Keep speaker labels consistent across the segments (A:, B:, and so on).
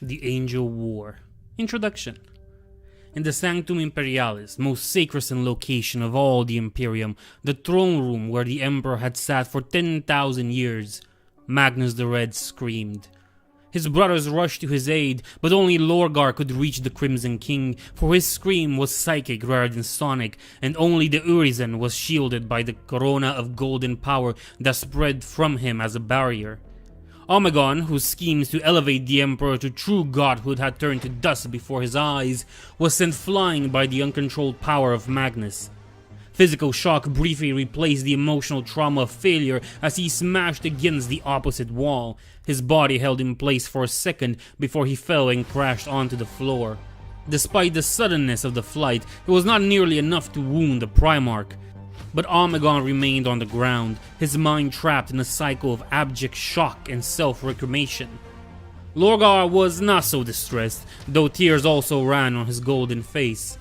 A: The Angel War. Introduction. In the Sanctum Imperialis, most sacrosanct location of all the Imperium, the throne room where the Emperor had sat for 10,000 years, Magnus the Red screamed. His brothers rushed to his aid, but only Lorgar could reach the Crimson King, for his scream was psychic rather than sonic, and only the Urizen was shielded by the corona of golden power that spread from him as a barrier. Omegon, whose schemes to elevate the Emperor to true godhood had turned to dust before his eyes, was sent flying by the uncontrolled power of Magnus. Physical shock briefly replaced the emotional trauma of failure as he smashed against the opposite wall, his body held in place for a second before he fell and crashed onto the floor. Despite the suddenness of the flight, it was not nearly enough to wound the Primarch. But Omegon remained on the ground, his mind trapped in a cycle of abject shock and self-reclamation. Lorgar was not so distressed, though tears also ran on his golden face.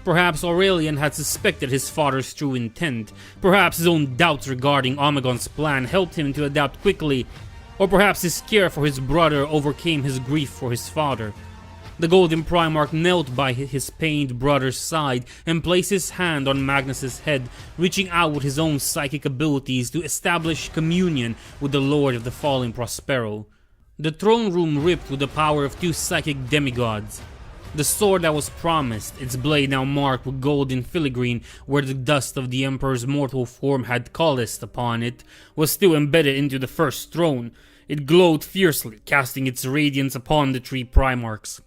A: Perhaps Aurelian had suspected his father's true intent, perhaps his own doubts regarding Omegon's plan helped him to adapt quickly, or perhaps his care for his brother overcame his grief for his father. The Golden Primarch knelt by his pained brother's side and placed his hand on Magnus's head, reaching out with his own psychic abilities to establish communion with the Lord of the Fallen Prospero. The throne room ripped with the power of two psychic demigods. The sword that was promised, its blade now marked with golden filigree where the dust of the Emperor's mortal form had coalesced upon it, was still embedded into the first throne. It glowed fiercely, casting its radiance upon the three Primarchs.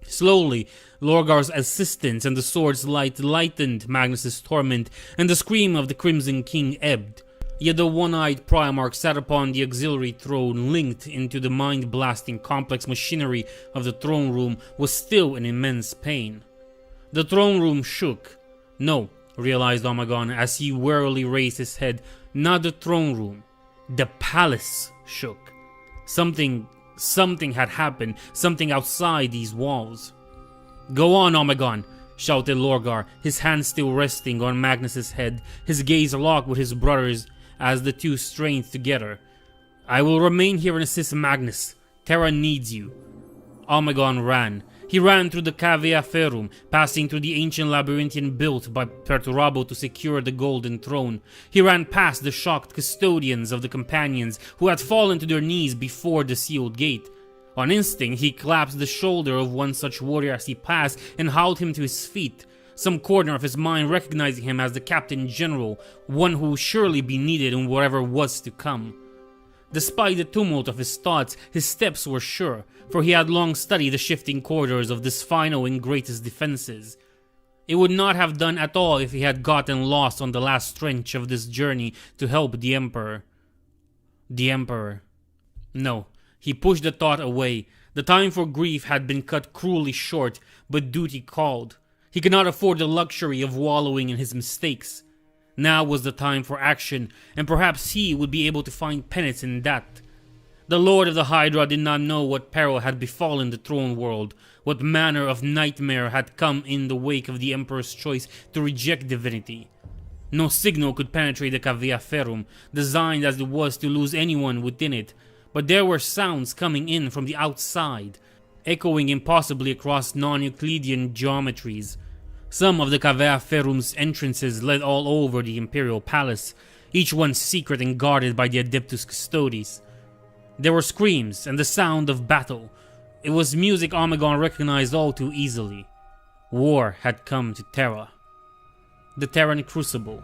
A: Slowly, Lorgar's assistance and the sword's light lightened Magnus's torment, and the scream of the Crimson King ebbed. Yet the one-eyed Primarch sat upon the auxiliary throne linked into the mind-blasting complex machinery of the throne room was still in immense pain. The throne room shook. No, realized Omegon as he warily raised his head, not the throne room. The palace shook. Something had happened, something outside these walls. "Go on, Omegon," shouted Lorgar, his hand still resting on Magnus's head, his gaze locked with his brother's as the two strained together. "I will remain here and assist Magnus. Terra needs you." Omegon ran. He ran through the Cavea Ferum, passing through the ancient labyrinthian built by Perturabo to secure the Golden Throne. He ran past the shocked custodians of the companions who had fallen to their knees before the sealed gate. On instinct, he clasped the shoulder of one such warrior as he passed and hauled him to his feet, some corner of his mind recognizing him as the Captain General, one who would surely be needed in whatever was to come. Despite the tumult of his thoughts, his steps were sure, for he had long studied the shifting corridors of this final and greatest defenses. It would not have done at all if he had gotten lost on the last stretch of this journey to help the Emperor. The Emperor. No, he pushed the thought away. The time for grief had been cut cruelly short, but duty called. He could not afford the luxury of wallowing in his mistakes. Now was the time for action, and perhaps he would be able to find penance in that. The Lord of the Hydra did not know what peril had befallen the throne world, what manner of nightmare had come in the wake of the Emperor's choice to reject divinity. No signal could penetrate the Cavea Ferum, designed as it was to lose anyone within it, but there were sounds coming in from the outside, echoing impossibly across non-Euclidean geometries. Some of the Cavea Ferum's entrances led all over the Imperial Palace, each one secret and guarded by the Adeptus Custodes. There were screams and the sound of battle. It was music Omegon recognized all too easily. War had come to Terra. The Terran Crucible.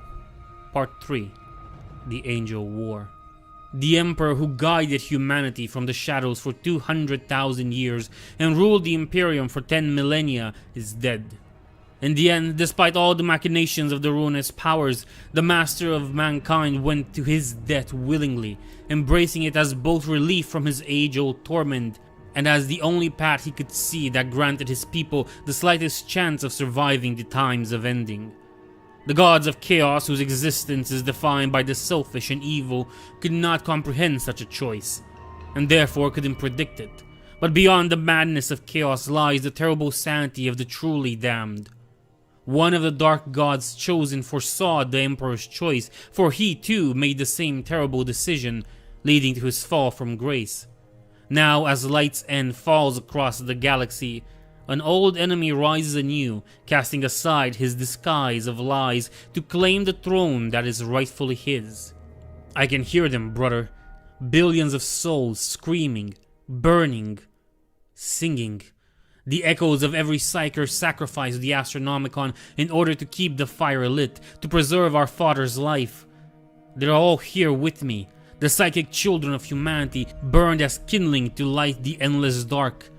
A: Part 3. The Angel War. The Emperor who guided humanity from the shadows for 200,000 years and ruled the Imperium for 10 millennia is dead. In the end, despite all the machinations of the ruinous powers, the master of mankind went to his death willingly, embracing it as both relief from his age-old torment and as the only path he could see that granted his people the slightest chance of surviving the times of ending. The gods of chaos, whose existence is defined by the selfish and evil, could not comprehend such a choice, and therefore couldn't predict it. But beyond the madness of chaos lies the terrible sanity of the truly damned. One of the dark gods chosen foresaw the Emperor's choice, for he too made the same terrible decision, leading to his fall from grace. Now, as Light's End falls across the galaxy, an old enemy rises anew, casting aside his disguise of lies to claim the throne that is rightfully his. I can hear them, brother. Billions of souls screaming, burning, singing. The echoes of every psyker sacrificed the Astronomicon in order to keep the fire lit, to preserve our father's life. They're all here with me. The psychic children of humanity burned as kindling to light the endless dark.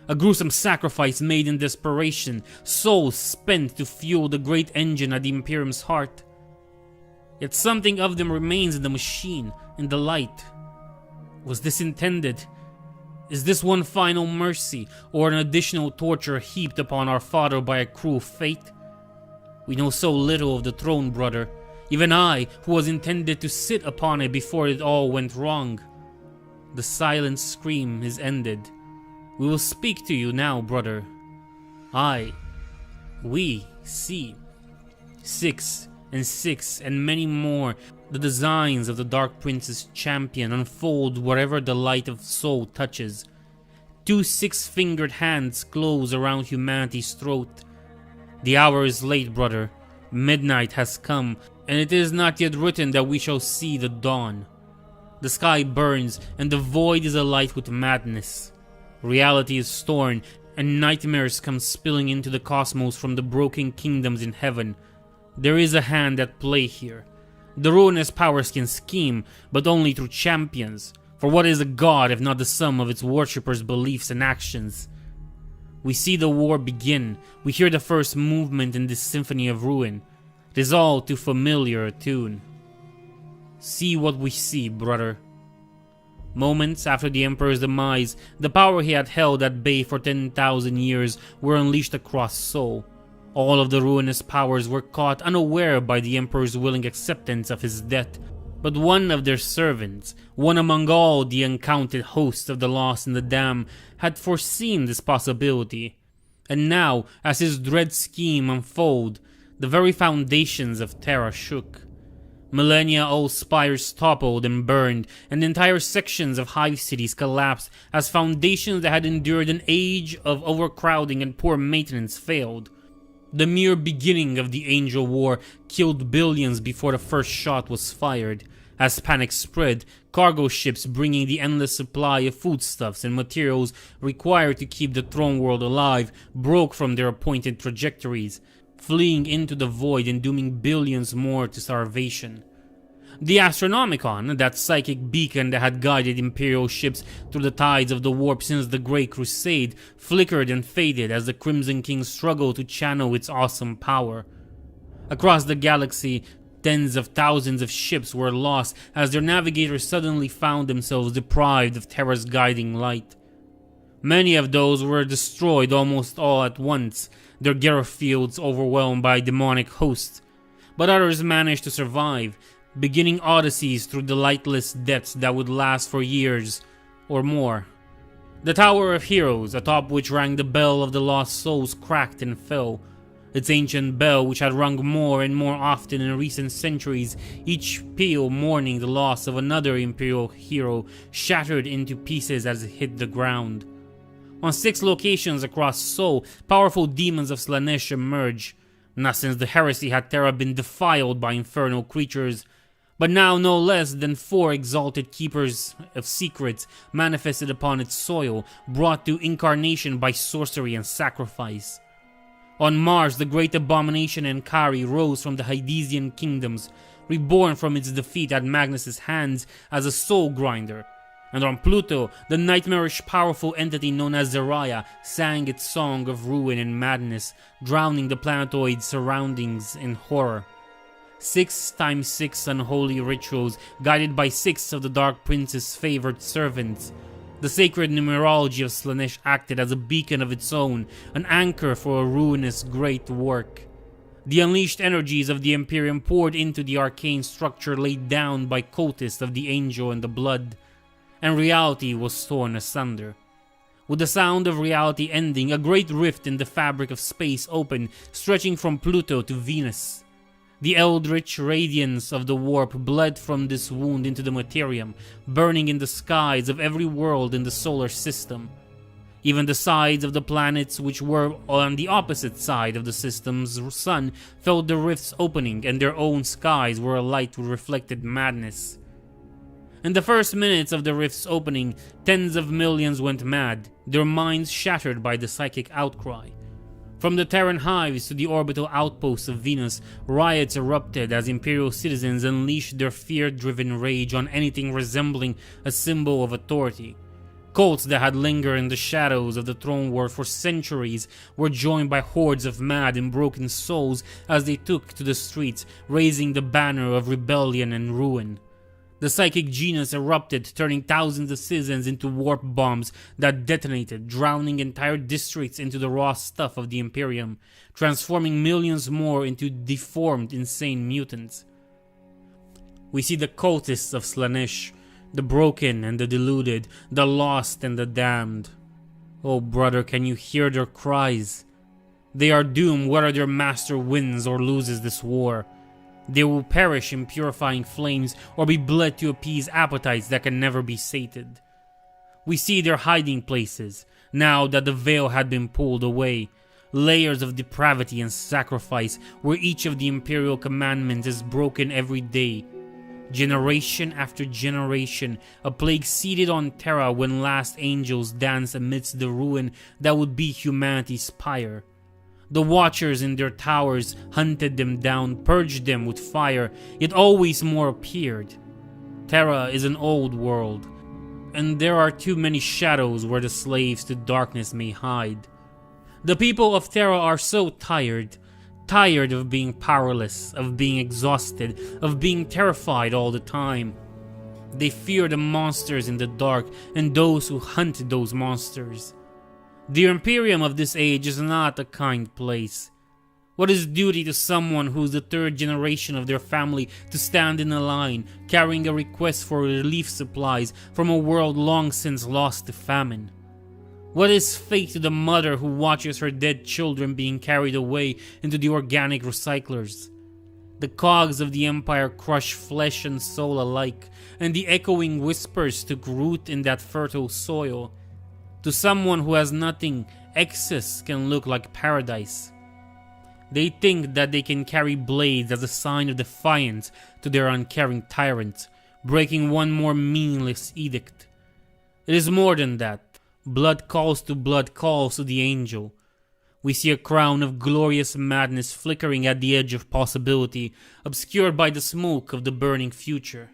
A: A gruesome sacrifice made in desperation, souls spent to fuel the great engine at the Imperium's heart. Yet something of them remains in the machine, in the light. Was this intended? Is this one final mercy, or an additional torture heaped upon our father by a cruel fate? We know so little of the throne, brother. Even I, who was intended to sit upon it before it all went wrong. The silent scream is ended. We will speak to you now, brother. We see 6 and 6 and many more. The designs of the Dark Prince's champion unfold wherever the light of soul touches. 2 6-fingered hands close around humanity's throat. The hour is late, brother. Midnight has come, and it is not yet written that we shall see the dawn. The sky burns, and the void is alight with madness. Reality is torn, and nightmares come spilling into the cosmos from the broken kingdoms in heaven. There is a hand at play here. The ruinous powers can scheme, but only through champions. For what is a god if not the sum of its worshippers' beliefs and actions? We see the war begin. We hear the first movement in this symphony of ruin. It is all too familiar a tune. See what we see, brother. Moments after the Emperor's demise, the power he had held at bay for 10,000 years were unleashed across Sol. All of the ruinous powers were caught unaware by the Emperor's willing acceptance of his death, but one of their servants, one among all the uncounted hosts of the lost and the damned, had foreseen this possibility. And now, as his dread scheme unfolded, the very foundations of Terra shook. Millennia-old spires toppled and burned, and entire sections of hive cities collapsed as foundations that had endured an age of overcrowding and poor maintenance failed. The mere beginning of the Angel War killed billions before the first shot was fired. As panic spread, cargo ships bringing the endless supply of foodstuffs and materials required to keep the throne world alive broke from their appointed trajectories, fleeing into the void and dooming billions more to starvation. The Astronomicon, that psychic beacon that had guided Imperial ships through the tides of the warp since the Great Crusade, flickered and faded as the Crimson King struggled to channel its awesome power. Across the galaxy, tens of thousands of ships were lost as their navigators suddenly found themselves deprived of Terra's guiding light. Many of those were destroyed almost all at once, their Gera fields overwhelmed by demonic hosts, but others managed to survive, beginning odysseys through the lightless depths that would last for years or more. The Tower of Heroes, atop which rang the bell of the lost souls, cracked and fell. Its ancient bell, which had rung more and more often in recent centuries, each peal mourning the loss of another Imperial hero, shattered into pieces as it hit the ground. On 6 locations across Sol, powerful demons of Slaanesh emerged. Not since the heresy had Terra been defiled by infernal creatures, but now no less than 4 exalted keepers of secrets manifested upon its soil, brought to incarnation by sorcery and sacrifice. On Mars, the great abomination Enkari rose from the Hydesian kingdoms, reborn from its defeat at Magnus's hands as a soul grinder. And on Pluto, the nightmarish powerful entity known as Zahariel sang its song of ruin and madness, drowning the planetoid's surroundings in horror. 6 times 6 unholy rituals, guided by 6 of the Dark Prince's favored servants. The sacred numerology of Slaanesh acted as a beacon of its own, an anchor for a ruinous great work. The unleashed energies of the Imperium poured into the arcane structure laid down by cultists of the Angel and the Blood, and reality was torn asunder. With the sound of reality ending, a great rift in the fabric of space opened, stretching from Pluto to Venus. The eldritch radiance of the warp bled from this wound into the materium, burning in the skies of every world in the solar system. Even the sides of the planets which were on the opposite side of the system's sun felt the rifts opening, and their own skies were alight with reflected madness. In the first minutes of the rift's opening, tens of millions went mad, their minds shattered by the psychic outcry. From the Terran hives to the orbital outposts of Venus, riots erupted as Imperial citizens unleashed their fear-driven rage on anything resembling a symbol of authority. Cults that had lingered in the shadows of the throne world for centuries were joined by hordes of mad and broken souls as they took to the streets, raising the banner of rebellion and ruin. The psychic genius erupted, turning thousands of citizens into warp bombs that detonated, drowning entire districts into the raw stuff of the Imperium, transforming millions more into deformed, insane mutants. We see the cultists of Slaanesh, the broken and the deluded, the lost and the damned. Oh brother, can you hear their cries? They are doomed whether their master wins or loses this war. They will perish in purifying flames or be bled to appease appetites that can never be sated. We see their hiding places, now that the veil had been pulled away. Layers of depravity and sacrifice where each of the Imperial commandments is broken every day. Generation after generation, a plague seated on Terra when last angels danced amidst the ruin that would be humanity's pyre. The Watchers in their towers hunted them down, purged them with fire, yet always more appeared. Terra is an old world, and there are too many shadows where the slaves to darkness may hide. The people of Terra are so tired of being powerless, of being exhausted, of being terrified all the time. They fear the monsters in the dark and those who hunt those monsters. The Imperium of this age is not a kind place. What is duty to someone who is the third generation of their family to stand in a line, carrying a request for relief supplies from a world long since lost to famine? What is fate to the mother who watches her dead children being carried away into the organic recyclers? The cogs of the Empire crush flesh and soul alike, and the echoing whispers took root in that fertile soil. To someone who has nothing, excess can look like paradise. They think that they can carry blades as a sign of defiance to their uncaring tyrant, breaking one more meaningless edict. It is more than that. Blood calls to the angel. We see a crown of glorious madness flickering at the edge of possibility, obscured by the smoke of the burning future.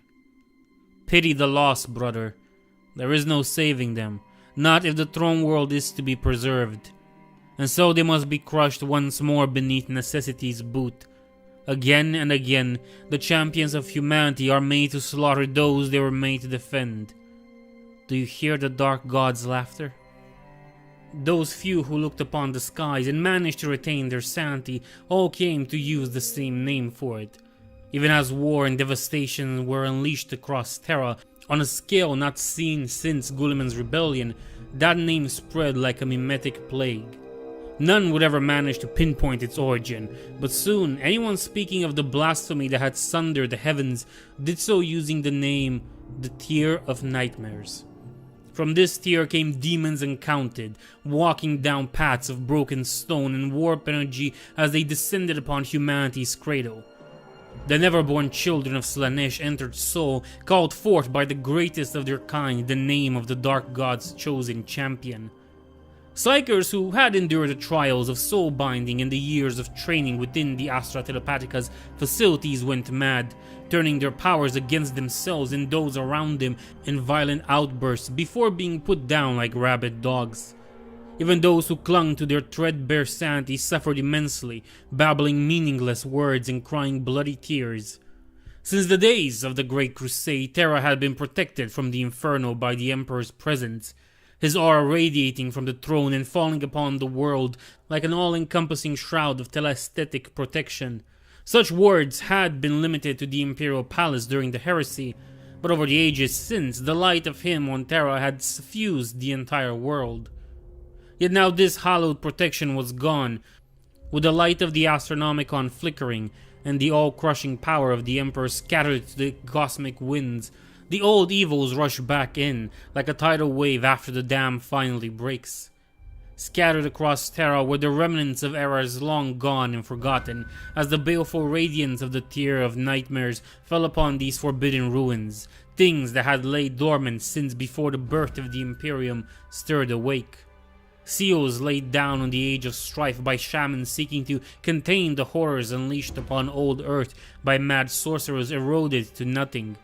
A: Pity the lost, brother. There is no saving them, not if the throne world is to be preserved. And so they must be crushed once more beneath necessity's boot. Again and again, the champions of humanity are made to slaughter those they were made to defend. Do you hear the dark god's laughter? Those few who looked upon the skies and managed to retain their sanity all came to use the same name for it. Even as war and devastation were unleashed across Terra on a scale not seen since Guilliman's rebellion, that name spread like a mimetic plague. None would ever manage to pinpoint its origin, but soon anyone speaking of the blasphemy that had sundered the heavens did so using the name the Tier of Nightmares. From this tier came demons uncounted, walking down paths of broken stone and warp energy as they descended upon humanity's cradle. The never-born children of Slaanesh entered Sol, called forth by the greatest of their kind, the name of the Dark God's chosen champion. Psychers who had endured the trials of soul binding and the years of training within the Astra Telepathica's facilities went mad, turning their powers against themselves and those around them in violent outbursts before being put down like rabid dogs. Even those who clung to their threadbare sanity suffered immensely, babbling meaningless words and crying bloody tears. Since the days of the Great Crusade, Terra had been protected from the Inferno by the Emperor's presence, his aura radiating from the throne and falling upon the world like an all-encompassing shroud of telesthetic protection. Such words had been limited to the Imperial Palace during the Heresy, but over the ages since, the light of him on Terra had suffused the entire world. Yet now this hallowed protection was gone. With the light of the Astronomicon flickering, and the all-crushing power of the Emperor scattered to the cosmic winds, the old evils rush back in like a tidal wave after the dam finally breaks. Scattered across Terra were the remnants of eras long gone and forgotten, as the baleful radiance of the Tier of Nightmares fell upon these forbidden ruins, things that had laid dormant since before the birth of the Imperium stirred awake. Seals laid down on the Age of Strife by shamans seeking to contain the horrors unleashed upon old Earth by mad sorcerers eroded to nothing.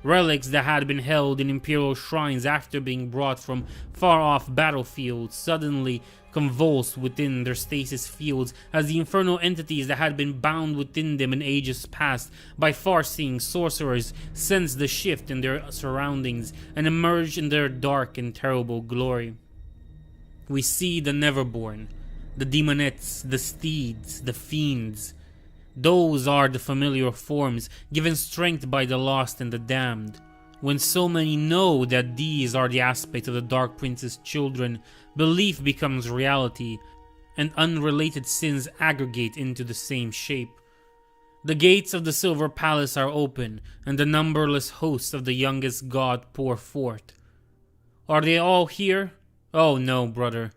A: Relics that had been held in Imperial shrines after being brought from far-off battlefields suddenly convulsed within their stasis fields as the infernal entities that had been bound within them in ages past by far-seeing sorcerers sensed the shift in their surroundings and emerged in their dark and terrible glory. We see the Neverborn, the Demonettes, the Steeds, the Fiends. Those are the familiar forms given strength by the lost and the damned. When so many know that these are the aspects of the Dark Prince's children, belief becomes reality, and unrelated sins aggregate into the same shape. The gates of the Silver Palace are open, and the numberless hosts of the youngest god pour forth. Are they all here? Oh no, brother.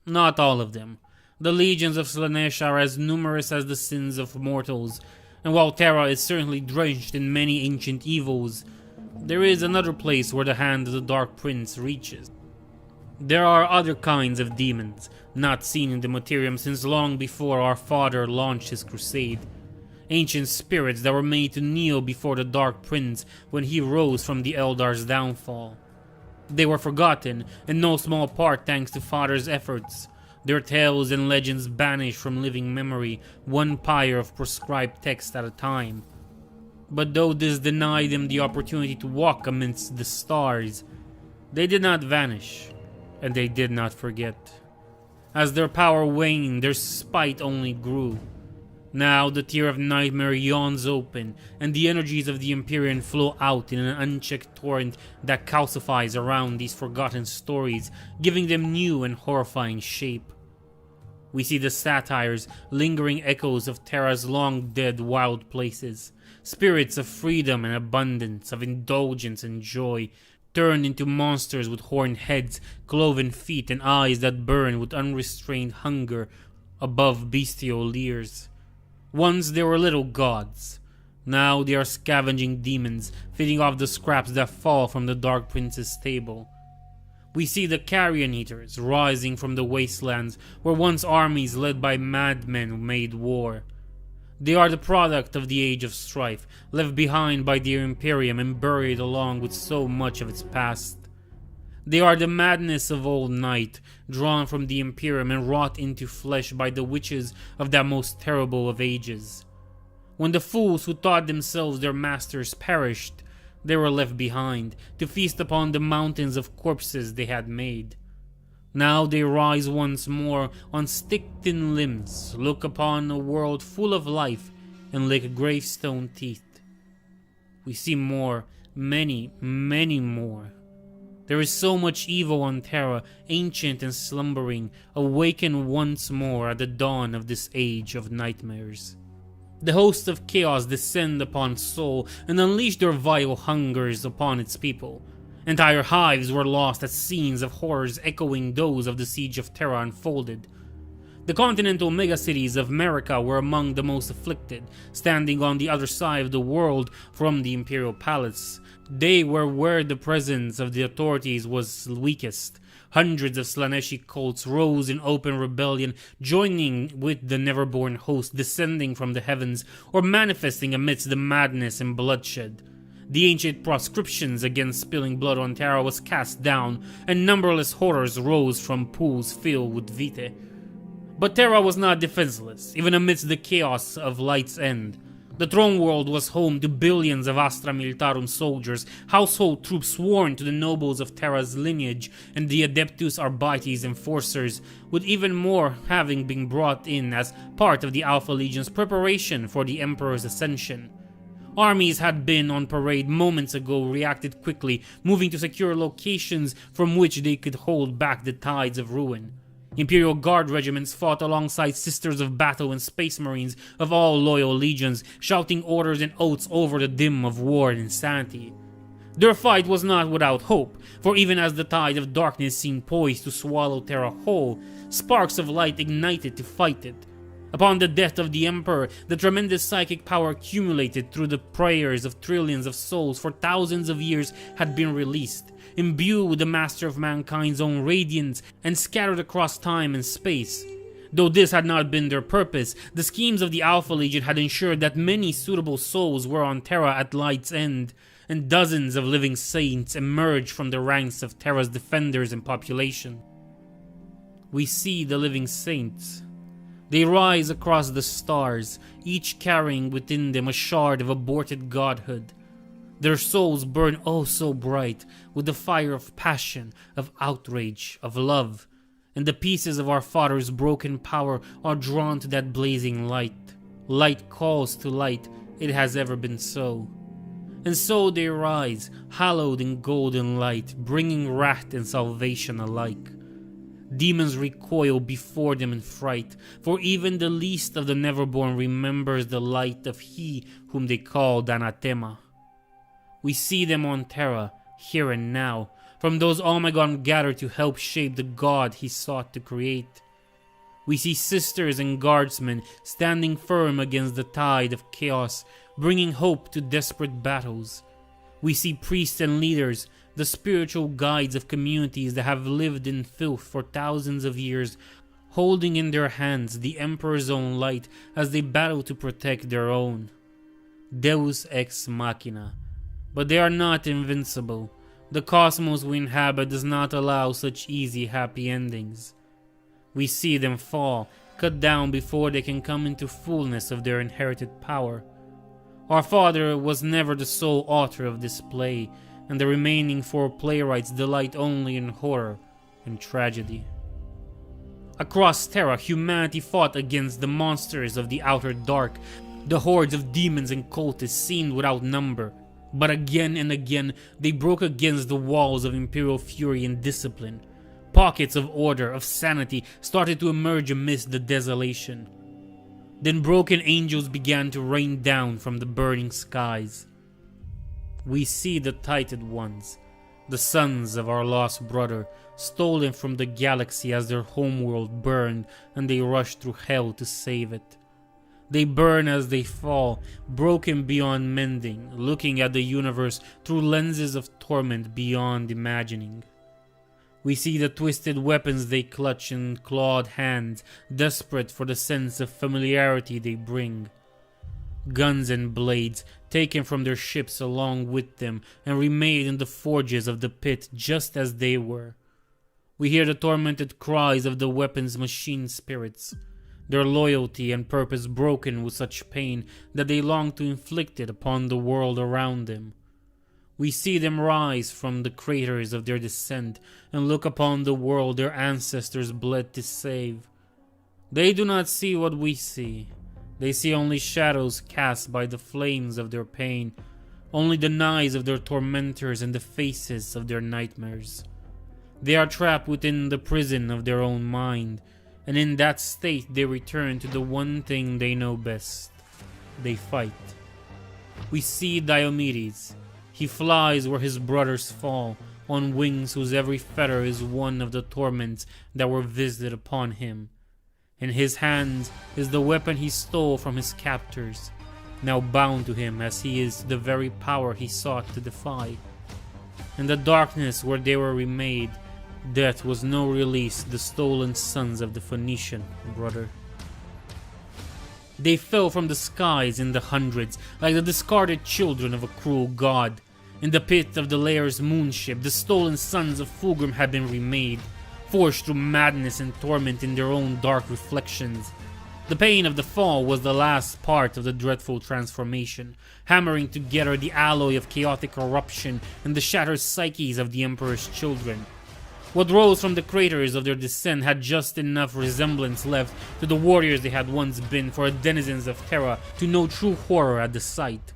A: Not all of them. The legions of Slaanesh are as numerous as the sins of mortals, and while Terra is certainly drenched in many ancient evils, there is another place where the hand of the Dark Prince reaches. There are other kinds of demons, not seen in the Materium since long before our father launched his crusade. Ancient spirits that were made to kneel before the Dark Prince when he rose from the Eldar's downfall. They were forgotten, in no small part thanks to Father's efforts. Their tales and legends banished from living memory, one pyre of prescribed text at a time. But though this denied them the opportunity to walk amidst the stars, they did not vanish, and they did not forget. As their power waned, their spite only grew. Now the Tier of Nightmare yawns open, and the energies of the Empyrean flow out in an unchecked torrent that calcifies around these forgotten stories, giving them new and horrifying shape. We see the satires, lingering echoes of Terra's long-dead wild places, spirits of freedom and abundance, of indulgence and joy, turned into monsters with horned heads, cloven feet, and eyes that burn with unrestrained hunger above bestial leers. Once they were little gods. Now they are scavenging demons, feeding off the scraps that fall from the Dark Prince's table. We see the Carrion Eaters rising from the wastelands where once armies led by madmen made war. They are the product of the Age of Strife, left behind by the Imperium and buried along with so much of its past. They are the madness of old night, drawn from the Imperium and wrought into flesh by the witches of that most terrible of ages. When the fools who thought themselves their masters perished, they were left behind, to feast upon the mountains of corpses they had made. Now they rise once more on stick-thin limbs, look upon a world full of life, and lick gravestone teeth. We see more, many, many more. There is so much evil on Terra, ancient and slumbering, awaken once more at the dawn of this age of nightmares. The hosts of chaos descend upon Sol and unleash their vile hungers upon its people. Entire hives were lost as scenes of horrors echoing those of the Siege of Terra unfolded. The continental megacities of America were among the most afflicted, standing on the other side of the world from the Imperial Palace. They were where the presence of the authorities was weakest. Hundreds of Slaaneshi cults rose in open rebellion, joining with the Neverborn host descending from the heavens or manifesting amidst the madness and bloodshed. The ancient proscriptions against spilling blood on Terra was cast down, and numberless horrors rose from pools filled with vitae. But Terra was not defenseless, even amidst the chaos of Light's End. The Throne World was home to billions of Astra Militarum soldiers, household troops sworn to the nobles of Terra's lineage, and the Adeptus Arbites enforcers, with even more having been brought in as part of the Alpha Legion's preparation for the Emperor's ascension. Armies had been on parade moments ago reacted quickly, moving to secure locations from which they could hold back the tides of ruin. Imperial Guard regiments fought alongside Sisters of Battle and Space Marines of all loyal legions, shouting orders and oaths over the din of war and insanity. Their fight was not without hope, for even as the tide of darkness seemed poised to swallow Terra whole, sparks of light ignited to fight it. Upon the death of the Emperor, the tremendous psychic power accumulated through the prayers of trillions of souls for thousands of years had been released, imbued with the Master of Mankind's own radiance, and scattered across time and space. Though this had not been their purpose, the schemes of the Alpha Legion had ensured that many suitable souls were on Terra at Light's End, and dozens of living saints emerged from the ranks of Terra's defenders and population. We see the living saints. They rise across the stars, each carrying within them a shard of aborted godhood. Their souls burn oh so bright with the fire of passion, of outrage, of love, and the pieces of our Father's broken power are drawn to that blazing light. Light calls to light, it has ever been so. And so they rise, hallowed in golden light, bringing wrath and salvation alike. Demons recoil before them in fright, for even the least of the Neverborn remembers the light of he whom they call Anathema. We see them on Terra, here and now, from those Omegon gathered to help shape the god he sought to create. We see sisters and guardsmen standing firm against the tide of chaos, bringing hope to desperate battles. We see priests and leaders, the spiritual guides of communities that have lived in filth for thousands of years, holding in their hands the Emperor's own light as they battle to protect their own. Deus ex machina. But they are not invincible. The cosmos we inhabit does not allow such easy happy endings. We see them fall, cut down before they can come into fullness of their inherited power. Our Father was never the sole author of this play, and the remaining 4 playwrights delight only in horror and tragedy. Across Terra, humanity fought against the monsters of the outer dark. The hordes of demons and cultists seemed without number, but again and again they broke against the walls of imperial fury and discipline. Pockets of order, of sanity, started to emerge amidst the desolation. Then broken angels began to rain down from the burning skies. We see the Tited Ones, the sons of our lost brother, stolen from the galaxy as their homeworld burned and they rushed through hell to save it. They burn as they fall, broken beyond mending, looking at the universe through lenses of torment beyond imagining. We see the twisted weapons they clutch in clawed hands, desperate for the sense of familiarity they bring. Guns and blades taken from their ships along with them and remade in the forges of the pit just as they were. We hear the tormented cries of the weapons' machine spirits, their loyalty and purpose broken with such pain that they long to inflict it upon the world around them. We see them rise from the craters of their descent and look upon the world their ancestors bled to save. They do not see what we see. They see only shadows cast by the flames of their pain, only the knives of their tormentors and the faces of their nightmares. They are trapped within the prison of their own mind, and in that state they return to the one thing they know best. They fight. We see Diomedes. He flies where his brothers fall, on wings whose every fetter is one of the torments that were visited upon him. In his hands is the weapon he stole from his captors, now bound to him as he is the very power he sought to defy. In the darkness where they were remade, death was no release the stolen sons of the Phoenician, brother. They fell from the skies in the hundreds, like the discarded children of a cruel god. In the pit of the Lair's moonship, the stolen sons of Fulgrim had been remade, forged through madness and torment in their own dark reflections. The pain of the fall was the last part of the dreadful transformation, hammering together the alloy of chaotic corruption and the shattered psyches of the Emperor's children. What rose from the craters of their descent had just enough resemblance left to the warriors they had once been for denizens of Terra to know true horror at the sight.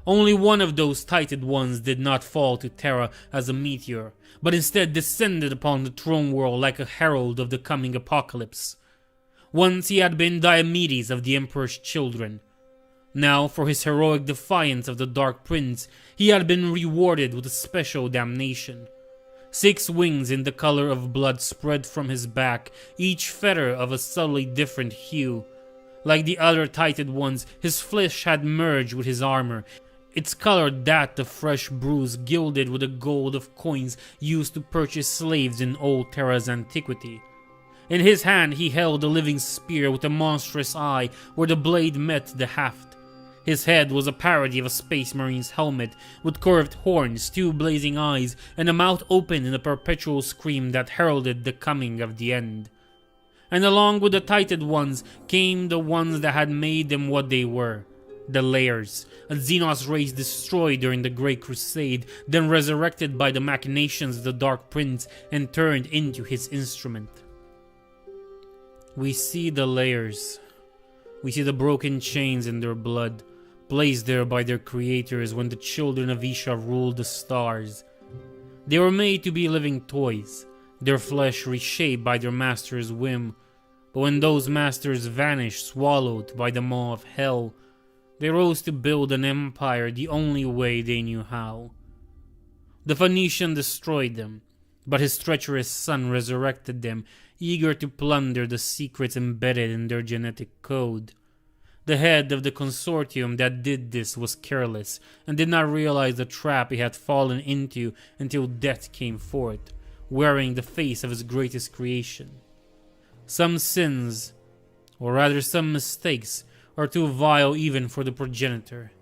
A: Only one of those titled ones did not fall to Terra as a meteor, but instead descended upon the throne world like a herald of the coming apocalypse. Once he had been Diomedes of the Emperor's children. Now, for his heroic defiance of the Dark Prince, he had been rewarded with a special damnation. 6 wings in the color of blood spread from his back, each feather of a subtly different hue. Like the other titled ones, his flesh had merged with his armor, its color that of fresh bruise gilded with the gold of coins used to purchase slaves in old Terra's antiquity. In his hand he held a living spear with a monstrous eye where the blade met the haft. His head was a parody of a space marine's helmet, with curved horns, 2 blazing eyes, and a mouth open in a perpetual scream that heralded the coming of the end. And along with the titled ones came the ones that had made them what they were. The Layers, a Xenos race destroyed during the Great Crusade, then resurrected by the machinations of the Dark Prince and turned into his instrument. We see the Layers. We see the broken chains in their blood, placed there by their creators when the children of Isha ruled the stars. They were made to be living toys, their flesh reshaped by their master's whim. But when those masters vanished, swallowed by the maw of hell, they rose to build an empire the only way they knew how. The Phoenician destroyed them, but his treacherous son resurrected them, eager to plunder the secrets embedded in their genetic code. The head of the consortium that did this was careless, and did not realize the trap he had fallen into until death came for it, wearing the face of his greatest creation. Some sins, or rather some mistakes, are too vile even for the progenitor.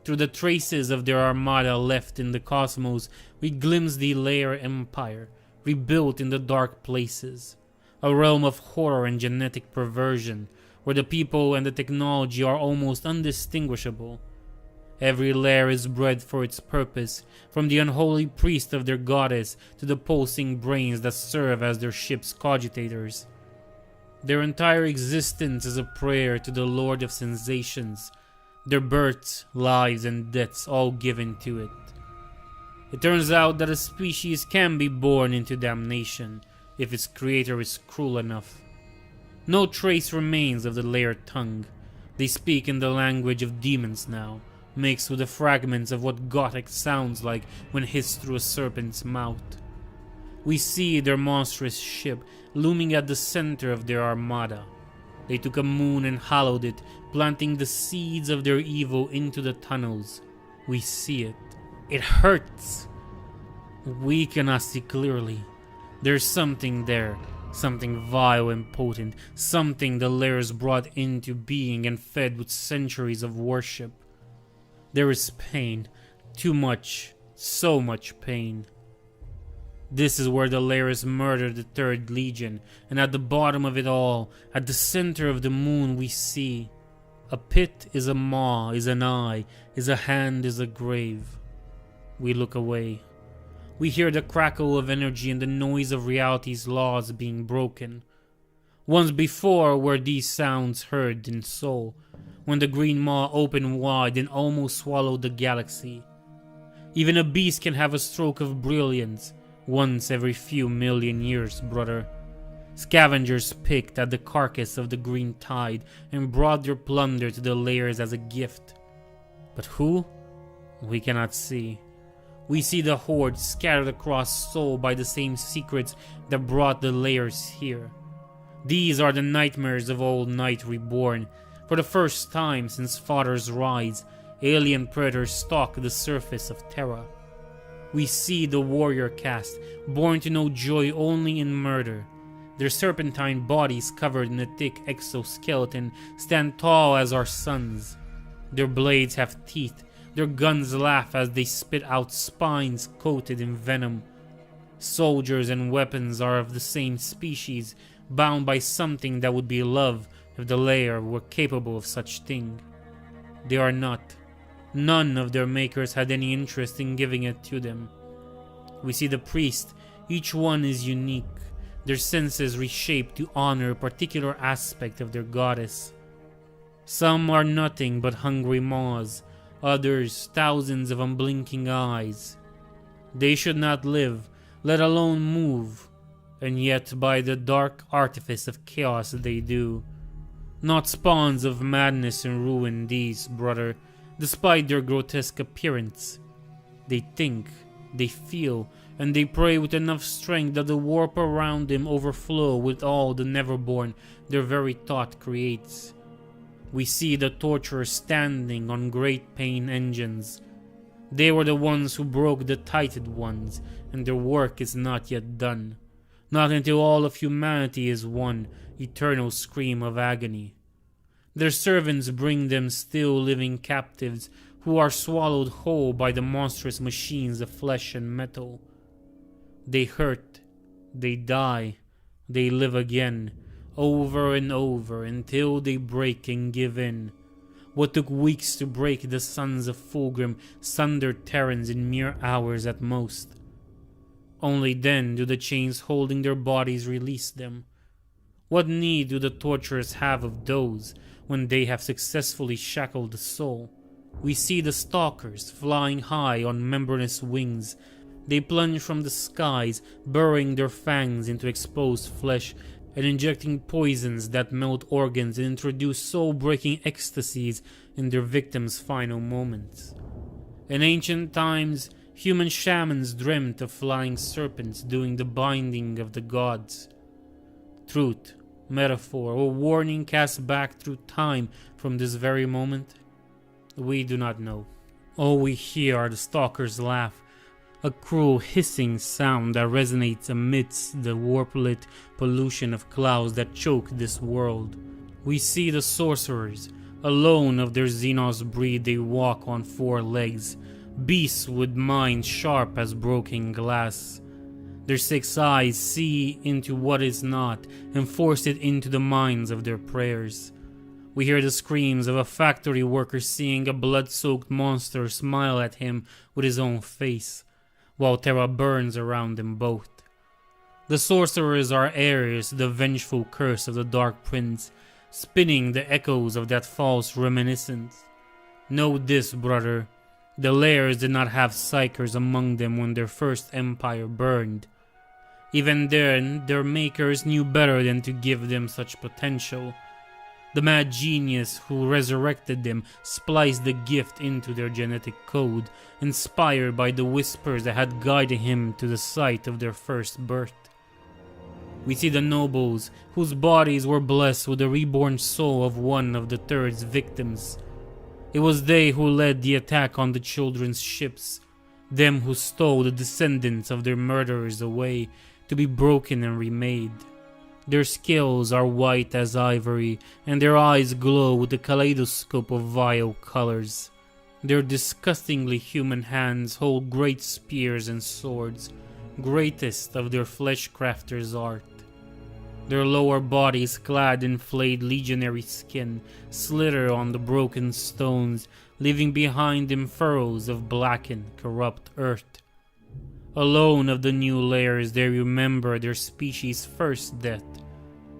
A: Through the traces of their armada left in the cosmos, we glimpse the Layer Empire, rebuilt in the dark places, a realm of horror and genetic perversion, where the people and the technology are almost undistinguishable. Every layer is bred for its purpose, from the unholy priest of their goddess to the pulsing brains that serve as their ship's cogitators. Their entire existence is a prayer to the Lord of Sensations, their births, lives, and deaths all given to it. It turns out that a species can be born into damnation if its creator is cruel enough. No trace remains of the Layer tongue. They speak in the language of demons now, mixed with the fragments of what Gothic sounds like when hissed through a serpent's mouth. We see their monstrous ship looming at the center of their armada. They took a moon and hallowed it, planting the seeds of their evil into the tunnels. We see it. It hurts. We cannot see clearly. There's something there, something vile and potent, something the Layers brought into being and fed with centuries of worship. There is pain, too much, so much pain. This is where the Layers murdered the Third Legion, and at the bottom of it all, at the center of the moon, we see a pit is a maw, is an eye, is a hand, is a grave. We look away. We hear the crackle of energy and the noise of reality's laws being broken. Once before were these sounds heard in Soul, when the green maw opened wide and almost swallowed the galaxy. Even a beast can have a stroke of brilliance, once every few million years, brother. Scavengers picked at the carcass of the green tide and brought their plunder to the Layers as a gift. But who? We cannot see. We see the horde scattered across Soul by the same secrets that brought the Layers here. These are the nightmares of old Night reborn. For the first time since Father's Rise, alien predators stalk the surface of Terra. We see the warrior caste, born to know joy only in murder. Their serpentine bodies covered in a thick exoskeleton stand tall as our suns. Their blades have teeth. Their guns laugh as they spit out spines coated in venom. Soldiers and weapons are of the same species, bound by something that would be love if the Layer were capable of such thing. They are not. None of their makers had any interest in giving it to them. We see the priest. Each one is unique, their senses reshaped to honor a particular aspect of their goddess. Some are nothing but hungry maws. others thousands of unblinking eyes. They should not live, let alone move, and yet by the dark artifice of chaos they do. Not spawns of madness and ruin these, brother, despite their grotesque appearance. They think, they feel, and they pray with enough strength that the warp around them overflow with all the neverborn their very thought creates. We see the torturers standing on great pain engines. They were the ones who broke the Tited Ones, and their work is not yet done. Not until all of humanity is one eternal scream of agony. Their servants bring them still living captives who are swallowed whole by the monstrous machines of flesh and metal. They hurt, they die, they live again, over and over until they break and give in. What took weeks to break the sons of Fulgrim sundered Terrans in mere hours at most. Only then do the chains holding their bodies release them. What need do the torturers have of those when they have successfully shackled the soul? We see the stalkers flying high on membranous wings. They plunge from the skies, burrowing their fangs into exposed flesh and injecting poisons that melt organs and introduce soul-breaking ecstasies in their victims' final moments. In ancient times, human shamans dreamt of flying serpents doing the binding of the gods. Truth, metaphor, or warning cast back through time from this very moment? We do not know. All we hear are the stalkers' laugh, a cruel hissing sound that resonates amidst the warp-lit pollution of clouds that choke this world. We see the sorcerers. Alone of their Xenos breed, they walk on 4 legs, beasts with minds sharp as broken glass. Their 6 eyes see into what is not and force it into the minds of their prayers. We hear the screams of a factory worker seeing a blood-soaked monster smile at him with his own face, while terror burns around them both. The sorcerers are heirs to the vengeful curse of the Dark Prince, spinning the echoes of that false reminiscence. Know this, brother, the Lairs did not have psychers among them when their first empire burned. Even then, their makers knew better than to give them such potential. The mad genius who resurrected them spliced the gift into their genetic code, inspired by the whispers that had guided him to the site of their first birth. We see the nobles, whose bodies were blessed with the reborn soul of one of the Third's victims. It was they who led the attack on the children's ships, them who stole the descendants of their murderers away to be broken and remade. Their scales are white as ivory, and their eyes glow with a kaleidoscope of vile colors. Their disgustingly human hands hold great spears and swords, greatest of their flesh-crafters' art. Their lower bodies, clad in flayed legionary skin, slither on the broken stones, leaving behind them furrows of blackened, corrupt earth. Alone of the new Lairs, they remember their species' first death,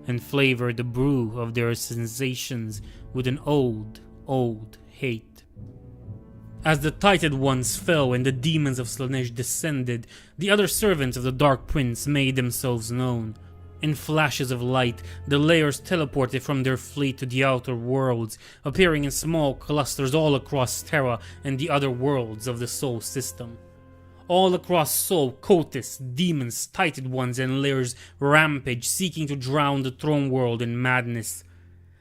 A: and flavor the brew of their sensations with an old, old hate. As the Tited Ones fell and the demons of Slaanesh descended, the other servants of the Dark Prince made themselves known. In flashes of light, the Lairs teleported from their fleet to the outer worlds, appearing in small clusters all across Terra and the other worlds of the Sol system. All across Sol, cultists, demons, Tited Ones, and Lairs rampage, seeking to drown the throne world in madness.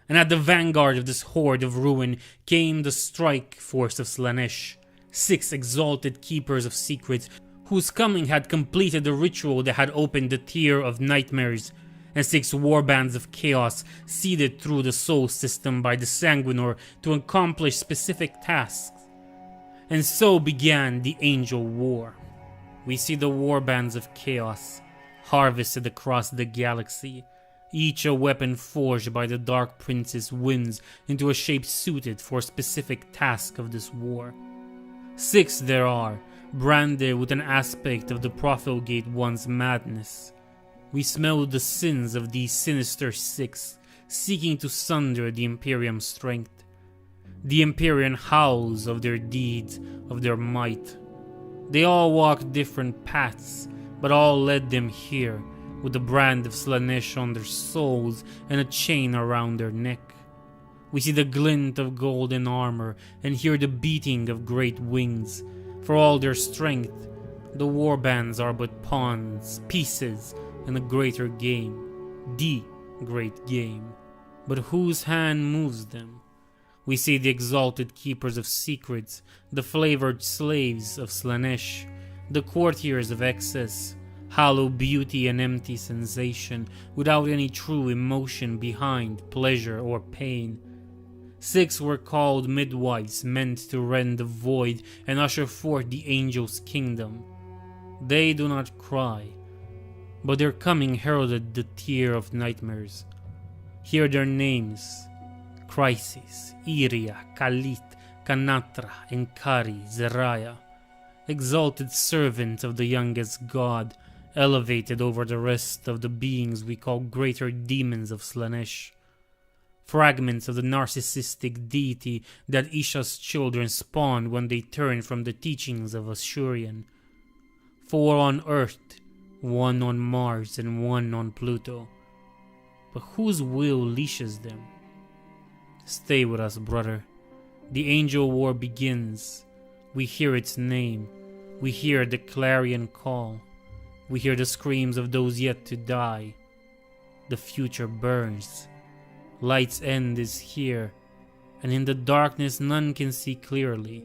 A: And at the vanguard of this horde of ruin came the strike force of Slaanesh, 6 exalted keepers of secrets, whose coming had completed the ritual that had opened the tier of nightmares, and 6 warbands of chaos seeded through the Sol system by the Sanguinor to accomplish specific tasks. And so began the Angel War. We see the warbands of chaos, harvested across the galaxy, each a weapon forged by the Dark Prince's winds into a shape suited for a specific task of this war. 6 there are, branded with an aspect of the profligate one's madness. We smell the sins of these sinister 6, seeking to sunder the Imperium's strength. The Empyrean howls of their deeds, of their might. They all walked different paths, but all led them here, with the brand of Slaanesh on their souls and a chain around their neck. We see the glint of golden armor and hear the beating of great wings. For all their strength, the warbands are but pawns, pieces in a greater game, the great game. But whose hand moves them? We see the exalted keepers of secrets, the flavored slaves of Slaanesh, the courtiers of excess, hollow beauty and empty sensation, without any true emotion behind pleasure or pain. 6 were called midwives, meant to rend the void and usher forth the angel's kingdom. They do not cry, but their coming heralded the tear of nightmares. Hear their names: Crisis, Iria, Kalit, Kanatra, Enkari, Zeraya. Exalted servant of the youngest god, elevated over the rest of the beings we call greater demons of Slaanesh. Fragments of the narcissistic deity that Isha's children spawned when they turned from the teachings of Ashurian. 4 on Earth, 1 on Mars, and 1 on Pluto. But whose will leashes them? Stay with us, brother. The angel war begins. We hear its name. We hear the clarion call. We hear the screams of those yet to die. The future burns. Light's end is here, and in the darkness none can see clearly.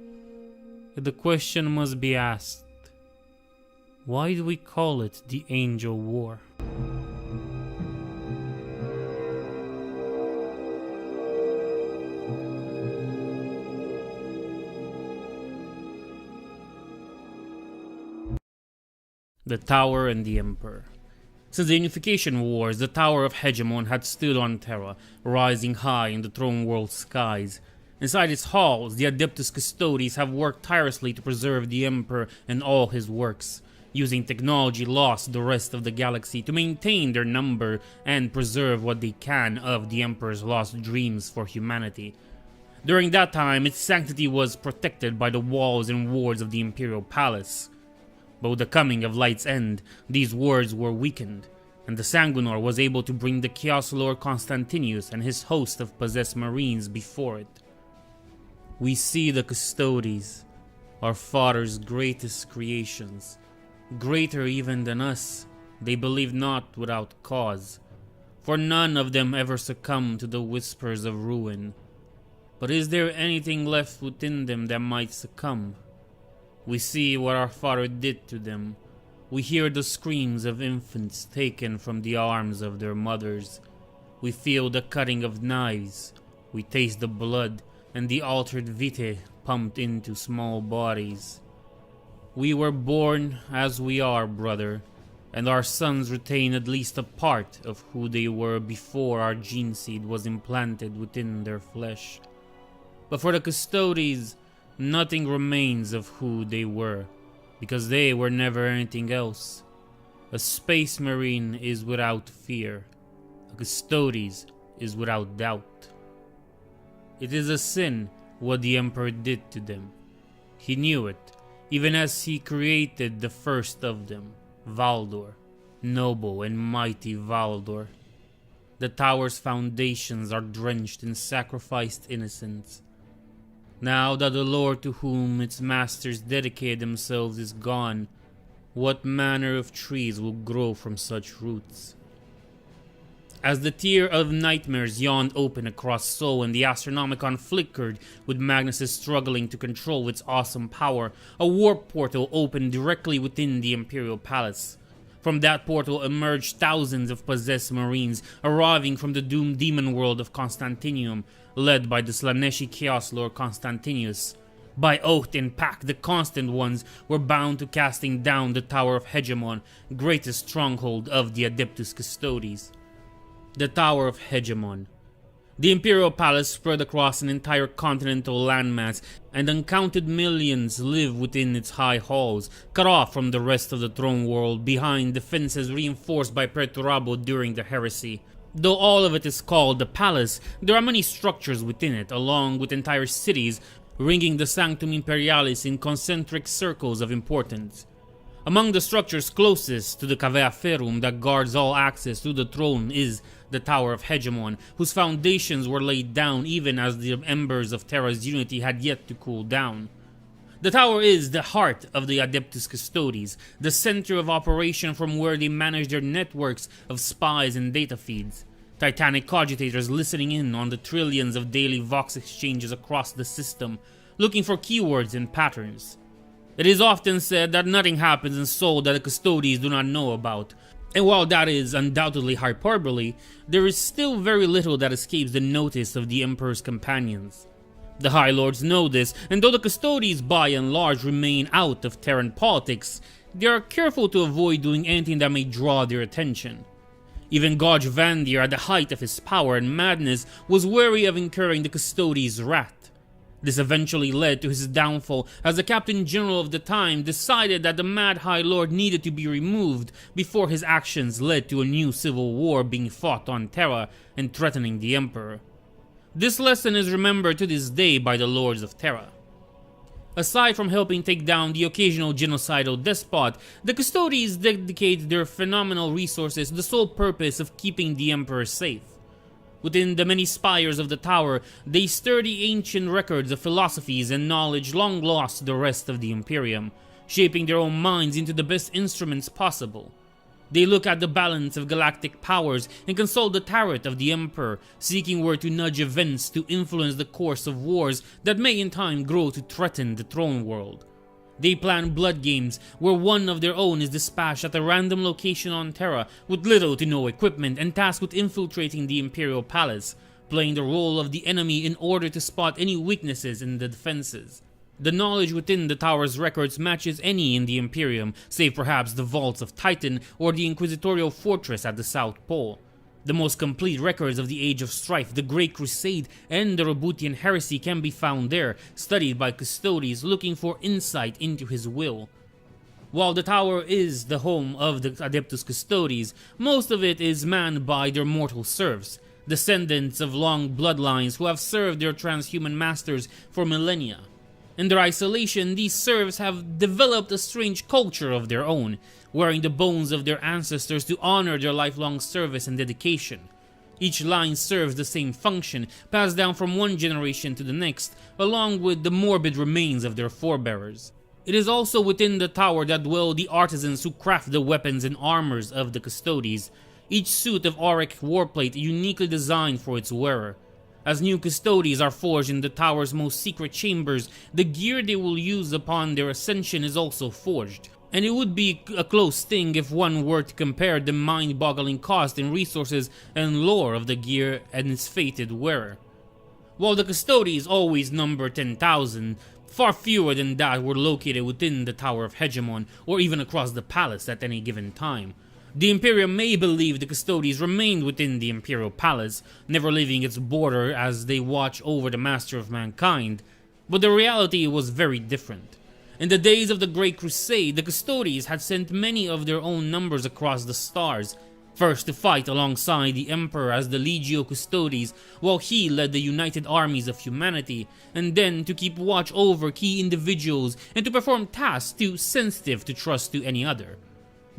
A: Yet the question must be asked: why do we call it the Angel War? The Tower and the Emperor. Since the Unification Wars, the Tower of Hegemon had stood on Terra, rising high in the throne world skies. Inside its halls, the Adeptus Custodes have worked tirelessly to preserve the Emperor and all his works, using technology lost to the rest of the galaxy to maintain their number and preserve what they can of the Emperor's lost dreams for humanity. During that time, its sanctity was protected by the walls and wards of the Imperial Palace. But with the coming of Light's End, these wards were weakened, and the Sanguinor was able to bring the Chaos Lord Constantius and his host of possessed marines before it. We see the Custodes, our father's greatest creations. Greater even than us, they believe not without cause, for none of them ever succumbed to the whispers of ruin. But is there anything left within them that might succumb? We see what our father did to them. We hear the screams of infants taken from the arms of their mothers. We feel the cutting of knives. We taste the blood and the altered vitae pumped into small bodies. We were born as we are, brother, and our sons retain at least a part of who they were before our gene seed was implanted within their flesh. But for the Custodes, nothing remains of who they were, because they were never anything else. A space marine is without fear. A Custodes is without doubt. It is a sin what the Emperor did to them. He knew it, even as he created the first of them, Valdor, noble and mighty Valdor. The tower's foundations are drenched in sacrificed innocence. Now that the lord to whom its masters dedicated themselves is gone, what manner of trees will grow from such roots? As the tier of nightmares yawned open across Sol and the Astronomicon flickered with Magnus' struggling to control its awesome power, a warp portal opened directly within the Imperial Palace. From that portal emerged thousands of possessed marines arriving from the doomed demon world of Constantinium, led by the Slaaneshi Chaos Lord Constantius. By oath and pact, the Constant Ones were bound to casting down the Tower of Hegemon, greatest stronghold of the Adeptus Custodes. The Tower of Hegemon. The Imperial Palace spread across an entire continental landmass, and uncounted millions live within its high halls, cut off from the rest of the throne world behind defenses reinforced by Perturabo during the heresy. Though all of it is called the palace, there are many structures within it, along with entire cities ringing the Sanctum Imperialis in concentric circles of importance. Among the structures closest to the Cavea Ferrum that guards all access to the throne is the Tower of Hegemon, whose foundations were laid down even as the embers of Terra's unity had yet to cool down. The tower is the heart of the Adeptus Custodes, the center of operation from where they manage their networks of spies and data feeds. Titanic cogitators listening in on the trillions of daily Vox exchanges across the system, looking for keywords and patterns. It is often said that nothing happens in Sol that the Custodes do not know about, and while that is undoubtedly hyperbole, there is still very little that escapes the notice of the Emperor's companions. The High Lords know this, and though the Custodes by and large remain out of Terran politics, they are careful to avoid doing anything that may draw their attention. Even Gauj Vandir, at the height of his power and madness, was wary of incurring the Custodes' wrath. This eventually led to his downfall, as the Captain General of the time decided that the Mad High Lord needed to be removed before his actions led to a new civil war being fought on Terra and threatening the Emperor. This lesson is remembered to this day by the Lords of Terra. Aside from helping take down the occasional genocidal despot, the Custodes dedicate their phenomenal resources to the sole purpose of keeping the Emperor safe. Within the many spires of the tower, they stir the ancient records of philosophies and knowledge long lost to the rest of the Imperium, shaping their own minds into the best instruments possible. They look at the balance of galactic powers and consult the tarot of the Emperor, seeking where to nudge events to influence the course of wars that may in time grow to threaten the throne world. They plan blood games where one of their own is dispatched at a random location on Terra with little to no equipment and tasked with infiltrating the Imperial Palace, playing the role of the enemy in order to spot any weaknesses in the defenses. The knowledge within the tower's records matches any in the Imperium, save perhaps the vaults of Titan or the Inquisitorial Fortress at the South Pole. The most complete records of the Age of Strife, the Great Crusade, and the Roboutian Heresy can be found there, studied by Custodes looking for insight into his will. While the tower is the home of the Adeptus Custodes, most of it is manned by their mortal serfs, descendants of long bloodlines who have served their transhuman masters for millennia. In their isolation, these serfs have developed a strange culture of their own, wearing the bones of their ancestors to honor their lifelong service and dedication. Each line serves the same function, passed down from one generation to the next, along with the morbid remains of their forebears. It is also within the tower that dwell the artisans who craft the weapons and armors of the Custodes, each suit of auric warplate uniquely designed for its wearer. As new Custodes are forged in the tower's most secret chambers, the gear they will use upon their ascension is also forged, and it would be a close thing if one were to compare the mind-boggling cost in resources and lore of the gear and its fated wearer. While the Custodes always number 10,000, far fewer than that were located within the Tower of Hegemon, or even across the palace at any given time. The Imperium may believe the Custodes remained within the Imperial Palace, never leaving its border as they watch over the Master of Mankind, but the reality was very different. In the days of the Great Crusade, the Custodes had sent many of their own numbers across the stars, first to fight alongside the Emperor as the Legio Custodes while he led the united armies of humanity, and then to keep watch over key individuals and to perform tasks too sensitive to trust to any other.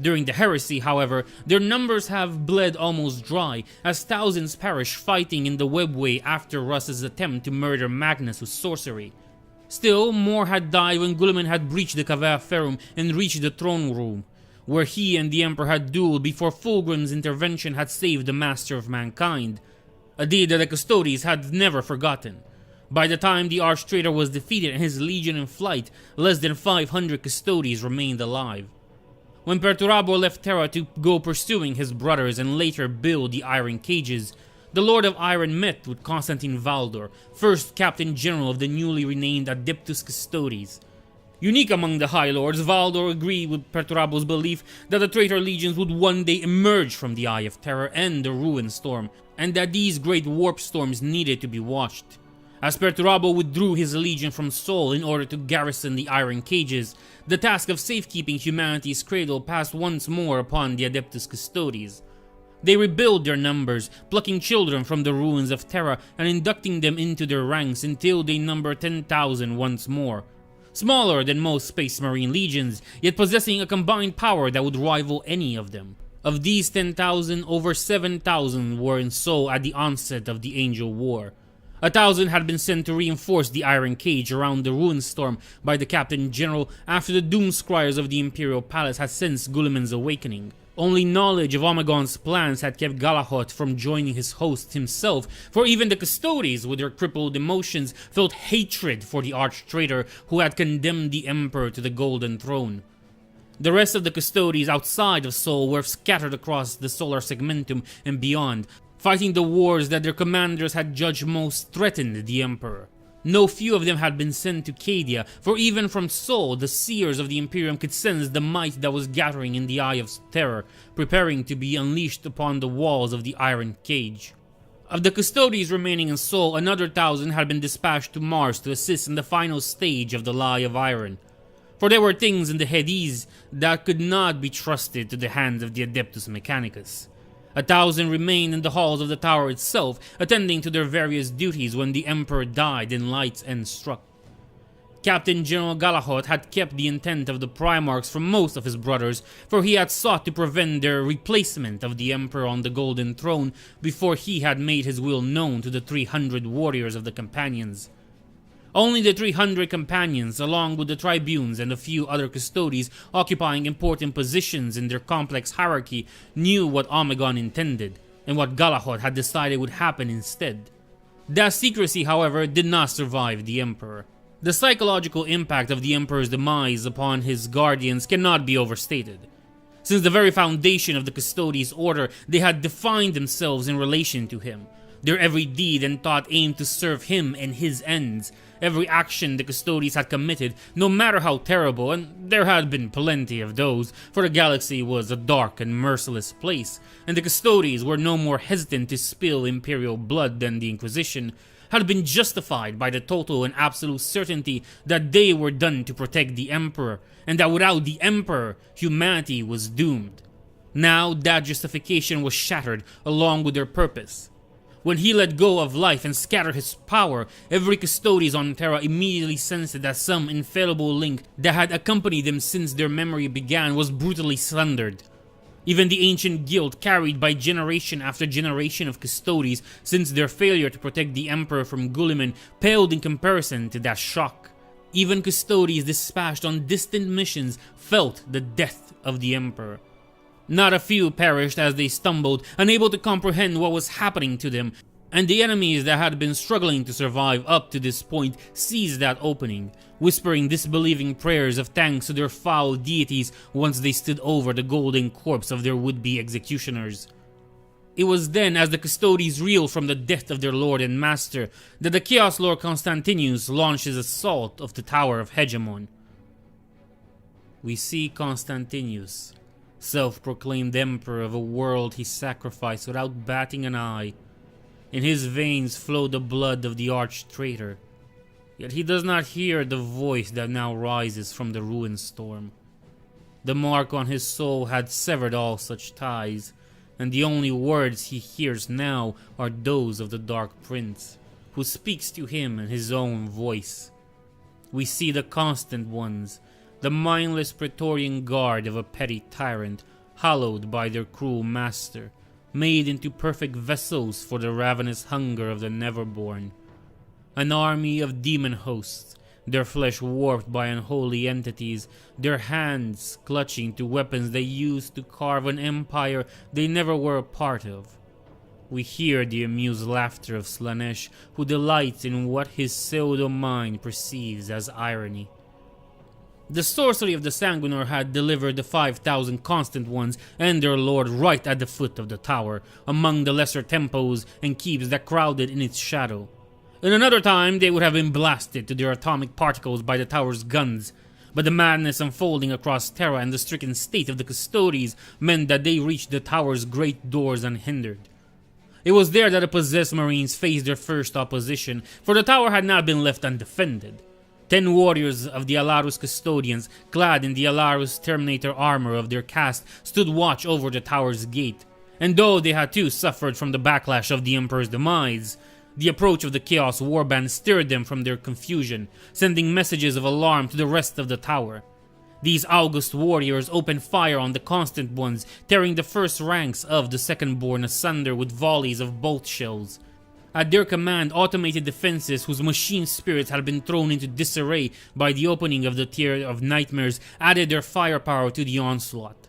A: During the Heresy, however, their numbers have bled almost dry, as thousands perish fighting in the webway after Russ's attempt to murder Magnus with sorcery. Still, more had died when Guilliman had breached the Cavea Ferrum and reached the throne room, where he and the Emperor had dueled before Fulgrim's intervention had saved the Master of Mankind, a deed that the Custodes had never forgotten. By the time the Arch-Traitor was defeated and his legion in flight, less than 500 Custodes remained alive. When Perturabo left Terra to go pursuing his brothers and later build the Iron Cages, the Lord of Iron met with Constantine Valdor, first Captain General of the newly renamed Adeptus Custodes. Unique among the High Lords, Valdor agreed with Perturabo's belief that the traitor legions would one day emerge from the Eye of Terror and the Ruin Storm, and that these great warp storms needed to be watched. As Perturabo withdrew his legion from Sol in order to garrison the Iron Cages, the task of safekeeping humanity's cradle passed once more upon the Adeptus Custodes. They rebuild their numbers, plucking children from the ruins of Terra and inducting them into their ranks until they number 10,000 once more. Smaller than most Space Marine legions, yet possessing a combined power that would rival any of them. Of these 10,000, over 7,000 were in Sol at the onset of the Angel War. 1,000 had been sent to reinforce the Iron Cage around the Ruinstorm by the Captain General after the Doomscryers of the Imperial Palace had sensed Guilliman's awakening. Only knowledge of Omegon's plans had kept Galahad from joining his host himself, for even the Custodes with their crippled emotions felt hatred for the arch-traitor who had condemned the Emperor to the Golden Throne. The rest of the Custodes outside of Sol were scattered across the solar segmentum and beyond, fighting the wars that their commanders had judged most threatened the Emperor. No few of them had been sent to Cadia, for even from Sol, the seers of the Imperium could sense the might that was gathering in the Eye of Terror, preparing to be unleashed upon the walls of the Iron Cage. Of the Custodes remaining in Sol, another 1,000 had been dispatched to Mars to assist in the final stage of the Lie of Iron. For there were things in the Hades that could not be trusted to the hands of the Adeptus Mechanicus. 1,000 remained in the halls of the tower itself, attending to their various duties when the Emperor died and Light's End struck. Captain General Galahad had kept the intent of the Primarchs from most of his brothers, for he had sought to prevent their replacement of the Emperor on the Golden Throne before he had made his will known to the 300 warriors of the Companions. Only the 300 companions, along with the tribunes and a few other Custodes occupying important positions in their complex hierarchy, knew what Omegon intended, and what Galahad had decided would happen instead. That secrecy, however, did not survive the Emperor. The psychological impact of the Emperor's demise upon his guardians cannot be overstated. Since the very foundation of the Custodes' order, they had defined themselves in relation to him. Their every deed and thought aimed to serve him and his ends. Every action the Custodes had committed, no matter how terrible, and there had been plenty of those, for the galaxy was a dark and merciless place, and the Custodes were no more hesitant to spill Imperial blood than the Inquisition, had been justified by the total and absolute certainty that they were done to protect the Emperor, and that without the Emperor, humanity was doomed. Now that justification was shattered along with their purpose. When he let go of life and scattered his power, every Custodes on Terra immediately sensed that some infallible link that had accompanied them since their memory began was brutally sundered. Even the ancient guilt carried by generation after generation of Custodes since their failure to protect the Emperor from Guilliman paled in comparison to that shock. Even Custodes dispatched on distant missions felt the death of the Emperor. Not a few perished as they stumbled, unable to comprehend what was happening to them, and the enemies that had been struggling to survive up to this point seized that opening, whispering disbelieving prayers of thanks to their foul deities once they stood over the golden corpse of their would-be executioners. It was then, as the Custodes reeled from the death of their lord and master, that the Chaos Lord Constantinus launched his assault of the Tower of Hegemon. We see Constantinus, self-proclaimed emperor of a world he sacrificed without batting an eye. In his veins flowed the blood of the arch-traitor, yet he does not hear the voice that now rises from the ruin storm. The mark on his soul had severed all such ties, and the only words he hears now are those of the Dark Prince, who speaks to him in his own voice. We see the constant ones, the mindless Praetorian guard of a petty tyrant, hallowed by their cruel master, made into perfect vessels for the ravenous hunger of the Neverborn. An army of demon hosts, their flesh warped by unholy entities, their hands clutching to weapons they used to carve an empire they never were a part of. We hear the amused laughter of Slanesh, who delights in what his pseudo-mind perceives as irony. The sorcery of the Sanguinor had delivered the 5,000 constant ones and their lord right at the foot of the tower, among the lesser temples and keeps that crowded in its shadow. In another time, they would have been blasted to their atomic particles by the tower's guns, but the madness unfolding across Terra and the stricken state of the Custodes meant that they reached the tower's great doors unhindered. It was there that the possessed Marines faced their first opposition, for the tower had not been left undefended. 10 warriors of the Alarus Custodians, clad in the Alarus Terminator armor of their caste, stood watch over the tower's gate. And though they had too suffered from the backlash of the Emperor's demise, the approach of the Chaos Warband stirred them from their confusion, sending messages of alarm to the rest of the tower. These august warriors opened fire on the Constant Ones, tearing the first ranks of the Secondborn asunder with volleys of bolt shells. At their command, automated defenses whose machine spirits had been thrown into disarray by the opening of the Tier of Nightmares added their firepower to the onslaught.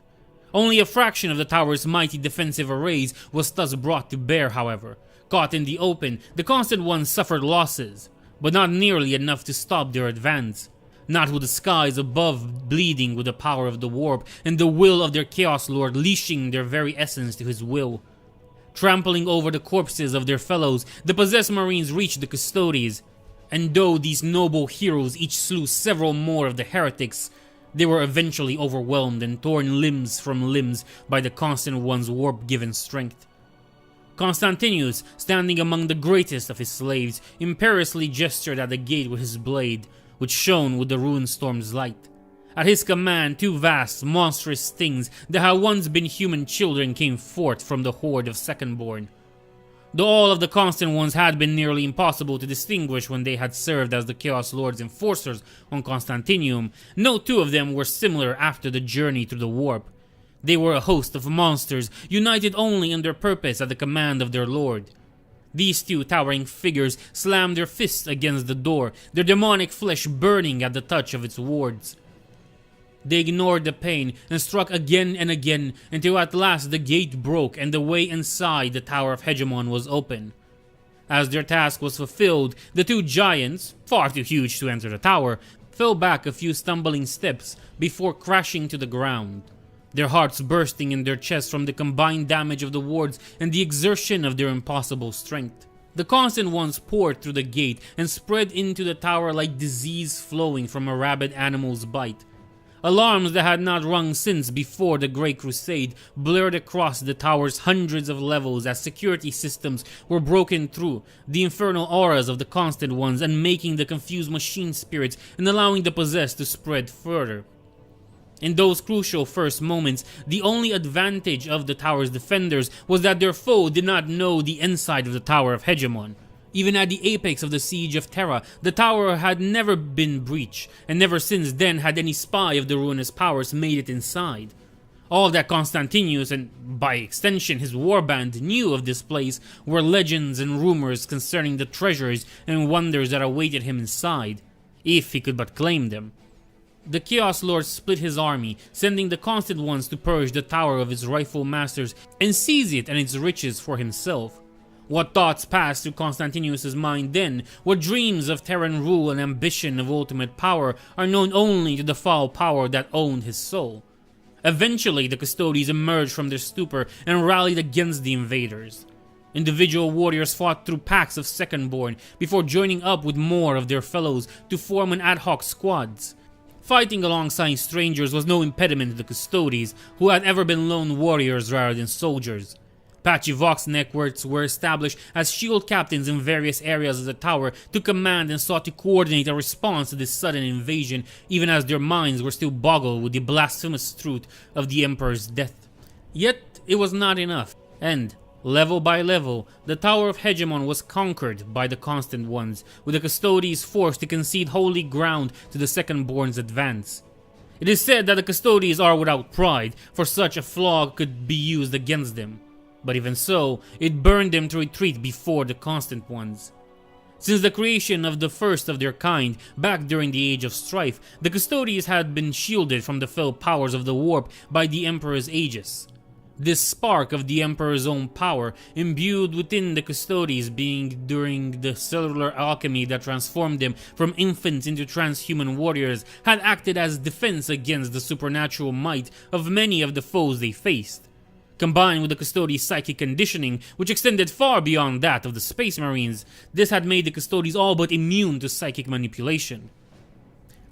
A: Only a fraction of the tower's mighty defensive arrays was thus brought to bear, however. Caught in the open, the Constant Ones suffered losses, but not nearly enough to stop their advance. Not with the skies above bleeding with the power of the warp and the will of their Chaos Lord leashing their very essence to his will. Trampling over the corpses of their fellows, the possessed Marines reached the Custodes, and though these noble heroes each slew several more of the heretics, they were eventually overwhelmed and torn limbs from limbs by the Constant One's warp-given strength. Constantinus, standing among the greatest of his slaves, imperiously gestured at the gate with his blade, which shone with the ruined storm's light. At his command, two vast, monstrous things that had once been human children came forth from the horde of Secondborn. Though all of the Constant Ones had been nearly impossible to distinguish when they had served as the Chaos Lord's enforcers on Constantinium, no two of them were similar after the journey through the warp. They were a host of monsters, united only in their purpose at the command of their lord. These two towering figures slammed their fists against the door, their demonic flesh burning at the touch of its wards. They ignored the pain and struck again and again until at last the gate broke and the way inside the Tower of Hegemon was open. As their task was fulfilled, the two giants, far too huge to enter the tower, fell back a few stumbling steps before crashing to the ground, their hearts bursting in their chests from the combined damage of the wards and the exertion of their impossible strength. The Constant Ones poured through the gate and spread into the tower like disease flowing from a rabid animal's bite. Alarms that had not rung since before the Great Crusade blurred across the tower's hundreds of levels as security systems were broken through, the infernal auras of the Constant Ones unmaking the confused machine spirits and allowing the possessed to spread further. In those crucial first moments, the only advantage of the tower's defenders was that their foe did not know the inside of the Tower of Hegemon. Even at the apex of the siege of Terra, the tower had never been breached, and never since then had any spy of the ruinous powers made it inside. All that Constantinus, and by extension his warband, knew of this place were legends and rumors concerning the treasures and wonders that awaited him inside, if he could but claim them. The Chaos Lord split his army, sending the Constant Ones to purge the tower of its rightful masters and seize it and its riches for himself. What thoughts passed through Constantinus' mind then, what dreams of Terran rule and ambition of ultimate power are known only to the foul power that owned his soul. Eventually, the Custodes emerged from their stupor and rallied against the invaders. Individual warriors fought through packs of Secondborn before joining up with more of their fellows to form an ad hoc squads. Fighting alongside strangers was no impediment to the Custodes, who had ever been lone warriors rather than soldiers. Patchy Vox networks were established as shield captains in various areas of the tower to command and sought to coordinate a response to this sudden invasion, even as their minds were still boggled with the blasphemous truth of the Emperor's death. Yet it was not enough, and, level by level, the Tower of Hegemon was conquered by the Constant Ones, with the Custodes forced to concede holy ground to the Secondborn's advance. It is said that the Custodes are without pride, for such a flaw could be used against them. But even so, it burned them to retreat before the Constant Ones. Since the creation of the first of their kind, back during the Age of Strife, the Custodes had been shielded from the fell powers of the warp by the Emperor's Aegis. This spark of the Emperor's own power, imbued within the Custodes being during the cellular alchemy that transformed them from infants into transhuman warriors, had acted as defense against the supernatural might of many of the foes they faced. Combined with the Custodes' psychic conditioning, which extended far beyond that of the Space Marines, this had made the Custodes all but immune to psychic manipulation.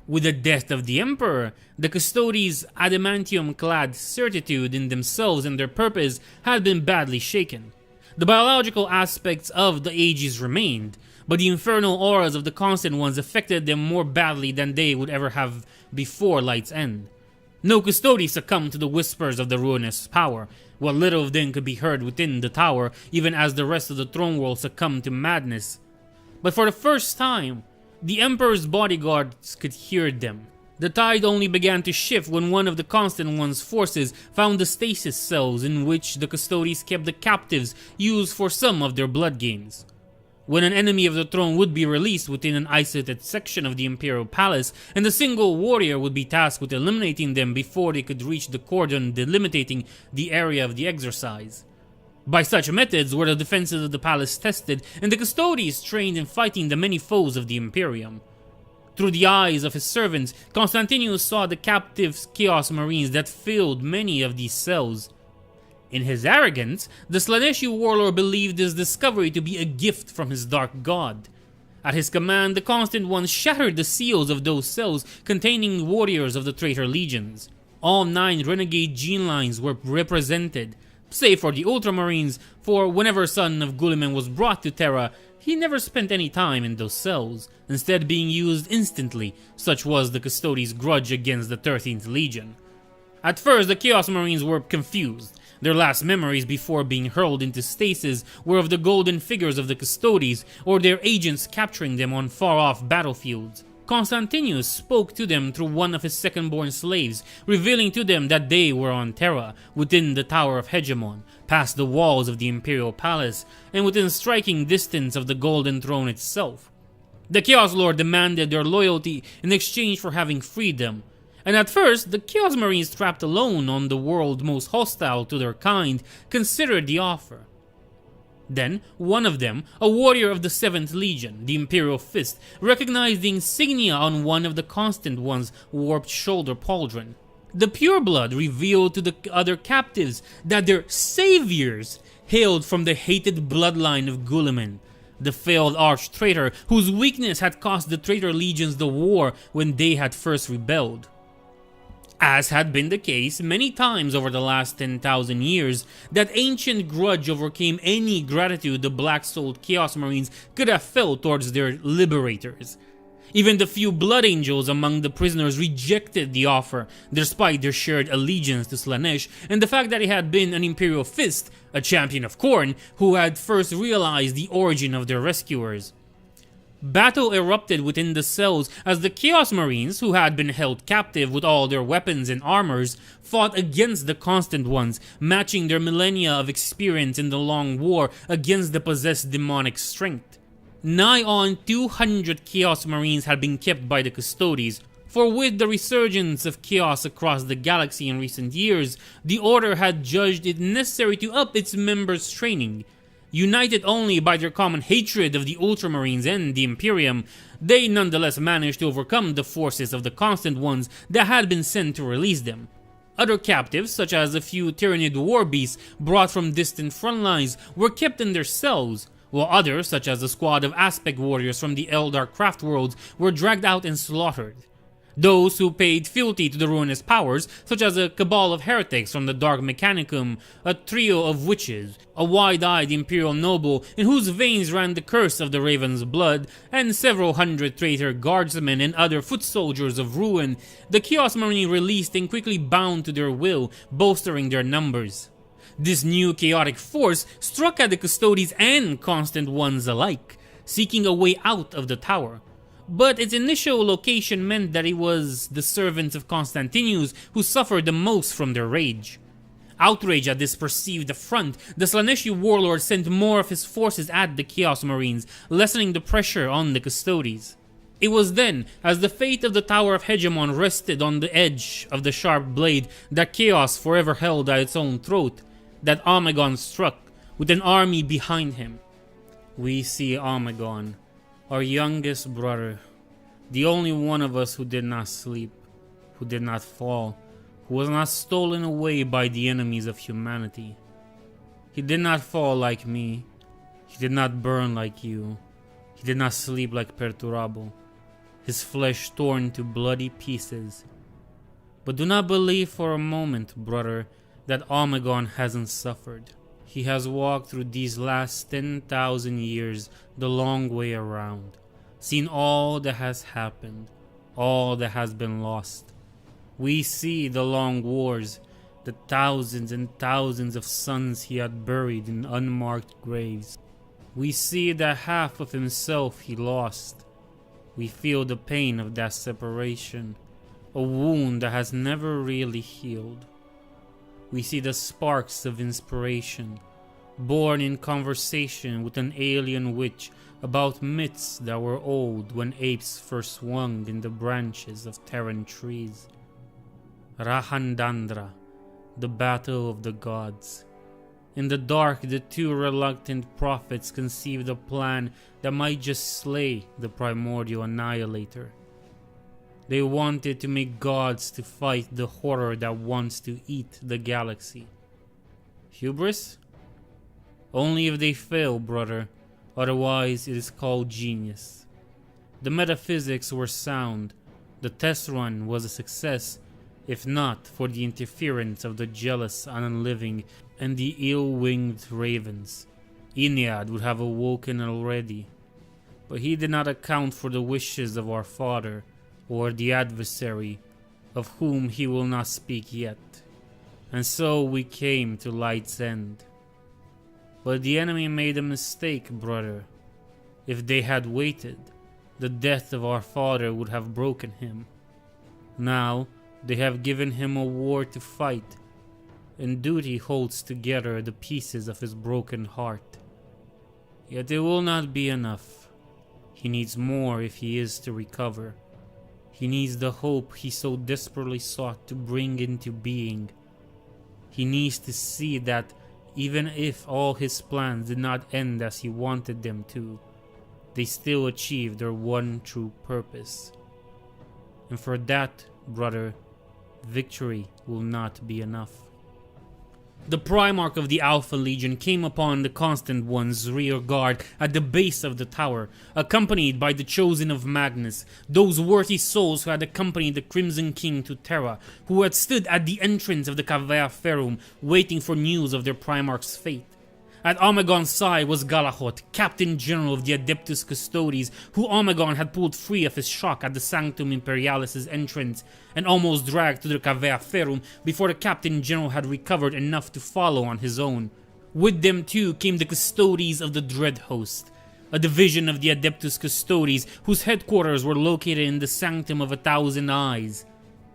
A: With the death of the Emperor, the Custodes' adamantium-clad certitude in themselves and their purpose had been badly shaken. The biological aspects of the Aegis remained, but the infernal auras of the Constant Ones affected them more badly than they would ever have before Light's End. No Custodes succumbed to the whispers of the ruinous power. What little of them could be heard within the tower, even as the rest of the throne world succumbed to madness. But for the first time, the Emperor's bodyguards could hear them. The tide only began to shift when one of the Constant One's forces found the stasis cells in which the Custodes kept the captives used for some of their blood games. When an enemy of the throne would be released within an isolated section of the Imperial Palace, and a single warrior would be tasked with eliminating them before they could reach the cordon delimiting the area of the exercise. By such methods were the defenses of the palace tested, and the Custodes trained in fighting the many foes of the Imperium. Through the eyes of his servants, Constantinus saw the captive Chaos Marines that filled many of these cells. In his arrogance, the Slaneshi warlord believed this discovery to be a gift from his dark god. At his command, the Constant Ones shattered the seals of those cells containing warriors of the traitor legions. All 9 renegade gene lines were represented, save for the Ultramarines, for whenever Son of Guliman was brought to Terra, he never spent any time in those cells, instead being used instantly, such was the Custodes' grudge against the 13th Legion. At first, the Chaos Marines were confused. Their last memories before being hurled into stasis were of the golden figures of the Custodes, or their agents capturing them on far-off battlefields. Constantinus spoke to them through one of his second-born slaves, revealing to them that they were on Terra, within the Tower of Hegemon, past the walls of the Imperial Palace, and within striking distance of the Golden Throne itself. The Chaos Lord demanded their loyalty in exchange for having freed them, and at first, the Chaos Marines trapped alone on the world most hostile to their kind considered the offer. Then, one of them, a warrior of the 7th Legion, the Imperial Fist, recognized the insignia on one of the Constant One's warped shoulder pauldron. The pureblood revealed to the other captives that their saviors hailed from the hated bloodline of Guliman, the failed arch-traitor whose weakness had cost the traitor legions the war when they had first rebelled. As had been the case many times over the last 10,000 years, that ancient grudge overcame any gratitude the black-souled Chaos Marines could have felt towards their liberators. Even the few Blood Angels among the prisoners rejected the offer, despite their shared allegiance to Slanesh and the fact that it had been an Imperial Fist, a champion of Khorne, who had first realized the origin of their rescuers. Battle erupted within the cells as the Chaos Marines, who had been held captive with all their weapons and armors, fought against the Constant Ones, matching their millennia of experience in the long war against the possessed demonic strength. Nigh on 200 Chaos Marines had been kept by the Custodes, for with the resurgence of chaos across the galaxy in recent years, the Order had judged it necessary to up its members' training. United only by their common hatred of the Ultramarines and the Imperium, they nonetheless managed to overcome the forces of the Constant Ones that had been sent to release them. Other captives, such as a few Tyranid war beasts brought from distant front lines, were kept in their cells, while others, such as a squad of aspect warriors from the Eldar craft worlds, were dragged out and slaughtered. Those who paid fealty to the ruinous powers, such as a cabal of heretics from the Dark Mechanicum, a trio of witches, a wide-eyed imperial noble in whose veins ran the curse of the Raven's blood, and several hundred traitor guardsmen and other foot soldiers of ruin, the Chaos Marine released and quickly bound to their will, bolstering their numbers. This new chaotic force struck at the Custodes and Constant Ones alike, seeking a way out of the tower. But its initial location meant that it was the servants of Constantinus who suffered the most from their rage. Outraged at this perceived affront, the Slaneshi warlord sent more of his forces at the Chaos Marines, lessening the pressure on the Custodes. It was then, as the fate of the Tower of Hegemon rested on the edge of the sharp blade that Chaos forever held at its own throat, that Omegon struck, with an army behind him. We see Omegon, our youngest brother, the only one of us who did not sleep, who did not fall, who was not stolen away by the enemies of humanity. He did not fall like me, he did not burn like you, he did not sleep like Perturabo, his flesh torn to bloody pieces. But do not believe for a moment, brother, that Omegon hasn't suffered. He has walked through these last 10,000 years the long way around, seen all that has happened, all that has been lost. We see the long wars, the thousands and thousands of sons he had buried in unmarked graves. We see that half of himself he lost. We feel the pain of that separation, a wound that has never really healed. We see the sparks of inspiration, born in conversation with an alien witch about myths that were old when apes first swung in the branches of Terran trees. Rahandandra, the battle of the gods. In the dark, the two reluctant prophets conceived a plan that might just slay the primordial annihilator. They wanted to make gods to fight the horror that wants to eat the galaxy. Hubris? Only if they fail, brother. Otherwise, it is called genius. The metaphysics were sound. The test run was a success, if not for the interference of the jealous unliving and the ill-winged ravens. Ennead would have awoken already, but he did not account for the wishes of our father, or the adversary, of whom he will not speak yet. And so we came to Light's End. But the enemy made a mistake, brother. If they had waited, the death of our father would have broken him. Now, they have given him a war to fight, and duty holds together the pieces of his broken heart. Yet it will not be enough. He needs more if he is to recover. He needs the hope he so desperately sought to bring into being. He needs to see that even if all his plans did not end as he wanted them to, they still achieved their one true purpose. And for that, brother, victory will not be enough. The Primarch of the Alpha Legion came upon the Constant One's rear guard at the base of the tower, accompanied by the Chosen of Magnus, those worthy souls who had accompanied the Crimson King to Terra, who had stood at the entrance of the Cavea Ferum, waiting for news of their Primarch's fate. At Omegon's side was Galahot, Captain General of the Adeptus Custodes, who Omegon had pulled free of his shock at the Sanctum Imperialis' entrance, and almost dragged to the Cavea Ferum before the Captain General had recovered enough to follow on his own. With them too came the Custodes of the Dread Host, a division of the Adeptus Custodes whose headquarters were located in the Sanctum of a Thousand Eyes.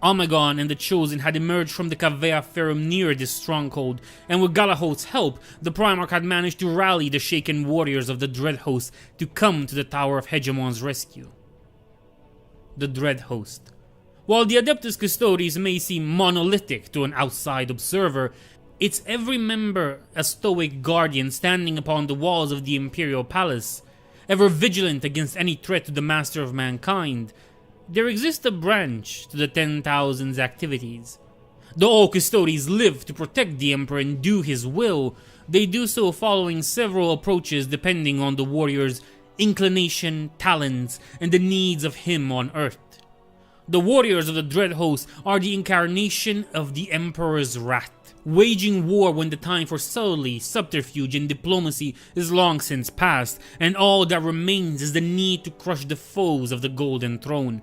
A: Omegon and the Chosen had emerged from the Cavea Ferum near this stronghold, and with Galahot's help, the Primarch had managed to rally the shaken warriors of the Dread Host to come to the Tower of Hegemon's rescue. The Dread Host. While the Adeptus Custodes may seem monolithic to an outside observer, its every member a stoic guardian standing upon the walls of the Imperial Palace, ever vigilant against any threat to the Master of Mankind. There exists a branch to the 10,000's activities. Though all Custodes live to protect the Emperor and do his will, they do so following several approaches depending on the warrior's inclination, talents, and the needs of him on Earth. The warriors of the Dread Host are the incarnation of the Emperor's wrath, waging war when the time for subtlety, subterfuge, and diplomacy is long since past, and all that remains is the need to crush the foes of the Golden Throne.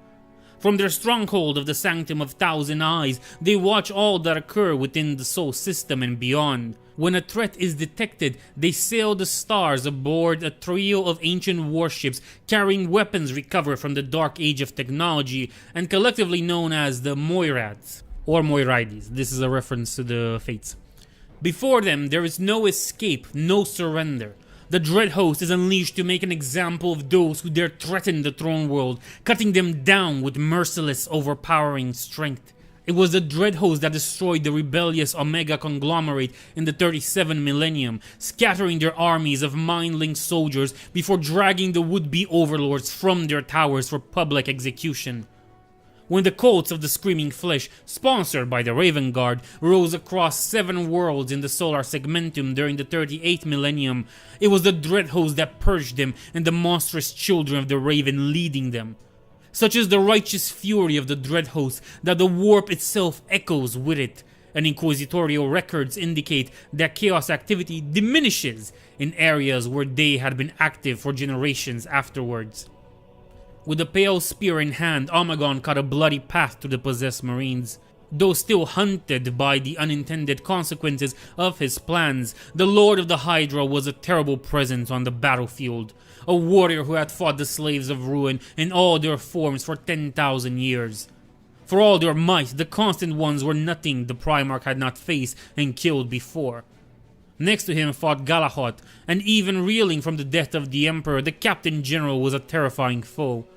A: From their stronghold of the Sanctum of Thousand Eyes, they watch all that occur within the Sol System and beyond. When a threat is detected, they sail the stars aboard a trio of ancient warships carrying weapons recovered from the Dark Age of technology and collectively known as the Moirads, or Moirides. This is a reference to the Fates. Before them, there is no escape, no surrender. The Dread Host is unleashed to make an example of those who dare threaten the throne world, cutting them down with merciless, overpowering strength. It was the Dread Host that destroyed the rebellious Omega conglomerate in the 37 millennium, scattering their armies of mind-linked soldiers before dragging the would-be overlords from their towers for public execution. When the cults of the Screaming Flesh, sponsored by the Raven Guard, rose across 7 worlds in the solar segmentum during the 38th millennium, it was the Dread Host that purged them and the monstrous children of the Raven leading them. Such is the righteous fury of the Dread Host that the warp itself echoes with it, and inquisitorial records indicate that chaos activity diminishes in areas where they had been active for generations afterwards. With a pale spear in hand, Omegon cut a bloody path to the possessed marines. Though still hunted by the unintended consequences of his plans, the Lord of the Hydra was a terrible presence on the battlefield, a warrior who had fought the slaves of ruin in all their forms for 10,000 years. For all their might, the Constant Ones were nothing the Primarch had not faced and killed before. Next to him fought Galahad, and even reeling from the death of the Emperor, the Captain General was a terrifying foe.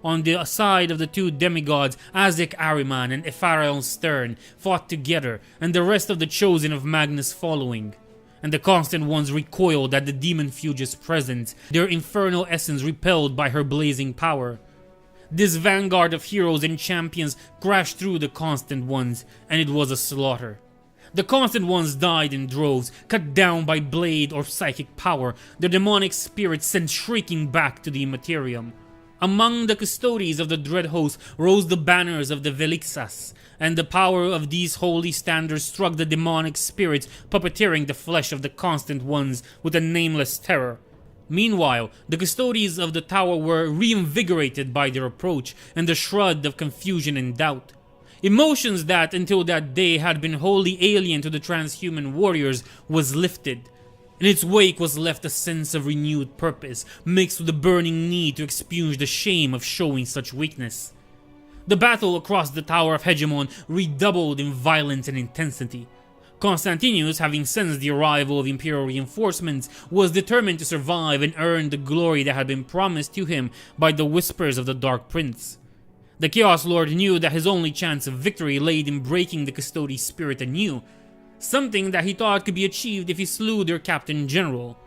A: On the side of the two demigods, Azek Ahriman and Ephrael Stern fought together, and the rest of the Chosen of Magnus following. And the Constant Ones recoiled at the Demon Fuge's presence, their infernal essence repelled by her blazing power. This vanguard of heroes and champions crashed through the Constant Ones, and it was a slaughter. The Constant Ones died in droves, cut down by blade or psychic power, their demonic spirits sent shrieking back to the Immaterium. Among the custodies of the Dread Host rose the banners of the Velixas, and the power of these holy standards struck the demonic spirits, puppeteering the flesh of the Constant Ones with a nameless terror. Meanwhile, the custodies of the tower were reinvigorated by their approach and the shroud of confusion and doubt. Emotions that, until that day, had been wholly alien to the transhuman warriors was lifted. In its wake was left a sense of renewed purpose, mixed with the burning need to expunge the shame of showing such weakness. The battle across the Tower of Hegemon redoubled in violence and intensity. Constantinus, having sensed the arrival of Imperial reinforcements, was determined to survive and earn the glory that had been promised to him by the whispers of the Dark Prince. The Chaos Lord knew that his only chance of victory lay in breaking the Custodes' spirit anew, something that he thought could be achieved if he slew their Captain General.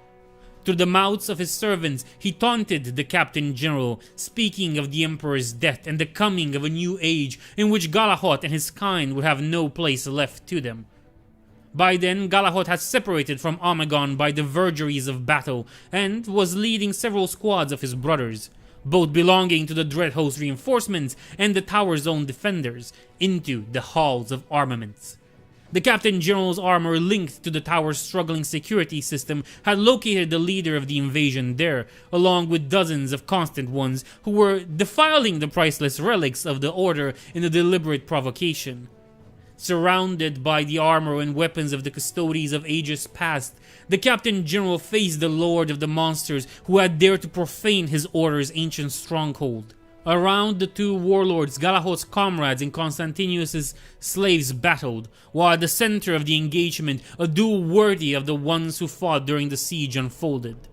A: Through the mouths of his servants, he taunted the Captain General, speaking of the Emperor's death and the coming of a new age in which Galahad and his kind would have no place left to them. By then, Galahad had separated from Omegon by the vergeries of battle and was leading several squads of his brothers, both belonging to the Dread Host reinforcements and the tower's own defenders, into the halls of armaments. The Captain General's armor linked to the tower's struggling security system had located the leader of the invasion there, along with dozens of Constant Ones who were defiling the priceless relics of the Order in a deliberate provocation. Surrounded by the armor and weapons of the Custodes of ages past, the Captain General faced the Lord of the Monsters who had dared to profane his Order's ancient stronghold. Around the two warlords, Galahad's comrades and Constantinus' slaves battled, while at the center of the engagement, a duel worthy of the ones who fought during the siege unfolded.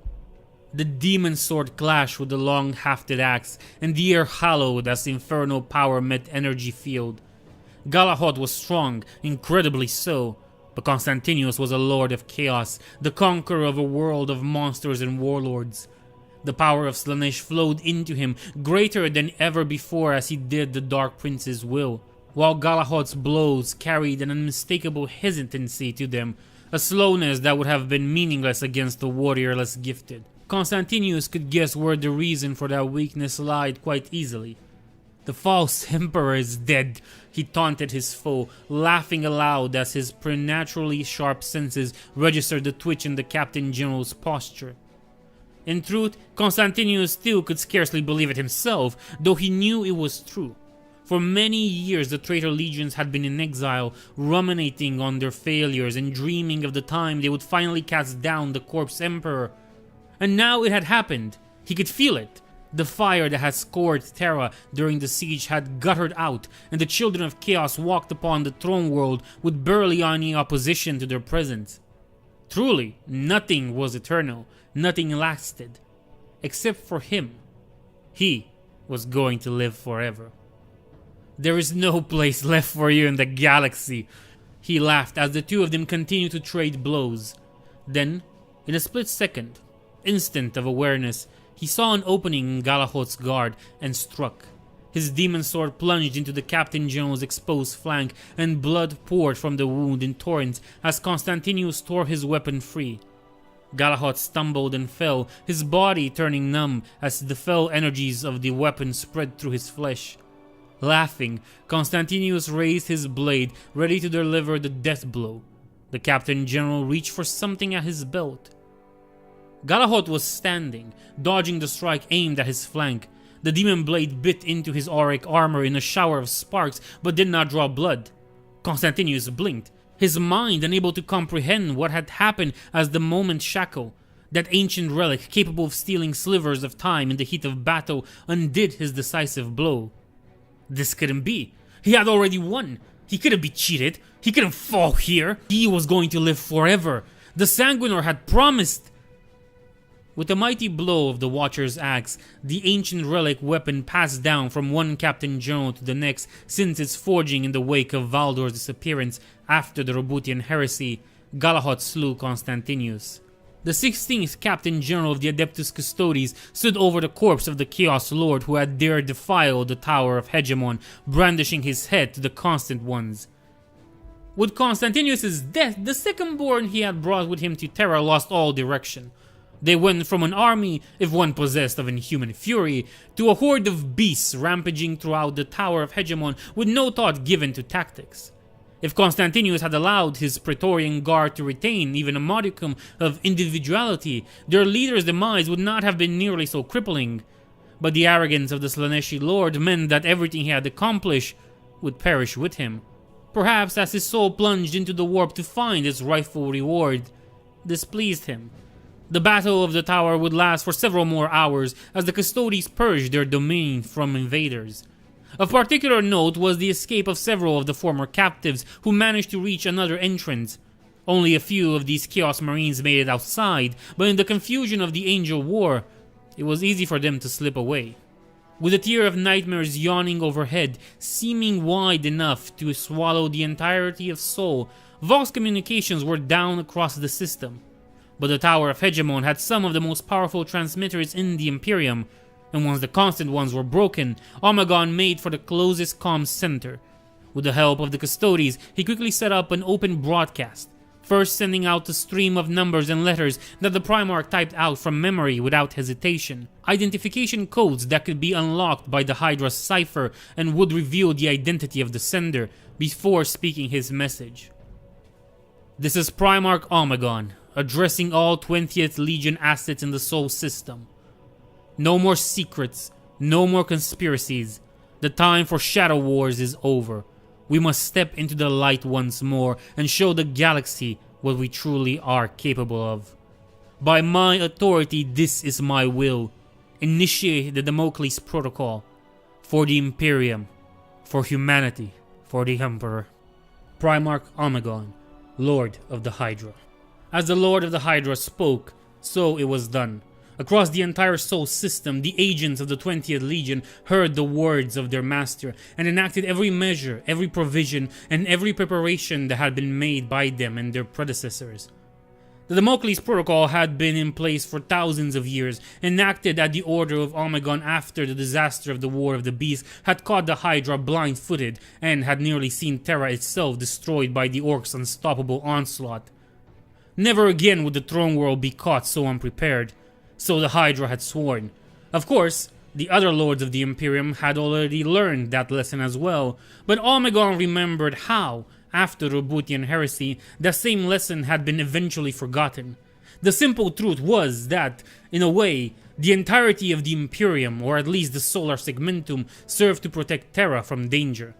A: The demon sword clashed with the long-hafted axe, and the air hallowed as infernal power met energy field. Galahad was strong, incredibly so, but Constantinus was a lord of chaos, the conqueror of a world of monsters and warlords. The power of Slaanesh flowed into him greater than ever before as he did the Dark Prince's will, while Galahad's blows carried an unmistakable hesitancy to them, a slowness that would have been meaningless against the warrior less gifted. Constantinus could guess where the reason for that weakness lied quite easily. "The false emperor is dead," he taunted his foe, laughing aloud as his preternaturally sharp senses registered the twitch in the Captain General's posture. In truth, Constantinus still could scarcely believe it himself, though he knew it was true. For many years the traitor legions had been in exile, ruminating on their failures and dreaming of the time they would finally cast down the corpse emperor. And now it had happened. He could feel it. The fire that had scored Terra during the siege had guttered out, and the children of chaos walked upon the throne world with barely any opposition to their presence. Truly, nothing was eternal, nothing lasted, except for him. He was going to live forever. "There is no place left for you in the galaxy," he laughed as the two of them continued to trade blows. Then, in a split second, instant of awareness, he saw an opening in Galahad's guard and struck. His demon sword plunged into the Captain General's exposed flank, and blood poured from the wound in torrents as Constantinus tore his weapon free. Galahad stumbled and fell, his body turning numb as the fell energies of the weapon spread through his flesh. Laughing, Constantinus raised his blade, ready to deliver the death blow. The Captain General reached for something at his belt. Galahad was standing, dodging the strike aimed at his flank. The demon blade bit into his auric armor in a shower of sparks, but did not draw blood. Constantius blinked, his mind unable to comprehend what had happened as the moment shackle, that ancient relic capable of stealing slivers of time in the heat of battle, undid his decisive blow. This couldn't be. He had already won. He couldn't be cheated. He couldn't fall here. He was going to live forever. The Sanguinor had promised. With a mighty blow of the Watcher's axe, the ancient relic weapon passed down from one Captain General to the next since its forging in the wake of Valdor's disappearance after the Roboutian Heresy. Galahad slew Constantius. The 16th Captain General of the Adeptus Custodes stood over the corpse of the Chaos Lord who had dared defile the Tower of Hegemon, brandishing his head to the Constant Ones. With Constantius' death, the second-born he had brought with him to Terra lost all direction. They went from an army, if one possessed of inhuman fury, to a horde of beasts rampaging throughout the Tower of Hegemon with no thought given to tactics. If Constantius had allowed his Praetorian Guard to retain even a modicum of individuality, their leader's demise would not have been nearly so crippling. But the arrogance of the Slaneshi Lord meant that everything he had accomplished would perish with him. Perhaps as his soul plunged into the warp to find its rightful reward, this pleased him. The battle of the tower would last for several more hours as the Custodes purged their domain from invaders. Of particular note was the escape of several of the former captives who managed to reach another entrance. Only a few of these Chaos Marines made it outside, but in the confusion of the Angel War, it was easy for them to slip away. With a tier of nightmares yawning overhead, seeming wide enough to swallow the entirety of Sol, Vox communications were down across the system. But the Tower of Hegemon had some of the most powerful transmitters in the Imperium, and once the constant ones were broken, Omegon made for the closest comms center. With the help of the Custodes, he quickly set up an open broadcast, first sending out a stream of numbers and letters that the Primarch typed out from memory without hesitation. Identification codes that could be unlocked by the Hydra's cipher and would reveal the identity of the sender before speaking his message. This is Primarch Omegon, addressing all 20th Legion assets in the Sol system. No more secrets, no more conspiracies. The time for Shadow Wars is over. We must step into the light once more and show the galaxy what we truly are capable of. By my authority, this is my will. Initiate the Damocles Protocol. For the Imperium. For humanity. For the Emperor. Primarch Omegon, Lord of the Hydra. As the Lord of the Hydra spoke, so it was done. Across the entire Sol system, the agents of the 20th Legion heard the words of their master and enacted every measure, every provision, and every preparation that had been made by them and their predecessors. The Damocles Protocol had been in place for thousands of years, enacted at the order of Omegon after the disaster of the War of the Beast had caught the Hydra blind-footed and had nearly seen Terra itself destroyed by the Orcs' unstoppable onslaught. Never again would the Throne World be caught so unprepared. So the Hydra had sworn. Of course, the other lords of the Imperium had already learned that lesson as well, but Omegon remembered how, after Roboutian Heresy, that same lesson had been eventually forgotten. The simple truth was that, in a way, the entirety of the Imperium, or at least the Solar Segmentum, served to protect Terra from danger.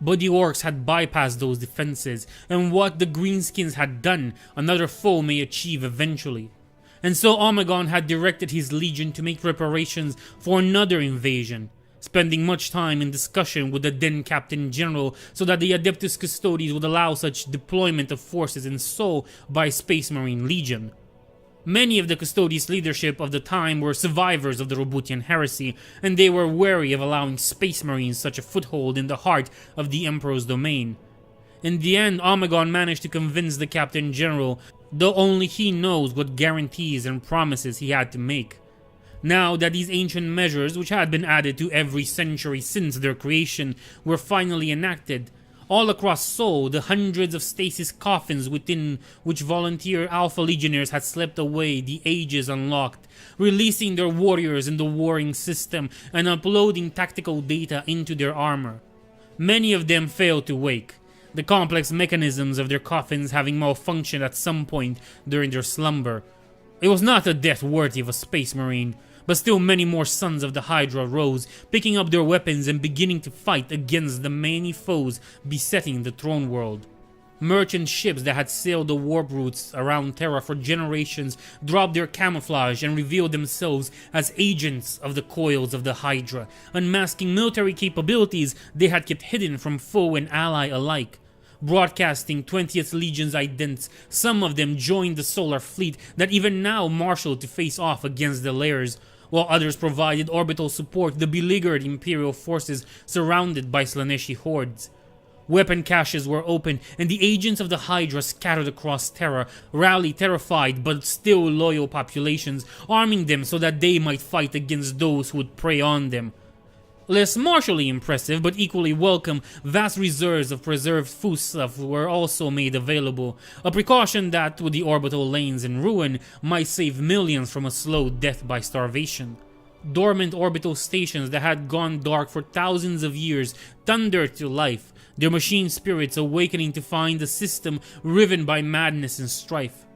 A: But the Orcs had bypassed those defenses, and what the Greenskins had done, another foe may achieve eventually. And so Omegon had directed his legion to make preparations for another invasion, spending much time in discussion with the then Captain General so that the Adeptus Custodes would allow such deployment of forces in Sol by Space Marine Legion. Many of the Custodes' leadership of the time were survivors of the Roboutian Heresy, and they were wary of allowing Space Marines such a foothold in the heart of the Emperor's domain. In the end, Omegon managed to convince the Captain General, though only he knows what guarantees and promises he had to make. Now that these ancient measures, which had been added to every century since their creation, were finally enacted, all across Sol, the hundreds of stasis coffins within which volunteer Alpha Legionnaires had slept away the ages unlocked, releasing their warriors in the warring system and uploading tactical data into their armor. Many of them failed to wake, the complex mechanisms of their coffins having malfunctioned at some point during their slumber. It was not a death worthy of a Space Marine, But still many more sons of the Hydra rose, picking up their weapons and beginning to fight against the many foes besetting the throne world. Merchant ships that had sailed the warp routes around Terra for generations dropped their camouflage and revealed themselves as agents of the coils of the Hydra, unmasking military capabilities they had kept hidden from foe and ally alike. Broadcasting 20th Legion's idents, some of them joined the Solar Fleet that even now marshaled to face off against the Lairs, while others provided orbital support to the beleaguered Imperial forces surrounded by Slaaneshi hordes. Weapon caches were opened, and the agents of the Hydra scattered across Terra, rally terrified but still loyal populations, arming them so that they might fight against those who would prey on them. Less martially impressive, but equally welcome, vast reserves of preserved foodstuff were also made available, a precaution that, with the orbital lanes in ruin, might save millions from a slow death by starvation. Dormant orbital stations that had gone dark for thousands of years thundered to life, their machine spirits awakening to find the system riven by madness and strife.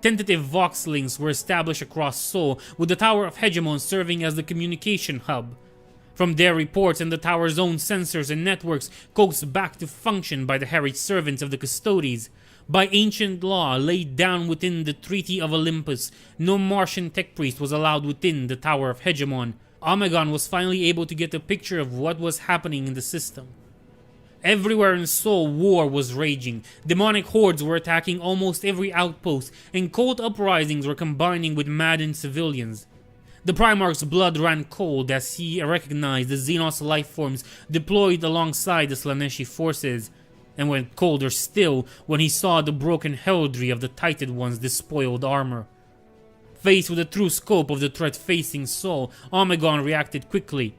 A: Tentative Vox links were established across Sol, with the Tower of Hegemon serving as the communication hub. From there, reports and the tower's own sensors and networks coaxed back to function by the harried servants of the Custodes. By ancient law laid down within the Treaty of Olympus, no Martian tech priest was allowed within the Tower of Hegemon. Omegon was finally able to get a picture of what was happening in the system. Everywhere in Sol, war was raging. Demonic hordes were attacking almost every outpost, and cult uprisings were combining with maddened civilians. The Primarch's blood ran cold as he recognized the Xenos lifeforms deployed alongside the Slaaneshi forces, and went colder still when he saw the broken heraldry of the Titan One's despoiled armor. Faced with the true scope of the threat facing Sol, Omegon reacted quickly.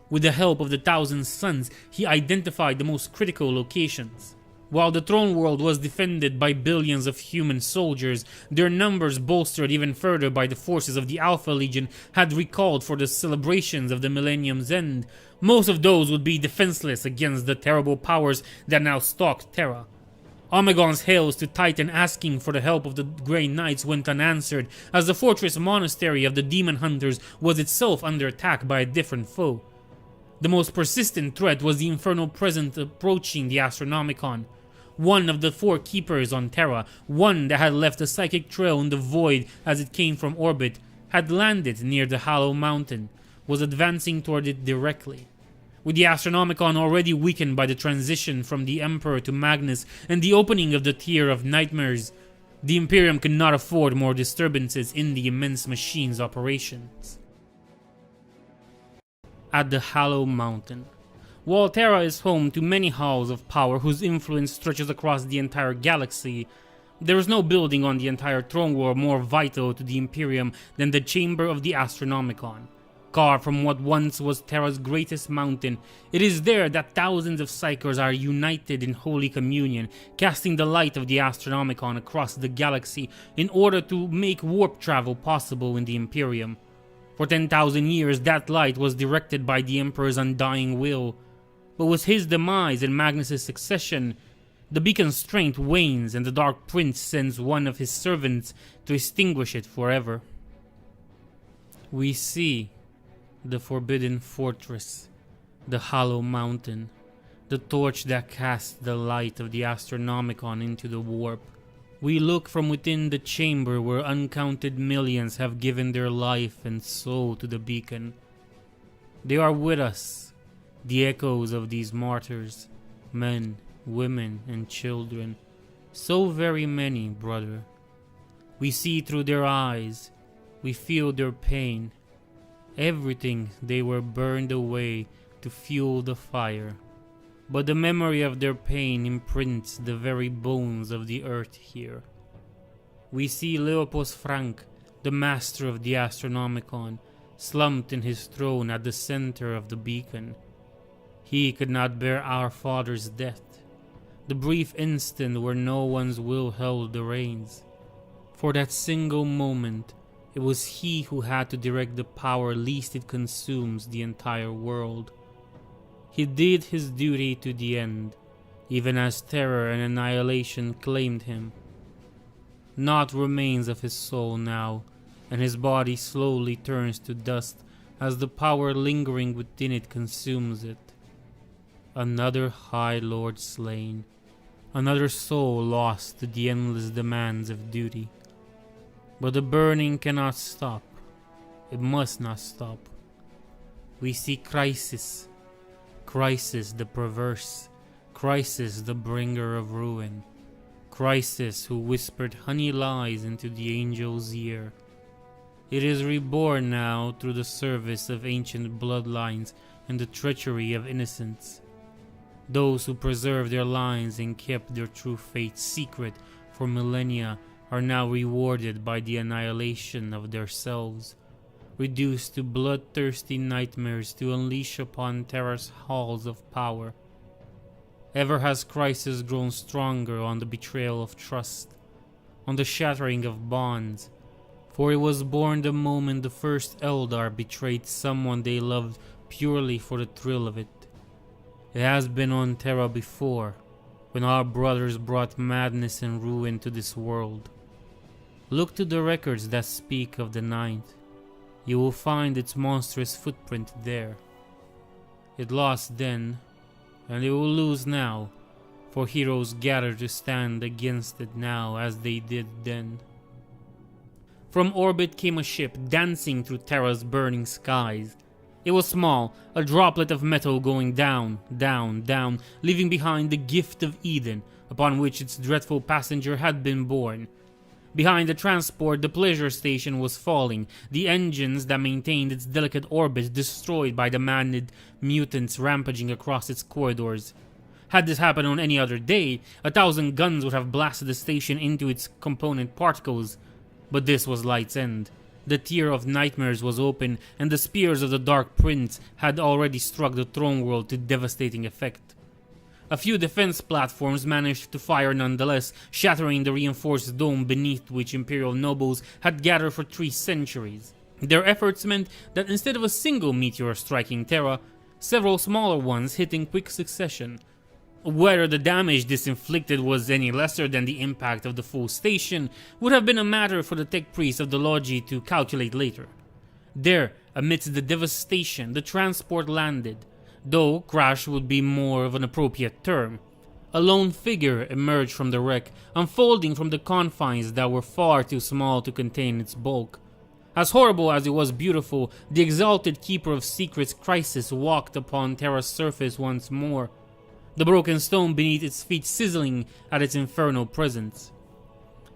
A: With the help of the Thousand Suns, he identified the most critical locations. While the throne world was defended by billions of human soldiers, their numbers bolstered even further by the forces of the Alpha Legion had recalled for the celebrations of the Millennium's end. Most of those would be defenseless against the terrible powers that now stalked Terra. Omegon's hails to Titan asking for the help of the Grey Knights went unanswered, as the fortress monastery of the Demon Hunters was itself under attack by a different foe. The most persistent threat was the infernal presence approaching the Astronomicon. One of the 4 keepers on Terra, one that had left a psychic trail in the void as it came from orbit, had landed near the Hollow Mountain, was advancing toward it directly. With the Astronomicon already weakened by the transition from the Emperor to Magnus and the opening of the Tier of Nightmares, the Imperium could not afford more disturbances in the immense machine's operations. At the Hollow Mountain. While Terra is home to many halls of power whose influence stretches across the entire galaxy, there is no building on the entire throne world more vital to the Imperium than the Chamber of the Astronomicon. Carved from what once was Terra's greatest mountain, it is there that thousands of Psykers are united in holy communion, casting the light of the Astronomicon across the galaxy in order to make warp travel possible in the Imperium. For 10,000 years, that light was directed by the Emperor's undying will. But with his demise and Magnus' succession, the beacon's strength wanes and the Dark Prince sends one of his servants to extinguish it forever. We see the Forbidden Fortress, the Hollow Mountain, the torch that casts the light of the Astronomicon into the warp. We look from within the chamber where uncounted millions have given their life and soul to the beacon. They are with us, the echoes of these martyrs, men, women, and children. So very many, brother. We see through their eyes, we feel their pain. Everything they were burned away to fuel the fire. But the memory of their pain imprints the very bones of the earth here. We see Leopos Frank, the master of the Astronomicon, slumped in his throne at the center of the beacon. He could not bear our father's death, the brief instant where no one's will held the reins. For that single moment, it was he who had to direct the power lest it consumes the entire world. He did his duty to the end, even as terror and annihilation claimed him. Naught remains of his soul now, and his body slowly turns to dust as the power lingering within it consumes it. Another High Lord slain, another soul lost to the endless demands of duty. But the burning cannot stop. It must not stop. We see Crisis. Crisis the perverse. Crisis the bringer of ruin. Crisis who whispered honey lies into the angel's ear. It is reborn now through the service of ancient bloodlines and the treachery of innocents. Those who preserved their lines and kept their true fate secret for millennia are now rewarded by the annihilation of their selves, reduced to bloodthirsty nightmares to unleash upon Terra's halls of power. Ever has Crisis grown stronger on the betrayal of trust, on the shattering of bonds, for it was born the moment the first Eldar betrayed someone they loved purely for the thrill of it. It has been on Terra before, when our brothers brought madness and ruin to this world. Look to the records that speak of the Ninth. You will find its monstrous footprint there. It lost then, and it will lose now, for heroes gather to stand against it now as they did then. From orbit came a ship dancing through Terra's burning skies. It was small, a droplet of metal going down, down, down, leaving behind the gift of Eden, upon which its dreadful passenger had been born. Behind the transport, the pleasure station was falling, the engines that maintained its delicate orbit destroyed by the maddened mutants rampaging across its corridors. Had this happened on any other day, 1,000 guns would have blasted the station into its component particles. But this was Light's End. The tier of nightmares was open, and the spears of the Dark Prince had already struck the throne world to devastating effect. A few defense platforms managed to fire nonetheless, shattering the reinforced dome beneath which Imperial nobles had gathered for 3 centuries. Their efforts meant that instead of a single meteor striking Terra, several smaller ones hit in quick succession. Whether the damage this inflicted was any lesser than the impact of the full station would have been a matter for the tech priests of the Logi to calculate later. There, amidst the devastation, the transport landed, though crash would be more of an appropriate term. A lone figure emerged from the wreck, unfolding from the confines that were far too small to contain its bulk. As horrible as it was beautiful, the exalted keeper of secrets Crisis walked upon Terra's surface once more, the broken stone beneath its feet sizzling at its infernal presence.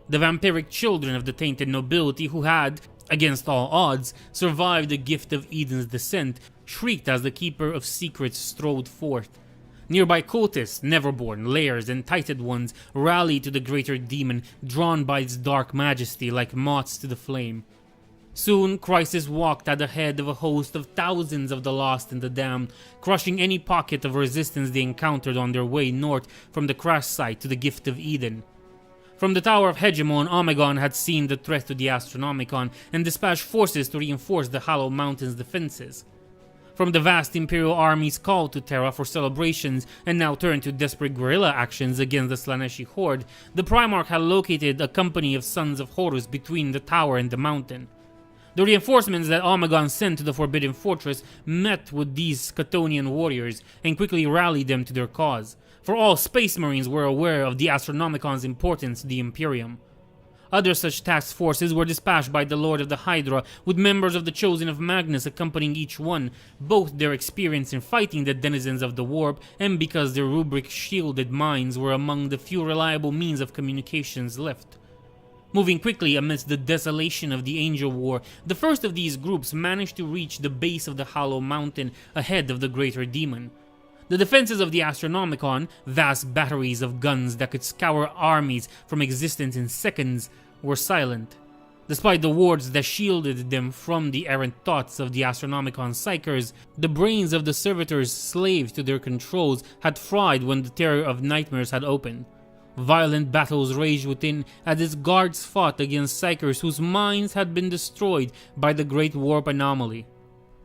A: The vampiric children of the tainted nobility who had, against all odds, survived the gift of Eden's descent, shrieked as the keeper of secrets strode forth. Nearby cultists, Neverborn, Lairs, and Tited Ones rallied to the greater demon, drawn by its dark majesty like moths to the flame. Soon, Crisis walked at the head of a host of thousands of the lost and the damned, crushing any pocket of resistance they encountered on their way north from the crash site to the Gift of Eden. From the Tower of Hegemon, Omegon had seen the threat to the Astronomicon and dispatched forces to reinforce the Hollow Mountain's defenses. From the vast Imperial armies called to Terra for celebrations and now turned to desperate guerrilla actions against the Slaneshi horde, the Primarch had located a company of Sons of Horus between the tower and the mountain. The reinforcements that Omegon sent to the Forbidden Fortress met with these Scatonian warriors and quickly rallied them to their cause, for all Space Marines were aware of the Astronomicon's importance to the Imperium. Other such task forces were dispatched by the Lord of the Hydra, with members of the Chosen of Magnus accompanying each one, both their experience in fighting the denizens of the Warp and because their rubric-shielded minds were among the few reliable means of communications left. Moving quickly amidst the desolation of the Angel War, the first of these groups managed to reach the base of the Hollow Mountain ahead of the Greater Demon. The defenses of the Astronomicon, vast batteries of guns that could scour armies from existence in seconds, were silent. Despite the wards that shielded them from the errant thoughts of the Astronomicon psychers, the brains of the servitors slaves to their controls had fried when the Terror of Nightmares had opened. Violent battles raged within as its guards fought against psychers whose minds had been destroyed by the Great Warp Anomaly.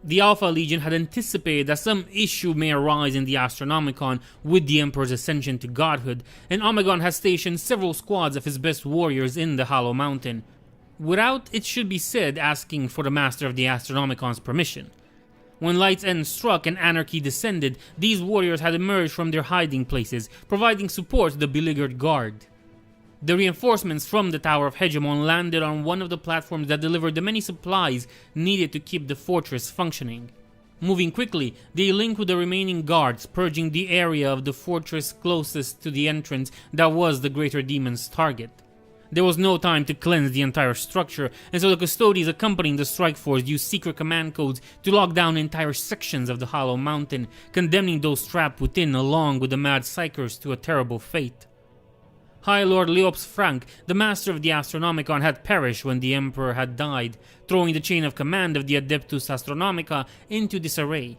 A: The Alpha Legion had anticipated that some issue may arise in the Astronomicon with the Emperor's ascension to godhood, and Omegon had stationed several squads of his best warriors in the Hollow Mountain. without, it should be said, asking for the Master of the Astronomicon's permission. When Light's End struck and anarchy descended, these warriors had emerged from their hiding places, providing support to the beleaguered guard. The reinforcements from the Tower of Hegemon landed on one of the platforms that delivered the many supplies needed to keep the fortress functioning. Moving quickly, they linked with the remaining guards, purging the area of the fortress closest to the entrance that was the Greater Demon's target. There was no time to cleanse the entire structure, and so the custodians accompanying the strike force used secret command codes to lock down entire sections of the Hollow Mountain, condemning those trapped within along with the mad psychers to a terrible fate. High Lord Leops Frank, the master of the Astronomicon, had perished when the Emperor had died, throwing the chain of command of the Adeptus Astronomica into disarray.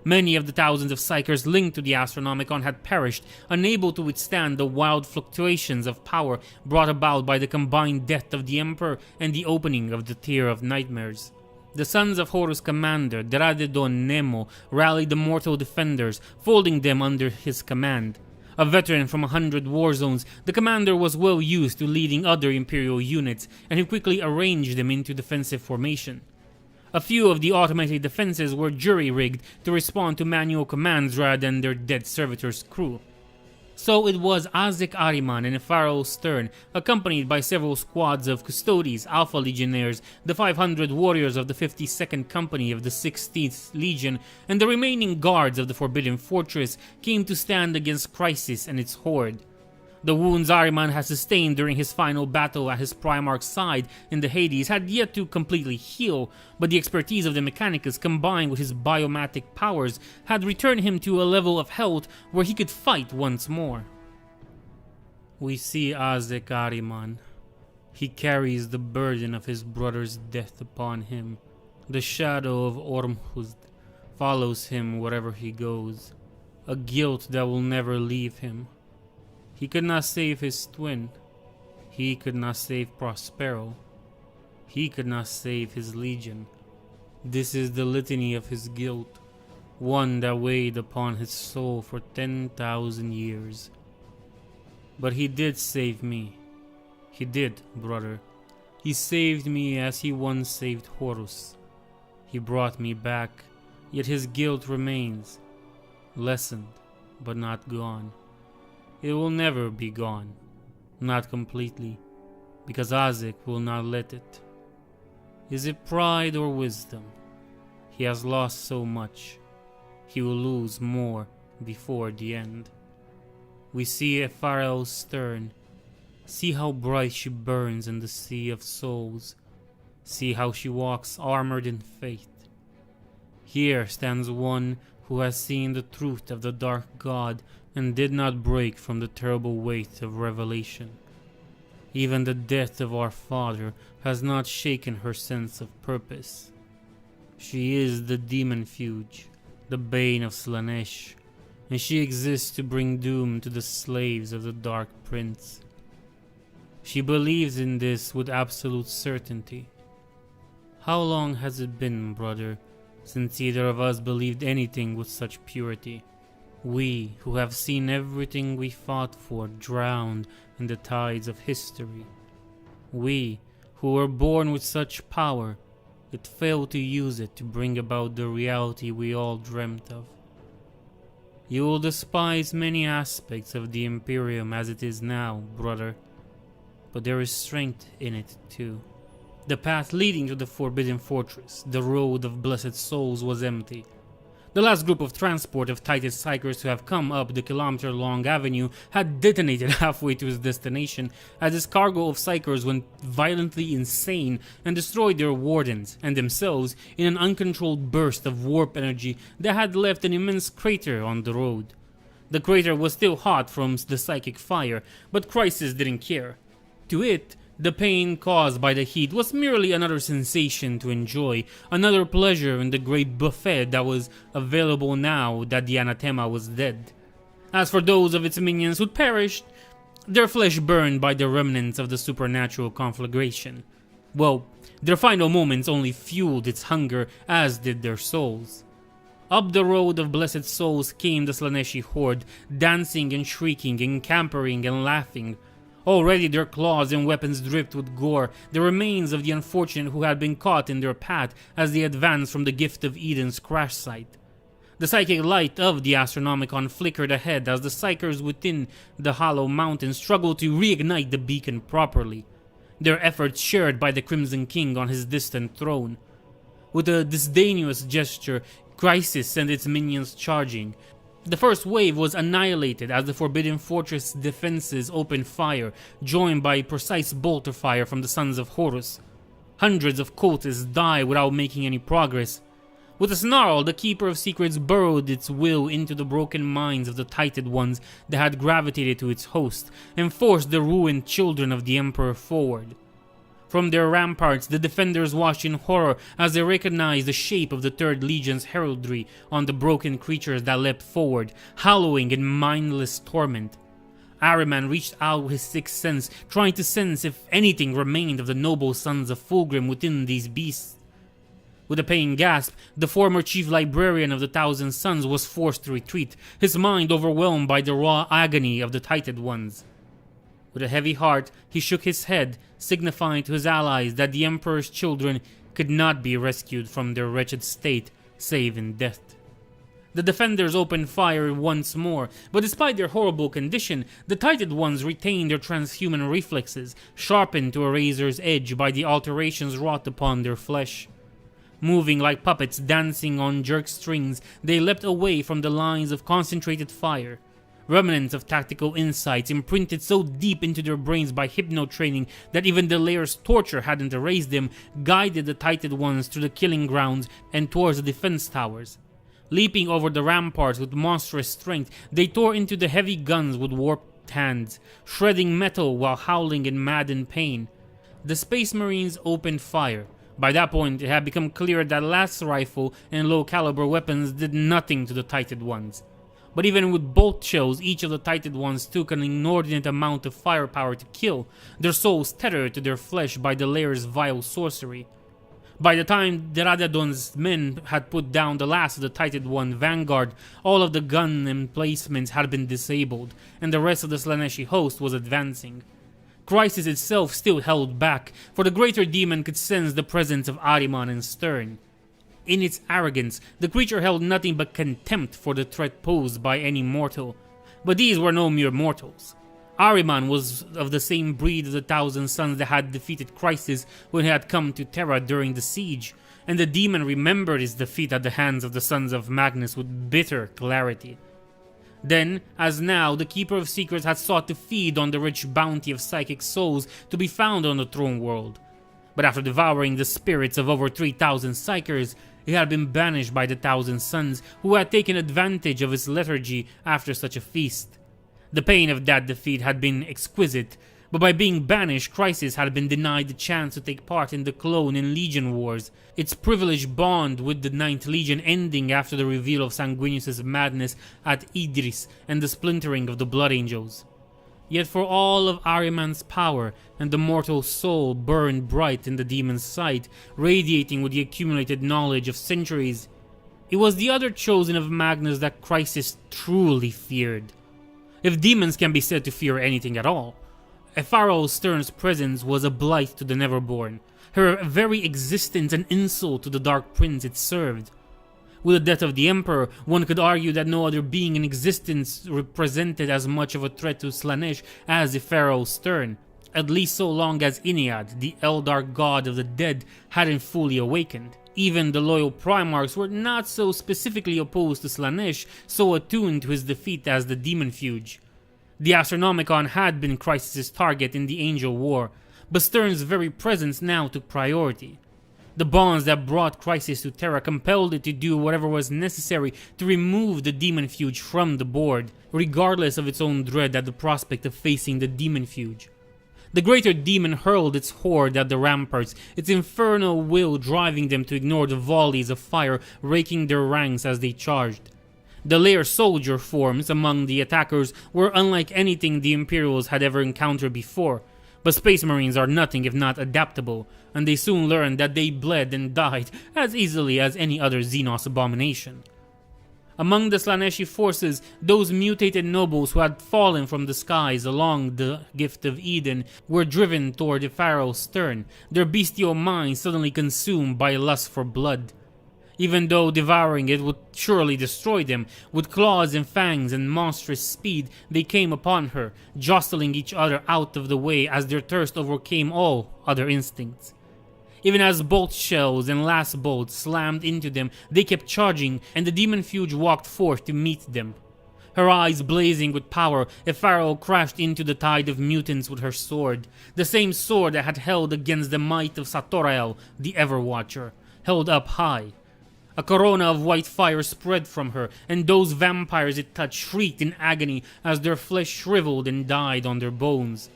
A: Many of the thousands of psychers linked to the Astronomicon had perished, unable to withstand the wild fluctuations of power brought about by the combined death of the Emperor and the opening of the Tier of Nightmares. The sons of Horus Commander Dradedon Nemo rallied the mortal defenders, folding them under his command. A veteran from 100 war zones, the commander was well used to leading other Imperial units, and he quickly arranged them into defensive formation. A few of the automated defenses were jury-rigged to respond to manual commands rather than their dead servitors' crew. So it was Azek Ariman and Pharaoh Stern, accompanied by several squads of Custodes, Alpha Legionnaires, the 500 warriors of the 52nd Company of the 16th Legion, and the remaining guards of the Forbidden Fortress, came to stand against Crisis and its horde. The wounds Ariman had sustained during his final battle at his Primarch's side in the Hades had yet to completely heal, but the expertise of the Mechanicus combined with his biomatic powers had returned him to a level of health where he could fight once more. We see Azek Ariman. He carries the burden of his brother's death upon him. The shadow of Ormhuzd follows him wherever he goes, a guilt that will never leave him. He could not save his twin. He could not save Prospero. He could not save his legion. This is the litany of his guilt, one that weighed upon his soul for 10,000 years. But he did save me. He did, brother. He saved me as he once saved Horus. He brought me back, yet his guilt remains, lessened but not gone. It will never be gone, not completely, because Azek will not let it. Is it pride or wisdom? He has lost so much. He will lose more before the end. We see Pharaoh Stern. See how bright she burns in the sea of souls. See how she walks armored in faith. Here stands one who has seen the truth of the Dark God and did not break from the terrible weight of revelation. Even the death of our father has not shaken her sense of purpose. She is the demon fuge, the bane of Slaanesh, and she exists to bring doom to the slaves of the Dark Prince. She believes in this with absolute certainty. How long has it been, brother, since either of us believed anything with such purity? We, who have seen everything we fought for drowned in the tides of history. We, who were born with such power, yet failed to use it to bring about the reality we all dreamt of. You will despise many aspects of the Imperium as it is now, brother, but there is strength in it too. The path leading to the Forbidden Fortress, the road of blessed souls, was empty. The last group of transport of Titus Psychers to have come up the kilometer-long avenue had detonated halfway to its destination as its cargo of Psychers went violently insane and destroyed their wardens and themselves in an uncontrolled burst of warp energy that had left an immense crater on the road. The crater was still hot from the psychic fire, but Crisis didn't care. To it, the pain caused by the heat was merely another sensation to enjoy, another pleasure in the great buffet that was available now that the anathema was dead. As for those of its minions who'd perished, their flesh burned by the remnants of the supernatural conflagration. Well, their final moments only fueled its hunger, as did their souls. Up the road of blessed souls came the Slaaneshi horde, dancing and shrieking and campering and laughing. Already their claws and weapons dripped with gore, the remains of the unfortunate who had been caught in their path as they advanced from the Gift of Eden's crash site. The psychic light of the Astronomicon flickered ahead as the psychers within the hollow mountain struggled to reignite the beacon properly, their efforts shared by the Crimson King on his distant throne. With a disdainous gesture, Crisis sent its minions charging. The first wave was annihilated as the Forbidden Fortress defenses opened fire, joined by a precise bolter fire from the Sons of Horus. Hundreds of cultists died without making any progress. With a snarl, the Keeper of Secrets burrowed its will into the broken minds of the Tited Ones that had gravitated to its host, and forced the ruined children of the Emperor forward. From their ramparts, the defenders watched in horror as they recognized the shape of the Third Legion's heraldry on the broken creatures that leapt forward, howling in mindless torment. Ahriman reached out with his sixth sense, trying to sense if anything remained of the noble sons of Fulgrim within these beasts. With a paying gasp, the former chief librarian of the Thousand Suns was forced to retreat, his mind overwhelmed by the raw agony of the Tited Ones. With a heavy heart, he shook his head, signifying to his allies that the Emperor's children could not be rescued from their wretched state, save in death. The defenders opened fire once more, but despite their horrible condition, the Tited Ones retained their transhuman reflexes, sharpened to a razor's edge by the alterations wrought upon their flesh. Moving like puppets dancing on jerk strings, they leapt away from the lines of concentrated fire. Remnants of tactical insights imprinted so deep into their brains by hypno-training that even the Layer's torture hadn't erased them, guided the Tited Ones to the killing grounds and towards the defense towers. Leaping over the ramparts with monstrous strength, they tore into the heavy guns with warped hands, shredding metal while howling in maddened pain. The Space Marines opened fire. By that point, it had become clear that Last Rifle and low-caliber weapons did nothing to the Tited Ones. But even with bolt shells each of the Tited Ones took an inordinate amount of firepower to kill, their souls tethered to their flesh by the Layer's vile sorcery. By the time Deradadon's men had put down the last of the Tited One vanguard, all of the gun emplacements had been disabled, and the rest of the Slaneshi host was advancing. Crisis itself still held back, for the greater demon could sense the presence of Ahriman and Stern. In its arrogance, the creature held nothing but contempt for the threat posed by any mortal. But these were no mere mortals. Ahriman was of the same breed of the Thousand Suns that had defeated Crisis when he had come to Terra during the siege, and the demon remembered his defeat at the hands of the Sons of Magnus with bitter clarity. Then, as now, the Keeper of Secrets had sought to feed on the rich bounty of psychic souls to be found on the throne world. But after devouring the spirits of over 3,000 psychers, he had been banished by the Thousand Suns, who had taken advantage of his lethargy after such a feast. The pain of that defeat had been exquisite, but by being banished, Crisis had been denied the chance to take part in the Clone and Legion Wars, its privileged bond with the Ninth Legion ending after the reveal of Sanguinius' madness at Idris and the splintering of the Blood Angels. Yet for all of Ahriman's power, and the mortal soul burned bright in the demon's sight, radiating with the accumulated knowledge of centuries, it was the other chosen of Magnus that Crisis truly feared. If demons can be said to fear anything at all, Epharo Stern's presence was a blight to the Neverborn, her very existence an insult to the Dark Prince it served. With the death of the Emperor, one could argue that no other being in existence represented as much of a threat to Slaanesh as Epharo Stern, at least so long as Inead, the Eldar god of the dead, hadn't fully awakened. Even the loyal Primarchs were not so specifically opposed to Slaanesh, so attuned to his defeat as the Demon Fuge. The Astronomicon had been Crisis' target in the Angel War, but Stern's very presence now took priority. The bonds that brought Crisis to Terra compelled it to do whatever was necessary to remove the Demon Fuge from the board, regardless of its own dread at the prospect of facing the Demon Fuge. The greater demon hurled its horde at the ramparts, its infernal will driving them to ignore the volleys of fire raking their ranks as they charged. The lair soldier forms among the attackers were unlike anything the Imperials had ever encountered before, but Space Marines are nothing if not adaptable, and they soon learned that they bled and died as easily as any other Xenos abomination. Among the Slaneshi forces, those mutated nobles who had fallen from the skies along the Gift of Eden were driven toward the pharaoh's stern, their bestial minds suddenly consumed by lust for blood. Even though devouring it would surely destroy them, with claws and fangs and monstrous speed they came upon her, jostling each other out of the way as their thirst overcame all other instincts. Even as bolt shells and last bolts slammed into them, they kept charging, and the demon fuge walked forth to meet them. Her eyes blazing with power, Pharaoh crashed into the tide of mutants with her sword, the same sword that had held against the might of Zahariel, the Everwatcher, held up high. A corona of white fire spread from her, and those vampires it touched shrieked in agony as their flesh shriveled and died on their bones.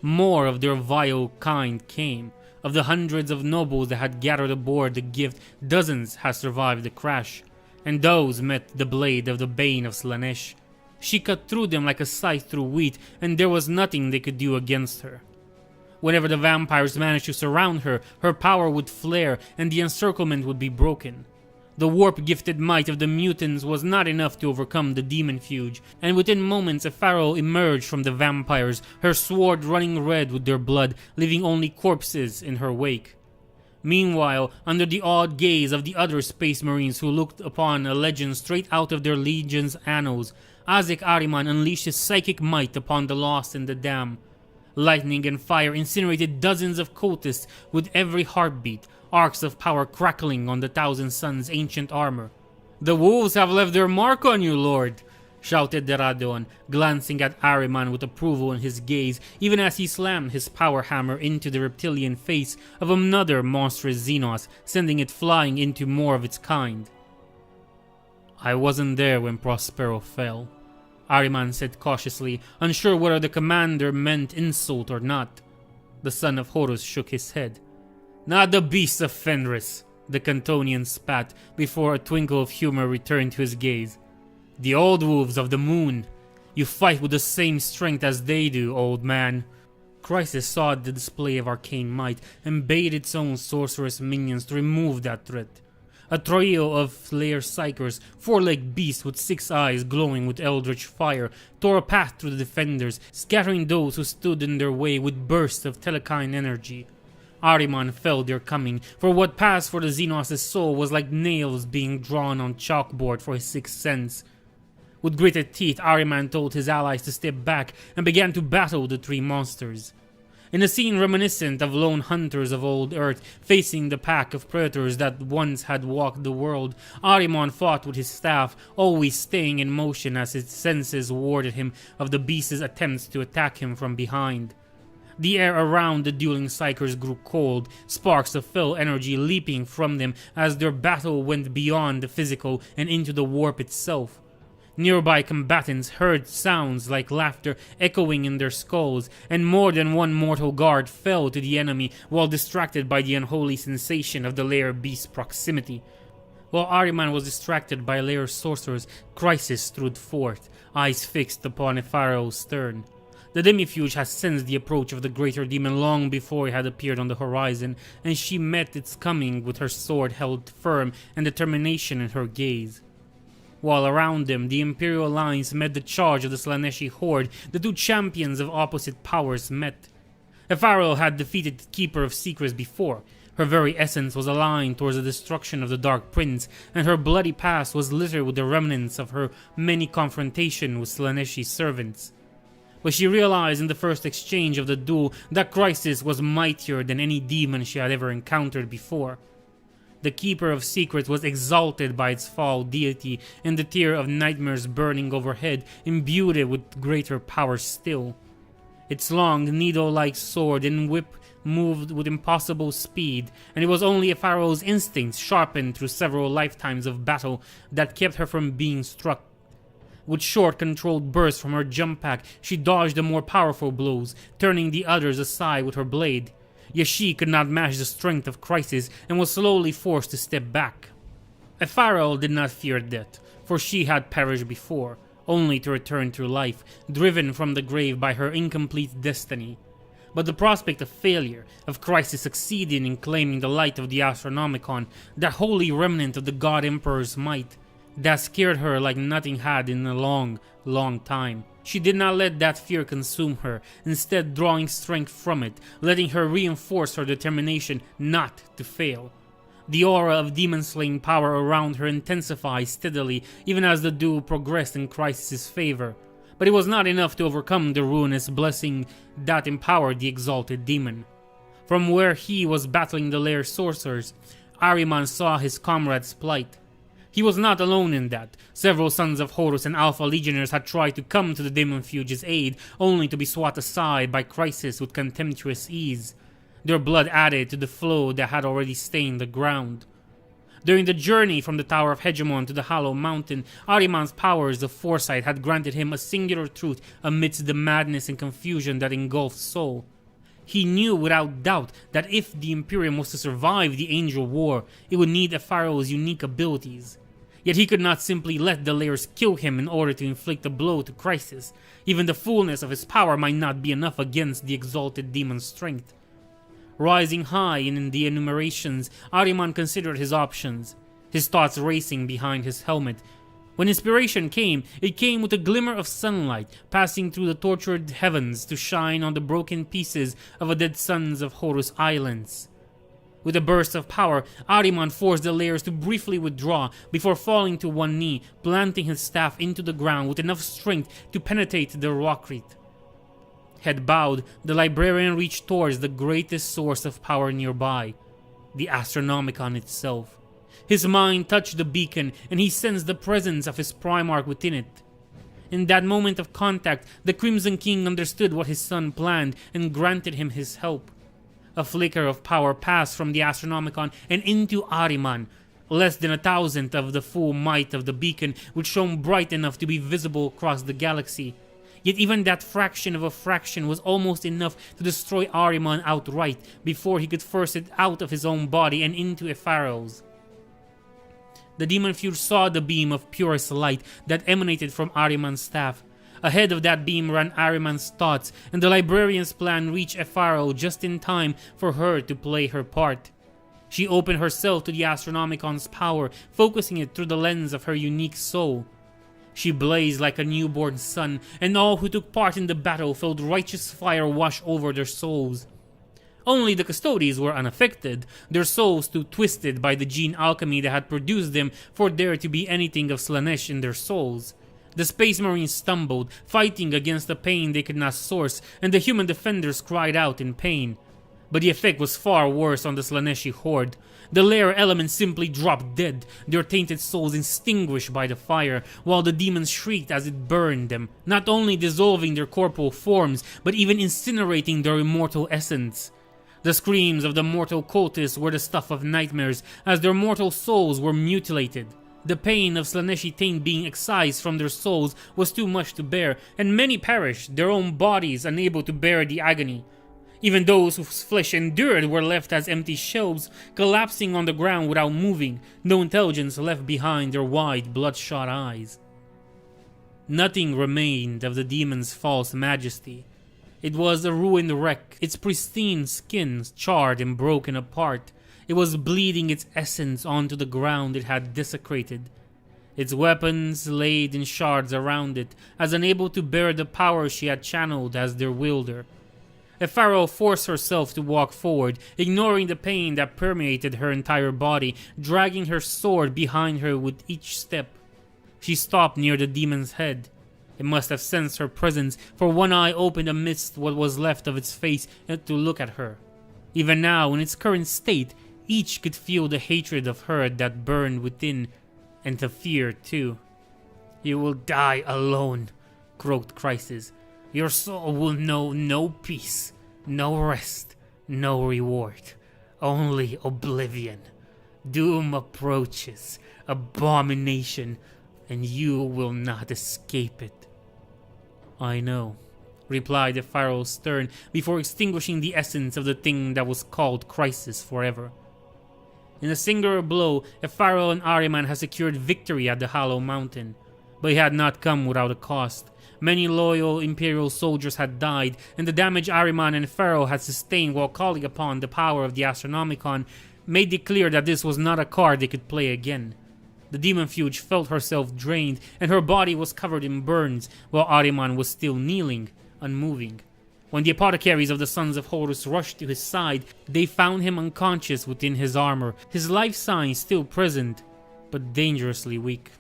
A: More of their vile kind came. Of the hundreds of nobles that had gathered aboard the gift, dozens had survived the crash, and those met the blade of the Bane of Slaanesh. She cut through them like a scythe through wheat, and there was nothing they could do against her. Whenever the vampires managed to surround her, her power would flare and the encirclement would be broken. The warp-gifted might of the mutants was not enough to overcome the demon fuge, and within moments a pharaoh emerged from the vampires, her sword running red with their blood, leaving only corpses in her wake. Meanwhile, under the awed gaze of the other space marines who looked upon a legend straight out of their legion's annals, Azek Ahriman unleashed his psychic might upon the lost and the damned. Lightning and fire incinerated dozens of cultists with every heartbeat, arcs of power crackling on the Thousand Suns' ancient armor. "The wolves have left their mark on you, Lord!" shouted Deradoan, glancing at Ahriman with approval in his gaze, even as he slammed his power hammer into the reptilian face of another monstrous Xenos, sending it flying into more of its kind. "I wasn't there when Prospero fell," Ahriman said cautiously, unsure whether the commander meant insult or not. The son of Horus shook his head. "Not the beasts of Fenris," the Cantonian spat, before a twinkle of humor returned to his gaze. "The old wolves of the moon. You fight with the same strength as they do, old man." Crisis saw the display of arcane might and bade its own sorceress minions to remove that threat. A trio of Slayer Psychers, four-legged beasts with 6 eyes glowing with eldritch fire, tore a path through the defenders, scattering those who stood in their way with bursts of telekine energy. Ahriman felt their coming, for what passed for the Xenos' soul was like nails being drawn on chalkboard for his sixth sense. With gritted teeth, Ahriman told his allies to step back and began to battle the 3 monsters. In a scene reminiscent of lone hunters of old Earth facing the pack of predators that once had walked the world, Ahriman fought with his staff, always staying in motion as his senses warded him of the beast's attempts to attack him from behind. The air around the dueling psychers grew cold, sparks of fell energy leaping from them as their battle went beyond the physical and into the warp itself. Nearby combatants heard sounds like laughter echoing in their skulls, and more than one mortal guard fell to the enemy while distracted by the unholy sensation of the lair beast's proximity. While Ahriman was distracted by lair sorcerers, Crisis strode forth, eyes fixed upon a pharaoh's stern. The demifuge had sensed the approach of the greater demon long before it had appeared on the horizon, and she met its coming with her sword held firm and determination in her gaze. While around them, the Imperial lines met the charge of the Slaaneshi horde, the 2 champions of opposite powers met. Pharaoh had defeated the Keeper of Secrets before. Her very essence was aligned towards the destruction of the Dark Prince, and her bloody past was littered with the remnants of her many confrontations with Slaaneshi servants. But she realized in the first exchange of the duel that Crisis was mightier than any demon she had ever encountered before. The Keeper of Secrets was exalted by its foul deity, and the tier of nightmares burning overhead imbued it with greater power still. Its long, needle-like sword and whip moved with impossible speed, and it was only Pharaoh's instincts sharpened through several lifetimes of battle that kept her from being struck. With short, controlled bursts from her jump pack, she dodged the more powerful blows, turning the others aside with her blade. Yet she could not match the strength of Crisis and was slowly forced to step back. Pharaoh did not fear death, for she had perished before, only to return to life, driven from the grave by her incomplete destiny. But the prospect of failure, of Crisis succeeding in claiming the light of the Astronomicon, that holy remnant of the God Emperor's might, that scared her like nothing had in a long, long time. She did not let that fear consume her, instead drawing strength from it, letting her reinforce her determination not to fail. The aura of demon-slaying power around her intensified steadily even as the duel progressed in Crisis' favor. But it was not enough to overcome the ruinous blessing that empowered the exalted demon. From where he was battling the lair sorcerers, Ahriman saw his comrade's plight. He was not alone in that. Several sons of Horus and Alpha Legionnaires had tried to come to the Demon Fuge's aid, only to be swat aside by Crisis with contemptuous ease. Their blood added to the flow that had already stained the ground. During the journey from the Tower of Hegemon to the Hollow Mountain, Ahriman's powers of foresight had granted him a singular truth amidst the madness and confusion that engulfed Sol. He knew without doubt that if the Imperium was to survive the Angel War, it would need a pharaoh's unique abilities. Yet he could not simply let the Lairs kill him in order to inflict a blow to Crisis. Even the fullness of his power might not be enough against the exalted demon's strength. Rising high in the enumerations, Ahriman considered his options, his thoughts racing behind his helmet. When inspiration came, it came with a glimmer of sunlight passing through the tortured heavens to shine on the broken pieces of the dead sons of Horus Islands. With a burst of power, Ahriman forced the Lairs to briefly withdraw before falling to one knee, planting his staff into the ground with enough strength to penetrate the rockreath. Head bowed, the librarian reached towards the greatest source of power nearby, the Astronomicon itself. His mind touched the beacon, and he sensed the presence of his Primarch within it. In that moment of contact, the Crimson King understood what his son planned and granted him his help. A flicker of power passed from the Astronomicon and into Ahriman. Less than 1,000th of the full might of the beacon, which shone bright enough to be visible across the galaxy. Yet even that fraction of a fraction was almost enough to destroy Ahriman outright before he could force it out of his own body and into a pharaoh's. The Demon Fuge saw the beam of purest light that emanated from Ahriman's staff. Ahead of that beam ran Ahriman's thoughts, and the librarian's plan reached a pharaoh just in time for her to play her part. She opened herself to the Astronomicon's power, focusing it through the lens of her unique soul. She blazed like a newborn sun, and all who took part in the battle felt righteous fire wash over their souls. Only the Custodes were unaffected, their souls too twisted by the gene alchemy that had produced them for there to be anything of Slaanesh in their souls. The Space Marines stumbled, fighting against the pain they could not source, and the human defenders cried out in pain. But the effect was far worse on the Slaaneshi horde. The lair elements simply dropped dead, their tainted souls extinguished by the fire, while the demons shrieked as it burned them, not only dissolving their corporal forms, but even incinerating their immortal essence. The screams of the mortal cultists were the stuff of nightmares, as their mortal souls were mutilated. The pain of Slaaneshi taint being excised from their souls was too much to bear, and many perished, their own bodies unable to bear the agony. Even those whose flesh endured were left as empty shells, collapsing on the ground without moving, no intelligence left behind their wide, bloodshot eyes. Nothing remained of the demon's false majesty. It was a ruined wreck, its pristine skin charred and broken apart. It was bleeding its essence onto the ground it had desecrated. Its weapons laid in shards around it, as unable to bear the power she had channeled as their wielder. A pharaoh forced herself to walk forward, ignoring the pain that permeated her entire body, dragging her sword behind her with each step. She stopped near the demon's head. It must have sensed her presence, for one eye opened amidst what was left of its face to look at her. Even now, in its current state, each could feel the hatred of her that burned within, and the fear too. "You will die alone," croaked Crisis. "Your soul will know no peace, no rest, no reward, only oblivion. Doom approaches, abomination, and you will not escape it." "I know," replied the pharaoh stern before extinguishing the essence of the thing that was called Crisis forever. In a singular blow, a pharaoh and Ahriman had secured victory at the Hollow Mountain, but it had not come without a cost. Many loyal Imperial soldiers had died, and the damage Ahriman and Pharaoh had sustained while calling upon the power of the Astronomicon made it clear that this was not a card they could play again. The demonfuge felt herself drained, and her body was covered in burns, while Ahriman was still kneeling, unmoving. When the apothecaries of the Sons of Horus rushed to his side, they found him unconscious within his armor, his life signs still present, but dangerously weak.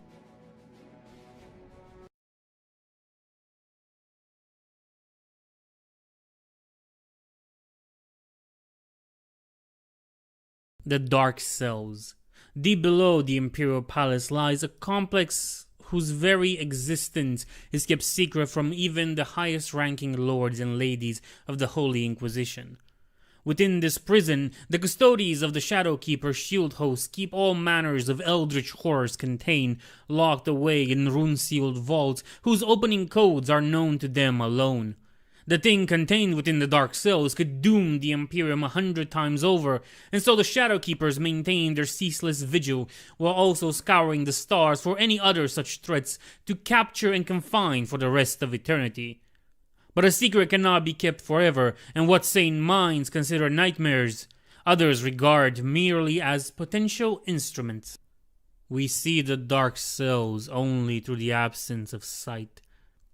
A: The Dark Cells. Deep below the Imperial Palace lies a complex whose very existence is kept secret from even the highest-ranking lords and ladies of the Holy Inquisition. Within this prison, the custodies of the Shadowkeeper shield host keep all manners of eldritch horrors contained, locked away in rune-sealed vaults whose opening codes are known to them alone. The thing contained within the Dark Cells could doom the Imperium 100 times over, and so the Shadowkeepers maintain their ceaseless vigil, while also scouring the stars for any other such threats to capture and confine for the rest of eternity. But a secret cannot be kept forever, and what sane minds consider nightmares, others regard merely as potential instruments. We see the Dark Cells only through the absence of sight.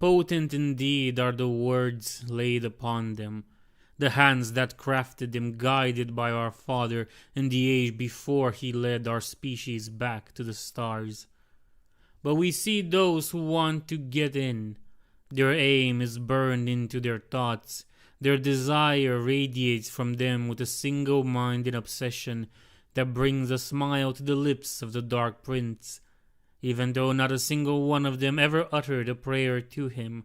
A: Potent indeed are the words laid upon them, the hands that crafted them guided by our Father in the age before he led our species back to the stars. But we see those who want to get in. Their aim is burned into their thoughts. Their desire radiates from them with a single-minded obsession that brings a smile to the lips of the Dark Prince, even though not a single one of them ever uttered a prayer to him.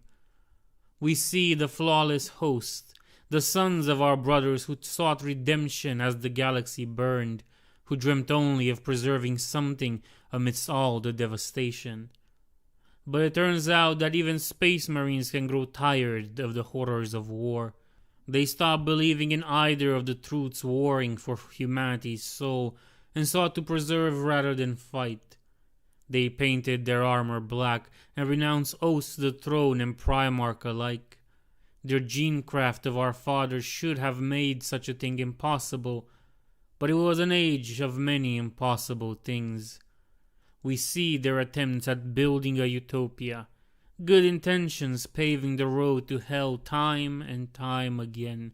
A: We see the flawless host, the sons of our brothers who sought redemption as the galaxy burned, who dreamt only of preserving something amidst all the devastation. But it turns out that even space marines can grow tired of the horrors of war. They stop believing in either of the truths warring for humanity's soul and sought to preserve rather than fight. They painted their armor black and renounced oaths to the throne and Primarch alike. Their genecraft of our fathers should have made such a thing impossible, but it was an age of many impossible things. We see their attempts at building a utopia, good intentions paving the road to hell time and time again.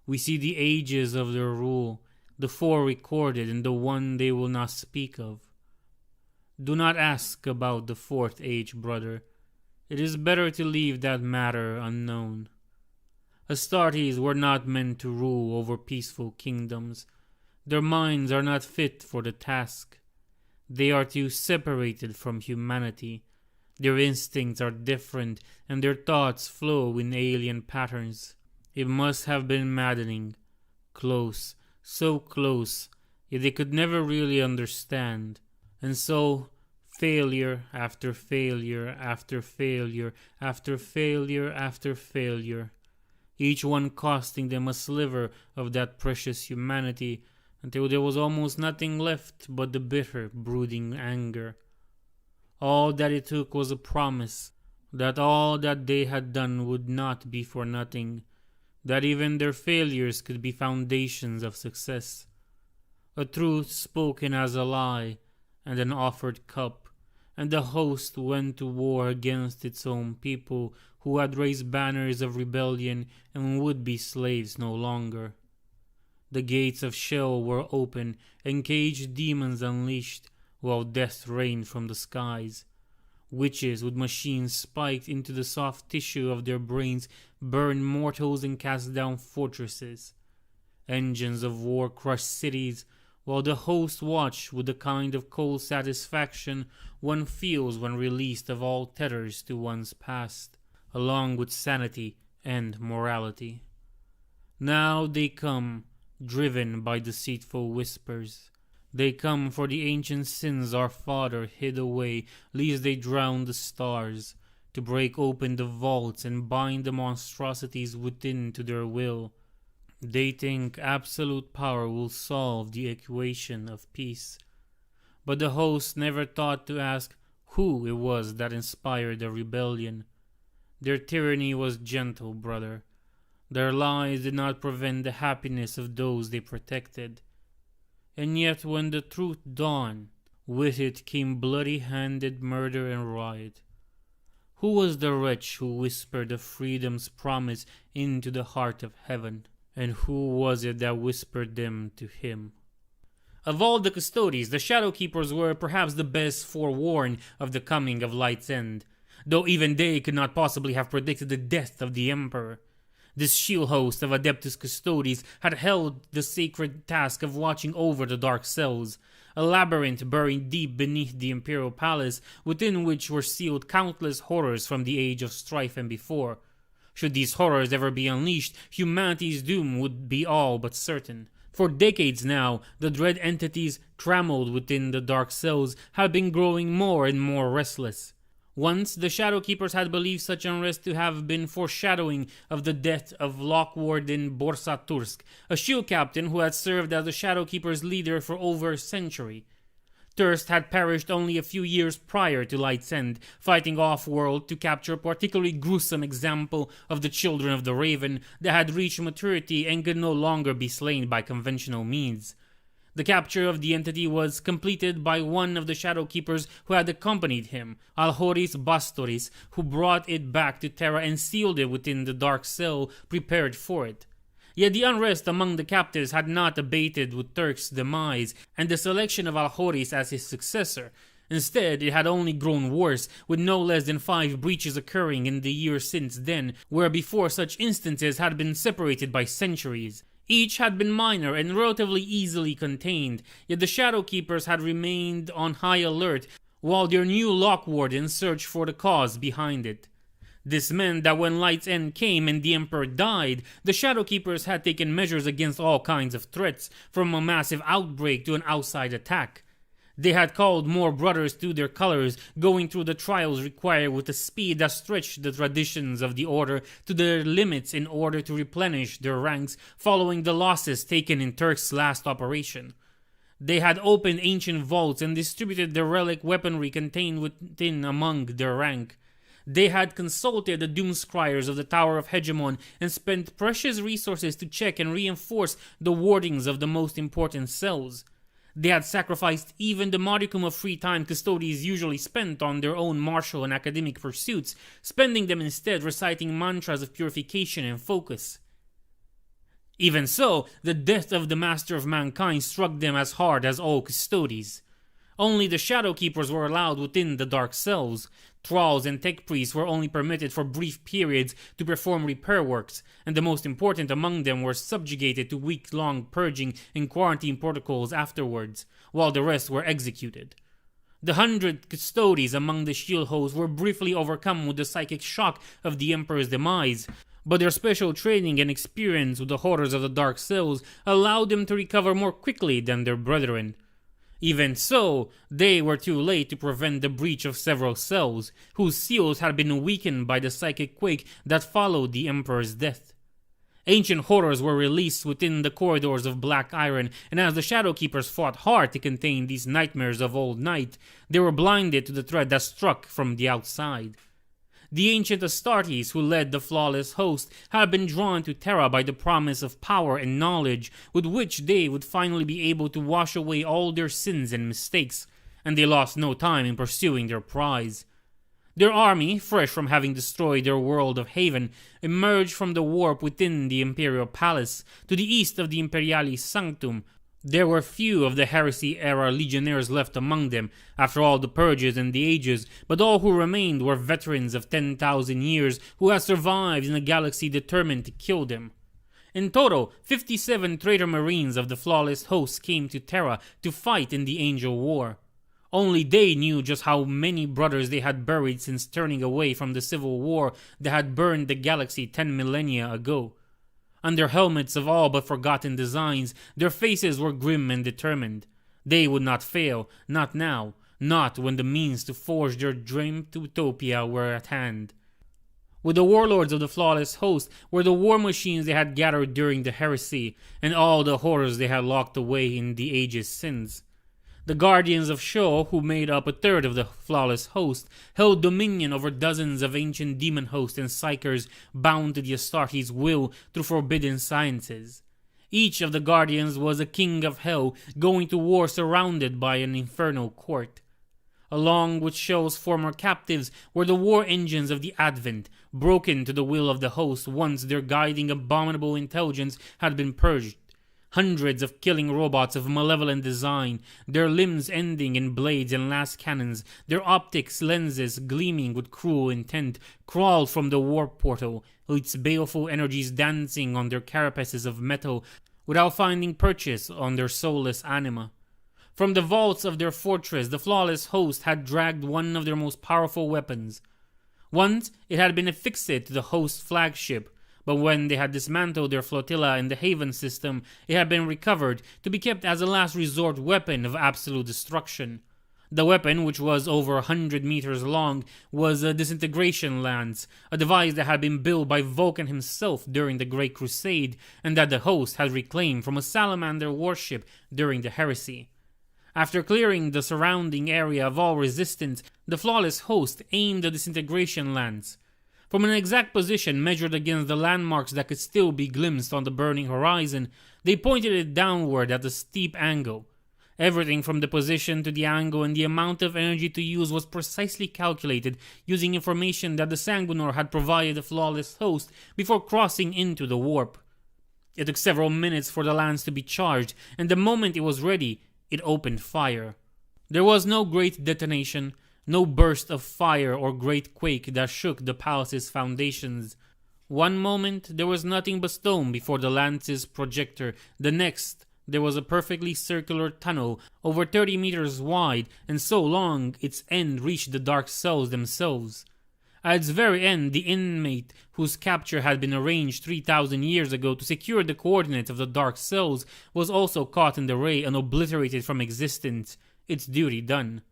A: We see the ages of their rule, the 4 recorded and the one they will not speak of. Do not ask about the 4th age, brother. It is better to leave that matter unknown. Astartes were not meant to rule over peaceful kingdoms. Their minds are not fit for the task. They are too separated from humanity. Their instincts are different, and their thoughts flow in alien patterns. It must have been maddening. Close, so close, yet they could never really understand. And so, failure after failure after failure after failure after failure, each one costing them a sliver of that precious humanity, until there was almost nothing left but the bitter, brooding anger. All that it took was a promise that all that they had done would not be for nothing, that even their failures could be foundations of success. A truth spoken as a lie, and an offered cup, and the host went to war against its own people who had raised banners of rebellion and would be slaves no longer. The gates of Sheol were open and caged demons unleashed, while death rained from the skies. Witches with machines spiked into the soft tissue of their brains burned mortals and cast down fortresses. Engines of war crushed cities, while the host watched with the kind of cold satisfaction one feels when released of all tethers to one's past, along with sanity and morality. Now they come, driven by deceitful whispers. They come for the ancient sins our father hid away, lest they drown the stars, to break open the vaults and bind the monstrosities within to their will. They think absolute power will solve the equation of peace. But the host never thought to ask who it was that inspired the rebellion. Their tyranny was gentle, brother. Their lies did not prevent the happiness of those they protected. And yet when the truth dawned, With it came bloody-handed murder and riot. Who was the wretch who whispered of freedom's promise into the heart of heaven? And who was it that whispered them to him? Of all the Custodes, the Shadowkeepers were perhaps the best forewarned of the coming of Light's End, though even they could not possibly have predicted the death of the Emperor. This shield host of Adeptus Custodes had held the sacred task of watching over the Dark Cells, a labyrinth buried deep beneath the Imperial Palace, within which were sealed countless horrors from the Age of Strife and before. Should these horrors ever be unleashed, humanity's doom would be all but certain. For decades now, the dread entities trammeled within the Dark Cells had been growing more and more restless. Once, the Shadowkeepers had believed such unrest to have been foreshadowing of the death of Lockwarden Borsatursk, a shield captain who had served as the Shadowkeepers' leader for over a century. Turst had perished only a few years prior to Light's End, fighting off-world to capture a particularly gruesome example of the Children of the Raven that had reached maturity and could no longer be slain by conventional means. The capture of the entity was completed by one of the Shadowkeepers who had accompanied him, Alhoris Bastoris, who brought it back to Terra and sealed it within the dark cell prepared for it. Yet the unrest among the captives had not abated with Turk's demise and the selection of Alhoris as his successor. Instead, it had only grown worse, with no less than 5 breaches occurring in the years since then, where before such instances had been separated by centuries. Each had been minor and relatively easily contained, yet the Shadowkeepers had remained on high alert while their new Lockwardens searched for the cause behind it. This meant that when Light's End came and the Emperor died, the Shadowkeepers had taken measures against all kinds of threats, from a massive outbreak to an outside attack. They had called more brothers to their colors, going through the trials required with a speed that stretched the traditions of the Order to their limits in order to replenish their ranks following the losses taken in Turk's last operation. They had opened ancient vaults and distributed the relic weaponry contained within among their rank. They had consulted the doomscryers of the Tower of Hegemon and spent precious resources to check and reinforce the wardings of the most important cells. They had sacrificed even the modicum of free time Custodes usually spent on their own martial and academic pursuits, spending them instead reciting mantras of purification and focus. Even so, the death of the Master of Mankind struck them as hard as all Custodes. Only the Shadowkeepers were allowed within the dark cells. Thralls and tech priests were only permitted for brief periods to perform repair works, and the most important among them were subjugated to week-long purging and quarantine protocols afterwards, while the rest were executed. The 100 Custodes among the shield hosts were briefly overcome with the psychic shock of the Emperor's demise, but their special training and experience with the horrors of the dark cells allowed them to recover more quickly than their brethren. Even so, they were too late to prevent the breach of several cells, whose seals had been weakened by the psychic quake that followed the Emperor's death. Ancient horrors were released within the corridors of Black Iron, and as the Shadowkeepers fought hard to contain these nightmares of old night, they were blinded to the threat that struck from the outside. The ancient Astartes, who led the flawless host, had been drawn to Terra by the promise of power and knowledge with which they would finally be able to wash away all their sins and mistakes, and they lost no time in pursuing their prize. Their army, fresh from having destroyed their world of Haven, emerged from the warp within the Imperial Palace, to the east of the Imperialis Sanctum. There were few of the Heresy-era legionnaires left among them, after all the purges and the ages, but all who remained were veterans of 10,000 years who had survived in a galaxy determined to kill them. In total, 57 traitor marines of the flawless host came to Terra to fight in the Angel War. Only they knew just how many brothers they had buried since turning away from the civil war that had burned the galaxy 10 millennia ago. Under helmets of all but forgotten designs, their faces were grim and determined. They would not fail, not now, not when the means to forge their dreamed utopia were at hand. With the warlords of the flawless host were the war machines they had gathered during the heresy, and all the horrors they had locked away in the ages since. The Guardians of Sho, who made up a third of the flawless host, held dominion over dozens of ancient demon hosts and psychers bound to the Astartes' will through forbidden sciences. Each of the guardians was a king of hell going to war surrounded by an infernal court. Along with Shell's former captives were the war engines of the Advent, broken to the will of the host once their guiding abominable intelligence had been purged. Hundreds of killing robots of malevolent design, their limbs ending in blades and last cannons, their optics lenses gleaming with cruel intent, crawled from the warp portal, its baleful energies dancing on their carapaces of metal without finding purchase on their soulless anima. From the vaults of their fortress, the flawless host had dragged one of their most powerful weapons. Once, it had been affixed to the host's flagship, but when they had dismantled their flotilla in the Haven system, it had been recovered to be kept as a last resort weapon of absolute destruction. The weapon, which was over 100 meters long, was a disintegration lance, a device that had been built by Vulcan himself during the Great Crusade, and that the host had reclaimed from a salamander warship during the Heresy. After clearing the surrounding area of all resistance, the flawless host aimed the disintegration lance. From an exact position measured against the landmarks that could still be glimpsed on the burning horizon, they pointed it downward at a steep angle. Everything from the position to the angle and the amount of energy to use was precisely calculated using information that the Sanguinor had provided the flawless host before crossing into the warp. It took several minutes for the lance to be charged, and the moment it was ready, it opened fire. There was no great detonation, no burst of fire or great quake that shook the palace's foundations. One moment there was nothing but stone before the lance's projector. The next there was a perfectly circular tunnel over 30 meters wide and so long its end reached the dark cells themselves. At its very end, the inmate whose capture had been arranged 3,000 years ago to secure the coordinates of the dark cells was also caught in the ray and obliterated from existence, its duty done.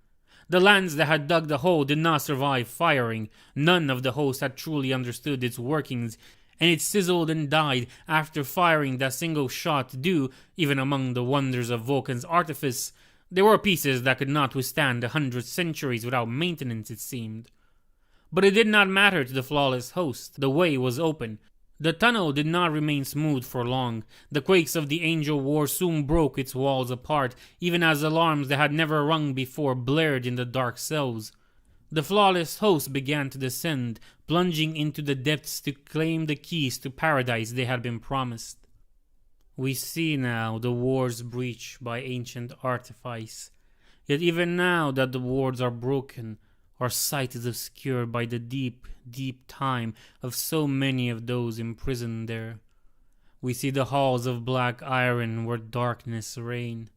A: The lance that had dug the hole did not survive firing. None of the hosts had truly understood its workings, and it sizzled and died after firing that single shot due, even among the wonders of Vulcan's artifice. There were pieces that could not withstand 100 centuries without maintenance, it seemed. But it did not matter to the flawless host. The way was open. The tunnel did not remain smooth for long. The quakes of the Angel War soon broke its walls apart, even as alarms that had never rung before blared in the dark cells. The flawless host began to descend, plunging into the depths to claim the keys to paradise they had been promised. We see now the war's breach by ancient artifice. Yet even now that the wards are broken, our sight is obscured by the deep, deep time of so many of those imprisoned there. We see the halls of black iron where darkness reign.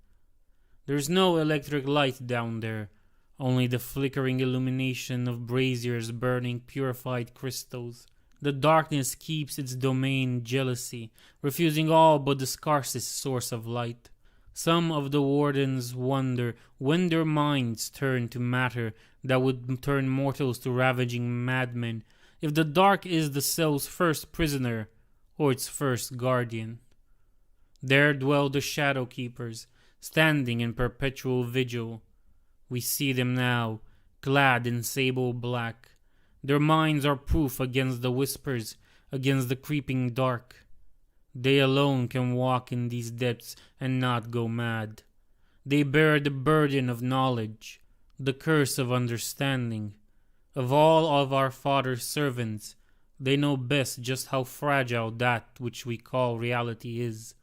A: There's no electric light down there, only the flickering illumination of braziers burning purified crystals. The darkness keeps its domain jealousy, refusing all but the scarcest source of light. Some of the wardens wonder when their minds turn to matter that would turn mortals to ravaging madmen, if the dark is the cell's first prisoner or its first guardian. There dwell the Shadow Keepers, standing in perpetual vigil. We see them now, clad in sable black. Their minds are proof against the whispers, against the creeping dark. They alone can walk in these depths and not go mad. They bear the burden of knowledge, the curse of understanding. Of all of our Father's servants, they know best just how fragile that which we call reality is.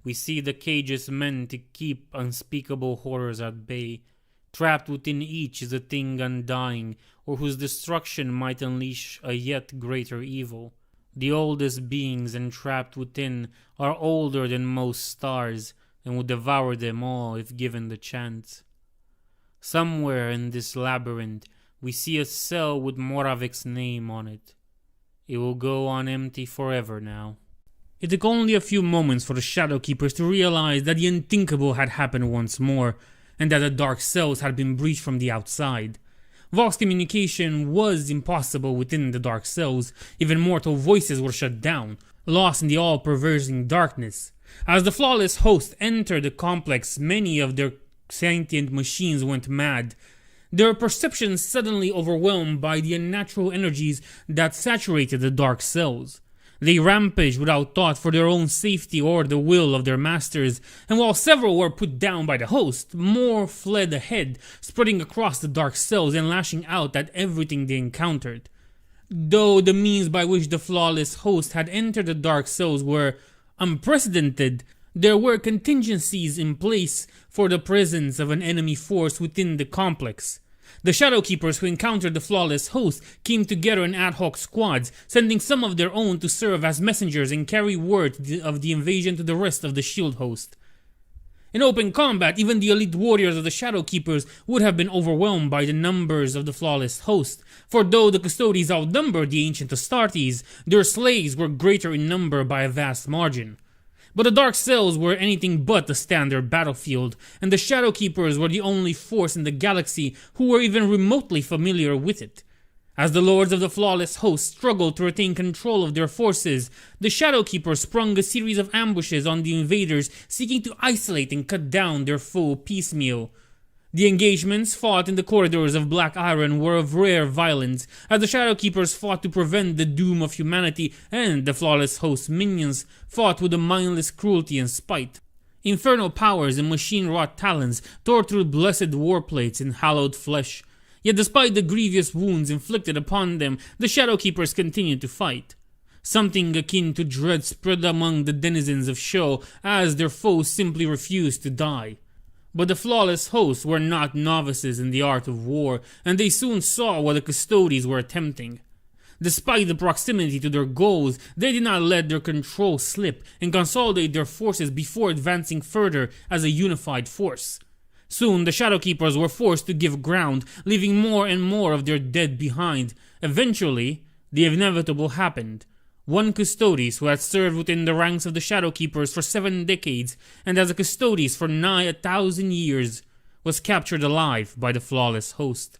A: We see the cages meant to keep unspeakable horrors at bay. Trapped within each is a thing undying, or whose destruction might unleash a yet greater evil. The oldest beings entrapped within are older than most stars, and would devour them all if given the chance. Somewhere in this labyrinth, we see a cell with Moravic's name on it. It will go on empty forever now. It took only a few moments for the Shadow Keepers to realize that the unthinkable had happened once more, and that the dark cells had been breached from the outside. Vox communication was impossible within the dark cells. Even mortal voices were shut down, lost in the all-perversing darkness. As the flawless host entered the complex, many of their sentient machines went mad, their perceptions suddenly overwhelmed by the unnatural energies that saturated the dark cells. They rampaged without thought for their own safety or the will of their masters, and while several were put down by the host, more fled ahead, spreading across the dark cells and lashing out at everything they encountered. Though the means by which the flawless host had entered the dark cells were unprecedented, there were contingencies in place for the presence of an enemy force within the complex. The Shadowkeepers who encountered the flawless host came together in ad hoc squads, sending some of their own to serve as messengers and carry word of the invasion to the rest of the shield host. In open combat, even the elite warriors of the Shadowkeepers would have been overwhelmed by the numbers of the flawless host, for though the Custodes outnumbered the ancient Astartes, their slaves were greater in number by a vast margin. But the Dark Cells were anything but a standard battlefield, and the Shadowkeepers were the only force in the galaxy who were even remotely familiar with it. As the lords of the flawless host struggled to retain control of their forces, the Shadowkeepers sprung a series of ambushes on the invaders, seeking to isolate and cut down their foe piecemeal. The engagements fought in the corridors of Black Iron were of rare violence, as the Shadowkeepers fought to prevent the doom of humanity, and the flawless host's minions fought with a mindless cruelty and spite. Infernal powers and machine-wrought talons tore through blessed warplates and hallowed flesh. Yet despite the grievous wounds inflicted upon them, the Shadowkeepers continued to fight. Something akin to dread spread among the denizens of Sho, as their foes simply refused to die. But the flawless hosts were not novices in the art of war, and they soon saw what the Custodes were attempting. Despite the proximity to their goals, they did not let their control slip and consolidate their forces before advancing further as a unified force. Soon the Shadowkeepers were forced to give ground, leaving more and more of their dead behind. Eventually, the inevitable happened. One Custodes who had served within the ranks of the Shadowkeepers for 7 decades, and as a Custodes for nigh 1,000 years, was captured alive by the flawless host.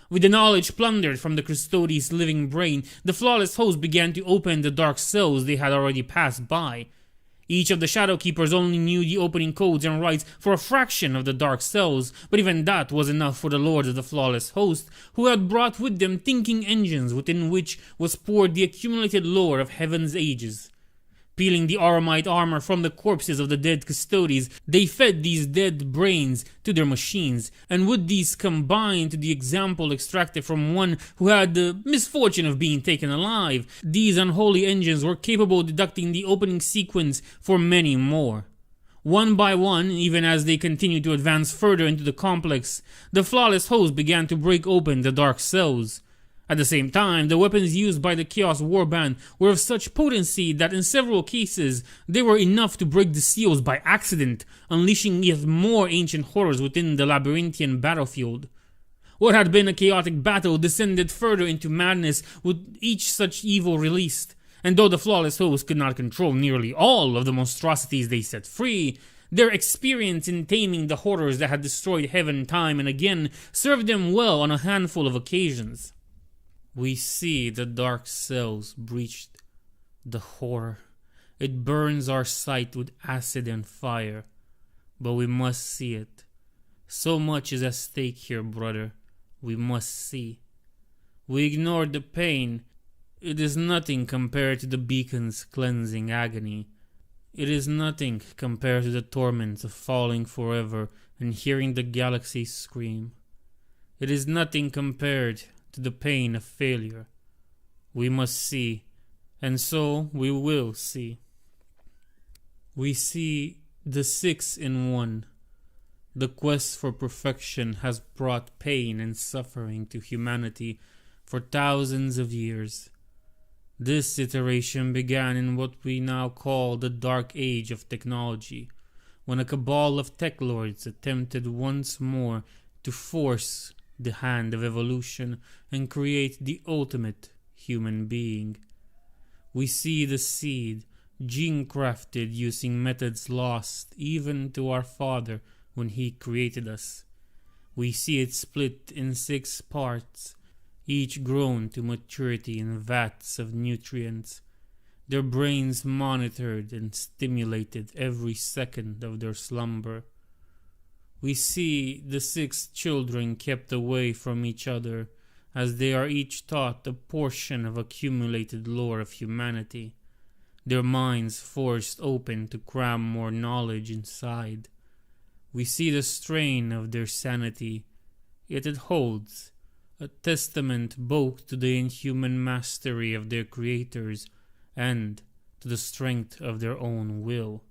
A: With the knowledge plundered from the Custodes' living brain, the flawless host began to open the dark cells they had already passed by. Each of the Shadowkeepers only knew the opening codes and rites for a fraction of the dark cells, but even that was enough for the lords of the flawless host, who had brought with them thinking engines within which was poured the accumulated lore of heaven's ages. Peeling the Aramite armor from the corpses of the dead Custodes, they fed these dead brains to their machines, and with these combined to the example extracted from one who had the misfortune of being taken alive, these unholy engines were capable of deducting the opening sequence for many more. One by one, even as they continued to advance further into the complex, the flawless host began to break open the dark cells. At the same time, the weapons used by the Chaos Warband were of such potency that in several cases they were enough to break the seals by accident, unleashing yet more ancient horrors within the labyrinthian battlefield. What had been a chaotic battle descended further into madness with each such evil released, and though the flawless host could not control nearly all of the monstrosities they set free, their experience in taming the horrors that had destroyed heaven time and again served them well on a handful of occasions. We see the dark cells breached. The horror. It burns our sight with acid and fire. But we must see it. So much is at stake here, brother. We must see. We ignored the pain. It is nothing compared to the beacon's cleansing agony. It is nothing compared to the torments of falling forever and hearing the galaxy scream. It is nothing compared to the pain of failure. We must see, and so we will see. We see the 6 in 1. The quest for perfection has brought pain and suffering to humanity for thousands of years. This iteration began in what we now call the Dark Age of technology, when a cabal of tech lords attempted once more to force the hand of evolution and create the ultimate human being. We see the seed, gene-crafted using methods lost even to our Father when He created us. We see it split in 6 parts, each grown to maturity in vats of nutrients, their brains monitored and stimulated every second of their slumber. We see the 6 children kept away from each other, as they are each taught a portion of accumulated lore of humanity. their minds forced open to cram more knowledge inside. We see the strain of their sanity, yet it holds, a testament both to the inhuman mastery of their creators and to the strength of their own will.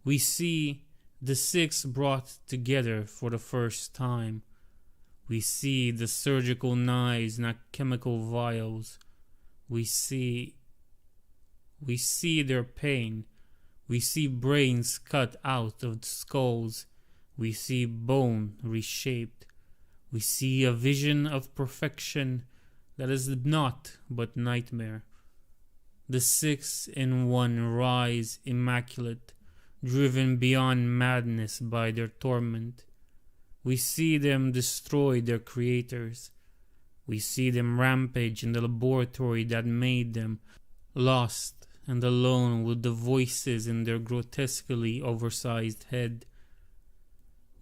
A: We see the six brought together for the first time. We see the surgical knives, not chemical vials. We see their pain. We see brains cut out of skulls. We see bone reshaped. We see a vision of perfection that is naught but nightmare. The six in one rise immaculate, driven beyond madness by their torment. We see them destroy their creators. We see them rampage in the laboratory that made them, lost and alone with the voices in their grotesquely oversized head.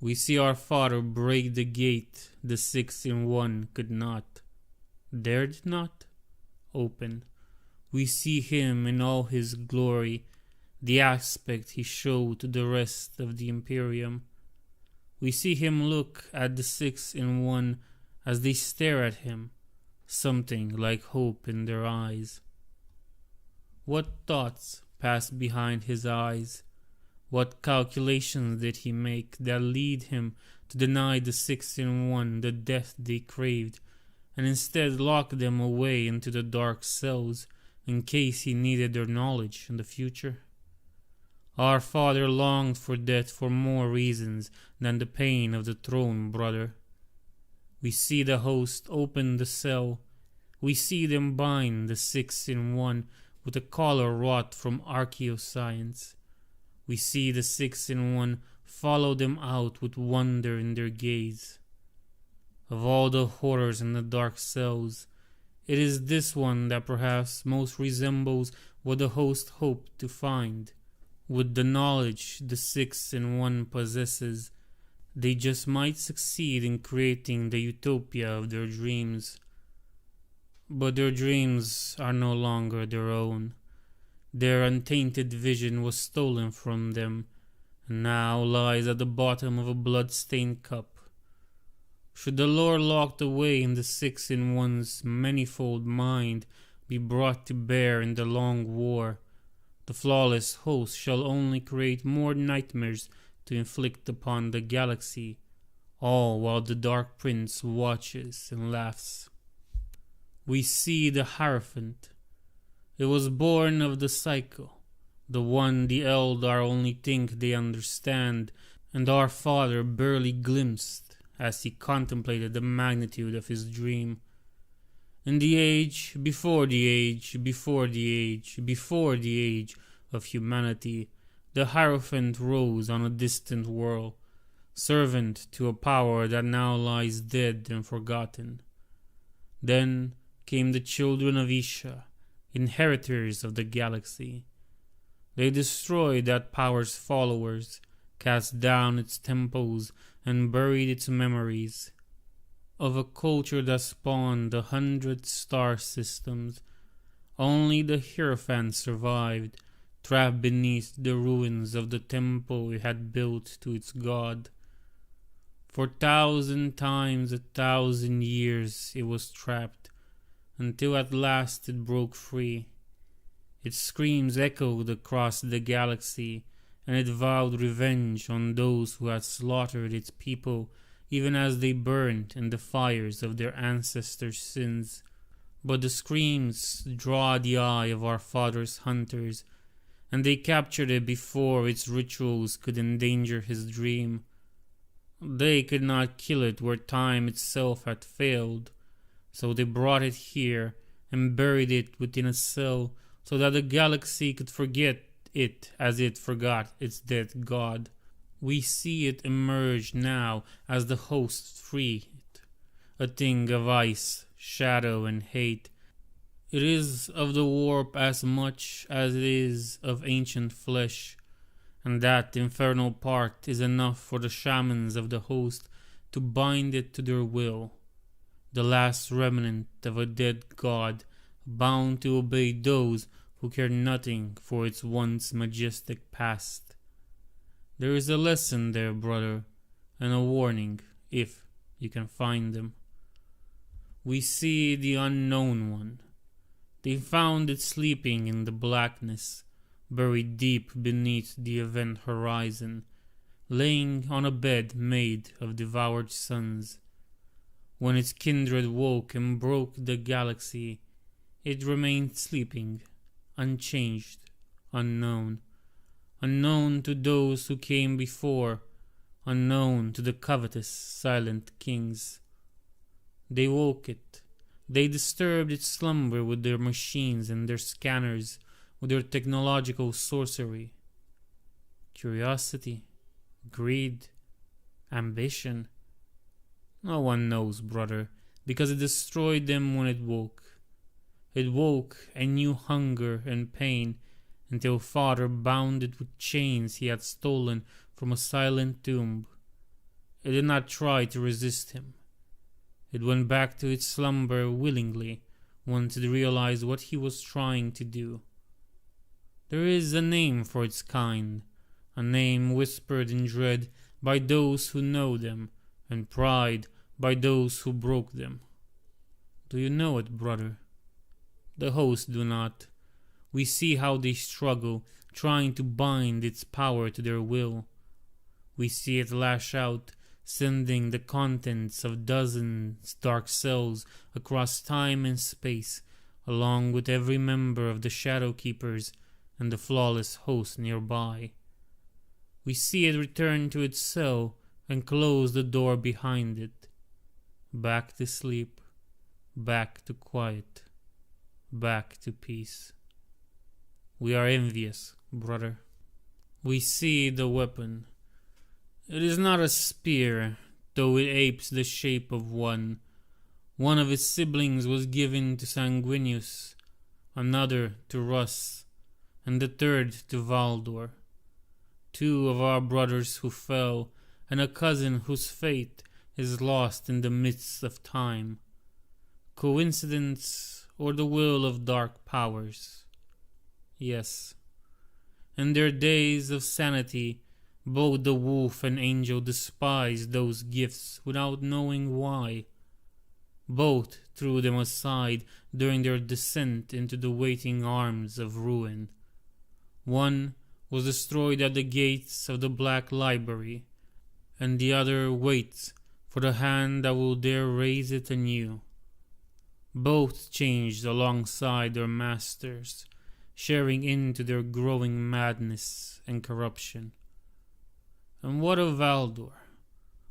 A: We see our Father break the gate the six in one could not, dared not, open. We see him in all his glory, the aspect he showed to the rest of the Imperium. We see him look at the six in one as they stare at him, something like hope in their eyes. What thoughts passed behind his eyes? What calculations did he make that lead him to deny the six in one the death they craved, and instead lock them away into the dark cells in case he needed their knowledge in the future? Our Father longed for death for more reasons than the pain of the throne, brother. We see the host open the cell. We see them bind the six in one with a collar wrought from archaeoscience. We see the six in one follow them out with wonder in their gaze. Of all the horrors in the dark cells, it is this one that perhaps most resembles what the host hoped to find. With the knowledge the six in one possesses, they just might succeed in creating the utopia of their dreams. But their dreams are no longer their own. Their untainted vision was stolen from them, and now lies at the bottom of a blood-stained cup. Should the lore locked away in the six in one's manifold mind be brought to bear in the long war, the flawless host shall only create more nightmares to inflict upon the galaxy, all while the Dark Prince watches and laughs. We see the Hierophant. It was born of the cycle, the one the Eldar only think they understand, and our Father barely glimpsed as he contemplated the magnitude of his dream. In the age, before the age, before the age, before the age of humanity, the Hierophant rose on a distant world, servant to a power that now lies dead and forgotten. Then came the children of Isha, inheritors of the galaxy. They destroyed that power's followers, cast down its temples, and buried its memories. Of a culture that spawned 100 star systems, only the Hierophant survived, trapped beneath the ruins of the temple it had built to its god. For 1,000 times 1,000 years it was trapped, until at last it broke free. Its screams echoed across the galaxy, and it vowed revenge on those who had slaughtered its people, even as they burned in the fires of their ancestors' sins. But the screams draw the eye of our Father's hunters, and they captured it before its rituals could endanger his dream. They could not kill it where time itself had failed, so they brought it here and buried it within a cell so that the galaxy could forget it as it forgot its dead god. We see it emerge now as the host free it, a thing of ice, shadow, and hate. It is of the warp as much as it is of ancient flesh, and that infernal part is enough for the shamans of the host to bind it to their will. The last remnant of a dead god, bound to obey those who cared nothing for its once majestic past. There is a lesson there, brother, and a warning, if you can find them. We see the unknown one. They found it sleeping in the blackness, buried deep beneath the event horizon, laying on a bed made of devoured suns. When its kindred woke and broke the galaxy, it remained sleeping, unchanged, unknown. Unknown to those who came before, unknown to the covetous, silent kings. They woke it. They disturbed its slumber with their machines and their scanners, with their technological sorcery. Curiosity, greed, ambition. No one knows, brother, because it destroyed them when it woke. It woke and knew hunger and pain until Father bound it with chains he had stolen from a silent tomb. It did not try to resist him. It went back to its slumber willingly once it realized what he was trying to do. There is a name for its kind, a name whispered in dread by those who know them, and pride by those who broke them. Do you know it, brother? The hosts do not. We see how they struggle, trying to bind its power to their will. We see it lash out, sending the contents of dozens dark cells across time and space, along with every member of the Shadow Keepers and the flawless host nearby. We see it return to its cell and close the door behind it. Back to sleep, back to quiet, back to peace. We are envious, brother. We see the weapon. It is not a spear, though it apes the shape of one. One of its siblings was given to Sanguinius, another to Russ, and the third to Valdor. 2 of our brothers who fell, and a cousin whose fate is lost in the midst of time. Coincidence or the will of dark powers? Yes. In their days of sanity, both the wolf and angel despised those gifts without knowing why. Both threw them aside during their descent into the waiting arms of ruin. One was destroyed at the gates of the Black Library, and the other waits for the hand that will dare raise it anew. Both changed alongside their masters, sharing into their growing madness and corruption. And what of Valdor?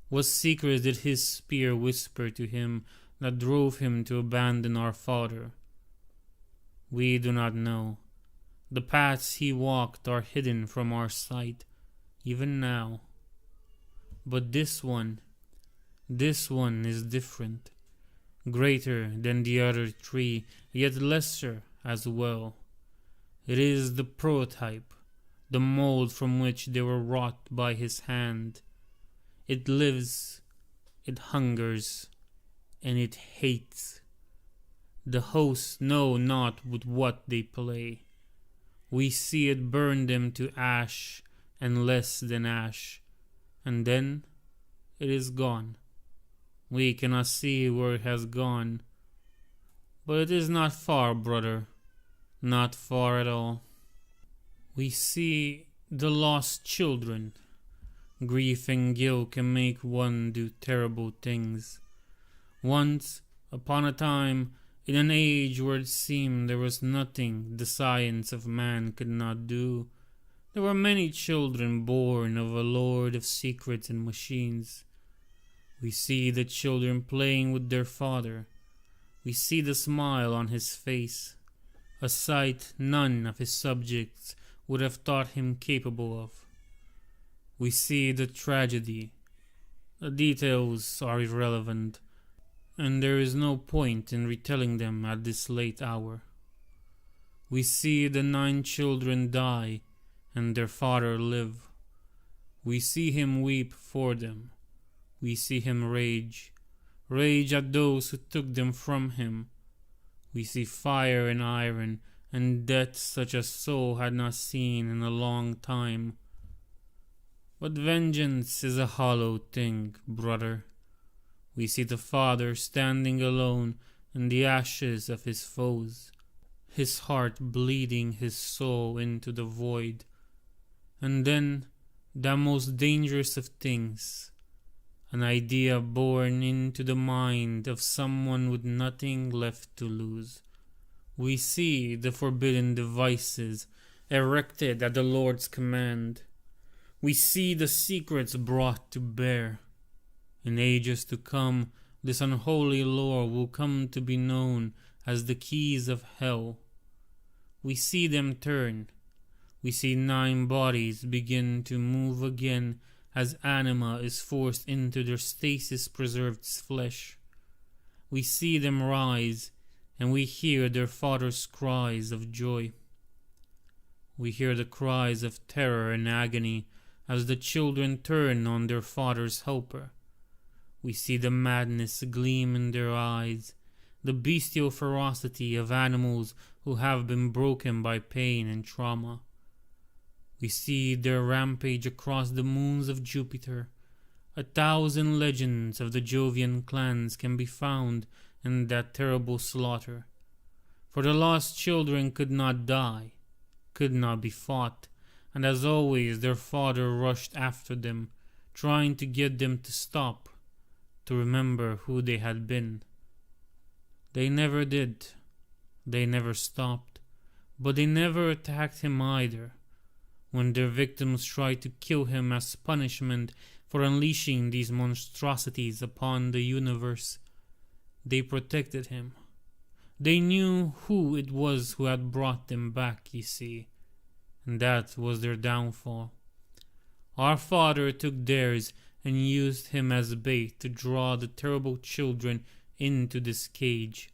A: What secret did his spear whisper to him that drove him to abandon our father? We do not know. The paths he walked are hidden from our sight, even now. But this one is different, greater than the other 3, yet lesser as well. It is the prototype, the mold from which they were wrought by his hand. It lives, it hungers, and it hates. The hosts know not with what they play. We see it burn them to ash and less than ash, and then it is gone. We cannot see where it has gone, but it is not far, brother, not far at all. We see the lost children. Grief and guilt can make one do terrible things. Once upon a time, in an age where it seemed there was nothing the science of man could not do, there were many children born of a lord of secrets and machines. We see the children playing with their father. We see the smile on his face, a sight none of his subjects would have thought him capable of. We see the tragedy. The details are irrelevant, and there is no point in retelling them at this late hour. We see the 9 children die and their father live. We see him weep for them. We see him rage at those who took them from him. We see fire and iron and death such as soul had not seen in a long time. But vengeance is a hollow thing, brother. We see the Father standing alone in the ashes of his foes, his heart bleeding his soul into the void. And then, that most dangerous of things, an idea born into the mind of someone with nothing left to lose. We see the forbidden devices erected at the Lord's command. We see the secrets brought to bear. In ages to come, this unholy lore will come to be known as the keys of hell. We see them turn. We see 9 bodies begin to move again as anima is forced into their stasis-preserved flesh. We see them rise, and we hear their father's cries of joy. We hear the cries of terror and agony as the children turn on their father's helper. We see the madness gleam in their eyes, the bestial ferocity of animals who have been broken by pain and trauma. We see their rampage across the moons of Jupiter. 1,000 legends of the Jovian clans can be found in that terrible slaughter. For the lost children could not die, could not be fought, and as always their father rushed after them, trying to get them to stop, to remember who they had been. They never did. They never stopped, but they never attacked him either. When their victims tried to kill him as punishment for unleashing these monstrosities upon the universe, they protected him. They knew who it was who had brought them back, you see, and that was their downfall. Our father took theirs and used him as bait to draw the terrible children into this cage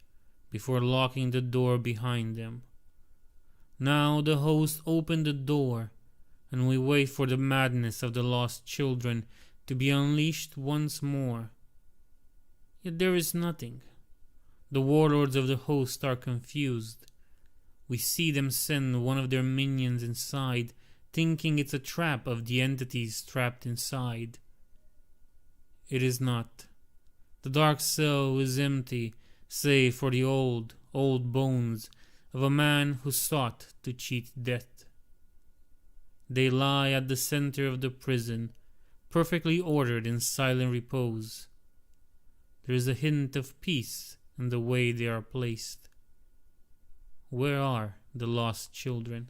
A: before locking the door behind them. Now the host opened the door, and we wait for the madness of the lost children to be unleashed once more. Yet there is nothing. The warlords of the host are confused. We see them send one of their minions inside, thinking it's a trap of the entities trapped inside. It is not. The dark cell is empty, save for the old bones of a man who sought to cheat death. They lie at the center of the prison, perfectly ordered in silent repose. There is a hint of peace in the way they are placed. Where are the lost children?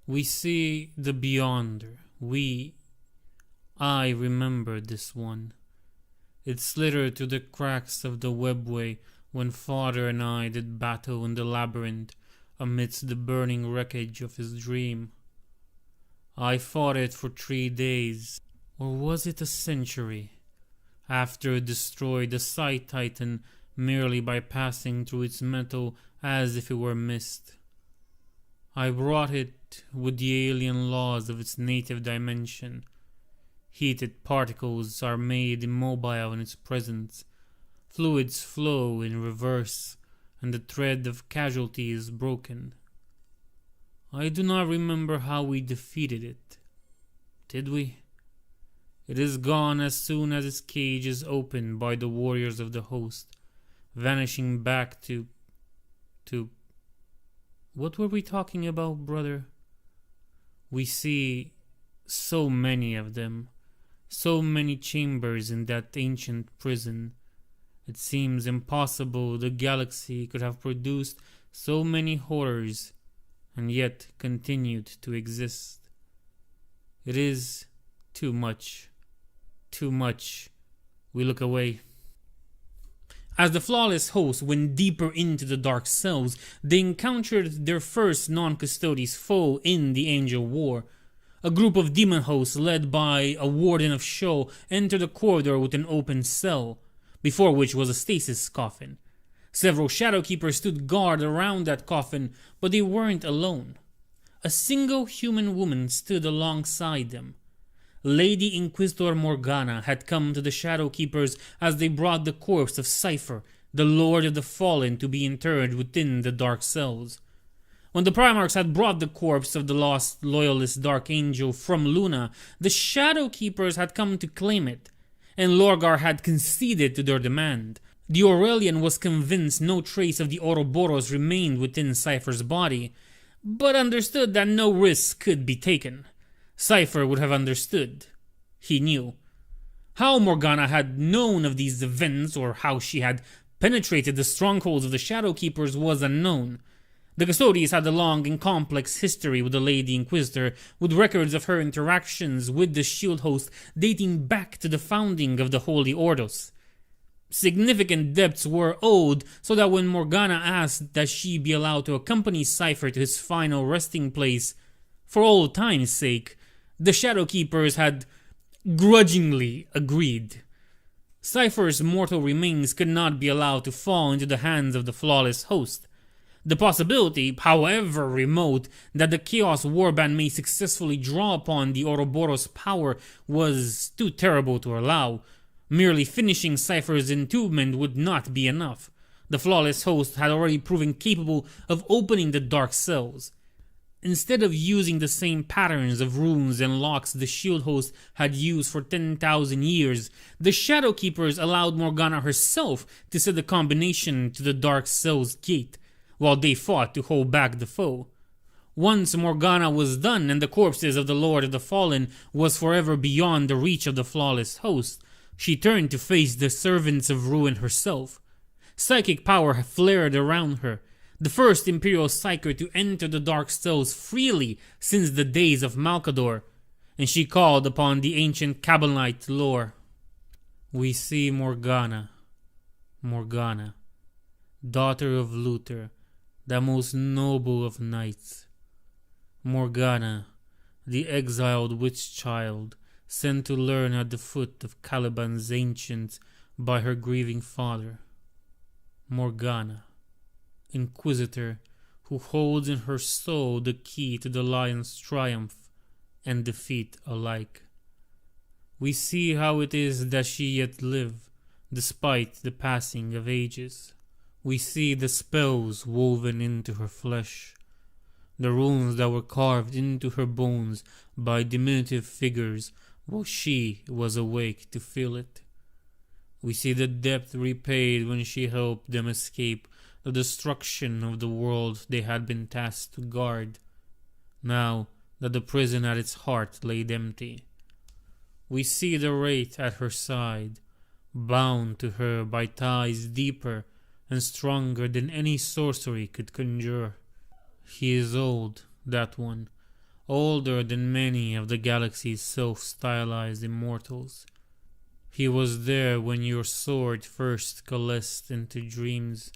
A: We see the Beyonder. I remember this one. It slithered through the cracks of the webway when father and I did battle in the labyrinth amidst the burning wreckage of his dream. I fought it for 3 days, or was it a century, after it destroyed the Side Titan merely by passing through its metal as if it were mist. I brought it with the alien laws of its native dimension. Heated particles are made immobile in its presence, fluids flow in reverse, and the thread of casualty is broken. I do not remember how we defeated it. Did we? It is gone as soon as its cage is opened by the warriors of the host, vanishing back to... What were we talking about, brother? We see so many of them, so many chambers in that ancient prison. It seems impossible the galaxy could have produced so many horrors and yet continued to exist. It is too much. Too much. We look away. As the flawless host went deeper into the dark cells, they encountered their first non-custodes foe in the Angel War. A group of demon hosts led by a warden of show entered a corridor with an open cell, before which was a stasis coffin. Several Shadow Keepers stood guard around that coffin, but they weren't alone. A single human woman stood alongside them. Lady Inquisitor Morgana had come to the Shadow Keepers as they brought the corpse of Cypher, the Lord of the Fallen, to be interred within the dark cells. When the Primarchs had brought the corpse of the lost loyalist Dark Angel from Luna, the Shadow Keepers had come to claim it, and Lorgar had conceded to their demand. The Aurelian was convinced no trace of the Ouroboros remained within Cypher's body, but understood that no risk could be taken. Cypher would have understood. He knew. How Morgana had known of these events, or how she had penetrated the strongholds of the Shadow Keepers, was unknown. The Custodes had a long and complex history with the Lady Inquisitor, with records of her interactions with the Shield Host dating back to the founding of the Holy Ordos. Significant debts were owed, so that when Morgana asked that she be allowed to accompany Cypher to his final resting place, for old time's sake, the Shadow Keepers had grudgingly agreed. Cypher's mortal remains could not be allowed to fall into the hands of the Flawless Host. The possibility, however remote, that the Chaos Warband may successfully draw upon the Ouroboros' power was too terrible to allow. Merely finishing Cypher's entombment would not be enough. The Flawless Host had already proven capable of opening the Dark Cells. Instead of using the same patterns of runes and locks the Shield Host had used for 10,000 years, the Shadow Keepers allowed Morgana herself to set the combination to the Dark Cells gate, while they fought to hold back the foe. Once Morgana was done and the corpses of the Lord of the Fallen was forever beyond the reach of the Flawless Host, she turned to face the Servants of Ruin herself. Psychic power flared around her, the first Imperial Psyker to enter the Dark Cells freely since the days of Malkador, and she called upon the ancient Kabbalite lore. We see Morgana, daughter of Luther, the most noble of knights. Morgana, the exiled witch child, sent to learn at the foot of Caliban's ancients by her grieving father. Morgana, Inquisitor, who holds in her soul the key to the Lion's triumph and defeat alike. We see how it is that she yet live, despite the passing of ages. We see the spells woven into her flesh, the runes that were carved into her bones by diminutive figures while she was awake to feel it. We see the debt repaid when she helped them escape the destruction of the world they had been tasked to guard, now that the prison at its heart lay empty. We see the Wraith at her side, bound to her by ties deeper and stronger than any sorcery could conjure. He is old, that one, older than many of the galaxy's self-stylized immortals. He was there when your sword first coalesced into dreams.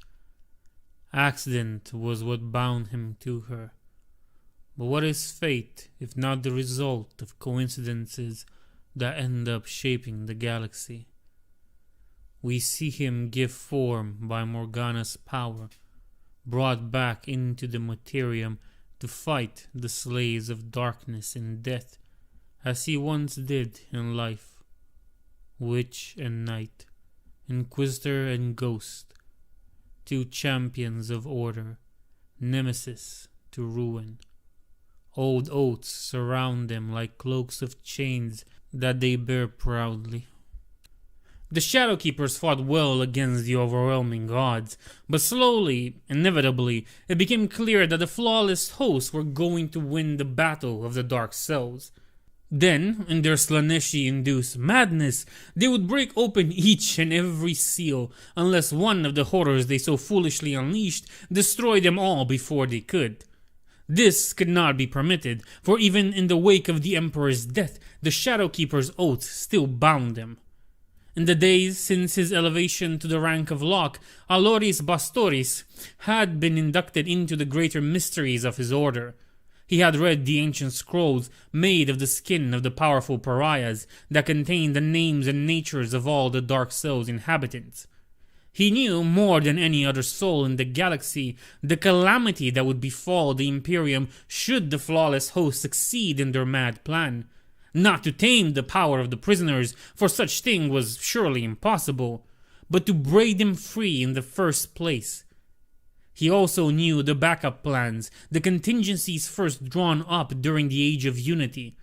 A: Accident was what bound him to her. But what is fate if not the result of coincidences that end up shaping the galaxy? We see him give form by Morgana's power, brought back into the Materium to fight the slaves of darkness and death, as he once did in life. Witch and knight, Inquisitor and ghost, two champions of order, nemesis to ruin. Old oaths surround them like cloaks of chains that they bear proudly. The Shadow Keepers fought well against the overwhelming odds, but slowly, inevitably, it became clear that the Flawless Hosts were going to win the battle of the Dark Cells. Then, in their Slaneshi-induced madness, they would break open each and every seal, unless one of the horrors they so foolishly unleashed destroyed them all before they could. This could not be permitted, for even in the wake of the Emperor's death, the Shadow Keeper's oath still bound them. In the days since his elevation to the rank of Locke, Aloris Bastoris had been inducted into the greater mysteries of his order. He had read the ancient scrolls made of the skin of the powerful pariahs that contained the names and natures of all the Dark Cells inhabitants. He knew more than any other soul in the galaxy the calamity that would befall the Imperium should the Flawless Host succeed in their mad plan. Not to tame the power of the prisoners, for such thing was surely impossible, but to break them free in the first place. He also knew the backup plans, the contingencies first drawn up during the Age of Unity.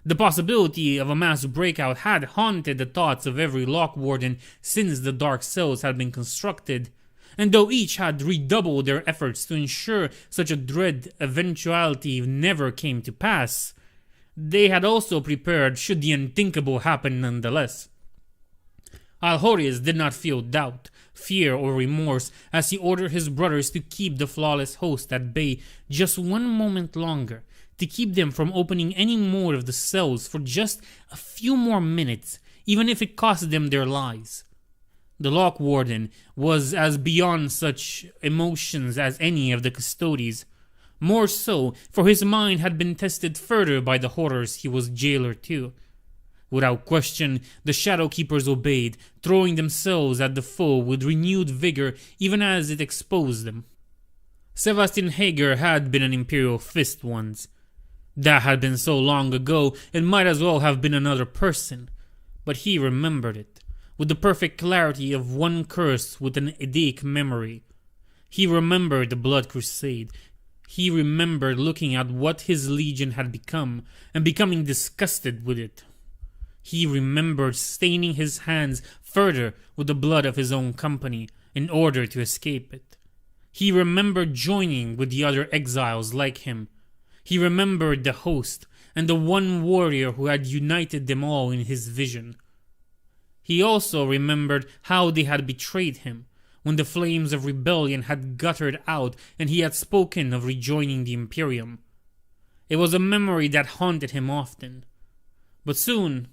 A: The possibility of a mass breakout had haunted the thoughts of every Lock Warden since the Dark Cells had been constructed, and though each had redoubled their efforts to ensure such a dread eventuality never came to pass, they had also prepared should the unthinkable happen nonetheless. Alhorius did not feel doubt, fear, or remorse as he ordered his brothers to keep the flawless host at bay just one moment longer, to keep them from opening any more of the cells for just a few more minutes, even if it cost them their lives. The Lock Warden was as beyond such emotions as any of the Custodes, more so, for his mind had been tested further by the horrors he was jailer to. Without question, the Shadow Keepers obeyed, throwing themselves at the foe with renewed vigor even as it exposed them. Sebastian Hager had been an Imperial Fist once. That had been so long ago, it might as well have been another person. But he remembered it, with the perfect clarity of one cursed with an Edaic memory. He remembered the Blood Crusade. He remembered looking at what his legion had become, and becoming disgusted with it. He remembered staining his hands further with the blood of his own company, in order to escape it. He remembered joining with the other exiles like him. He remembered the host, and the one warrior who had united them all in his vision. He also remembered how they had betrayed him, when the flames of rebellion had guttered out and he had spoken of rejoining the Imperium. It was a memory that haunted him often. But soon,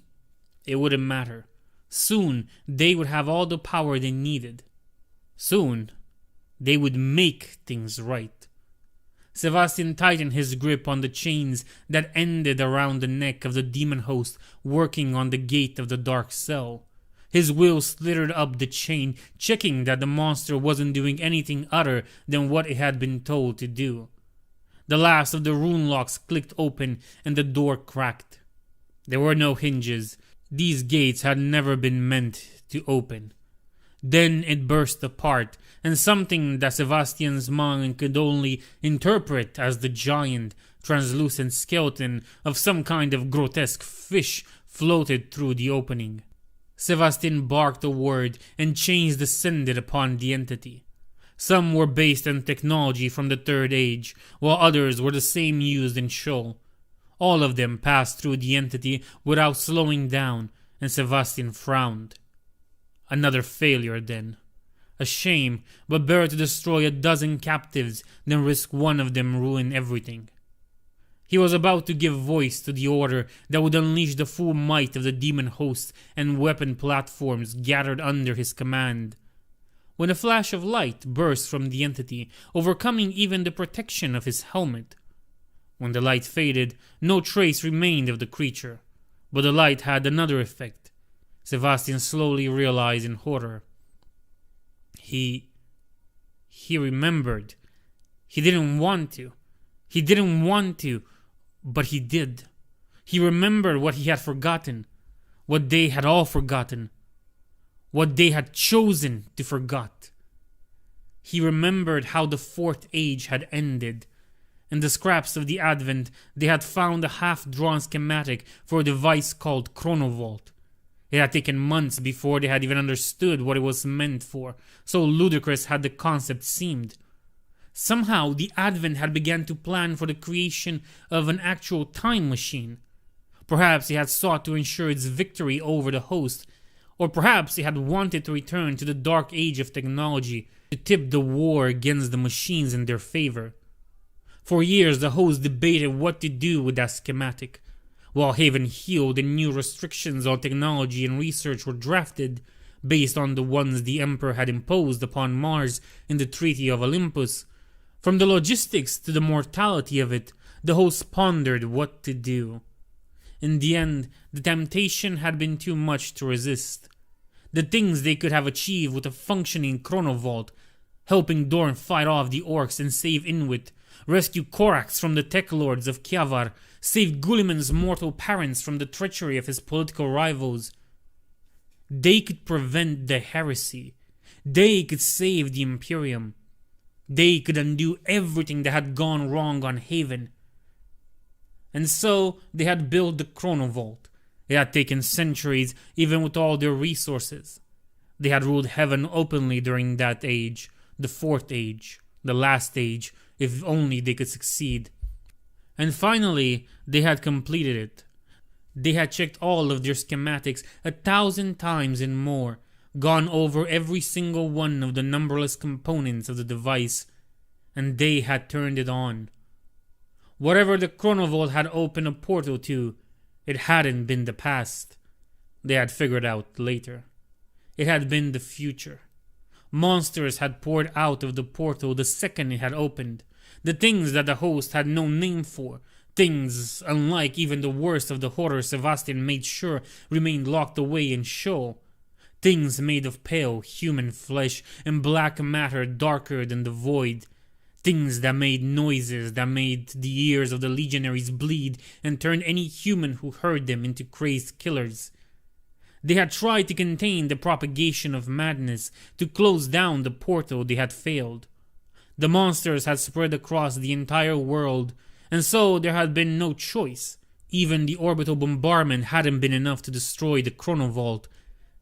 A: it wouldn't matter. Soon, they would have all the power they needed. Soon, they would make things right. Sebastian tightened his grip on the chains that ended around the neck of the demon host working on the gate of the dark cell. His will slithered up the chain, checking that the monster wasn't doing anything other than what it had been told to do. The last of the rune locks clicked open and the door cracked. There were no hinges. These gates had never been meant to open. Then it burst apart, and something that Sebastian's mind could only interpret as the giant, translucent skeleton of some kind of grotesque fish floated through the opening. Sebastian barked a word, and chains descended upon the entity. Some were based on technology from the Third Age, while others were the same used in Shoal. All of them passed through the entity without slowing down, and Sebastian frowned. Another failure, then. A shame, but better to destroy a dozen captives than risk one of them ruin everything. He was about to give voice to the order that would unleash the full might of the demon hosts and weapon platforms gathered under his command, when a flash of light burst from the entity, overcoming even the protection of his helmet. When the light faded, no trace remained of the creature, but the light had another effect. Sebastian slowly realized in horror. He remembered. He didn't want to, but he did. He remembered what he had forgotten, what they had all forgotten, what they had chosen to forget. He remembered how the Fourth Age had ended. In the scraps of the Advent, they had found a half-drawn schematic for a device called Chronovault. It had taken months before they had even understood what it was meant for, so ludicrous had the concept seemed. Somehow, the Advent had begun to plan for the creation of an actual time machine. Perhaps he had sought to ensure its victory over the host, or perhaps he had wanted to return to the dark age of technology to tip the war against the machines in their favor. For years, the host debated what to do with that schematic. While Haven healed and new restrictions on technology and research were drafted, based on the ones the Emperor had imposed upon Mars in the Treaty of Olympus. From the logistics to the mortality of it, the host pondered what to do. In the end, the temptation had been too much to resist. The things they could have achieved with a functioning Chronovault, helping Dorn fight off the orcs and save Inuit, rescue Korax from the tech lords of Kjavar, save Gulliman's mortal parents from the treachery of his political rivals. They could prevent the heresy. They could save the Imperium. They could undo everything that had gone wrong on Haven. And so they had built the Chronovault. It had taken centuries, even with all their resources. They had ruled heaven openly during that age, the fourth age, the last age, if only they could succeed. And finally, they had completed it. They had checked all of their schematics 1,000 times and more, gone over every single one of the numberless components of the device, and they had turned it on. Whatever the Chronovault had opened a portal to, it hadn't been the past. They had figured out later. It had been the future. Monsters had poured out of the portal the second it had opened. The things that the host had no name for. Things, unlike even the worst of the horror Sebastian made sure remained locked away in Sheol. Things made of pale human flesh and black matter darker than the void. Things that made noises that made the ears of the legionaries bleed and turned any human who heard them into crazed killers. They had tried to contain the propagation of madness, to close down the portal. They had failed. The monsters had spread across the entire world, and so there had been no choice. Even the orbital bombardment hadn't been enough to destroy the Chronovault.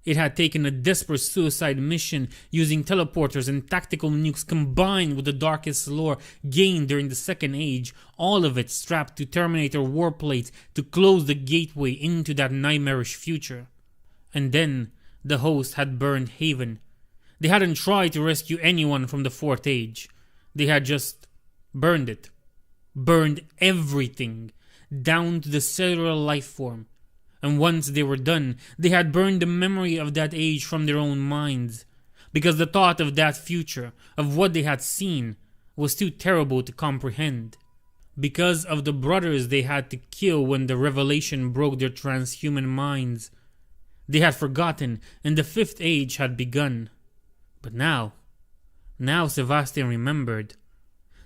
A: It had taken a desperate suicide mission using teleporters and tactical nukes combined with the darkest lore gained during the Second Age, all of it strapped to Terminator warplates to close the gateway into that nightmarish future. And then the host had burned Haven. They hadn't tried to rescue anyone from the Fourth Age. They had just burned it. Burned everything, down to the cellular life form. And once they were done, they had burned the memory of that age from their own minds. Because the thought of that future, of what they had seen, was too terrible to comprehend. Because of the brothers they had to kill when the revelation broke their transhuman minds. They had forgotten, and the Fifth Age had begun. But now Sebastian remembered.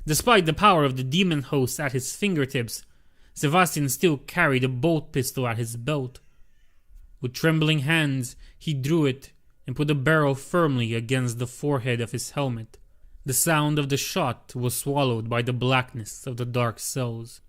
A: Despite the power of the demon host at his fingertips, Sebastian still carried a bolt pistol at his belt. With trembling hands, he drew it and put the barrel firmly against the forehead of his helmet. The sound of the shot was swallowed by the blackness of the dark cells.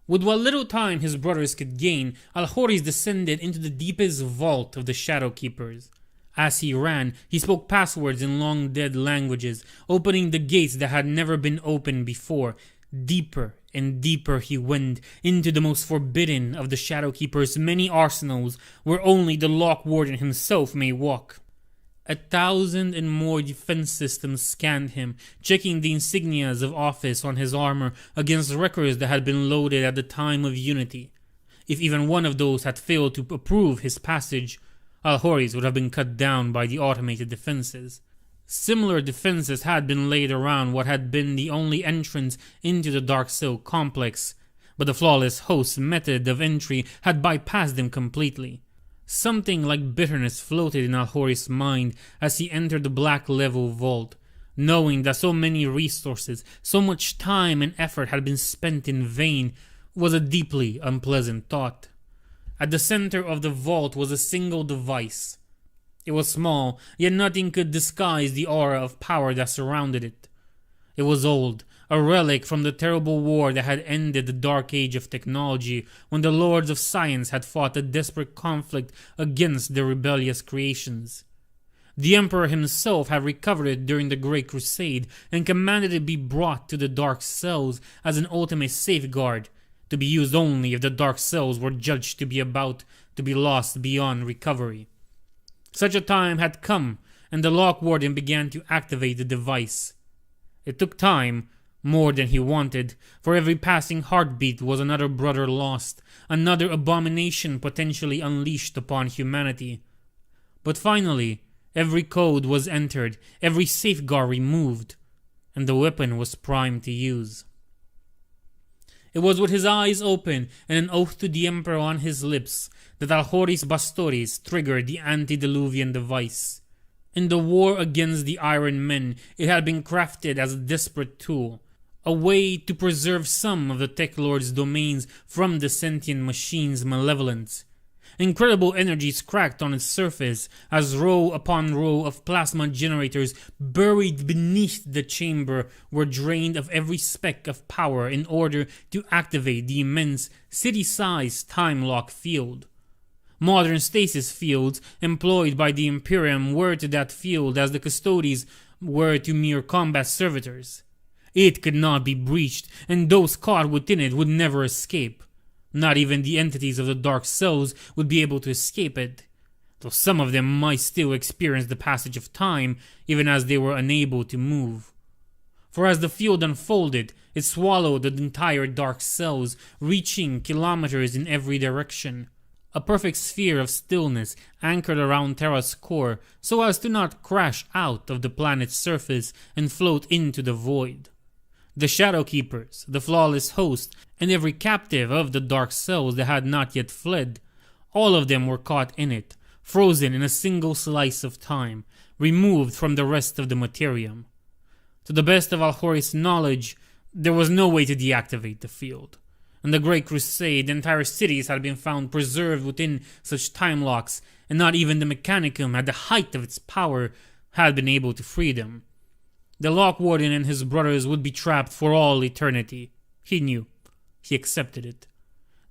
A: With what little time his brothers could gain, Horus descended into the deepest vault of the Shadow Keepers. As he ran, he spoke passwords in long-dead languages, opening the gates that had never been opened before. Deeper and deeper he went, into the most forbidden of the Shadow Keepers' many arsenals, where only the Lock Warden himself may walk. 1,000 and more defense systems scanned him, checking the insignias of office on his armor against records that had been loaded at the time of Unity. If even one of those had failed to approve his passage, Horus would have been cut down by the automated defenses. Similar defenses had been laid around what had been the only entrance into the Dark Cell complex, but the flawless host's method of entry had bypassed them completely. Something like bitterness floated in Horus' mind as he entered the black level vault, knowing that so many resources, so much time and effort had been spent in vain was a deeply unpleasant thought. At the center of the vault was a single device. It was small, yet nothing could disguise the aura of power that surrounded it. It was old, a relic from the terrible war that had ended the dark age of technology when the lords of science had fought a desperate conflict against their rebellious creations. The Emperor himself had recovered it during the Great Crusade and commanded it be brought to the Dark Cells as an ultimate safeguard, to be used only if the Dark Cells were judged to be about to be lost beyond recovery. Such a time had come, and the Lock Warden began to activate the device. It took time, more than he wanted. For every passing heartbeat was another brother lost, another abomination potentially unleashed upon humanity. But finally, every code was entered, every safeguard removed, and the weapon was primed to use. It was with his eyes open and an oath to the Emperor on his lips that Horus Bastoris triggered the antediluvian device. In the war against the Iron Men, it had been crafted as a desperate tool, a way to preserve some of the Tech Lord's domains from the sentient machine's malevolence. Incredible energies cracked on its surface as row upon row of plasma generators buried beneath the chamber were drained of every speck of power in order to activate the immense city-sized time-lock field. Modern stasis fields employed by the Imperium were to that field as the Custodes were to mere combat servitors. It could not be breached, and those caught within it would never escape. Not even the entities of the dark cells would be able to escape it, though some of them might still experience the passage of time even as they were unable to move. For as the field unfolded, it swallowed the entire dark cells, reaching kilometers in every direction. A perfect sphere of stillness anchored around Terra's core so as to not crash out of the planet's surface and float into the void. The Shadow Keepers, the Flawless Host, and every captive of the dark cells that had not yet fled, all of them were caught in it, frozen in a single slice of time, removed from the rest of the materium. To the best of Horus' knowledge, there was no way to deactivate the field. In the Great Crusade, entire cities had been found preserved within such time locks, and not even the Mechanicum, at the height of its power, had been able to free them. The Lock Warden and his brothers would be trapped for all eternity. He knew. He accepted it.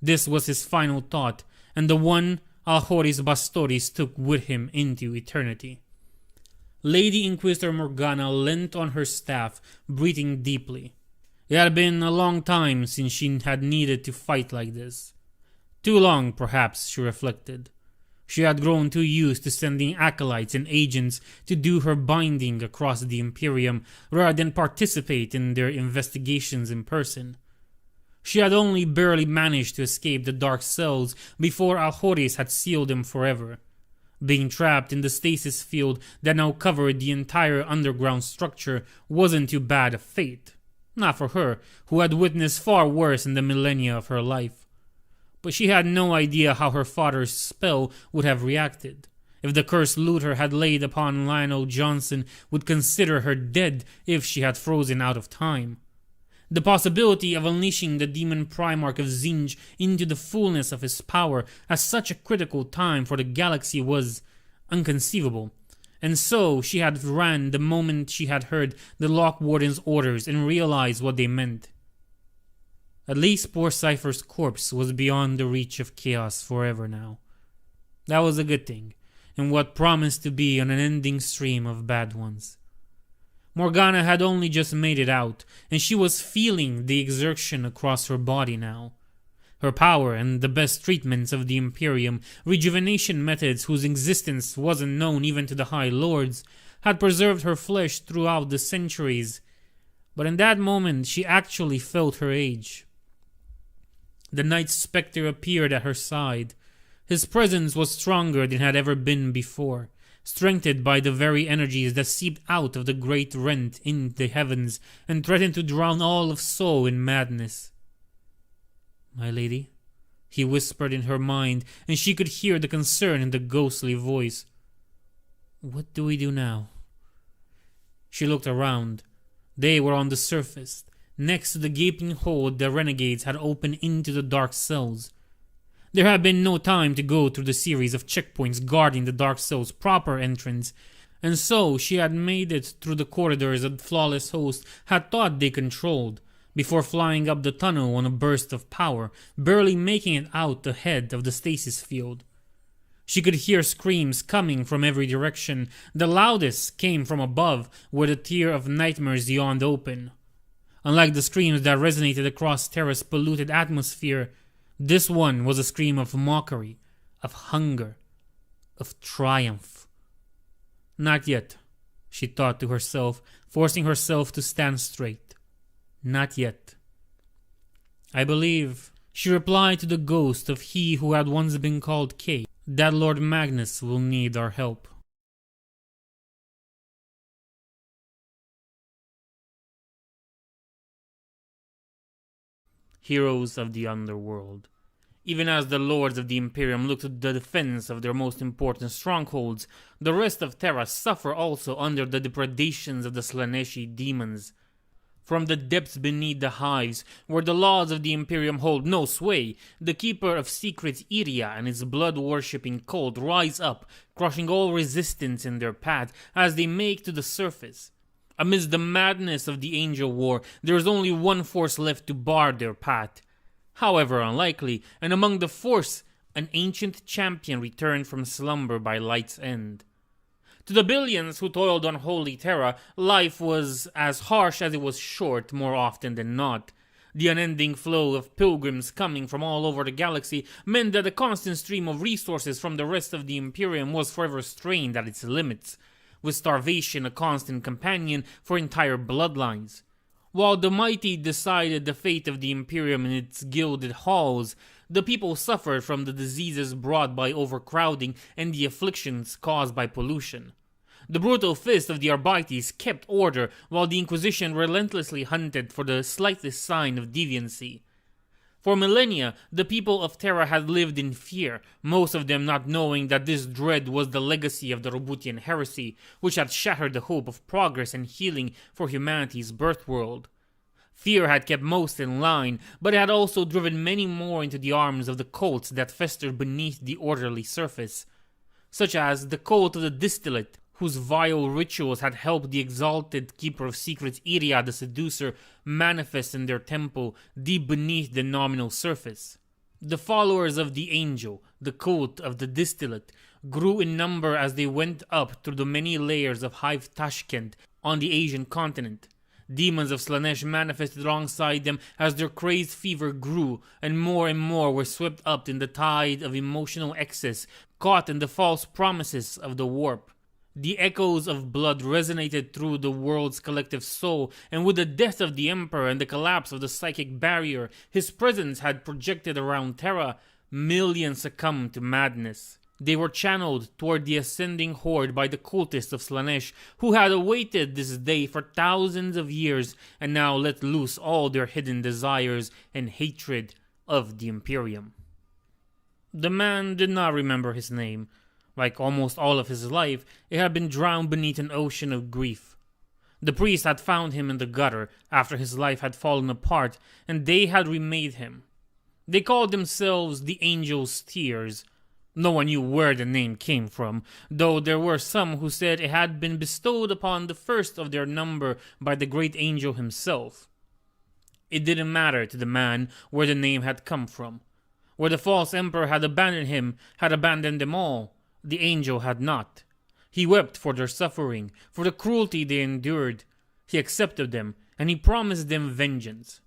A: This was his final thought, and the one Horus Bastores took with him into eternity. Lady Inquisitor Morgana leant on her staff, breathing deeply. It had been a long time since she had needed to fight like this. Too long, perhaps, she reflected. She had grown too used to sending acolytes and agents to do her binding across the Imperium rather than participate in their investigations in person. She had only barely managed to escape the dark cells before Horus had sealed them forever. Being trapped in the stasis field that now covered the entire underground structure wasn't too bad a fate. Not for her, who had witnessed far worse in the millennia of her life. But she had no idea how her father's spell would have reacted, if the cursed Luther had laid upon Lionel Johnson would consider her dead if she had frozen out of time. The possibility of unleashing the demon Primarch of Zinj into the fullness of his power at such a critical time for the galaxy was inconceivable, and so she had ran the moment she had heard the Lock Warden's orders and realized what they meant. At least poor Cypher's corpse was beyond the reach of chaos forever now. That was a good thing, in what promised to be an unending stream of bad ones. Morgana had only just made it out, and she was feeling the exertion across her body now. Her power and the best treatments of the Imperium, rejuvenation methods whose existence wasn't known even to the High Lords, had preserved her flesh throughout the centuries. But in that moment she actually felt her age. The Night Spectre appeared at her side. His presence was stronger than had ever been before, strengthened by the very energies that seeped out of the great rent in the heavens and threatened to drown all of soul in madness. "My lady," he whispered in her mind, and she could hear the concern in the ghostly voice. "What do we do now?" She looked around. They were on the surface, next to the gaping hole the renegades had opened into the dark cells. There had been no time to go through the series of checkpoints guarding the dark cell's proper entrance, and so she had made it through the corridors that the Flawless Host had thought they controlled, before flying up the tunnel on a burst of power, barely making it out ahead of the stasis field. She could hear screams coming from every direction. The loudest came from above, where the tier of nightmares yawned open. Unlike the screams that resonated across Terra's polluted atmosphere, this one was a scream of mockery, of hunger, of triumph. "Not yet," she thought to herself, forcing herself to stand straight. "Not yet." "I believe," she replied to the ghost of he who had once been called Kay, "that Lord Magnus will need our help." Heroes of the Underworld. Even as the lords of the Imperium look to the defense of their most important strongholds, the rest of Terra suffer also under the depredations of the Slaaneshi demons. From the depths beneath the hives, where the laws of the Imperium hold no sway, the Keeper of Secrets Iria and his blood-worshipping cult rise up, crushing all resistance in their path as they make to the surface. Amidst the madness of the Angel War, there is only one force left to bar their path. However unlikely, and among the force, an ancient champion returned from slumber by light's end. To the billions who toiled on Holy Terra, life was as harsh as it was short more often than not. The unending flow of pilgrims coming from all over the galaxy meant that the constant stream of resources from the rest of the Imperium was forever strained at its limits, with starvation a constant companion for entire bloodlines. While the mighty decided the fate of the Imperium in its gilded halls, the people suffered from the diseases brought by overcrowding and the afflictions caused by pollution. The brutal fist of the Arbites kept order, while the Inquisition relentlessly hunted for the slightest sign of deviancy. For millennia, the people of Terra had lived in fear, most of them not knowing that this dread was the legacy of the Roboutian Heresy, which had shattered the hope of progress and healing for humanity's birth world. Fear had kept most in line, but it had also driven many more into the arms of the cults that festered beneath the orderly surface, such as the cult of the Distillate, whose vile rituals had helped the exalted Keeper of Secrets Iria the Seducer manifest in their temple deep beneath the nominal surface. The followers of the Angel, the cult of the Distillate, grew in number as they went up through the many layers of Hive Tashkent on the Asian continent. Demons of Slaanesh manifested alongside them as their crazed fever grew, and more were swept up in the tide of emotional excess, caught in the false promises of the warp. The echoes of blood resonated through the world's collective soul, and with the death of the Emperor and the collapse of the psychic barrier his presence had projected around Terra, millions succumbed to madness. They were channeled toward the ascending horde by the cultists of Slaanesh, who had awaited this day for thousands of years and now let loose all their hidden desires and hatred of the Imperium. The man did not remember his name. Like almost all of his life, it had been drowned beneath an ocean of grief. The priest had found him in the gutter after his life had fallen apart, and they had remade him. They called themselves the Angel's Tears. No one knew where the name came from, though there were some who said it had been bestowed upon the first of their number by the great angel himself. It didn't matter to the man where the name had come from. Where the false emperor had abandoned him, had abandoned them all. The angel had not. He wept for their suffering, for the cruelty they endured. He accepted them, and he promised them vengeance.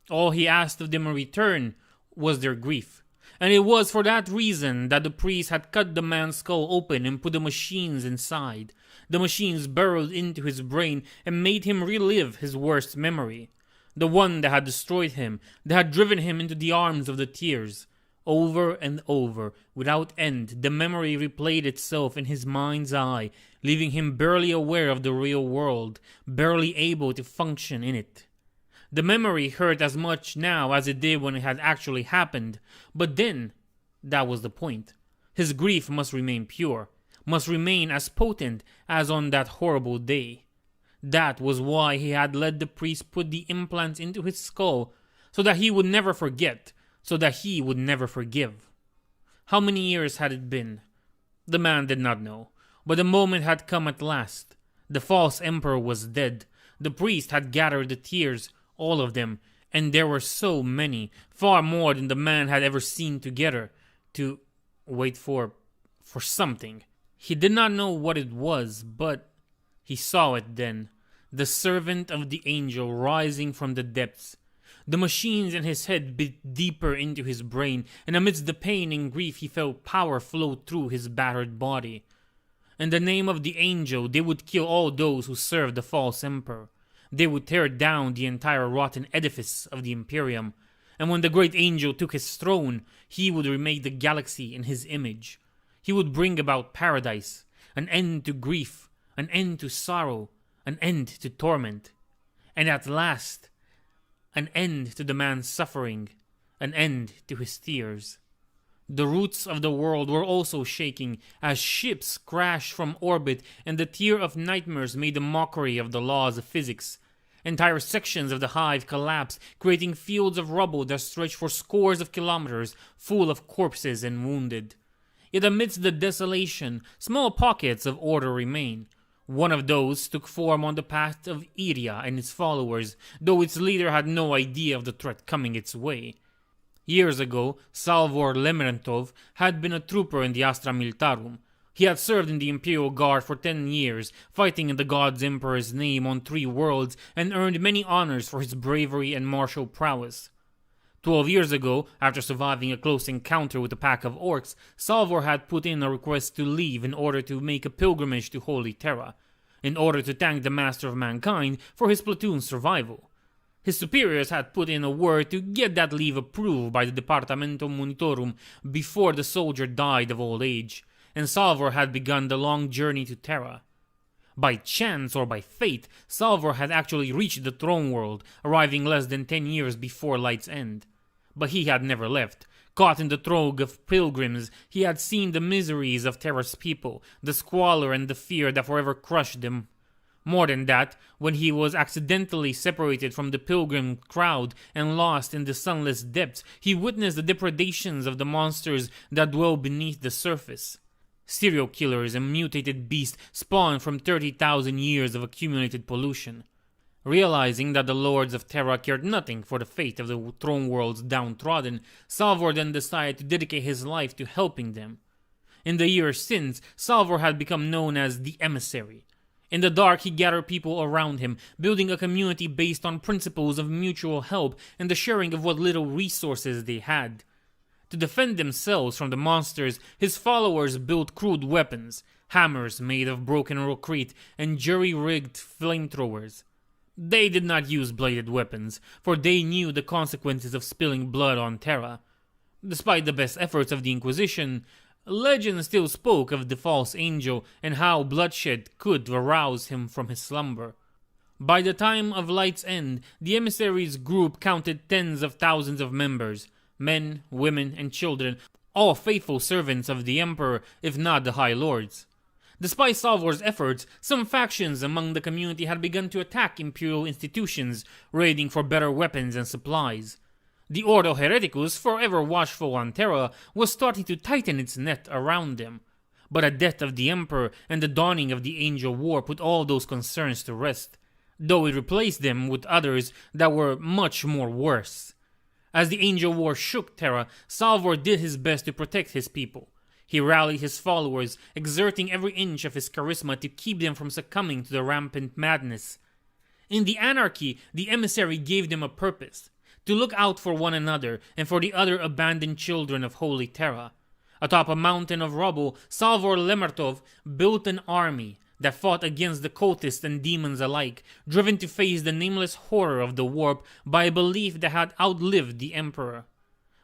A: All he asked of them in return was their grief. And it was for that reason that the priest had cut the man's skull open and put the machines inside. The machines burrowed into his brain and made him relive his worst memory. The one that had destroyed him, that had driven him into the arms of the Tears. Over and over, without end, the memory replayed itself in his mind's eye, leaving him barely aware of the real world, barely able to function in it. The memory hurt as much now as it did when it had actually happened, but then, that was the point. His grief must remain pure, must remain as potent as on that horrible day. That was why he had let the priest put the implants into his skull, so that he would never forget, so that he would never forgive. How many years had it been? The man did not know, but the moment had come at last. The false emperor was dead. The priest had gathered the Tears, all of them, and there were so many, far more than the man had ever seen together, to wait for something. He did not know what it was, but he saw it then, the servant of the angel rising from the depths. The machines in his head bit deeper into his brain, and amidst the pain and grief he felt power flow through his battered body. In the name of the angel, they would kill all those who served the false emperor. They would tear down the entire rotten edifice of the Imperium, and when the great angel took his throne, he would remake the galaxy in his image. He would bring about paradise, an end to grief, an end to sorrow, an end to torment, and at last, an end to the man's suffering, an end to his tears. The roots of the world were also shaking as ships crashed from orbit and the Tear of Nightmares made a mockery of the laws of physics. Entire sections of the hive collapsed, creating fields of rubble that stretched for scores of kilometers, full of corpses and wounded. Yet amidst the desolation, small pockets of order remain. One of those took form on the path of Iria and its followers, though its leader had no idea of the threat coming its way. Years ago, Salvor Lemerentov had been a trooper in the Astra Militarum. He had served in the Imperial Guard for 10 years, fighting in the God's Emperor's name on 3 worlds, and earned many honors for his bravery and martial prowess. 12 years ago, after surviving a close encounter with a pack of orcs, Salvor had put in a request to leave in order to make a pilgrimage to Holy Terra, in order to thank the Master of Mankind for his platoon's survival. His superiors had put in a word to get that leave approved by the Departamento Monitorum before the soldier died of old age, and Salvor had begun the long journey to Terra. By chance or by fate, Salvor had actually reached the throne world, arriving less than 10 years before Light's End. But he had never left. Caught in the trog of pilgrims, he had seen the miseries of Terra's people, the squalor and the fear that forever crushed them. More than that, when he was accidentally separated from the pilgrim crowd and lost in the sunless depths, he witnessed the depredations of the monsters that dwell beneath the surface. Serial killers and mutated beasts spawned from 30,000 years of accumulated pollution. Realizing that the lords of Terra cared nothing for the fate of the throne world's downtrodden, Salvor then decided to dedicate his life to helping them. In the years since, Salvor had become known as the Emissary. In the dark, he gathered people around him, building a community based on principles of mutual help and the sharing of what little resources they had. To defend themselves from the monsters, his followers built crude weapons, hammers made of broken rockrete, and jury-rigged flamethrowers. They did not use bladed weapons, for they knew the consequences of spilling blood on Terra. Despite the best efforts of the Inquisition, legend still spoke of the false angel and how bloodshed could arouse him from his slumber. By the time of Light's End, the emissaries' group counted tens of thousands of members, men, women, and children, all faithful servants of the Emperor, if not the High Lords. Despite Salvor's efforts, some factions among the community had begun to attack imperial institutions, raiding for better weapons and supplies. The Ordo Hereticus, forever watchful on Terra, was starting to tighten its net around them. But the death of the Emperor and the dawning of the Angel War put all those concerns to rest, though it replaced them with others that were much more worse. As the Angel War shook Terra, Salvor did his best to protect his people. He rallied his followers, exerting every inch of his charisma to keep them from succumbing to the rampant madness. In the anarchy, the emissary gave them a purpose: to look out for one another and for the other abandoned children of Holy Terra. Atop a mountain of rubble, Salvor Lemertov built an army that fought against the cultists and demons alike, driven to face the nameless horror of the warp by a belief that had outlived the Emperor.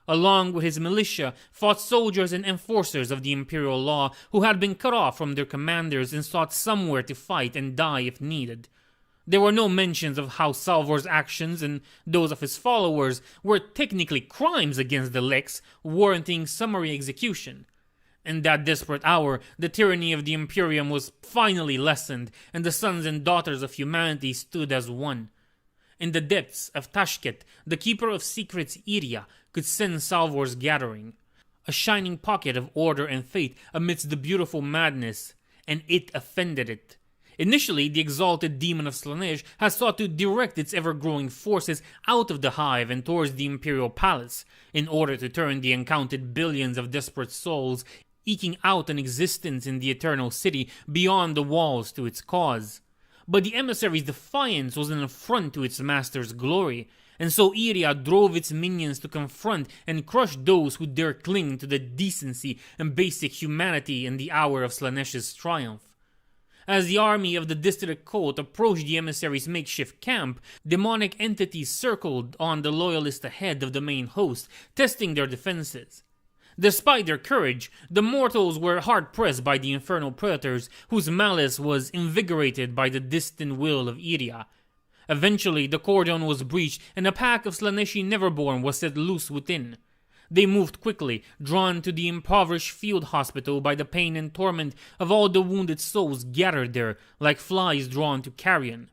A: Along with his militia, fought soldiers and enforcers of the imperial law who had been cut off from their commanders and sought somewhere to fight and die if needed. There were no mentions of how Salvor's actions and those of his followers were technically crimes against the Lex, warranting summary execution. In that desperate hour, the tyranny of the Imperium was finally lessened, and the sons and daughters of humanity stood as one. In the depths of Tashket, the keeper of secrets Iria could sense Salvor's gathering, a shining pocket of order and faith amidst the beautiful madness, and it offended it. Initially, the exalted demon of Slanesh had sought to direct its ever-growing forces out of the hive and towards the imperial palace, in order to turn the uncounted billions of desperate souls eking out an existence in the eternal city beyond the walls to its cause. But the emissary's defiance was an affront to its master's glory, and so Iria drove its minions to confront and crush those who dare cling to the decency and basic humanity in the hour of Slanesh's triumph. As the army of the district cult approached the emissary's makeshift camp, demonic entities circled on the loyalists ahead of the main host, testing their defenses. Despite their courage, the mortals were hard-pressed by the infernal predators, whose malice was invigorated by the distant will of Iria. Eventually, the cordon was breached, and a pack of Slaneshi Neverborn was set loose within. They moved quickly, drawn to the impoverished field hospital by the pain and torment of all the wounded souls gathered there, like flies drawn to carrion.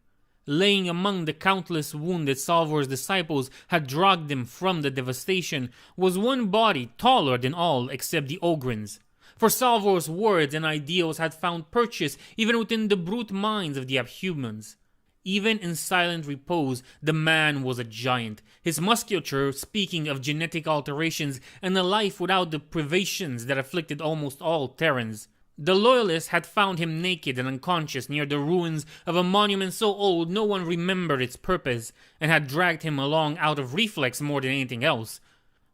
A: Laying among the countless wounded Salvor's disciples had dragged them from the devastation was one body taller than all except the Ogren's. For Salvor's words and ideals had found purchase even within the brute minds of the Abhumans. Even in silent repose, the man was a giant, his musculature speaking of genetic alterations and a life without the privations that afflicted almost all Terrans. The Loyalists had found him naked and unconscious near the ruins of a monument so old no one remembered its purpose, and had dragged him along out of reflex more than anything else.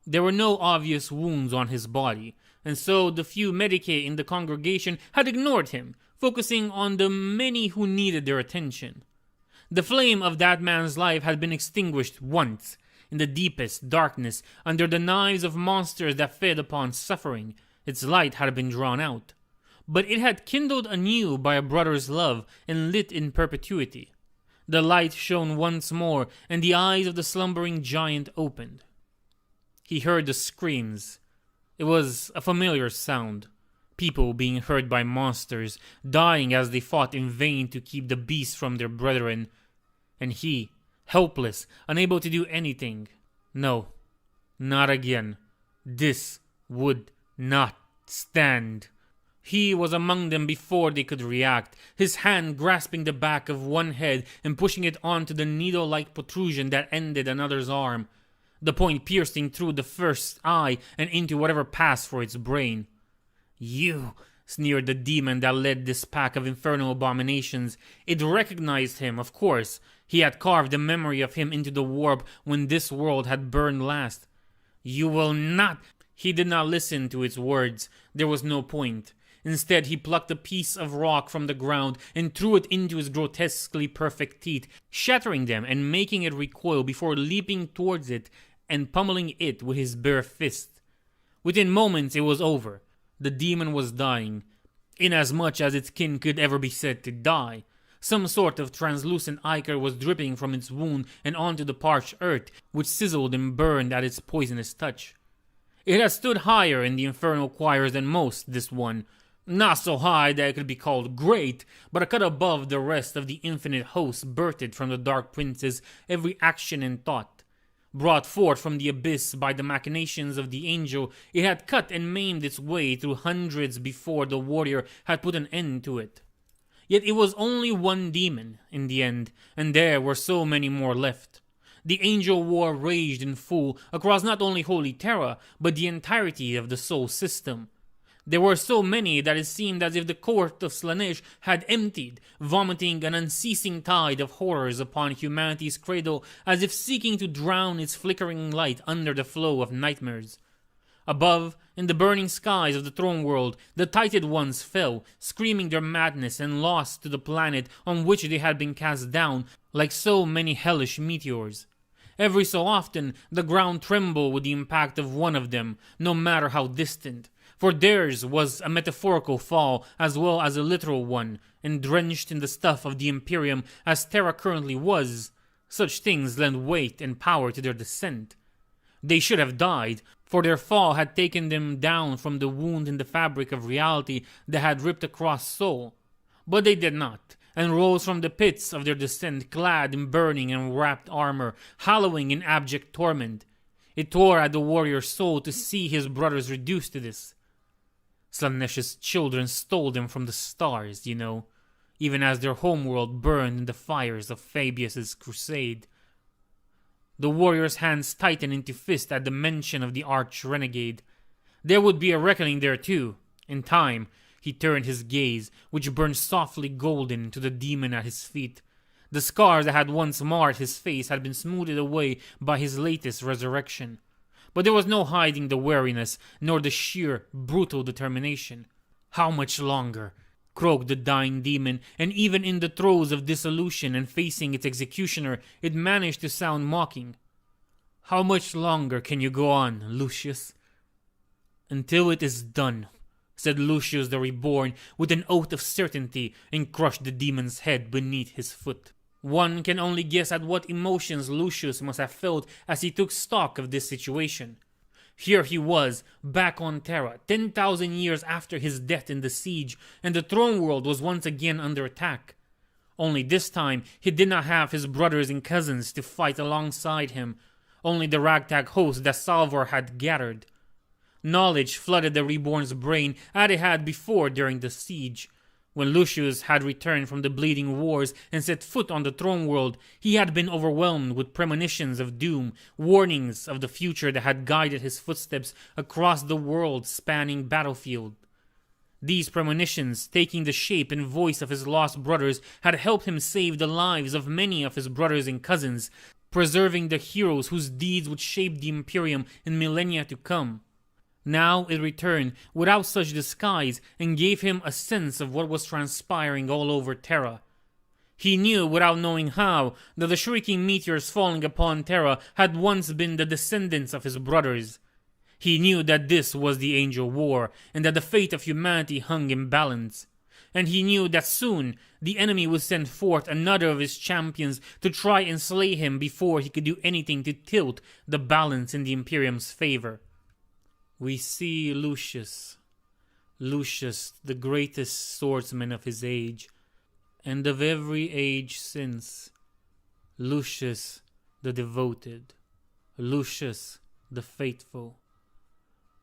A: There were no obvious wounds on his body, and so the few medicae in the congregation had ignored him, focusing on the many who needed their attention. The flame of that man's life had been extinguished once, in the deepest darkness, under the knives of monsters that fed upon suffering. Its light had been drawn out. But it had kindled anew by a brother's love and lit in perpetuity. The light shone once more, and the eyes of the slumbering giant opened. He heard the screams. It was a familiar sound. People being hurt by monsters, dying as they fought in vain to keep the beasts from their brethren. And he, helpless, unable to do anything. No, not again. This would not stand. He was among them before they could react, his hand grasping the back of one head and pushing it onto the needle-like protrusion that ended another's arm, the point piercing through the first eye and into whatever passed for its brain. "You," sneered the demon that led this pack of infernal abominations. It recognized him, of course. He had carved the memory of him into the warp when this world had burned last. "You will not." He did not listen to its words. There was no point. Instead, he plucked a piece of rock from the ground and threw it into his grotesquely perfect teeth, shattering them and making it recoil before leaping towards it and pummeling it with his bare fist. Within moments, it was over. The demon was dying, inasmuch as its kin could ever be said to die. Some sort of translucent ichor was dripping from its wound and onto the parched earth, which sizzled and burned at its poisonous touch. It had stood higher in the infernal choirs than most, this one. Not so high that it could be called great, but a cut above the rest of the infinite host birthed from the Dark Prince's every action and thought. Brought forth from the abyss by the machinations of the angel, it had cut and maimed its way through hundreds before the warrior had put an end to it. Yet it was only one demon, in the end, and there were so many more left. The angel war raged in full across not only Holy Terra, but the entirety of the Sol system. There were so many that it seemed as if the court of Slaanesh had emptied, vomiting an unceasing tide of horrors upon humanity's cradle, as if seeking to drown its flickering light under the flow of nightmares. Above, in the burning skies of the throne world, the Tited Ones fell, screaming their madness and lost to the planet on which they had been cast down, like so many hellish meteors. Every so often, the ground trembled with the impact of one of them, no matter how distant. For theirs was a metaphorical fall as well as a literal one, and drenched in the stuff of the Imperium as Terra currently was, such things lend weight and power to their descent. They should have died, for their fall had taken them down from the wound in the fabric of reality that had ripped across Sol. But they did not, and rose from the pits of their descent clad in burning and wrapped armor, hallowing in abject torment. It tore at the warrior's soul to see his brothers reduced to this. Slaanesh's children stole them from the stars, even as their homeworld burned in the fires of Fabius's crusade. The warrior's hands tightened into fist at the mention of the arch-renegade. There would be a reckoning there too. In time, he turned his gaze, which burned softly golden, to the demon at his feet. The scars that had once marred his face had been smoothed away by his latest resurrection. But there was no hiding the wariness, nor the sheer, brutal determination. "How much longer?" croaked the dying demon, and even in the throes of dissolution and facing its executioner, it managed to sound mocking. "How much longer can you go on, Lucius?" "Until it is done," said Lucius the Reborn with an oath of certainty, and crushed the demon's head beneath his foot. One can only guess at what emotions Lucius must have felt as he took stock of this situation. Here he was, back on Terra, 10,000 years after his death in the siege, and the throne world was once again under attack. Only this time, he did not have his brothers and cousins to fight alongside him, only the ragtag host that Salvor had gathered. Knowledge flooded the Reborn's brain as it had before during the siege. When Lucius had returned from the bleeding wars and set foot on the throne world, he had been overwhelmed with premonitions of doom, warnings of the future that had guided his footsteps across the world-spanning battlefield. These premonitions, taking the shape and voice of his lost brothers, had helped him save the lives of many of his brothers and cousins, preserving the heroes whose deeds would shape the Imperium in millennia to come. Now it returned without such disguise and gave him a sense of what was transpiring all over Terra. He knew, without knowing how, that the shrieking meteors falling upon Terra had once been the descendants of his brothers. He knew that this was the Angel War, and that the fate of humanity hung in balance. And he knew that soon the enemy would send forth another of his champions to try and slay him before he could do anything to tilt the balance in the Imperium's favor. We see Lucius, the greatest swordsman of his age, and of every age since. Lucius, the devoted. Lucius, the faithful.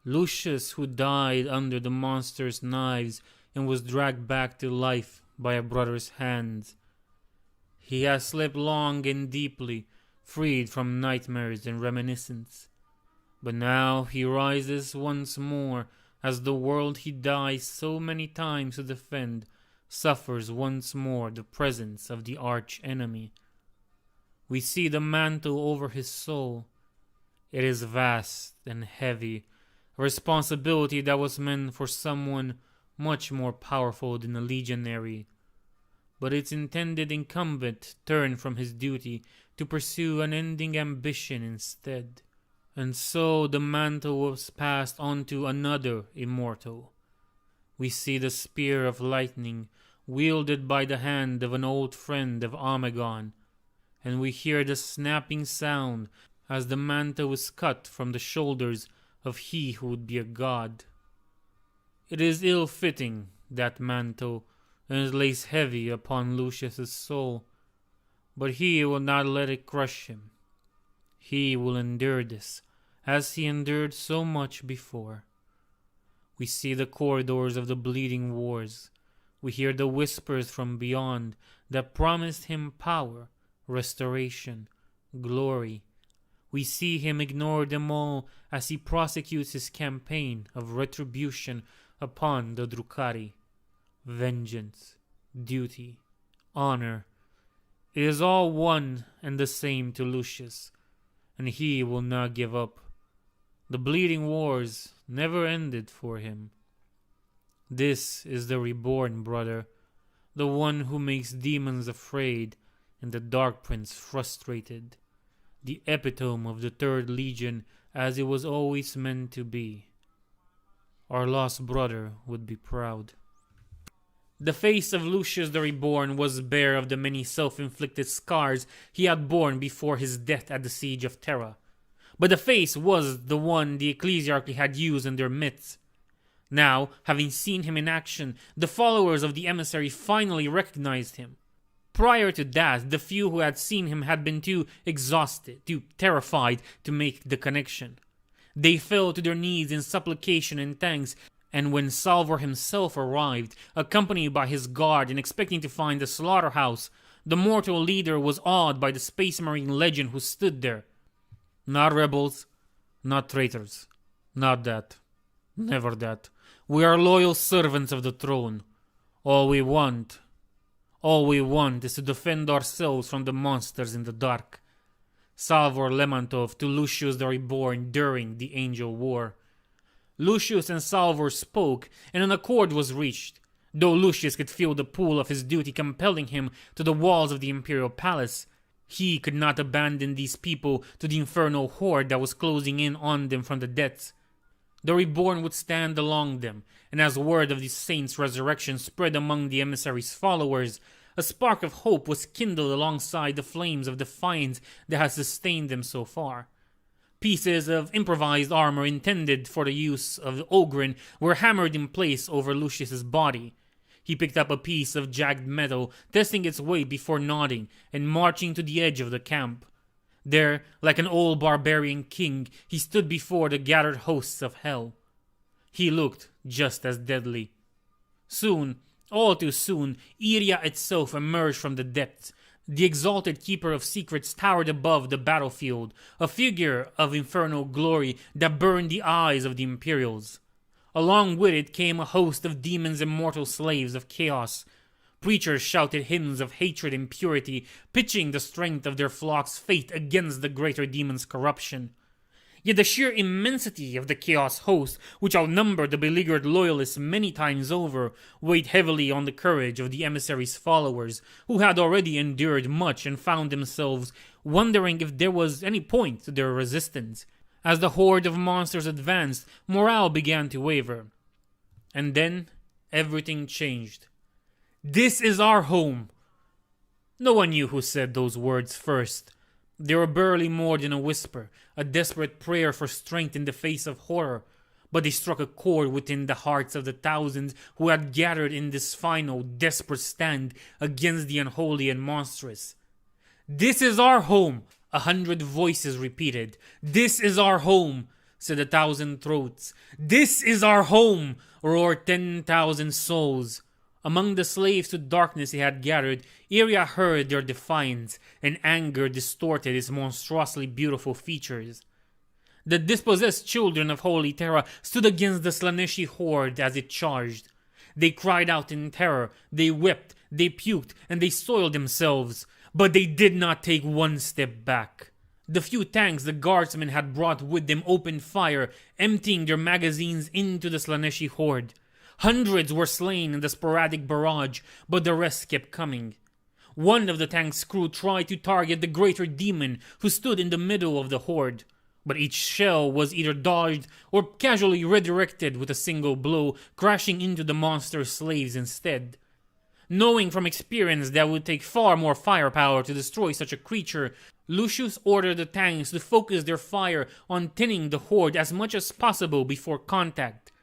A: Lucius, who died under the monster's knives and was dragged back to life by a brother's hands. He has slept long and deeply, freed from nightmares and reminiscence. But now he rises once more, as the world he dies so many times to defend suffers once more the presence of the arch-enemy. We see the mantle over his soul. It is vast and heavy, a responsibility that was meant for someone much more powerful than a legionary. But its intended incumbent turned from his duty to pursue unending ambition instead. And so the mantle was passed on to another immortal. We see the spear of lightning wielded by the hand of an old friend of Omegon, and we hear the snapping sound as the mantle is cut from the shoulders of he who would be a god. It is ill-fitting, that mantle, and it lays heavy upon Lucius's soul, but he will not let it crush him. He will endure this, as he endured so much before. We see the corridors of the bleeding wars. We hear the whispers from beyond that promised him power, restoration, glory. We see him ignore them all as he prosecutes his campaign of retribution upon the Drukhari. Vengeance, duty, honor. It is all one and the same to Lucius, and he will not give up. The bleeding wars never ended for him. This is the reborn brother, the one who makes demons afraid and the Dark Prince frustrated, the epitome of the Third Legion as it was always meant to be. Our lost brother would be proud. The face of Lucius the Reborn was bare of the many self-inflicted scars he had borne before his death at the siege of Terra. But the face was the one the ecclesiarchy had used in their midst. Now, having seen him in action, the followers of the emissary finally recognized him. Prior to that, the few who had seen him had been too exhausted, too terrified to make the connection. They fell to their knees in supplication and thanks, and when Salvor himself arrived, accompanied by his guard and expecting to find the slaughterhouse, the mortal leader was awed by the Space Marine legend who stood there. Not rebels, not traitors, not that, never that. We are loyal servants of the throne. All we want is to defend ourselves from the monsters in the dark. Salvor Lemantov to Lucius the Reborn during the Angel War. Lucius and Salvor spoke, and an accord was reached, though Lucius could feel the pull of his duty compelling him to the walls of the Imperial Palace. He could not abandon these people to the infernal horde that was closing in on them from the depths. The Reborn would stand along them, and as word of the saint's resurrection spread among the emissary's followers, a spark of hope was kindled alongside the flames of defiance that had sustained them so far. Pieces of improvised armor intended for the use of Oghren were hammered in place over Lucius's body. He picked up a piece of jagged metal, testing its weight before nodding and marching to the edge of the camp. There, like an old barbarian king, he stood before the gathered hosts of hell. He looked just as deadly. Soon, all too soon, Iria itself emerged from the depths. The exalted keeper of secrets towered above the battlefield, a figure of infernal glory that burned the eyes of the Imperials. Along with it came a host of demons and mortal slaves of chaos. Preachers shouted hymns of hatred and purity, pitching the strength of their flock's faith against the greater demon's corruption. Yet the sheer immensity of the Chaos host, which outnumbered the beleaguered loyalists many times over, weighed heavily on the courage of the emissary's followers, who had already endured much and found themselves wondering if there was any point to their resistance. As the horde of monsters advanced, morale began to waver. And then, everything changed. "This is our home!" No one knew who said those words first. They were barely more than a whisper, a desperate prayer for strength in the face of horror, but they struck a chord within the hearts of the thousands who had gathered in this final, desperate stand against the unholy and monstrous. "This is our home!" 100 voices repeated. "This is our home!" said 1,000 throats. "This is our home!" roared 10,000 souls. Among the slaves to darkness he had gathered, Iria heard their defiance, and anger distorted his monstrously beautiful features. The dispossessed children of Holy Terra stood against the Slaaneshi horde as it charged. They cried out in terror, they wept, they puked, and they soiled themselves, but they did not take one step back. The few tanks the guardsmen had brought with them opened fire, emptying their magazines into the Slaaneshi horde. Hundreds were slain in the sporadic barrage, but the rest kept coming. One of the tank's crew tried to target the greater demon who stood in the middle of the horde, but each shell was either dodged or casually redirected with a single blow, crashing into the monster's slaves instead. Knowing from experience that it would take far more firepower to destroy such a creature, Lucius ordered the tanks to focus their fire on thinning the horde as much as possible before contact.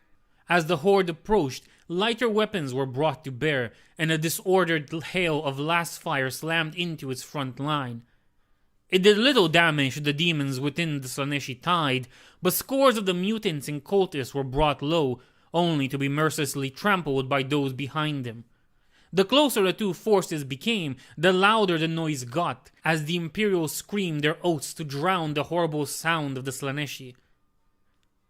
A: As the horde approached, lighter weapons were brought to bear, and a disordered hail of last fire slammed into its front line. It did little damage to the demons within the Slaaneshi tide, but scores of the mutants and cultists were brought low, only to be mercilessly trampled by those behind them. The closer the two forces became, the louder the noise got, as the Imperials screamed their oaths to drown the horrible sound of the Slaaneshi.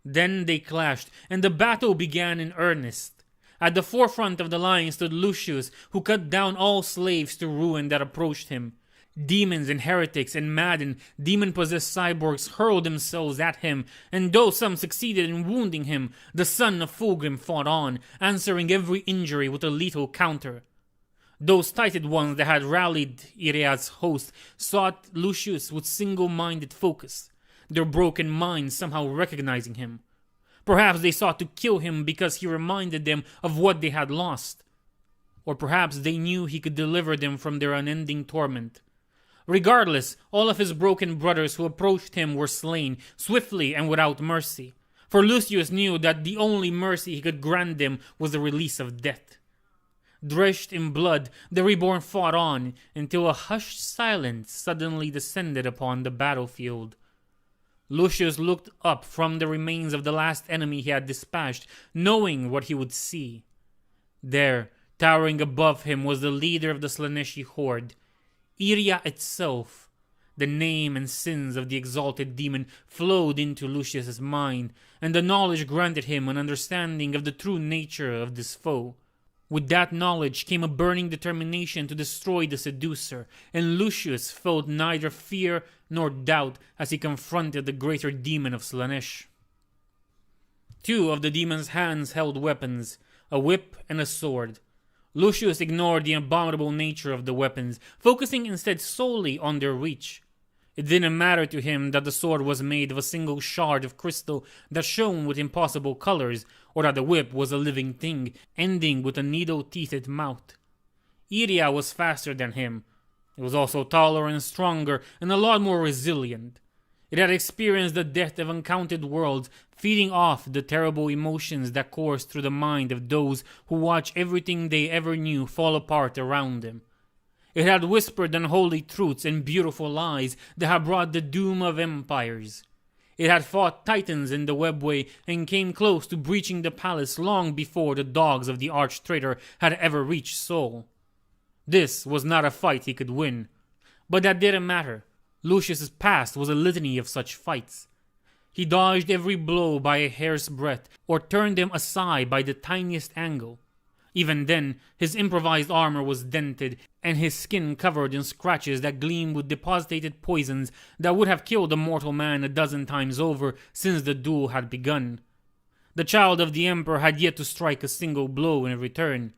A: Then they clashed, and the battle began in earnest. At the forefront of the line stood Lucius, who cut down all slaves to ruin that approached him. Demons and heretics and maddened, demon-possessed cyborgs hurled themselves at him, and though some succeeded in wounding him, the son of Fulgrim fought on, answering every injury with a lethal counter. Those tighted ones that had rallied Iria's host sought Lucius with single-minded focus, their broken minds somehow recognizing him. Perhaps they sought to kill him because he reminded them of what they had lost. Or perhaps they knew he could deliver them from their unending torment. Regardless, all of his broken brothers who approached him were slain, swiftly and without mercy. For Lucius knew that the only mercy he could grant them was the release of death. Drenched in blood, the Reborn fought on, until a hushed silence suddenly descended upon the battlefield. Lucius looked up from the remains of the last enemy he had dispatched, knowing what he would see. There, towering above him, was the leader of the Slaaneshi horde, Iria itself. The name and sins of the exalted demon flowed into Lucius's mind, and the knowledge granted him an understanding of the true nature of this foe. With that knowledge came a burning determination to destroy the seducer, and Lucius felt neither fear nor doubt as he confronted the greater demon of Slaanesh. Two of the demon's hands held weapons, a whip and a sword. Lucius ignored the abominable nature of the weapons, focusing instead solely on their reach. It didn't matter to him that the sword was made of a single shard of crystal that shone with impossible colors, or that the whip was a living thing, ending with a needle-teethed mouth. Iria was faster than him. It was also taller and stronger, and a lot more resilient. It had experienced the death of uncounted worlds, feeding off the terrible emotions that course through the mind of those who watch everything they ever knew fall apart around them. It had whispered unholy truths and beautiful lies that had brought the doom of empires. It had fought titans in the webway and came close to breaching the palace long before the dogs of the arch-traitor had ever reached Sol. This was not a fight he could win, but that didn't matter. Lucius's past was a litany of such fights. He dodged every blow by a hair's breadth, or turned them aside by the tiniest angle. Even then, his improvised armor was dented, and his skin covered in scratches that gleamed with deposited poisons that would have killed a mortal man a dozen times over since the duel had begun. The child of the Emperor had yet to strike a single blow in return.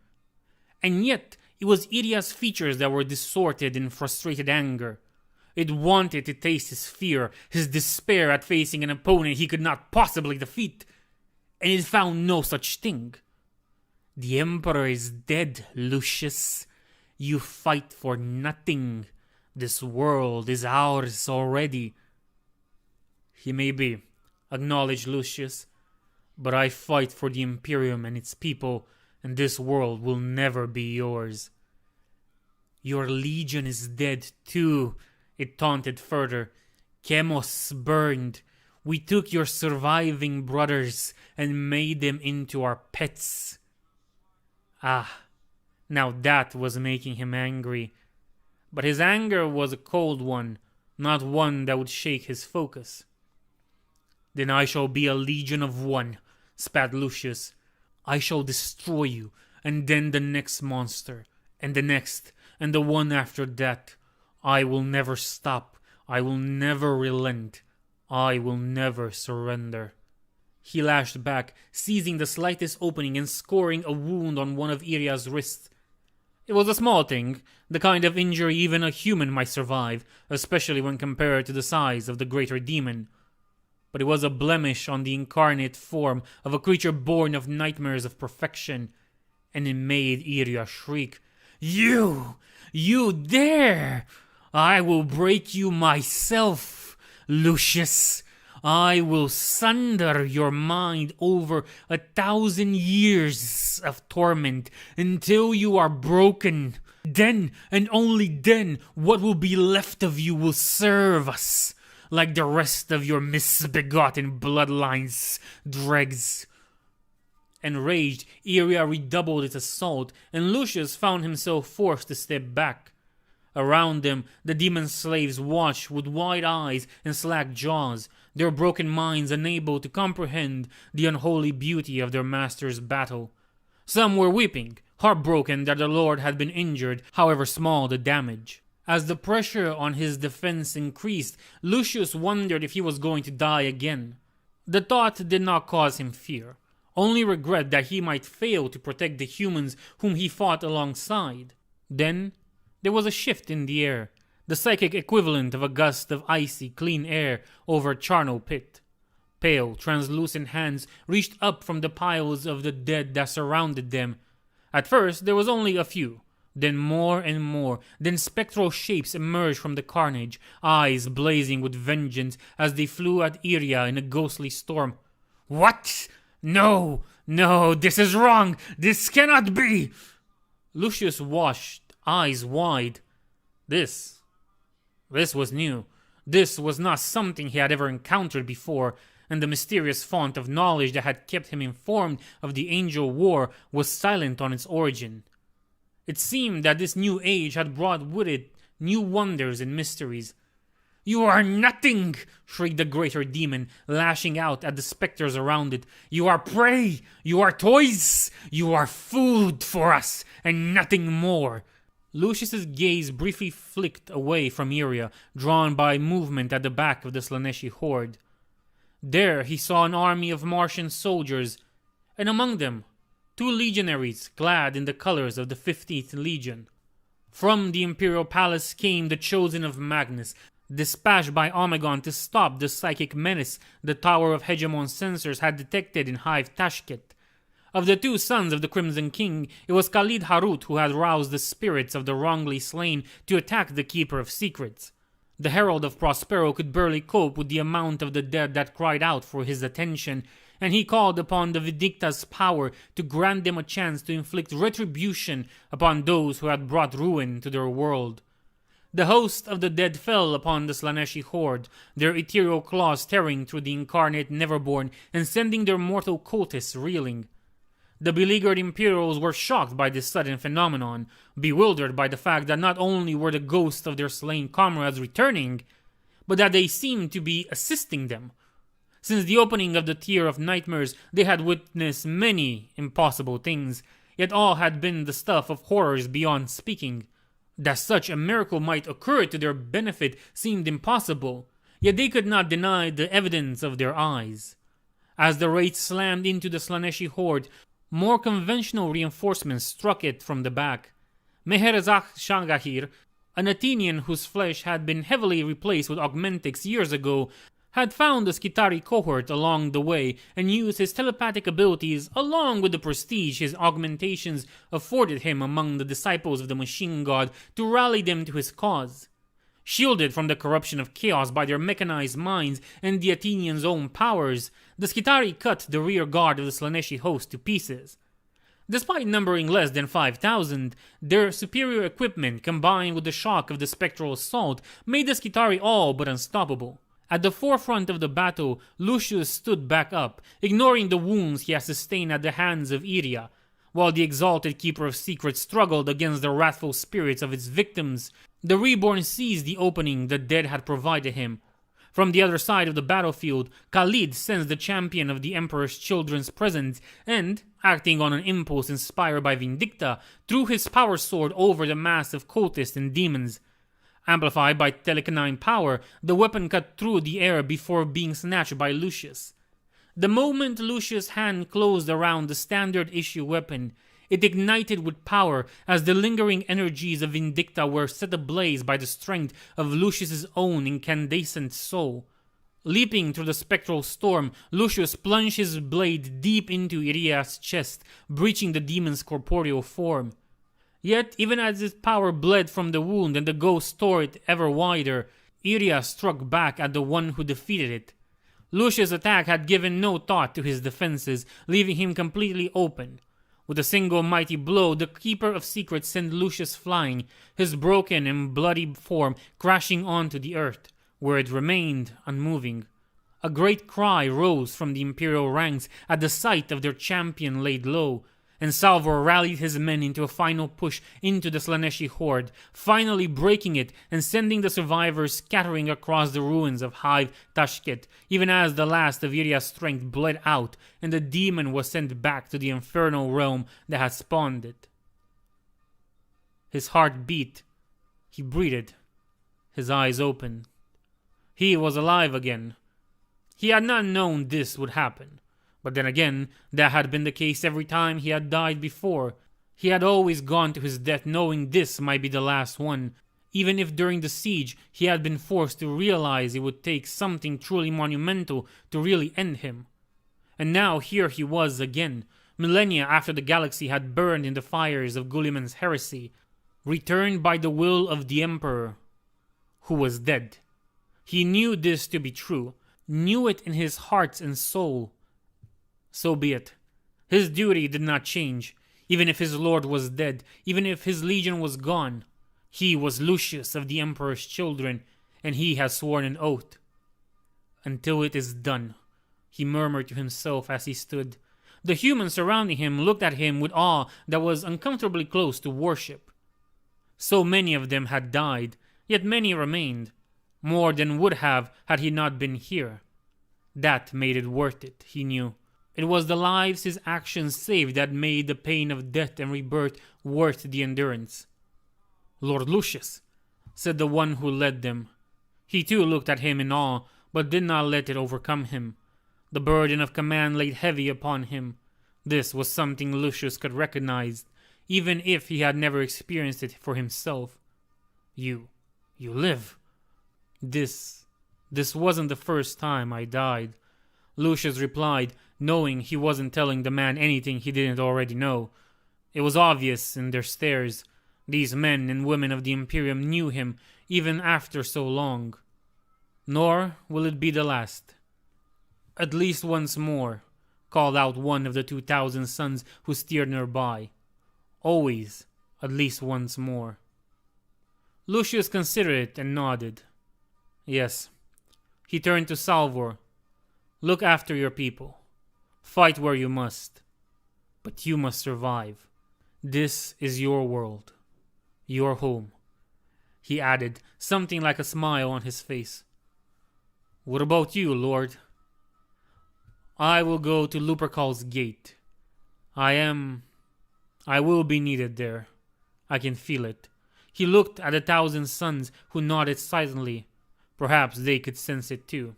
A: And yet, it was Iria's features that were distorted in frustrated anger. It wanted to taste his fear, his despair at facing an opponent he could not possibly defeat, and it found no such thing. The Emperor is dead, Lucius. You fight for nothing. This world is ours already. He may be, acknowledged Lucius, but I fight for the Imperium and its people, and this world will never be yours. Your legion is dead too, it taunted further. Chemos burned. We took your surviving brothers and made them into our pets. Ah, now that was making him angry. But his anger was a cold one, not one that would shake his focus. Then I shall be a legion of one, spat Lucius. I shall destroy you, and then the next monster, and the next, and the one after that. I will never stop. I will never relent. I will never surrender. He lashed back, seizing the slightest opening and scoring a wound on one of Iria's wrists. It was a small thing, the kind of injury even a human might survive, especially when compared to the size of the greater demon. But it was a blemish on the incarnate form of a creature born of nightmares of perfection, and it made Iria shriek, You dare! I will break you myself, Lucius. I will sunder your mind over 1,000 years of torment until you are broken. Then, and only then, what will be left of you will serve us, like the rest of your misbegotten bloodlines, dregs. Enraged, Iria redoubled its assault, and Lucius found himself forced to step back. Around them, the demon slaves watched with wide eyes and slack jaws, their broken minds unable to comprehend the unholy beauty of their master's battle. Some were weeping, heartbroken that their lord had been injured, however small the damage. As the pressure on his defense increased, Lucius wondered if he was going to die again. The thought did not cause him fear, only regret that he might fail to protect the humans whom he fought alongside. Then, there was a shift in the air, the psychic equivalent of a gust of icy, clean air over a charnel pit. Pale, translucent hands reached up from the piles of the dead that surrounded them. At first, there was only a few, then more and more, then spectral shapes emerged from the carnage, eyes blazing with vengeance as they flew at Iria in a ghostly storm. What? No, this is wrong! This cannot be! Lucius watched, eyes wide. This was new. This was not something he had ever encountered before, and the mysterious font of knowledge that had kept him informed of the Angel War was silent on its origin. It seemed that this new age had brought with it new wonders and mysteries. You are nothing, shrieked the greater demon, lashing out at the specters around it. You are prey, you are toys, you are food for us, and nothing more. Lucius's gaze briefly flicked away from Iria, drawn by movement at the back of the Slaneshi horde. There he saw an army of Martian soldiers, and among them, 2 legionaries clad in the colors of the 15th Legion. From the Imperial Palace came the Chosen of Magnus, dispatched by Omegon to stop the psychic menace the Tower of Hegemon's sensors had detected in Hive Tashket. Of the 2 sons of the Crimson King, it was Khalid Harut who had roused the spirits of the wrongly slain to attack the Keeper of Secrets. The Herald of Prospero could barely cope with the amount of the dead that cried out for his attention, and he called upon the Vindicta's power to grant them a chance to inflict retribution upon those who had brought ruin to their world. The host of the dead fell upon the Slaneshi horde, their ethereal claws tearing through the incarnate Neverborn and sending their mortal cultists reeling. The beleaguered Imperials were shocked by this sudden phenomenon, bewildered by the fact that not only were the ghosts of their slain comrades returning, but that they seemed to be assisting them. Since the opening of the Tier of Nightmares, they had witnessed many impossible things, yet all had been the stuff of horrors beyond speaking. That such a miracle might occur to their benefit seemed impossible, yet they could not deny the evidence of their eyes. As the wraith slammed into the Slaneshi horde, more conventional reinforcements struck it from the back. Meherzakh Shangahir, an Athenian whose flesh had been heavily replaced with augmentics years ago, had found the Skitari cohort along the way and used his telepathic abilities along with the prestige his augmentations afforded him among the disciples of the machine god to rally them to his cause. Shielded from the corruption of chaos by their mechanized minds and the Athenians' own powers, the Skitari cut the rear guard of the Slaneshi host to pieces. Despite numbering less than 5,000, their superior equipment combined with the shock of the spectral assault made the Skitari all but unstoppable. At the forefront of the battle, Lucius stood back up, ignoring the wounds he had sustained at the hands of Iria, while the exalted Keeper of Secrets struggled against the wrathful spirits of its victims. The Reborn seized the opening the dead had provided him. From the other side of the battlefield, Khalid sensed the champion of the Emperor's children's presence and, acting on an impulse inspired by Vindicta, threw his power sword over the mass of cultists and demons. Amplified by telekinine power, the weapon cut through the air before being snatched by Lucius. The moment Lucius' hand closed around the standard issue weapon, it ignited with power as the lingering energies of Vindicta were set ablaze by the strength of Lucius' own incandescent soul. Leaping through the spectral storm, Lucius plunged his blade deep into Iria's chest, breaching the demon's corporeal form. Yet, even as its power bled from the wound and the ghost tore it ever wider, Iria struck back at the one who defeated it. Lucius' attack had given no thought to his defenses, leaving him completely open. With a single mighty blow, the Keeper of Secrets sent Lucius flying, his broken and bloody form crashing onto the earth, where it remained unmoving. A great cry rose from the Imperial ranks at the sight of their champion laid low, and Salvor rallied his men into a final push into the Slaneshi horde, finally breaking it and sending the survivors scattering across the ruins of Hive Tashket, even as the last of Iria's strength bled out and the demon was sent back to the infernal realm that had spawned it. His heart beat. He breathed. His eyes opened. He was alive again. He had not known this would happen. But then again, that had been the case every time he had died before. He had always gone to his death knowing this might be the last one, even if during the siege he had been forced to realize it would take something truly monumental to really end him. And now here he was again, millennia after the galaxy had burned in the fires of Guliman's heresy, returned by the will of the Emperor, who was dead. He knew this to be true, knew it in his heart and soul. So be it. His duty did not change, even if his lord was dead, even if his legion was gone. He was Lucius of the Emperor's children, and he had sworn an oath. Until it is done, he murmured to himself as he stood. The humans surrounding him looked at him with awe that was uncomfortably close to worship. So many of them had died, yet many remained. More than would have had he not been here. That made it worth it, he knew. It was the lives his actions saved that made the pain of death and rebirth worth the endurance. "Lord Lucius," said the one who led them. He too looked at him in awe, but did not let it overcome him. The burden of command laid heavy upon him. This was something Lucius could recognize, even if he had never experienced it for himself. You live. This wasn't the first time I died," Lucius replied, knowing he wasn't telling the man anything he didn't already know. It was obvious in their stares. These men and women of the Imperium knew him, even after so long. Nor will it be the last. At least once more, called out one of the 2,000 sons who steered nearby. Always, at least once more. Lucius considered it and nodded. Yes. He turned to Salvor. Look after your people. Fight where you must. But you must survive. This is your world. Your home. He added, something like a smile on his face. What about you, Lord? I will go to Lupercal's gate. I will be needed there. I can feel it. He looked at the 1,000 sons who nodded silently. Perhaps they could sense it too.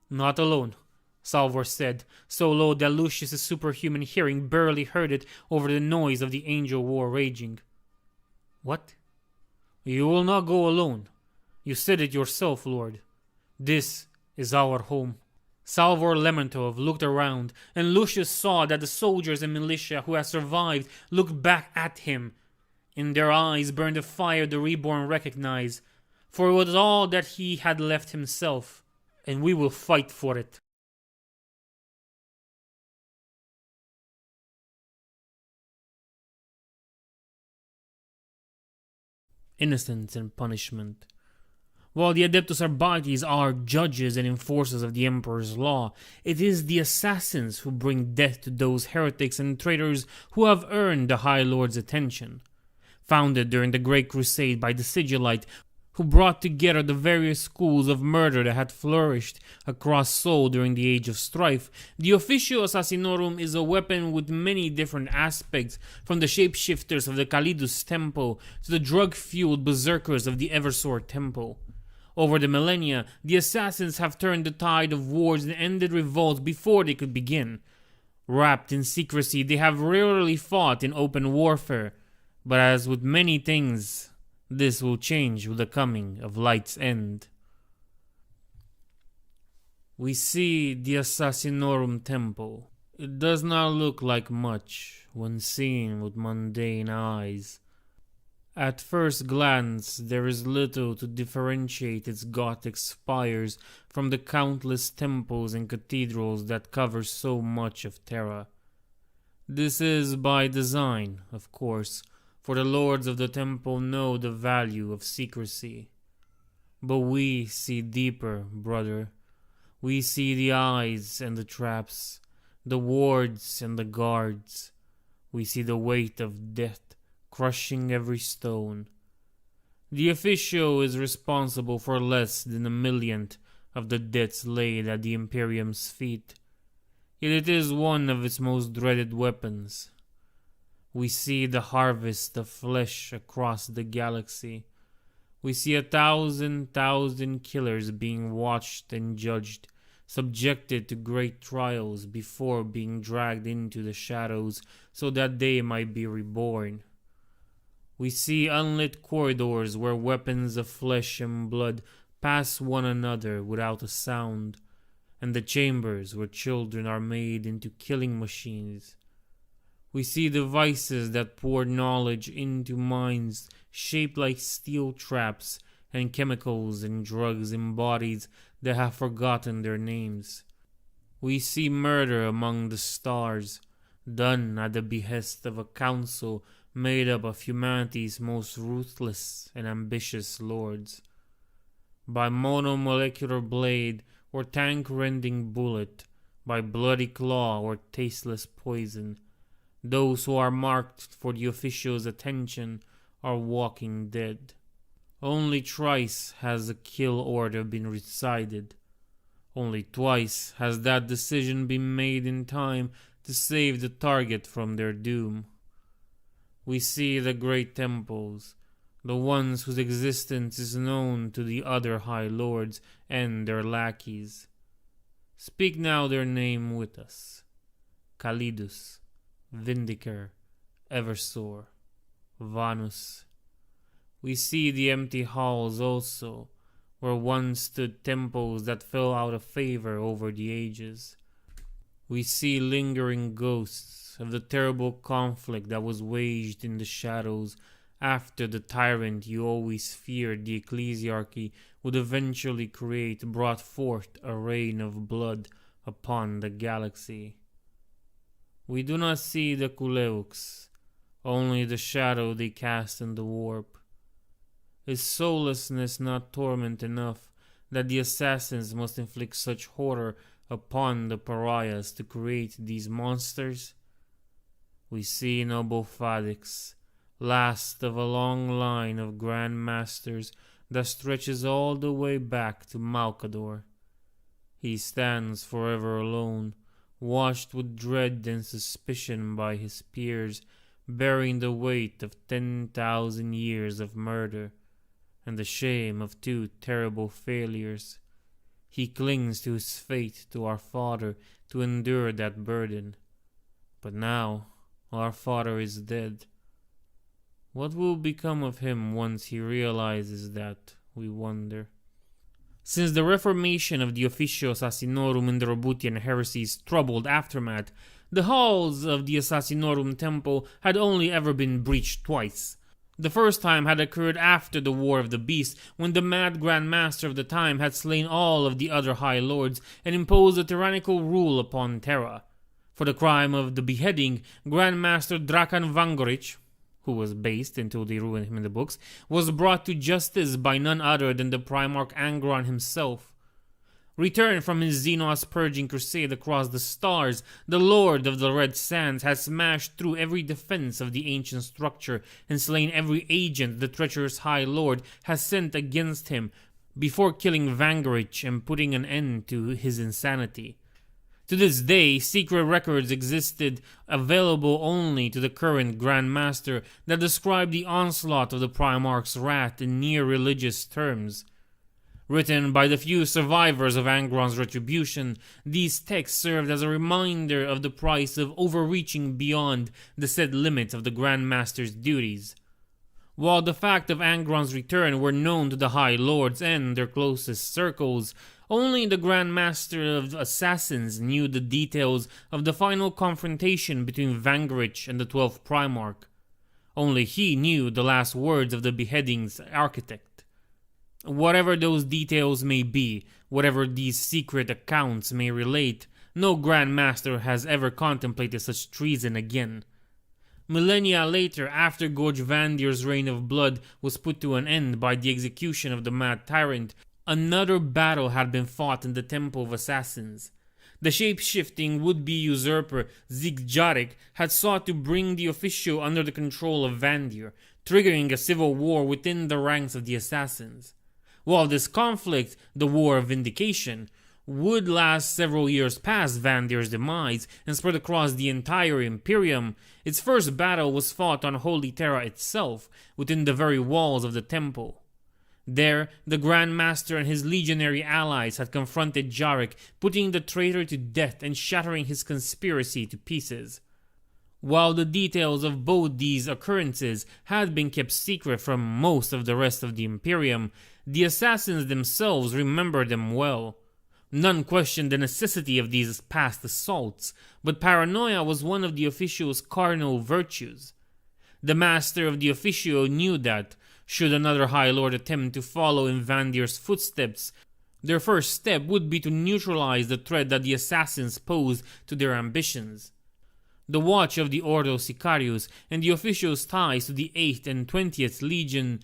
A: Not alone, Salvor said, so low that Lucius's superhuman hearing barely heard it over the noise of the angel war raging. What? You will not go alone. You said it yourself, Lord. This is our home. Salvor Lemontov looked around, and Lucius saw that the soldiers and militia who had survived looked back at him. In their eyes burned a fire the reborn recognized, for it was all that he had left himself, and we will fight for it. Innocence and punishment. While the Adeptus Arbites are judges and enforcers of the Emperor's law, it is the assassins who bring death to those heretics and traitors who have earned the High Lord's attention. Founded during the Great Crusade by the Sigillite, who brought together the various schools of murder that had flourished across Sol during the Age of Strife, the Officio Assassinorum is a weapon with many different aspects, from the shapeshifters of the Calidus Temple to the drug-fueled berserkers of the Eversor Temple. Over the millennia, the assassins have turned the tide of wars and ended revolts before they could begin. Wrapped in secrecy, they have rarely fought in open warfare, but as with many things, this will change with the coming of Light's End. We see the Assassinorum Temple. It does not look like much when seen with mundane eyes. At first glance, there is little to differentiate its Gothic spires from the countless temples and cathedrals that cover so much of Terra. This is by design, of course, for the lords of the temple know the value of secrecy. But we see deeper, brother. We see the eyes and the traps, the wards and the guards. We see the weight of death crushing every stone. The Officio is responsible for less than 1,000,000th of the debts laid at the Imperium's feet, yet it is one of its most dreaded weapons. We see the harvest of flesh across the galaxy. We see 1,000 killers being watched and judged, subjected to great trials before being dragged into the shadows so that they might be reborn. We see unlit corridors where weapons of flesh and blood pass one another without a sound, and the chambers where children are made into killing machines. We see devices that pour knowledge into minds shaped like steel traps, and chemicals and drugs in bodies that have forgotten their names. We see murder among the stars, done at the behest of a council made up of humanity's most ruthless and ambitious lords. By monomolecular blade or tank-rending bullet, by bloody claw or tasteless poison, those who are marked for the Officio's attention are walking dead. Only thrice has a kill order been recited. Only twice has that decision been made in time to save the target from their doom. We see the great temples, the ones whose existence is known to the other high lords and their lackeys. Speak now their name with us. Calidus, Vindicar, Eversor, Vanus. We see the empty halls also, where once stood temples that fell out of favor over the ages. We see lingering ghosts of the terrible conflict that was waged in the shadows after the tyrant you always feared, the ecclesiarchy, would eventually create, brought forth a rain of blood upon the galaxy. We do not see the Kuleux, only the shadow they cast in the warp. Is soullessness not torment enough that the assassins must inflict such horror upon the pariahs to create these monsters? We see Noble Fadix, last of a long line of Grand Masters that stretches all the way back to Malkador. He stands forever alone, watched with dread and suspicion by his peers, bearing the weight of 10,000 years of murder and the shame of 2 terrible failures. He clings to his fate, to our father, to endure that burden. But now our father is dead. What will become of him once he realizes that, we wonder. Since the reformation of the Officio Assassinorum in the Roboutian Heresy's troubled aftermath, the halls of the Assassinorum Temple had only ever been breached twice. The first time had occurred after the War of the Beast, when the mad Grand Master of the time had slain all of the other High Lords and imposed a tyrannical rule upon Terra. For the crime of the beheading, Grand Master Drakan Vangorich, who was based until they ruined him in the books, was brought to justice by none other than the Primarch Angron himself. Returned from his Xenos purging crusade across the stars, the Lord of the Red Sands had smashed through every defense of the ancient structure and slain every agent the treacherous High Lord has sent against him before killing Vangorich and putting an end to his insanity. To this day, secret records existed available only to the current Grand Master that describe the onslaught of the Primarch's wrath in near religious terms. Written by the few survivors of Angron's retribution, these texts served as a reminder of the price of overreaching beyond the set limits of the Grand Master's duties. While the fact of Angron's return were known to the High Lords and their closest circles, only the Grand Master of Assassins knew the details of the final confrontation between Vangorich and the 12th Primarch. Only he knew the last words of the beheading's architect. Whatever those details may be, whatever these secret accounts may relate, no Grand Master has ever contemplated such treason again. Millennia later, after Gorge Vandir's reign of blood was put to an end by the execution of the Mad Tyrant, another battle had been fought in the Temple of Assassins. The shape-shifting would-be usurper Zigjarek had sought to bring the Officio under the control of Vandir, triggering a civil war within the ranks of the Assassins. While this conflict, the War of Vindication, would last several years past Vandir's demise and spread across the entire Imperium, its first battle was fought on Holy Terra itself, within the very walls of the temple. There, the Grand Master and his legionary allies had confronted Jarek, putting the traitor to death and shattering his conspiracy to pieces. While the details of both these occurrences had been kept secret from most of the rest of the Imperium, the assassins themselves remembered them well. None questioned the necessity of these past assaults, but paranoia was one of the Officio's cardinal virtues. The Master of the Officio knew that, should another High Lord attempt to follow in Vandir's footsteps, their first step would be to neutralize the threat that the assassins posed to their ambitions. The watch of the Ordo Sicarius and the Officio's ties to the 8th and 20th Legion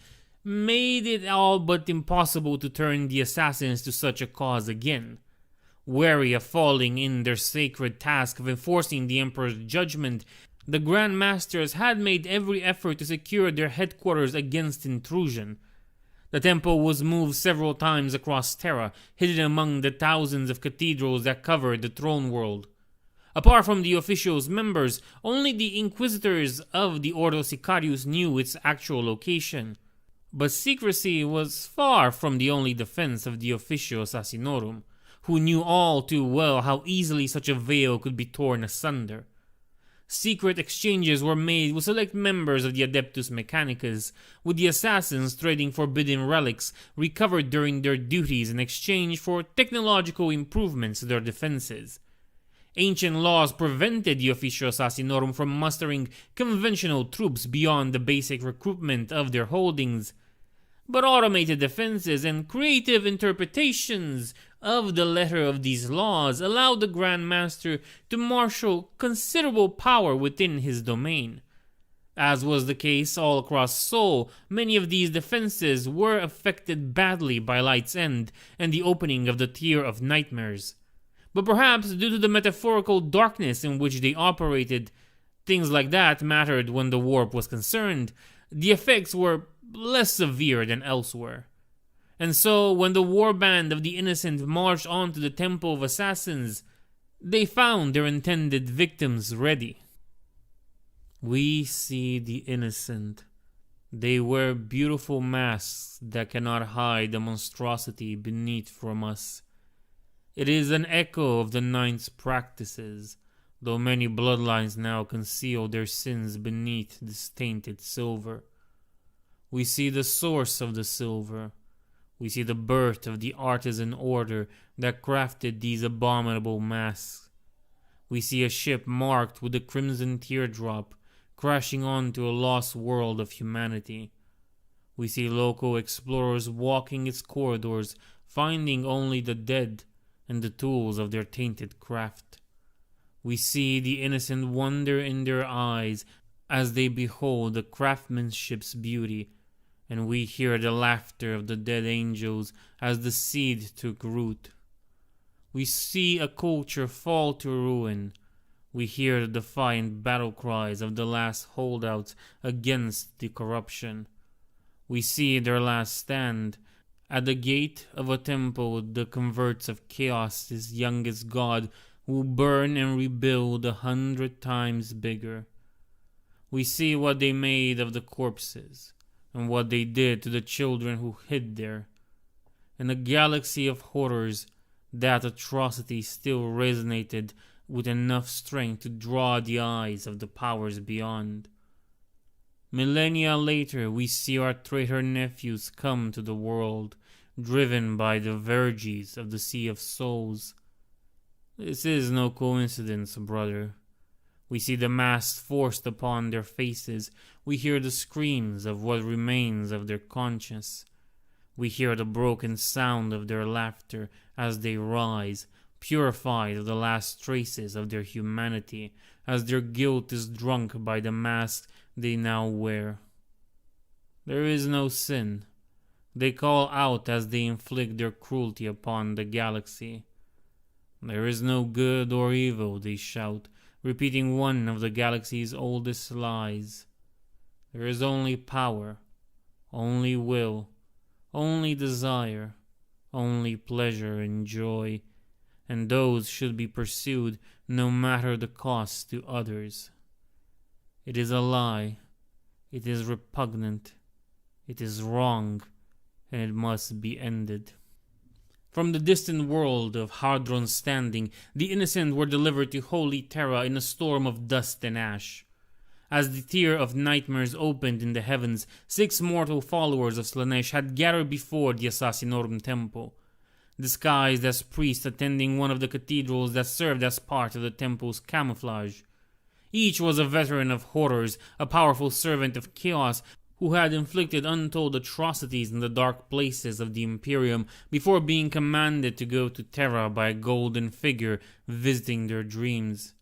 A: made it all but impossible to turn the assassins to such a cause again. Wary of falling in their sacred task of enforcing the Emperor's judgment, the Grand Masters had made every effort to secure their headquarters against intrusion. The temple was moved several times across Terra, hidden among the thousands of cathedrals that covered the throne world. Apart from the Officio's members, only the Inquisitors of the Ordo Sicarius knew its actual location. But secrecy was far from the only defense of the Officio Assassinorum, who knew all too well how easily such a veil could be torn asunder. Secret exchanges were made with select members of the Adeptus Mechanicus, with the assassins trading forbidden relics recovered during their duties in exchange for technological improvements to their defenses. Ancient laws prevented the Officio Assassinorum from mustering conventional troops beyond the basic recruitment of their holdings, but automated defenses and creative interpretations of the letter of these laws allowed the Grand Master to marshal considerable power within his domain. As was the case all across Sol, many of these defenses were affected badly by Light's End and the opening of the Tier of Nightmares. But perhaps due to the metaphorical darkness in which they operated, things like that mattered when the warp was concerned. The effects were less severe than elsewhere. And so, when the warband of the Innocent marched onto the Temple of Assassins, they found their intended victims ready. We see the Innocent. They wear beautiful masks that cannot hide the monstrosity beneath from us. It is an echo of the Ninth's practices, though many bloodlines now conceal their sins beneath this tainted silver. We see the source of the silver. We see the birth of the artisan order that crafted these abominable masks. We see a ship marked with the crimson teardrop crashing onto a lost world of humanity. We see local explorers walking its corridors, finding only the dead and the tools of their tainted craft. We see the Innocent wonder in their eyes as they behold the craftsmanship's beauty, and we hear the laughter of the dead angels as the seed took root. We see a culture fall to ruin. We hear the defiant battle cries of the last holdouts against the corruption. We see their last stand. At the gate of a temple, the converts of chaos, his youngest god, will burn and rebuild 100 times bigger. We see what they made of the corpses, and what they did to the children who hid there. In a galaxy of horrors, that atrocity still resonated with enough strength to draw the eyes of the powers beyond. Millennia later, we see our traitor nephews come to the world, driven by the verges of the Sea of Souls. This is no coincidence, brother. We see the masks forced upon their faces. We hear the screams of what remains of their conscience. We hear the broken sound of their laughter as they rise, purified of the last traces of their humanity, as their guilt is drunk by the masks they now wear. There is no sin. They call out as they inflict their cruelty upon the galaxy. There is no good or evil, they shout, repeating one of the galaxy's oldest lies. There is only power, only will, only desire, only pleasure and joy, and those should be pursued no matter the cost to others. It is a lie, it is repugnant, it is wrong, and it must be ended. From the distant world of Hadron's Standing, the Innocent were delivered to Holy Terra in a storm of dust and ash. As the Tier of Nightmares opened in the heavens, 6 mortal followers of Slaanesh had gathered before the Assassinorum Temple, disguised as priests attending one of the cathedrals that served as part of the temple's camouflage. Each was a veteran of horrors, a powerful servant of chaos, who had inflicted untold atrocities in the dark places of the Imperium before being commanded to go to Terra by a golden figure visiting their dreams.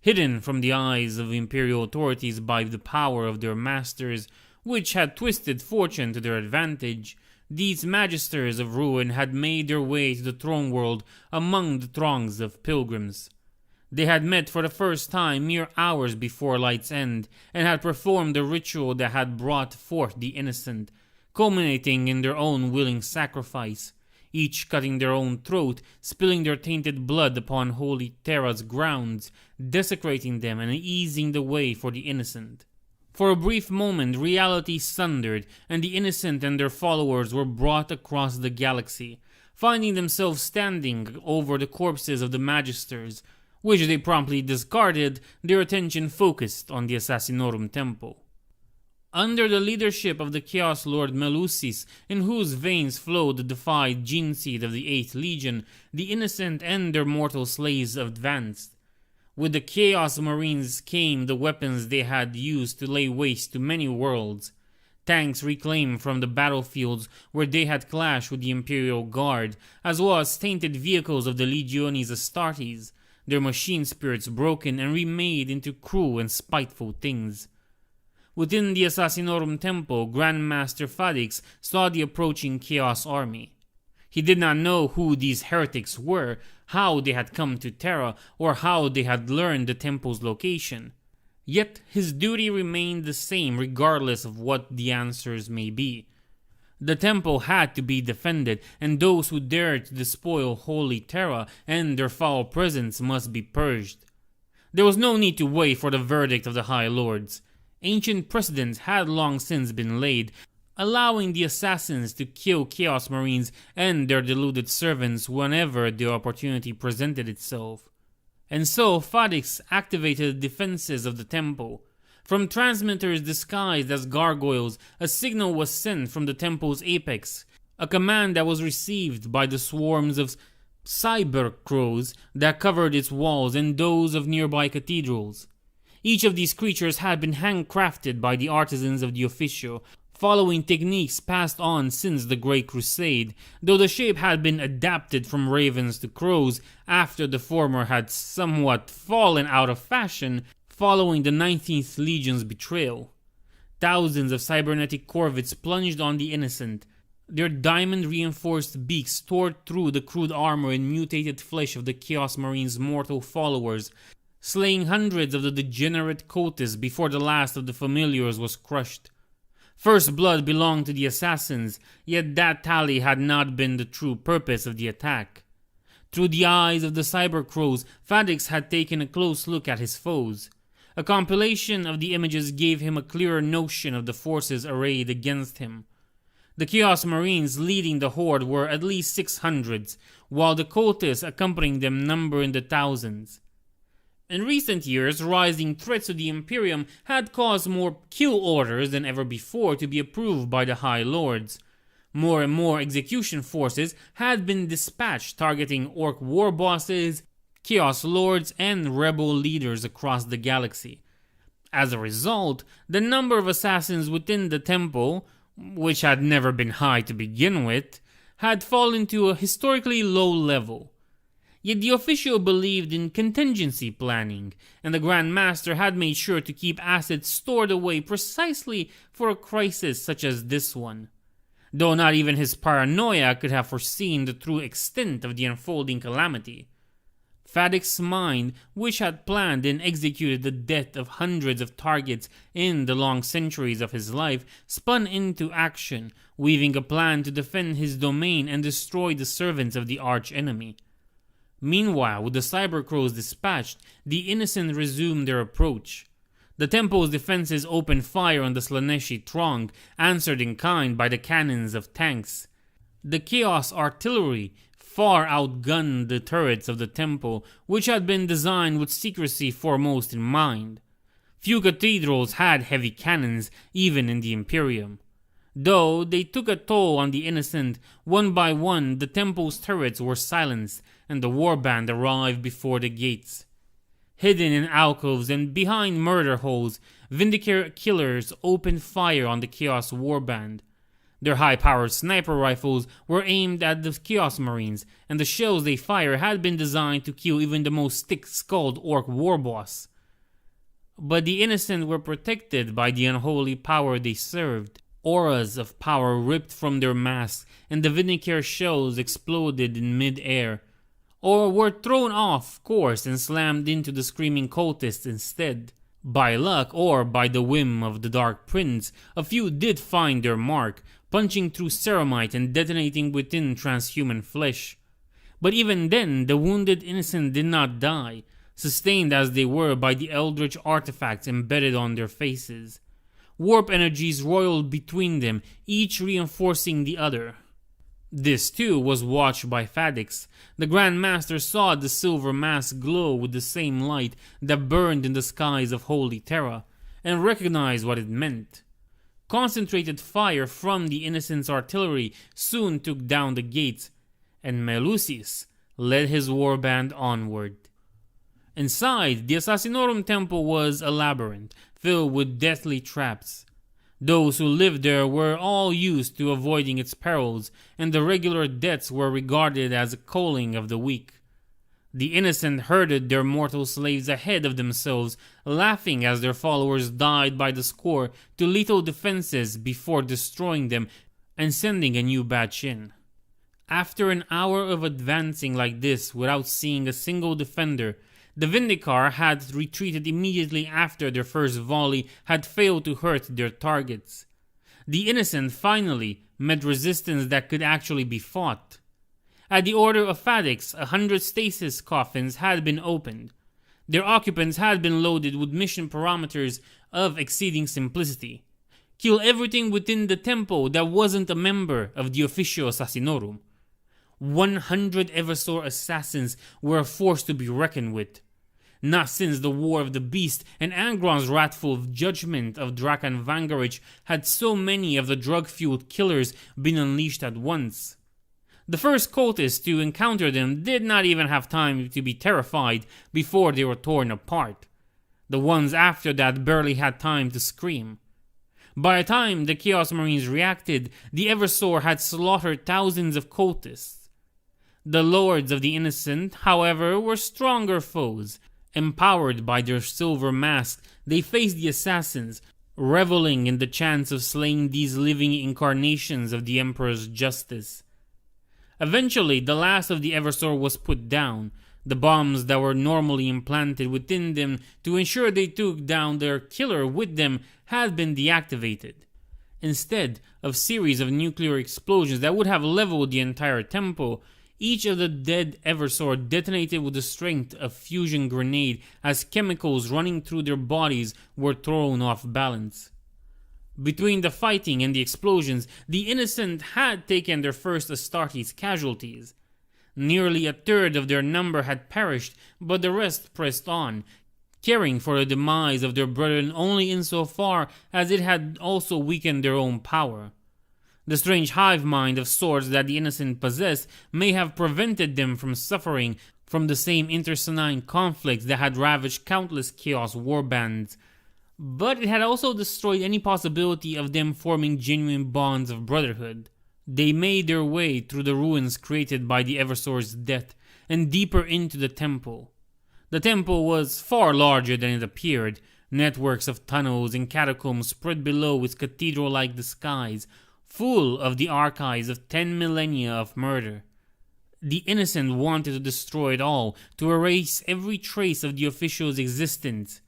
A: Hidden from the eyes of Imperial authorities by the power of their masters, which had twisted fortune to their advantage, these magisters of ruin had made their way to the throne world among the throngs of pilgrims. They had met for the first time mere hours before Light's End, and had performed the ritual that had brought forth the Innocent, culminating in their own willing sacrifice, each cutting their own throat, spilling their tainted blood upon Holy Terra's grounds, desecrating them and easing the way for the Innocent. For a brief moment, reality sundered, and the Innocent and their followers were brought across the galaxy, finding themselves standing over the corpses of the Magisters, which they promptly discarded. Their attention focused on the Assassinorum Temple. Under the leadership of the Chaos Lord Melusis, in whose veins flowed the defied gene seed of the 8th Legion, the Innocent and their mortal slaves advanced. With the Chaos Marines came the weapons they had used to lay waste to many worlds. Tanks reclaimed from the battlefields where they had clashed with the Imperial Guard, as well as tainted vehicles of the Legiones Astartes, their machine spirits broken and remade into cruel and spiteful things. Within the Assassinorum Temple, Grandmaster Fadix saw the approaching Chaos Army. He did not know who these heretics were, how they had come to Terra, or how they had learned the temple's location. Yet his duty remained the same regardless of what the answers may be. The temple had to be defended, and those who dared to despoil Holy Terra and their foul presence must be purged. There was no need to wait for the verdict of the High Lords. Ancient precedents had long since been laid, allowing the assassins to kill Chaos Marines and their deluded servants whenever the opportunity presented itself. And so Fadix activated the defenses of the temple. From transmitters disguised as gargoyles, a signal was sent from the temple's apex, a command that was received by the swarms of cyber crows that covered its walls and those of nearby cathedrals. Each of these creatures had been handcrafted by the artisans of the Officio, following techniques passed on since the Great Crusade, though the shape had been adapted from ravens to crows after the former had somewhat fallen out of fashion following the 19th Legion's betrayal. Thousands of cybernetic corvettes plunged on the innocent, their diamond-reinforced beaks tore through the crude armor and mutated flesh of the Chaos Marines' mortal followers, slaying hundreds of the degenerate cultists before the last of the familiars was crushed. First blood belonged to the assassins, yet that tally had not been the true purpose of the attack. Through the eyes of the cyber crows, Fadix had taken a close look at his foes. A compilation of the images gave him a clearer notion of the forces arrayed against him. The Chaos Marines leading the horde were at least 600, while the cultists accompanying them number in the thousands. In recent years, rising threats to the Imperium had caused more kill orders than ever before to be approved by the High Lords. More and more execution forces had been dispatched targeting Orc war bosses, Chaos Lords, and rebel leaders across the galaxy. As a result, the number of assassins within the temple, which had never been high to begin with, had fallen to a historically low level. Yet the Officio believed in contingency planning, and the Grand Master had made sure to keep assets stored away precisely for a crisis such as this one. Though not even his paranoia could have foreseen the true extent of the unfolding calamity. Fadix's mind, which had planned and executed the death of hundreds of targets in the long centuries of his life, spun into action, weaving a plan to defend his domain and destroy the servants of the arch-enemy. Meanwhile, with the Cybercrows dispatched, the innocent resumed their approach. The temple's defenses opened fire on the Slaneshi throng, answered in kind by the cannons of tanks. The Chaos artillery far outgunned the turrets of the temple, which had been designed with secrecy foremost in mind. Few cathedrals had heavy cannons, even in the Imperium. Though they took a toll on the innocent, one by one the temple's turrets were silenced, and the warband arrived before the gates. Hidden in alcoves and behind murder holes, Vindicare killers opened fire on the Chaos warband. Their high-powered sniper rifles were aimed at the Chaos Marines, and the shells they fired had been designed to kill even the most thick-skulled Orc warboss. But the innocent were protected by the unholy power they served. Auras of power ripped from their masks, and the Vindicare shells exploded in mid-air, or were thrown off course and slammed into the screaming cultists instead. By luck, or by the whim of the Dark Prince, a few did find their mark, punching through ceramite and detonating within transhuman flesh. But even then, the wounded innocent did not die, sustained as they were by the eldritch artifacts embedded on their faces. Warp energies roiled between them, each reinforcing the other. This too was watched by Fadix. The Grand Master saw the silver mask glow with the same light that burned in the skies of Holy Terra, and recognized what it meant. Concentrated fire from the innocent's artillery soon took down the gates, and Melusis led his warband onward. Inside, the Assassinorum Temple was a labyrinth, filled with deathly traps. Those who lived there were all used to avoiding its perils, and the regular deaths were regarded as a culling of the weak. The innocent herded their mortal slaves ahead of themselves, laughing as their followers died by the score to lethal defenses before destroying them and sending a new batch in. After an hour of advancing like this without seeing a single defender, the Vindicar had retreated immediately after their first volley had failed to hurt their targets. The innocent finally met resistance that could actually be fought. At the order of Fadix, 100 stasis coffins had been opened. Their occupants had been loaded with mission parameters of exceeding simplicity. Kill everything within the temple that wasn't a member of the Officio Assassinorum. 100 Eversor assassins were a force to be reckoned with. Not since the War of the Beast and Angron's wrathful judgment of Drakan Vangarich had so many of the drug-fueled killers been unleashed at once. The first cultists to encounter them did not even have time to be terrified before they were torn apart. The ones after that barely had time to scream. By the time the Chaos Marines reacted, the Eversor had slaughtered thousands of cultists. The Lords of the Innocent, however, were stronger foes. Empowered by their silver masks, they faced the assassins, reveling in the chance of slaying these living incarnations of the Emperor's justice. Eventually, the last of the Eversor was put down. The bombs that were normally implanted within them to ensure they took down their killer with them had been deactivated. Instead of a series of nuclear explosions that would have leveled the entire temple, each of the dead Eversor detonated with the strength of fusion grenade as chemicals running through their bodies were thrown off balance. Between the fighting and the explosions, the innocent had taken their first Astartes casualties. Nearly a third of their number had perished, but the rest pressed on, caring for the demise of their brethren only insofar as it had also weakened their own power. The strange hive mind of sorts that the innocent possessed may have prevented them from suffering from the same internecine conflicts that had ravaged countless chaos warbands, but it had also destroyed any possibility of them forming genuine bonds of brotherhood. They made their way through the ruins created by the Eversor's death and deeper into the temple. The temple was far larger than it appeared. Networks of tunnels and catacombs spread below its cathedral-like disguise, full of the archives of 10 millennia of murder. The innocent wanted to destroy it all, to erase every trace of the official's existence.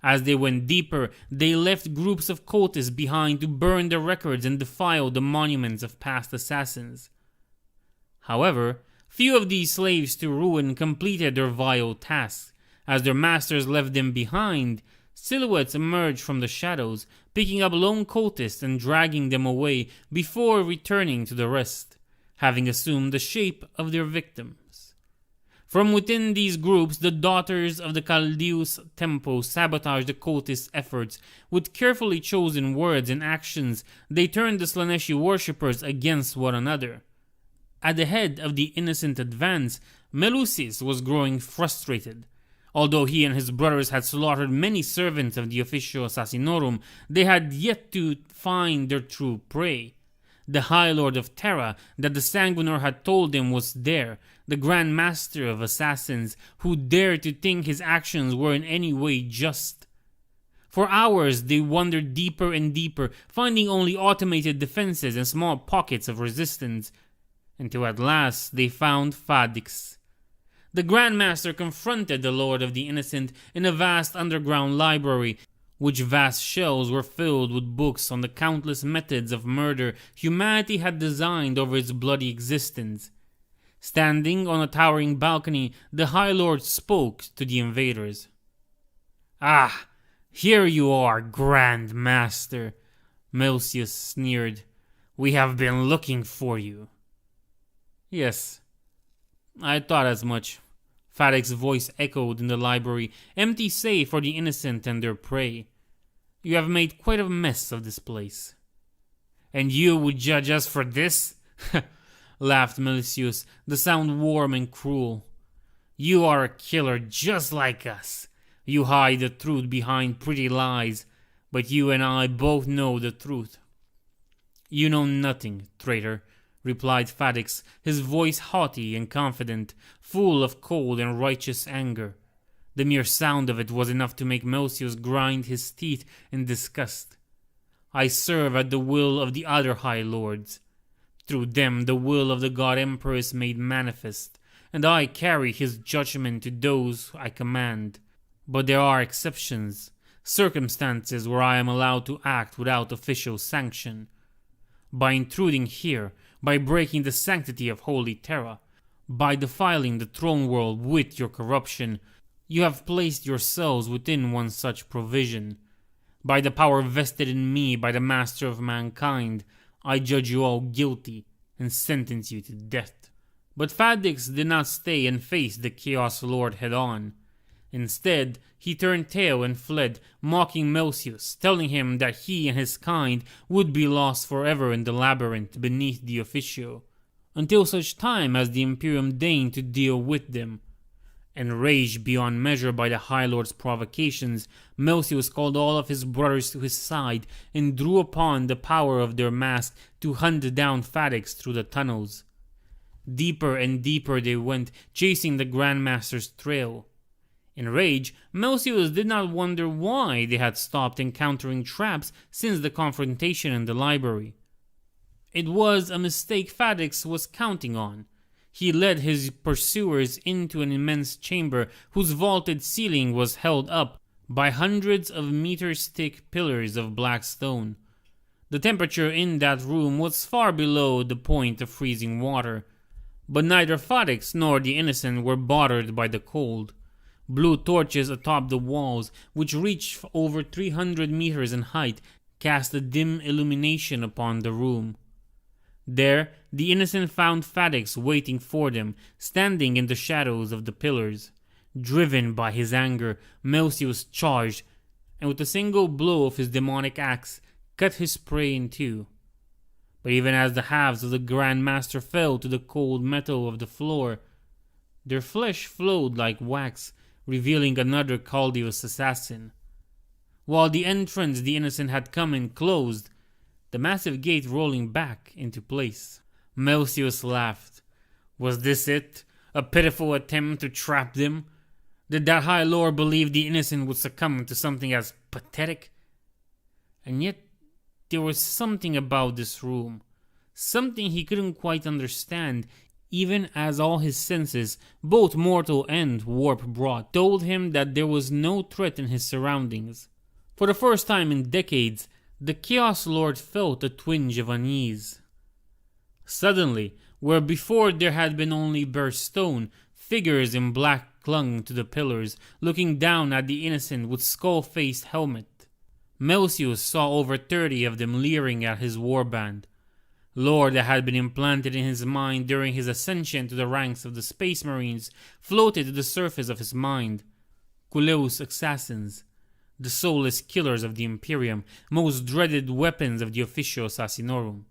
A: As they went deeper, they left groups of cultists behind to burn the records and defile the monuments of past assassins. However, few of these slaves to ruin completed their vile tasks. As their masters left them behind, silhouettes emerged from the shadows, picking up lone cultists and dragging them away before returning to the rest, having assumed the shape of their victims. From within these groups, the daughters of the Chaldeus Temple sabotaged the cultists' efforts. With carefully chosen words and actions, they turned the Slaneshi worshippers against one another. At the head of the innocent advance, Melusis was growing frustrated. Although he and his brothers had slaughtered many servants of the Officio Assassinorum, they had yet to find their true prey. The High Lord of Terra that the Sanguinor had told them was there, the Grand Master of Assassins, who dared to think his actions were in any way just. For hours they wandered deeper and deeper, finding only automated defenses and small pockets of resistance, until at last they found Fadix. The Grand Master confronted the Lord of the Innocent in a vast underground library, which vast shelves were filled with books on the countless methods of murder humanity had designed over its bloody existence. Standing on a towering balcony, the High Lord spoke to the invaders. "Ah, here you are, Grand Master," Melcius sneered. "We have been looking for you." "Yes, I thought as much," Fadix's voice echoed in the library, empty save for the innocent and their prey. "You have made quite a mess of this place." "And you would judge us for this?" laughed Melcius, the sound warm and cruel. You are a killer just like us. You hide the truth behind pretty lies, but you and I both know the truth." "You know nothing, traitor," replied Fadix, his voice haughty and confident, full of cold and righteous anger. The mere sound of it was enough to make Melcius grind his teeth in disgust. "I serve at the will of the other High Lords. Through them the will of the God Emperor is made manifest, and I carry his judgment to those I command. But there are exceptions, circumstances where I am allowed to act without official sanction. By intruding here, by breaking the sanctity of Holy Terra, by defiling the throne world with your corruption, you have placed yourselves within one such provision. By the power vested in me by the Master of Mankind, I judge you all guilty and sentence you to death." But Fadix did not stay and face the Chaos Lord head-on. Instead, he turned tail and fled, mocking Melcius, telling him that he and his kind would be lost forever in the labyrinth beneath the Officio, until such time as the Imperium deigned to deal with them. Enraged beyond measure by the High Lord's provocations, Melcius called all of his brothers to his side and drew upon the power of their mask to hunt down Fadix through the tunnels. Deeper and deeper they went, chasing the Grandmaster's trail. In rage, Melcius did not wonder why they had stopped encountering traps since the confrontation in the library. It was a mistake Fadix was counting on. He led his pursuers into an immense chamber whose vaulted ceiling was held up by hundreds of meters-thick pillars of black stone. The temperature in that room was far below the point of freezing water, but neither Fadix nor the innocent were bothered by the cold. Blue torches atop the walls, which reached over 300 meters in height, cast a dim illumination upon the room. There, the innocent found Fadix waiting for them, standing in the shadows of the pillars. Driven by his anger, Melcius charged, and with a single blow of his demonic axe, cut his prey in two. But even as the halves of the Grand Master fell to the cold metal of the floor, their flesh flowed like wax, revealing another Chaldeus assassin. While the entrance the innocent had come in closed, the massive gate rolling back into place. Melcius laughed. Was this it? A pitiful attempt to trap them? Did that High Lord believe the innocent would succumb to something as pathetic? And yet, there was something about this room, something he couldn't quite understand, even as all his senses, both mortal and warp-brought, told him that there was no threat in his surroundings. For the first time in decades, the Chaos Lord felt a twinge of unease. Suddenly, where before there had been only bare stone, figures in black clung to the pillars, looking down at the innocent with skull-faced helmet. Melcius saw over 30 of them leering at his warband. Lore that had been implanted in his mind during his ascension to the ranks of the Space Marines floated to the surface of his mind. Kuleus assassins, the soulless killers of the Imperium, most dreaded weapons of the Officio Assassinorum.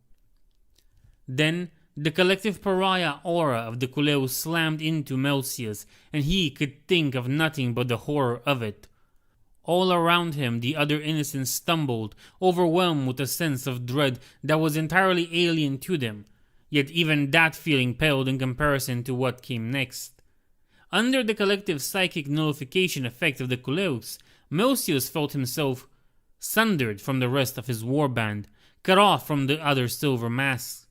A: Then, the collective pariah aura of the Kuleus slammed into Melcius, and he could think of nothing but the horror of it. All around him the other innocents stumbled, overwhelmed with a sense of dread that was entirely alien to them, yet even that feeling paled in comparison to what came next. Under the collective psychic nullification effect of the Kuleus, Melcius felt himself sundered from the rest of his warband, cut off from the other silver masks.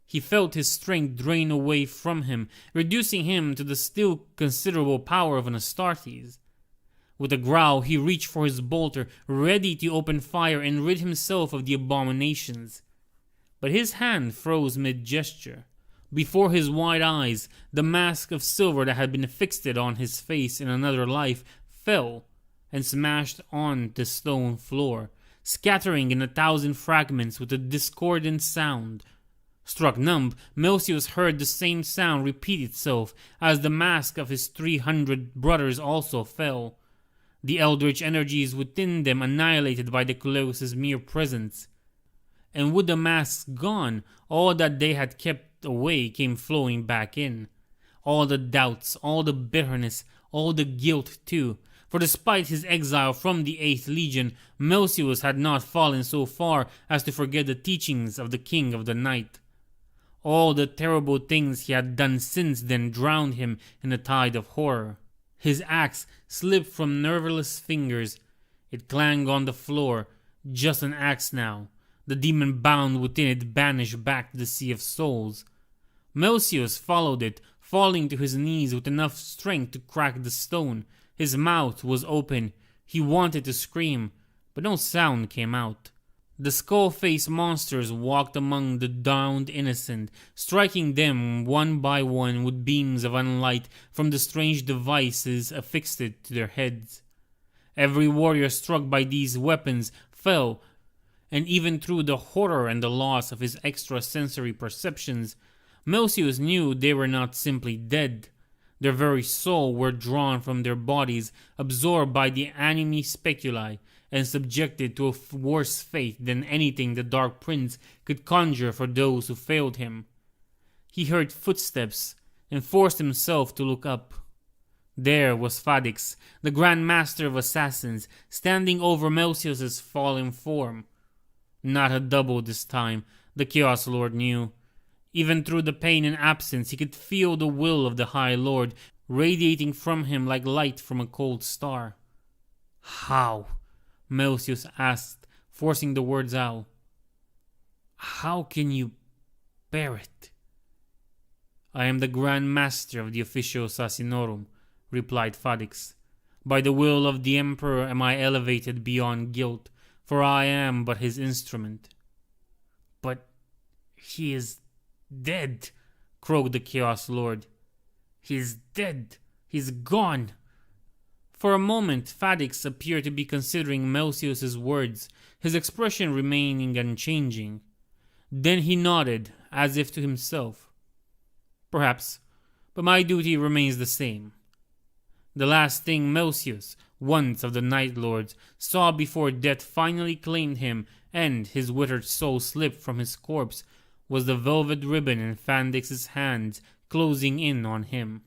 A: He felt his strength drain away from him, reducing him to the still considerable power of an Astartes. With a growl, he reached for his bolter, ready to open fire and rid himself of the abominations. But his hand froze mid-gesture. Before his wide eyes, the mask of silver that had been fixed on his face in another life fell and smashed on the stone floor, scattering in 1,000 fragments with a discordant sound. Struck numb, Melcius heard the same sound repeat itself as the mask of his 300 brothers also fell, the eldritch energies within them annihilated by the Kuleus' mere presence. And with the masks gone, all that they had kept away came flowing back in. All the doubts, all the bitterness, all the guilt too. For despite his exile from the 8th Legion, Melcius had not fallen so far as to forget the teachings of the King of the Night. All the terrible things he had done since then drowned him in a tide of horror. His axe slipped from nerveless fingers. It clanged on the floor, just an axe now. The demon bound within it vanished back to the Sea of Souls. Melcius followed it, falling to his knees with enough strength to crack the stone. His mouth was open. He wanted to scream, but no sound came out. The skull-faced monsters walked among the downed innocent, striking them one by one with beams of unlight from the strange devices affixed to their heads. Every warrior struck by these weapons fell, and even through the horror and the loss of his extrasensory perceptions, Melcius knew they were not simply dead. Their very soul were drawn from their bodies, absorbed by the animi speculi, and subjected to a worse fate than anything the Dark Prince could conjure for those who failed him. He heard footsteps, and forced himself to look up. There was Fadix, the Grand Master of Assassins, standing over Melcius's fallen form. Not a double this time, the Chaos Lord knew. Even through the pain and absence, he could feel the will of the High Lord radiating from him like light from a cold star. "How?" Melcius asked, forcing the words out. "How can you bear it?" "I am the Grand Master of the Officio Assassinorum," replied Fadix. "By the will of the Emperor am I elevated beyond guilt, for I am but his instrument." "But he is dead," croaked the Chaos Lord. "He's dead. He's gone." For a moment, Fadix appeared to be considering Melcius's words, his expression remaining unchanging. Then he nodded, as if to himself. "Perhaps, but my duty remains the same." The last thing Melcius, once of the Night Lords, saw before death finally claimed him and his withered soul slipped from his corpse was the velvet ribbon in Fadix's hands closing in on him.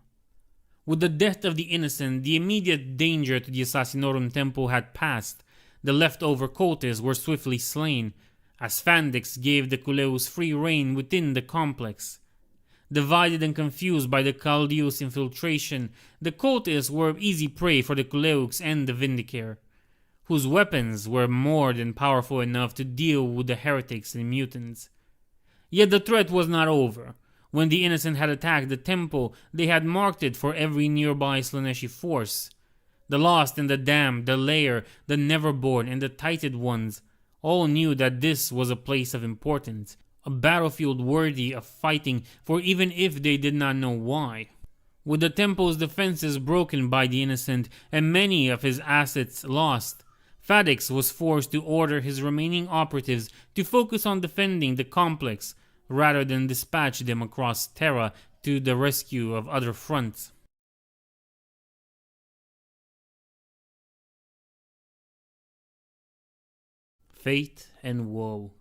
A: With the death of the innocent, the immediate danger to the Assassinorum Temple had passed. The leftover cultists were swiftly slain, as Fadix gave the Kuleus free rein within the complex. Divided and confused by the Chaldeus infiltration, the cultists were easy prey for the Kuleux and the Vindicare, whose weapons were more than powerful enough to deal with the heretics and mutants. Yet the threat was not over. When the innocent had attacked the temple, they had marked it for every nearby Slaneshi force. The lost and the damned, the lair, the neverborn, and the tited ones all knew that this was a place of importance, a battlefield worthy of fighting for, even if they did not know why. With the temple's defenses broken by the innocent and many of his assets lost, Fadix was forced to order his remaining operatives to focus on defending the complex rather than dispatch them across Terra to the rescue of other fronts. Fate and woe.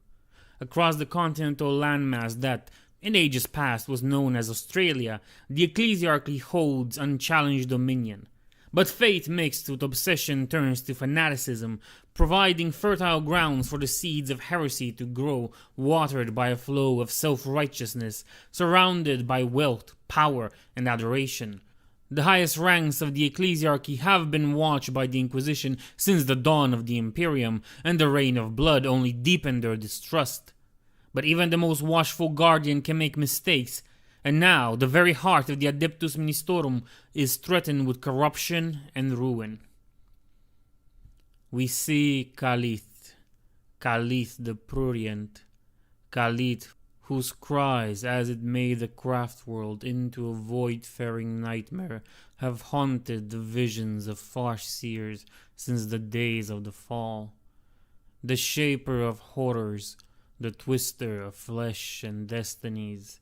A: Across the continental landmass that, in ages past, was known as Australia, the ecclesiarchy holds unchallenged dominion. But fate mixed with obsession turns to fanaticism, providing fertile grounds for the seeds of heresy to grow, watered by a flow of self-righteousness, surrounded by wealth, power, and adoration. The highest ranks of the ecclesiarchy have been watched by the Inquisition since the dawn of the Imperium, and the Reign of Blood only deepened their distrust. But even the most watchful guardian can make mistakes, and now the very heart of the Adeptus Ministorum is threatened with corruption and ruin. We see Khalith the prurient, Khalith whose cries, as it made the craft world into a void-faring nightmare, have haunted the visions of farseers since the days of the fall. The shaper of horrors, the twister of flesh and destinies.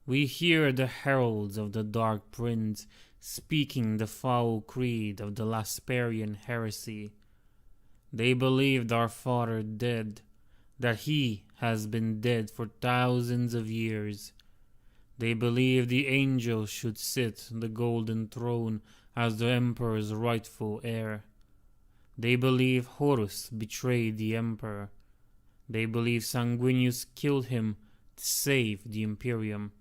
A: We hear the heralds of the Dark Prince speaking the foul creed of the Lasparian Heresy. They believed our father dead, that he has been dead for thousands of years. They believe the angel should sit on the golden throne as the emperor's rightful heir. They believe Horus betrayed the emperor. They believe Sanguinius killed him to save the Imperium.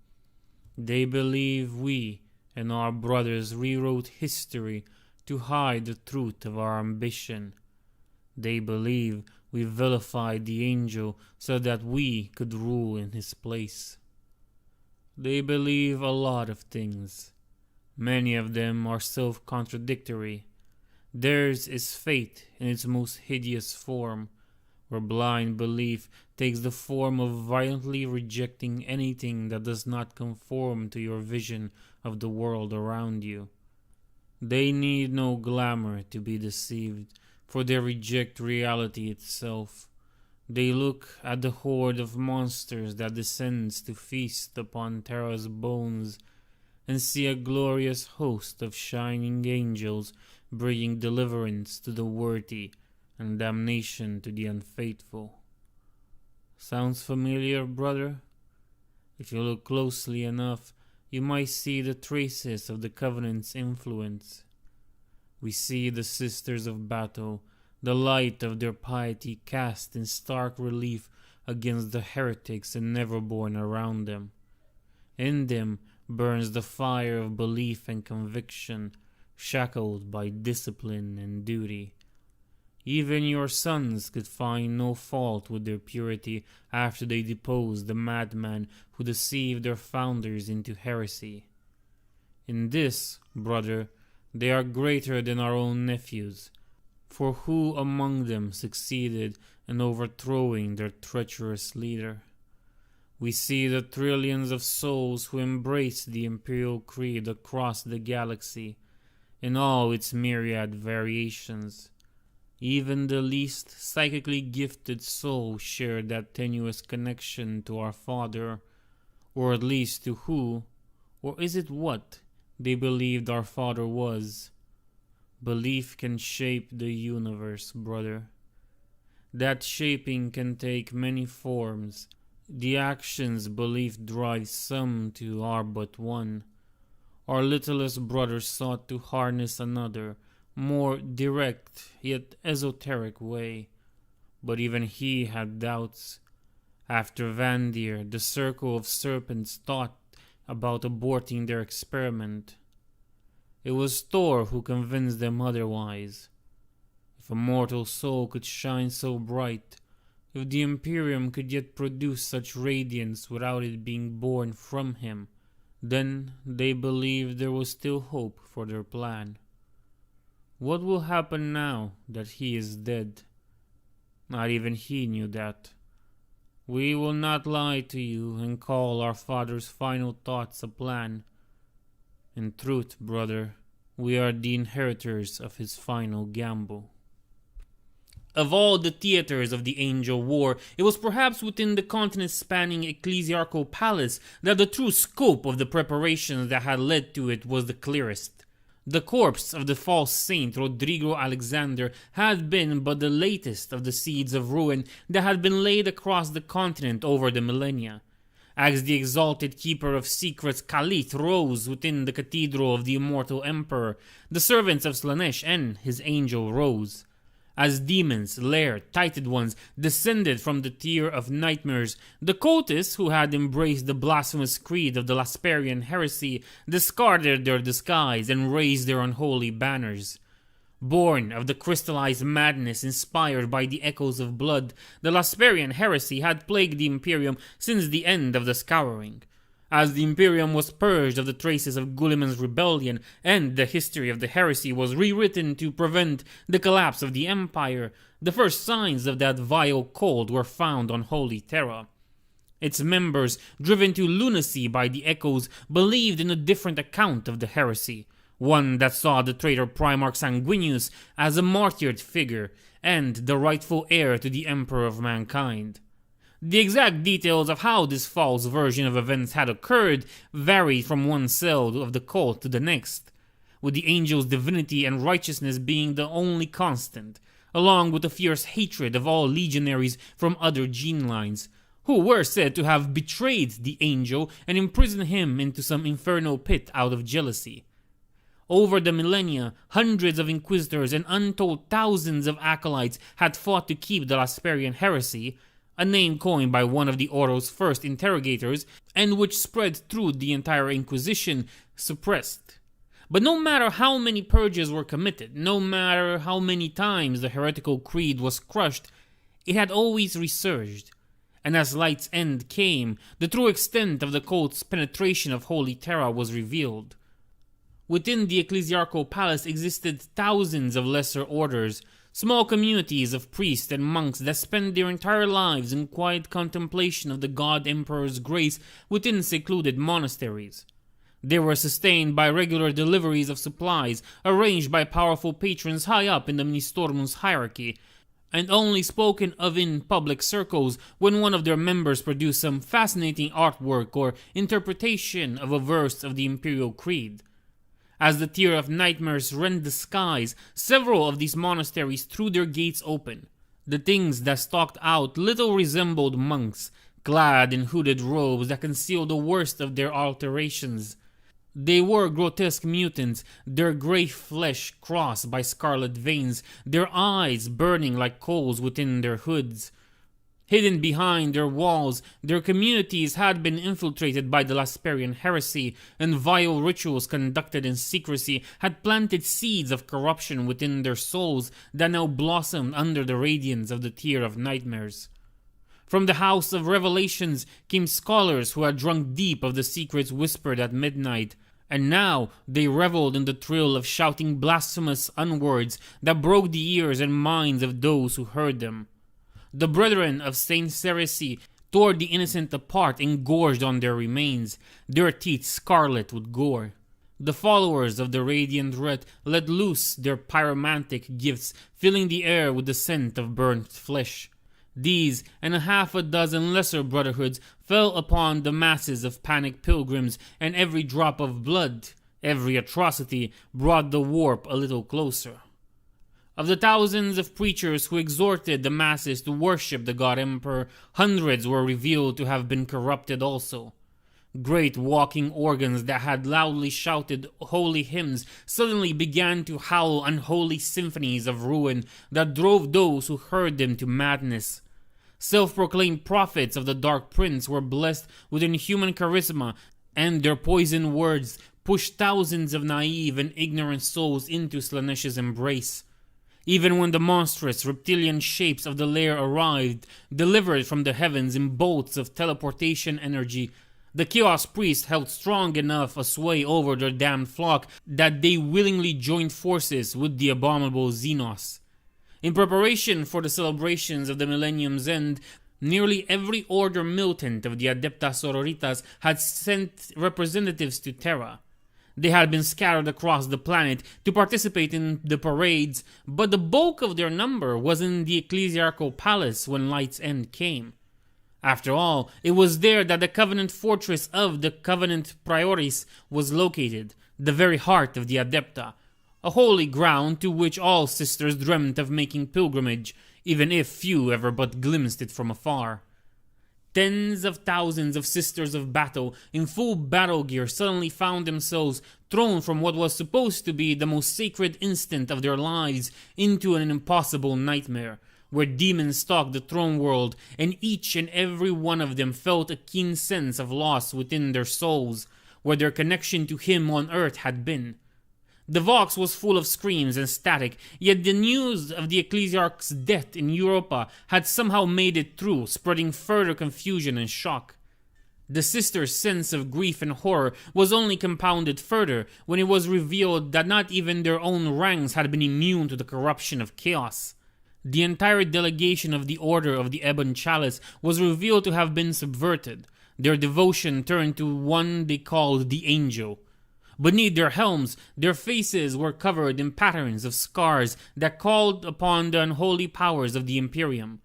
A: They believe we and our brothers rewrote history to hide the truth of our ambition. They believe we vilified the angel so that we could rule in his place. They believe a lot of things. Many of them are self-contradictory. Theirs is fate in its most hideous form, where blind belief takes the form of violently rejecting anything that does not conform to your vision of the world around you. They need no glamour to be deceived, for they reject reality itself. They look at the horde of monsters that descends to feast upon Terra's bones, and see a glorious host of shining angels bringing deliverance to the worthy and damnation to the unfaithful. Sounds familiar, brother? If you look closely enough, you might see the traces of the Covenant's influence. We see the Sisters of Battle, the light of their piety cast in stark relief against the heretics and neverborn around them. In them burns the fire of belief and conviction, shackled by discipline and duty. Even your sons could find no fault with their purity after they deposed the madman who deceived their founders into heresy. In this, brother, they are greater than our own nephews, for who among them succeeded in overthrowing their treacherous leader? We see the trillions of souls who embrace the Imperial Creed across the galaxy, in all its myriad variations. Even the least psychically gifted soul shared that tenuous connection to our Father, or at least to who, or is it what, they believed our Father was. Belief can shape the universe, brother. That shaping can take many forms. The actions belief drives some to are but one. Our littlest brother sought to harness another, more direct yet esoteric way, but even he had doubts. After Vandir, the circle of serpents thought about aborting their experiment. It was Thor who convinced them otherwise. If a mortal soul could shine so bright, if the Imperium could yet produce such radiance without it being born from him, then they believed there was still hope for their plan. What will happen now that he is dead? Not even he knew that. We will not lie to you and call our Father's final thoughts a plan. In truth, brother, we are the inheritors of his final gamble. Of all the theaters of the Angel War, it was perhaps within the continent-spanning ecclesiarchal palace that the true scope of the preparations that had led to it was the clearest. The corpse of the false saint Rodrigo Alexander had been but the latest of the seeds of ruin that had been laid across the continent over the millennia. As the exalted keeper of secrets Khalid rose within the cathedral of the immortal emperor, the servants of Slanesh and his angel rose. As demons, lair, titled ones, descended from the tier of nightmares, the cultists who had embraced the blasphemous creed of the Lasparian Heresy discarded their disguise and raised their unholy banners. Born of the crystallized madness inspired by the echoes of blood, the Lasparian Heresy had plagued the Imperium since the end of the Scouring. As the Imperium was purged of the traces of Guliman's rebellion, and the history of the heresy was rewritten to prevent the collapse of the Empire, the first signs of that vile cult were found on Holy Terra. Its members, driven to lunacy by the echoes, believed in a different account of the heresy, one that saw the traitor Primarch Sanguinius as a martyred figure, and the rightful heir to the Emperor of Mankind. The exact details of how this false version of events had occurred varied from one cell of the cult to the next, with the angel's divinity and righteousness being the only constant, along with the fierce hatred of all legionaries from other gene lines. who were said to have betrayed the angel and imprisoned him into some infernal pit out of jealousy. Over the millennia, hundreds of inquisitors and untold thousands of acolytes had fought to keep the Roboutian Heresy, a name coined by one of the Ordo's first interrogators, and which spread through the entire Inquisition, suppressed. But no matter how many purges were committed, no matter how many times the heretical creed was crushed, it had always resurged. And as Light's End came, the true extent of the cult's penetration of Holy Terra was revealed. Within the ecclesiarchal palace existed thousands of lesser orders, small communities of priests and monks that spent their entire lives in quiet contemplation of the God Emperor's grace within secluded monasteries. They were sustained by regular deliveries of supplies arranged by powerful patrons high up in the Ministorum's hierarchy, and only spoken of in public circles when one of their members produced some fascinating artwork or interpretation of a verse of the Imperial Creed. As the tier of nightmares rent the skies, several of these monasteries threw their gates open. The things that stalked out little resembled monks, clad in hooded robes that concealed the worst of their alterations. They were grotesque mutants, their grey flesh crossed by scarlet veins, their eyes burning like coals within their hoods. Hidden behind their walls, their communities had been infiltrated by the Roboutian Heresy, and vile rituals conducted in secrecy had planted seeds of corruption within their souls that now blossomed under the radiance of the tier of nightmares. From the House of Revelations came scholars who had drunk deep of the secrets whispered at midnight, and now they reveled in the thrill of shouting blasphemous unwords that broke the ears and minds of those who heard them. The brethren of Saint Heresy tore the innocent apart and gorged on their remains, their teeth scarlet with gore. The followers of the Radiant Red let loose their pyromantic gifts, filling the air with the scent of burnt flesh. These and a half a dozen lesser brotherhoods fell upon the masses of panicked pilgrims, and every drop of blood, every atrocity, brought the warp a little closer. Of the thousands of preachers who exhorted the masses to worship the God Emperor, hundreds were revealed to have been corrupted also. Great walking organs that had loudly shouted holy hymns suddenly began to howl unholy symphonies of ruin that drove those who heard them to madness. Self-proclaimed prophets of the Dark Prince were blessed with inhuman charisma, and their poisoned words pushed thousands of naive and ignorant souls into Slaaneish's embrace. Even when the monstrous reptilian shapes of the lair arrived, delivered from the heavens in bolts of teleportation energy, the Chaos Priests held strong enough a sway over their damned flock that they willingly joined forces with the abominable Xenos. In preparation for the celebrations of the Millennium's End, nearly every order militant of the Adepta Sororitas had sent representatives to Terra. They had been scattered across the planet to participate in the parades, but the bulk of their number was in the ecclesiarchal palace when Light's End came. After all, it was there that the Covenant fortress of the Covenant Prioris was located, the very heart of the Adepta, a holy ground to which all sisters dreamt of making pilgrimage, even if few ever but glimpsed it from afar. Tens of thousands of sisters of battle in full battle gear suddenly found themselves thrown from what was supposed to be the most sacred instant of their lives into an impossible nightmare, where demons stalked the throne world, and each and every one of them felt a keen sense of loss within their souls, where their connection to him on earth had been. The Vox was full of screams and static, yet the news of the Ecclesiarch's death in Europa had somehow made it through, spreading further confusion and shock. The sisters' sense of grief and horror was only compounded further when it was revealed that not even their own ranks had been immune to the corruption of chaos. The entire delegation of the Order of the Ebon Chalice was revealed to have been subverted, their devotion turned to one they called the Angel. Beneath their helms, their faces were covered in patterns of scars that called upon the unholy powers of the Imperium.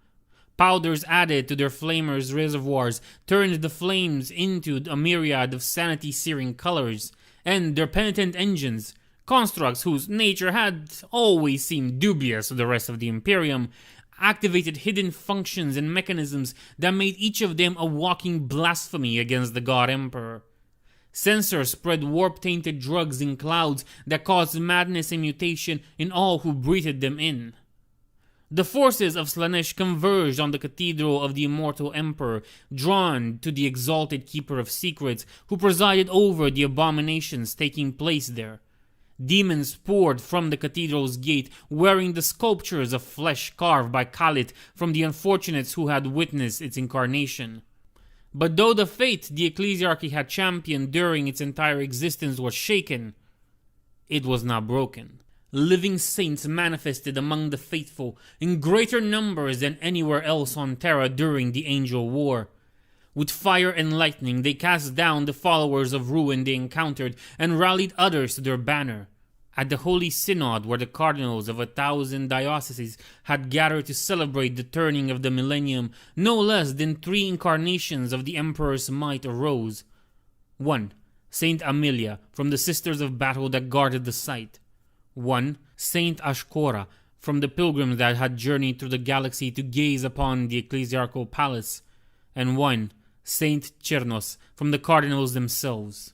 A: Powders added to their flamers' reservoirs turned the flames into a myriad of sanity-searing colors, and their penitent engines, constructs whose nature had always seemed dubious to the rest of the Imperium, activated hidden functions and mechanisms that made each of them a walking blasphemy against the God Emperor. Sensors spread warp-tainted drugs in clouds that caused madness and mutation in all who breathed them in. The forces of Slaanesh converged on the Cathedral of the Immortal Emperor, drawn to the exalted Keeper of Secrets who presided over the abominations taking place there. Demons poured from the cathedral's gate wearing the sculptures of flesh carved by Khalit from the unfortunates who had witnessed its incarnation. But though the fate the ecclesiarchy had championed during its entire existence was shaken, it was not broken. Living saints manifested among the faithful in greater numbers than anywhere else on Terra during the Angel War. With fire and lightning, they cast down the followers of ruin they encountered and rallied others to their banner. At the Holy Synod, where the cardinals of 1,000 dioceses had gathered to celebrate the turning of the millennium, no less than 3 incarnations of the Emperor's might arose. 1. Saint Amelia, from the Sisters of Battle that guarded the site. 1. Saint Ashkora, from the pilgrims that had journeyed through the galaxy to gaze upon the ecclesiarchal palace. And 1. Saint Chernos, from the cardinals themselves.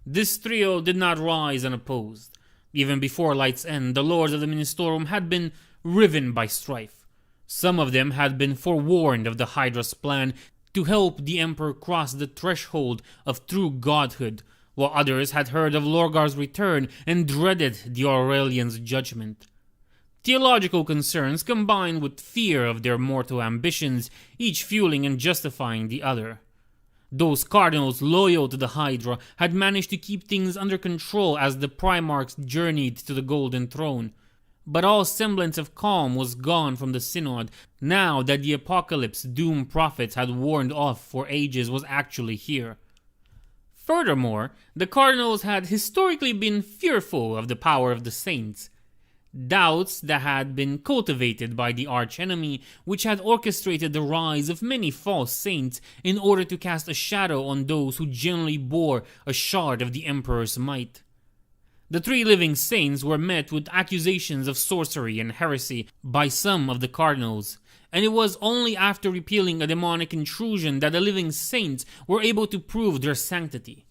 A: This trio did not rise unopposed. Even before Light's End, the lords of the Ministorum had been riven by strife. Some of them had been forewarned of the Hydra's plan to help the Emperor cross the threshold of true godhood, while others had heard of Lorgar's return and dreaded the Aurelian's judgment. Theological concerns combined with fear of their mortal ambitions, each fueling and justifying the other. Those cardinals loyal to the Hydra had managed to keep things under control as the Primarchs journeyed to the Golden Throne. But all semblance of calm was gone from the Synod now that the apocalypse doomed prophets had warned off for ages was actually here. Furthermore, the cardinals had historically been fearful of the power of the saints. Doubts that had been cultivated by the archenemy, which had orchestrated the rise of many false saints in order to cast a shadow on those who generally bore a shard of the Emperor's might. The 3 living saints were met with accusations of sorcery and heresy by some of the cardinals, and it was only after repealing a demonic intrusion that the living saints were able to prove their sanctity.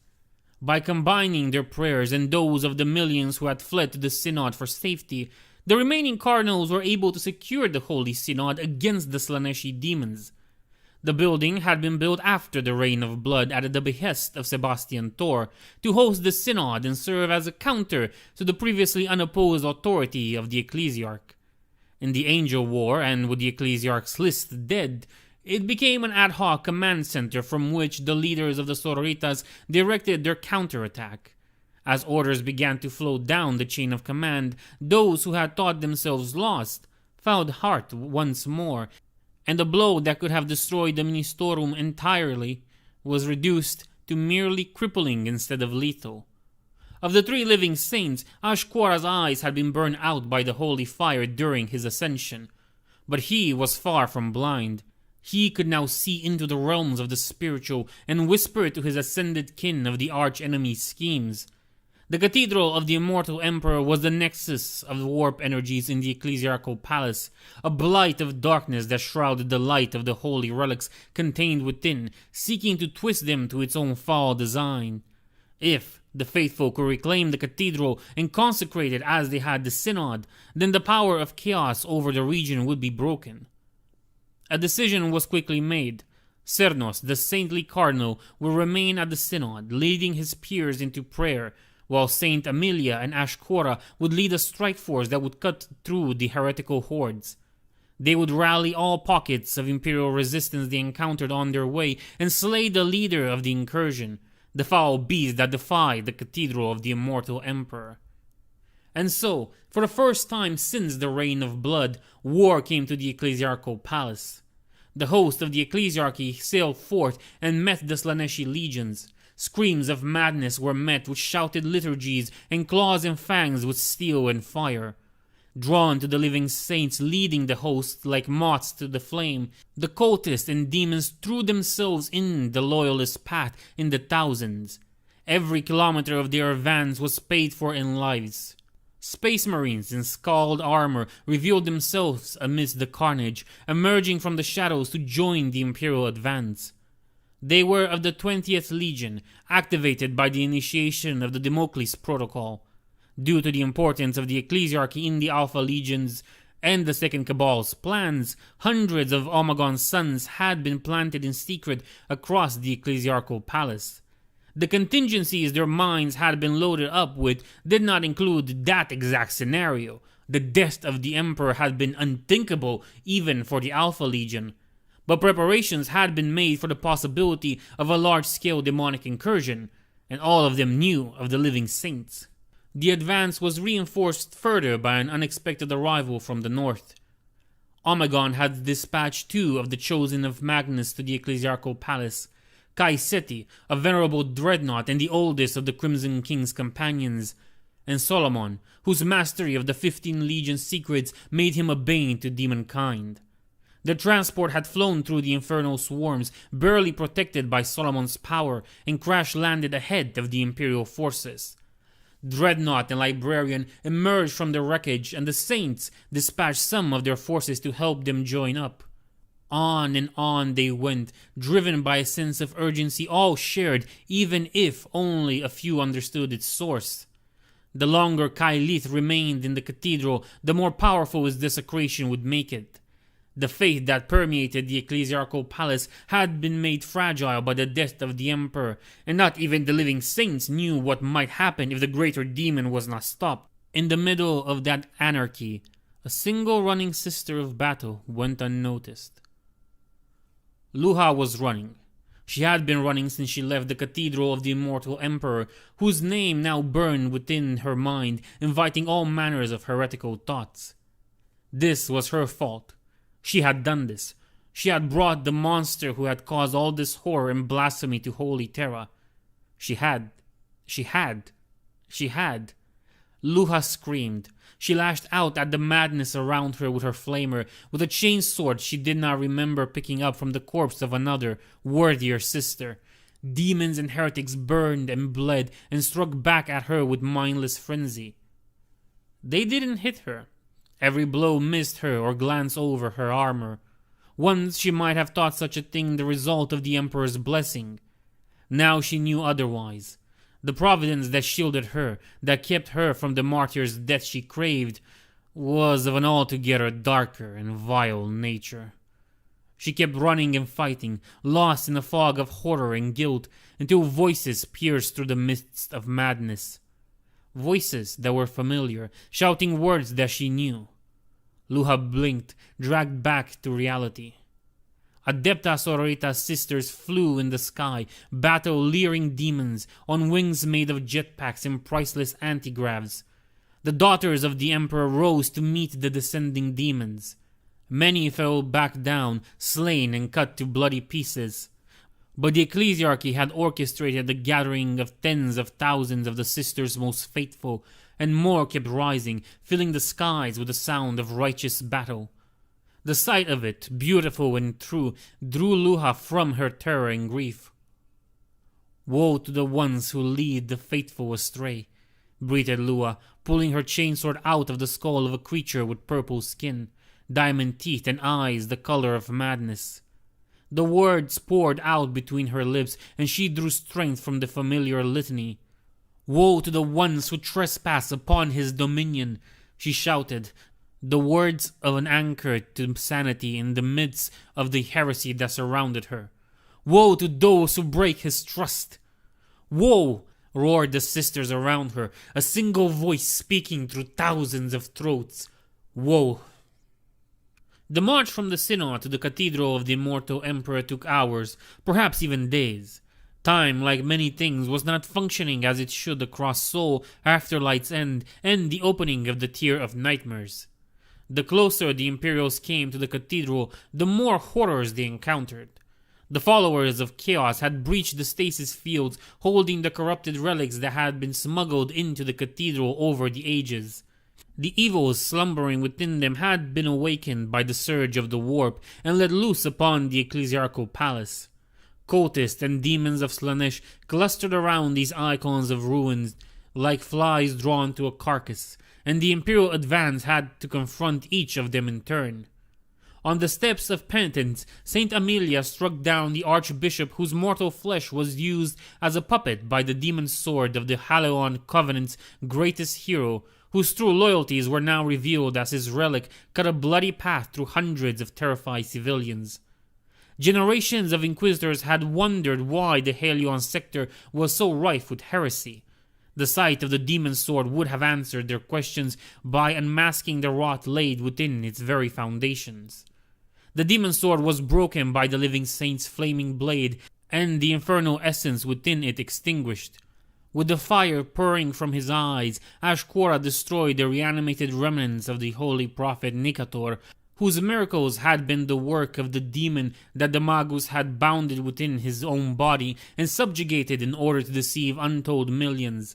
A: By combining their prayers and those of the millions who had fled to the Synod for safety, the remaining cardinals were able to secure the Holy Synod against the Slaaneshi demons. The building had been built after the Reign of Blood at the behest of Sebastian Thor to host the Synod and serve as a counter to the previously unopposed authority of the Ecclesiarch. In the Angel War, and with the Ecclesiarch's list dead, it became an ad hoc command center from which the leaders of the Sororitas directed their counterattack. As orders began to flow down the chain of command, those who had thought themselves lost found heart once more, and the blow that could have destroyed the Ministorum entirely was reduced to merely crippling instead of lethal. Of the 3 living saints, Ashkora's eyes had been burned out by the holy fire during his ascension, but he was far from blind. He could now see into the realms of the spiritual and whisper to his ascended kin of the arch-enemy's schemes. The Cathedral of the Immortal Emperor was the nexus of the warp energies in the ecclesiarchal palace, a blight of darkness that shrouded the light of the holy relics contained within, seeking to twist them to its own foul design. If the faithful could reclaim the cathedral and consecrate it as they had the Synod, then the power of chaos over the region would be broken. A decision was quickly made. Cernos, the saintly cardinal, will remain at the Synod, leading his peers into prayer, while Saint Amelia and Ashkora would lead a strike force that would cut through the heretical hordes. They would rally all pockets of imperial resistance they encountered on their way and slay the leader of the incursion, the foul beast that defied the Cathedral of the Immortal Emperor. And so, for the first time since the Reign of Blood, war came to the ecclesiarchal palace. The host of the ecclesiarchy sailed forth and met the Slaaneshi legions. Screams of madness were met with shouted liturgies, and claws and fangs with steel and fire. Drawn to the living saints leading the host like moths to the flame, the cultists and demons threw themselves in the loyalist path in the thousands. Every kilometer of their advance was paid for in lives. Space Marines in scald armor revealed themselves amidst the carnage, emerging from the shadows to join the Imperial advance. They were of the 20th Legion, activated by the initiation of the Damocles Protocol. Due to the importance of the Ecclesiarchy in the Alpha Legions and the Second Cabal's plans, hundreds of Omegon's sons had been planted in secret across the Ecclesiarchal Palace. The contingencies their minds had been loaded up with did not include that exact scenario. The death of the Emperor had been unthinkable even for the Alpha Legion. But preparations had been made for the possibility of a large-scale demonic incursion, and all of them knew of the living saints. The advance was reinforced further by an unexpected arrival from the north. Omegon had dispatched 2 of the chosen of Magnus to the Ecclesiarchal Palace. Kai Seti, a venerable dreadnought and the oldest of the Crimson King's companions, and Solomon, whose mastery of the 15 Legion secrets made him a bane to demonkind. The transport had flown through the infernal swarms, barely protected by Solomon's power, and crash-landed ahead of the Imperial forces. Dreadnought and Librarian emerged from the wreckage, and the Saints dispatched some of their forces to help them join up. On and on they went, driven by a sense of urgency all shared, even if only a few understood its source. The longer Kailith remained in the cathedral, the more powerful his desecration would make it. The faith that permeated the Ecclesiarchal Palace had been made fragile by the death of the Emperor, and not even the living saints knew what might happen if the greater demon was not stopped. In the middle of that anarchy, a single running sister of battle went unnoticed. Luha was running. She had been running since she left the Cathedral of the Immortal Emperor, whose name now burned within her mind, inviting all manners of heretical thoughts. This was her fault. She had done this. She had brought the monster who had caused all this horror and blasphemy to Holy Terra. She had. Luha screamed. She lashed out at the madness around her with her flamer, with a chain sword she did not remember picking up from the corpse of another, worthier sister. Demons and heretics burned and bled and struck back at her with mindless frenzy. They didn't hit her. Every blow missed her or glanced over her armor. Once she might have thought such a thing the result of the Emperor's blessing. Now she knew otherwise. The providence that shielded her, that kept her from the martyr's death she craved, was of an altogether darker and vile nature. She kept running and fighting, lost in a fog of horror and guilt, until voices pierced through the mists of madness. Voices that were familiar, shouting words that she knew. Luha blinked, dragged back to reality. Adepta Sororita's sisters flew in the sky, battle leering demons on wings made of jetpacks and priceless antigravs. The daughters of the Emperor rose to meet the descending demons. Many fell back down, slain and cut to bloody pieces. But the Ecclesiarchy had orchestrated the gathering of tens of thousands of the sisters most faithful, and more kept rising, filling the skies with the sound of righteous battle. The sight of it, beautiful and true, drew Luha from her terror and grief. "Woe to the ones who lead the faithful astray," breathed Luha, pulling her chainsword out of the skull of a creature with purple skin, diamond teeth and eyes the color of madness. The words poured out between her lips, and she drew strength from the familiar litany. "Woe to the ones who trespass upon his dominion," she shouted, the words of an anchor to sanity in the midst of the heresy that surrounded her. "Woe to those who break his trust!" "Woe!" roared the sisters around her, a single voice speaking through thousands of throats. "Woe!" The march from the Synod to the Cathedral of the Immortal Emperor took hours, perhaps even days. Time, like many things, was not functioning as it should across Sol, after Light's End, and the opening of the Tier of Nightmares. The closer the Imperials came to the cathedral, the more horrors they encountered. The followers of Chaos had breached the stasis fields, holding the corrupted relics that had been smuggled into the cathedral over the ages. The evils slumbering within them had been awakened by the surge of the warp and let loose upon the ecclesiarchal palace. Cultists and demons of Slaanesh clustered around these icons of ruins, like flies drawn to a carcass, and the Imperial advance had to confront each of them in turn. On the steps of penitence, Saint Amelia struck down the archbishop whose mortal flesh was used as a puppet by the demon sword of the Halaon Covenant's greatest hero, whose true loyalties were now revealed as his relic cut a bloody path through hundreds of terrified civilians. Generations of Inquisitors had wondered why the Halaon sector was so rife with heresy. The sight of the demon sword would have answered their questions by unmasking the rot laid within its very foundations. The demon sword was broken by the living saint's flaming blade, and the infernal essence within it extinguished. With the fire pouring from his eyes, Ashkora destroyed the reanimated remnants of the holy prophet Nicator, whose miracles had been the work of the demon that the Magus had bounded within his own body and subjugated in order to deceive untold millions.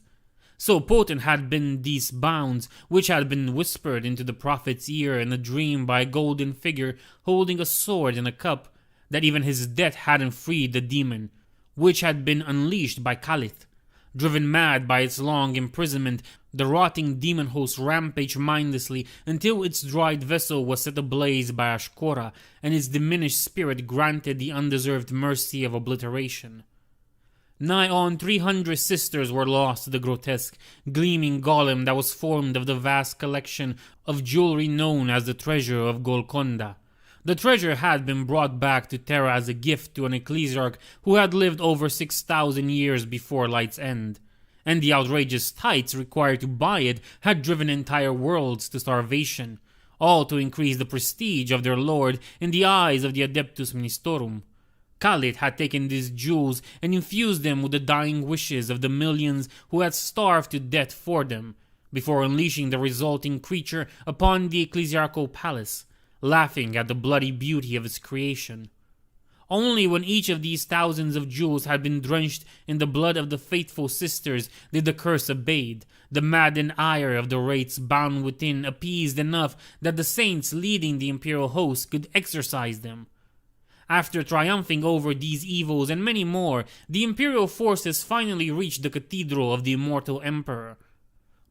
A: So potent had been these bounds, which had been whispered into the prophet's ear in a dream by a golden figure holding a sword and a cup, that even his death hadn't freed the demon, which had been unleashed by Khalith. Driven mad by its long imprisonment, the rotting demon host rampaged mindlessly until its dried vessel was set ablaze by Ashkora, and its diminished spirit granted the undeserved mercy of obliteration. Nigh on 300 sisters were lost to the grotesque, gleaming golem that was formed of the vast collection of jewelry known as the Treasure of Golconda. The treasure had been brought back to Terra as a gift to an ecclesiarch who had lived over 6,000 years before Light's End, and the outrageous tithes required to buy it had driven entire worlds to starvation, all to increase the prestige of their lord in the eyes of the Adeptus Ministorum. Khalid had taken these jewels and infused them with the dying wishes of the millions who had starved to death for them, before unleashing the resulting creature upon the ecclesiarchal palace, laughing at the bloody beauty of its creation. Only when each of these thousands of jewels had been drenched in the blood of the faithful sisters did the curse abate, the maddened ire of the wraiths bound within appeased enough that the saints leading the imperial host could exorcise them. After triumphing over these evils and many more, the imperial forces finally reached the cathedral of the immortal emperor.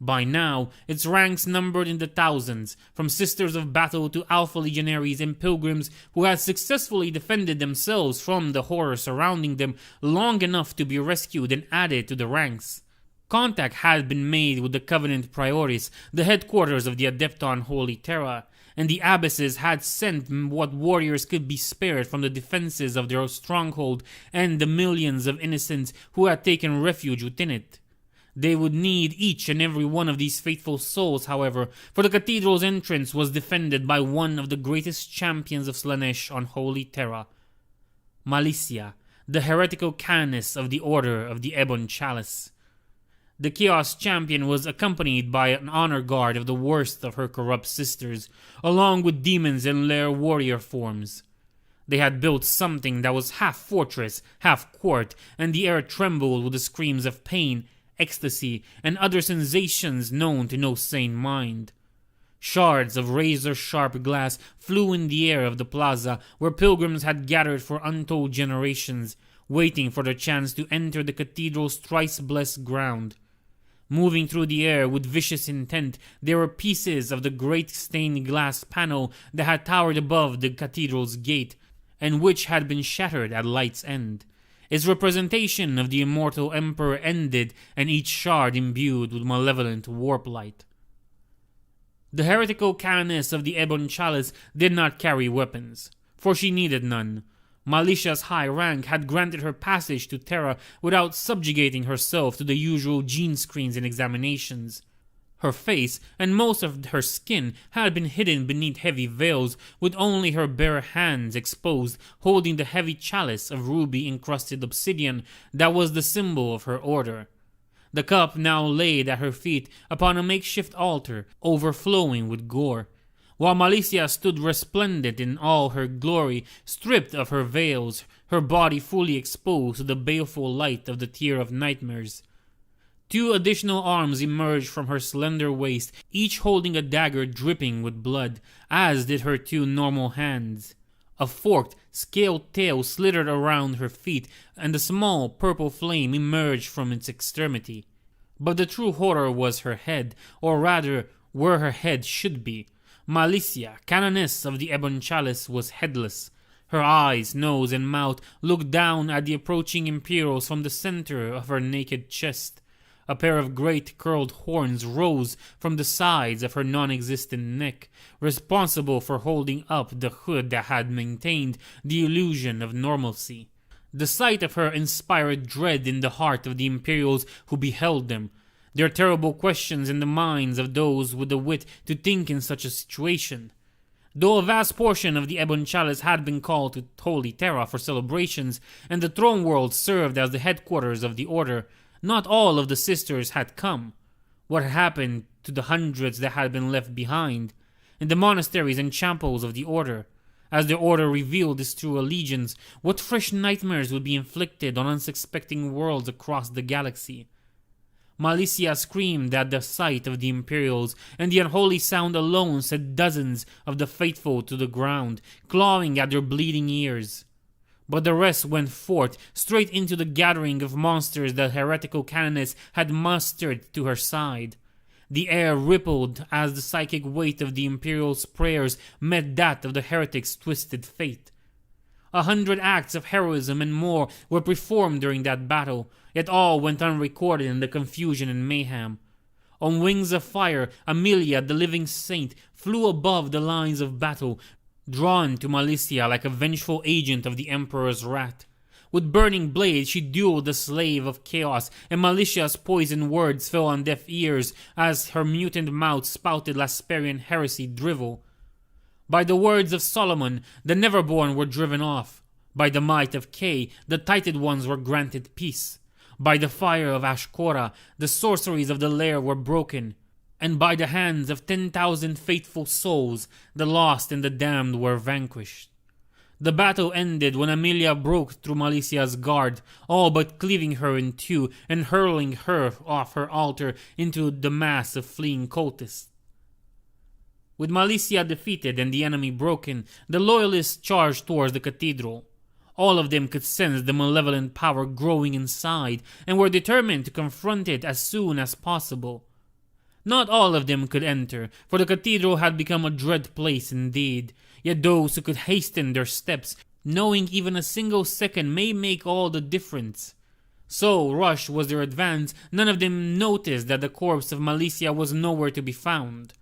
A: By now, its ranks numbered in the thousands, from sisters of battle to alpha legionaries and pilgrims who had successfully defended themselves from the horror surrounding them long enough to be rescued and added to the ranks. Contact had been made with the Covenant Prioris, the headquarters of the Adepton Holy Terra, and the abbesses had sent what warriors could be spared from the defenses of their stronghold and the millions of innocents who had taken refuge within it. They would need each and every one of these faithful souls, however, for the cathedral's entrance was defended by one of the greatest champions of Slaanesh on Holy Terra, Malicia, the heretical canoness of the Order of the Ebon Chalice. The Chaos Champion was accompanied by an honor guard of the worst of her corrupt sisters, along with demons and lair warrior forms. They had built something that was half fortress, half court, and the air trembled with the screams of pain, ecstasy, and other sensations known to no sane mind. Shards of razor-sharp glass flew in the air of the plaza where pilgrims had gathered for untold generations, waiting for their chance to enter the cathedral's thrice-blessed ground. Moving through the air with vicious intent, there were pieces of the great stained glass panel that had towered above the cathedral's gate, and which had been shattered at Light's End. Its representation of the immortal emperor ended, and each shard imbued with malevolent warp light. The heretical canoness of the Ebon Chalice did not carry weapons, for she needed none. Malicia's high rank had granted her passage to Terra without subjugating herself to the usual gene screens and examinations. Her face and most of her skin had been hidden beneath heavy veils, with only her bare hands exposed, holding the heavy chalice of ruby-encrusted obsidian that was the symbol of her order. The cup now laid at her feet upon a makeshift altar, overflowing with gore, while Malicia stood resplendent in all her glory, stripped of her veils, her body fully exposed to the baleful light of the Tier of Nightmares. 2 additional arms emerged from her slender waist, each holding a dagger dripping with blood, as did her 2 normal hands. A forked, scaled tail slithered around her feet, and a small purple flame emerged from its extremity. But the true horror was her head, or rather, where her head should be. Malicia, canoness of the Ebon Chalice, was headless. Her eyes, nose, and mouth looked down at the approaching Imperials from the center of her naked chest. A pair of great curled horns rose from the sides of her non-existent neck, responsible for holding up the hood that had maintained the illusion of normalcy. The sight of her inspired dread in the heart of the Imperials who beheld them. There are terrible questions in the minds of those with the wit to think in such a situation. Though a vast portion of the Ebon Chalice had been called to Holy Terra for celebrations, and the throne world served as the headquarters of the Order, not all of the sisters had come. What had happened to the hundreds that had been left behind? In the monasteries and chapels of the Order? As the Order revealed its true allegiance, what fresh nightmares would be inflicted on unsuspecting worlds across the galaxy? Malicia screamed at the sight of the Imperials, and the unholy sound alone set dozens of the faithful to the ground, clawing at their bleeding ears. But the rest went forth, straight into the gathering of monsters that heretical canoness had mustered to her side. The air rippled as the psychic weight of the Imperial's prayers met that of the heretic's twisted fate. 100 acts of heroism and more were performed during that battle, yet all went unrecorded in the confusion and mayhem. On wings of fire, Amelia, the living saint, flew above the lines of battle, drawn to Malicia like a vengeful agent of the Emperor's wrath. With burning blades she dueled the slave of chaos, and Malicia's poisoned words fell on deaf ears as her mutant mouth spouted Lasperian heresy drivel. By the words of Solomon, the Neverborn were driven off. By the might of Kay, the Tited Ones were granted peace. By the fire of Ashkora, the sorceries of the lair were broken. And by the hands of 10,000 faithful souls, the lost and the damned were vanquished. The battle ended when Amelia broke through Malicia's guard, all but cleaving her in two and hurling her off her altar into the mass of fleeing cultists. With Malicia defeated and the enemy broken, the loyalists charged towards the cathedral. All of them could sense the malevolent power growing inside and were determined to confront it as soon as possible. Not all of them could enter, for the cathedral had become a dread place indeed. Yet those who could hasten their steps, knowing even a single second may make all the difference. So rushed was their advance, none of them noticed that the corpse of Malicia was nowhere to be found.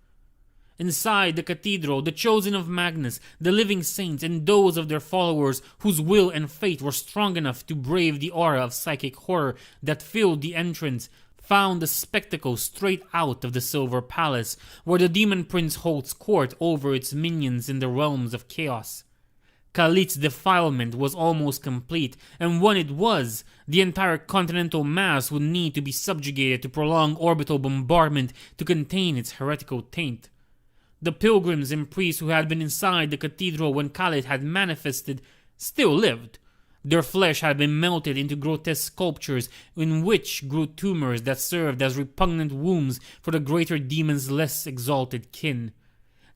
A: Inside the cathedral, the chosen of Magnus, the living saints, and those of their followers whose will and fate were strong enough to brave the aura of psychic horror that filled the entrance, found the spectacle straight out of the Silver Palace, where the Demon Prince holds court over its minions in the realms of chaos. Khalit's defilement was almost complete, and when it was, the entire continental mass would need to be subjugated to prolong orbital bombardment to contain its heretical taint. The pilgrims and priests who had been inside the cathedral when Khalit had manifested still lived. Their flesh had been melted into grotesque sculptures in which grew tumors that served as repugnant wombs for the greater demon's less exalted kin.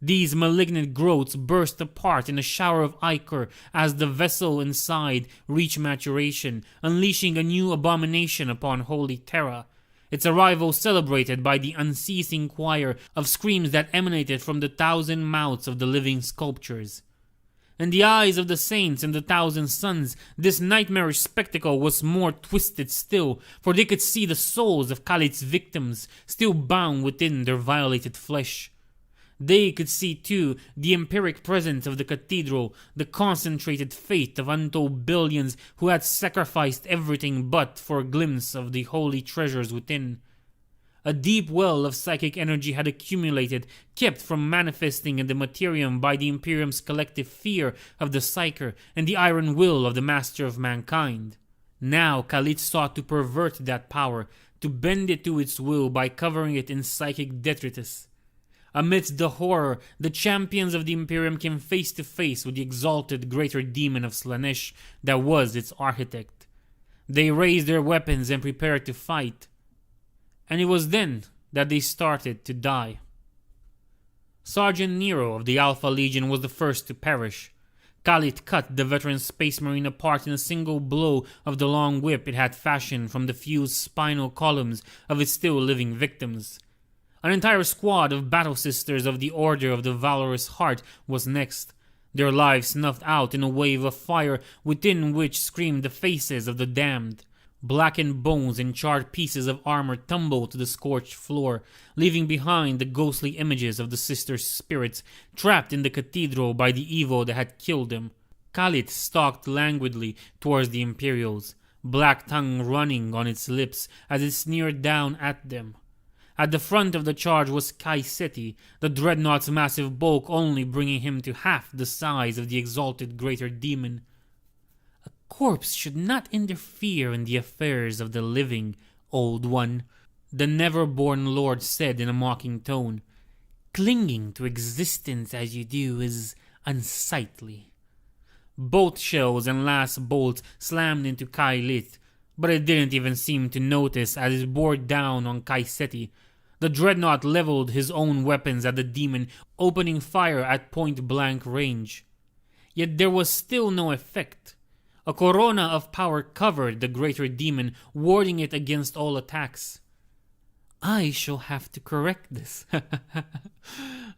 A: These malignant growths burst apart in a shower of ichor as the vessel inside reached maturation, unleashing a new abomination upon Holy Terra. Its arrival celebrated by the unceasing choir of screams that emanated from the 1,000 mouths of the living sculptures. In the eyes of the saints and the 1,000 suns, this nightmarish spectacle was more twisted still, for they could see the souls of Khalit's victims still bound within their violated flesh. They could see, too, the empiric presence of the cathedral, the concentrated fate of untold billions who had sacrificed everything but for a glimpse of the holy treasures within. A deep well of psychic energy had accumulated, kept from manifesting in the materium by the Imperium's collective fear of the Psyker and the iron will of the Master of Mankind. Now Khalit sought to pervert that power, to bend it to its will by covering it in psychic detritus. Amidst the horror, the champions of the Imperium came face to face with the exalted greater demon of Slaanesh that was its architect. They raised their weapons and prepared to fight. And it was then that they started to die. Sergeant Nero of the Alpha Legion was the first to perish. Khalid cut the veteran space marine apart in a single blow of the long whip it had fashioned from the fused spinal columns of its still living victims. An entire squad of battle sisters of the Order of the Valorous Heart was next, their lives snuffed out in a wave of fire within which screamed the faces of the damned. Blackened bones and charred pieces of armor tumbled to the scorched floor, leaving behind the ghostly images of the sisters' spirits trapped in the cathedral by the evil that had killed them. Khalid stalked languidly towards the Imperials, black tongue running on its lips as it sneered down at them. At the front of the charge was Kaiseti, the dreadnought's massive bulk only bringing him to half the size of the exalted greater demon. A corpse should not interfere in the affairs of the living, old one, the never-born lord said in a mocking tone. Clinging to existence as you do is unsightly. Both shells and last bolts slammed into Kailit, but it didn't even seem to notice as it bore down on Kaiseti. The dreadnought leveled his own weapons at the demon, opening fire at point-blank range. Yet there was still no effect. A corona of power covered the greater demon, warding it against all attacks. I shall have to correct this,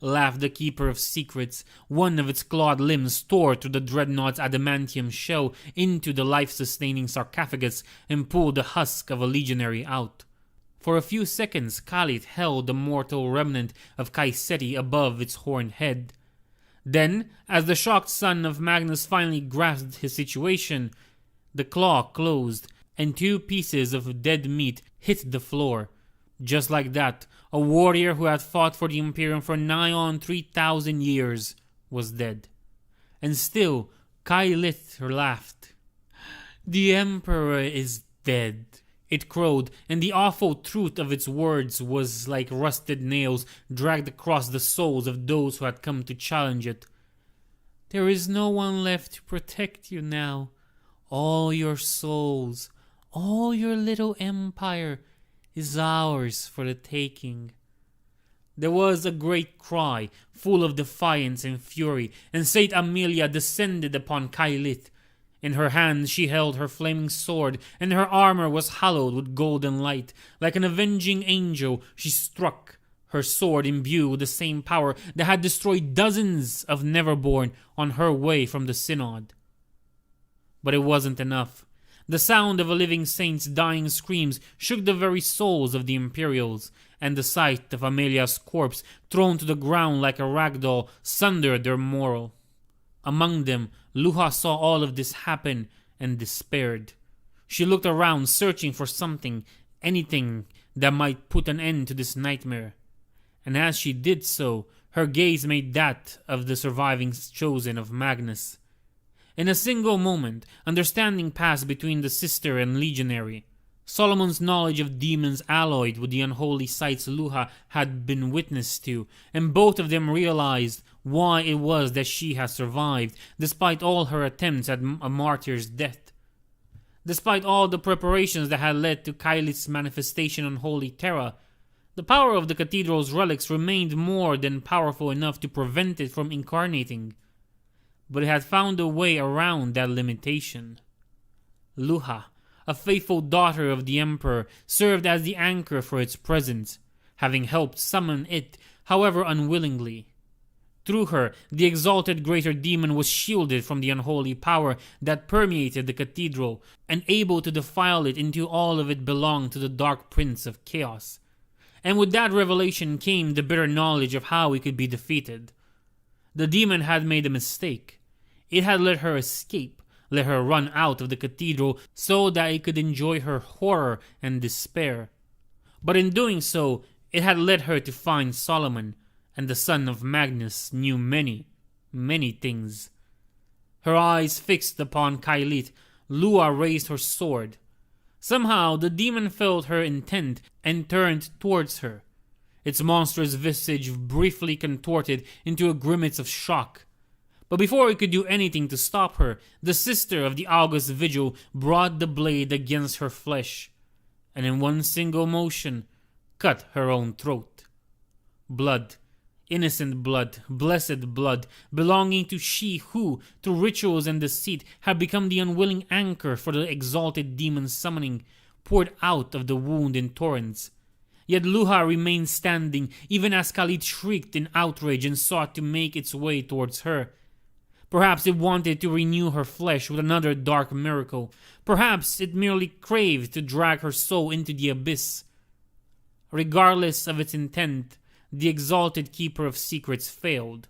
A: laughed the Keeper of Secrets. One of its clawed limbs tore through the dreadnought's adamantium shell into the life-sustaining sarcophagus and pulled the husk of a legionary out. For a few seconds, Khalid held the mortal remnant of Kaiseti above its horned head. Then, as the shocked son of Magnus finally grasped his situation, the claw closed, and 2 pieces of dead meat hit the floor. Just like that, a warrior who had fought for the Imperium for nigh on 3,000 years was dead. And still, Kailit laughed. The Emperor is dead, it crowed, and the awful truth of its words was like rusted nails dragged across the souls of those who had come to challenge it. There is no one left to protect you now. All your souls, all your little empire is ours for the taking. There was a great cry, full of defiance and fury, and Saint Amelia descended upon Kailit. In her hands she held her flaming sword, and her armor was hallowed with golden light. Like an avenging angel, she struck, her sword imbued with the same power that had destroyed dozens of Neverborn on her way from the Synod. But it wasn't enough. The sound of a living saint's dying screams shook the very souls of the Imperials, and the sight of Amelia's corpse thrown to the ground like a ragdoll sundered their morale. Among them, Luha saw all of this happen and despaired. She looked around, searching for something, anything that might put an end to this nightmare. And as she did so, her gaze made that of the surviving chosen of Magnus. In a single moment, understanding passed between the sister and legionary. Solomon's knowledge of demons alloyed with the unholy sights Luha had been witness to, and both of them realized why it was that she had survived, despite all her attempts at a martyr's death. Despite all the preparations that had led to Kailit's manifestation on Holy Terra, the power of the cathedral's relics remained more than powerful enough to prevent it from incarnating. But it had found a way around that limitation. Luha, a faithful daughter of the Emperor, served as the anchor for its presence, having helped summon it, however unwillingly. Through her, the exalted greater demon was shielded from the unholy power that permeated the cathedral, and able to defile it into all of it belonged to the Dark Prince of Chaos. And with that revelation came the bitter knowledge of how he could be defeated. The demon had made a mistake. It had let her escape, let her run out of the cathedral so that it could enjoy her horror and despair. But in doing so, it had led her to find Solomon, and the son of Magnus knew many, many things. Her eyes fixed upon Kailit, Lua raised her sword. Somehow the demon felt her intent and turned towards her. Its monstrous visage briefly contorted into a grimace of shock. But before it could do anything to stop her, the sister of the August Vigil brought the blade against her flesh, and in one single motion cut her own throat. Blood, Innocent blood, blessed blood, belonging to she who, through rituals and deceit, had become the unwilling anchor for the exalted demon's summoning, poured out of the wound in torrents. Yet Luha remained standing, even as Khalid shrieked in outrage and sought to make its way towards her. Perhaps it wanted to renew her flesh with another dark miracle. Perhaps it merely craved to drag her soul into the abyss. Regardless of its intent, the exalted keeper of secrets failed.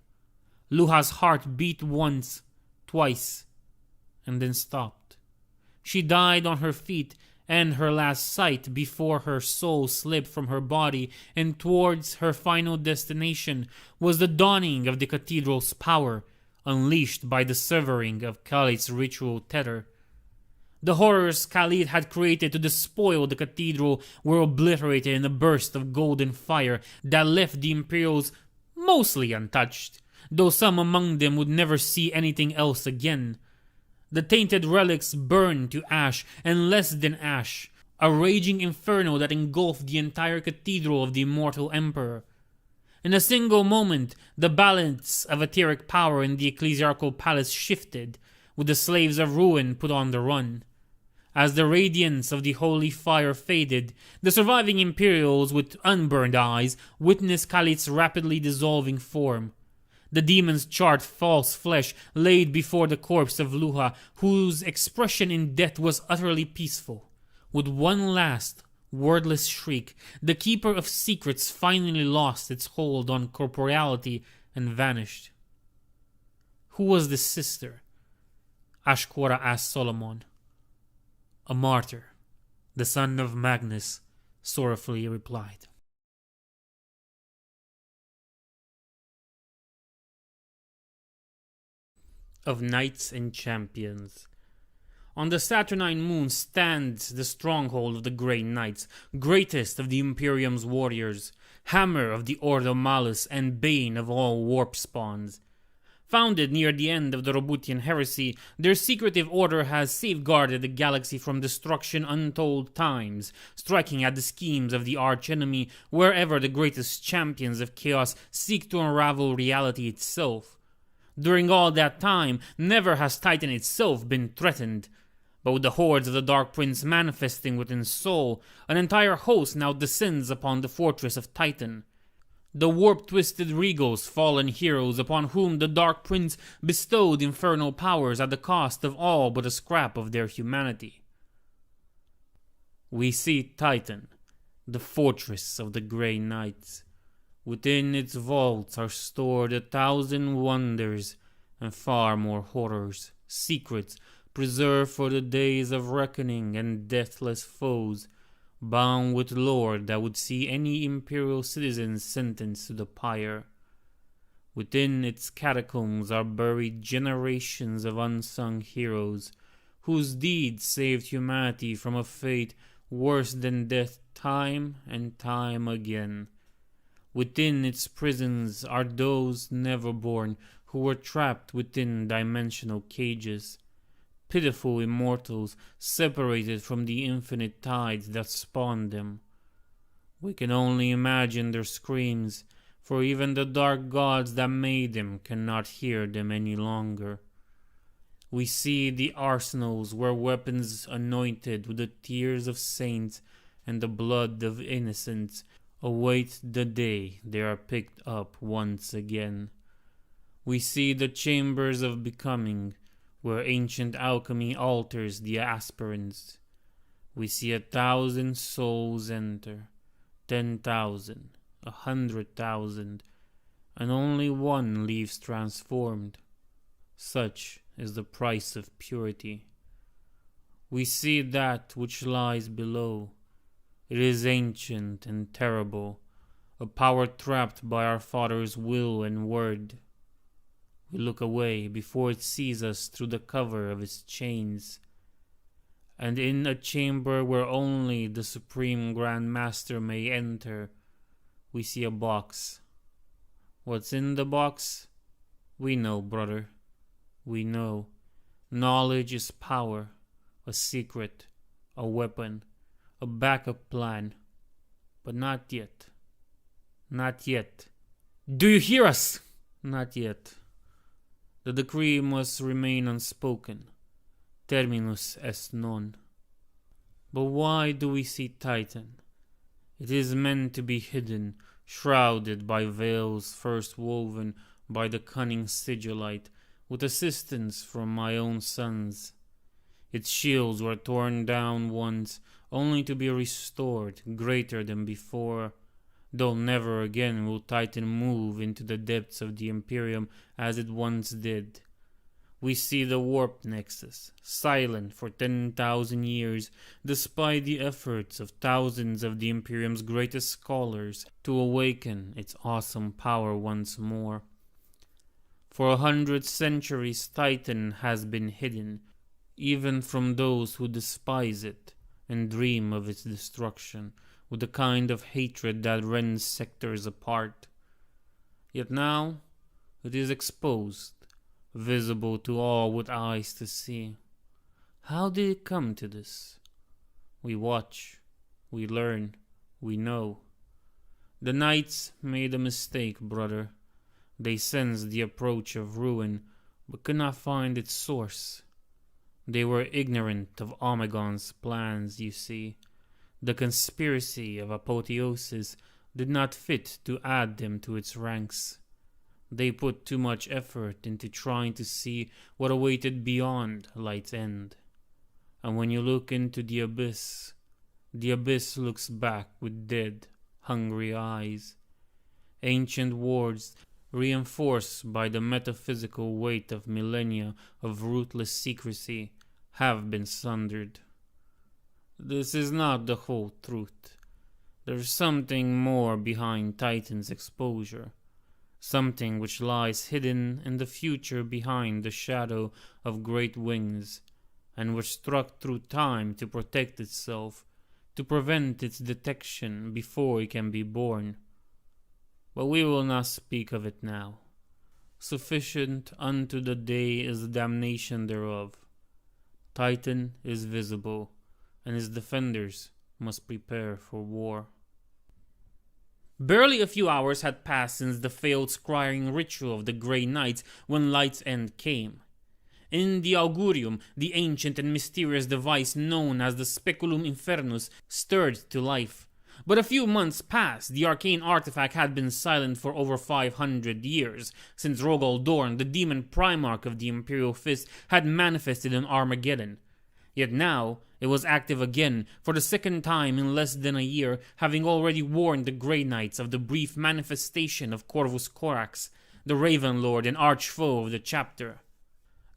A: Luha's heart beat once, twice, and then stopped. She died on her feet and her last sight before her soul slipped from her body, and towards her final destination was the dawning of the cathedral's power, unleashed by the severing of Khalid's ritual tether. The horrors Khalid had created to despoil the cathedral were obliterated in a burst of golden fire that left the Imperials mostly untouched, though some among them would never see anything else again. The tainted relics burned to ash and less than ash, a raging inferno that engulfed the entire cathedral of the immortal Emperor. In a single moment, the balance of etheric power in the ecclesiarchal palace shifted, with the slaves of ruin put on the run. As the radiance of the holy fire faded, the surviving Imperials with unburned eyes witnessed Khalid's rapidly dissolving form. The demons charred false flesh laid before the corpse of Luha, whose expression in death was utterly peaceful. With one last, wordless shriek, the Keeper of Secrets finally lost its hold on corporeality and vanished. Who was this sister? Ashkora asked Solomon. A martyr, the son of Magnus, sorrowfully replied. Of Knights and Champions. On the Saturnine moon stands the stronghold of the Grey Knights, greatest of the Imperium's warriors, hammer of the Ordo Malus and bane of all warp spawns. Founded near the end of the Roboutian Heresy, their secretive order has safeguarded the galaxy from destruction untold times, striking at the schemes of the archenemy wherever the greatest champions of chaos seek to unravel reality itself. During all that time, never has Titan itself been threatened. But with the hordes of the Dark Prince manifesting within Sol, an entire host now descends upon the fortress of Titan. The warp-twisted Regals, fallen heroes upon whom the Dark Prince bestowed infernal powers at the cost of all but a scrap of their humanity. We see Titan, the fortress of the Grey Knights. Within its vaults are stored 1,000 wonders and far more horrors, secrets preserved for the days of reckoning and deathless foes, bound with lore that would see any imperial citizen sentenced to the pyre. Within its catacombs are buried generations of unsung heroes, whose deeds saved humanity from a fate worse than death time and time again. Within its prisons are those never born who were trapped within dimensional cages, pitiful immortals separated from the infinite tides that spawned them. We can only imagine their screams, for even the dark gods that made them cannot hear them any longer. We see the arsenals where weapons anointed with the tears of saints and the blood of innocents await the day they are picked up once again. We see the chambers of becoming, where ancient alchemy alters the aspirants. We see 1,000 souls enter, 10,000, 100,000, and only one leaves transformed. Such is the price of purity. We see that which lies below. It is ancient and terrible, a power trapped by our Father's will and word. We look away before it sees us through the cover of its chains. And in a chamber where only the Supreme Grand Master may enter, we see a box. What's in the box? We know, brother. We know. Knowledge is power, a secret, a weapon, a backup plan. But not yet. Not yet. Do you hear us? Not yet. The decree must remain unspoken. Terminus est non. But why do we see Titan? It is meant to be hidden, shrouded by veils first woven by the cunning sigillite, with assistance from my own sons. Its shields were torn down once, only to be restored, greater than before, though never again will Titan move into the depths of the Imperium as it once did. We see the warp nexus, silent for 10,000 years, despite the efforts of thousands of the Imperium's greatest scholars to awaken its awesome power once more. For 100 centuries Titan has been hidden, even from those who despise it and dream of its destruction, with the kind of hatred that rends sectors apart. Yet now it is exposed, visible to all with eyes to see. How did it come to this? We watch, we learn, we know. The knights made a mistake, brother. They sensed the approach of ruin, but could not find its source. They were ignorant of Omegon's plans, you see. The conspiracy of apotheosis did not fit to add them to its ranks. They put too much effort into trying to see what awaited beyond Light's End. And when you look into the abyss looks back with dead, hungry eyes. Ancient wards, reinforced by the metaphysical weight of millennia of ruthless secrecy, have been sundered. This is not the whole truth. There's something more behind Titan's exposure. Something which lies hidden in the future behind the shadow of great wings, and which struck through time to protect itself, to prevent its detection before it can be born. But we will not speak of it now. Sufficient unto the day is the damnation thereof. Titan is visible, and his defenders must prepare for war. Barely a few hours had passed since the failed scrying ritual of the Grey Knights when Light's End came. In the Augurium, the ancient and mysterious device known as the Speculum Infernus stirred to life. But a few months passed. The arcane artifact had been silent for over 500 years, since Rogal Dorn, the demon primarch of the Imperial Fist, had manifested in Armageddon. Yet now, it was active again, for the second time in less than a year, having already warned the Grey Knights of the brief manifestation of Corvus Corax, the Raven Lord and arch-foe of the chapter.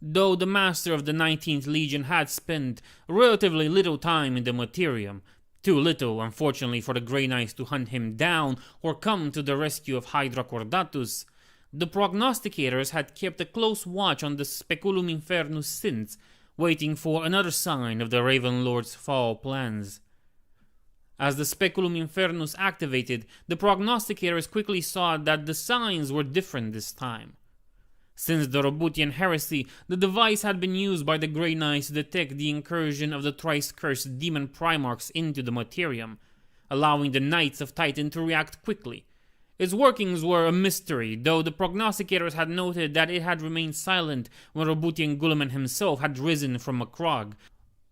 A: Though the master of the 19th Legion had spent relatively little time in the Materium, too little, unfortunately, for the Grey Knights to hunt him down or come to the rescue of Hydra Cordatus, the prognosticators had kept a close watch on the Speculum Infernus since, waiting for another sign of the Raven Lord's foul plans. As the Speculum Infernus activated, the prognosticators quickly saw that the signs were different this time. Since the Roboutian Heresy, the device had been used by the Grey Knights to detect the incursion of the thrice-cursed demon primarchs into the Materium, allowing the Knights of Titan to react quickly. Its workings were a mystery, though the prognosticators had noted that it had remained silent when Roboutian Guilliman himself had risen from Macrog,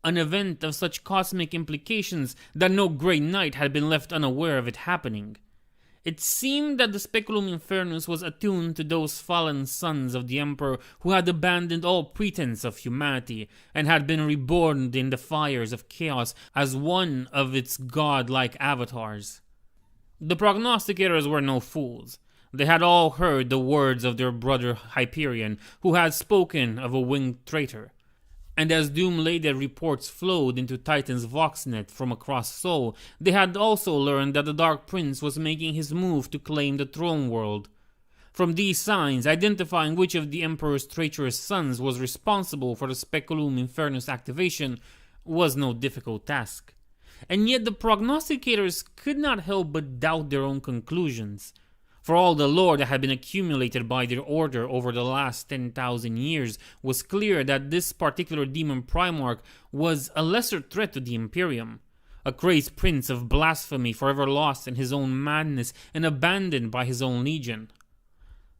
A: an event of such cosmic implications that no Grey Knight had been left unaware of it happening. It seemed that the Speculum Infernus was attuned to those fallen sons of the Emperor who had abandoned all pretense of humanity and had been reborn in the fires of chaos as one of its godlike avatars. The prognosticators were no fools. They had all heard the words of their brother Hyperion, who had spoken of a winged traitor. And as doom-laden reports flowed into Titan's voxnet from across Sol, they had also learned that the Dark Prince was making his move to claim the throne world. From these signs, identifying which of the Emperor's traitorous sons was responsible for the Speculum Infernus activation was no difficult task. And yet the prognosticators could not help but doubt their own conclusions. For all the lore that had been accumulated by their order over the last 10,000 years was clear that this particular demon primarch was a lesser threat to the Imperium. A crazed prince of blasphemy forever lost in his own madness and abandoned by his own legion.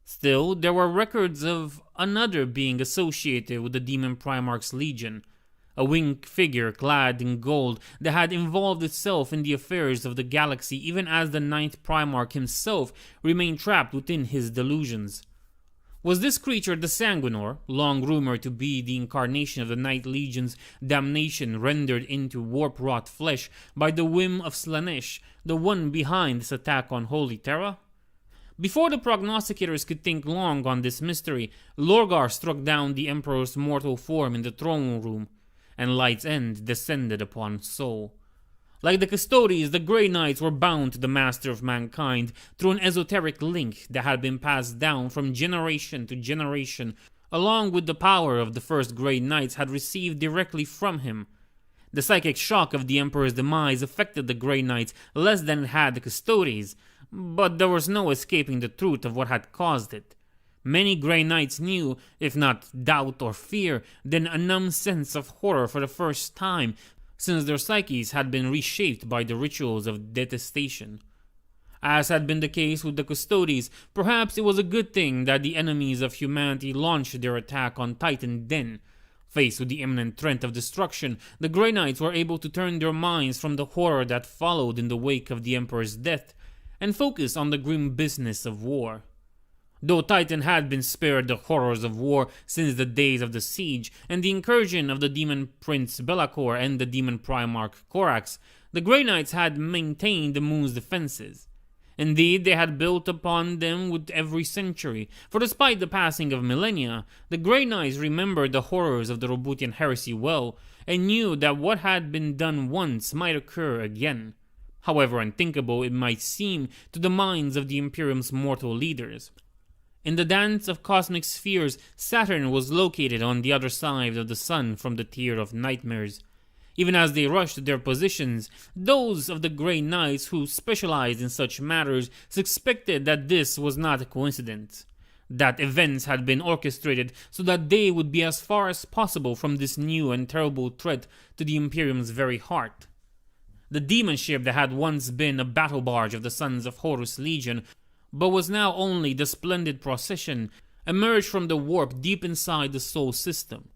A: Still, there were records of another being associated with the Demon Primarch's Legion, a winged figure clad in gold that had involved itself in the affairs of the galaxy even as the Ninth Primarch himself remained trapped within his delusions. Was this creature the Sanguinor, long rumored to be the incarnation of the Night Legion's damnation rendered into warp-wrought flesh by the whim of Slanesh, the one behind this attack on Holy Terra? Before the prognosticators could think long on this mystery, Lorgar struck down the Emperor's mortal form in the throne room, and Light's End descended upon Sol. Like the Custodes, the Grey Knights were bound to the Master of Mankind through an esoteric link that had been passed down from generation to generation, along with the power of the first Grey Knights had received directly from him. The psychic shock of the Emperor's demise affected the Grey Knights less than it had the Custodes, but there was no escaping the truth of what had caused it. Many Grey Knights knew, if not doubt or fear, then a numb sense of horror for the first time, since their psyches had been reshaped by the rituals of detestation. As had been the case with the Custodes, perhaps it was a good thing that the enemies of humanity launched their attack on Titan then. Faced with the imminent threat of destruction, the Grey Knights were able to turn their minds from the horror that followed in the wake of the Emperor's death, and focus on the grim business of war. Though Titan had been spared the horrors of war since the days of the siege and the incursion of the Demon Prince Be'lakor and the Demon Primarch Korax, the Grey Knights had maintained the moon's defenses. Indeed, they had built upon them with every century, for despite the passing of millennia, the Grey Knights remembered the horrors of the Roboutian Heresy well, and knew that what had been done once might occur again, however unthinkable it might seem to the minds of the Imperium's mortal leaders. In the dance of cosmic spheres, Saturn was located on the other side of the sun from the tier of nightmares. Even as they rushed to their positions, those of the Grey Knights who specialized in such matters suspected that this was not a coincidence, that events had been orchestrated so that they would be as far as possible from this new and terrible threat to the Imperium's very heart. The demon ship that had once been a battle barge of the Sons of Horus Legion, but was now only the splendid procession, emerged from the warp deep inside the Sol system.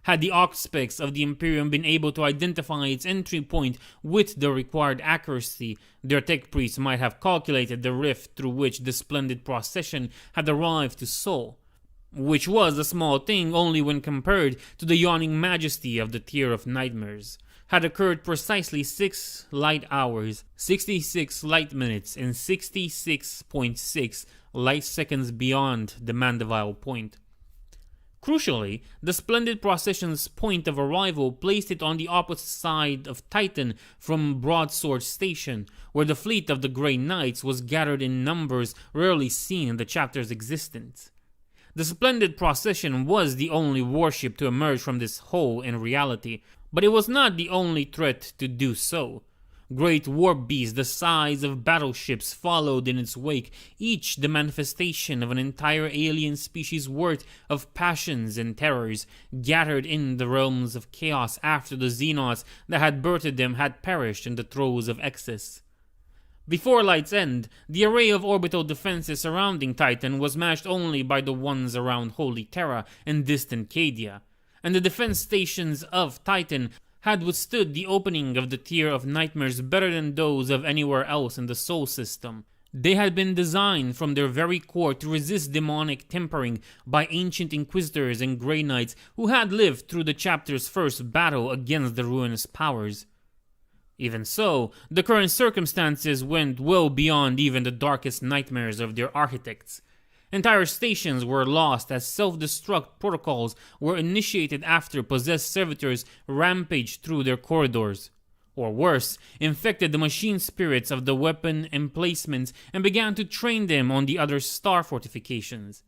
A: Had the Auspex of the Imperium been able to identify its entry point with the required accuracy, their tech priests might have calculated the rift through which the splendid procession had arrived to Sol, which was a small thing only when compared to the yawning majesty of the tier of nightmares, had occurred precisely 6 light hours, 66 light minutes, and 66.6 light seconds beyond the Mandeville point. Crucially, the splendid procession's point of arrival placed it on the opposite side of Titan from Broadsword Station, where the fleet of the Grey Knights was gathered in numbers rarely seen in the chapter's existence. The splendid procession was the only warship to emerge from this hole in reality, but it was not the only threat to do so. Great warp beasts the size of battleships followed in its wake, each the manifestation of an entire alien species worth of passions and terrors, gathered in the realms of chaos after the Xenauts that had birthed them had perished in the throes of excess. Before Light's End, the array of orbital defenses surrounding Titan was matched only by the ones around Holy Terra and distant Cadia, and the defense stations of Titan had withstood the opening of the tier of nightmares better than those of anywhere else in the Sol system. They had been designed from their very core to resist demonic tempering by ancient Inquisitors and Grey Knights who had lived through the chapter's first battle against the ruinous powers. Even so, the current circumstances went well beyond even the darkest nightmares of their architects. Entire stations were lost as self-destruct protocols were initiated after possessed servitors rampaged through their corridors. Or worse, infected the machine spirits of the weapon emplacements and began to train them on the other star fortifications.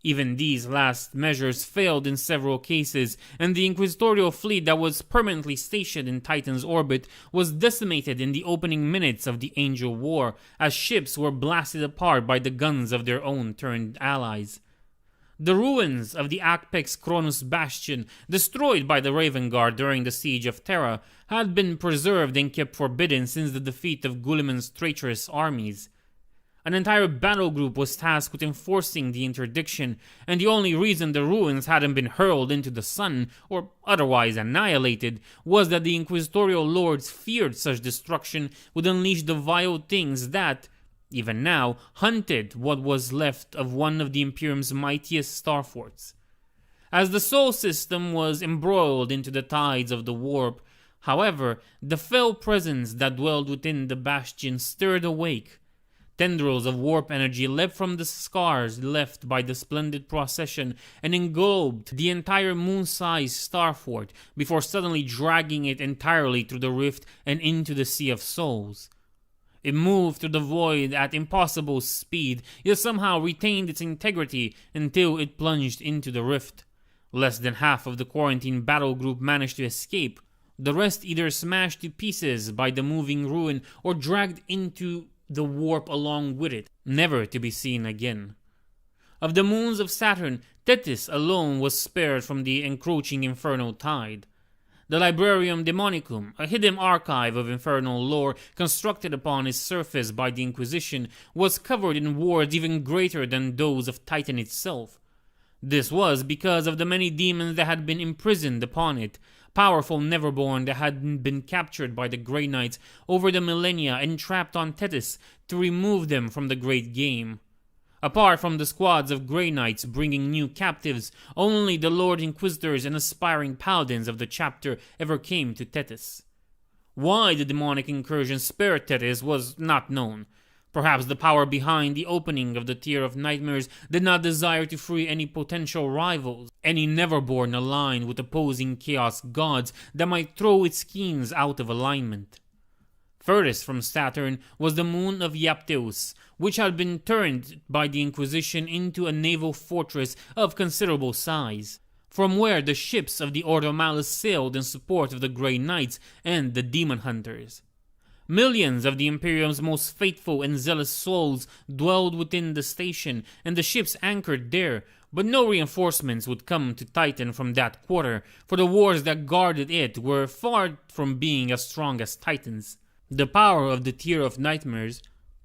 A: Even these last measures failed in several cases, and the inquisitorial fleet that was permanently stationed in Titan's orbit was decimated in the opening minutes of the Angel War, as ships were blasted apart by the guns of their own turned allies. The ruins of the Apex Cronus Bastion, destroyed by the Raven Guard during the Siege of Terra, had been preserved and kept forbidden since the defeat of Guliman's traitorous armies. An entire battle group was tasked with enforcing the interdiction, and the only reason the ruins hadn't been hurled into the sun, or otherwise annihilated, was that the inquisitorial lords feared such destruction would unleash the vile things that, even now, hunted what was left of one of the Imperium's mightiest starforts. As the Sol system was embroiled into the tides of the warp, however, the fell presence that dwelled within the bastion stirred awake. Tendrils of warp energy leapt from the scars left by the splendid procession and engulfed the entire moon-sized starfort before suddenly dragging it entirely through the rift and into the Sea of Souls. It moved through the void at impossible speed, yet somehow retained its integrity until it plunged into the rift. Less than half of the quarantine battle group managed to escape. The rest either smashed to pieces by the moving ruin or dragged into the warp along with it, never to be seen again. Of the moons of Saturn, Tethys alone was spared from the encroaching infernal tide. The Librarium Demonicum, a hidden archive of infernal lore constructed upon its surface by the Inquisition, was covered in wards even greater than those of Titan itself. This was because of the many demons that had been imprisoned upon it, powerful Neverborn that had been captured by the Grey Knights over the millennia and trapped on Tethys to remove them from the Great Game. Apart from the squads of Grey Knights bringing new captives, only the Lord Inquisitors and aspiring paladins of the chapter ever came to Tethys. Why the demonic incursion spared Tethys was not known. Perhaps the power behind the opening of the Tier of Nightmares did not desire to free any potential rivals, any Neverborn aligned with opposing Chaos gods that might throw its schemes out of alignment. Furthest from Saturn was the moon of Yapteus, which had been turned by the Inquisition into a naval fortress of considerable size, from where the ships of the Ordo Malus sailed in support of the Grey Knights and the Demon Hunters. Millions of the Imperium's most faithful and zealous souls dwelled within the station, and the ships anchored there, but no reinforcements would come to Titan from that quarter, for the wars that guarded it were far from being as strong as Titans. The power of the Tier of Nightmares,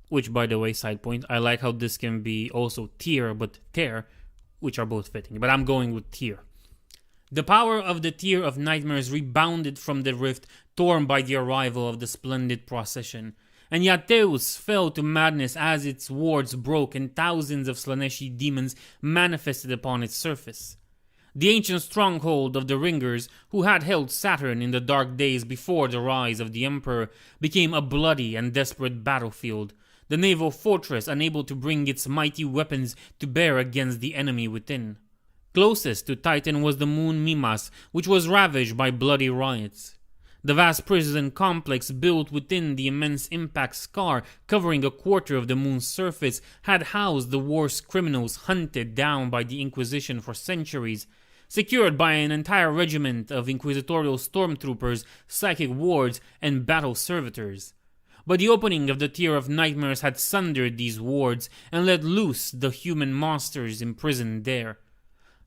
A: which, by the way, side point, I like how this can be also tier but tear, which are both fitting, but I'm going with tier. The power of the Tier of Nightmares rebounded from the rift torn by the arrival of the splendid procession, and Yateus fell to madness as its wards broke and thousands of Slaneshi demons manifested upon its surface. The ancient stronghold of the Ringers, who had held Saturn in the dark days before the rise of the Emperor, became a bloody and desperate battlefield, the naval fortress unable to bring its mighty weapons to bear against the enemy within. Closest to Titan was the moon Mimas, which was ravaged by bloody riots. The vast prison complex built within the immense impact scar covering a quarter of the moon's surface had housed the worst criminals hunted down by the Inquisition for centuries, secured by an entire regiment of inquisitorial stormtroopers, psychic wards, and battle servitors. But the opening of the Tier of Nightmares had sundered these wards and let loose the human monsters imprisoned there.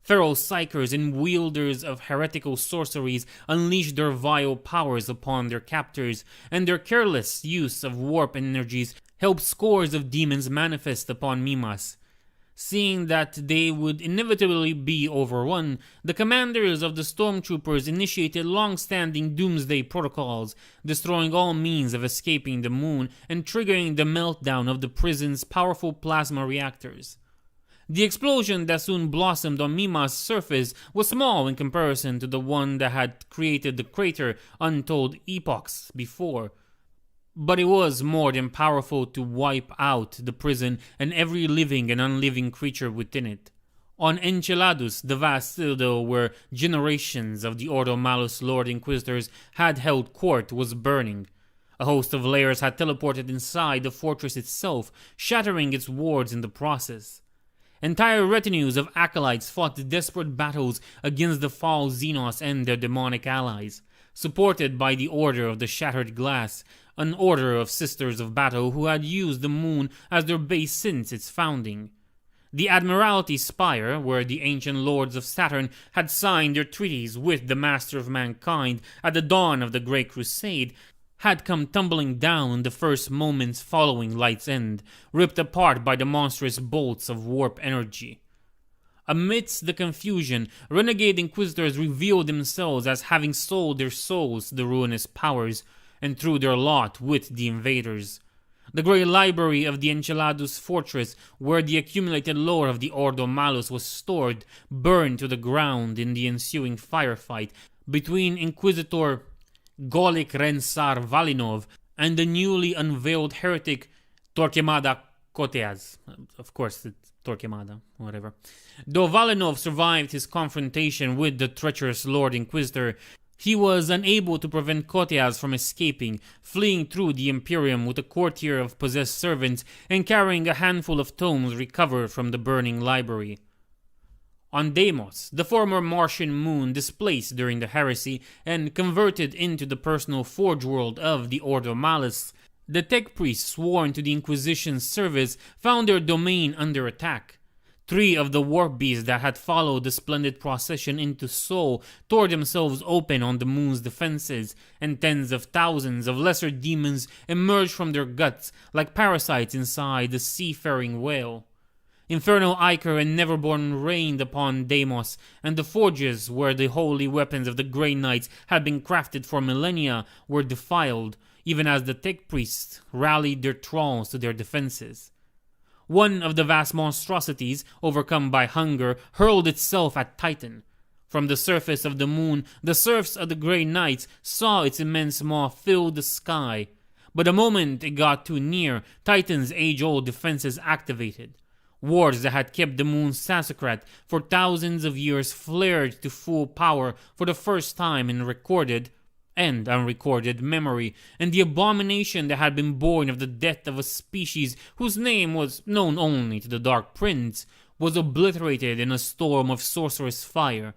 A: Feral psychers and wielders of heretical sorceries unleashed their vile powers upon their captors, and their careless use of warp energies helped scores of demons manifest upon Mimas. Seeing that they would inevitably be overrun, the commanders of the stormtroopers initiated long-standing doomsday protocols, destroying all means of escaping the moon and triggering the meltdown of the prison's powerful plasma reactors. The explosion that soon blossomed on Mimas' surface was small in comparison to the one that had created the crater untold epochs before, but it was more than powerful to wipe out the prison and every living and unliving creature within it. On Enceladus, the vast citadel where generations of the Ordo Malus Lord Inquisitors had held court was burning. A host of layers had teleported inside the fortress itself, shattering its wards in the process. Entire retinues of acolytes fought desperate battles against the foul Xenos and their demonic allies, supported by the Order of the Shattered Glass, an order of Sisters of Battle who had used the moon as their base since its founding. The Admiralty Spire, where the ancient lords of Saturn had signed their treaties with the Master of Mankind at the dawn of the Great Crusade, had come tumbling down in the first moments following Light's End, ripped apart by the monstrous bolts of warp energy. Amidst the confusion, renegade Inquisitors revealed themselves as having sold their souls to the ruinous powers and threw their lot with the invaders. The great library of the Enceladus fortress, where the accumulated lore of the Ordo Malus was stored, burned to the ground in the ensuing firefight between Inquisitor Golik Rensar Valinov and the newly unveiled heretic Torquemada Koteas. Of course, it's Torquemada, whatever. Though Valinov survived his confrontation with the treacherous Lord Inquisitor, he was unable to prevent Koteas from escaping, fleeing through the Imperium with a courtier of possessed servants and carrying a handful of tomes recovered from the burning library. On Deimos, the former Martian moon displaced during the heresy and converted into the personal forge world of the Ordo Malus, the tech priests sworn to the Inquisition's service found their domain under attack. 3 of the warp beasts that had followed the splendid procession into Sol tore themselves open on the moon's defenses, and tens of thousands of lesser demons emerged from their guts like parasites inside the seafaring whale. Infernal Ichor and Neverborn reigned upon Deimos, and the forges where the holy weapons of the Grey Knights had been crafted for millennia were defiled, even as the tech priests rallied their thralls to their defenses. One of the vast monstrosities, overcome by hunger, hurled itself at Titan. From the surface of the moon, the serfs of the Grey Knights saw its immense maw fill the sky. But the moment it got too near, Titan's age-old defenses activated. Wards that had kept the moon's Sassacrat for thousands of years flared to full power for the first time in recorded and unrecorded memory, and the abomination that had been born of the death of a species whose name was known only to the Dark Prince was obliterated in a storm of sorcerous fire.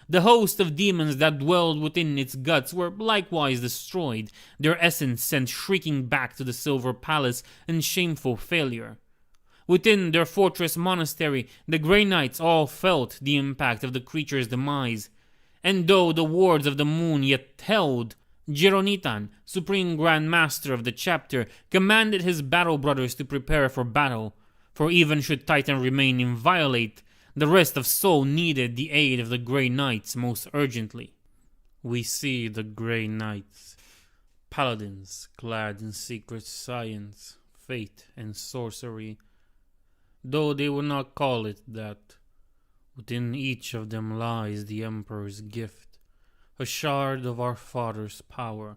A: The host of demons that dwelled within its guts were likewise destroyed, their essence sent shrieking back to the Silver Palace in shameful failure. Within their fortress monastery, the Grey Knights all felt the impact of the creature's demise. And though the wards of the moon yet held, Geronitan, Supreme Grand Master of the chapter, commanded his battle brothers to prepare for battle, for even should Titan remain inviolate, the rest of Sol needed the aid of the Grey Knights most urgently. We see the Grey Knights, paladins clad in secret science, fate, and sorcery, though they would not call it that. Within each of them lies the Emperor's gift, a shard of our Father's power,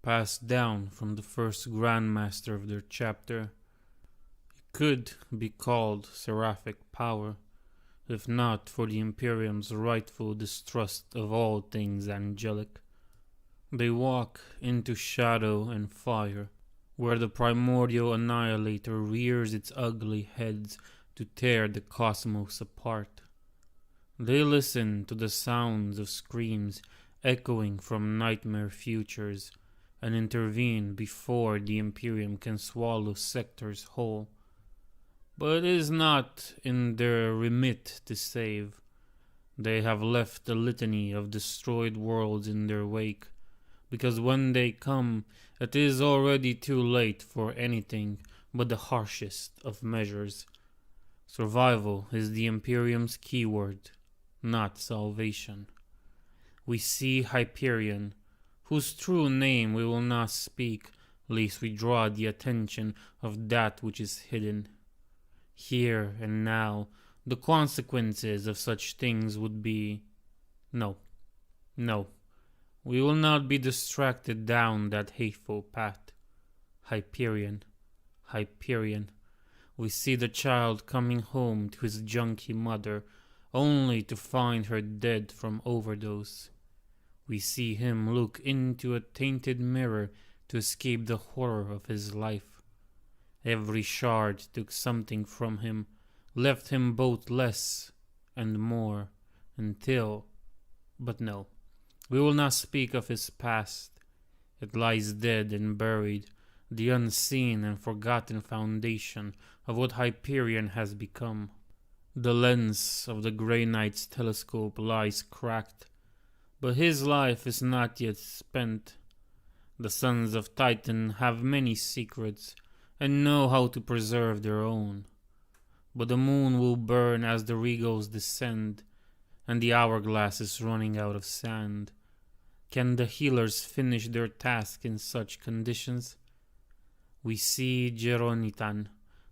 A: passed down from the first Grandmaster of their chapter. It could be called seraphic power, if not for the Imperium's rightful distrust of all things angelic. They walk into shadow and fire, where the primordial annihilator rears its ugly heads to tear the cosmos apart. They listen to the sounds of screams echoing from nightmare futures and intervene before the Imperium can swallow sectors whole. But it is not in their remit to save. They have left a litany of destroyed worlds in their wake, because when they come, it is already too late for anything but the harshest of measures. Survival is the Imperium's keyword, not salvation. We see Hyperion, whose true name we will not speak, lest we draw the attention of that which is hidden. Here and now, the consequences of such things would be... No, we will not be distracted down that hateful path. Hyperion. We see the child coming home to his junkie mother, only to find her dead from overdose. We see him look into a tainted mirror to escape the horror of his life. Every shard took something from him, left him both less and more, until... But no, we will not speak of his past. It lies dead and buried, the unseen and forgotten foundation of what Hyperion has become. The lens of the Grey Knight's telescope lies cracked, but his life is not yet spent. The sons of Titan have many secrets and know how to preserve their own. But the moon will burn as the regals descend, and the hourglass is running out of sand. Can the healers finish their task in such conditions? We see Geronitan,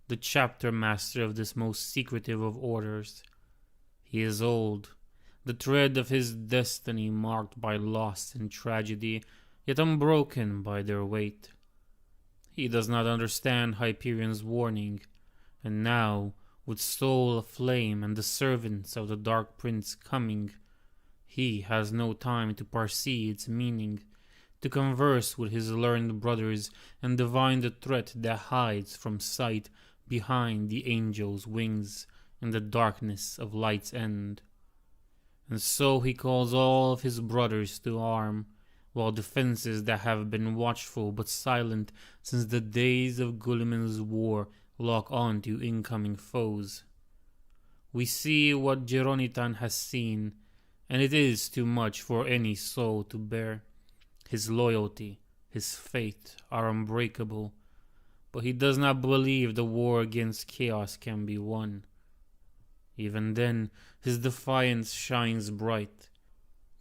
A: the chapter master of this most secretive of orders. He is old, the thread of his destiny marked by loss and tragedy, yet unbroken by their weight. He does not understand Hyperion's warning, and now, with soul aflame and the servants of the Dark Prince coming, he has no time to parsee its meaning, to converse with his learned brothers and divine the threat that hides from sight behind the angel's wings in the darkness of light's end. And so he calls all of his brothers to arm, while defenses that have been watchful but silent since the days of Guliman's war lock on to incoming foes. We see what Geronitan has seen, and it is too much for any soul to bear. His loyalty, his faith are unbreakable, but he does not believe the war against chaos can be won. Even then, his defiance shines bright.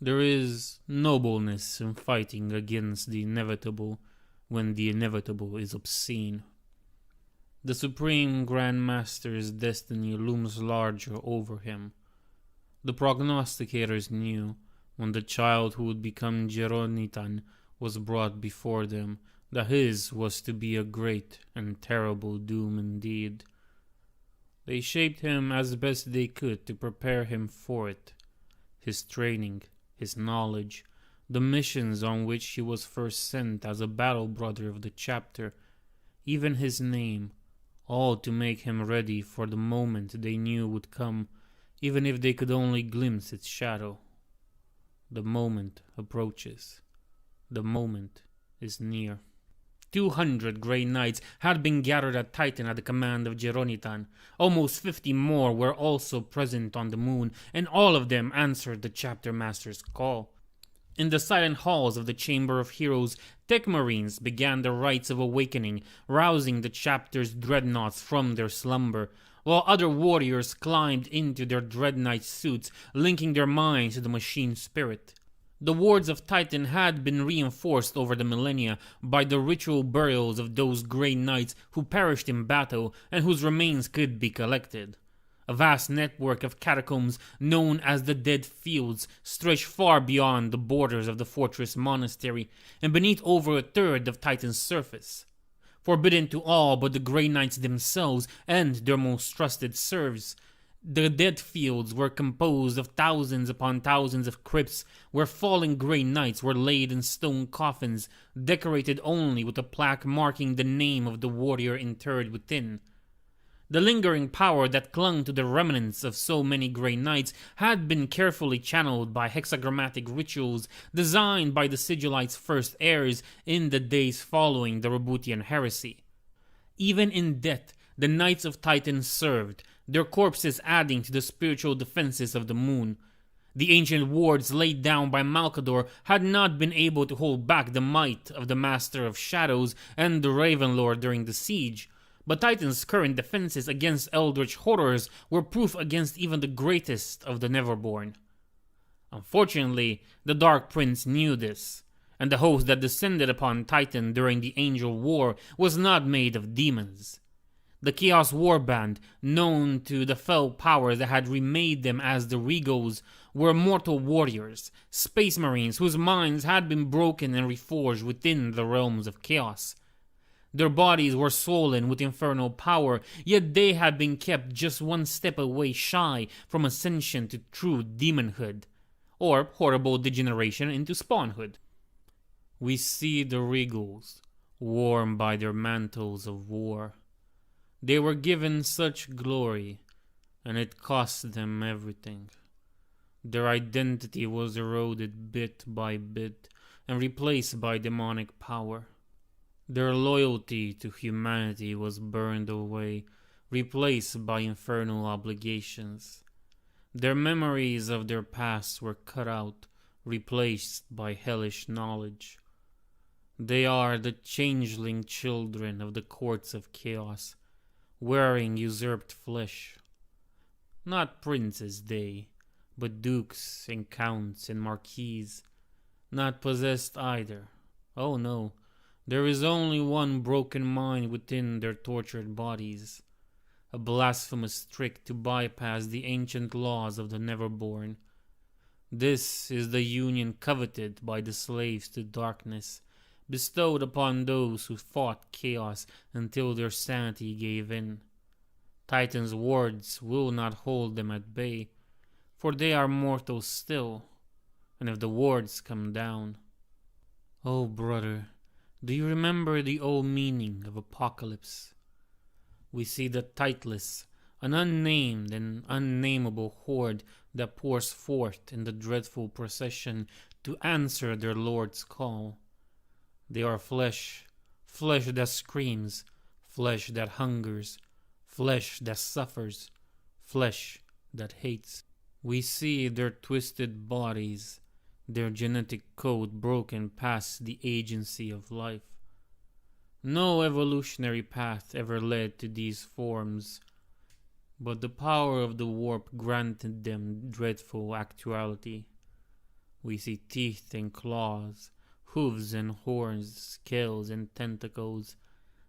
A: There is nobleness in fighting against the inevitable when the inevitable is obscene. The Supreme Grand Master's destiny looms larger over him. The prognosticators knew, when the child who would become Geronitan was brought before them, that his was to be a great and terrible doom indeed. They shaped him as best they could to prepare him for it. His training, his knowledge, the missions on which he was first sent as a battle brother of the chapter, even his name, all to make him ready for the moment they knew would come, even if they could only glimpse its shadow. The moment approaches. The moment is near. 200 Grey Knights had been gathered at Titan at the command of Geronitan. Almost 50 more were also present on the moon, and all of them answered the chapter master's call. In the silent halls of the Chamber of Heroes, Tech Marines began the rites of awakening, rousing the chapter's dreadnoughts from their slumber, while other warriors climbed into their Dread Knight suits, linking their minds to the machine spirit. The wards of Titan had been reinforced over the millennia by the ritual burials of those Grey Knights who perished in battle and whose remains could be collected. A vast network of catacombs known as the Dead Fields stretched far beyond the borders of the fortress monastery and beneath over a third of Titan's surface. Forbidden to all but the Grey Knights themselves and their most trusted serfs, the Dead Fields were composed of thousands upon thousands of crypts where fallen Grey Knights were laid in stone coffins, decorated only with a plaque marking the name of the warrior interred within. The lingering power that clung to the remnants of so many Grey Knights had been carefully channeled by hexagrammatic rituals designed by the Sigillites' first heirs in the days following the Roboutian Heresy. Even in death, the Knights of Titan served, their corpses adding to the spiritual defenses of the moon. The ancient wards laid down by Malcador had not been able to hold back the might of the Master of Shadows and the Ravenlord during the siege, but Titan's current defenses against eldritch horrors were proof against even the greatest of the Neverborn. Unfortunately, the Dark Prince knew this, and the host that descended upon Titan during the Angel War was not made of demons. The Chaos Warband, known to the fell powers that had remade them as the Regals, were mortal warriors, space marines whose minds had been broken and reforged within the realms of chaos. Their bodies were swollen with infernal power, yet they had been kept just one step away shy from ascension to true demonhood, or horrible degeneration into spawnhood. We see the Regals, warmed by their mantles of war. They were given such glory, and it cost them everything. Their identity was eroded bit by bit and replaced by demonic power. Their loyalty to humanity was burned away, replaced by infernal obligations. Their memories of their past were cut out, replaced by hellish knowledge. They are the changeling children of the courts of chaos, wearing usurped flesh. Not princes they, but dukes and counts and marquises, not possessed either. Oh no, there is only one broken mind within their tortured bodies, a blasphemous trick to bypass the ancient laws of the Neverborn. This is the union coveted by the slaves to darkness, bestowed upon those who fought chaos until their sanity gave in. Titan's wards will not hold them at bay, for they are mortals still, and if the wards come down... Oh brother, do you remember the old meaning of apocalypse? We see the Titless, an unnamed and unnameable horde that pours forth in the dreadful procession to answer their Lord's call. They are flesh, flesh that screams, flesh that hungers, flesh that suffers, flesh that hates. We see their twisted bodies, their genetic code broken past the agency of life. No evolutionary path ever led to these forms, but the power of the warp granted them dreadful actuality. We see teeth and claws, hooves and horns, scales and tentacles,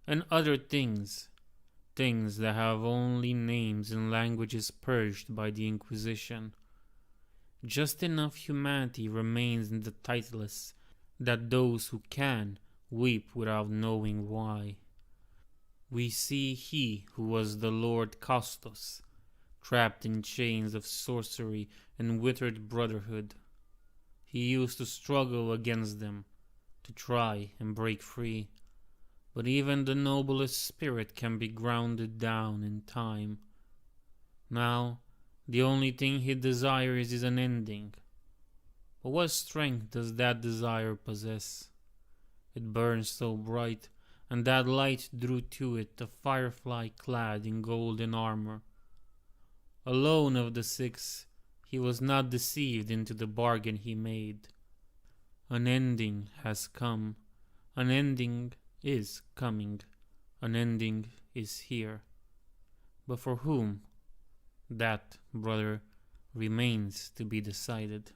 A: and other things that have only names in languages purged by the Inquisition. Just enough humanity remains in the Titless that those who can weep without knowing why. We see he who was the Lord Costos, trapped in chains of sorcery and withered brotherhood. He used to struggle against them, to try and break free, but even the noblest spirit can be grounded down in time. Now, the only thing he desires is an ending. But what strength does that desire possess? It burns so bright, and that light drew to it a firefly clad in golden armor. Alone of the six, he was not deceived into the bargain he made. An ending has come. An ending is coming. An ending is here. But for whom? That, brother, remains to be decided.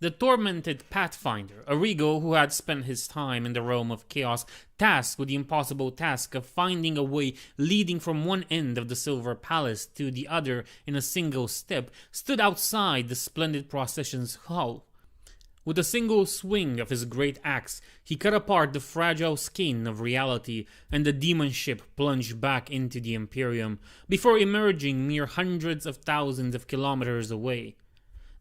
A: The tormented Pathfinder, a Rigo who had spent his time in the realm of chaos, tasked with the impossible task of finding a way leading from one end of the Silver Palace to the other in a single step, stood outside the splendid procession's hall. With a single swing of his great axe, he cut apart the fragile skin of reality, and the demon ship plunged back into the Imperium, before emerging mere hundreds of thousands of kilometers away.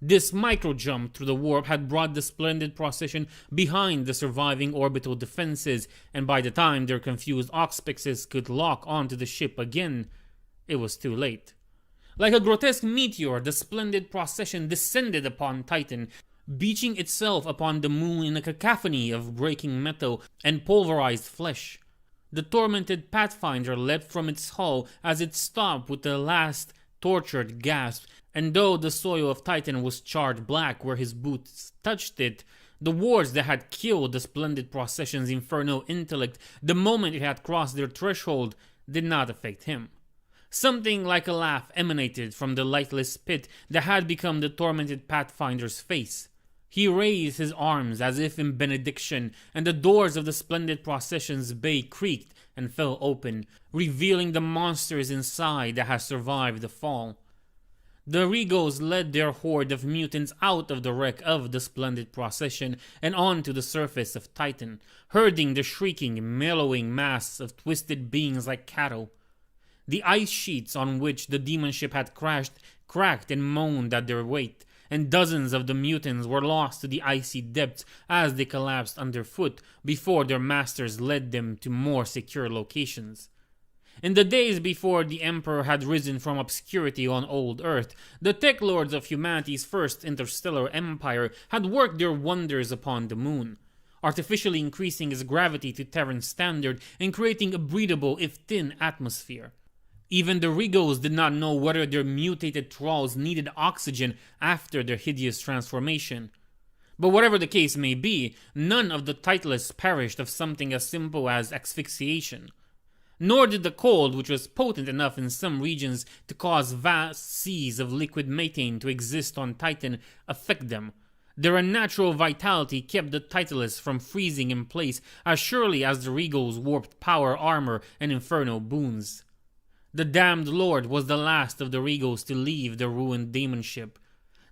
A: This micro-jump through the warp had brought the splendid procession behind the surviving orbital defenses, and by the time their confused auspices could lock onto the ship again, it was too late. Like a grotesque meteor, the splendid procession descended upon Titan, beaching itself upon the moon in a cacophony of breaking metal and pulverized flesh. The tormented Pathfinder leapt from its hull as it stopped with the last tortured gasp, and though the soil of Titan was charred black where his boots touched it, the wards that had killed the splendid procession's infernal intellect the moment it had crossed their threshold did not affect him. Something like a laugh emanated from the lightless pit that had become the tormented Pathfinder's face. He raised his arms as if in benediction, and the doors of the splendid procession's bay creaked and fell open, revealing the monsters inside that had survived the fall. The Regos led their horde of mutants out of the wreck of the splendid procession and onto the surface of Titan, herding the shrieking, mellowing mass of twisted beings like cattle. The ice sheets on which the demon ship had crashed cracked and moaned at their weight, and dozens of the mutants were lost to the icy depths as they collapsed underfoot before their masters led them to more secure locations. In the days before the Emperor had risen from obscurity on old Earth, the tech lords of humanity's first interstellar empire had worked their wonders upon the moon, artificially increasing its gravity to Terran standard and creating a breathable if thin atmosphere. Even the Regos did not know whether their mutated thralls needed oxygen after their hideous transformation. But whatever the case may be, none of the titleists perished of something as simple as asphyxiation. Nor did the cold, which was potent enough in some regions to cause vast seas of liquid methane to exist on Titan, affect them. Their unnatural vitality kept the titleists from freezing in place as surely as the Regals warped power armor and inferno boons. The Damned Lord was the last of the Regals to leave the ruined demon ship.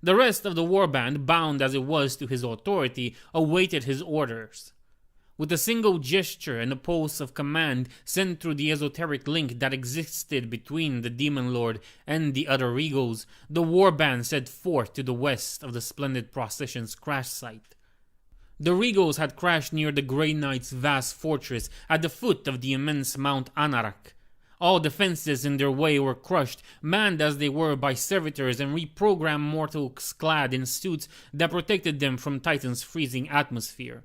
A: The rest of the warband, bound as it was to his authority, awaited his orders. With a single gesture and a pulse of command sent through the esoteric link that existed between the Demon Lord and the other Regals, the warband set forth to the west of the splendid procession's crash site. The Regals had crashed near the Grey Knight's vast fortress at the foot of the immense Mount Anarak. All defenses in their way were crushed, manned as they were by servitors and reprogrammed mortals clad in suits that protected them from Titan's freezing atmosphere.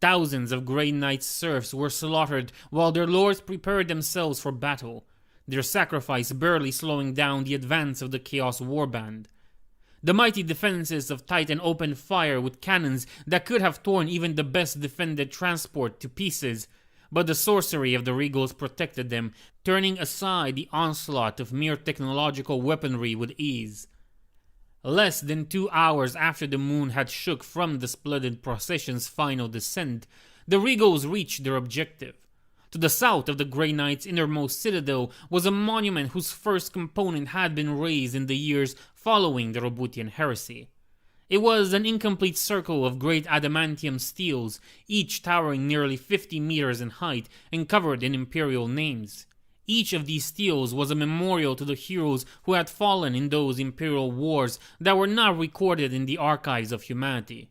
A: Thousands of Grey Knight's serfs were slaughtered while their lords prepared themselves for battle, their sacrifice barely slowing down the advance of the Chaos Warband. The mighty defenses of Titan opened fire with cannons that could have torn even the best defended transport to pieces, but the sorcery of the Regals protected them, turning aside the onslaught of mere technological weaponry with ease. Less than 2 hours after the moon had shook from the splendid procession's final descent, the Regals reached their objective. To the south of the Grey Knight's innermost citadel was a monument whose first component had been raised in the years following the Roboutian Heresy. It was an incomplete circle of great adamantium steels, each towering nearly 50 meters in height and covered in imperial names. Each of these steels was a memorial to the heroes who had fallen in those imperial wars that were not recorded in the archives of humanity.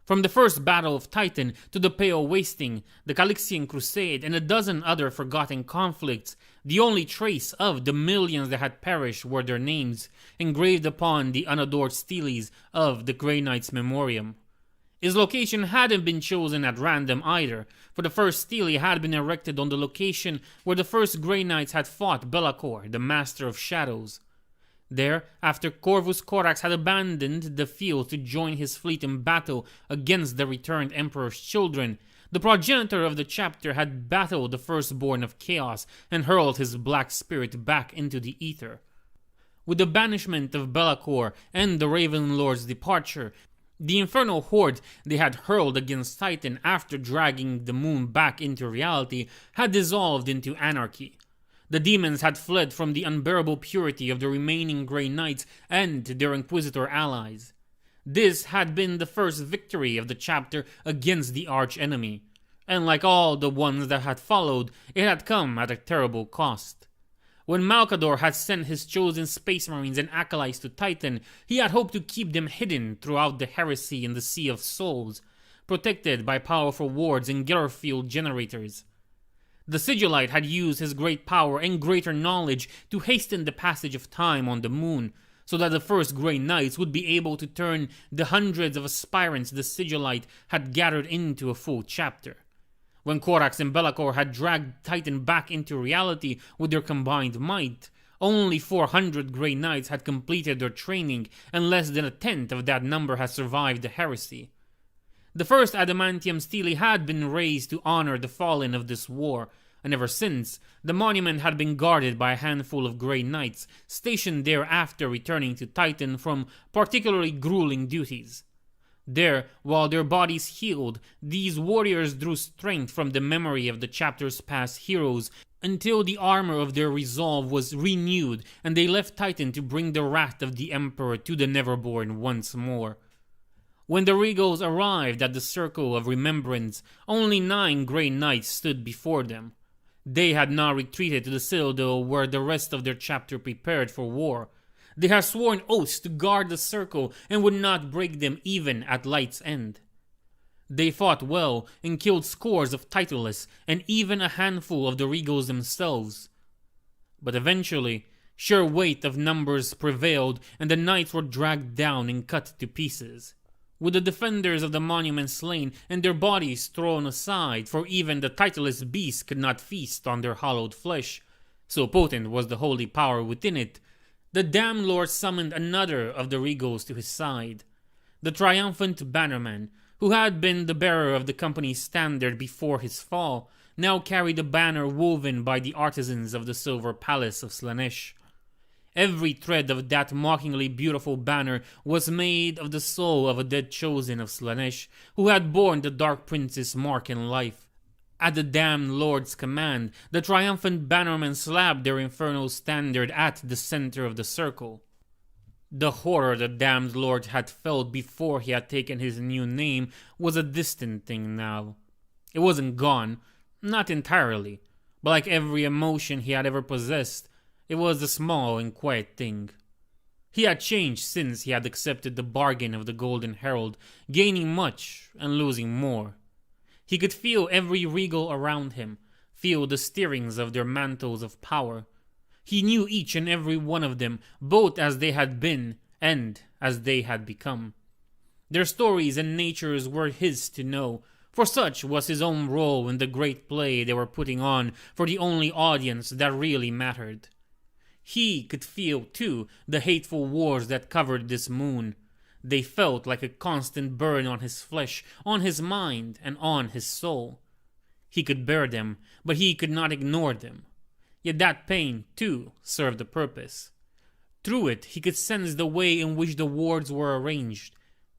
A: From the first battle of Titan to the Pale Wasting, the Calixian Crusade, and a dozen other forgotten conflicts, the only trace of the millions that had perished were their names, engraved upon the unadored steles of the Grey Knight's memoriam. His location hadn't been chosen at random either, for the first stele had been erected on the location where the first Grey Knights had fought Be'lakor, the Master of Shadows. There, after Corvus Corax had abandoned the field to join his fleet in battle against the returned Emperor's children, the progenitor of the chapter had battled the firstborn of Chaos and hurled his black spirit back into the ether. With the banishment of Be'lakor and the Raven Lord's departure, the infernal horde they had hurled against Titan after dragging the moon back into reality had dissolved into anarchy. The demons had fled from the unbearable purity of the remaining Grey Knights and their Inquisitor allies. This had been the first victory of the chapter against the arch-enemy, and like all the ones that had followed, it had come at a terrible cost. When Malcador had sent his chosen Space Marines and acolytes to Titan, he had hoped to keep them hidden throughout the heresy in the Sea of Souls, protected by powerful wards and Gellerfield generators. The Sigillite had used his great power and greater knowledge to hasten the passage of time on the moon, so that the first Grey Knights would be able to turn the hundreds of aspirants the Sigillite had gathered into a full chapter. When Corax and Be'lakor had dragged Titan back into reality with their combined might, only 400 Grey Knights had completed their training, and less than a tenth of that number had survived the heresy. The first adamantium stele had been raised to honor the fallen of this war, and ever since, the monument had been guarded by a handful of Grey Knights, stationed there after returning to Titan from particularly grueling duties. There, while their bodies healed, these warriors drew strength from the memory of the chapter's past heroes until the armor of their resolve was renewed and they left Titan to bring the wrath of the Emperor to the Neverborn once more. When the Regals arrived at the Circle of Remembrance, only 9 Grey Knights stood before them. They had not retreated to the citadel where the rest of their chapter prepared for war. They had sworn oaths to guard the circle and would not break them even at light's end. They fought well and killed scores of titleists and even a handful of the Regals themselves. But eventually, sheer weight of numbers prevailed and the knights were dragged down and cut to pieces. With the defenders of the monument slain and their bodies thrown aside, for even the titleless beasts could not feast on their hollowed flesh, so potent was the holy power within it, the Damned Lord summoned another of the Regals to his side. The triumphant bannerman, who had been the bearer of the company's standard before his fall, now carried a banner woven by the artisans of the Silver Palace of Slaanesh. Every thread of that mockingly beautiful banner was made of the soul of a dead chosen of Slaanesh, who had borne the Dark Prince's mark in life. At the damned lord's command, the triumphant bannermen slapped their infernal standard at the center of the circle. The horror the damned lord had felt before he had taken his new name was a distant thing now. It wasn't gone, not entirely, but like every emotion he had ever possessed, it was a small and quiet thing. He had changed since he had accepted the bargain of the Golden Herald, gaining much and losing more. He could feel every regal around him, feel the stirrings of their mantles of power. He knew each and every one of them, both as they had been and as they had become. Their stories and natures were his to know, for such was his own role in the great play they were putting on for the only audience that really mattered. He could feel, too, the hateful wars that covered this moon. They felt like a constant burn on his flesh, on his mind, and on his soul. He could bear them, but he could not ignore them. Yet that pain, too, served a purpose. Through it, he could sense the way in which the wards were arranged.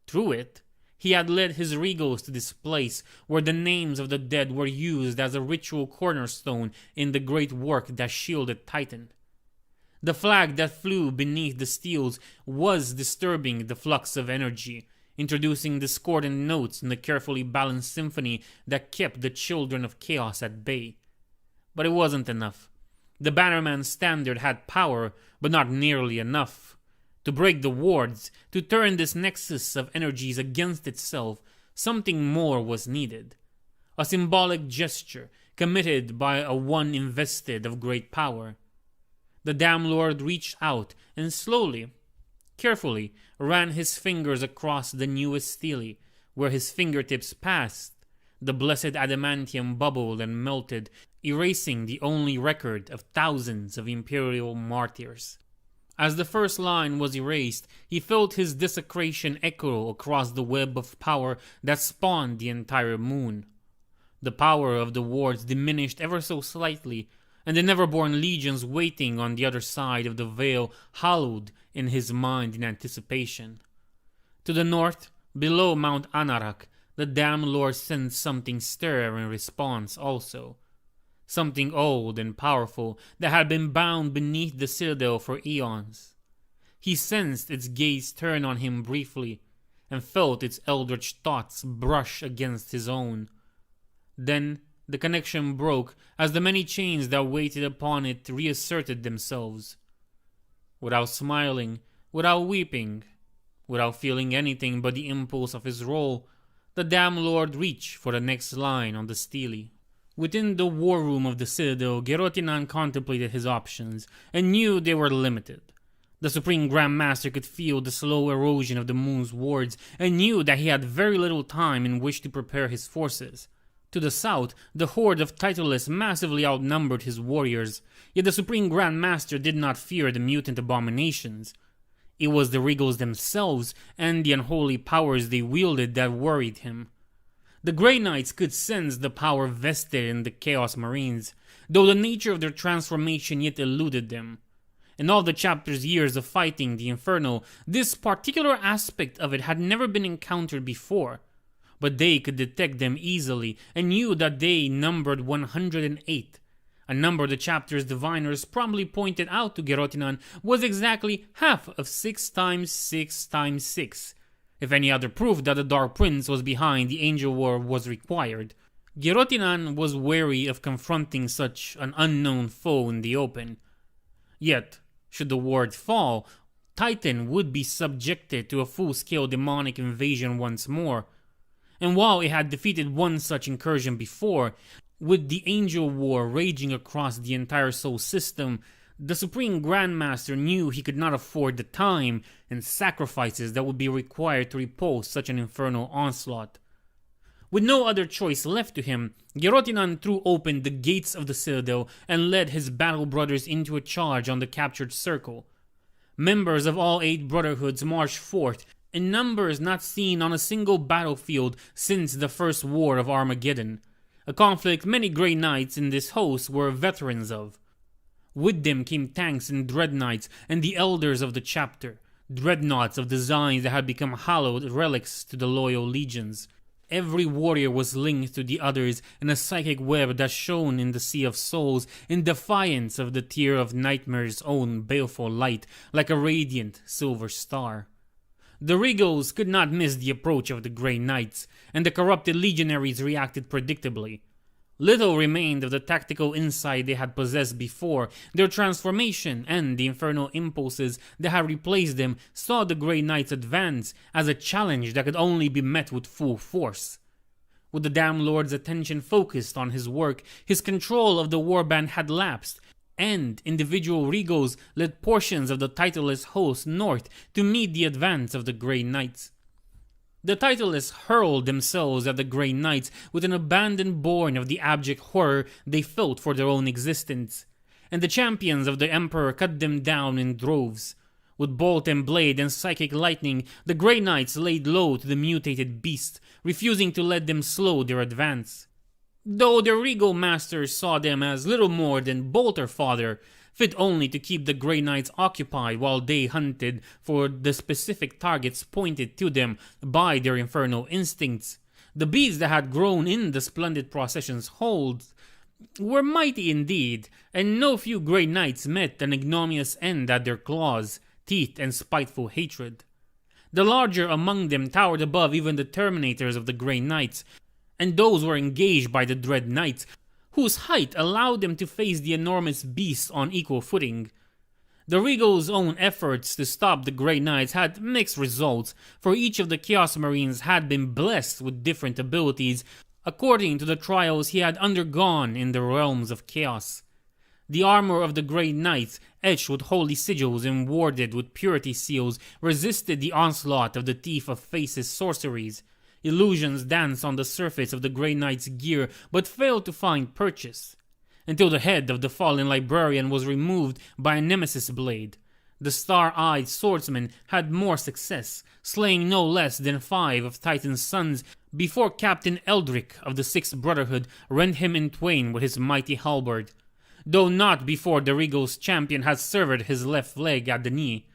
A: Through it, he had led his regals to this place where the names of the dead were used as a ritual cornerstone in the great work that shielded Titan. The flag that flew beneath the steels was disturbing the flux of energy, introducing discordant notes in the carefully balanced symphony that kept the children of chaos at bay. But it wasn't enough. The bannerman's standard had power, but not nearly enough. To break the wards, to turn this nexus of energies against itself, something more was needed. A symbolic gesture, committed by a one invested of great power. The damned lord reached out and slowly, carefully, ran his fingers across the newest stele. Where his fingertips passed, the blessed adamantium bubbled and melted, erasing the only record of thousands of imperial martyrs. As the first line was erased, he felt his desecration echo across the web of power that spawned the entire moon. The power of the wards diminished ever so slightly, and the never-born legions waiting on the other side of the veil hallowed in his mind in anticipation. To the north, below Mount Anarak, the damned lord sensed something stir in response also. Something old and powerful that had been bound beneath the citadel for eons. He sensed its gaze turn on him briefly, and felt its eldritch thoughts brush against his own. Then the connection broke as the many chains that waited upon it reasserted themselves. Without smiling, without weeping, without feeling anything but the impulse of his role, the damned lord reached for the next line on the stele. Within the war room of the citadel, Gerotinan contemplated his options and knew they were limited. The Supreme Grand Master could feel the slow erosion of the moon's wards and knew that he had very little time in which to prepare his forces. To the south, the horde of Titulus massively outnumbered his warriors, yet the Supreme Grand Master did not fear the mutant abominations. It was the Regals themselves and the unholy powers they wielded that worried him. The Grey Knights could sense the power vested in the Chaos Marines, though the nature of their transformation yet eluded them. In all the chapter's years of fighting the Inferno, this particular aspect of it had never been encountered before. But they could detect them easily and knew that they numbered 108. A number the chapter's diviners promptly pointed out to Gerotinan was exactly half of 6 times 6 times 6. If any other proof that the Dark Prince was behind the Angel War was required. Gerotinan was wary of confronting such an unknown foe in the open. Yet, should the ward fall, Titan would be subjected to a full-scale demonic invasion once more. And while it had defeated one such incursion before, with the Angel War raging across the entire Sol system, the Supreme Grandmaster knew he could not afford the time and sacrifices that would be required to repulse such an infernal onslaught. With no other choice left to him, Gerotinan threw open the gates of the citadel and led his battle brothers into a charge on the captured circle. Members of all 8 brotherhoods marched forth, in numbers not seen on a single battlefield since the First War of Armageddon, a conflict many Grey Knights in this host were veterans of. With them came tanks and dreadnoughts and the elders of the chapter, dreadnoughts of designs that had become hallowed relics to the loyal legions. Every warrior was linked to the others in a psychic web that shone in the sea of souls in defiance of the tier of nightmare's own baleful light like a radiant silver star. The Regals could not miss the approach of the Grey Knights, and the corrupted legionaries reacted predictably. Little remained of the tactical insight they had possessed before. Their transformation and the infernal impulses that had replaced them saw the Grey Knights advance as a challenge that could only be met with full force. With the Damned Lord's attention focused on his work, his control of the warband had lapsed, and individual Regals led portions of the titleless host north to meet the advance of the Grey Knights. The titleless hurled themselves at the Grey Knights with an abandon born of the abject horror they felt for their own existence, and the champions of the Emperor cut them down in droves. With bolt and blade and psychic lightning, the Grey Knights laid low to the mutated beast, refusing to let them slow their advance. Though their regal masters saw them as little more than bolter fodder, fit only to keep the Grey Knights occupied while they hunted for the specific targets pointed to them by their infernal instincts. The beasts that had grown in the splendid procession's holds were mighty indeed, and no few Grey Knights met an ignominious end at their claws, teeth, and spiteful hatred. The larger among them towered above even the Terminators of the Grey Knights, and those were engaged by the Dread Knights, whose height allowed them to face the enormous beasts on equal footing. The Regal's own efforts to stop the Grey Knights had mixed results, for each of the Chaos Marines had been blessed with different abilities, according to the trials he had undergone in the realms of chaos. The armor of the Grey Knights, etched with holy sigils and warded with purity seals, resisted the onslaught of the Thief of Faces sorceries. Illusions danced on the surface of the Grey Knight's gear, but failed to find purchase. Until the head of the fallen librarian was removed by a nemesis blade. The star-eyed swordsman had more success, slaying no less than 5 of Titan's sons before Captain Eldrick of the Sixth Brotherhood rent him in twain with his mighty halberd, though not before the Regal's champion had severed his left leg at the knee.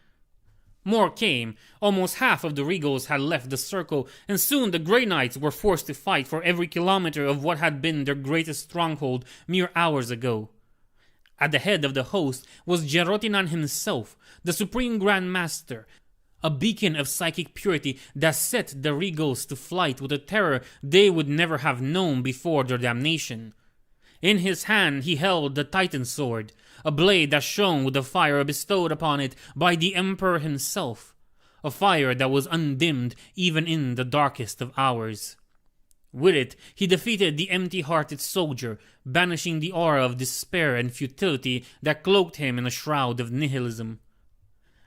A: More came. Almost half of the Regals had left the circle, and soon the Grey Knights were forced to fight for every kilometer of what had been their greatest stronghold mere hours ago. At the head of the host was Jerotinan himself, the Supreme Grand Master, a beacon of psychic purity that set the Regals to flight with a terror they would never have known before their damnation. In his hand he held the Titan sword, a blade that shone with the fire bestowed upon it by the Emperor himself, a fire that was undimmed even in the darkest of hours. With it, he defeated the empty-hearted soldier, banishing the aura of despair and futility that cloaked him in a shroud of nihilism.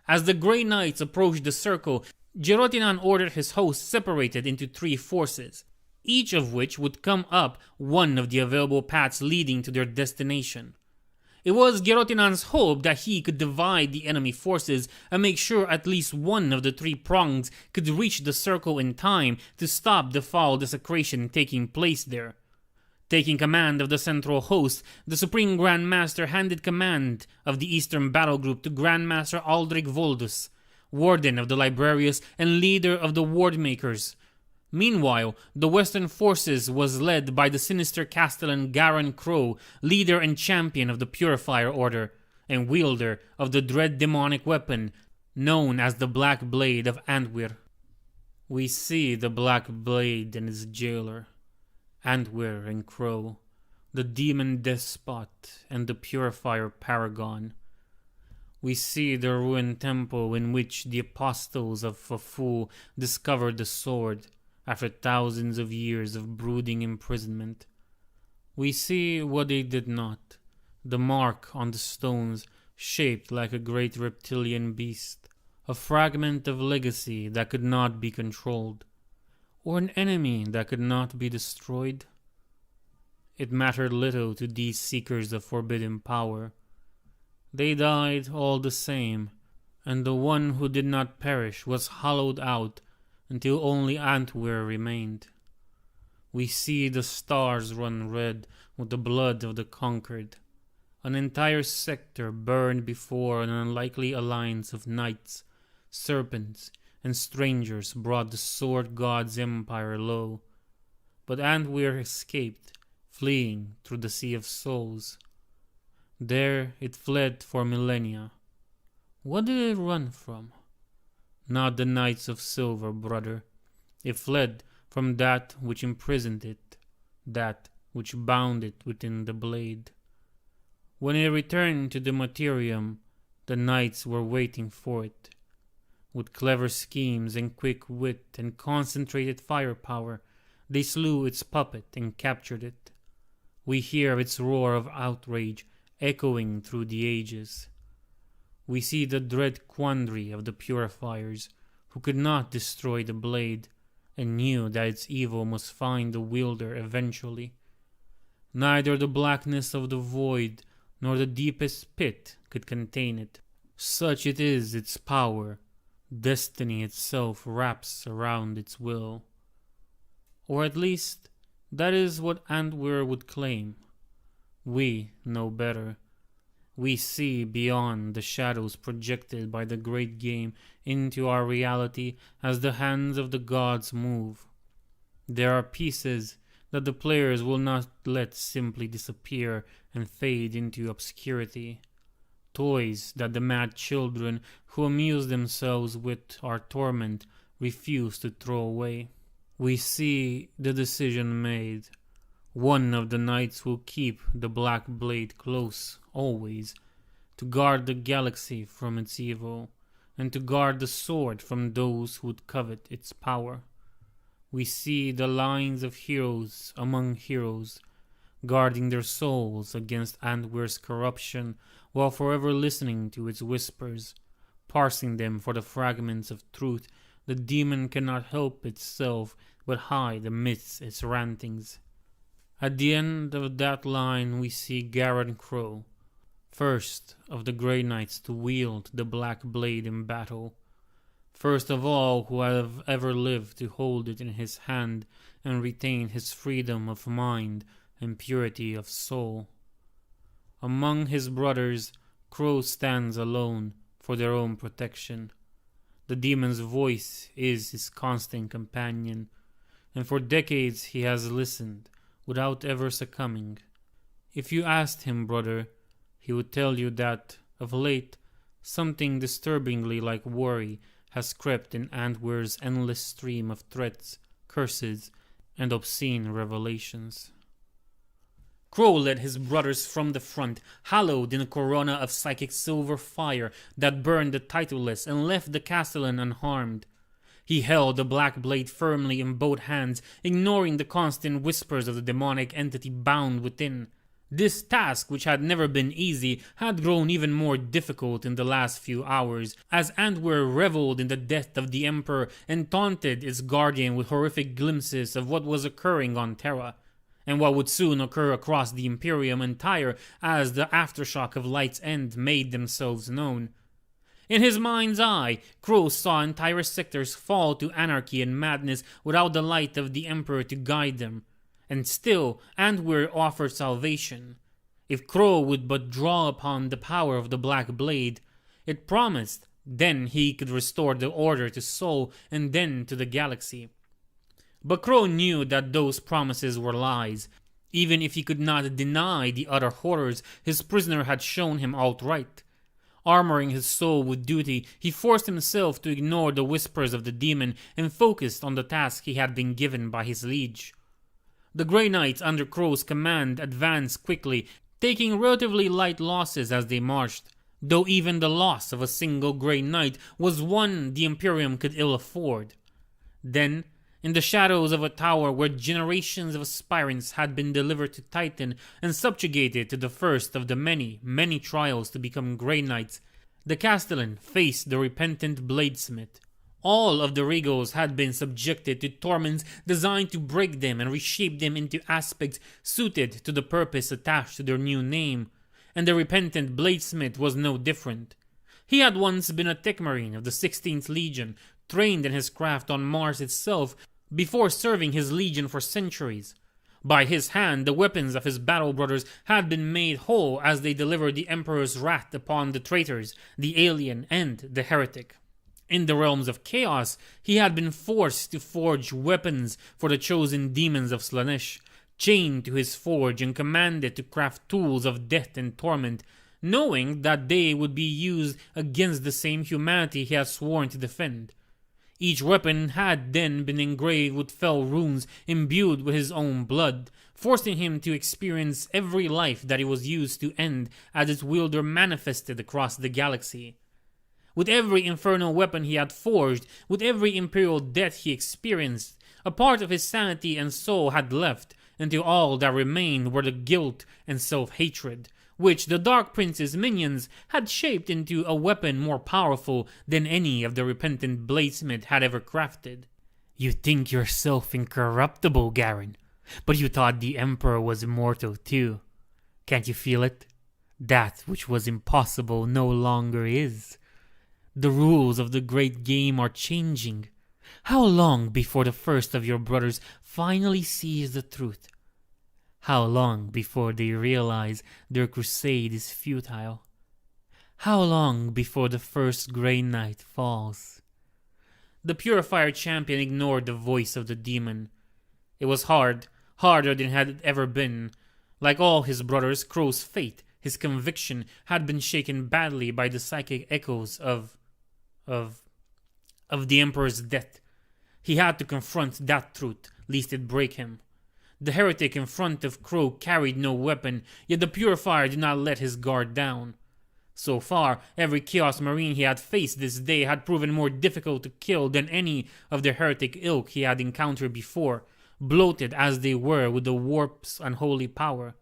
A: As the Grey Knights approached the circle, Jerotinan ordered his host separated into 3 forces, each of which would come up one of the available paths leading to their destination. It was Jerotinan's hope that he could divide the enemy forces and make sure at least one of the 3 prongs could reach the circle in time to stop the foul desecration taking place there. Taking command of the central host, the Supreme Grand Master handed command of the Eastern Battle Group to Grandmaster Aldrich Voldus, Warden of the Librarius and leader of the Wardmakers. Meanwhile, the Western forces was led by the sinister Castellan Garan Crow, leader and champion of the Purifier Order, and wielder of the dread demonic weapon known as the Black Blade of Antwyr. We see the Black Blade and his jailer, Antwyr and Crow, the demon despot and the Purifier Paragon. We see the ruined temple in which the apostles of Fafu discovered the sword, after thousands of years of brooding imprisonment. We see what they did not, the mark on the stones shaped like a great reptilian beast, a fragment of legacy that could not be controlled, or an enemy that could not be destroyed. It mattered little to these seekers of forbidden power. They died all the same, and the one who did not perish was hollowed out until only Antwer remained. We see the stars run red with the blood of the conquered. An entire sector burned before an unlikely alliance of knights, serpents, and strangers brought the sword god's empire low. But Antwer escaped, fleeing through the Sea of Souls. There it fled for millennia. What did it run from? Not the Knights of Silver, brother. It fled from that which imprisoned it, that which bound it within the blade. When it returned to the Materium, the knights were waiting for it. With clever schemes and quick wit and concentrated firepower, they slew its puppet and captured it. We hear its roar of outrage echoing through the ages. We see the dread quandary of the purifiers, who could not destroy the blade, and knew that its evil must find the wielder eventually. Neither the blackness of the void nor the deepest pit could contain it. Such it is its power. Destiny itself wraps around its will. Or at least, that is what Antwer would claim. We know better. We see beyond the shadows projected by the great game into our reality as the hands of the gods move. There are pieces that the players will not let simply disappear and fade into obscurity. Toys that the mad children who amuse themselves with our torment refuse to throw away. We see the decision made. One of the knights will keep the black blade close, always, to guard the galaxy from its evil, and to guard the sword from those who would covet its power. We see the lines of heroes among heroes, guarding their souls against Antwer's corruption, while forever listening to its whispers, parsing them for the fragments of truth the demon cannot help itself but hide amidst its rantings. At the end of that line we see Garan Crow, first of the Grey Knights to wield the black blade in battle, first of all who have ever lived to hold it in his hand and retain his freedom of mind and purity of soul. Among his brothers, Crow stands alone for their own protection. The demon's voice is his constant companion, and for decades he has listened without ever succumbing. If you asked him, brother, he would tell you that, of late, something disturbingly like worry has crept in Antwer's endless stream of threats, curses, and obscene revelations. Crow led his brothers from the front, hallowed in a corona of psychic silver fire that burned the titleless and left the castellan unharmed. He held the black blade firmly in both hands, ignoring the constant whispers of the demonic entity bound within. This task, which had never been easy, had grown even more difficult in the last few hours, as Antwer reveled in the death of the Emperor and taunted its guardian with horrific glimpses of what was occurring on Terra, and what would soon occur across the Imperium entire as the aftershock of Light's End made themselves known. In his mind's eye, Crow saw entire sectors fall to anarchy and madness without the light of the Emperor to guide them. And still, Antwer offered salvation. If Crow would but draw upon the power of the Black Blade, it promised, then he could restore the Order to Sol and then to the galaxy. But Crow knew that those promises were lies. Even if he could not deny the utter horrors his prisoner had shown him outright. Armoring his soul with duty, he forced himself to ignore the whispers of the demon and focused on the task he had been given by his liege. The Grey Knights under Crow's command advanced quickly, taking relatively light losses as they marched, though even the loss of a single Grey Knight was one the Imperium could ill afford. Then, in the shadows of a tower where generations of aspirants had been delivered to Titan and subjugated to the first of the many, many trials to become Grey Knights, the Castellan faced the repentant bladesmith. All of the Regals had been subjected to torments designed to break them and reshape them into aspects suited to the purpose attached to their new name, and the repentant bladesmith was no different. He had once been a tech marine of the 16th Legion, trained in his craft on Mars itself before serving his legion for centuries. By his hand, the weapons of his battle brothers had been made whole as they delivered the Emperor's wrath upon the traitors, the alien, and the heretic. In the realms of chaos, he had been forced to forge weapons for the chosen demons of Slaanesh, chained to his forge and commanded to craft tools of death and torment, knowing that they would be used against the same humanity he had sworn to defend. Each weapon had then been engraved with fell runes imbued with his own blood, forcing him to experience every life that he was used to end as its wielder manifested across the galaxy. With every infernal weapon he had forged, with every imperial death he experienced, a part of his sanity and soul had left, until all that remained were the guilt and self-hatred, which the Dark Prince's minions had shaped into a weapon more powerful than any of the repentant bladesmith had ever crafted. You think yourself incorruptible, Garen, but you thought the Emperor was immortal too. Can't you feel it? That which was impossible no longer is. The rules of the great game are changing. How long before the first of your brothers finally sees the truth? How long before they realize their crusade is futile? How long before the first Grey Knight falls? The Purifier champion ignored the voice of the demon. It was hard, harder than it had ever been. Like all his brothers, Crow's fate, his conviction, had been shaken badly by the psychic echoes of the Emperor's death. He had to confront that truth, lest it break him. The heretic in front of Crow carried no weapon, yet the Purifier did not let his guard down. So far, every Chaos Marine he had faced this day had proven more difficult to kill than any of the heretic ilk he had encountered before, bloated as they were with the warp's unholy power.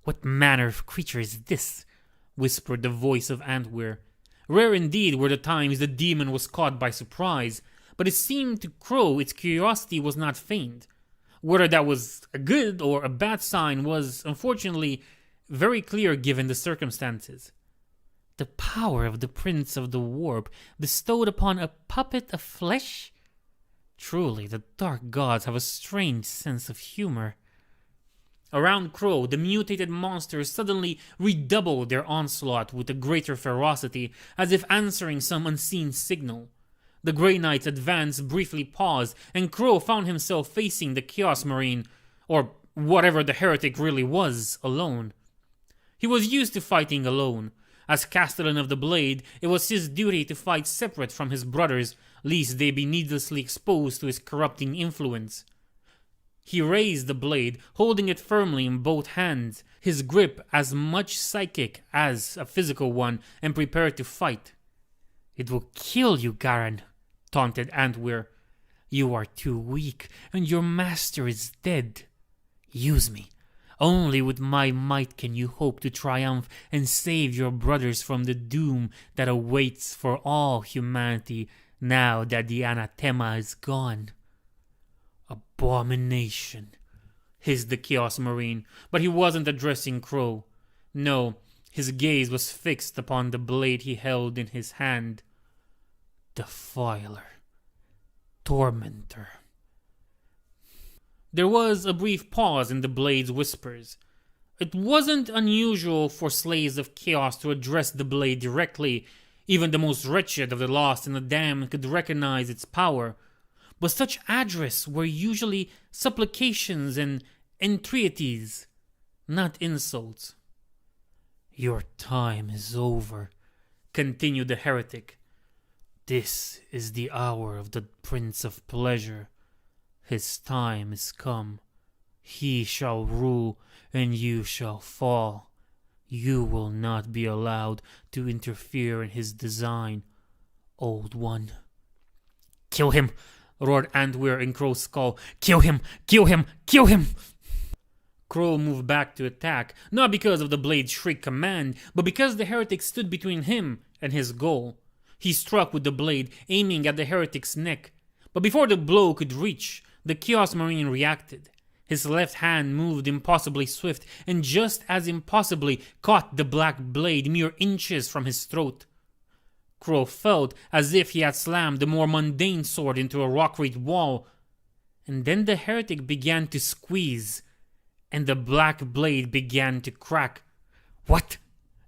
A: "What manner of creature is this?" whispered the voice of Antwer. Rare indeed were the times the demon was caught by surprise, but it seemed to Crow its curiosity was not feigned. Whether that was a good or a bad sign was, unfortunately, very clear given the circumstances. The power of the Prince of the Warp bestowed upon a puppet of flesh? Truly, the Dark Gods have a strange sense of humor. Around Crow, the mutated monsters suddenly redoubled their onslaught with a greater ferocity, as if answering some unseen signal. The Grey Knight's advance briefly paused, and Crow found himself facing the Chaos Marine, or whatever the heretic really was, alone. He was used to fighting alone. As Castellan of the Blade, it was his duty to fight separate from his brothers, lest they be needlessly exposed to his corrupting influence. He raised the blade, holding it firmly in both hands, his grip as much psychic as a physical one, and prepared to fight. "It will kill you, Garen," taunted Antwer. "You are too weak, and your master is dead. Use me. Only with my might can you hope to triumph and save your brothers from the doom that awaits for all humanity now that the anathema is gone." "Abomination," hissed the Chaos Marine, but he wasn't addressing Crow. No, his gaze was fixed upon the blade he held in his hand. Defiler. Tormentor. There was a brief pause in the blade's whispers. It wasn't unusual for slaves of chaos to address the blade directly. Even the most wretched of the lost and the damned could recognize its power. But such address were usually supplications and entreaties, not insults. "Your time is over," continued the heretic. "This is the hour of the Prince of Pleasure. His time is come. He shall rule, and you shall fall. You will not be allowed to interfere in his design, Old One." "Kill him!" roared Antwer in Crow's skull. "Kill him! Kill him! Kill him!" Crow moved back to attack, not because of the blade's shriek command, but because the heretic stood between him and his goal. He struck with the blade, aiming at the heretic's neck. But before the blow could reach, the Chaos Marine reacted. His left hand moved impossibly swift, and just as impossibly caught the black blade mere inches from his throat. Crow felt as if he had slammed the more mundane sword into a rock-reed wall. And then the heretic began to squeeze, and the black blade began to crack. What?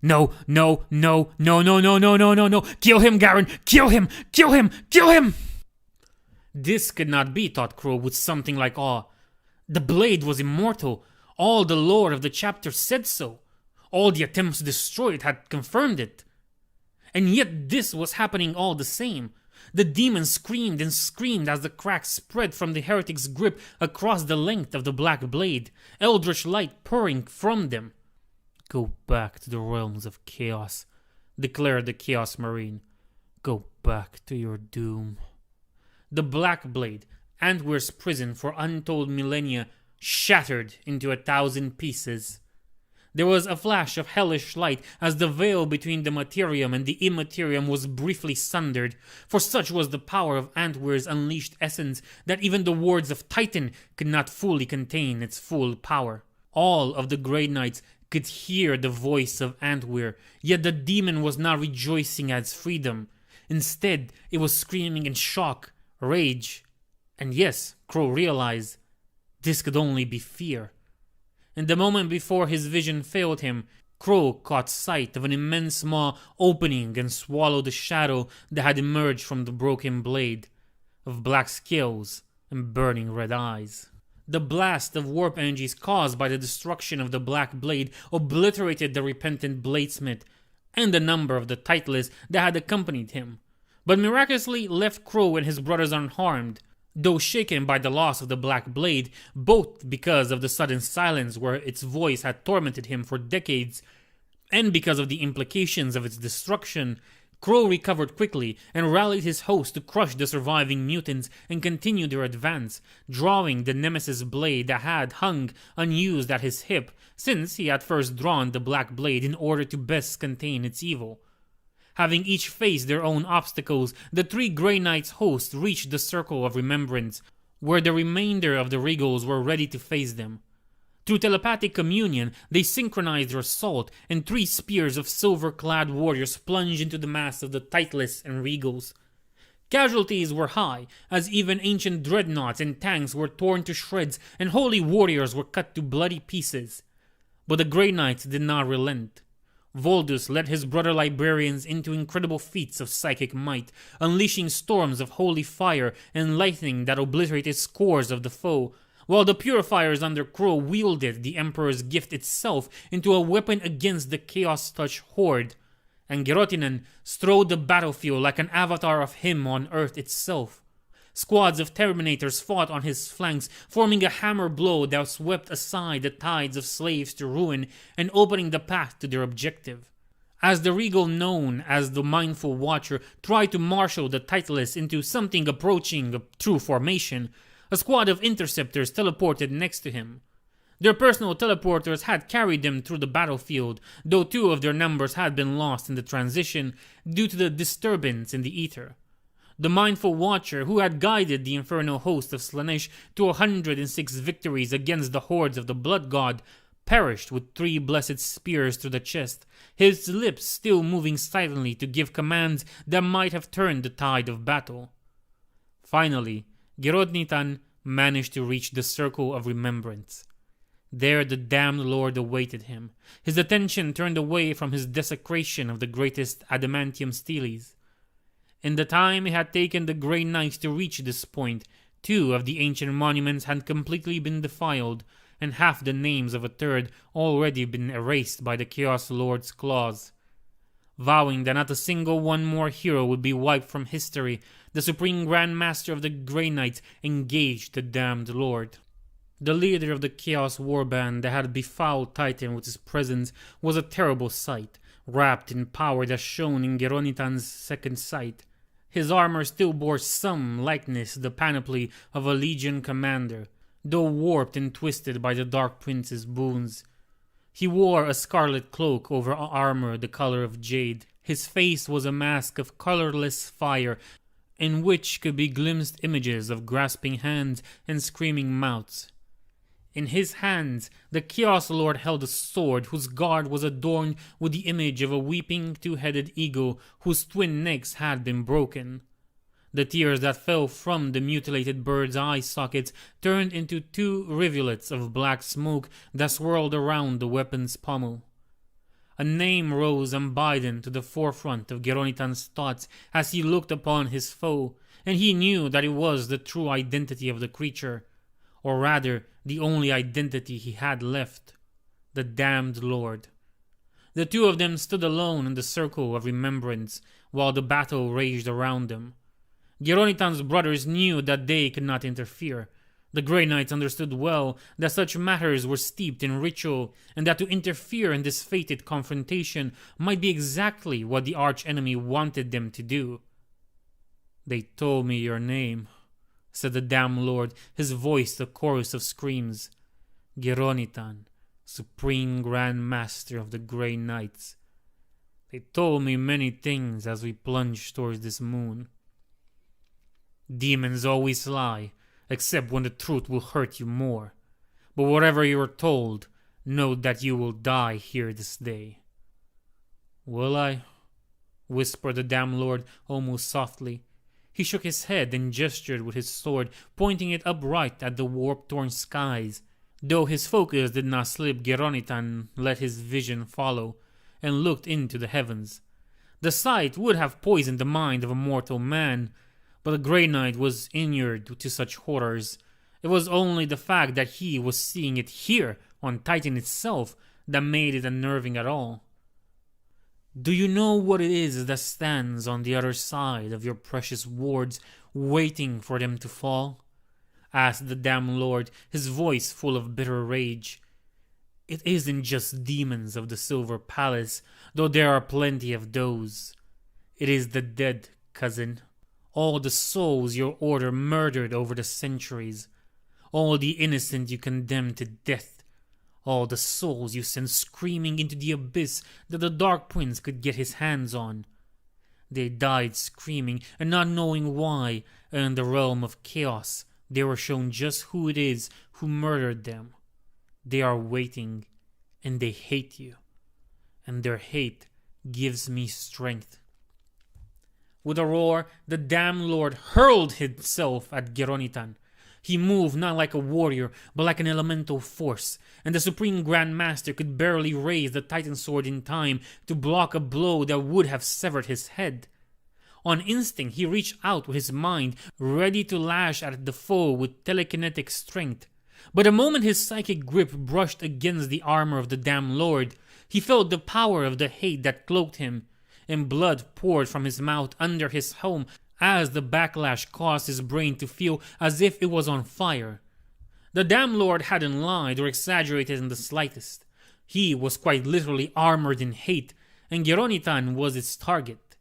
A: No, no, no, no, no, no, no, no, no, no. Kill him, Garen! Kill him! Kill him! Kill him! This could not be, thought Crow with something like awe. The blade was immortal. All the lore of the chapter said so. All the attempts to destroy it had confirmed it. And yet this was happening all the same. The demon screamed and screamed as the cracks spread from the heretic's grip across the length of the black blade, eldritch light pouring from them. Go back to the realms of chaos, declared the Chaos Marine. Go back to your doom. The black blade, Antwer's prison for untold millennia, shattered into 1,000 pieces. There was a flash of hellish light as the veil between the materium and the immaterium was briefly sundered, for such was the power of Antwer's unleashed essence that even the words of Titan could not fully contain its full power. All of the Grey Knights could hear the voice of Antwer, yet the demon was not rejoicing at its freedom. Instead, it was screaming in shock, rage, and yes, Crow realized, this could only be fear. In the moment before his vision failed him, Crow caught sight of an immense maw opening and swallow the shadow that had emerged from the broken blade, of black scales and burning red eyes. The blast of warp energies caused by the destruction of the black blade obliterated the repentant bladesmith and a number of the titleists that had accompanied him, but miraculously left Crow and his brothers unharmed, though shaken by the loss of the black blade, both because of the sudden silence where its voice had tormented him for decades, and because of the implications of its destruction. Crow recovered quickly and rallied his host to crush the surviving mutants and continue their advance, drawing the nemesis blade that had hung unused at his hip since he had first drawn the black blade in order to best contain its evil. Having each faced their own obstacles, the three Grey Knights' hosts reached the Circle of Remembrance, where the remainder of the Regals were ready to face them. Through telepathic communion, they synchronized their assault, and 3 spears of silver-clad warriors plunged into the mass of the Titleists and Regals. Casualties were high, as even ancient dreadnoughts and tanks were torn to shreds, and holy warriors were cut to bloody pieces. But the Grey Knights did not relent. Voldus led his brother librarians into incredible feats of psychic might, unleashing storms of holy fire and lightning that obliterated scores of the foe, while the purifiers under Crow wielded the Emperor's gift itself into a weapon against the Chaos Touch horde, and Gerotinen strode the battlefield like an avatar of him on Earth itself. Squads of Terminators fought on his flanks, forming a hammer blow that swept aside the tides of slaves to ruin and opening the path to their objective. As the Regal known as the Mindful Watcher tried to marshal the Titleists into something approaching a true formation, a squad of Interceptors teleported next to him. Their personal teleporters had carried them through the battlefield, though 2 of their numbers had been lost in the transition due to the disturbance in the ether. The Mindful Watcher, who had guided the infernal host of Slaanesh to 106 victories against the hordes of the Blood God, perished with 3 blessed spears through the chest, his lips still moving silently to give commands that might have turned the tide of battle. Finally, Gerodnitan managed to reach the Circle of Remembrance. There the damned lord awaited him, his attention turned away from his desecration of the greatest adamantium steles. In the time it had taken the Grey Knights to reach this point, 2 of the ancient monuments had completely been defiled, and half the names of a third already been erased by the Chaos Lord's claws. Vowing that not a single one more hero would be wiped from history, the Supreme Grand Master of the Grey Knights engaged the damned lord. The leader of the Chaos Warband that had befouled Titan with his presence was a terrible sight, wrapped in power that shone in Geronitan's second sight. His armor still bore some likeness to the panoply of a legion commander, though warped and twisted by the Dark Prince's boons. He wore a scarlet cloak over armor the color of jade. His face was a mask of colorless fire, in which could be glimpsed images of grasping hands and screaming mouths. In his hands, the Chaos Lord held a sword whose guard was adorned with the image of a weeping two-headed eagle whose twin necks had been broken. The tears that fell from the mutilated bird's eye sockets turned into 2 rivulets of black smoke that swirled around the weapon's pommel. A name rose unbidden to the forefront of Geronitan's thoughts as he looked upon his foe, and he knew that it was the true identity of the creature, or rather, the only identity he had left: the Damned Lord. The 2 of them stood alone in the circle of remembrance while the battle raged around them. Geronitan's brothers knew that they could not interfere. The Grey Knights understood well that such matters were steeped in ritual, and that to interfere in this fated confrontation might be exactly what the arch-enemy wanted them to do. "They told me your name," said the Damned Lord, his voice a chorus of screams. "Geronitan, Supreme Grand Master of the Grey Knights. They told me many things as we plunged towards this moon. Demons always lie, except when the truth will hurt you more. But whatever you are told, know that you will die here this day." "Will I?" whispered the Damned Lord almost softly. He shook his head and gestured with his sword, pointing it upright at the warp-torn skies. Though his focus did not slip, Geronitan let his vision follow, and looked into the heavens. The sight would have poisoned the mind of a mortal man, but the Grey Knight was inured to such horrors. It was only the fact that he was seeing it here, on Titan itself, that made it unnerving at all. "Do you know what it is that stands on the other side of your precious wards, waiting for them to fall?" asked the Damned Lord, his voice full of bitter rage. "It isn't just demons of the Silver Palace, though there are plenty of those. It is the dead, cousin. All the souls your order murdered over the centuries. All the innocent you condemned to death. All the souls you sent screaming into the abyss that the Dark Prince could get his hands on. They died screaming, and not knowing why, and in the realm of chaos, they were shown just who it is who murdered them. They are waiting, and they hate you. And their hate gives me strength." With a roar, the Damned Lord hurled himself at Geronitan. He moved not like a warrior, but like an elemental force, and the Supreme Grand Master could barely raise the Titan sword in time to block a blow that would have severed his head. On instinct, he reached out with his mind, ready to lash at the foe with telekinetic strength. But the moment his psychic grip brushed against the armor of the Damned Lord, he felt the power of the hate that cloaked him, and blood poured from his mouth under his helm as the backlash caused his brain to feel as if it was on fire. The Damned Lord hadn't lied or exaggerated in the slightest. He was quite literally armored in hate, and Geronitan was its target.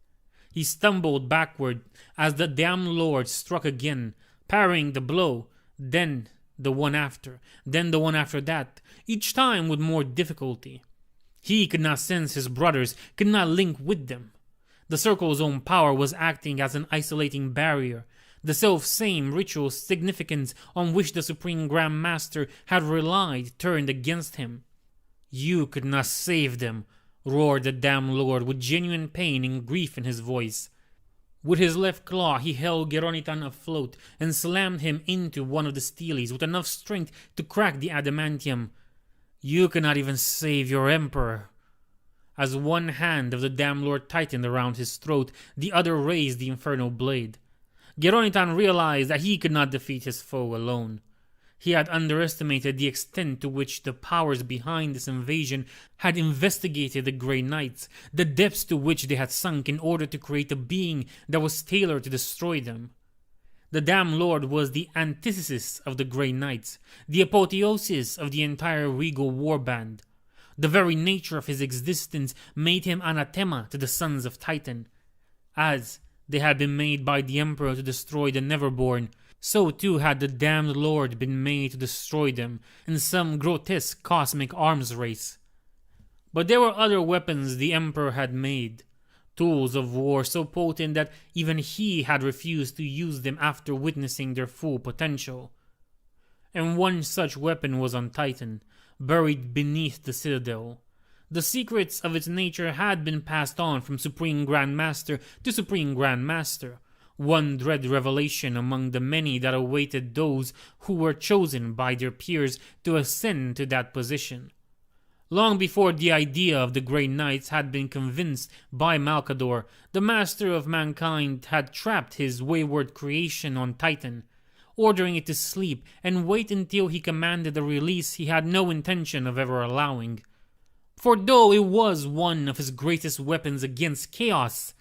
A: He stumbled backward as the Damned Lord struck again, parrying the blow, then the one after, then the one after that, each time with more difficulty. He could not sense his brothers, could not link with them. The circle's own power was acting as an isolating barrier. The self-same ritual significance on which the Supreme Grand Master had relied turned against him. "You could not save them," roared the Damned Lord with genuine pain and grief in his voice. With his left claw he held Geronitan afloat and slammed him into one of the steles with enough strength to crack the adamantium. "You cannot even save your Emperor." As one hand of the Damned Lord tightened around his throat, the other raised the infernal blade. Geronitan realized that he could not defeat his foe alone. He had underestimated the extent to which the powers behind this invasion had investigated the Grey Knights, the depths to which they had sunk in order to create a being that was tailored to destroy them. The Damned Lord was the antithesis of the Grey Knights, the apotheosis of the entire regal warband. The very nature of his existence made him anathema to the sons of Titan. As they had been made by the Emperor to destroy the Neverborn, so too had the Damned Lord been made to destroy them in some grotesque cosmic arms race. But there were other weapons the Emperor had made, tools of war so potent that even he had refused to use them after witnessing their full potential. and one such weapon was on Titan, buried beneath the citadel. The secrets of its nature had been passed on from Supreme Grand Master to Supreme Grand Master, one dread revelation among the many that awaited those who were chosen by their peers to ascend to that position. Long before the idea of the Grey Knights had been convinced by Malcador, the Master of Mankind had trapped his wayward creation on Titan, ordering it to sleep and wait until he commanded a release he had no intention of ever allowing. For though it was one of his greatest weapons against chaos,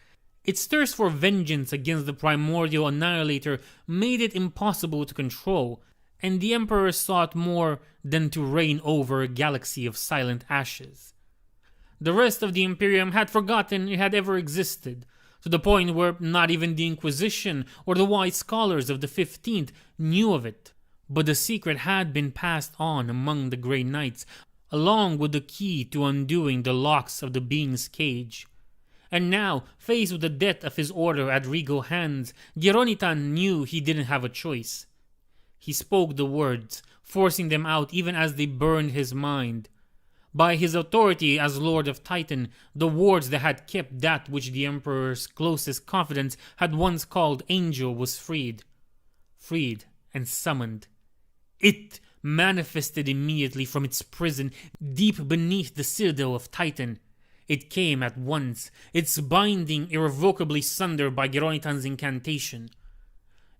A: its thirst for vengeance against the primordial annihilator made it impossible to control, and the Emperor sought more than to reign over a galaxy of silent ashes. The rest of the Imperium had forgotten it had ever existed, to the point where not even the Inquisition or the wise scholars of the 15th knew of it. But the secret had been passed on among the Grey Knights, along with the key to undoing the locks of the being's cage. And now, faced with the death of his order at regal hands, Geronitan knew he didn't have a choice. He spoke the words, forcing them out even as they burned his mind. By his authority as Lord of Titan, the wards that had kept that which the Emperor's closest confidants had once called Angel was freed. Freed and summoned. It manifested immediately from its prison deep beneath the citadel of Titan. It came at once, its binding irrevocably sundered by Geronitan's incantation.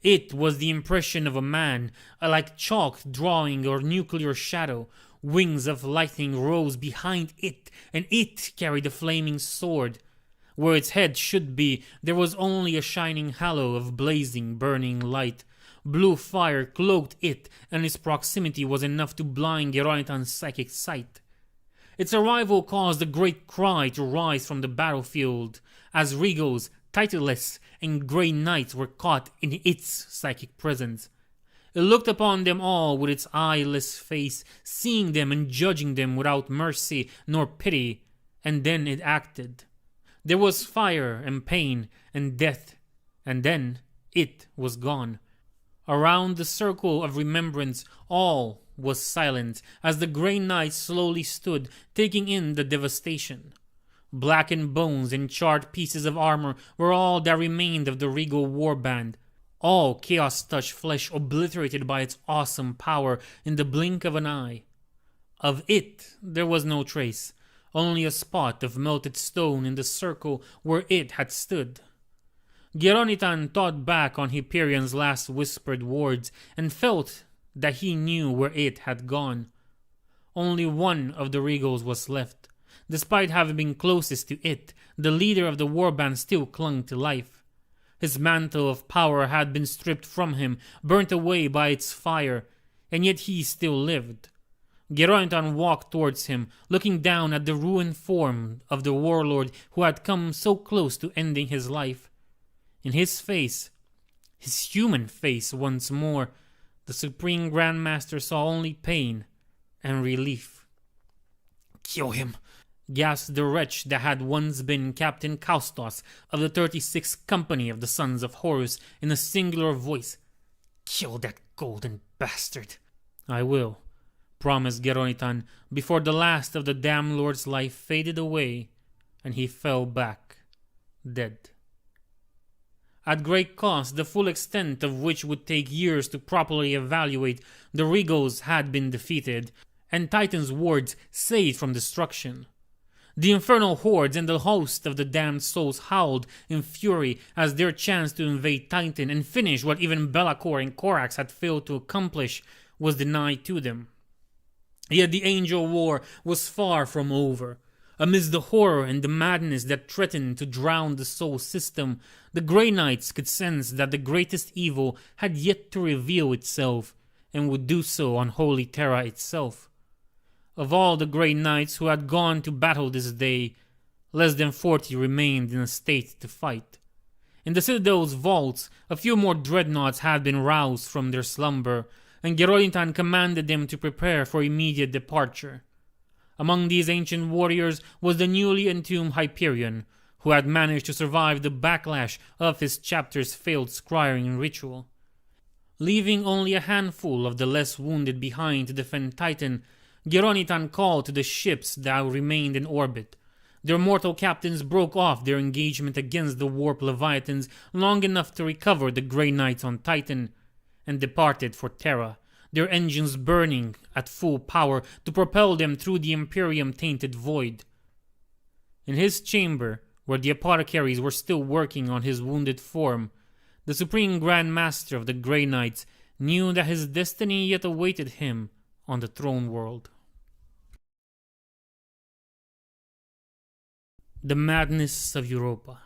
A: It was the impression of a man, like chalk drawing or nuclear shadow. Wings of lightning rose behind it, and it carried a flaming sword. Where its head should be, there was only a shining halo of blazing, burning light. Blue fire cloaked it, and its proximity was enough to blind Geronitan's psychic sight. Its arrival caused a great cry to rise from the battlefield, as Regals, Titleless, and Grey Knights were caught in its psychic presence. It looked upon them all with its eyeless face, seeing them and judging them without mercy nor pity, and then it acted. There was fire and pain and death, and then it was gone. Around the circle of remembrance, all was silent as the Grey Knights slowly stood, taking in the devastation. Blackened bones and charred pieces of armor were all that remained of the regal warband. All chaos-touched flesh obliterated by its awesome power in the blink of an eye. Of it there was no trace, only a spot of melted stone in the circle where it had stood. Geronitan thought back on Hyperion's last whispered words and felt that he knew where it had gone. Only one of the Regals was left. Despite having been closest to it, the leader of the warband still clung to life. His mantle of power had been stripped from him, burnt away by its fire, and yet he still lived. Geronitan walked towards him, looking down at the ruined form of the warlord who had come so close to ending his life. In his face, his human face once more, the Supreme Grand Master saw only pain and relief. "Kill him," gasped the wretch that had once been Captain Kaustos of the 36th Company of the Sons of Horus in a singular voice. "Kill that golden bastard." "I will," promised Geronitan, before the last of the damned lord's life faded away and he fell back, dead. At great cost, the full extent of which would take years to properly evaluate, the Regals had been defeated, and Titan's wards saved from destruction. The infernal hordes and the host of the damned souls howled in fury as their chance to invade Titan and finish what even Be'lakor and Korax had failed to accomplish was denied to them. Yet the Angel War was far from over. Amidst the horror and the madness that threatened to drown the soul system, the Grey Knights could sense that the greatest evil had yet to reveal itself, and would do so on Holy Terra itself. Of all the Grey Knights who had gone to battle this day, less than 40 remained in a state to fight. In the Citadel's vaults, a few more dreadnoughts had been roused from their slumber, and Geronitan commanded them to prepare for immediate departure. Among these ancient warriors was the newly entombed Hyperion, who had managed to survive the backlash of his chapter's failed scrying ritual. Leaving only a handful of the less wounded behind to defend Titan, Geronitan called to the ships that remained in orbit. Their mortal captains broke off their engagement against the warp leviathans long enough to recover the Grey Knights on Titan, and departed for Terra, their engines burning at full power to propel them through the Imperium-tainted void. In his chamber, where the apothecaries were still working on his wounded form, the Supreme Grand Master of the Grey Knights knew that his destiny yet awaited him on the throne world. The madness of Europa.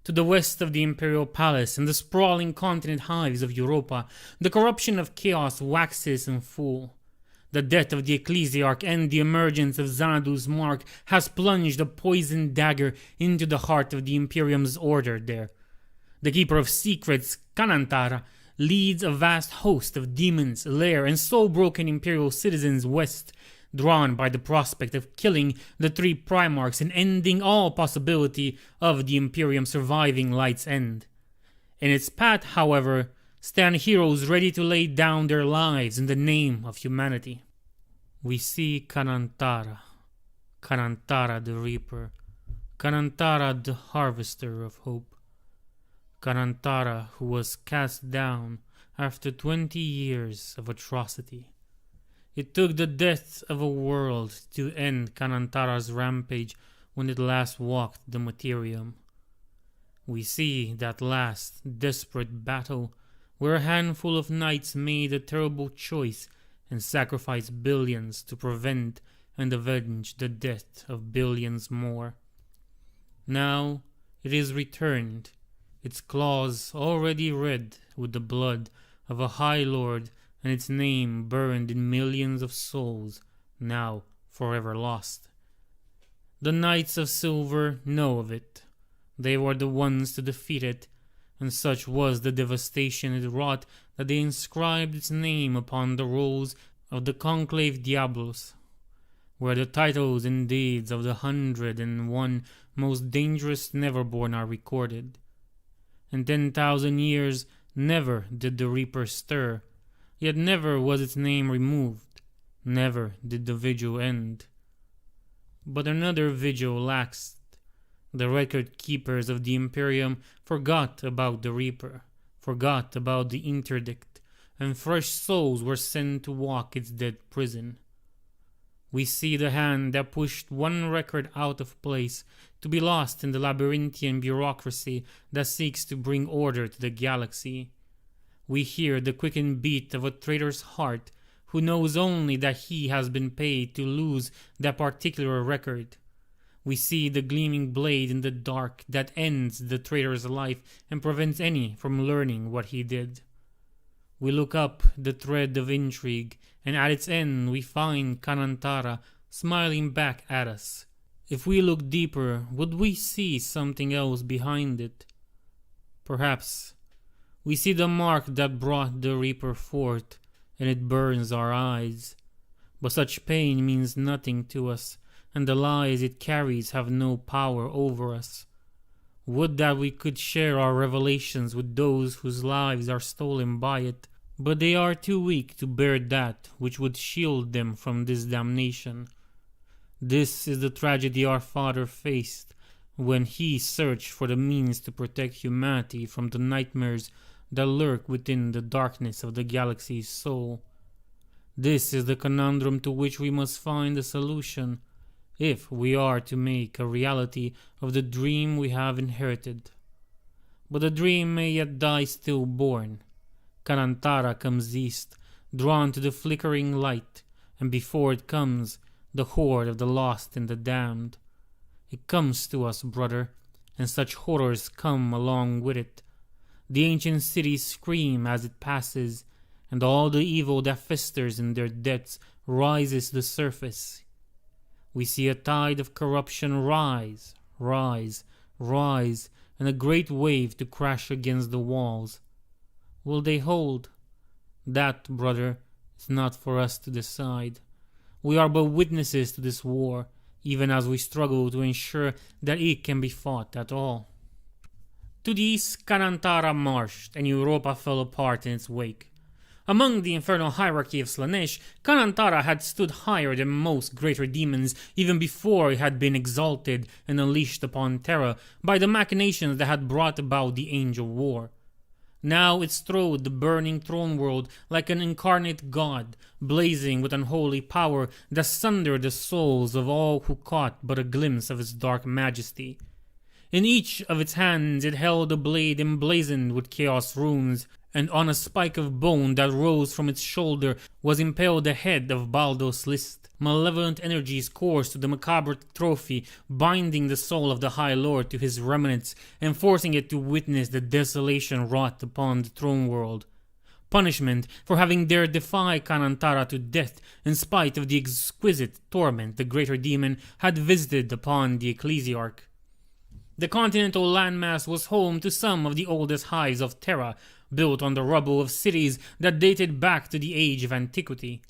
A: To the west of the Imperial Palace and the sprawling continent hives of Europa, the corruption of chaos waxes in full. The death of the Ecclesiarch and the emergence of Xanadu's Mark has plunged a poisoned dagger into the heart of the Imperium's order there. The Keeper of Secrets, Kanantara, leads a vast host of demons, lair, and soul-broken Imperial citizens west, drawn by the prospect of killing the three Primarchs and ending all possibility of the Imperium surviving Light's End. In its path, however, stand heroes ready to lay down their lives in the name of humanity. We see Kanantara, Kanantara the Reaper, Kanantara the Harvester of Hope. Kanantara, who was cast down after 20 years of atrocity. It took the death of a world to end Kanantara's rampage when it last walked the Materium. We see that last desperate battle where a handful of knights made a terrible choice and sacrificed billions to prevent and avenge the death of billions more. Now it is returned, its claws already red with the blood of a High Lord and its name burned in millions of souls, now forever lost. The Knights of Silver know of it. They were the ones to defeat it, and such was the devastation it wrought that they inscribed its name upon the rolls of the Conclave Diablos, where the titles and deeds of the 101 most dangerous Neverborn are recorded. In 10,000 years never did the Reaper stir, yet never was its name removed, never did the vigil end. But another vigil laxed. The record keepers of the Imperium forgot about the Reaper, forgot about the interdict, and fresh souls were sent to walk its dead prison. We see the hand that pushed one record out of place to be lost in the labyrinthian bureaucracy that seeks to bring order to the galaxy. We hear the quickened beat of a traitor's heart who knows only that he has been paid to lose that particular record. We see the gleaming blade in the dark that ends the traitor's life and prevents any from learning what he did. We look up the thread of intrigue, and at its end we find Kanantara smiling back at us. If we look deeper, would we see something else behind it? Perhaps. We see the mark that brought the Reaper forth, and it burns our eyes. But such pain means nothing to us, and the lies it carries have no power over us. Would that we could share our revelations with those whose lives are stolen by it, but they are too weak to bear that which would shield them from this damnation. This is the tragedy our father faced when he searched for the means to protect humanity from the nightmares that lurk within the darkness of the galaxy's soul. This is the conundrum to which we must find a solution, if we are to make a reality of the dream we have inherited. But the dream may yet die stillborn. Kanantara comes east, drawn to the flickering light, and before it comes, the horde of the lost and the damned. It comes to us, brother, and such horrors come along with it. The ancient cities scream as it passes, and all the evil that festers in their depths rises to the surface. We see a tide of corruption rise, and a great wave to crash against the walls. Will they hold? That, brother, is not for us to decide. We are but witnesses to this war, even as we struggle to ensure that it can be fought at all. To the east, Kanantara marched, and Europa fell apart in its wake. Among the infernal hierarchy of Slaanesh, Kanantara had stood higher than most greater demons even before he had been exalted and unleashed upon Terra by the machinations that had brought about the Angel War. Now it strode the burning throne world like an incarnate god, blazing with unholy power that sundered the souls of all who caught but a glimpse of its dark majesty. In each of its hands it held a blade emblazoned with chaos runes, and on a spike of bone that rose from its shoulder was impaled the head of Baldos List. Malevolent energies coursed to the macabre trophy, binding the soul of the High Lord to his remnants and forcing it to witness the desolation wrought upon the throne world. Punishment for having dared defy Kanantara to death in spite of the exquisite torment the greater demon had visited upon the Ecclesiarch. The continental landmass was home to some of the oldest hives of Terra, built on the rubble of cities that dated back to the age of antiquity.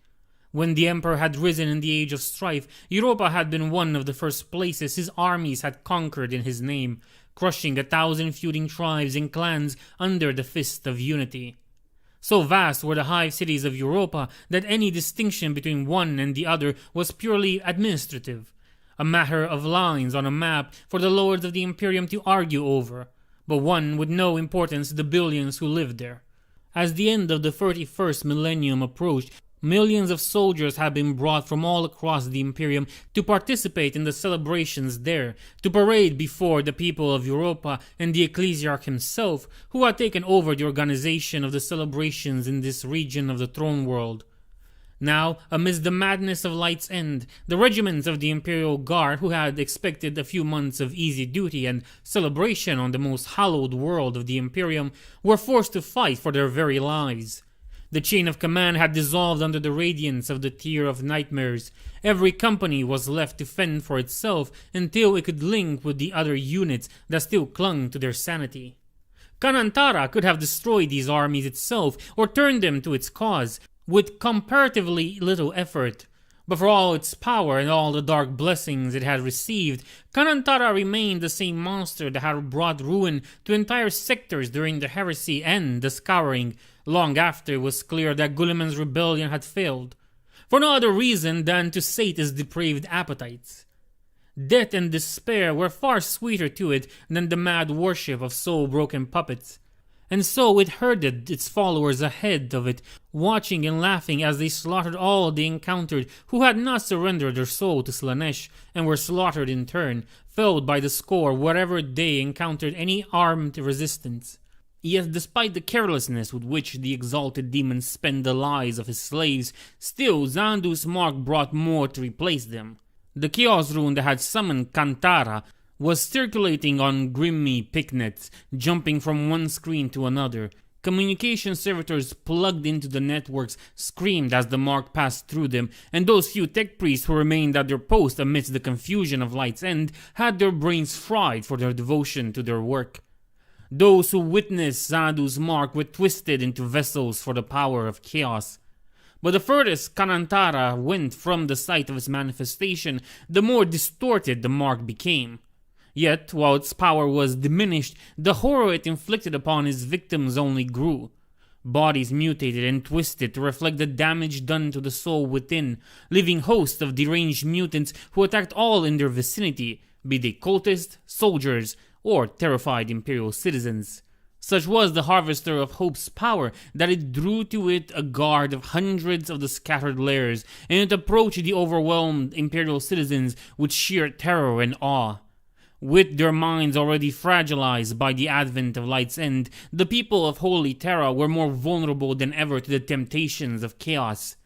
A: When the Emperor had risen in the age of strife, Europa had been one of the first places his armies had conquered in his name, crushing 1,000 feuding tribes and clans under the fist of unity. So vast were the hive cities of Europa that any distinction between one and the other was purely administrative, a matter of lines on a map for the lords of the Imperium to argue over, but one with no importance to the billions who lived there. As the end of the 31st millennium approached, millions of soldiers had been brought from all across the Imperium to participate in the celebrations there, to parade before the people of Europa and the Ecclesiarch himself, who had taken over the organization of the celebrations in this region of the throne world. Now, amidst the madness of Light's End, the regiments of the Imperial Guard, who had expected a few months of easy duty and celebration on the most hallowed world of the Imperium, were forced to fight for their very lives. The chain of command had dissolved under the radiance of the Tier of Nightmares. Every company was left to fend for itself until it could link with the other units that still clung to their sanity. Kanantara could have destroyed these armies itself or turned them to its cause, with comparatively little effort. But for all its power and all the dark blessings it had received, Kanantara remained the same monster that had brought ruin to entire sectors during the Heresy and the Scouring, long after it was clear that Guilliman's rebellion had failed, for no other reason than to sate its depraved appetites. Death and despair were far sweeter to it than the mad worship of soul-broken puppets. And so it herded its followers ahead of it, watching and laughing as they slaughtered all they encountered who had not surrendered their soul to Slaanesh, and were slaughtered in turn, felled by the score wherever they encountered any armed resistance. Yet despite the carelessness with which the exalted demon spent the lives of his slaves, still Zandu's mark brought more to replace them. The chaos rune that had summoned Kantara was circulating on grimy picnets, jumping from one screen to another. Communication servitors plugged into the networks screamed as the mark passed through them, and those few tech priests who remained at their post amidst the confusion of Light's End had their brains fried for their devotion to their work. Those who witnessed Zandu's mark were twisted into vessels for the power of chaos. But the furthest Kanantara went from the site of its manifestation, the more distorted the mark became. Yet, while its power was diminished, the horror it inflicted upon its victims only grew. Bodies mutated and twisted to reflect the damage done to the soul within, leaving hosts of deranged mutants who attacked all in their vicinity, be they cultists, soldiers, or terrified Imperial citizens. Such was the Harvester of Hope's power that it drew to it a guard of hundreds of the scattered layers, and it approached the overwhelmed Imperial citizens with sheer terror and awe. With their minds already fragilized by the advent of Light's End, the people of Holy Terra were more vulnerable than ever to the temptations of chaos.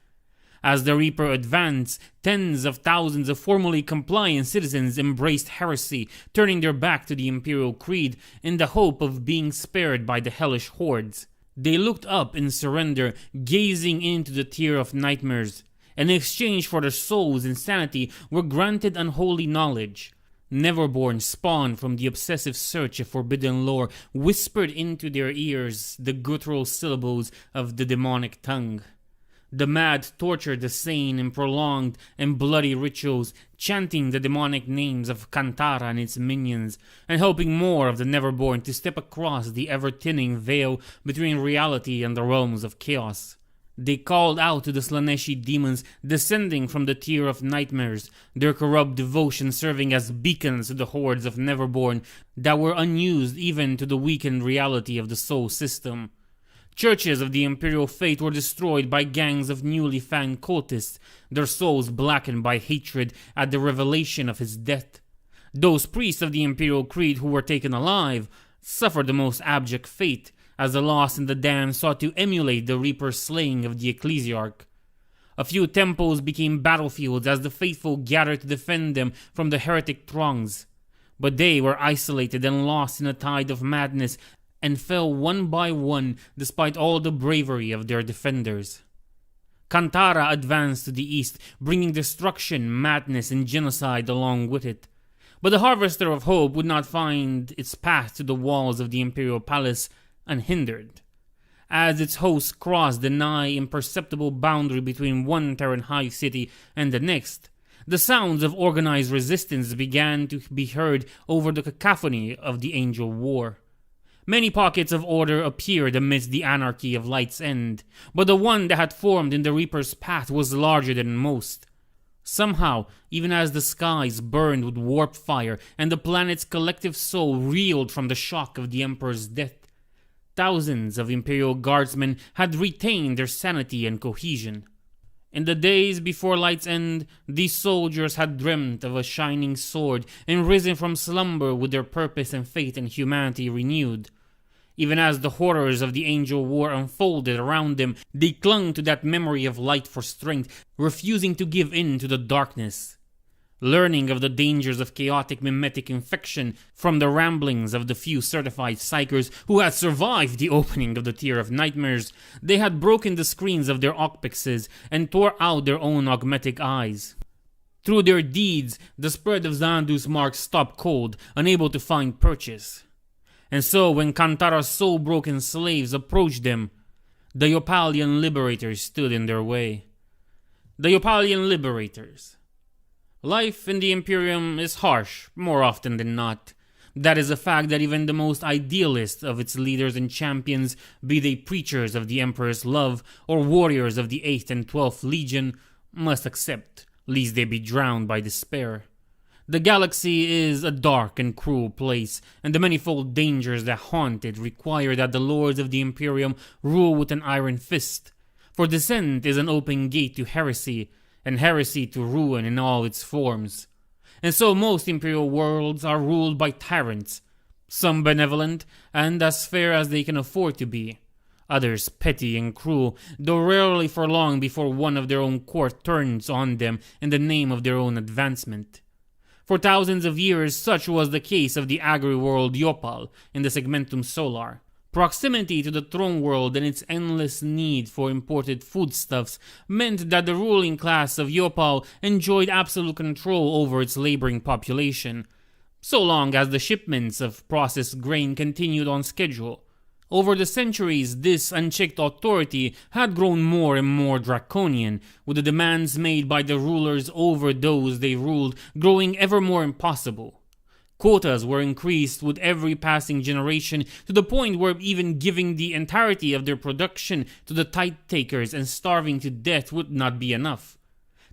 A: As the Reaper advanced, tens of thousands of formerly compliant citizens embraced heresy, turning their back to the Imperial Creed in the hope of being spared by the hellish hordes. They looked up in surrender, gazing into the Tier of Nightmares, and in exchange for their souls and sanity were granted unholy knowledge. Neverborn, spawned from the obsessive search of forbidden lore, whispered into their ears the guttural syllables of the demonic tongue. The mad tortured the sane in prolonged and bloody rituals, chanting the demonic names of Kantara and its minions, and helping more of the Neverborn to step across the ever-thinning veil between reality and the realms of chaos. They called out to the Slaneshi demons descending from the tier of nightmares, their corrupt devotion serving as beacons to the hordes of Neverborn that were unused even to the weakened reality of the Soul system. Churches of the Imperial Faith were destroyed by gangs of newly fanged cultists, their souls blackened by hatred at the revelation of his death. Those priests of the Imperial Creed who were taken alive suffered the most abject fate, as the lost and the damned sought to emulate the Reaper's slaying of the Ecclesiarch. A few temples became battlefields as the faithful gathered to defend them from the heretic throngs. But they were isolated and lost in a tide of madness and fell one by one despite all the bravery of their defenders. Kantara advanced to the east, bringing destruction, madness, and genocide along with it. But the Harvester of Hope would not find its path to the walls of the Imperial Palace unhindered. As its hosts crossed the nigh imperceptible boundary between one Terran High City and the next, the sounds of organized resistance began to be heard over the cacophony of the Angel War. Many pockets of order appeared amidst the anarchy of Light's End, but the one that had formed in the Reaper's path was larger than most. Somehow, even as the skies burned with warp fire and the planet's collective soul reeled from the shock of the Emperor's death, thousands of Imperial Guardsmen had retained their sanity and cohesion. In the days before Light's End, these soldiers had dreamt of a shining sword and risen from slumber with their purpose and faith in humanity renewed. Even as the horrors of the Angel War unfolded around them, they clung to that memory of light for strength, refusing to give in to the darkness. Learning of the dangers of chaotic mimetic infection from the ramblings of the few certified psychers who had survived the opening of the Tier of Nightmares, they had broken the screens of their Ocpexes and tore out their own augmetic eyes. Through their deeds, the spread of Xandu's marks stopped cold, unable to find purchase. And so when Kantara's soul-broken slaves approached them, the Yopalian Liberators stood in their way. The Yopalian Liberators. Life in the Imperium is harsh, more often than not. That is a fact that even the most idealist of its leaders and champions, be they preachers of the Emperor's love or warriors of the 8th and 12th Legion, must accept, lest they be drowned by despair. The galaxy is a dark and cruel place, and the manifold dangers that haunt it require that the lords of the Imperium rule with an iron fist. For dissent is an open gate to heresy, and heresy to ruin in all its forms. And so most Imperial worlds are ruled by tyrants, some benevolent and as fair as they can afford to be, others petty and cruel, though rarely for long before one of their own court turns on them in the name of their own advancement. For thousands of years such was the case of the agri-world Yopal in the Segmentum Solar. Proximity to the throne world and its endless need for imported foodstuffs meant that the ruling class of Yopal enjoyed absolute control over its laboring population, so long as the shipments of processed grain continued on schedule. Over the centuries, this unchecked authority had grown more and more draconian, with the demands made by the rulers over those they ruled growing ever more impossible. Quotas were increased with every passing generation to the point where even giving the entirety of their production to the tithe takers and starving to death would not be enough.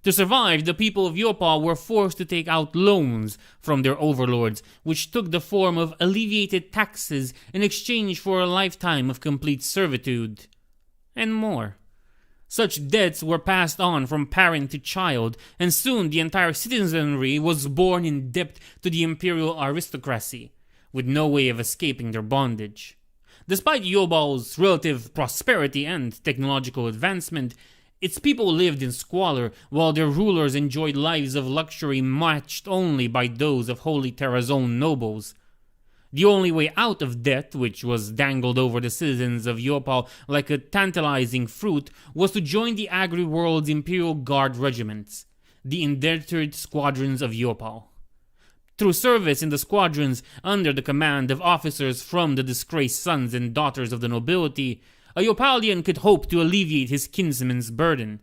A: To survive, the people of Yopal were forced to take out loans from their overlords, which took the form of alleviated taxes in exchange for a lifetime of complete servitude, and more. Such debts were passed on from parent to child, and soon the entire citizenry was born in debt to the imperial aristocracy, with no way of escaping their bondage. Despite Yobal's relative prosperity and technological advancement, its people lived in squalor, while their rulers enjoyed lives of luxury matched only by those of Holy Terra's own nobles. The only way out of debt, which was dangled over the citizens of Yopal like a tantalizing fruit, was to join the Agri-World's Imperial Guard regiments, the indentured squadrons of Yopal. Through service in the squadrons under the command of officers from the disgraced sons and daughters of the nobility, a Yopalian could hope to alleviate his kinsman's burden.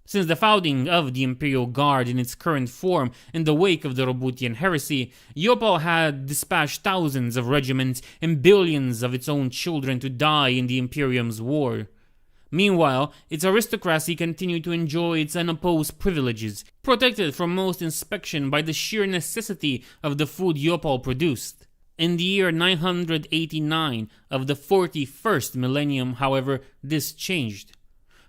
A: Since the founding of the Imperial Guard in its current form in the wake of the Roboutian Heresy, Yopal had dispatched thousands of regiments and billions of its own children to die in the Imperium's war. Meanwhile, its aristocracy continued to enjoy its unopposed privileges, protected from most inspection by the sheer necessity of the food Yopal produced. In the year 989 of the 41st millennium, however, this changed.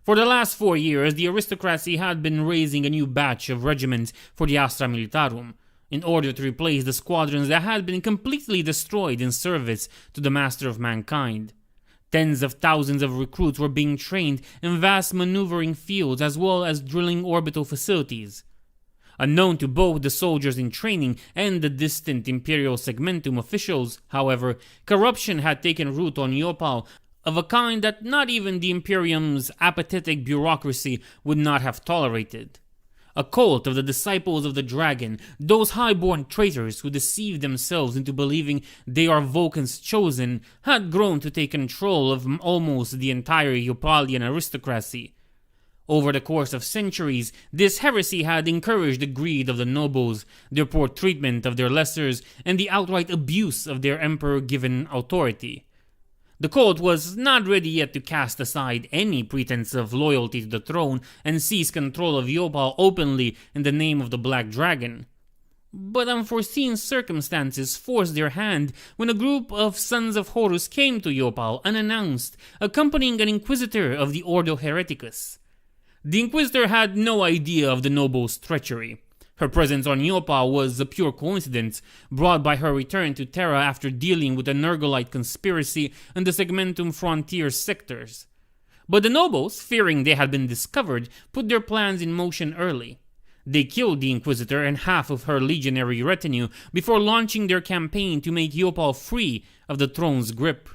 A: For the last 4 years, the aristocracy had been raising a new batch of regiments for the Astra Militarum, in order to replace the squadrons that had been completely destroyed in service to the Master of Mankind. Tens of thousands of recruits were being trained in vast maneuvering fields as well as drilling orbital facilities. Unknown to both the soldiers in training and the distant Imperial Segmentum officials, however, corruption had taken root on Yopal of a kind that not even the Imperium's apathetic bureaucracy would not have tolerated. A cult of the disciples of the dragon, those high-born traitors who deceive themselves into believing they are Vulcan's chosen, had grown to take control of almost the entire Yopalian aristocracy. Over the course of centuries, this heresy had encouraged the greed of the nobles, their poor treatment of their lessers, and the outright abuse of their emperor-given authority. The cult was not ready yet to cast aside any pretense of loyalty to the throne and seize control of Yopal openly in the name of the Black Dragon. But unforeseen circumstances forced their hand when a group of Sons of Horus came to Yopal unannounced, accompanying an Inquisitor of the Ordo Hereticus. The Inquisitor had no idea of the noble's treachery. Her presence on Yopal was a pure coincidence, brought by her return to Terra after dealing with the Nergalite conspiracy in the Segmentum frontier sectors. But the nobles, fearing they had been discovered, put their plans in motion early. They killed the Inquisitor and half of her legionary retinue before launching their campaign to make Yopal free of the throne's grip.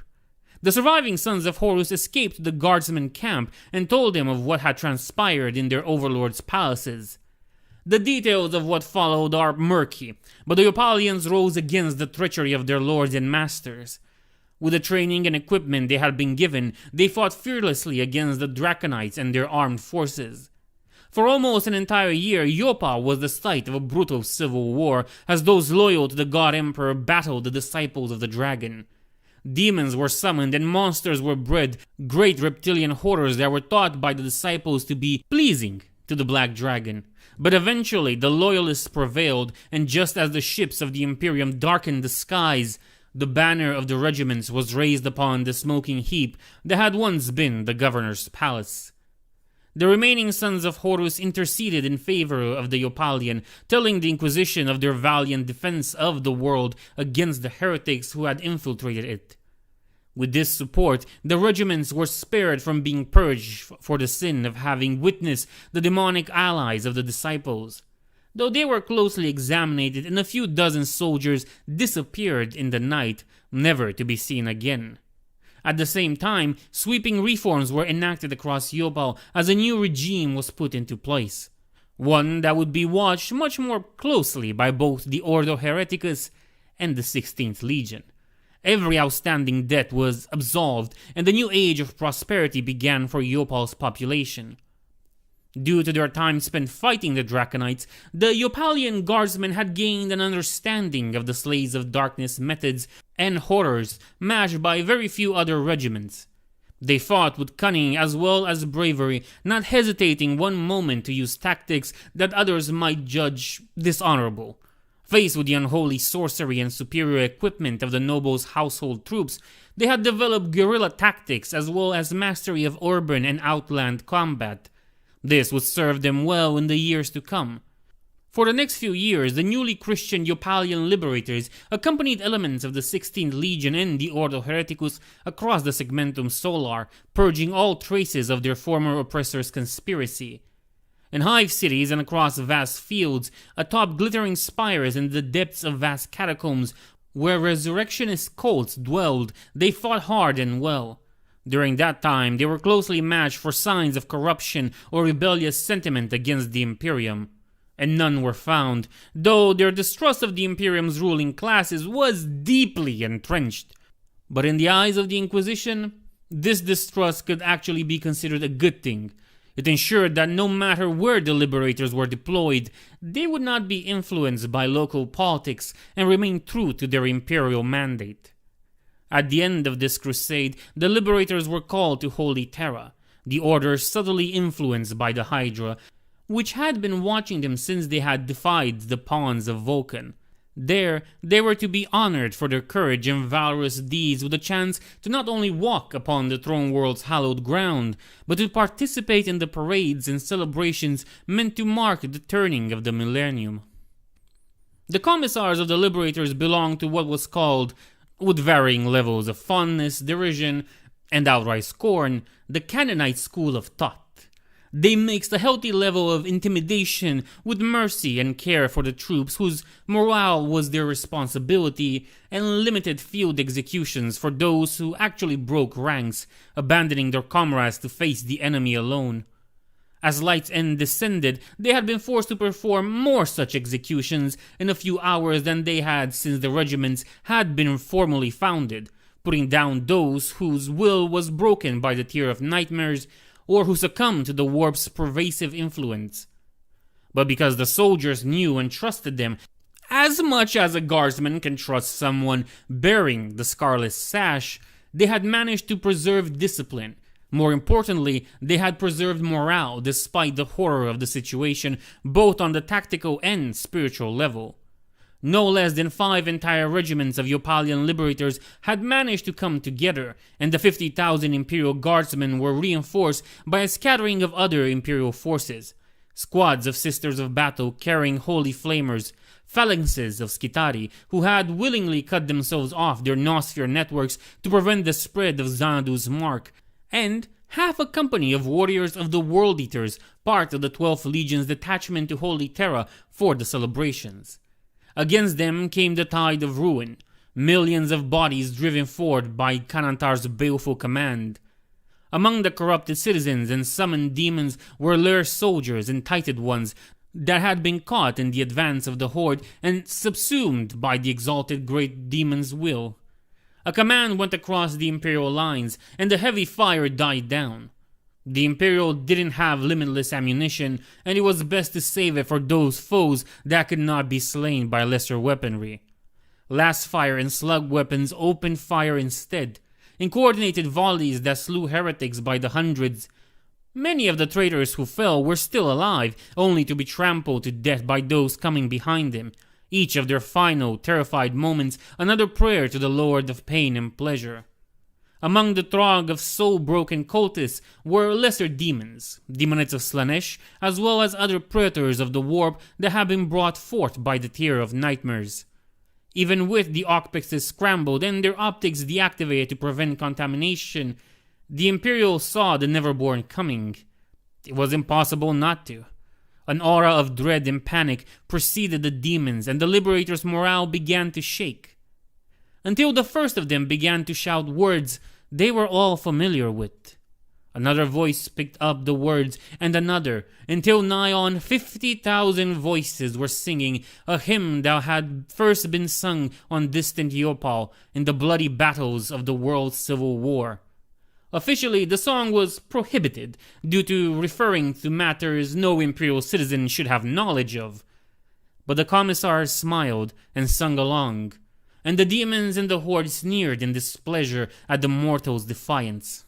A: The surviving Sons of Horus escaped to the guardsman camp and told them of what had transpired in their overlord's palaces. The details of what followed are murky, but the Yopalians rose against the treachery of their lords and masters. With the training and equipment they had been given, they fought fearlessly against the Draconites and their armed forces. For almost an entire year, Yopal was the site of a brutal civil war as those loyal to the God Emperor battled the disciples of the dragon. Demons were summoned and monsters were bred, great reptilian horrors that were thought by the disciples to be pleasing to the Black Dragon. But eventually the loyalists prevailed, and just as the ships of the Imperium darkened the skies, the banner of the regiments was raised upon the smoking heap that had once been the governor's palace. The remaining Sons of Horus interceded in favor of the Yopalian, telling the Inquisition of their valiant defense of the world against the heretics who had infiltrated it. With this support, the regiments were spared from being purged for the sin of having witnessed the demonic allies of the disciples. Though they were closely examined and a few dozen soldiers disappeared in the night, never to be seen again. At the same time, sweeping reforms were enacted across Yopal as a new regime was put into place. One that would be watched much more closely by both the Ordo Hereticus and the 16th Legion. Every outstanding debt was absolved, and the new age of prosperity began for Yopal's population. Due to their time spent fighting the Draconites, the Yopalian guardsmen had gained an understanding of the Slaves of Darkness methods and horrors matched by very few other regiments. They fought with cunning as well as bravery, not hesitating one moment to use tactics that others might judge dishonorable. Faced with the unholy sorcery and superior equipment of the nobles' household troops, they had developed guerrilla tactics as well as mastery of urban and outland combat. This would serve them well in the years to come. For the next few years, the newly Christian Yopalian liberators accompanied elements of the 16th Legion and the Ordo Hereticus across the Segmentum Solar, purging all traces of their former oppressors' conspiracy. In hive cities and across vast fields, atop glittering spires and the depths of vast catacombs, where resurrectionist cults dwelled, they fought hard and well. During that time, they were closely matched for signs of corruption or rebellious sentiment against the Imperium. And none were found, though their distrust of the Imperium's ruling classes was deeply entrenched. But in the eyes of the Inquisition, this distrust could actually be considered a good thing. It ensured that no matter where the liberators were deployed, they would not be influenced by local politics and remain true to their imperial mandate. At the end of this crusade, the liberators were called to Holy Terra. the Order subtly influenced by the Hydra, which had been watching them since they had defied the pawns of Vulcan. There, they were to be honored for their courage and valorous deeds with a chance to not only walk upon the throne world's hallowed ground, but to participate in the parades and celebrations meant to mark the turning of the millennium. The commissars of the Liberators belonged to what was called, with varying levels of fondness, derision, and outright scorn, the Canaanite school of thought. They mixed a healthy level of intimidation with mercy and care for the troops whose morale was their responsibility, and limited field executions for those who actually broke ranks, abandoning their comrades to face the enemy alone. As Light's End descended, they had been forced to perform more such executions in a few hours than they had since the regiments had been formally founded, putting down those whose will was broken by the Tier of Nightmares, or who succumbed to the warp's pervasive influence. But because the soldiers knew and trusted them, as much as a guardsman can trust someone bearing the scarlet sash, they had managed to preserve discipline. More importantly, they had preserved morale despite the horror of the situation, both on the tactical and spiritual level. No less than 5 entire regiments of Yopalian Liberators had managed to come together, and the 50,000 Imperial Guardsmen were reinforced by a scattering of other Imperial forces. Squads of Sisters of Battle carrying holy flamers, phalanxes of Skitarii who had willingly cut themselves off their Nossphere networks to prevent the spread of Xanadu's mark, and half a company of warriors of the World Eaters, part of the 12th Legion's detachment to Holy Terra for the celebrations. Against them came the tide of ruin, millions of bodies driven forward by Kanantar's baleful command. Among the corrupted citizens and summoned demons were Lur's soldiers and Tited ones that had been caught in the advance of the Horde and subsumed by the exalted Great Demon's will. A command went across the Imperial lines, and the heavy fire died down. The Imperial didn't have limitless ammunition, and it was best to save it for those foes that could not be slain by lesser weaponry. Last fire and slug weapons opened fire instead, in coordinated volleys that slew heretics by the hundreds. Many of the traitors who fell were still alive, only to be trampled to death by those coming behind them, each of their final, terrified moments another prayer to the Lord of Pain and Pleasure. Among the throng of soul-broken cultists were lesser demons, demonettes of Slanesh, as well as other predators of the warp that had been brought forth by the Tier of Nightmares. Even with the Ocpexes scrambled and their optics deactivated to prevent contamination, the Imperial saw the Neverborn coming. It was impossible not to. An aura of dread and panic preceded the demons, and the Liberators' morale began to shake. Until the first of them began to shout words they were all familiar with. Another voice picked up the words, and another, until nigh on 50,000 voices were singing a hymn that had first been sung on distant Yopal in the bloody battles of the World Civil War. Officially, the song was prohibited due to referring to matters no Imperial citizen should have knowledge of. But the commissars smiled and sung along, and the demons and the Horde sneered in displeasure at the mortals' defiance.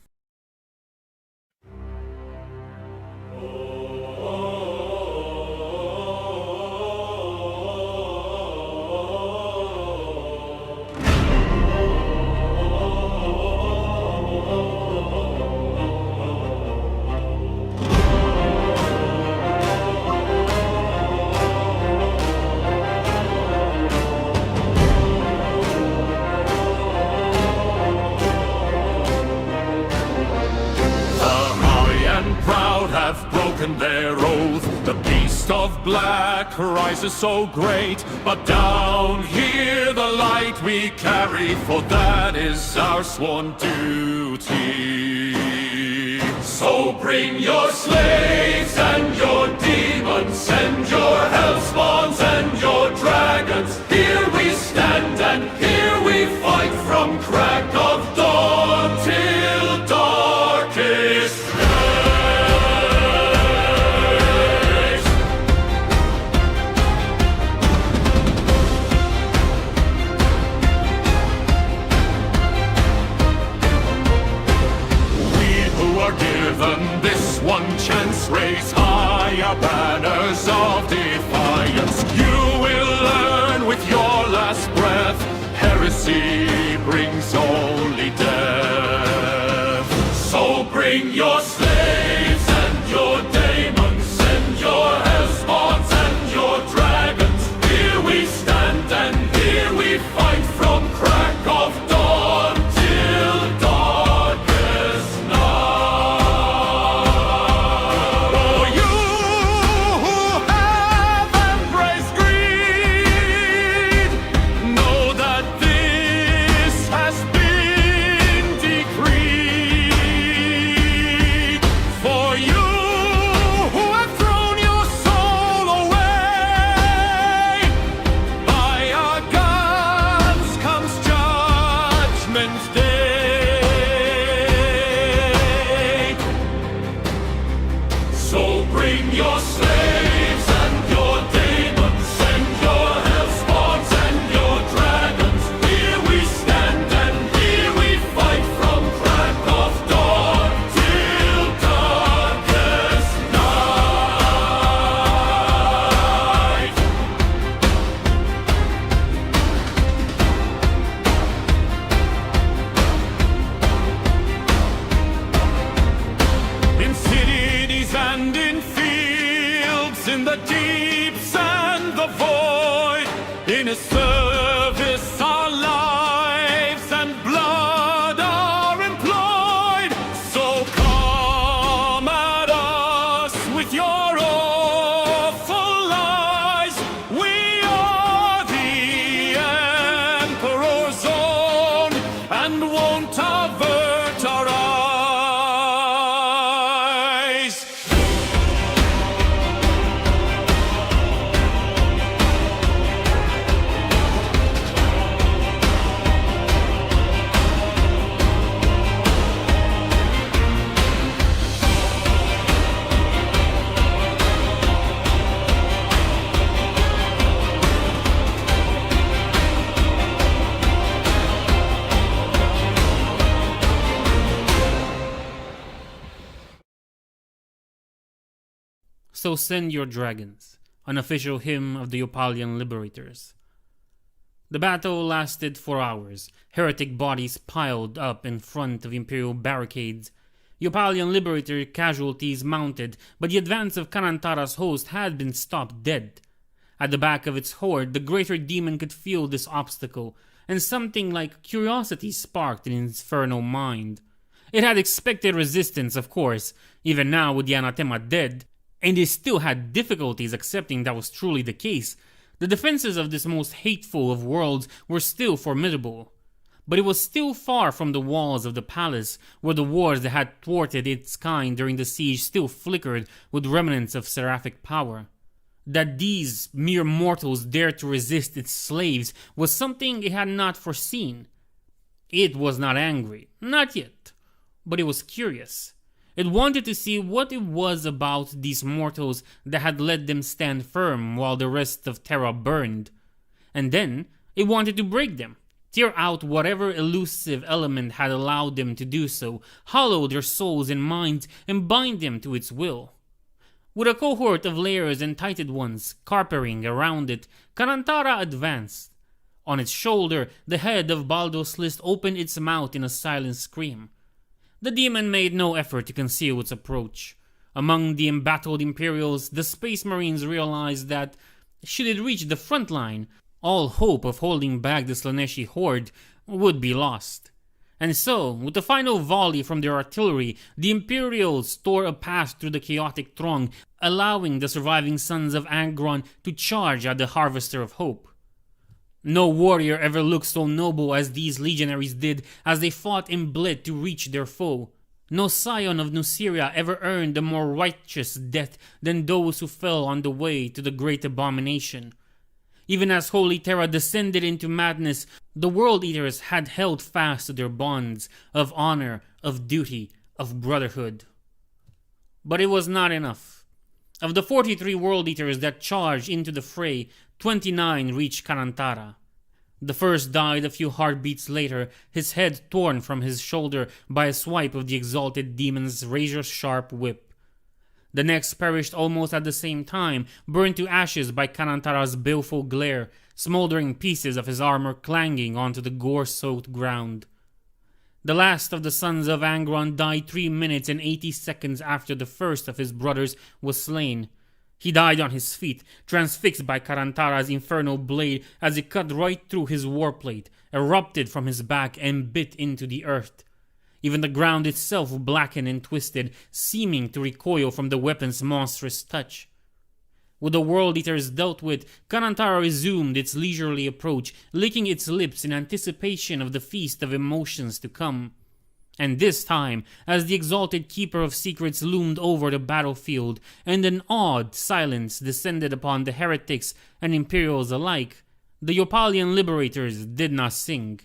B: Their oath, the beast of black rises so great, but down here the light we carry, for that is our sworn duty. So bring your slaves and your demons, and your hellspawns and your dragons. Here we stand and here we fight, from crack of dawn till darkest heaven this one chance, raise higher banners of defiance. You will learn with your last breath, heresy brings only death. So bring your slaves and your daemons and your hellspawns and your dragons. Here we stand and here we fight from crack of dawn till darkest night. For you who have embraced greed, know that this has been decreed. For you who have thrown your soul away, by our guns comes Judgment Day. So bring your slaves and your daemons and your hellspawns and your dragons. Here we stand and here we fight from crack of dawn till darkest night. In cities and in fields, in the deeps and the void, in His service our lives and blood are employed. So come at us with your awful lies. We are the Emperor's own and won't avert our eyes.
A: So send your dragons, an official hymn of the Opalian liberators. The battle lasted 4 hours, heretic bodies piled up in front of Imperial barricades. The Opalian liberator casualties mounted, but the advance of Kanantara's host had been stopped dead. At the back of its horde, the greater demon could feel this obstacle, and something like curiosity sparked in its infernal mind. It had expected resistance, of course, even now with the anathema dead, and it still had difficulties accepting that was truly the case. The defenses of this most hateful of worlds were still formidable, but it was still far from the walls of the palace, where the wars that had thwarted its kind during the siege still flickered with remnants of seraphic power. That these mere mortals dared to resist its slaves was something it had not foreseen. It was not angry, not yet, but it was curious. It wanted to see what it was about these mortals that had let them stand firm while the rest of Terra burned. And then, it wanted to break them, tear out whatever elusive element had allowed them to do so, hollow their souls and minds, and bind them to its will. With a cohort of layers and tighted ones carpering around it, Kanantara advanced. On its shoulder, the head of Baldos List opened its mouth in a silent scream. The demon made no effort to conceal its approach. Among the embattled Imperials, the Space Marines realized that, should it reach the front line, all hope of holding back the Slaneshi horde would be lost. And so, with the final volley from their artillery, the Imperials tore a path through the chaotic throng, allowing the surviving sons of Angron to charge at the Harvester of Hope. No warrior ever looked so noble as these legionaries did as they fought and bled to reach their foe. No scion of Nuceria ever earned a more righteous death than those who fell on the way to the great abomination. Even as Holy Terra descended into madness, the World Eaters had held fast to their bonds of honor, of duty, of brotherhood. But it was not enough. Of the 43 World Eaters that charged into the fray, 29 reached Kanantara. The first died a few heartbeats later, his head torn from his shoulder by a swipe of the exalted demon's razor-sharp whip. The next perished almost at the same time, burned to ashes by Kanantara's baleful glare, smoldering pieces of his armor clanging onto the gore-soaked ground. The last of the sons of Angron died 3 minutes and 80 seconds after the first of his brothers was slain. He died on his feet, transfixed by Karantara's infernal blade as it cut right through his warplate, erupted from his back and bit into the earth. Even the ground itself blackened and twisted, seeming to recoil from the weapon's monstrous touch. With the World Eaters dealt with, Karantara resumed its leisurely approach, licking its lips in anticipation of the feast of emotions to come. And this time, as the exalted Keeper of Secrets loomed over the battlefield, and an awed silence descended upon the heretics and Imperials alike, the Yopalian liberators did not sing.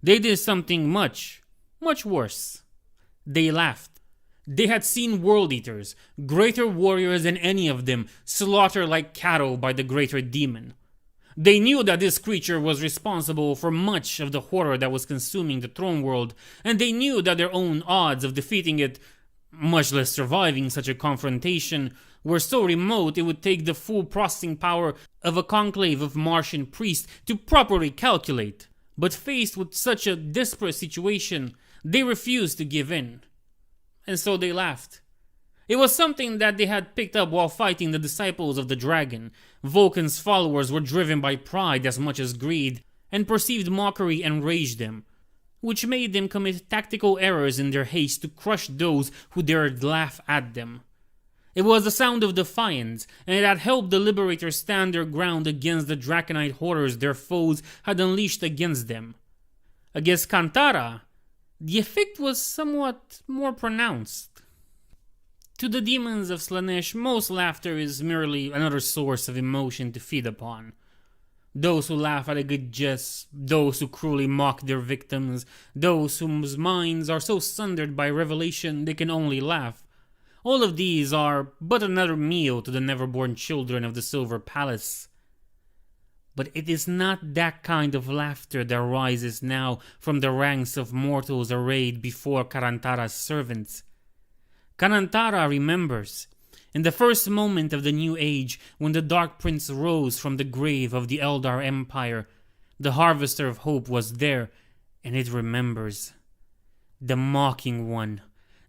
A: They did something much worse. They laughed. They had seen World Eaters, greater warriors than any of them, slaughtered like cattle by the greater demon. They knew that this creature was responsible for much of the horror that was consuming the throne world, and they knew that their own odds of defeating it, much less surviving such a confrontation, were so remote it would take the full processing power of a conclave of Martian priests to properly calculate. But faced with such a desperate situation, they refused to give in. And so they laughed. It was something that they had picked up while fighting the disciples of the dragon. Vulcan's followers were driven by pride as much as greed, and perceived mockery enraged them, which made them commit tactical errors in their haste to crush those who dared laugh at them. It was the sound of defiance, and it had helped the liberators stand their ground against the draconite horrors their foes had unleashed against them. Against Kantara, the effect was somewhat more pronounced. To the demons of Slaanesh, most laughter is merely another source of emotion to feed upon. Those who laugh at a good jest, those who cruelly mock their victims, those whose minds are so sundered by revelation they can only laugh. All of these are but another meal to the never-born children of the Silver Palace. But it is not that kind of laughter that rises now from the ranks of mortals arrayed before Karantara's servants. Karantara remembers, in the first moment of the New Age, when the Dark Prince rose from the grave of the Eldar Empire, the Harvester of Hope was there, and it remembers. The mocking one,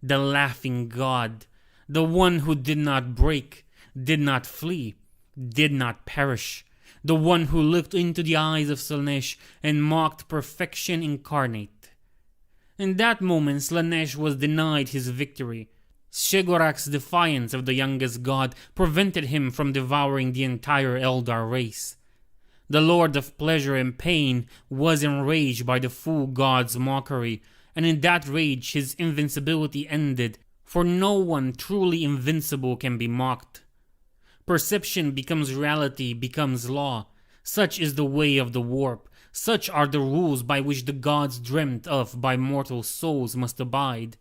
A: the laughing god, the one who did not break, did not flee, did not perish, the one who looked into the eyes of Slaanesh and mocked perfection incarnate. In that moment, Slaanesh was denied his victory. Shegorak's defiance of the youngest god prevented him from devouring the entire Eldar race. The Lord of Pleasure and Pain was enraged by the full god's mockery, and in that rage his invincibility ended, for no one truly invincible can be mocked. Perception becomes reality, becomes law. Such is the way of the warp. Such are the rules by which the gods dreamt of by mortal souls must abide.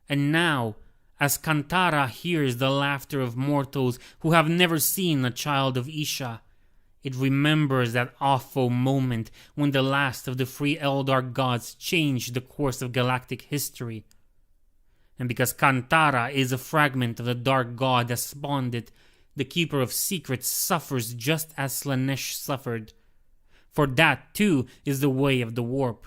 A: And now, as Kantara hears the laughter of mortals who have never seen a child of Isha, it remembers that awful moment when the last of the free Eldar gods changed the course of galactic history. And because Kantara is a fragment of the dark god that spawned it, the Keeper of Secrets suffers just as Slaanesh suffered. For that too is the way of the warp.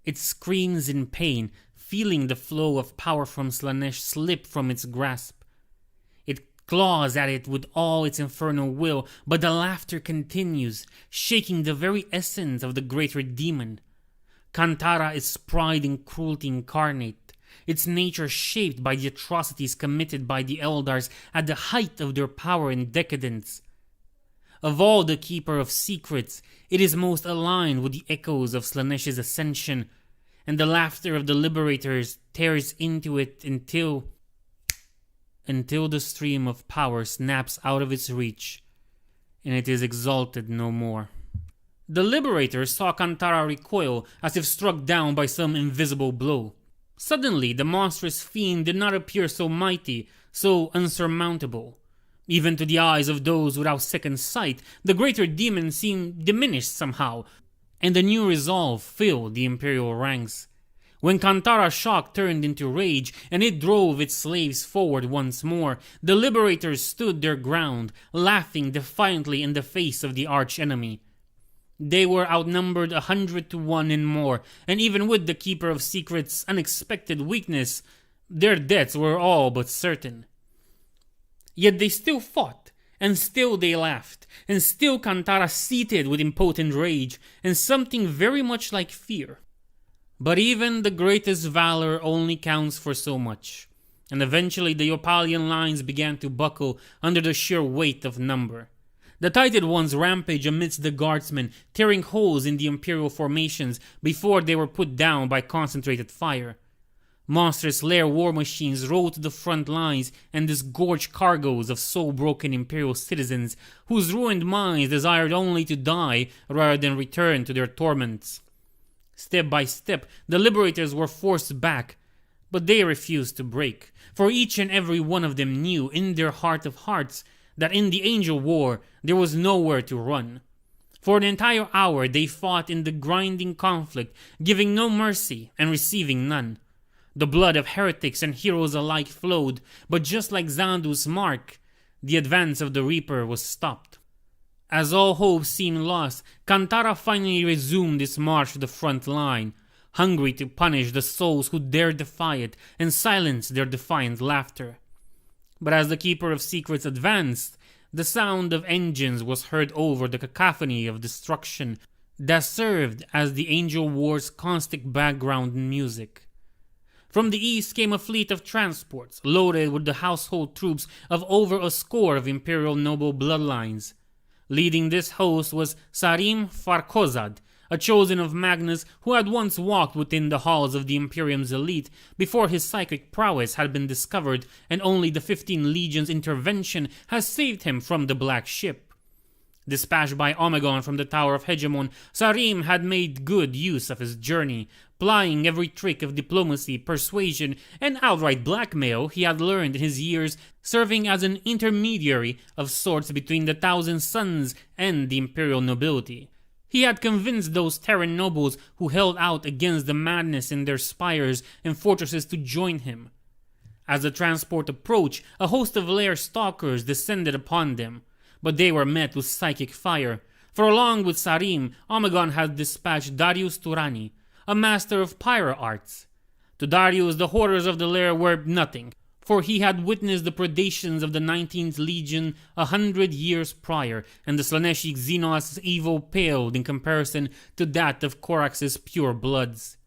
A: It screams in pain, feeling the flow of power from Slaanesh slip from its grasp. It claws at it with all its infernal will, but the laughter continues, shaking the very essence of the greater demon. Kantara is pride and cruelty incarnate, its nature shaped by the atrocities committed by the Eldars at the height of their power and decadence. Of all the Keeper of Secrets, it is most aligned with the echoes of Slaanesh's ascension, and the laughter of the liberators tears into it until the stream of power snaps out of its reach, and it is exalted no more. The liberators saw Kantara recoil as if struck down by some invisible blow. Suddenly, the monstrous fiend did not appear so mighty, so unsurmountable. Even to the eyes of those without second sight, the greater demon seemed diminished somehow, and a new resolve filled the Imperial ranks. When Kantara's shock turned into rage and it drove its slaves forward once more, the liberators stood their ground, laughing defiantly in the face of the arch-enemy. They were outnumbered 100 to 1 and more, and even with the Keeper of Secrets' unexpected weakness, their deaths were all but certain. Yet they still fought, and still they laughed, and still Kantara seethed with impotent rage, and something very much like fear. But even the greatest valor only counts for so much, and eventually the Yopalian lines began to buckle under the sheer weight of number. The Tited Ones rampaged amidst the guardsmen, tearing holes in the Imperial formations before they were put down by concentrated fire. Monstrous lair war machines rode to the front lines and disgorged cargoes of soul-broken Imperial citizens whose ruined minds desired only to die rather than return to their torments. Step by step, the liberators were forced back, but they refused to break, for each and every one of them knew in their heart of hearts that in the Angel War there was nowhere to run. For an entire hour they fought in the grinding conflict, giving no mercy and receiving none. The blood of heretics and heroes alike flowed, but just like Zandu's mark, the advance of the Reaper was stopped. As all hope seemed lost, Kantara finally resumed its march to the front line, hungry to punish the souls who dared defy it and silence their defiant laughter. But as the Keeper of Secrets advanced, the sound of engines was heard over the cacophony of destruction that served as the Angel War's constant background music. From the east came a fleet of transports, loaded with the household troops of over a score of Imperial noble bloodlines. Leading this host was Sarim Farkhozad, a chosen of Magnus who had once walked within the halls of the Imperium's elite before his psychic prowess had been discovered and only the 15 Legion's intervention has saved him from the Black Ship. Dispatched by Omegon from the Tower of Hegemon, Sarim had made good use of his journey, plying every trick of diplomacy, persuasion, and outright blackmail he had learned in his years serving as an intermediary of sorts between the Thousand Sons and the Imperial nobility. He had convinced those Terran nobles who held out against the madness in their spires and fortresses to join him. As the transport approached, a host of lair stalkers descended upon them, but they were met with psychic fire, for along with Sarim, Omegon had dispatched Darius Turani, a master of pyro arts. To Darius, the horrors of the lair were nothing, for he had witnessed the predations of the 19th Legion 100 years prior, and the Slaneshi Xenos' evil paled in comparison to that of Korax's pure bloods.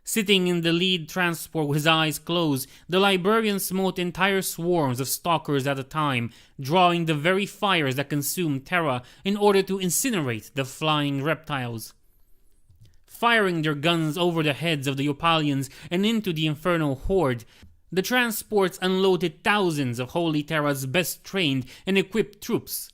A: Sitting in the lead transport with his eyes closed, the librarian smote entire swarms of stalkers at a time, drawing the very fires that consumed Terra in order to incinerate the flying reptiles. Firing their guns over the heads of the Yopalians and into the infernal horde, the transports unloaded thousands of Holy Terra's best trained and equipped troops.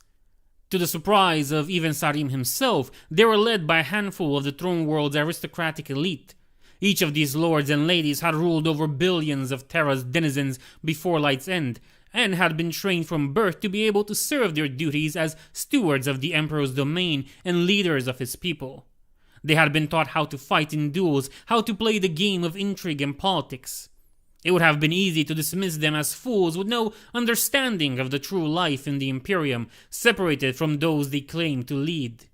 A: To the surprise of even Sarim himself, they were led by a handful of the Throne World's aristocratic elite. Each of these lords and ladies had ruled over billions of Terra's denizens before Light's End, and had been trained from birth to be able to serve their duties as stewards of the Emperor's domain and leaders of his people. They had been taught how to fight in duels, how to play the game of intrigue and politics. It would have been easy to dismiss them as fools with no understanding of the true life in the Imperium, separated from those they claimed to lead.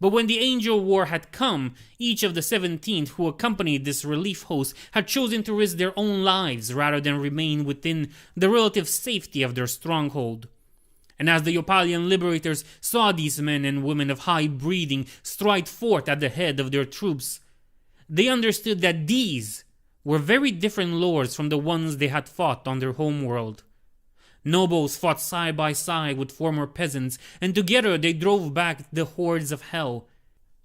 A: But when the Angel War had come, each of the 17th who accompanied this relief host had chosen to risk their own lives rather than remain within the relative safety of their stronghold. And as the Yopalian liberators saw these men and women of high breeding stride forth at the head of their troops, they understood that these were very different lords from the ones they had fought on their homeworld. Nobles fought side by side with former peasants, and together they drove back the hordes of hell.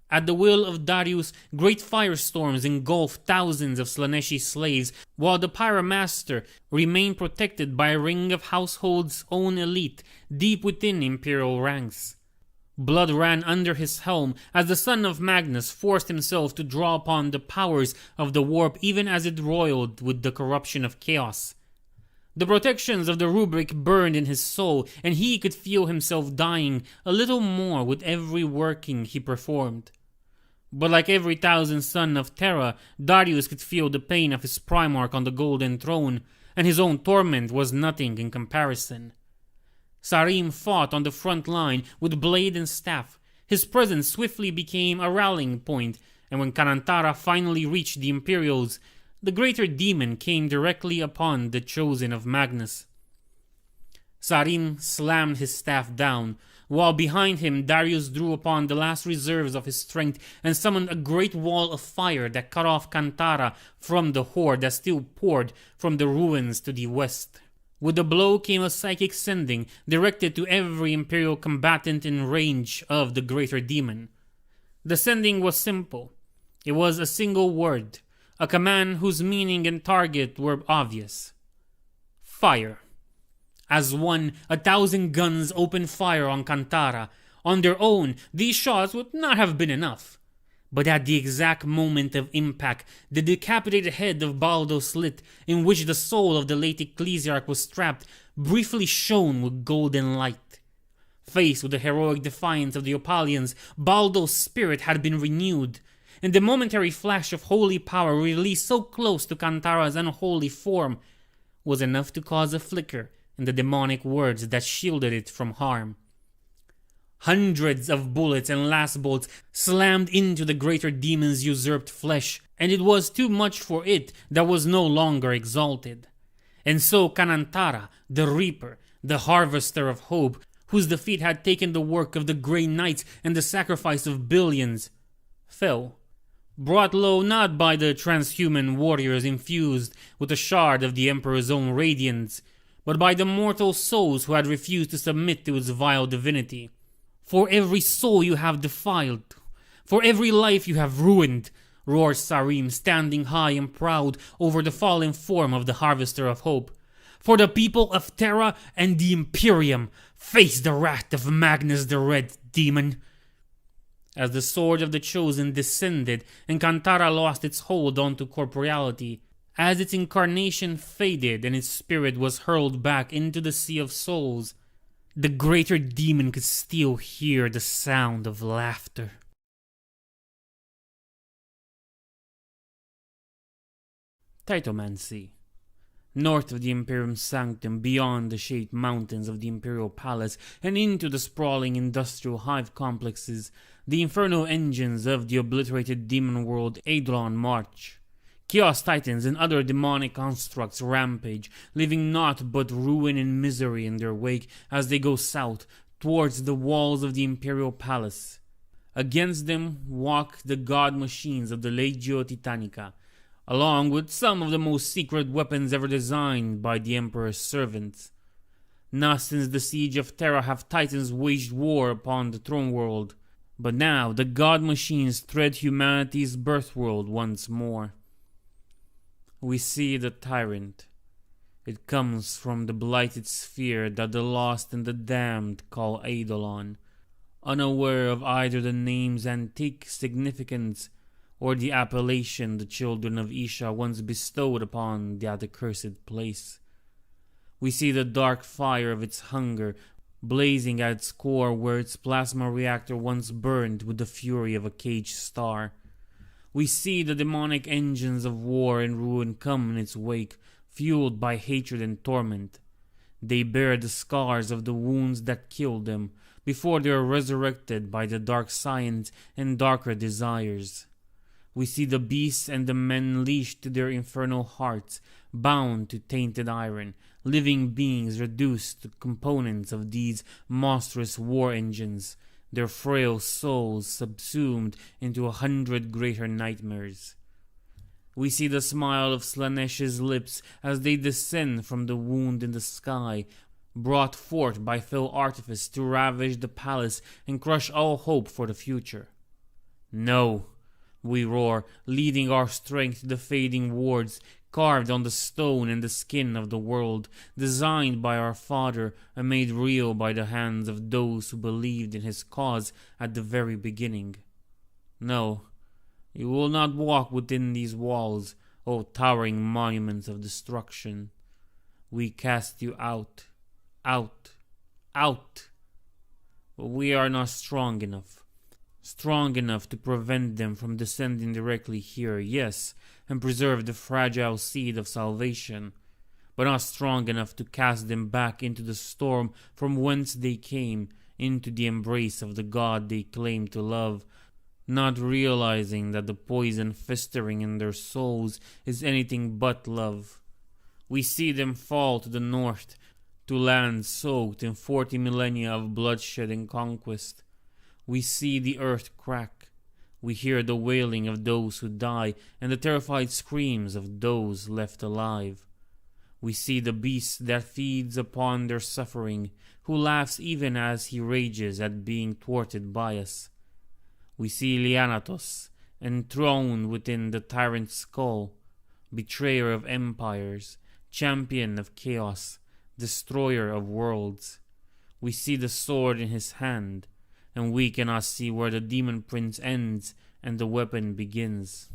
A: At the will of Darius, great firestorms engulfed thousands of Slaneshi slaves, while the Pyromaster remained protected by a ring of household's own elite deep within Imperial ranks. Blood ran under his helm as the son of Magnus forced himself to draw upon the powers of the warp even as it roiled with the corruption of chaos. The protections of the rubric burned in his soul, and he could feel himself dying a little more with every working he performed. But like every thousand son of Terra, Darius could feel the pain of his Primarch on the golden throne, and his own torment was nothing in comparison. Sarim fought on the front line with blade and staff. His presence swiftly became a rallying point, and when Kanantara finally reached the Imperials, the greater demon came directly upon the chosen of Magnus. Sarim slammed his staff down, while behind him Darius drew upon the last reserves of his strength and summoned a great wall of fire that cut off Kantara from the horde that still poured from the ruins to the west. With the blow came a psychic sending directed to every Imperial combatant in range of the greater demon. The sending was simple. It was a single word, a command whose meaning and target were obvious. Fire. As one, 1,000 guns opened fire on Kantara. On their own, these shots would not have been enough. But at the exact moment of impact, the decapitated head of Baldo slit, in which the soul of the late Ecclesiarch was trapped, briefly shone with golden light. Faced with the heroic defiance of the Opalians, Baldo's spirit had been renewed, and the momentary flash of holy power released so close to Kantara's unholy form was enough to cause a flicker in the demonic words that shielded it from harm. Hundreds of bullets and last bolts slammed into the greater demon's usurped flesh, and it was too much for it that was no longer exalted. And so Kanantara, the Reaper, the Harvester of Hope, whose defeat had taken the work of the Grey Knights and the sacrifice of billions, fell, brought low not by the transhuman warriors infused with a shard of the Emperor's own radiance, but by the mortal souls who had refused to submit to its vile divinity. For every soul you have defiled, for every life you have ruined, roared Sarim, standing high and proud over the fallen form of the Harvester of Hope. For the people of Terra and the Imperium, face the wrath of Magnus the Red Demon. As the sword of the Chosen descended and Kantara lost its hold onto corporeality, as its incarnation faded and its spirit was hurled back into the sea of souls, the greater demon could still hear the sound of laughter. Titomancy. North of the Imperium Sanctum, beyond the shaped mountains of the Imperial Palace, and into the sprawling industrial hive complexes, the infernal engines of the obliterated demon world Eidolon march. Chaos Titans and other demonic constructs rampage, leaving naught but ruin and misery in their wake as they go south towards the walls of the Imperial Palace. Against them walk the god machines of the Legio Titanica, along with some of the most secret weapons ever designed by the Emperor's servants. Not since the siege of Terra have Titans waged war upon the throne world, but now the god machines tread humanity's birth world once more. We see the tyrant. It comes from the blighted sphere that the lost and the damned call Eidolon, unaware of either the name's antique significance or the appellation the children of Isha once bestowed upon that accursed place. We see the dark fire of its hunger blazing at its core where its plasma reactor once burned with the fury of a caged star. We see the demonic engines of war and ruin come in its wake, fueled by hatred and torment. They bear the scars of the wounds that killed them, before they are resurrected by the dark science and darker desires. We see the beasts and the men leashed to their infernal hearts, bound to tainted iron, living beings reduced to components of these monstrous war engines, their frail souls subsumed into 100 greater nightmares. We see the smile of Slanesh's lips as they descend from the wound in the sky, brought forth by fell artifice to ravage the palace and crush all hope for the future. No, we roar, leading our strength to the fading wards, carved on the stone and the skin of the world, designed by our Father and made real by the hands of those who believed in his cause at the very beginning. No, you will not walk within these walls, O towering monuments of destruction. We cast you out, out, out. But we are not strong enough. Strong enough to prevent them from descending directly here, yes, and preserve the fragile seed of salvation, but not strong enough to cast them back into the storm from whence they came, into the embrace of the God they claim to love, not realizing that the poison festering in their souls is anything but love. We see them fall to the north, to lands soaked in 40 millennia of bloodshed and conquest. We see the earth crack. We hear the wailing of those who die and the terrified screams of those left alive. We see the beast that feeds upon their suffering, who laughs even as he rages at being thwarted by us. We see Lianatos, enthroned within the tyrant's skull, betrayer of empires, champion of chaos, destroyer of worlds. We see the sword in his hand, and we cannot see where the demon prince ends and the weapon begins.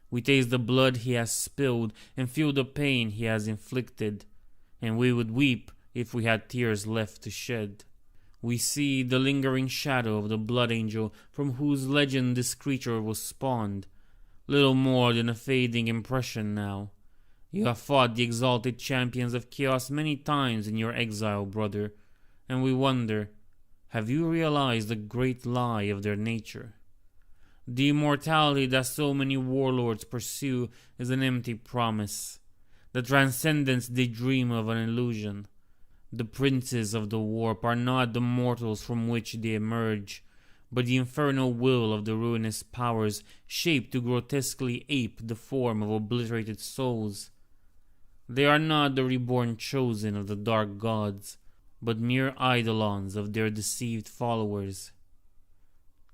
A: We taste the blood he has spilled and feel the pain he has inflicted, and we would weep if we had tears left to shed. We see the lingering shadow of the blood angel from whose legend this creature was spawned, little more than a fading impression now. You have fought the exalted champions of chaos many times in your exile, brother, and we wonder, have you realized the great lie of their nature? The immortality that so many warlords pursue is an empty promise. The transcendence they dream of an illusion. The princes of the warp are not the mortals from which they emerge, but the infernal will of the ruinous powers shaped to grotesquely ape the form of obliterated souls. They are not the reborn chosen of the dark gods, but mere eidolons of their deceived followers.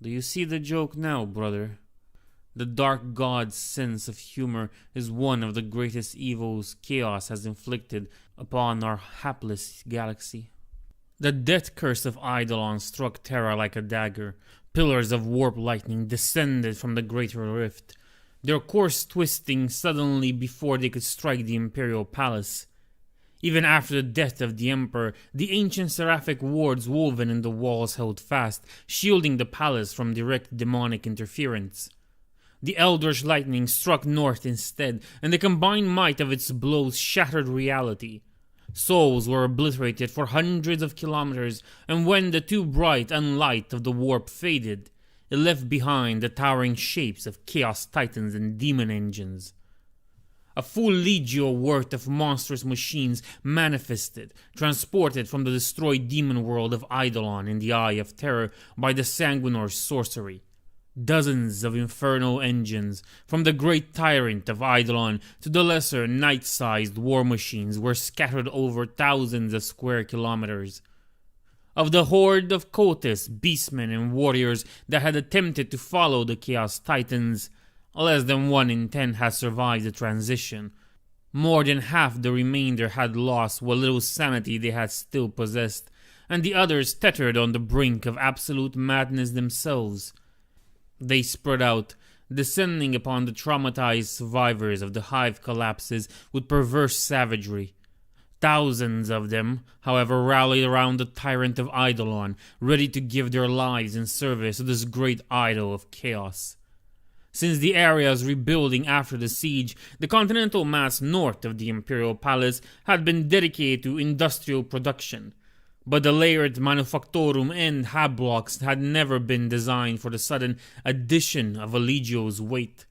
A: Do you see the joke now, brother? The dark god's sense of humor is one of the greatest evils chaos has inflicted upon our hapless galaxy. The death curse of Eidolon struck Terra like a dagger. Pillars of warp lightning descended from the greater rift, their course twisting suddenly before they could strike the Imperial Palace. Even after the death of the Emperor, the ancient seraphic wards woven in the walls held fast, shielding the palace from direct demonic interference. The Eldritch lightning struck north instead, and the combined might of its blows shattered reality. Souls were obliterated for hundreds of kilometers, and when the too bright unlight of the warp faded, it left behind the towering shapes of chaos titans and demon engines. A full legio worth of monstrous machines manifested, transported from the destroyed demon world of Eidolon in the Eye of Terror by the Sanguinor's sorcery. Dozens of infernal engines, from the great tyrant of Eidolon to the lesser night-sized war machines, were scattered over thousands of square kilometers. Of the horde of cultists, beastmen, and warriors that had attempted to follow the Chaos Titans, less than 1 in 10 had survived the transition. More than half the remainder had lost what little sanity they had still possessed, and the others teetered on the brink of absolute madness themselves. They spread out, descending upon the traumatized survivors of the hive collapses with perverse savagery. Thousands of them, however, rallied around the tyrant of Eidolon, ready to give their lives in service to this great idol of chaos. Since the area's rebuilding after the siege, the continental mass north of the Imperial Palace had been dedicated to industrial production. But the layered manufactorum and hab blocks had never been designed for the sudden addition of a legio's weight.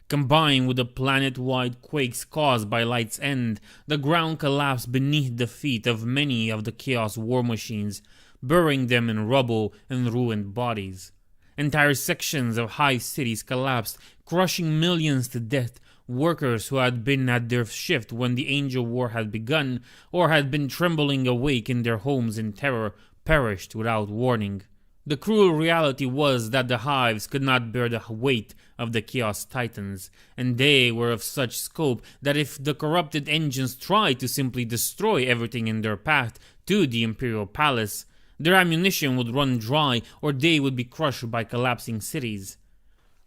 A: Combined with the planet-wide quakes caused by Light's End, the ground collapsed beneath the feet of many of the Chaos war machines, burying them in rubble and ruined bodies. Entire sections of hive cities collapsed, crushing millions to death. Workers who had been at their shift when the Angel War had begun, or had been trembling awake in their homes in terror, perished without warning. The cruel reality was that the hives could not bear the weight of the Chaos Titans, and they were of such scope that if the corrupted engines tried to simply destroy everything in their path to the Imperial Palace, their ammunition would run dry or they would be crushed by collapsing cities.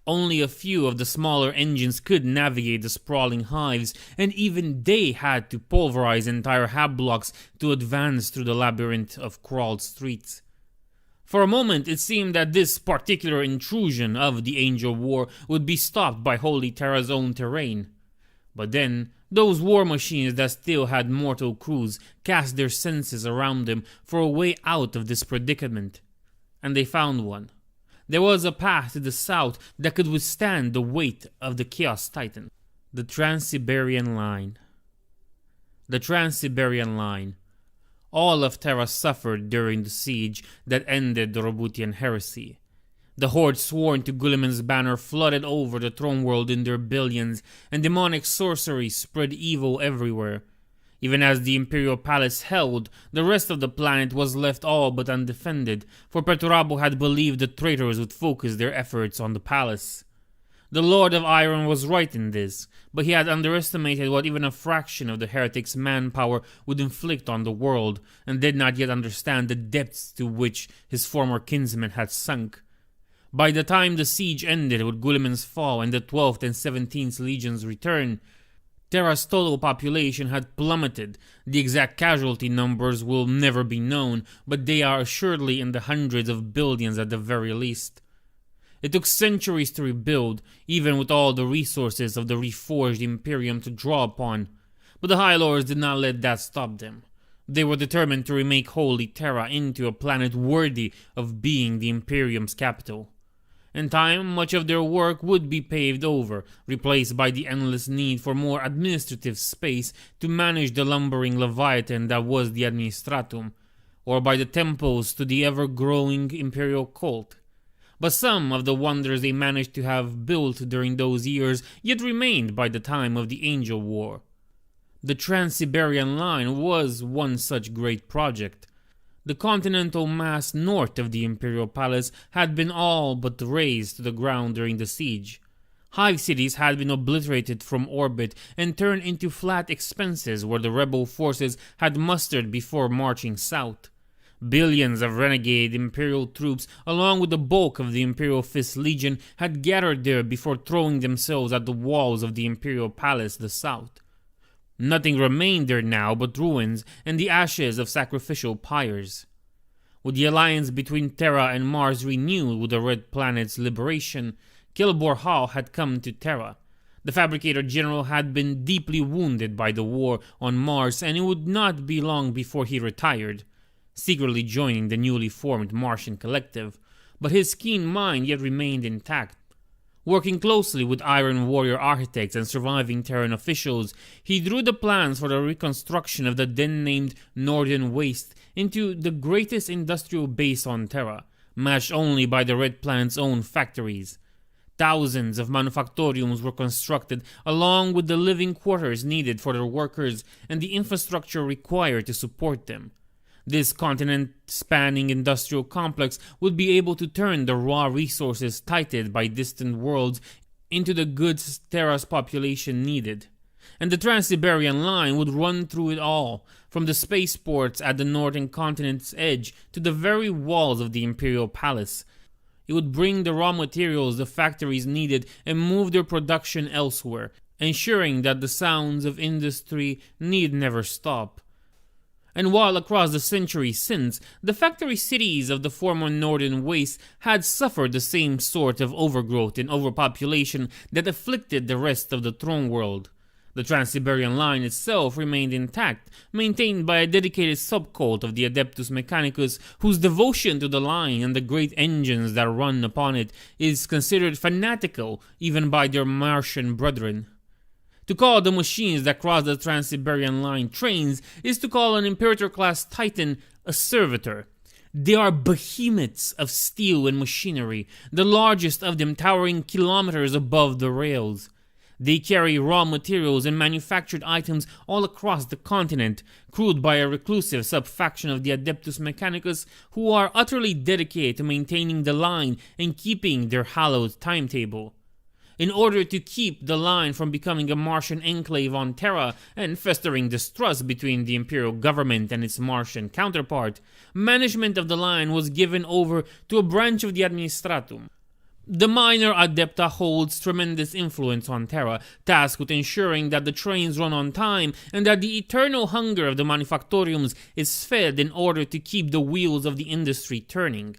A: Only a few of the smaller engines could navigate the sprawling hives, and even they had to pulverize entire hab blocks to advance through the labyrinth of crawled streets. For a moment it seemed that this particular intrusion of the Angel War would be stopped by Holy Terra's own terrain. But then, those war machines that still had mortal crews cast their senses around them for a way out of this predicament. And they found one. There was a path to the south that could withstand the weight of the Chaos Titan. The Trans-Siberian Line. The Trans-Siberian Line. All of Terra suffered during the siege that ended the Roboutian Heresy. The horde sworn to Guilliman's banner flooded over the throne world in their billions, and demonic sorcery spread evil everywhere. Even as the Imperial Palace held, the rest of the planet was left all but undefended, for Perturabo had believed the traitors would focus their efforts on the palace. The Lord of Iron was right in this, but he had underestimated what even a fraction of the heretics' manpower would inflict on the world, and did not yet understand the depths to which his former kinsmen had sunk. By the time the siege ended with Guilliman's fall and the 12th and 17th Legions' return, Terra's total population had plummeted. The exact casualty numbers will never be known, but they are assuredly in the hundreds of billions at the very least. It took centuries to rebuild, even with all the resources of the reforged Imperium to draw upon, but the High Lords did not let that stop them. They were determined to remake Holy Terra into a planet worthy of being the Imperium's capital. In time, much of their work would be paved over, replaced by the endless need for more administrative space to manage the lumbering leviathan that was the Administratum, or by the temples to the ever-growing imperial cult. But some of the wonders they managed to have built during those years yet remained by the time of the Angel War. The Trans-Siberian Line was one such great project. The continental mass north of the Imperial Palace had been all but razed to the ground during the siege. Hive cities had been obliterated from orbit and turned into flat expanses where the rebel forces had mustered before marching south. Billions of renegade Imperial troops, along with the bulk of the Imperial Fifth Legion, had gathered there before throwing themselves at the walls of the Imperial Palace the south. Nothing remained there now but ruins and the ashes of sacrificial pyres. With the alliance between Terra and Mars renewed with the Red Planet's liberation, Kilbor Hall had come to Terra. The Fabricator General had been deeply wounded by the war on Mars, and it would not be long before he retired, secretly joining the newly formed Martian Collective, but his keen mind yet remained intact. Working closely with Iron Warrior architects and surviving Terran officials, he drew the plans for the reconstruction of the then-named Northern Waste into the greatest industrial base on Terra, matched only by the Red Planet's own factories. Thousands of manufactoriums were constructed, along with the living quarters needed for their workers and the infrastructure required to support them. This continent-spanning industrial complex would be able to turn the raw resources tightened by distant worlds into the goods Terra's population needed. And the Trans-Siberian Line would run through it all, from the spaceports at the northern continent's edge to the very walls of the Imperial Palace. It would bring the raw materials the factories needed and move their production elsewhere, ensuring that the sounds of industry need never stop. And while across the centuries since, the factory cities of the former Northern Waste had suffered the same sort of overgrowth and overpopulation that afflicted the rest of the throne world, the Trans-Siberian Line itself remained intact, maintained by a dedicated subcult of the Adeptus Mechanicus, whose devotion to the line and the great engines that run upon it is considered fanatical even by their Martian brethren. To call the machines that cross the Trans-Siberian Line trains is to call an Imperator-class Titan a servitor. They are behemoths of steel and machinery, the largest of them towering kilometers above the rails. They carry raw materials and manufactured items all across the continent, crewed by a reclusive sub-faction of the Adeptus Mechanicus who are utterly dedicated to maintaining the line and keeping their hallowed timetable. In order to keep the line from becoming a Martian enclave on Terra and festering distrust between the Imperial government and its Martian counterpart, management of the line was given over to a branch of the Administratum. The minor Adepta holds tremendous influence on Terra, tasked with ensuring that the trains run on time and that the eternal hunger of the manufactoriums is fed in order to keep the wheels of the industry turning.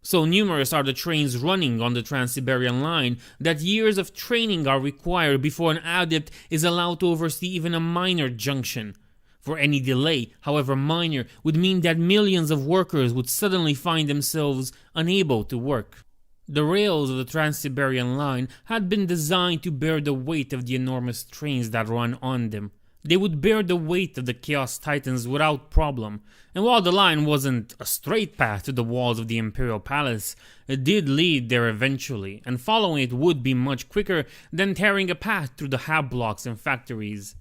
A: So numerous are the trains running on the Trans-Siberian line that years of training are required before an adept is allowed to oversee even a minor junction. For any delay, however minor, would mean that millions of workers would suddenly find themselves unable to work. The rails of the Trans-Siberian line had been designed to bear the weight of the enormous trains that run on them. They would bear the weight of the Chaos Titans without problem, and while the line wasn't a straight path to the walls of the Imperial Palace, it did lead there eventually, and following it would be much quicker than tearing a path through the hab blocks and factories.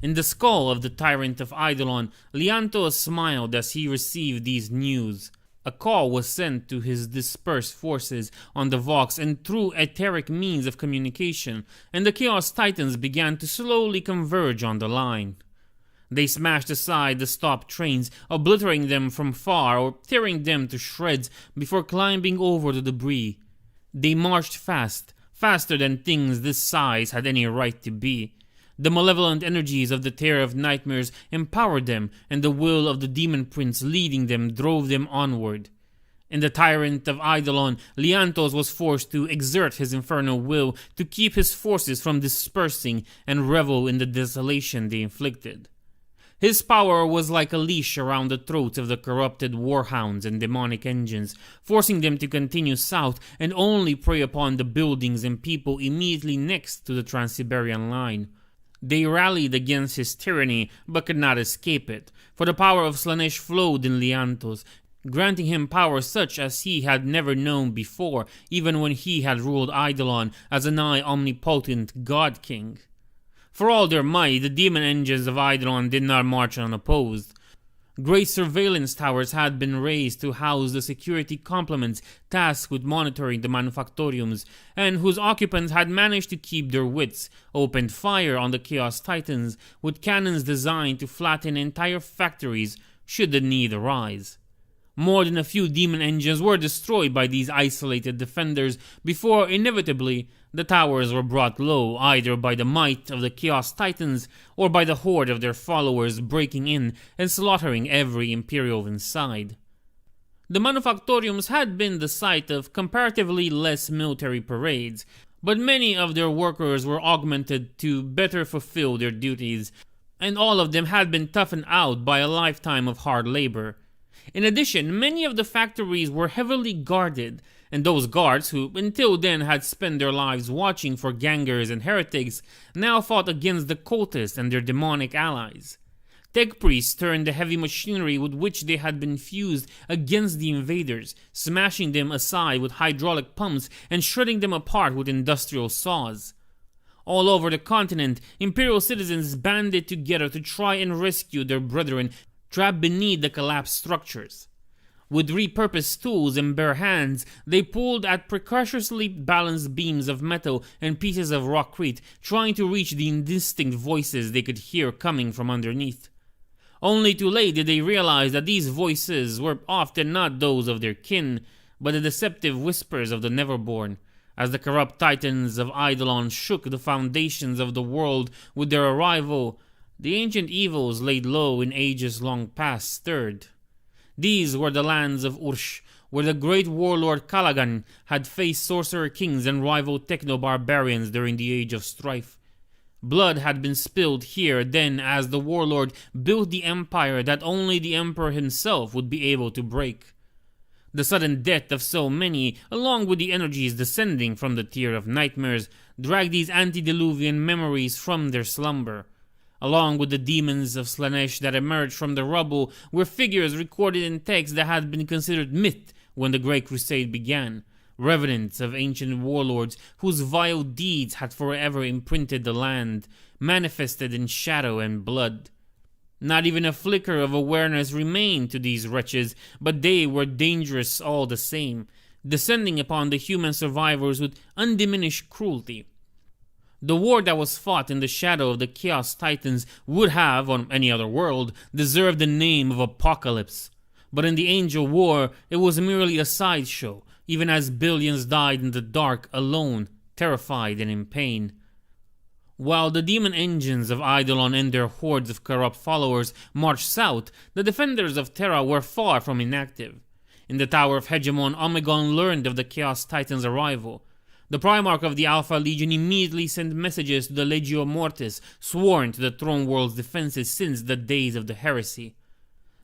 A: In the skull of the Tyrant of Eidolon, Liantos smiled as he received these news. A call was sent to his dispersed forces on the Vox and through etheric means of communication, and the Chaos Titans began to slowly converge on the line. They smashed aside the stopped trains, obliterating them from far or tearing them to shreds before climbing over the debris. They marched fast, faster than things this size had any right to be. The malevolent energies of the Terror of Nightmares empowered them, and the will of the Demon Prince leading them drove them onward. In the Tyrant of Eidolon, Liantos was forced to exert his infernal will to keep his forces from dispersing and revel in the desolation they inflicted. His power was like a leash around the throats of the corrupted warhounds and demonic engines, forcing them to continue south and only prey upon the buildings and people immediately next to the Trans-Siberian line. They rallied against his tyranny, but could not escape it, for the power of Slaanesh flowed in Liantos, granting him power such as he had never known before, even when he had ruled Eidolon as a nigh omnipotent god-king. For all their might, the demon engines of Eidolon did not march unopposed. Great surveillance towers had been raised to house the security complements tasked with monitoring the manufactoriums, and whose occupants had managed to keep their wits, opened fire on the Chaos Titans with cannons designed to flatten entire factories should the need arise. More than a few demon engines were destroyed by these isolated defenders before, inevitably, the towers were brought low either by the might of the Chaos Titans or by the horde of their followers breaking in and slaughtering every Imperial inside. The manufactoriums had been the site of comparatively less military parades, but many of their workers were augmented to better fulfill their duties, and all of them had been toughened out by a lifetime of hard labor. In addition, many of the factories were heavily guarded, and those guards who until then had spent their lives watching for gangers and heretics now fought against the cultists and their demonic allies. Tech priests turned the heavy machinery with which they had been fused against the invaders, smashing them aside with hydraulic pumps and shredding them apart with industrial saws. All over the continent, Imperial citizens banded together to try and rescue their brethren trapped beneath the collapsed structures. With repurposed tools and bare hands, they pulled at precariously balanced beams of metal and pieces of rockcrete, trying to reach the indistinct voices they could hear coming from underneath. Only too late did they realize that these voices were often not those of their kin, but the deceptive whispers of the Neverborn. As the corrupt titans of Eidolon shook the foundations of the world with their arrival, the ancient evils laid low in ages long past stirred. These were the lands of Ursh, where the great warlord Calagan had faced sorcerer kings and rival techno-barbarians during the Age of Strife. Blood had been spilled here then as the warlord built the empire that only the emperor himself would be able to break. The sudden death of so many, along with the energies descending from the Tier of Nightmares, dragged these antediluvian memories from their slumber. Along with the demons of Slaanesh that emerged from the rubble were figures recorded in texts that had been considered myth when the Great Crusade began, revenants of ancient warlords whose vile deeds had forever imprinted the land, manifested in shadow and blood. Not even a flicker of awareness remained to these wretches, but they were dangerous all the same, descending upon the human survivors with undiminished cruelty. The war that was fought in the shadow of the Chaos Titans would have, on any other world, deserved the name of Apocalypse. But in the Angel War, it was merely a sideshow, even as billions died in the dark, alone, terrified and in pain. While the demon engines of Eidolon and their hordes of corrupt followers marched south, the defenders of Terra were far from inactive. In the Tower of Hegemon, Omegon learned of the Chaos Titan's arrival. The Primarch of the Alpha Legion immediately sent messages to the Legio Mortis, sworn to the Throne World's defenses since the days of the Heresy.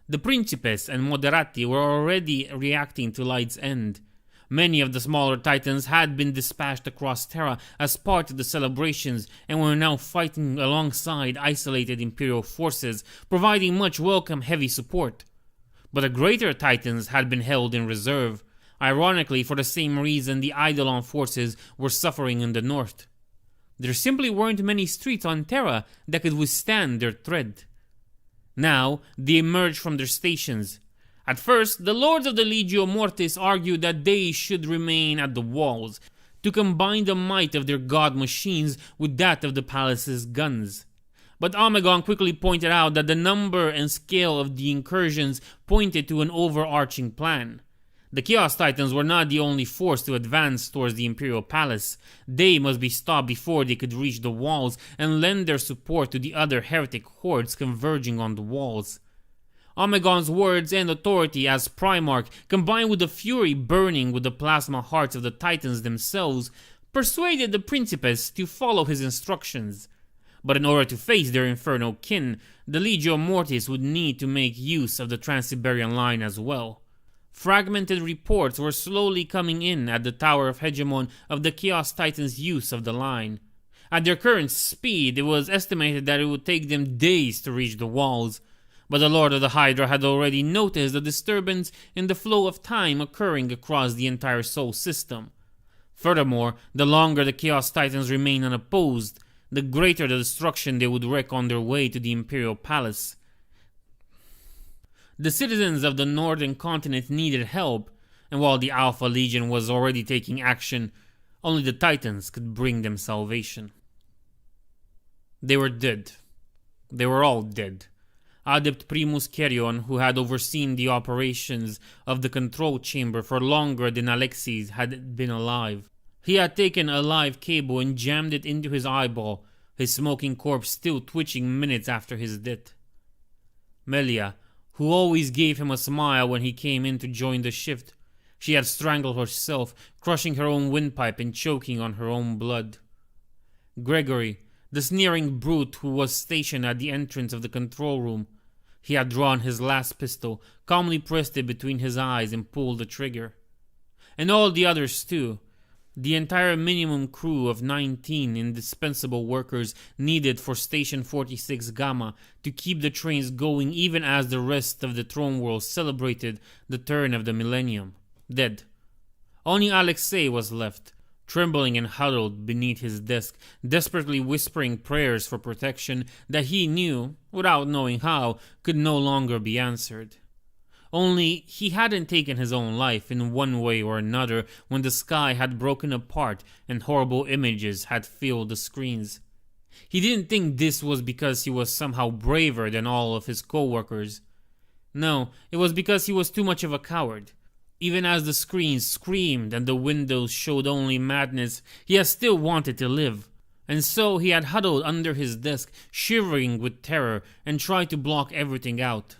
A: The Principes and Moderati were already reacting to Light's End. Many of the smaller Titans had been dispatched across Terra as part of the celebrations and were now fighting alongside isolated Imperial forces, providing much welcome heavy support. But the greater Titans had been held in reserve, ironically for the same reason the Eidolon forces were suffering in the north. There simply weren't many streets on Terra that could withstand their tread. Now, they emerged from their stations. At first, the lords of the Legio Mortis argued that they should remain at the walls, to combine the might of their god machines with that of the palace's guns. But Omegon quickly pointed out that the number and scale of the incursions pointed to an overarching plan. The Chaos Titans were not the only force to advance towards the Imperial Palace. They must be stopped before they could reach the walls and lend their support to the other heretic hordes converging on the walls. Omegon's words and authority as Primarch, combined with the fury burning with the plasma hearts of the Titans themselves, persuaded the Principes to follow his instructions. But in order to face their infernal kin, the Legio Mortis would need to make use of the Trans-Siberian line as well. Fragmented reports were slowly coming in at the Tower of Hegemon of the Chaos Titans' use of the line. At their current speed, it was estimated that it would take them days to reach the walls. But the Lord of the Hydra had already noticed a disturbance in the flow of time occurring across the entire Sol system. Furthermore, the longer the Chaos Titans remain unopposed, the greater the destruction they would wreak on their way to the Imperial Palace. The citizens of the northern continent needed help, and while the Alpha Legion was already taking action, only the Titans could bring them salvation. They were dead. They were all dead. Adept Primus Kerion, who had overseen the operations of the control chamber for longer than Alexis had been alive. He had taken a live cable and jammed it into his eyeball, his smoking corpse still twitching minutes after his death. Melia, who always gave him a smile when he came in to join the shift, she had strangled herself, crushing her own windpipe and choking on her own blood. Gregory, the sneering brute who was stationed at the entrance of the control room. He had drawn his last pistol, calmly pressed it between his eyes and pulled the trigger. And all the others too. The entire minimum crew of 19 indispensable workers needed for Station 46 Gamma to keep the trains going even as the rest of the Throne World celebrated the turn of the millennium. Dead. Only Alexei was left, trembling and huddled beneath his desk, desperately whispering prayers for protection that he knew, without knowing how, could no longer be answered. Only he hadn't taken his own life in one way or another when the sky had broken apart and horrible images had filled the screens. He didn't think this was because he was somehow braver than all of his co-workers. No, it was because he was too much of a coward. Even as the screens screamed and the windows showed only madness, he had still wanted to live. And so he had huddled under his desk, shivering with terror, and tried to block everything out.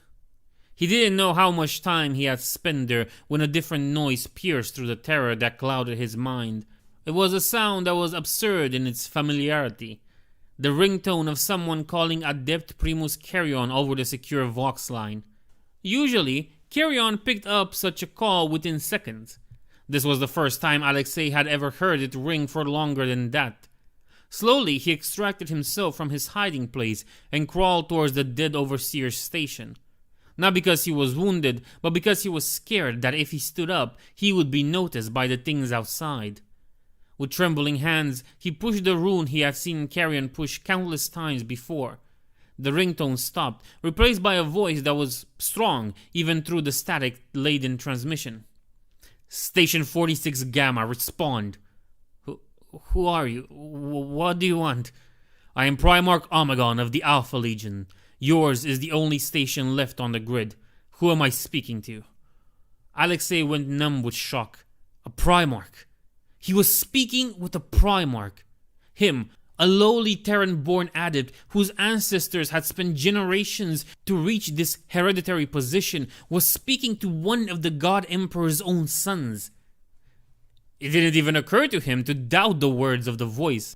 A: He didn't know how much time he had spent there when a different noise pierced through the terror that clouded his mind. It was a sound that was absurd in its familiarity. The ringtone of someone calling Adept Primus Kerion over the secure Vox line. Usually, Kerion picked up such a call within seconds. This was the first time Alexei had ever heard it ring for longer than that. Slowly, he extracted himself from his hiding place and crawled towards the dead overseer's station. Not because he was wounded, but because he was scared that if he stood up, he would be noticed by the things outside. With trembling hands, he pushed the rune he had seen Kerion push countless times before. The ringtone stopped, replaced by a voice that was strong, even through the static-laden transmission. Station 46 Gamma, respond. Who are you? What do you want? I am Primarch Omegon of the Alpha Legion. Yours is the only station left on the grid. Who am I speaking to? Alexei went numb with shock. A Primarch. He was speaking with a Primarch. Him, A lowly Terran-born adept whose ancestors had spent generations to reach this hereditary position was speaking to one of the God Emperor's own sons. It didn't even occur to him to doubt the words of the voice.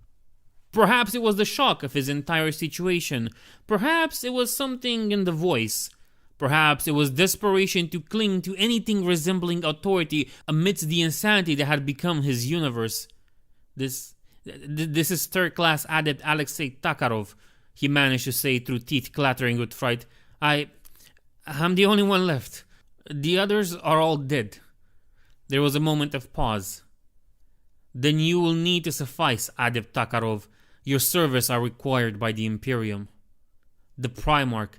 A: Perhaps it was the shock of his entire situation. Perhaps it was something in the voice. Perhaps it was desperation to cling to anything resembling authority amidst the insanity that had become his universe. This is third-class adept Alexei Takarov, he managed to say through teeth clattering with fright. I'm the only one left. The others are all dead. There was a moment of pause. Then you will need to suffice, Adept Takarov. Your service are required by the Imperium. The Primarch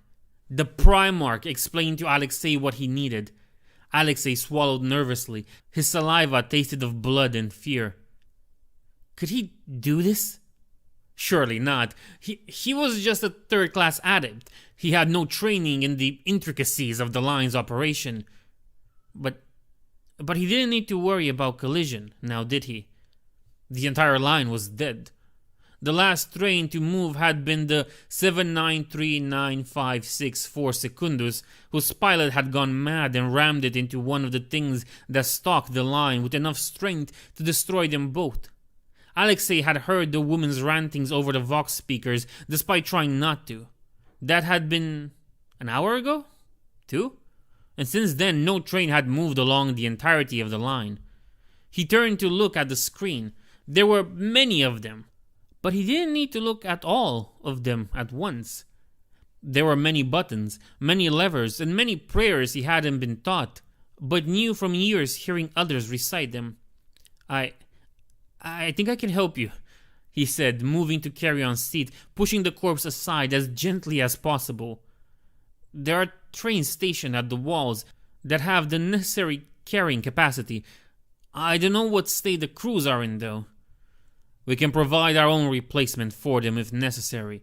A: explained to Alexei what he needed. Alexei swallowed nervously. His saliva tasted of blood and fear. Could he do this? Surely not. He was just a third-class adept. He had no training in the intricacies of the line's operation. But he didn't need to worry about collision, now did he? The entire line was dead. The last train to move had been the 7939564 Secundus, whose pilot had gone mad and rammed it into one of the things that stalked the line with enough strength to destroy them both. Alexei had heard the woman's rantings over the Vox speakers despite trying not to. That had been an hour ago? 2? And since then no train had moved along the entirety of the line. He turned to look at the screen. There were many of them. But he didn't need to look at all of them at once. There were many buttons, many levers, and many prayers he hadn't been taught, but knew from years hearing others recite them. I think I can help you, he said, moving to Carrion's seat, pushing the corpse aside as gently as possible. There are trains stationed at the walls that have the necessary carrying capacity. I don't know what state the crews are in, though. We can provide our own replacement for them if necessary.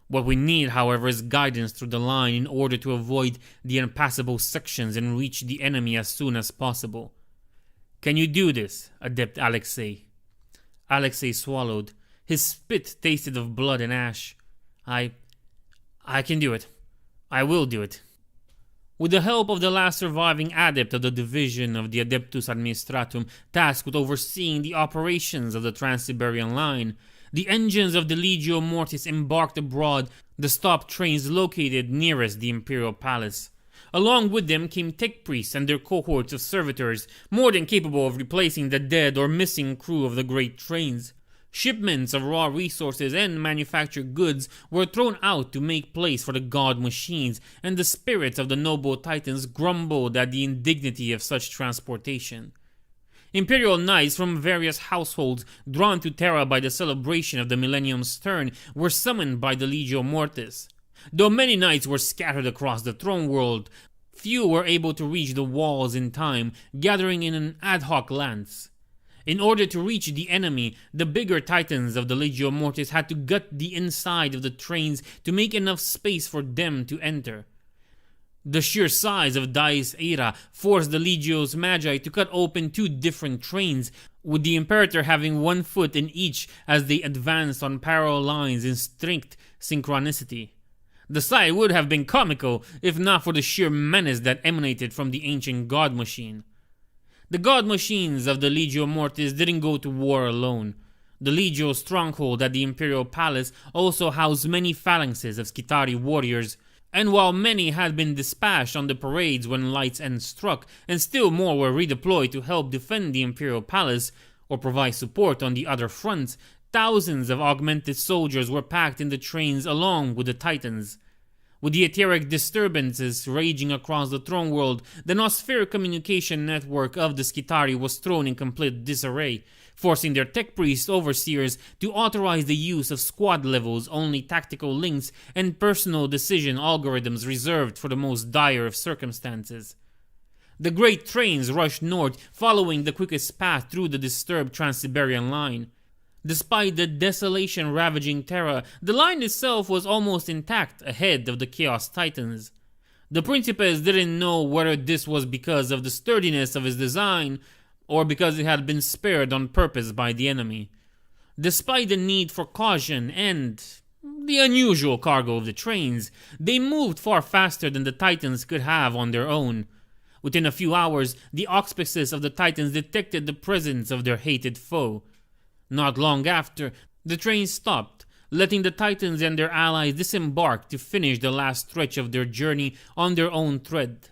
A: What we need, however, is guidance through the line in order to avoid the impassable sections and reach the enemy as soon as possible. Can you do this, Adept Alexei? Alexei swallowed. His spit tasted of blood and ash. I can do it. I will do it. With the help of the last surviving adept of the division of the Adeptus Administratum tasked with overseeing the operations of the Trans-Siberian line, the engines of the Legio Mortis embarked aboard the stop trains located nearest the Imperial Palace. Along with them came tech priests and their cohorts of servitors, more than capable of replacing the dead or missing crew of the great trains. Shipments of raw resources and manufactured goods were thrown out to make place for the god machines, and the spirits of the noble titans grumbled at the indignity of such transportation. Imperial knights from various households, drawn to Terra by the celebration of the Millennium's turn, were summoned by the Legio Mortis. Though many knights were scattered across the throne world, few were able to reach the walls in time, gathering in an ad hoc lance. In order to reach the enemy, the bigger titans of the Legio Mortis had to gut the inside of the trains to make enough space for them to enter. The sheer size of Dies Ira forced the Legio's Magi to cut open 2 different trains, with the Imperator having 1 foot in each as they advanced on parallel lines in strict synchronicity. The sight would have been comical if not for the sheer menace that emanated from the ancient god machine. The god machines of the Legio Mortis didn't go to war alone. The Legio stronghold at the Imperial Palace also housed many phalanxes of Skitari warriors, and while many had been dispatched on the parades when Light's End struck, and still more were redeployed to help defend the Imperial Palace, or provide support on the other fronts, thousands of augmented soldiers were packed in the trains along with the Titans. With the etheric disturbances raging across the throne world, the nospheric communication network of the Skitari was thrown in complete disarray, forcing their tech priest overseers to authorize the use of squad levels only tactical links and personal decision algorithms reserved for the most dire of circumstances. The great trains rushed north, following the quickest path through the disturbed Trans-Siberian line. Despite the desolation ravaging Terra, the line itself was almost intact ahead of the Chaos Titans. The Principes didn't know whether this was because of the sturdiness of its design, or because it had been spared on purpose by the enemy. Despite the need for caution and the unusual cargo of the trains, they moved far faster than the Titans could have on their own. Within a few hours, the auspices of the Titans detected the presence of their hated foe. Not long after, the train stopped, letting the Titans and their allies disembark to finish the last stretch of their journey on their own thread.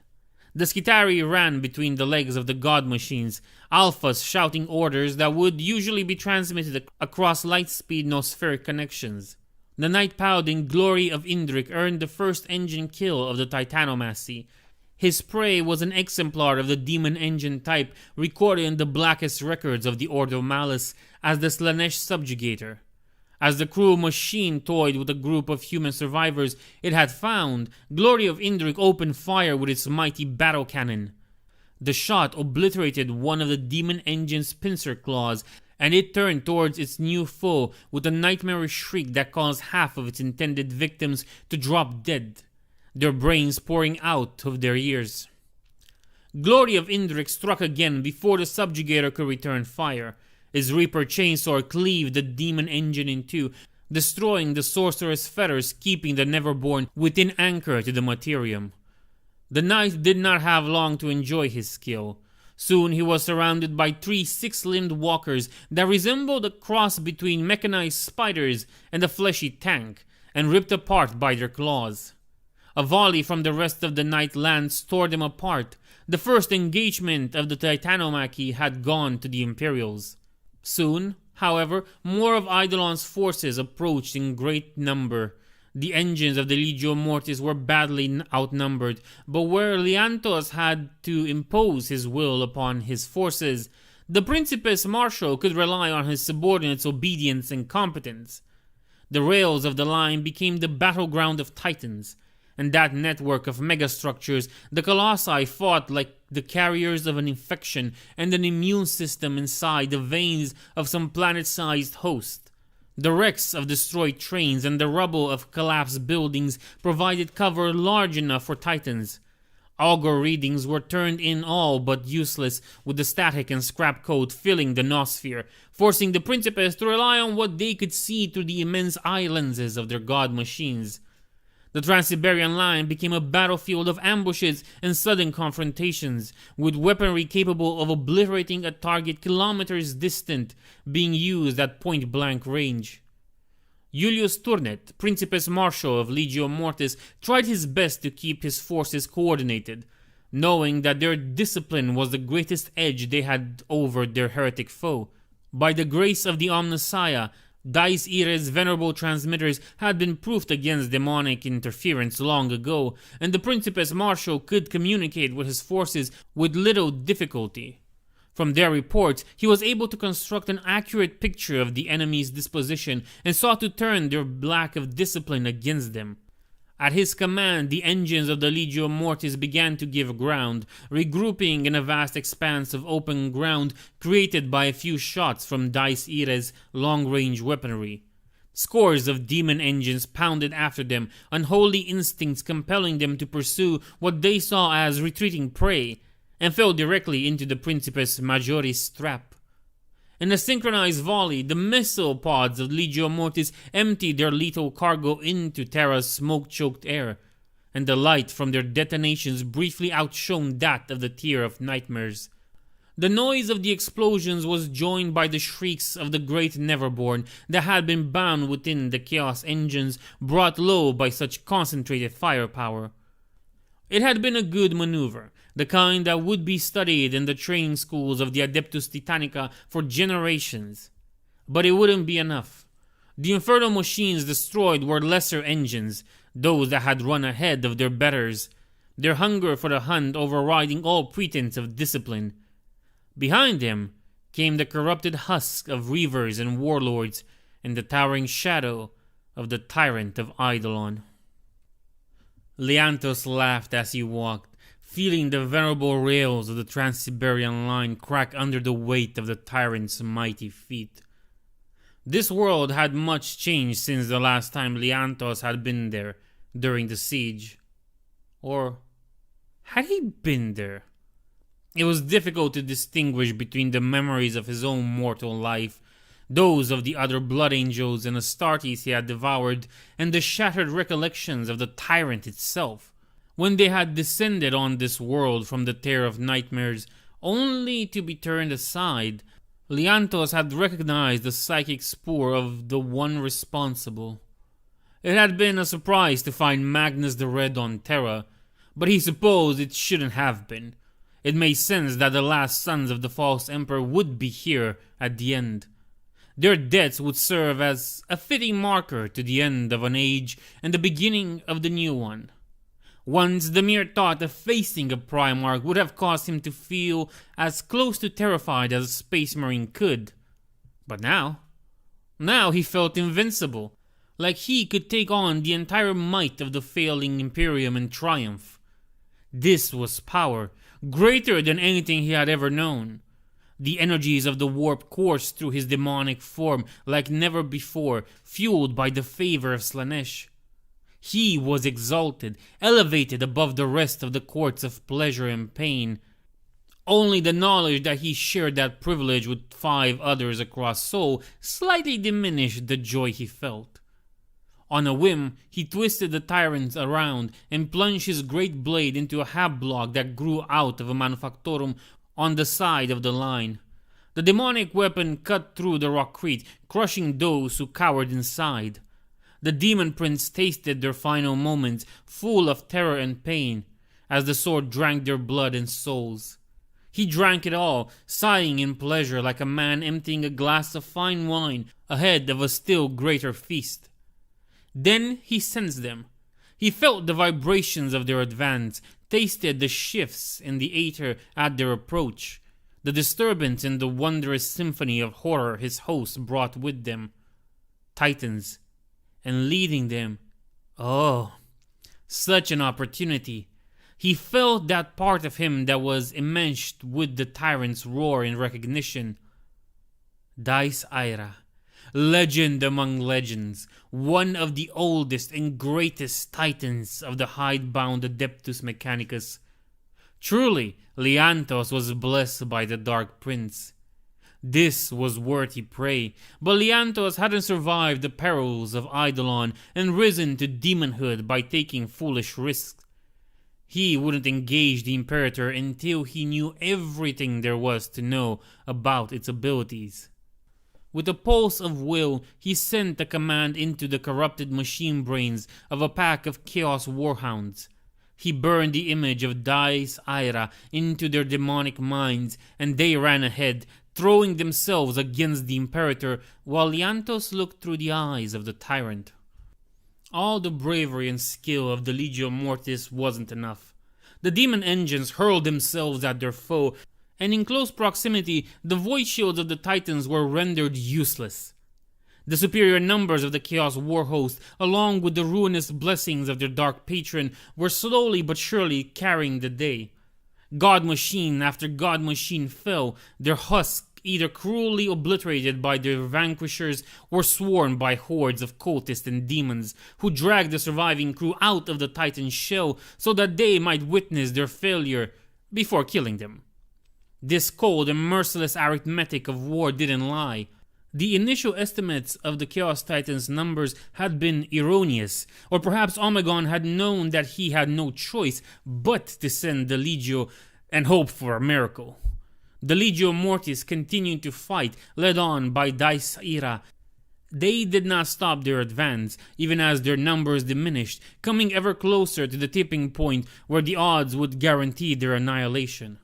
A: The Skitarii ran between the legs of the god machines, alphas shouting orders that would usually be transmitted across light-speed nospheric connections. The Night Paladin Glory of Indrik earned the first engine kill of the Titanomacy. His prey was an exemplar of the demon engine type recorded in the blackest records of the Ordo Malus as the Slanesh Subjugator. As the cruel machine toyed with a group of human survivors it had found, Glory of Indrik opened fire with its mighty battle cannon. The shot obliterated one of the demon engine's pincer claws, and it turned towards its new foe with a nightmarish shriek that caused half of its intended victims to drop dead, their brains pouring out of their ears. Glory of Indrik struck again before the subjugator could return fire. His Reaper chainsaw cleaved the demon engine in two, destroying the sorcerer's fetters, keeping the Neverborn within anchor to the materium. The knight did not have long to enjoy his skill. Soon he was surrounded by 3 six-limbed walkers that resembled a cross between mechanized spiders and a fleshy tank, and ripped apart by their claws. A volley from the rest of the Night Lands tore them apart. The first engagement of the Titanomachy had gone to the Imperials. Soon, however, more of Eidolon's forces approached in great number. The engines of the Legio Mortis were badly outnumbered, but where Leantos had to impose his will upon his forces, the Principes Martial could rely on his subordinates' obedience and competence. The rails of the line became the battleground of Titans, and that network of megastructures, the Colossi fought like the carriers of an infection and an immune system inside the veins of some planet-sized host. The wrecks of destroyed trains and the rubble of collapsed buildings provided cover large enough for Titans. Augur readings were turned in all but useless, with the static and scrap code filling the Nosphere, forcing the Principes to rely on what they could see through the immense eye lenses of their god machines. The Trans-Siberian line became a battlefield of ambushes and sudden confrontations, with weaponry capable of obliterating a target kilometers distant being used at point-blank range. Julius Turnet, Principes Martial of Legio Mortis, tried his best to keep his forces coordinated, knowing that their discipline was the greatest edge they had over their heretic foe. By the grace of the Omnissiah, Dice Ire's venerable transmitters had been proofed against demonic interference long ago, and the Principes Martial could communicate with his forces with little difficulty. From their reports, he was able to construct an accurate picture of the enemy's disposition and sought to turn their lack of discipline against them. At his command, the engines of the Legio Mortis began to give ground, regrouping in a vast expanse of open ground created by a few shots from Dice Ire's long-range weaponry. Scores of demon engines pounded after them, unholy instincts compelling them to pursue what they saw as retreating prey, and fell directly into the Principes Majoris' trap. In a synchronized volley, the missile pods of Legio Mortis emptied their lethal cargo into Terra's smoke-choked air, and the light from their detonations briefly outshone that of the Tier of Nightmares. The noise of the explosions was joined by the shrieks of the great Neverborn that had been bound within the Chaos engines brought low by such concentrated firepower. It had been a good maneuver, the kind that would be studied in the training schools of the Adeptus Titanica for generations. But it wouldn't be enough. The infernal machines destroyed were lesser engines, those that had run ahead of their betters, their hunger for the hunt overriding all pretense of discipline. Behind them came the corrupted husk of reavers and warlords, and the towering shadow of the tyrant of Eidolon. Leantos laughed as he walked, feeling the venerable rails of the Trans-Siberian line crack under the weight of the tyrant's mighty feet. This world had much changed since the last time Leantos had been there during the siege. Or had he been there? It was difficult to distinguish between the memories of his own mortal life, those of the other Blood Angels and Astartes he had devoured, and the shattered recollections of the tyrant itself. When they had descended on this world from the terror of nightmares, only to be turned aside, Leontos had recognized the psychic spoor of the one responsible. It had been a surprise to find Magnus the Red on Terra, but he supposed it shouldn't have been. It made sense that the last sons of the false emperor would be here at the end. Their deaths would serve as a fitting marker to the end of an age and the beginning of the new one. Once the mere thought of facing a Primarch would have caused him to feel as close to terrified as a Space Marine could. But now he felt invincible, like he could take on the entire might of the failing Imperium in triumph. This was power, greater than anything he had ever known. The energies of the warp coursed through his demonic form like never before, fueled by the favor of Slaanesh. He was exalted, elevated above the rest of the courts of pleasure and pain. Only the knowledge that he shared that privilege with 5 others across Sol slightly diminished the joy he felt. On a whim, he twisted the tyrant around and plunged his great blade into a hablog that grew out of a manufactorum on the side of the line. The demonic weapon cut through the rockcrete, crushing those who cowered inside. The demon prince tasted their final moments, full of terror and pain, as the sword drank their blood and souls. He drank it all, sighing in pleasure like a man emptying a glass of fine wine ahead of a still greater feast. Then he sensed them. He felt the vibrations of their advance, tasted the shifts in the aether at their approach, the disturbance in the wondrous symphony of horror his hosts brought with them. Titans, and leading them. Oh, such an opportunity. He felt that part of him that was enmeshed with the tyrant's roar in recognition. Dice Ira, legend among legends, one of the oldest and greatest titans of the hidebound Adeptus Mechanicus. Truly, Leontos was blessed by the Dark Prince. This was worthy prey, but Leontos hadn't survived the perils of Eidolon and risen to demonhood by taking foolish risks. He wouldn't engage the Imperator until he knew everything there was to know about its abilities. With a pulse of will, he sent a command into the corrupted machine brains of a pack of Chaos Warhounds. He burned the image of Dice Ira into their demonic minds, and they ran ahead, throwing themselves against the Imperator, while Leontos looked through the eyes of the tyrant. All the bravery and skill of the Legio Mortis wasn't enough. The demon engines hurled themselves at their foe, and in close proximity, the void shields of the Titans were rendered useless. The superior numbers of the Chaos War host, along with the ruinous blessings of their Dark Patron, were slowly but surely carrying the day. God machine after God machine fell, their husks either cruelly obliterated by their vanquishers or sworn by hordes of cultists and demons who dragged the surviving crew out of the Titan's shell so that they might witness their failure before killing them. This cold and merciless arithmetic of war didn't lie. The initial estimates of the Chaos Titans' numbers had been erroneous, or perhaps Omegon had known that he had no choice but to send the Legio and hope for a miracle. The Legio Mortis continued to fight, led on by Dice Ira. They did not stop their advance, even as their numbers diminished, coming ever closer to the tipping point where the odds would guarantee their annihilation.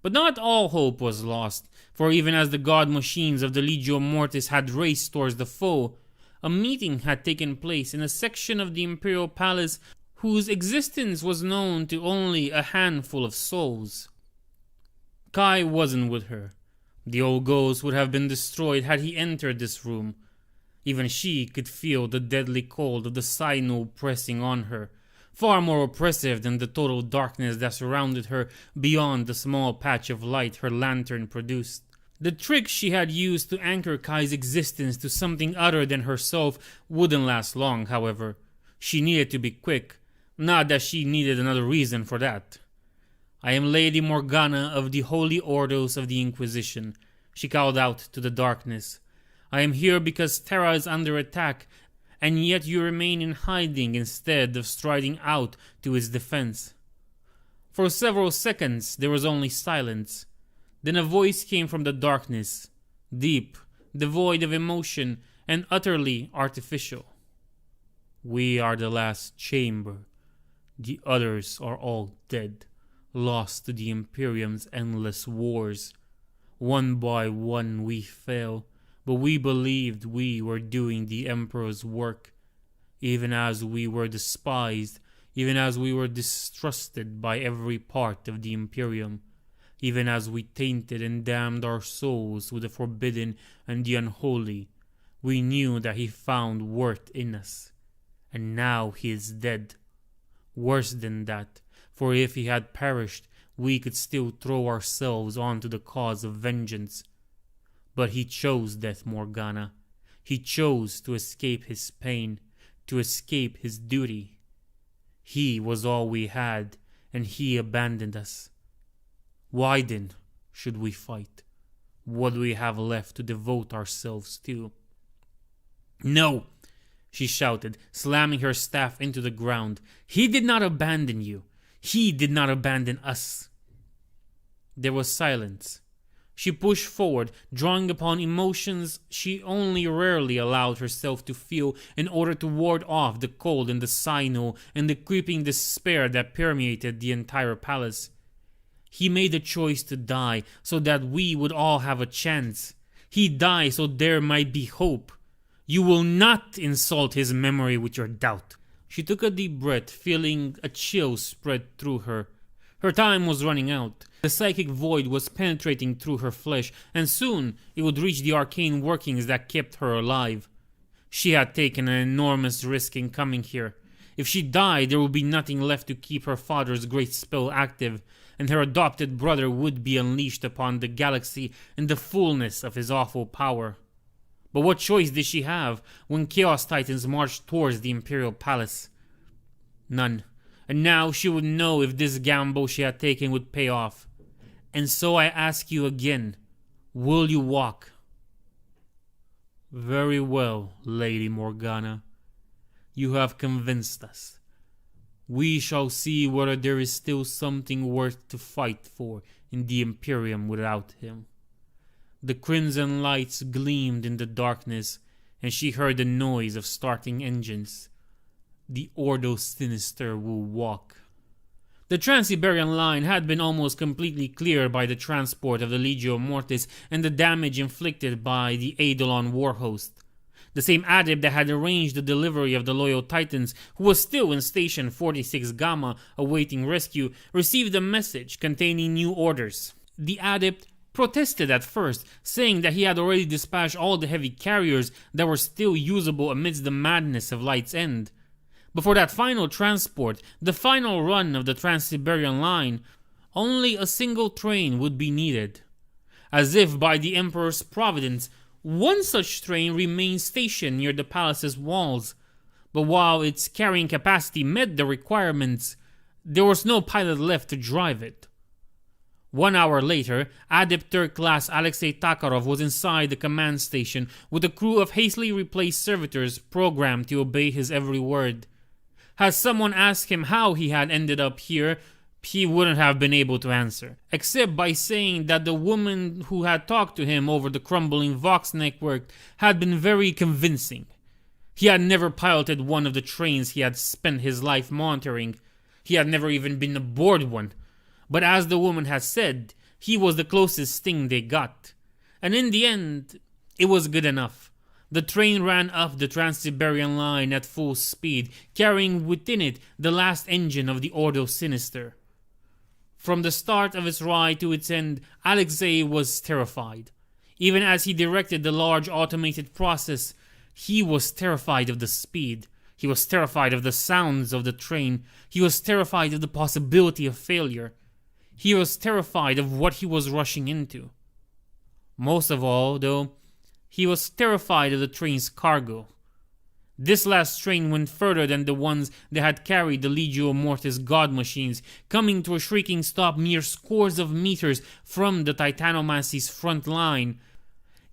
A: But not all hope was lost, for even as the god machines of the Legio Mortis had raced towards the foe, a meeting had taken place in a section of the Imperial Palace whose existence was known to only a handful of souls. Kai wasn't with her. The old ghost would have been destroyed had he entered this room. Even she could feel the deadly cold of the Synod pressing on her, far more oppressive than the total darkness that surrounded her beyond the small patch of light her lantern produced. The trick she had used to anchor Kai's existence to something other than herself wouldn't last long, however. She needed to be quick, not that she needed another reason for that. "I am Lady Morgana of the Holy Ordos of the Inquisition," she called out to the darkness. I am here because Terra is under attack, and yet you remain in hiding instead of striding out to its defense." For several seconds there was only silence. Then a voice came from the darkness, deep, devoid of emotion, and utterly artificial. "We are the last chamber. The others are all dead, lost to the Imperium's endless wars. One by one we fell, but we believed we were doing the Emperor's work, even as we were despised, even as we were distrusted by every part of the Imperium, even as we tainted and damned our souls with the forbidden and the unholy. We knew that he found worth in us, and now he is dead. Worse than that, for if he had perished, we could still throw ourselves onto the cause of vengeance. But he chose death, Morgana. He chose to escape his pain, to escape his duty. He was all we had, and he abandoned us. Why then should we fight? What do we have left to devote ourselves to?" "No!" she shouted, slamming her staff into the ground. "He did not abandon you. He did not abandon us." There was silence. She pushed forward, drawing upon emotions she only rarely allowed herself to feel in order to ward off the cold and the cyno and the creeping despair that permeated the entire palace. He made a choice to die so that we would all have a chance. He died so there might be hope. You will not insult his memory with your doubt." She took a deep breath, feeling a chill spread through her. Her time was running out. The psychic void was penetrating through her flesh, and soon it would reach the arcane workings that kept her alive. She had taken an enormous risk in coming here. If she died, there would be nothing left to keep her father's great spell active, and her adopted brother would be unleashed upon the galaxy in the fullness of his awful power. But what choice did she have when Chaos Titans marched towards the Imperial Palace? None. And now she would know if this gamble she had taken would pay off. And so I ask you again, will you walk? Very well, Lady Morgana. You have convinced us. We shall see whether there is still something worth to fight for in the Imperium without him. The crimson lights gleamed in the darkness, and she heard the noise of starting engines. The Ordo Sinister will walk. The Trans-Siberian line had been almost completely cleared by the transport of the Legio Mortis and the damage inflicted by the Eidolon war host. The same adept that had arranged the delivery of the loyal Titans, who was still in Station 46 Gamma awaiting rescue, received a message containing new orders. The adept protested at first, saying that he had already dispatched all the heavy carriers that were still usable amidst the madness of Light's End. But for that final transport, the final run of the Trans-Siberian line, only a single train would be needed. As if by the Emperor's providence, one such train remained stationed near the palace's walls. But while its carrying capacity met the requirements, there was no pilot left to drive it. 1 hour later, Adept Third Class Alexei Takarov was inside the command station with a crew of hastily replaced servitors programmed to obey his every word. Had someone asked him how he had ended up here, he wouldn't have been able to answer, except by saying that the woman who had talked to him over the crumbling Vox network had been very convincing. He had never piloted one of the trains he had spent his life monitoring. He had never even been aboard one. But as the woman had said, he was the closest thing they got. And in the end, it was good enough. The train ran up the Trans-Siberian line at full speed, carrying within it the last engine of the Ordo Sinister. From the start of its ride to its end, Alexei was terrified. Even as he directed the large automated process, he was terrified of the speed. He was terrified of the sounds of the train. He was terrified of the possibility of failure. He was terrified of what he was rushing into. Most of all, though, he was terrified of the train's cargo. This last train went further than the ones that had carried the Legio Mortis god machines, coming to a shrieking stop mere scores of meters from the Titanomancy's front line.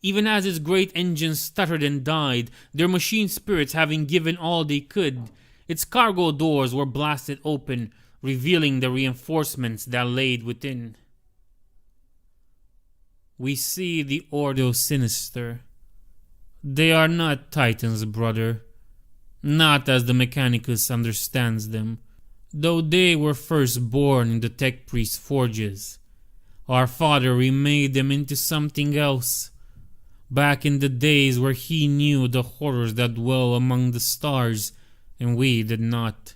A: Even as its great engines stuttered and died, their machine spirits having given all they could, its cargo doors were blasted open, revealing the reinforcements that laid within. We see the Ordo Sinister. They are not Titans, brother. Not as the Mechanicus understands them, though they were first born in the Tech Priest forges. Our father remade them into something else, back in the days where he knew the horrors that dwell among the stars, and we did not.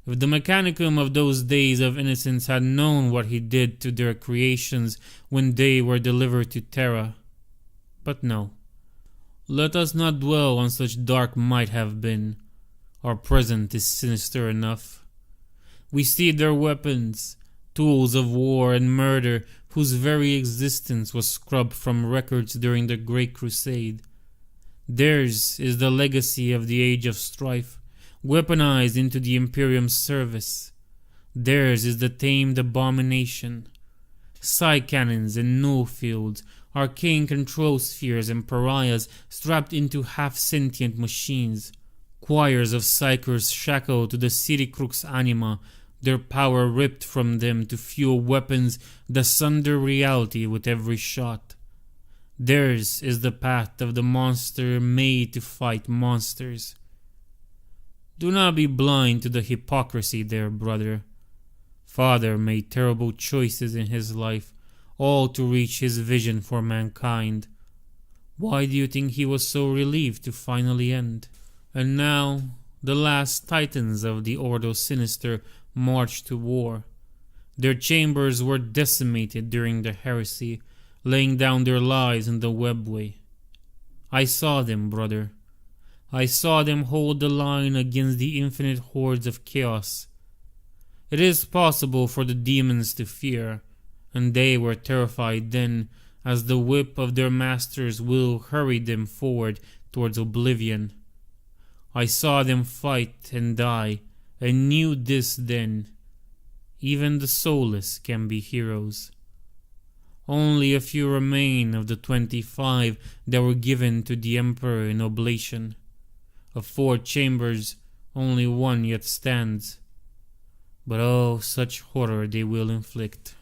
A: If the Mechanicum of those days of innocence had known what he did to their creations when they were delivered to Terra. But no. Let us not dwell on such dark might have been. Our present is sinister enough. We see their weapons, tools of war and murder whose very existence was scrubbed from records during the Great Crusade. Theirs is the legacy of the Age of Strife, weaponized into the Imperium's service. Theirs is the tamed abomination. Psi cannons and null fields, arcane control spheres and pariahs strapped into half-sentient machines. Choirs of psychers shackled to the city crux anima, their power ripped from them to fuel weapons that sunder reality with every shot. Theirs is the path of the monster made to fight monsters. Do not be blind to the hypocrisy there, brother. Father made terrible choices in his life, all to reach his vision for mankind. Why do you think he was so relieved to finally end? And now, the last Titans of the Ordo Sinister marched to war. Their chambers were decimated during the heresy, laying down their lives in the webway. I saw them, brother. I saw them hold the line against the infinite hordes of chaos. It is possible for the demons to fear, and they were terrified then, as the whip of their master's will hurried them forward towards oblivion. I saw them fight and die, and knew this then. Even the soulless can be heroes. Only a few remain of the 25 that were given to the Emperor in oblation. Of 4 chambers, only one yet stands. But oh, such horror they will inflict.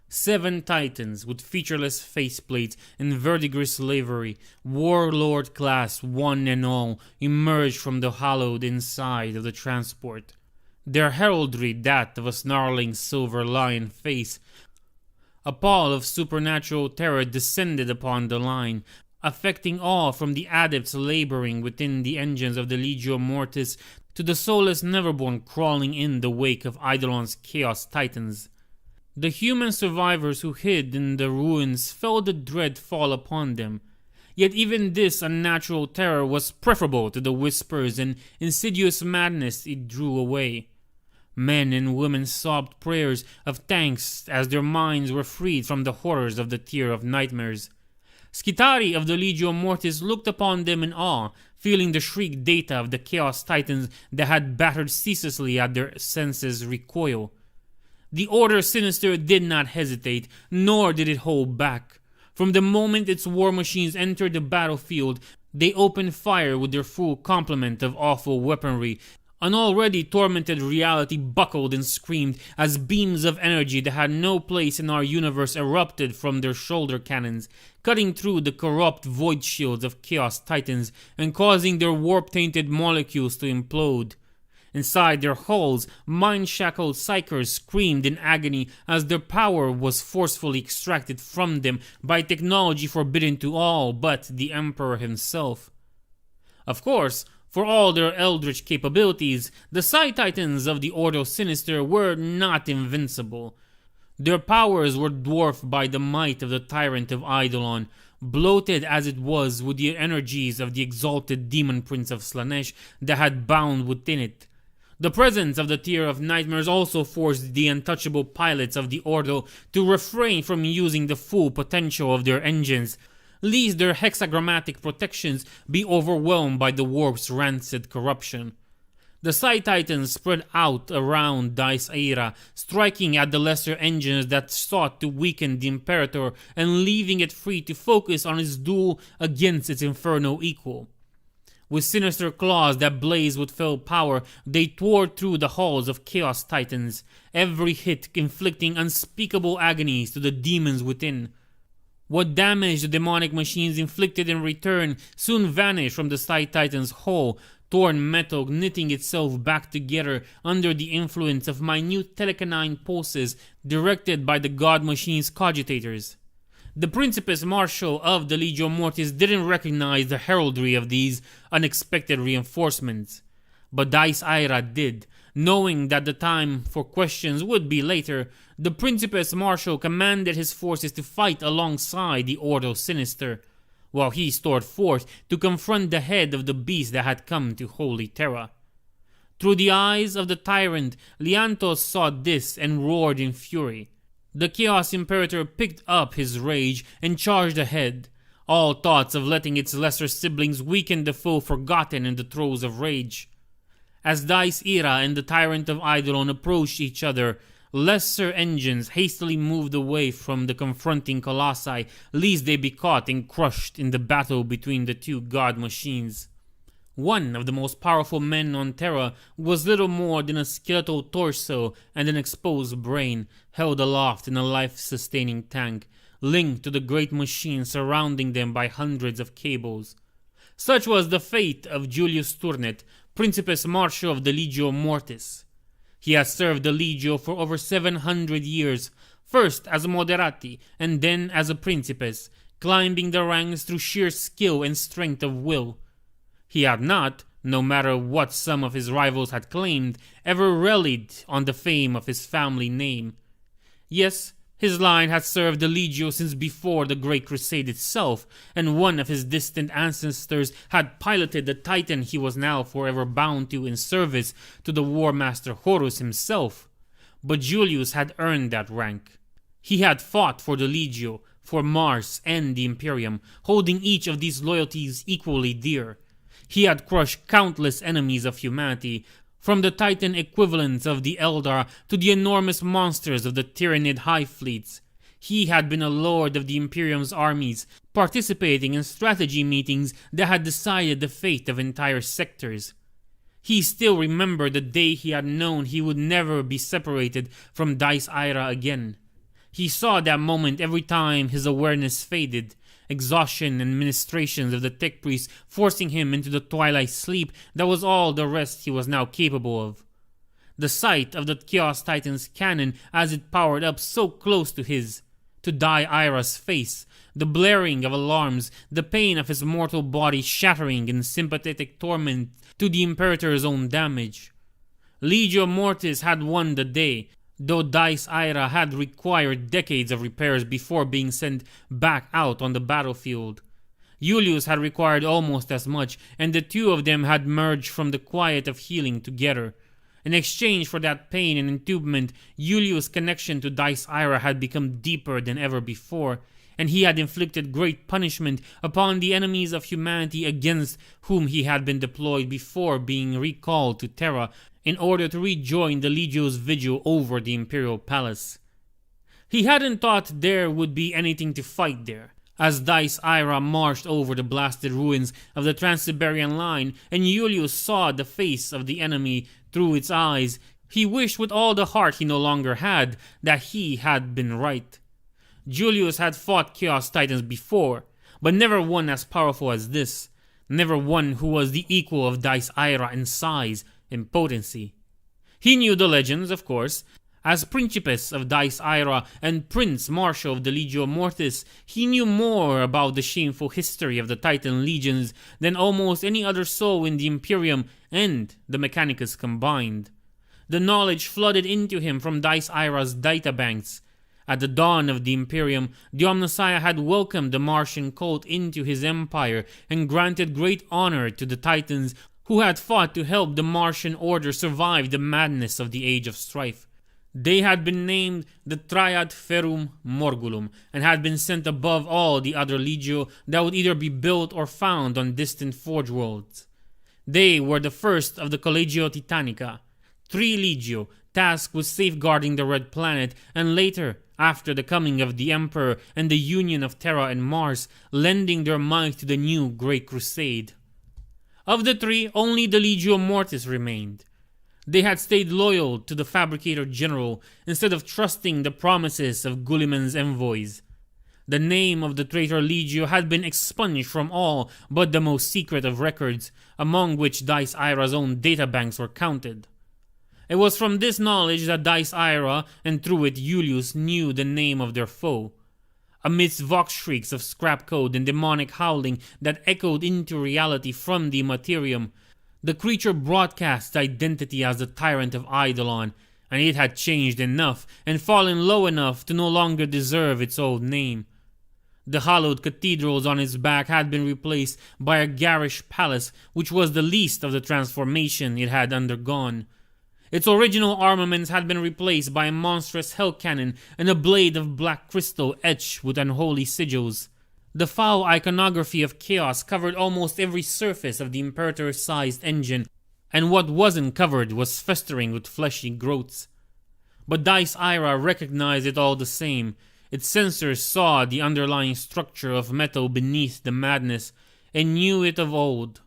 A: 7 Titans with featureless faceplates and verdigris livery, warlord class one and all, emerged from the hollowed inside of the transport. Their heraldry that of a snarling silver lion face. A pall of supernatural terror descended upon the line, affecting all from the adepts laboring within the engines of the Legio Mortis to the soulless Neverborn crawling in the wake of Eidolon's Chaos Titans. The human survivors who hid in the ruins felt the dread fall upon them, yet even this unnatural terror was preferable to the whispers and insidious madness it drew away. Men and women sobbed prayers of thanks as their minds were freed from the horrors of the Tier of Nightmares. Scitari of the Legio Mortis looked upon them in awe, feeling the shriek data of the Chaos Titans that had battered ceaselessly at their senses recoil. The Order Sinister did not hesitate, nor did it hold back. From the moment its war machines entered the battlefield, they opened fire with their full complement of awful weaponry. An already tormented reality buckled and screamed as beams of energy that had no place in our universe erupted from their shoulder cannons, cutting through the corrupt void shields of Chaos Titans and causing their warp-tainted molecules to implode. Inside their hulls, mind-shackled psychers screamed in agony as their power was forcefully extracted from them by technology forbidden to all but the Emperor himself. Of course, for all their eldritch capabilities, the Psi Titans of the Ordo Sinister were not invincible. Their powers were dwarfed by the might of the Tyrant of Eidolon, bloated as it was with the energies of the exalted Demon Prince of Slanesh that had bound within it. The presence of the Tier of Nightmares also forced the untouchable pilots of the Ordo to refrain from using the full potential of their engines, lest their hexagrammatic protections be overwhelmed by the warp's rancid corruption. The Psi Titans spread out around Dice Aira, striking at the lesser engines that sought to weaken the Imperator and leaving it free to focus on its duel against its Inferno equal. With sinister claws that blazed with fell power, they tore through the halls of Chaos Titans, every hit inflicting unspeakable agonies to the demons within. What damage the demonic machines inflicted in return soon vanished from the Psi Titan's hull, torn metal knitting itself back together under the influence of minute telecanine pulses directed by the god machine's cogitators. The Principes Martial of the Legio Mortis didn't recognize the heraldry of these unexpected reinforcements, but Dice Aira did. Knowing that the time for questions would be later, the Principes Martial commanded his forces to fight alongside the Ordo Sinister, while he stored forth to confront the head of the beast that had come to Holy Terra. Through the eyes of the tyrant, Leantos saw this and roared in fury. The Chaos Imperator picked up his rage and charged ahead. All thoughts of letting its lesser siblings weaken the foe forgotten in the throes of rage. As Dice Aira and the Tyrant of Eidolon approached each other, lesser engines hastily moved away from the confronting colossi, lest they be caught and crushed in the battle between the two god machines. One of the most powerful men on Terra was little more than a skeletal torso and an exposed brain, held aloft in a life-sustaining tank, linked to the great machine surrounding them by hundreds of cables. Such was the fate of Julius Turnet, Principes Martial of the Legio Mortis. He had served the Legio for over 700 years, first as a Moderati and then as a Principes, climbing the ranks through sheer skill and strength of will. He had not, no matter what some of his rivals had claimed, ever rallied on the fame of his family name. Yes, his line had served the Legio since before the Great Crusade itself, and one of his distant ancestors had piloted the Titan he was now forever bound to in service to the War Master Horus himself. But Julius had earned that rank. He had fought for the Legio, for Mars and the Imperium, holding each of these loyalties equally dear. He had crushed countless enemies of humanity, from the Titan equivalents of the Eldar to the enormous monsters of the Tyranid Hive Fleets. He had been a lord of the Imperium's armies, participating in strategy meetings that had decided the fate of entire sectors. He still remembered the day he had known he would never be separated from Dice Aira again. He saw that moment every time his awareness faded, exhaustion and ministrations of the tech priest forcing him into the twilight sleep that was all the rest he was now capable of. The sight of the Chaos Titan's cannon as it powered up so close to his, to Die Aira's face, the blaring of alarms, the pain of his mortal body shattering in sympathetic torment to the Imperator's own damage. Legio Mortis had won the day, though Dice Aira had required decades of repairs before being sent back out on the battlefield. Julius had required almost as much, and the two of them had merged from the quiet of healing together. In exchange for that pain and entubement, Julius' connection to Dice Aira had become deeper than ever before, and he had inflicted great punishment upon the enemies of humanity against whom he had been deployed before being recalled to Terra in order to rejoin the Legio's vigil over the Imperial Palace. He hadn't thought there would be anything to fight there. As Dice Aira marched over the blasted ruins of the Trans-Siberian line and Julius saw the face of the enemy through its eyes, he wished with all the heart he no longer had that he had been right. Julius had fought Chaos Titans before, but never one as powerful as this, never one who was the equal of Dice Aira in size and potency. He knew the legends, of course. As Principes of Dice Aira and Prince Martial of the Legio Mortis, he knew more about the shameful history of the Titan legions than almost any other soul in the Imperium and the Mechanicus combined. The knowledge flooded into him from Dice Aira's databanks. At the dawn of the Imperium, the Omnissiah had welcomed the Martian cult into his empire and granted great honor to the Titans who had fought to help the Martian order survive the madness of the Age of Strife. They had been named the Triad Ferrum Morgulum and had been sent above all the other Legio that would either be built or found on distant Forge worlds. They were the first of the Collegio Titanica, 3 Legio tasked with safeguarding the Red Planet, and later, after the coming of the Emperor and the union of Terra and Mars, lending their might to the new Great Crusade. Of the 3, only the Legio Mortis remained. They had stayed loyal to the Fabricator General instead of trusting the promises of Guliman's envoys. The name of the traitor Legio had been expunged from all but the most secret of records, among which Dice Ira's own databanks were counted. It was from this knowledge that Dice Ira, and through it Julius, knew the name of their foe. Amidst vox shrieks of scrap code and demonic howling that echoed into reality from the Immaterium, the creature broadcast identity as the Tyrant of Eidolon, and it had changed enough and fallen low enough to no longer deserve its old name. The hollowed cathedrals on its back had been replaced by a garish palace, which was the least of the transformation it had undergone. Its original armaments had been replaced by a monstrous hell cannon and a blade of black crystal etched with unholy sigils. The foul iconography of chaos covered almost every surface of the Imperator-sized engine, and what wasn't covered was festering with fleshy growths. But Dice Ira recognized it all the same. Its sensors saw the underlying structure of metal beneath the madness, and knew it of old.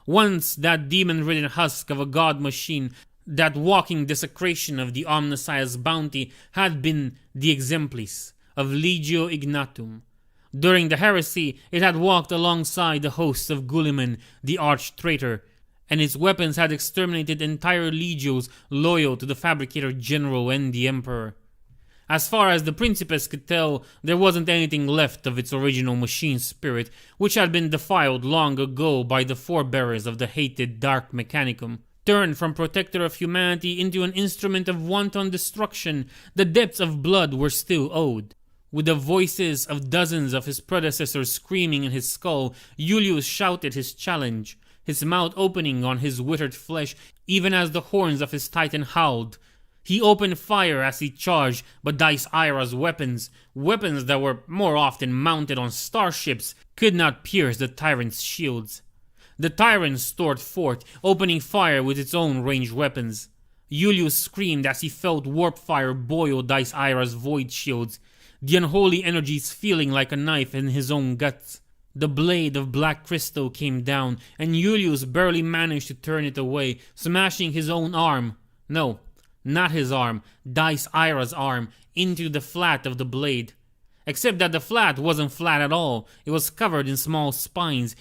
A: Once that demon-ridden husk of a god machine, that walking desecration of the Omnissiah's bounty, had been the exemplis of Legio Ignatum. During the heresy, it had walked alongside the hosts of Guliman, the arch-traitor, and its weapons had exterminated entire legios loyal to the Fabricator General and the Emperor. As far as the Principes could tell, there wasn't anything left of its original machine spirit, which had been defiled long ago by the forebearers of the hated Dark Mechanicum. Turned from protector of humanity into an instrument of wanton destruction, the debts of blood were still owed. With the voices of dozens of his predecessors screaming in his skull, Julius shouted his challenge, his mouth opening on his withered flesh, even as the horns of his titan howled. He opened fire as he charged, but Dice Ira's weapons that were more often mounted on starships, could not pierce the tyrant's shields. The tyrant stormed forth, opening fire with its own ranged weapons. Julius screamed as he felt warp fire boil Dice Ira's void shields, the unholy energies feeling like a knife in his own guts. The blade of black crystal came down, and Julius barely managed to turn it away, smashing his own arm. No, not his arm, Dice Ira's arm, into the flat of the blade. Except that the flat wasn't flat at all. It was covered in small spines,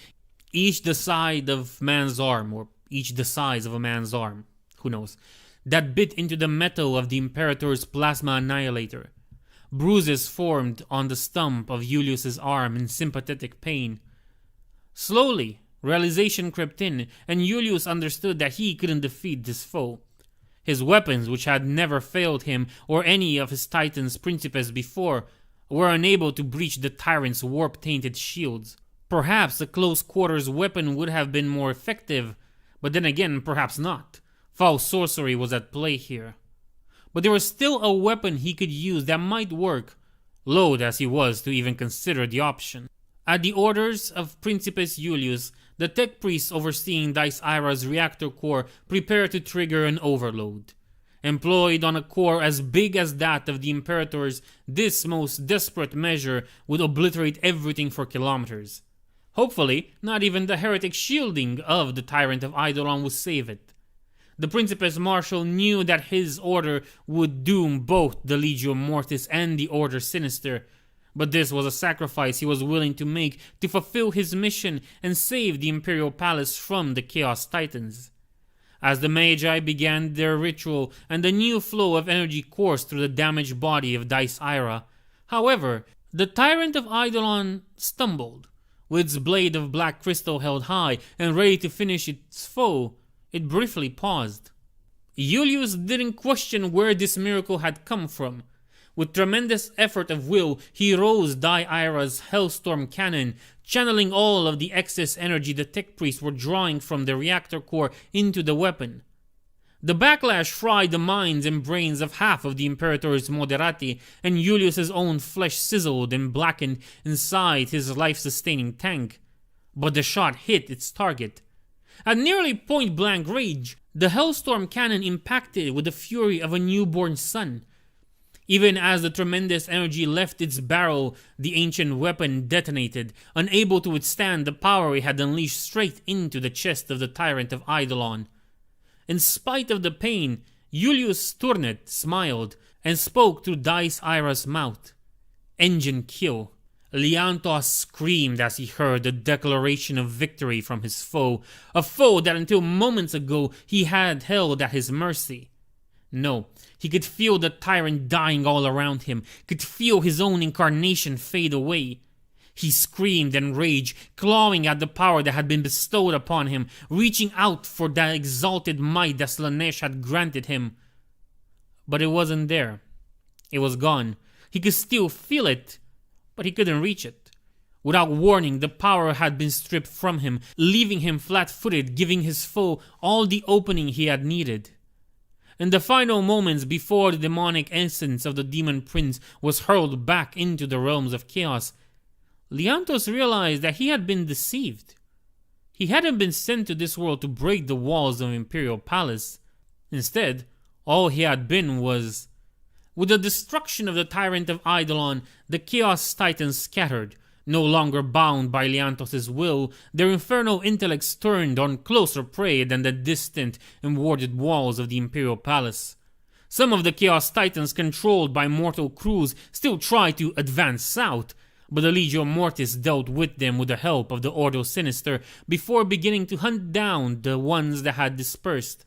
A: each the size of man's arm, or each the size of a man's arm, who knows, that bit into the metal of the Imperator's plasma annihilator. Bruises formed on the stump of Julius's arm in sympathetic pain. Slowly, realization crept in, and Julius understood that he couldn't defeat this foe. His weapons, which had never failed him or any of his Titans' Principes before, were unable to breach the tyrant's warp-tainted shields. Perhaps a close-quarters weapon would have been more effective, but then again, perhaps not. Foul sorcery was at play here. But there was still a weapon he could use that might work, loath as he was to even consider the option. At the orders of Principes Julius, the tech priests overseeing Dice Ira's reactor core prepared to trigger an overload. Employed on a core as big as that of the Imperator's, this most desperate measure would obliterate everything for kilometers. Hopefully, not even the heretic shielding of the Tyrant of Eidolon would save it. The Principes Marshal knew that his order would doom both the Legio Mortis and the Order Sinister, but this was a sacrifice he was willing to make to fulfill his mission and save the Imperial Palace from the Chaos Titans. As the Magi began their ritual and the new flow of energy coursed through the damaged body of Dice Ira, however, the Tyrant of Eidolon stumbled. With its blade of black crystal held high and ready to finish its foe, it briefly paused. Julius didn't question where this miracle had come from. With tremendous effort of will, he rose Dice Ira's Hellstorm cannon, channeling all of the excess energy the tech priests were drawing from the reactor core into the weapon. The backlash fried the minds and brains of half of the Imperator's Moderati, and Julius's own flesh sizzled and blackened inside his life-sustaining tank. But the shot hit its target. At nearly point-blank range, the Hellstorm cannon impacted with the fury of a newborn sun. Even as the tremendous energy left its barrel, the ancient weapon detonated, unable to withstand the power it had unleashed straight into the chest of the tyrant of Eidolon. In spite of the pain, Julius Turnet smiled and spoke through Dice Ira's mouth. Engine kill. Leontos screamed as he heard the declaration of victory from his foe, a foe that until moments ago he had held at his mercy. No, he could feel the tyrant dying all around him, could feel his own incarnation fade away. He screamed in rage, clawing at the power that had been bestowed upon him, reaching out for that exalted might that Slaanesh had granted him. But it wasn't there. It was gone. He could still feel it, but he couldn't reach it. Without warning, the power had been stripped from him, leaving him flat-footed, giving his foe all the opening he had needed. In the final moments before the demonic essence of the Demon Prince was hurled back into the realms of chaos, Leontos realized that he had been deceived. He hadn't been sent to this world to break the walls of Imperial Palace. Instead, all he had been was... With the destruction of the Tyrant of Eidolon, the Chaos Titans scattered. No longer bound by Leontos' will, their infernal intellects turned on closer prey than the distant and warded walls of the Imperial Palace. Some of the Chaos Titans controlled by mortal crews still tried to advance south, but the Legio Mortis dealt with them with the help of the Ordo Sinister before beginning to hunt down the ones that had dispersed.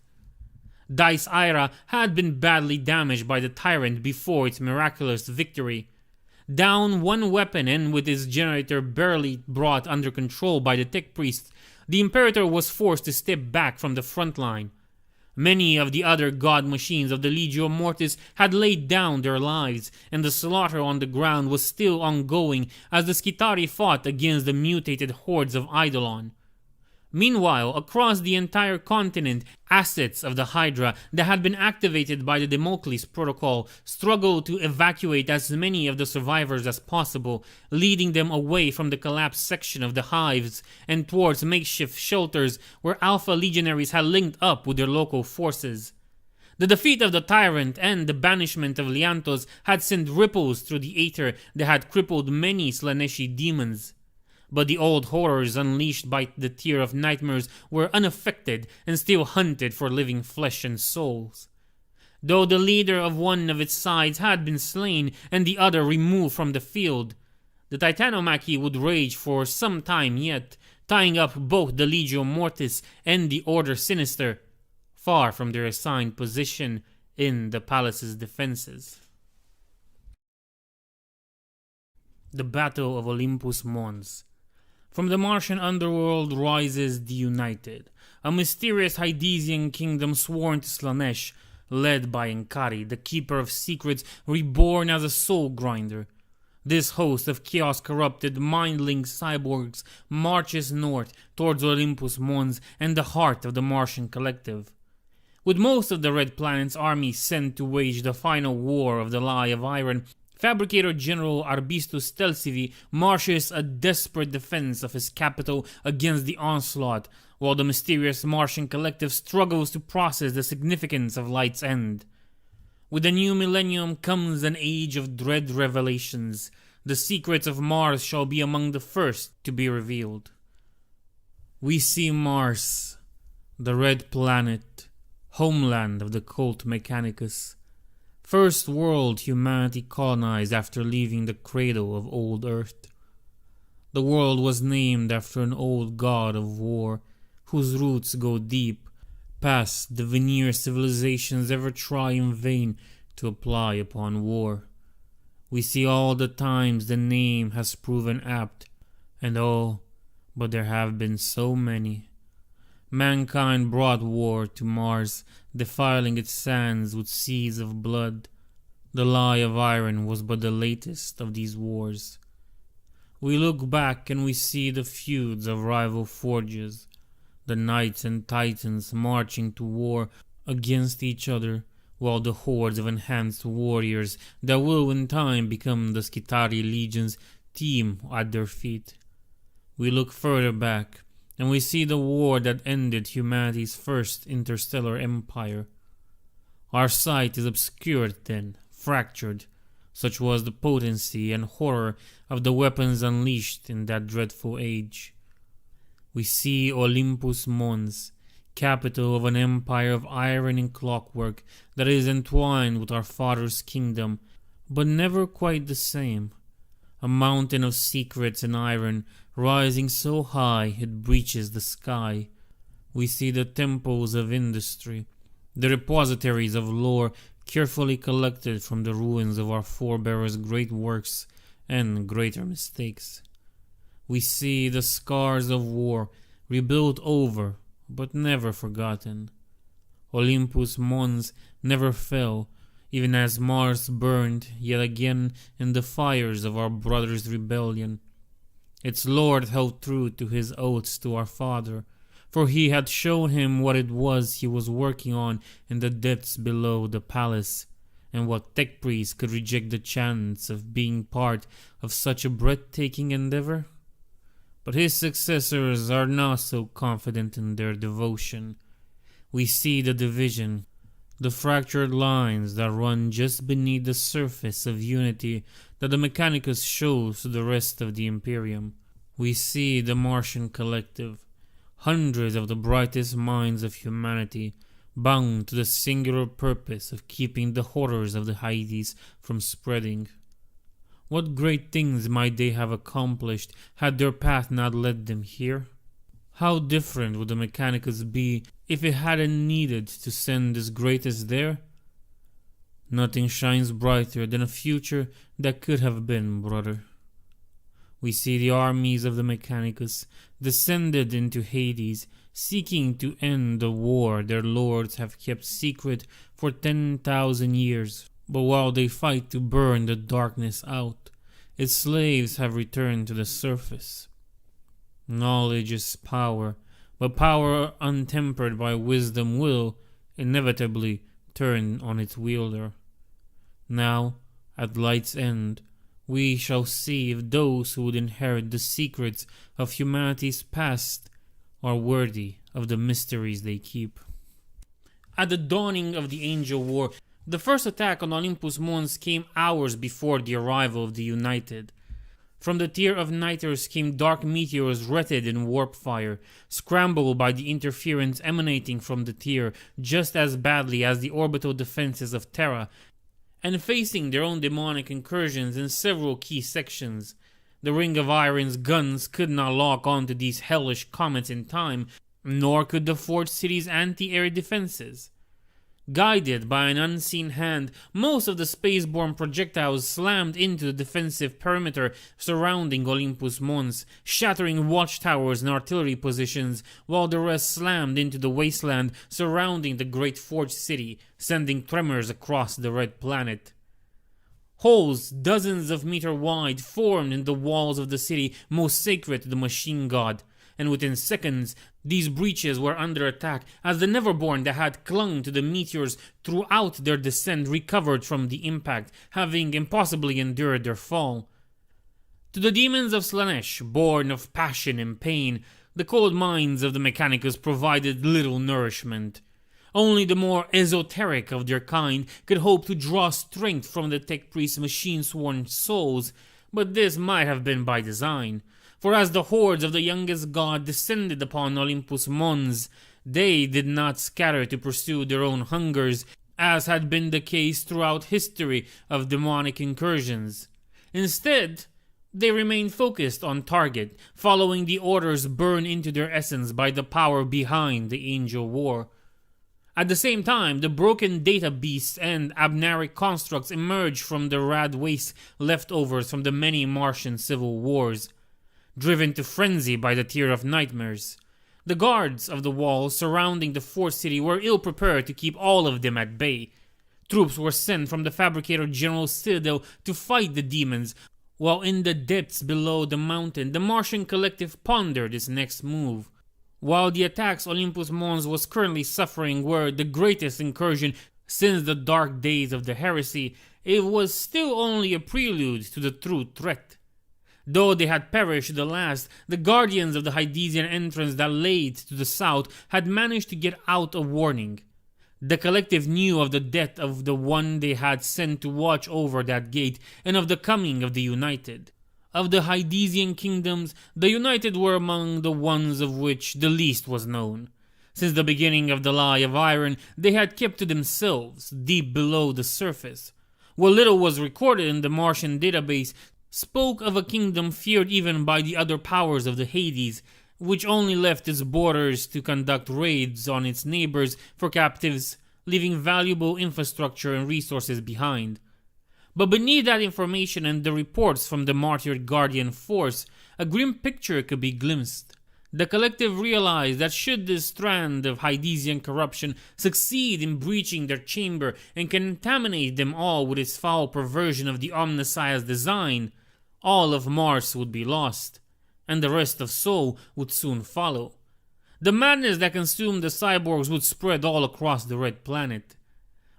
A: Dice Ira had been badly damaged by the Tyrant before its miraculous victory. Down one weapon and with its generator barely brought under control by the Tech Priest, the Imperator was forced to step back from the front line. Many of the other god machines of the Legio Mortis had laid down their lives, and the slaughter on the ground was still ongoing as the Skitarii fought against the mutated hordes of Eidolon. Meanwhile, across the entire continent, assets of the Hydra that had been activated by the Damocles Protocol struggled to evacuate as many of the survivors as possible, leading them away from the collapsed section of the hives and towards makeshift shelters where Alpha Legionaries had linked up with their local forces. The defeat of the Tyrant and the banishment of Leontos had sent ripples through the Aether that had crippled many Slaaneshi demons. But the old horrors unleashed by the Tier of Nightmares were unaffected and still hunted for living flesh and souls. Though the leader of one of its sides had been slain and the other removed from the field, the Titanomachy would rage for some time yet, tying up both the Legio Mortis and the Order Sinister, far from their assigned position in the palace's defenses. The Battle of Olympus Mons. From the Martian underworld rises the United, a mysterious Hydesian kingdom sworn to Slaanesh, led by Enkari, the Keeper of Secrets, reborn as a soul grinder. This host of chaos-corrupted, mind-linked cyborgs marches north towards Olympus Mons and the heart of the Martian collective. With most of the Red Planet's army sent to wage the final war of the Lie of Iron, Fabricator General Arbistus Telsivi marches a desperate defense of his capital against the onslaught, while the mysterious Martian collective struggles to process the significance of Light's End. With the new millennium comes an age of dread revelations. The secrets of Mars shall be among the first to be revealed. We see Mars, the Red Planet, homeland of the cult Mechanicus. First world humanity colonized after leaving the cradle of old Earth. The world was named after an old god of war, whose roots go deep, past the veneer civilizations ever try in vain to apply upon war. We see all the times the name has proven apt, and oh, but there have been so many. Mankind brought war to Mars, defiling its sands with seas of blood. The Lie of Iron was but the latest of these wars. We look back and we see the feuds of rival forges, the knights and titans marching to war against each other, while the hordes of enhanced warriors that will in time become the Skitarii legions teem at their feet. We look further back and we see the war that ended humanity's first interstellar empire. Our sight is obscured then, fractured, such was the potency and horror of the weapons unleashed in that dreadful age. We see Olympus Mons, capital of an empire of iron and clockwork that is entwined with our father's kingdom, but never quite the same. A mountain of secrets and iron, rising so high it breaches the sky. We see the temples of industry, the repositories of lore carefully collected from the ruins of our forebears' great works and greater mistakes. We see the scars of war, rebuilt over, but never forgotten. Olympus Mons never fell, even as Mars burned yet again in the fires of our brother's rebellion. Its lord held true to his oaths to our father, for he had shown him what it was he was working on in the depths below the palace, and what tech priest could reject the chance of being part of such a breathtaking endeavor? But his successors are not so confident in their devotion. We see the division, the fractured lines that run just beneath the surface of unity that the Mechanicus shows to the rest of the Imperium. We see the Martian collective, hundreds of the brightest minds of humanity, bound to the singular purpose of keeping the horrors of the Hades from spreading. What great things might they have accomplished had their path not led them here? How different would the Mechanicus be if it hadn't needed to send its greatest there? Nothing shines brighter than a future that could have been, brother. We see the armies of the Mechanicus descended into Hades, seeking to end the war their lords have kept secret for 10,000 years. But while they fight to burn the darkness out, its slaves have returned to the surface. Knowledge is power, but power untempered by wisdom will, inevitably, turn on its wielder. Now, at light's end, we shall see if those who would inherit the secrets of humanity's past are worthy of the mysteries they keep. At the dawning of the Angel War, the first attack on Olympus Mons came hours before the arrival of the United. From the tier of Niters came dark meteors wreathed in warp fire, scrambled by the interference emanating from the tier just as badly as the orbital defenses of Terra, and facing their own demonic incursions in several key sections. The Ring of Iron's guns could not lock onto these hellish comets in time, nor could the Forge City's anti-air defenses. Guided by an unseen hand, most of the spaceborne projectiles slammed into the defensive perimeter surrounding Olympus Mons, shattering watchtowers and artillery positions, while the rest slammed into the wasteland surrounding the great Forge City, sending tremors across the red planet. Holes dozens of meters wide formed in the walls of the city most sacred to the machine god, and within seconds these breaches were under attack as the Neverborn that had clung to the meteors throughout their descent recovered from the impact, having impossibly endured their fall. To the demons of Slanesh, born of passion and pain, the cold minds of the Mechanicus provided little nourishment. Only the more esoteric of their kind could hope to draw strength from the tech priest's machine-sworn souls, but this might have been by design. For as the hordes of the youngest god descended upon Olympus Mons, they did not scatter to pursue their own hungers, as had been the case throughout history of demonic incursions. Instead, they remained focused on target, following the orders burned into their essence by the power behind the Angel War. At the same time, the broken data beasts and abnaric constructs emerged from the rad waste leftovers from the many Martian civil wars. Driven to frenzy by the Tier of Nightmares, the guards of the walls surrounding the Forge City were ill-prepared to keep all of them at bay. Troops were sent from the Fabricator General's citadel to fight the demons, while in the depths below the mountain, the Martian collective pondered its next move. While the attacks Olympus Mons was currently suffering were the greatest incursion since the dark days of the Heresy, it was still only a prelude to the true threat. Though they had perished the last, the guardians of the Hydesian entrance that lay to the south had managed to get out a warning. The collective knew of the death of the one they had sent to watch over that gate, and of the coming of the United. Of the Hydesian kingdoms, the United were among the ones of which the least was known. Since the beginning of the Lie of Iron, they had kept to themselves, deep below the surface. What little was recorded in the Martian database spoke of a kingdom feared even by the other powers of the Hades, which only left its borders to conduct raids on its neighbors for captives, leaving valuable infrastructure and resources behind. But beneath that information and the reports from the martyred Guardian force, a grim picture could be glimpsed. The collective realized that should this strand of Hydesian corruption succeed in breaching their chamber and contaminate them all with its foul perversion of the Omnissiah's design, all of Mars would be lost, and the rest of Sol would soon follow. The madness that consumed the cyborgs would spread all across the Red Planet.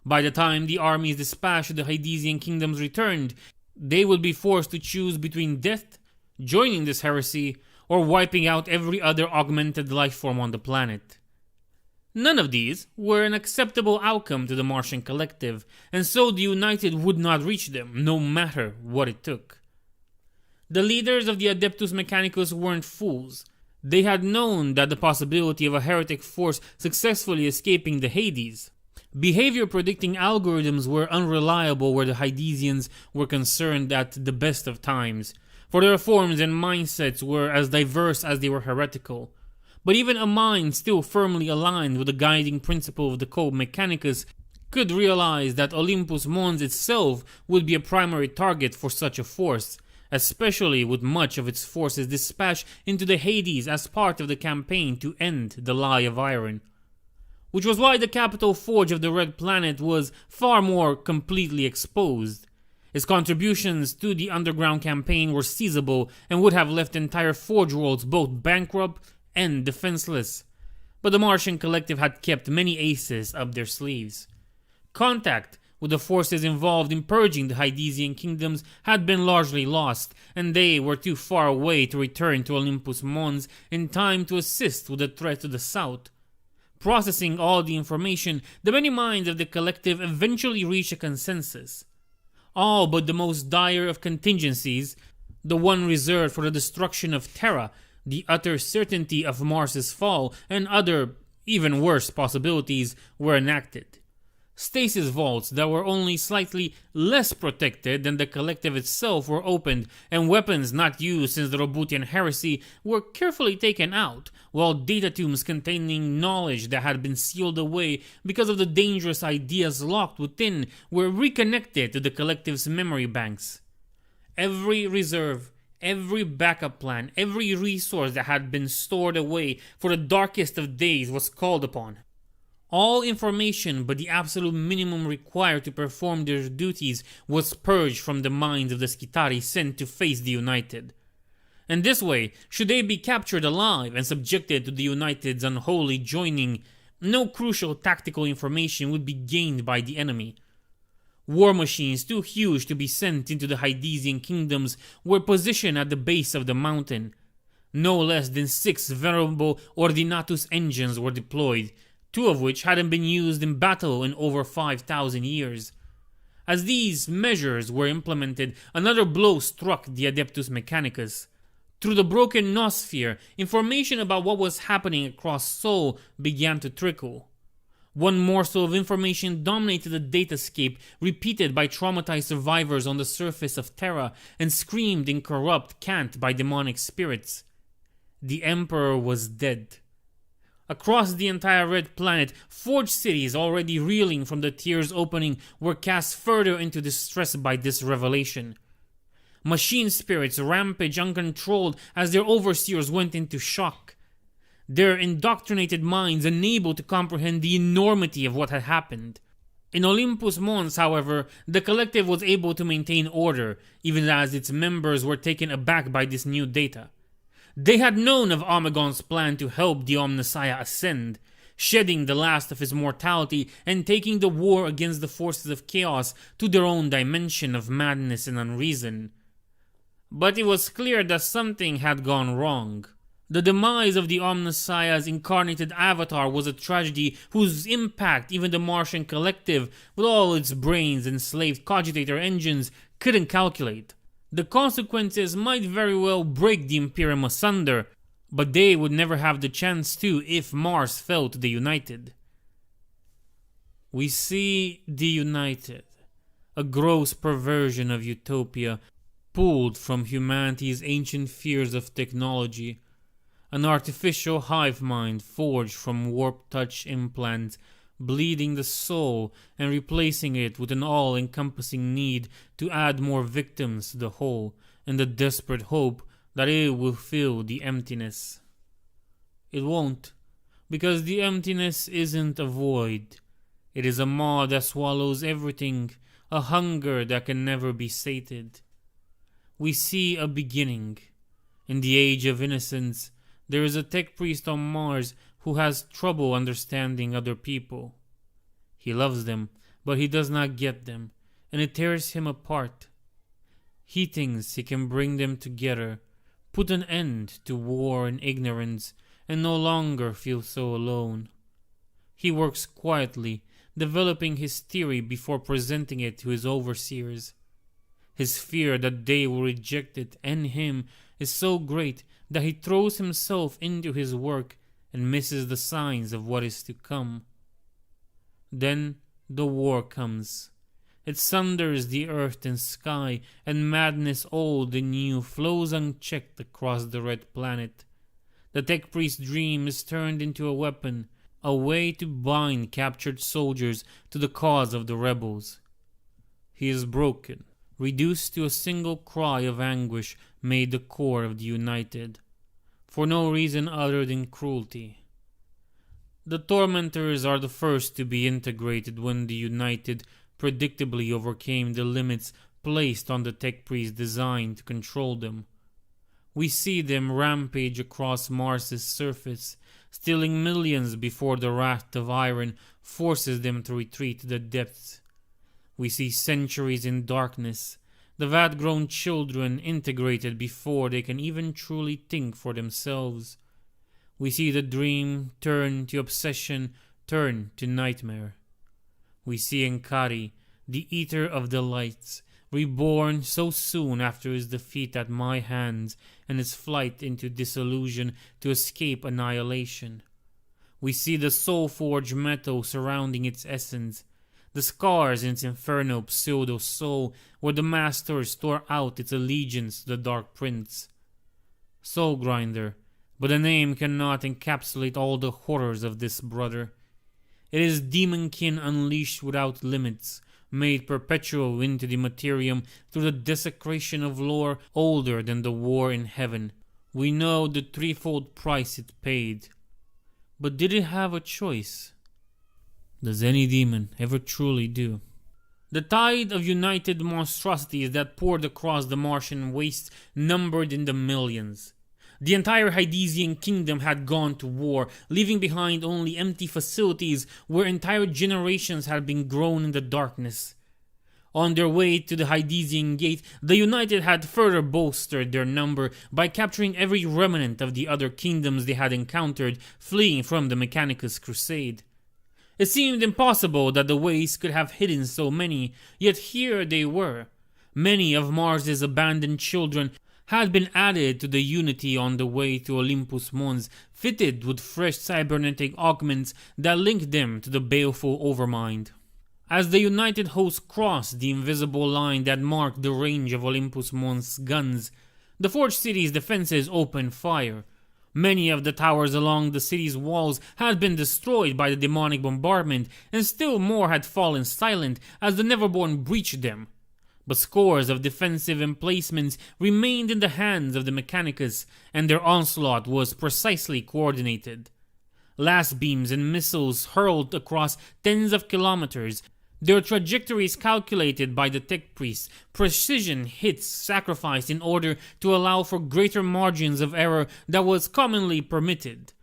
A: By the time the armies dispatched to the Hydesian kingdoms returned, they would be forced to choose between death, joining this heresy, or wiping out every other augmented life form on the planet. None of these were an acceptable outcome to the Martian collective, and so the United would not reach them, no matter what it took. The leaders of the Adeptus Mechanicus weren't fools. They had known that the possibility of a heretic force successfully escaping the Hades. Behavior predicting algorithms were unreliable where the Hydesians were concerned at the best of times, for their forms and mindsets were as diverse as they were heretical. But even a mind still firmly aligned with the guiding principle of the Code Mechanicus could realize that Olympus Mons itself would be a primary target for such a force, especially with much of its forces dispatched into the Hades as part of the campaign to end the Lie of Iron. Which was why the capital forge of the Red Planet was far more completely exposed. Its contributions to the underground campaign were seizable and would have left entire forge worlds both bankrupt and defenseless. But the Martian collective had kept many aces up their sleeves. Contact with the forces involved in purging the Hydesian kingdoms had been largely lost, and they were too far away to return to Olympus Mons in time to assist with the threat to the south. Processing all the information, the many minds of the collective eventually reached a consensus. All but the most dire of contingencies, the one reserved for the destruction of Terra, the utter certainty of Mars's fall, and other, even worse possibilities, were enacted. Stasis vaults that were only slightly less protected than the collective itself were opened, and weapons not used since the Roboutian Heresy were carefully taken out, while data tombs containing knowledge that had been sealed away because of the dangerous ideas locked within were reconnected to the collective's memory banks. Every reserve, every backup plan, every resource that had been stored away for the darkest of days was called upon. All information but the absolute minimum required to perform their duties was purged from the minds of the Skitarii sent to face the United. And this way, should they be captured alive and subjected to the United's unholy joining, no crucial tactical information would be gained by the enemy. War machines too huge to be sent into the Hydesian kingdoms were positioned at the base of the mountain. No less than 6 venerable Ordinatus engines were deployed, 2 of which hadn't been used in battle in over 5,000 years. As these measures were implemented, another blow struck the Adeptus Mechanicus. Through the broken noosphere, information about what was happening across Sol began to trickle. One morsel of information dominated the datascape, repeated by traumatized survivors on the surface of Terra, and screamed in corrupt cant by demonic spirits. The Emperor was dead. Across the entire Red Planet, forged cities already reeling from the tears opening were cast further into distress by this revelation. Machine spirits rampage uncontrolled as their overseers went into shock. Their indoctrinated minds unable to comprehend the enormity of what had happened. In Olympus Mons, however, the collective was able to maintain order, even as its members were taken aback by this new data. They had known of Omegon's plan to help the Omnissiah ascend, shedding the last of his mortality and taking the war against the forces of chaos to their own dimension of madness and unreason. But it was clear that something had gone wrong. The demise of the Omnissiah's incarnated avatar was a tragedy whose impact even the Martian collective, with all its brains enslaved cogitator engines, couldn't calculate. The consequences might very well break the Imperium asunder, but they would never have the chance to if Mars fell to the United. We see the United, a gross perversion of utopia, pulled from humanity's ancient fears of technology, an artificial hive mind forged from warp-touch implants, bleeding the soul and replacing it with an all-encompassing need to add more victims to the whole, and the desperate hope that it will fill the emptiness. It won't, because the emptiness isn't a void. It is a maw that swallows everything, a hunger that can never be sated. We see a beginning. In the age of innocence, there is a tech priest on Mars who has trouble understanding other people. He loves them, but he does not get them, and it tears him apart. He thinks he can bring them together, put an end to war and ignorance, and no longer feel so alone. He works quietly, developing his theory before presenting it to his overseers. His fear that they will reject it and him is so great that he throws himself into his work and misses the signs of what is to come. Then the war comes. It sunders the earth and sky, and madness old and new flows unchecked across the red planet. The tech priest's dream is turned into a weapon, a way to bind captured soldiers to the cause of the rebels. He is broken, reduced to a single cry of anguish made the core of the United, for no reason other than cruelty. The Tormentors are the first to be integrated when the United predictably overcame the limits placed on the tech priest designed to control them. We see them rampage across Mars's surface, stealing millions before the wrath of iron forces them to retreat to the depths. We see centuries in darkness, the vat-grown children integrated before they can even truly think for themselves. We see the dream turn to obsession, turn to nightmare. We see Enkari, the Eater of the Lights, reborn so soon after his defeat at my hands and his flight into disillusion to escape annihilation. We see the soul-forged metal surrounding its essence, the scars in its infernal pseudo-soul where the Masters tore out its allegiance to the Dark Prince. Soul Grinder, but the name cannot encapsulate all the horrors of this brother. It is demonkin unleashed without limits, made perpetual into the materium through the desecration of lore older than the war in heaven. We know the threefold price it paid. But did it have a choice? Does any demon ever truly do? The tide of united monstrosities that poured across the Martian wastes numbered in the millions. The entire Hydesian kingdom had gone to war, leaving behind only empty facilities where entire generations had been grown in the darkness. On their way to the Hydesian gate, the United had further bolstered their number by capturing every remnant of the other kingdoms they had encountered, fleeing from the Mechanicus crusade. It seemed impossible that the waste could have hidden so many, yet here they were. Many of Mars's abandoned children had been added to the Unity on the way to Olympus Mons, fitted with fresh cybernetic augments that linked them to the baleful Overmind. As the United host crossed the invisible line that marked the range of Olympus Mons' guns, the Forged City's defenses opened fire. Many of the towers along the city's walls had been destroyed by the demonic bombardment, and still more had fallen silent as the Neverborn breached them. But scores of defensive emplacements remained in the hands of the Mechanicus, and their onslaught was precisely coordinated. Last beams and missiles hurled across tens of kilometers, their trajectories calculated by the tech priests, precision hits sacrificed in order to allow for greater margins of error that was commonly permitted.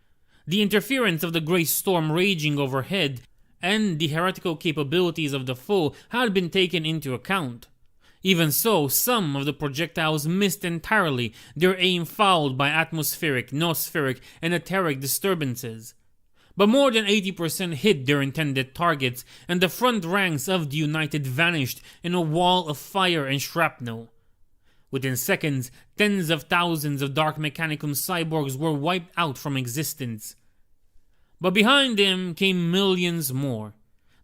A: The interference of the grey storm raging overhead and the heretical capabilities of the foe had been taken into account. Even so, some of the projectiles missed entirely, their aim fouled by atmospheric, nospheric, and etheric disturbances. But more than 80% hit their intended targets, and the front ranks of the United vanished in a wall of fire and shrapnel. Within seconds, tens of thousands of Dark Mechanicum cyborgs were wiped out from existence. But behind them came millions more.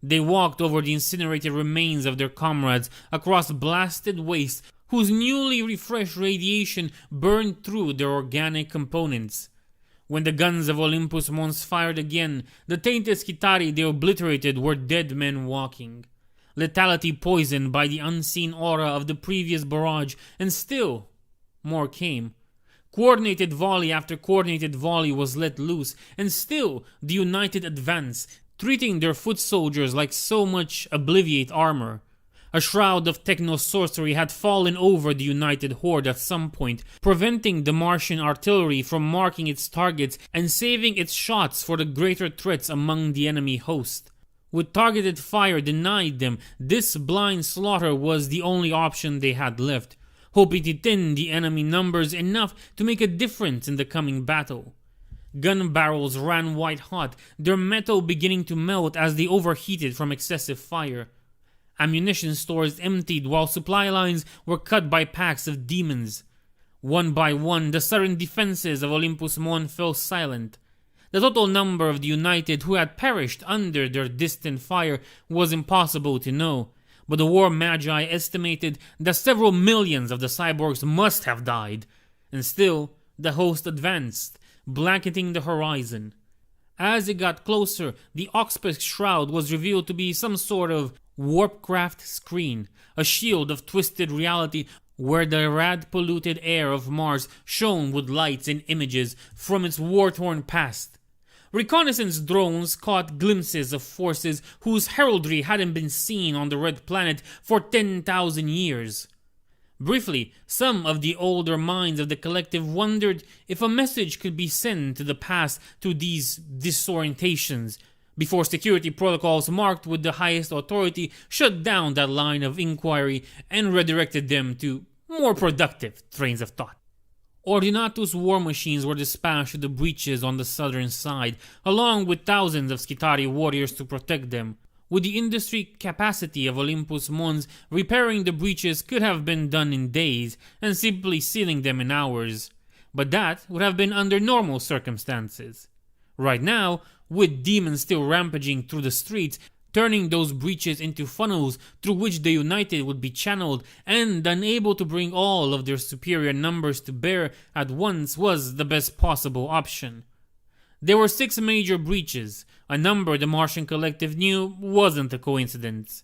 A: They walked over the incinerated remains of their comrades across blasted wastes whose newly refreshed radiation burned through their organic components. When the guns of Olympus Mons fired again, the tainted Skitarii they obliterated were dead men walking. Lethality poisoned by the unseen aura of the previous barrage, and still more came. Coordinated volley after coordinated volley was let loose, and still the United advanced, treating their foot soldiers like so much Obliviate armor. A shroud of techno-sorcery had fallen over the United Horde at some point, preventing the Martian artillery from marking its targets and saving its shots for the greater threats among the enemy host. With targeted fire denied them, this blind slaughter was the only option they had left, hoping to thin the enemy numbers enough to make a difference in the coming battle. Gun barrels ran white hot, their metal beginning to melt as they overheated from excessive fire. Ammunition stores emptied while supply lines were cut by packs of demons. One by one, the southern defenses of Olympus Mons fell silent. The total number of the United who had perished under their distant fire was impossible to know, but the War Magi estimated that several millions of the cyborgs must have died, and still the host advanced, blanketing the horizon. As it got closer, the Oxpex Shroud was revealed to be some sort of warpcraft screen, a shield of twisted reality where the rad-polluted air of Mars shone with lights and images from its war-torn past. Reconnaissance drones caught glimpses of forces whose heraldry hadn't been seen on the Red Planet for 10,000 years. Briefly, some of the older minds of the collective wondered if a message could be sent to the past through these disorientations, before security protocols marked with the highest authority shut down that line of inquiry and redirected them to more productive trains of thought. Ordinatus war machines were dispatched to the breaches on the southern side, along with thousands of Skitarii warriors to protect them. With the industry capacity of Olympus Mons, repairing the breaches could have been done in days and simply sealing them in hours. But that would have been under normal circumstances. Right now, with demons still rampaging through the streets, turning those breaches into funnels through which the United would be channeled, and unable to bring all of their superior numbers to bear at once was the best possible option. There were 6 major breaches, a number the Martian collective knew wasn't a coincidence.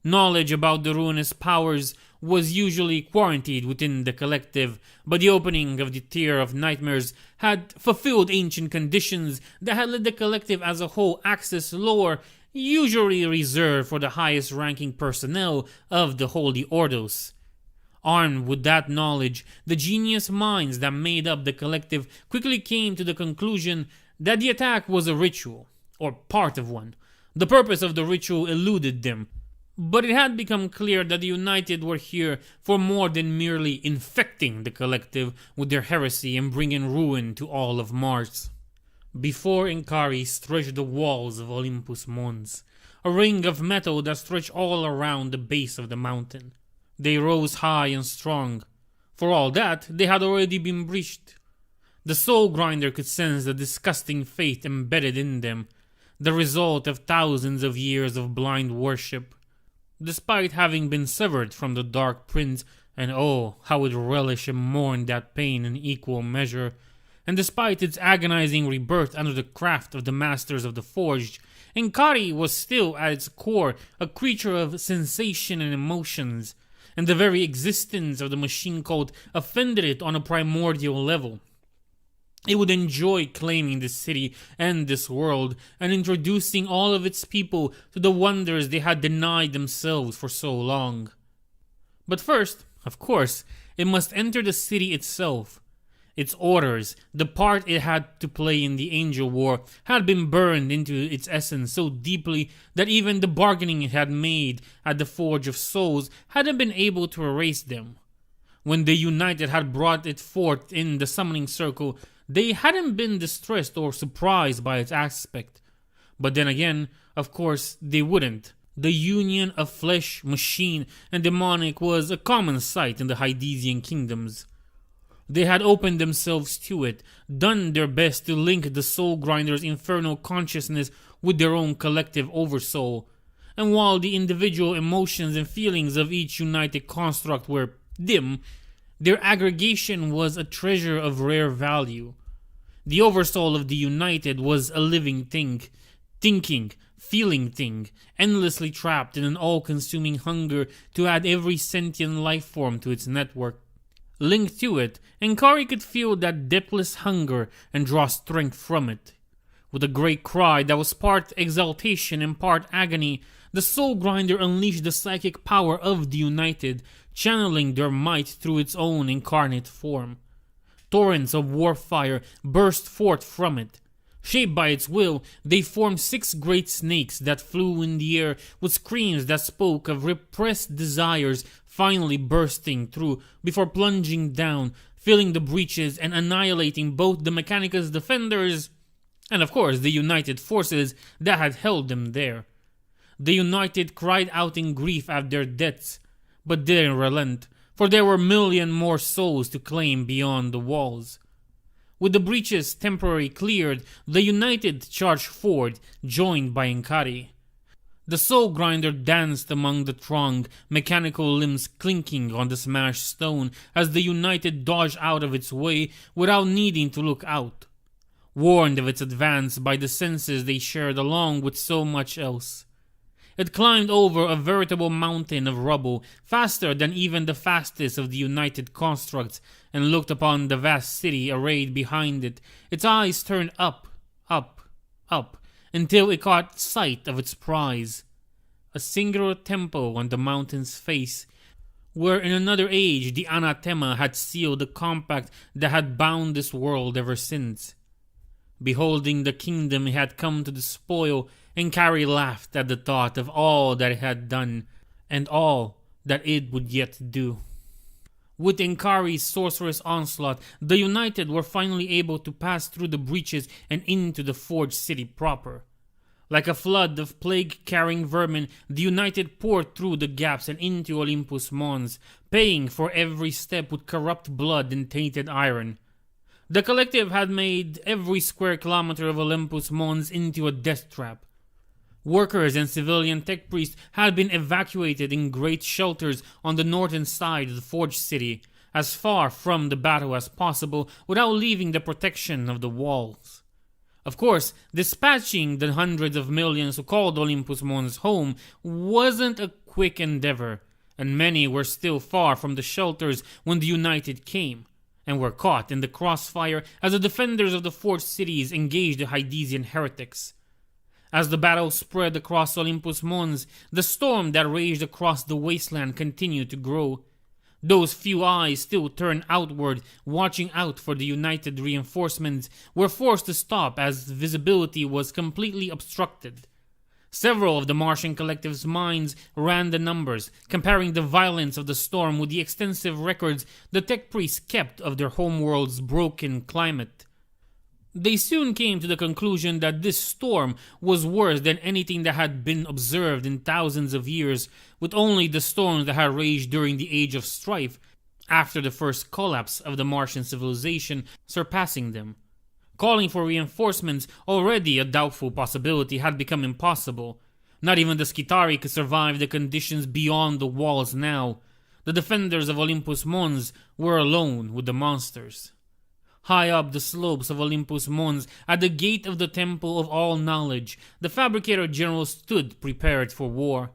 A: Knowledge about the ruinous powers was usually quarantined within the collective, but the opening of the Tier of Nightmares had fulfilled ancient conditions that had let the collective as a whole access lore usually reserved for the highest ranking personnel of the Holy Ordos. Armed with that knowledge, the genius minds that made up the collective quickly came to the conclusion that the attack was a ritual, or part of one. The purpose of the ritual eluded them, but it had become clear that the United were here for more than merely infecting the collective with their heresy and bringing ruin to all of Mars. Before Inkari stretched the walls of Olympus Mons, a ring of metal that stretched all around the base of the mountain. They rose high and strong. For all that, they had already been breached. The Soul Grinder could sense the disgusting fate embedded in them, the result of thousands of years of blind worship. Despite having been severed from the Dark Prince, and oh, how it relished and mourned that pain in equal measure, and despite its agonizing rebirth under the craft of the Masters of the Forged, Inkari was still at its core a creature of sensation and emotions, and the very existence of the machine cult offended it on a primordial level. It would enjoy claiming this city and this world, and introducing all of its people to the wonders they had denied themselves for so long. But first, of course, it must enter the city itself. Its orders, the part it had to play in the Angel War, had been burned into its essence so deeply that even the bargaining it had made at the Forge of Souls hadn't been able to erase them. When the United had brought it forth in the summoning circle, they hadn't been distressed or surprised by its aspect. But then again, of course, they wouldn't. The union of flesh, machine, and demonic was a common sight in the Hydesian kingdoms. They had opened themselves to it, done their best to link the Soul Grinder's infernal consciousness with their own collective oversoul. And while the individual emotions and feelings of each united construct were dim, their aggregation was a treasure of rare value. The oversoul of the United was a living thing, thinking, feeling thing, endlessly trapped in an all-consuming hunger to add every sentient life form to its network. Linked to it, Enkari could feel that depthless hunger and draw strength from it. With a great cry that was part exaltation and part agony, the Soul Grinder unleashed the psychic power of the United, channeling their might through its own incarnate form. Torrents of warfire burst forth from it. Shaped by its will, they formed 6 great snakes that flew in the air with screams that spoke of repressed desires finally bursting through before plunging down, filling the breaches and annihilating both the Mechanicus defenders and of course the United forces that had held them there. The United cried out in grief at their deaths, but didn't relent, for there were 1,000,000 more souls to claim beyond the walls. With the breaches temporarily cleared, the United charged forward, joined by Enkari. The Soul Grinder danced among the throng, mechanical limbs clinking on the smashed stone as the United dodged out of its way without needing to look out. Warned of its advance by the senses they shared along with so much else. It climbed over a veritable mountain of rubble, faster than even the fastest of the United constructs, and looked upon the vast city arrayed behind it, its eyes turned up, up, up, until it caught sight of its prize. A singular temple on the mountain's face, where in another age the anathema had sealed the compact that had bound this world ever since. Beholding the kingdom it had come to despoil, Enkari laughed at the thought of all that it had done, and all that it would yet do. With Enkari's sorcerous onslaught, the United were finally able to pass through the breaches and into the Forged City proper. Like a flood of plague-carrying vermin, the United poured through the gaps and into Olympus Mons, paying for every step with corrupt blood and tainted iron. The collective had made every square kilometer of Olympus Mons into a death trap. Workers and civilian tech priests had been evacuated in great shelters on the northern side of the Forged City, as far from the battle as possible without leaving the protection of the walls. Of course, dispatching the hundreds of millions who called Olympus Mons home wasn't a quick endeavor, and many were still far from the shelters when the United came, and were caught in the crossfire as the defenders of the Forged Cities engaged the Hydesian heretics. As the battle spread across Olympus Mons, the storm that raged across the wasteland continued to grow. Those few eyes still turned outward, watching out for the United reinforcements, were forced to stop as visibility was completely obstructed. Several of the Martian collective's minds ran the numbers, comparing the violence of the storm with the extensive records the tech priests kept of their homeworld's broken climate. They soon came to the conclusion that this storm was worse than anything that had been observed in thousands of years, with only the storms that had raged during the Age of Strife, after the first collapse of the Martian civilization, surpassing them. Calling for reinforcements, already a doubtful possibility, had become impossible. Not even the Skitarii could survive the conditions beyond the walls now. The defenders of Olympus Mons were alone with the monsters. High up the slopes of Olympus Mons, at the gate of the Temple of All Knowledge, the Fabricator General stood prepared for war.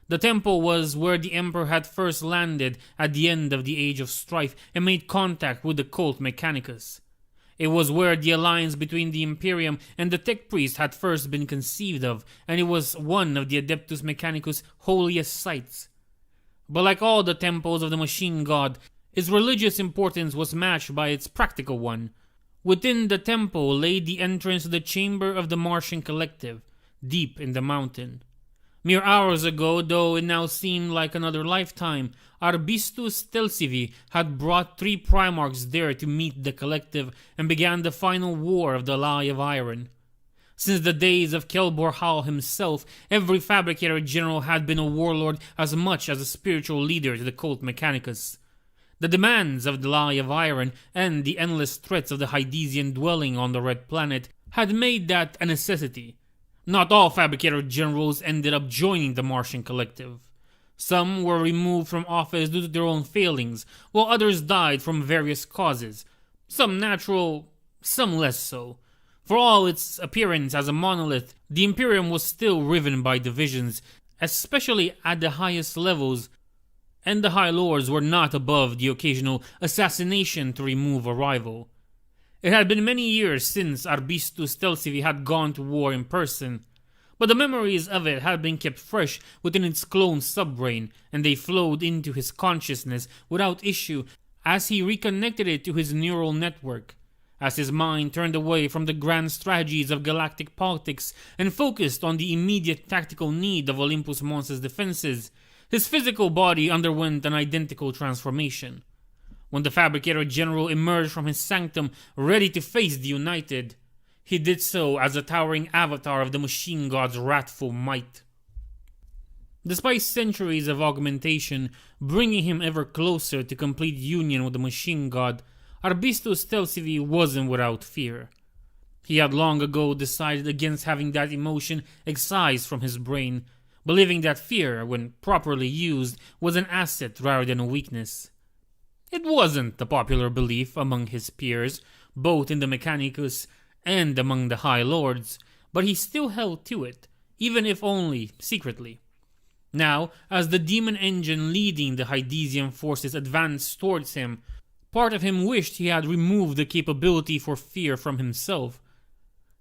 A: The temple was where the Emperor had first landed at the end of the Age of Strife and made contact with the cult Mechanicus. It was where the alliance between the Imperium and the Tech Priest had first been conceived of, and it was one of the Adeptus Mechanicus' holiest sites. But like all the temples of the Machine God, Its religious importance was matched by its practical one. Within the temple lay the entrance to the chamber of the Martian Collective, deep in the mountain. Mere hours ago, though it now seemed like another lifetime, Arbistus Telsivi had brought 3 Primarchs there to meet the Collective and began the final war of the Lie of Iron. Since the days of Kelbor Hal himself, every Fabricator General had been a warlord as much as a spiritual leader to the cult Mechanicus. The demands of the Lie of Iron and the endless threats of the Hydesian dwelling on the Red Planet had made that a necessity. Not all Fabricator Generals ended up joining the Martian Collective. Some were removed from office due to their own failings, while others died from various causes. Some natural, some less so. For all its appearance as a monolith, the Imperium was still riven by divisions, especially at the highest levels, and the High Lords were not above the occasional assassination to remove a rival. It had been many years since Arbistus Telsivi had gone to war in person, but the memories of it had been kept fresh within its clone subbrain, and they flowed into his consciousness without issue as he reconnected it to his neural network. As his mind turned away from the grand strategies of galactic politics and focused on the immediate tactical need of Olympus Mons' defenses, his physical body underwent an identical transformation. When the Fabricator General emerged from his sanctum ready to face the United, he did so as a towering avatar of the machine god's wrathful might. Despite centuries of augmentation bringing him ever closer to complete union with the machine god, Arbistus Telsivi wasn't without fear. He had long ago decided against having that emotion excised from his brain, believing that fear, when properly used, was an asset rather than a weakness. It wasn't the popular belief among his peers, both in the Mechanicus and among the High Lords, but he still held to it, even if only secretly. Now, as the demon engine leading the Hydesian forces advanced towards him, part of him wished he had removed the capability for fear from himself.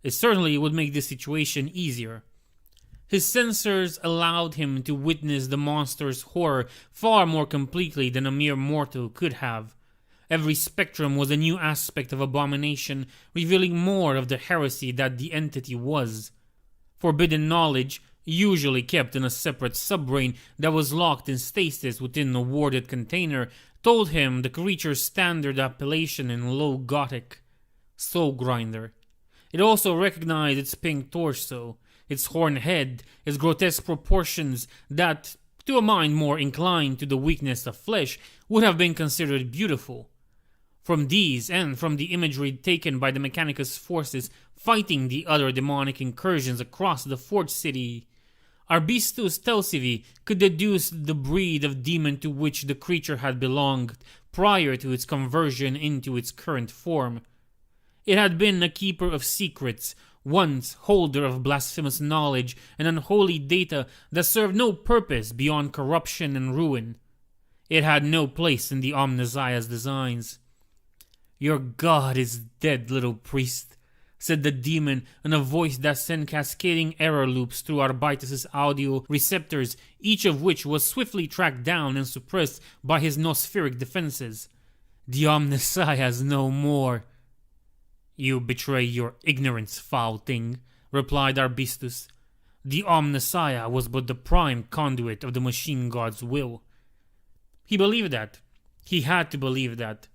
A: It certainly would make this situation easier. His sensors allowed him to witness the monster's horror far more completely than a mere mortal could have. Every spectrum was a new aspect of abomination, revealing more of the heresy that the entity was. Forbidden knowledge, usually kept in a separate subbrain that was locked in stasis within a warded container, told him the creature's standard appellation in Low Gothic, Soul Grinder. It also recognized its pink torso, its horned head, its grotesque proportions that, to a mind more inclined to the weakness of flesh, would have been considered beautiful. From these, and from the imagery taken by the Mechanicus forces fighting the other demonic incursions across the Forge City, Arbistus Telsivi could deduce the breed of demon to which the creature had belonged prior to its conversion into its current form. It had been a keeper of secrets, once holder of blasphemous knowledge and unholy data that served no purpose beyond corruption and ruin. It had no place in the Omnissiah's designs. "Your god is dead, little priest," said the demon in a voice that sent cascading error loops through Arbitus's audio receptors, each of which was swiftly tracked down and suppressed by his nospheric defenses. "The Omnissiah is no more." "You betray your ignorance, foul thing," replied Arbistus. "The Omnissiah was but the prime conduit of the machine god's will." He believed that. He had to believe that.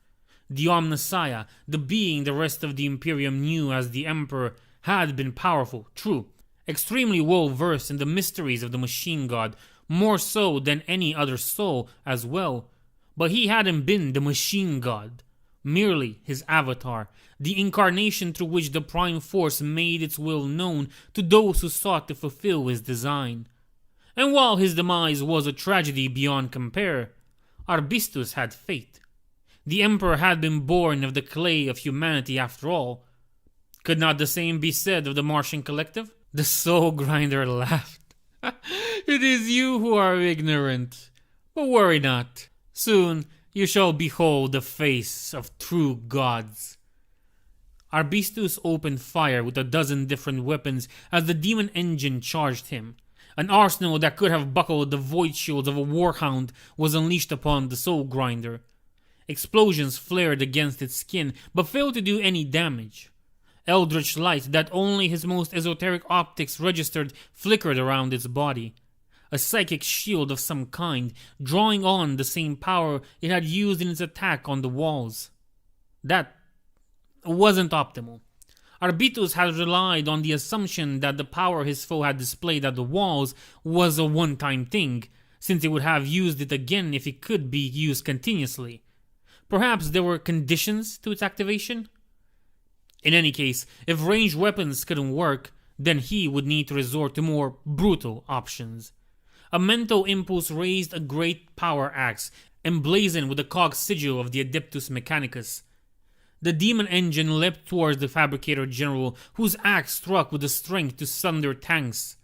A: The Omnissiah, the being the rest of the Imperium knew as the Emperor, had been powerful, true, extremely well versed in the mysteries of the machine god, more so than any other soul as well, but he hadn't been the machine god, merely his avatar, the incarnation through which the Prime Force made its will known to those who sought to fulfill his design. And while his demise was a tragedy beyond compare, Arbistus had fate. The Emperor had been born of the clay of humanity after all. Could not the same be said of the Martian Collective? The Soul Grinder laughed. "It is you who are ignorant. But worry not. Soon you shall behold the face of true gods." Arbistus opened fire with a dozen different weapons as the demon engine charged him. An arsenal that could have buckled the void shields of a warhound was unleashed upon the Soul Grinder. Explosions flared against its skin, but failed to do any damage. Eldritch light that only his most esoteric optics registered flickered around its body. A psychic shield of some kind, drawing on the same power it had used in its attack on the walls. That wasn't optimal. Arbitus had relied on the assumption that the power his foe had displayed at the walls was a one-time thing, since he would have used it again if it could be used continuously. Perhaps there were conditions to its activation? In any case, if ranged weapons couldn't work, then he would need to resort to more brutal options. A mental impulse raised a great power axe, emblazoned with the cog sigil of the Adeptus Mechanicus. The demon engine leapt towards the Fabricator General, whose axe struck with the strength to sunder tanks.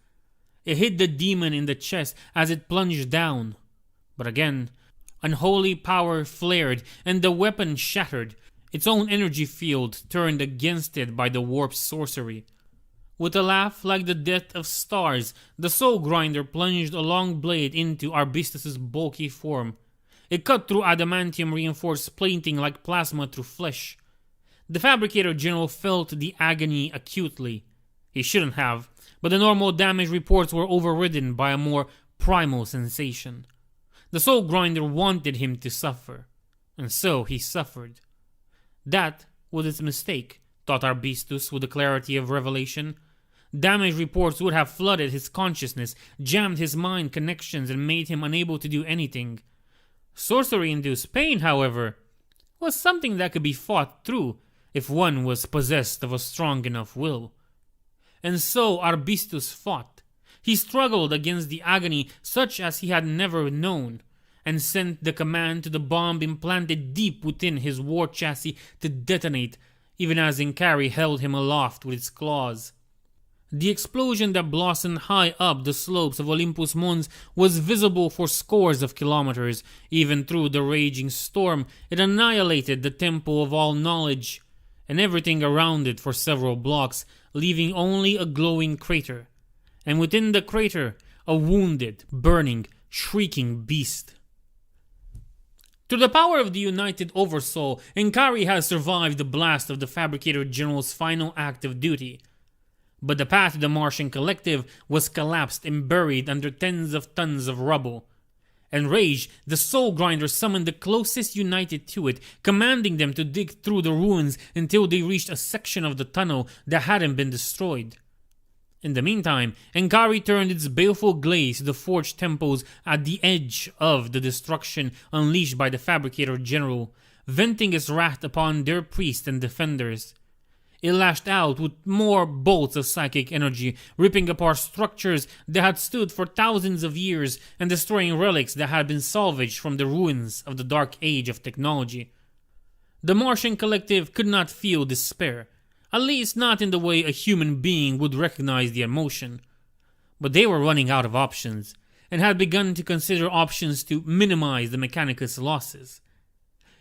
A: It hit the demon in the chest as it plunged down. But again, unholy power flared and the weapon shattered, its own energy field turned against it by the warp sorcery. With a laugh like the death of stars, the Soul Grinder plunged a long blade into Arbistus' bulky form. It cut through adamantium-reinforced plating like plasma through flesh. The Fabricator General felt the agony acutely. He shouldn't have, but the normal damage reports were overridden by a more primal sensation. The Soul Grinder wanted him to suffer, and so he suffered. That was its mistake, thought Arbistus with the clarity of revelation. Damage reports would have flooded his consciousness, jammed his mind connections, and made him unable to do anything. Sorcery-induced pain, however, was something that could be fought through if one was possessed of a strong enough will. And so Arbistus fought. He struggled against the agony such as he had never known, and sent the command to the bomb implanted deep within his war chassis to detonate, even as Inkari held him aloft with its claws. The explosion that blossomed high up the slopes of Olympus Mons was visible for scores of kilometers. Even through the raging storm, it annihilated the Temple of All Knowledge and everything around it for several blocks, leaving only a glowing crater. And within the crater, a wounded, burning, shrieking beast. Through the power of the united Oversoul, Inkari has survived the blast of the Fabricator General's final act of duty. But the path to the Martian Collective was collapsed and buried under tens of tons of rubble. Enraged, the Soul Grinder summoned the closest united to it, commanding them to dig through the ruins until they reached a section of the tunnel that hadn't been destroyed. In the meantime, Inkari turned its baleful glaze to the forged temples at the edge of the destruction unleashed by the Fabricator General, venting its wrath upon their priests and defenders. It lashed out with more bolts of psychic energy, ripping apart structures that had stood for thousands of years and destroying relics that had been salvaged from the ruins of the Dark Age of technology. The Martian Collective could not feel despair, at least not in the way a human being would recognize the emotion. But they were running out of options, and had begun to consider options to minimize the Mechanicus' losses.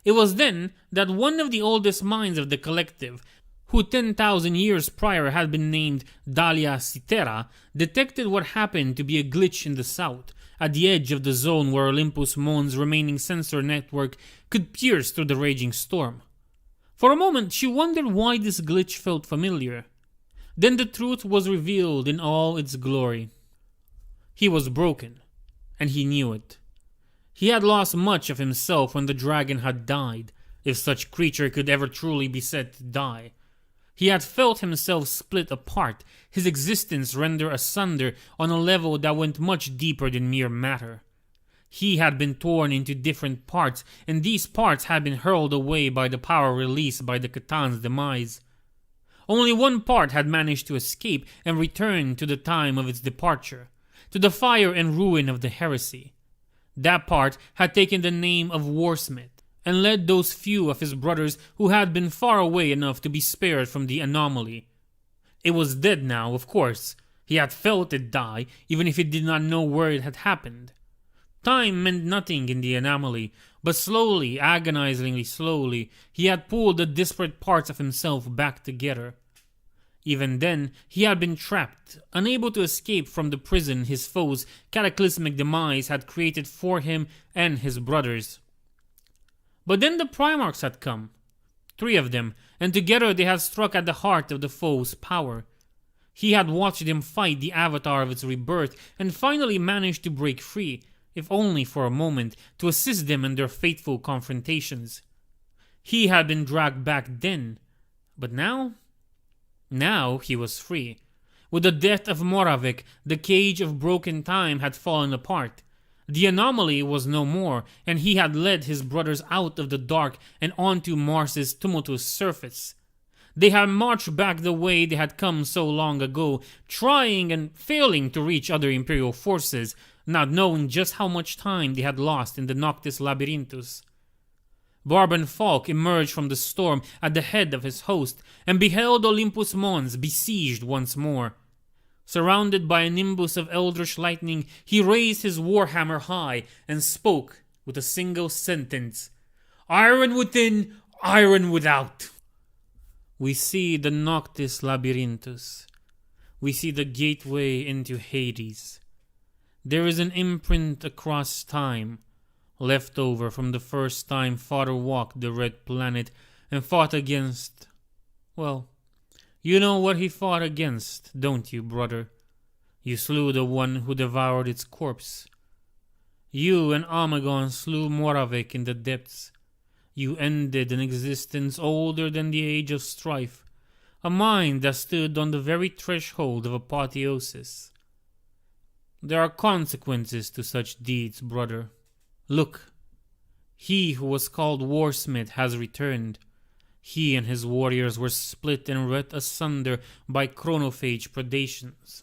A: It was then that one of the oldest minds of the Collective, who 10,000 years prior had been named Dalia Citera, detected what happened to be a glitch in the south, at the edge of the zone where Olympus Mons' remaining sensor network could pierce through the raging storm. For a moment she wondered why this glitch felt familiar. Then the truth was revealed in all its glory. He was broken, and he knew it. He had lost much of himself when the dragon had died, if such creature could ever truly be said to die. He had felt himself split apart, his existence rendered asunder on a level that went much deeper than mere matter. He had been torn into different parts, and these parts had been hurled away by the power released by the Catan's demise. Only one part had managed to escape and return to the time of its departure, to the fire and ruin of the heresy. That part had taken the name of Warsmith, and led those few of his brothers who had been far away enough to be spared from the anomaly. It was dead now, of course. He had felt it die, even if he did not know where it had happened. Time meant nothing in the anomaly, but slowly, agonizingly slowly, he had pulled the disparate parts of himself back together. Even then, he had been trapped, unable to escape from the prison his foe's cataclysmic demise had created for him and his brothers. But then the Primarchs had come. 3 of them, and together they had struck at the heart of the foe's power. He had watched them fight the avatar of its rebirth and finally managed to break free, if only for a moment, to assist them in their fateful confrontations. He had been dragged back then, but now he was free. With the death of Moravik, the cage of broken time had fallen apart. The anomaly was no more, and he had led his brothers out of the dark and onto Mars's tumultuous surface. They had marched back the way they had come so long ago, trying and failing to reach other Imperial forces, not knowing just how much time they had lost in the Noctis Labyrinthus. Barban Falk emerged from the storm at the head of his host, and beheld Olympus Mons besieged once more. Surrounded by a nimbus of eldritch lightning, he raised his warhammer high and spoke with a single sentence: "Iron within, iron without." We see the Noctis Labyrinthus. We see the gateway into Hades. There is an imprint across time, left over from the first time Father walked the Red Planet and fought against... Well, you know what he fought against, don't you, brother? You slew the one who devoured its corpse. You and Amagon slew Moravik in the depths. You ended an existence older than the age of strife, a mind that stood on the very threshold of apotheosis. There are consequences to such deeds, brother. Look, he who was called Warsmith has returned. He and his warriors were split and rent asunder by chronophage predations.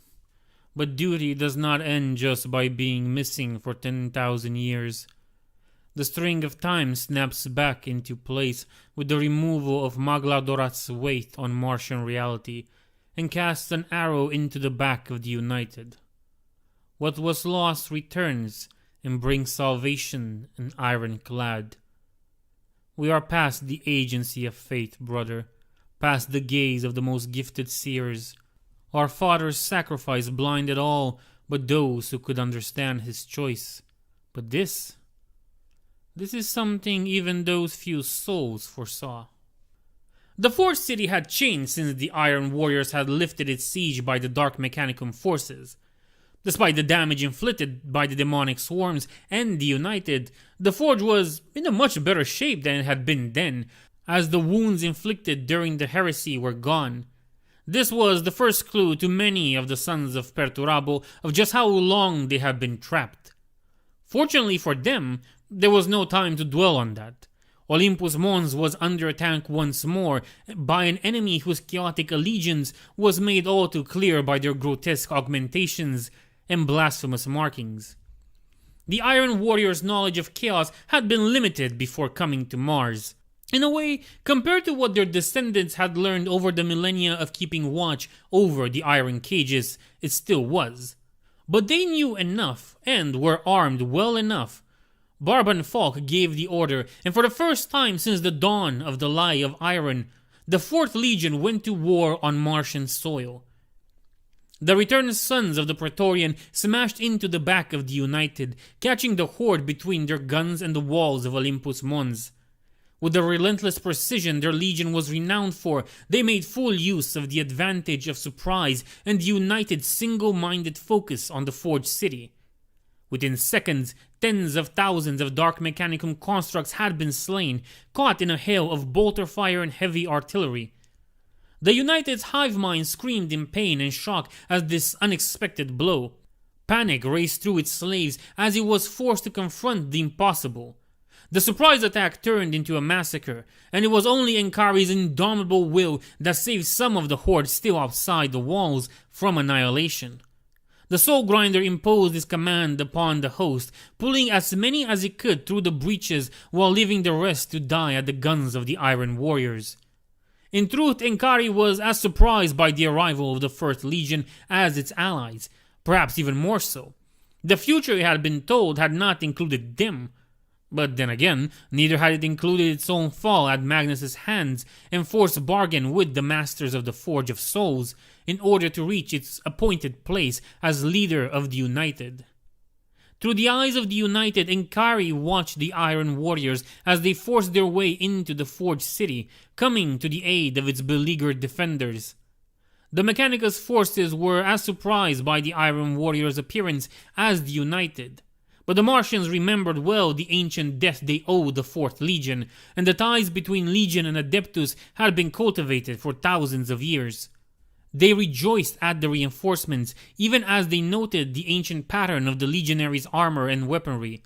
A: But duty does not end just by being missing for 10,000 years. The string of time snaps back into place with the removal of Magladorat's weight on Martian reality and casts an arrow into the back of the United. What was lost returns and brings salvation and ironclad. We are past the agency of fate, brother, past the gaze of the most gifted seers. Our father's sacrifice blinded all but those who could understand his choice. But this is something even those few souls foresaw. The Forge City had changed since the Iron Warriors had lifted its siege by the Dark Mechanicum forces. Despite the damage inflicted by the demonic swarms and the United, the Forge was in a much better shape than it had been then, as the wounds inflicted during the heresy were gone. This was the first clue to many of the sons of Perturabo of just how long they had been trapped. Fortunately for them, there was no time to dwell on that. Olympus Mons was under attack once more by an enemy whose chaotic allegiance was made all too clear by their grotesque augmentations and blasphemous markings. The Iron Warriors' knowledge of chaos had been limited before coming to Mars. In a way, compared to what their descendants had learned over the millennia of keeping watch over the iron cages, it still was. But they knew enough, and were armed well enough. Barban Falk gave the order, and for the first time since the dawn of the Lie of Iron, the 4th Legion went to war on Martian soil. The returned sons of the Praetorian smashed into the back of the United, catching the horde between their guns and the walls of Olympus Mons. With the relentless precision their legion was renowned for, they made full use of the advantage of surprise and the United's single-minded focus on the Forge City. Within seconds, tens of thousands of Dark Mechanicum constructs had been slain, caught in a hail of bolter fire and heavy artillery. The United's hive mind screamed in pain and shock at this unexpected blow. Panic raced through its slaves as it was forced to confront the impossible. The surprise attack turned into a massacre, and it was only Enkari's indomitable will that saved some of the horde still outside the walls from annihilation. The Soul Grinder imposed his command upon the host, pulling as many as he could through the breaches while leaving the rest to die at the guns of the Iron Warriors. In truth, Enkari was as surprised by the arrival of the 1st Legion as its allies, perhaps even more so. The future, he had been told, had not included them. But then again, neither had it included its own fall at Magnus's hands and forced bargain with the Masters of the Forge of Souls in order to reach its appointed place as leader of the United. Through the eyes of the United, Enkari watched the Iron Warriors as they forced their way into the Forged City, coming to the aid of its beleaguered defenders. The Mechanicus forces were as surprised by the Iron Warriors' appearance as the United, but the Martians remembered well the ancient death they owed the Fourth Legion, and the ties between Legion and Adeptus had been cultivated for thousands of years. They rejoiced at the reinforcements, even as they noted the ancient pattern of the legionaries' armor and weaponry.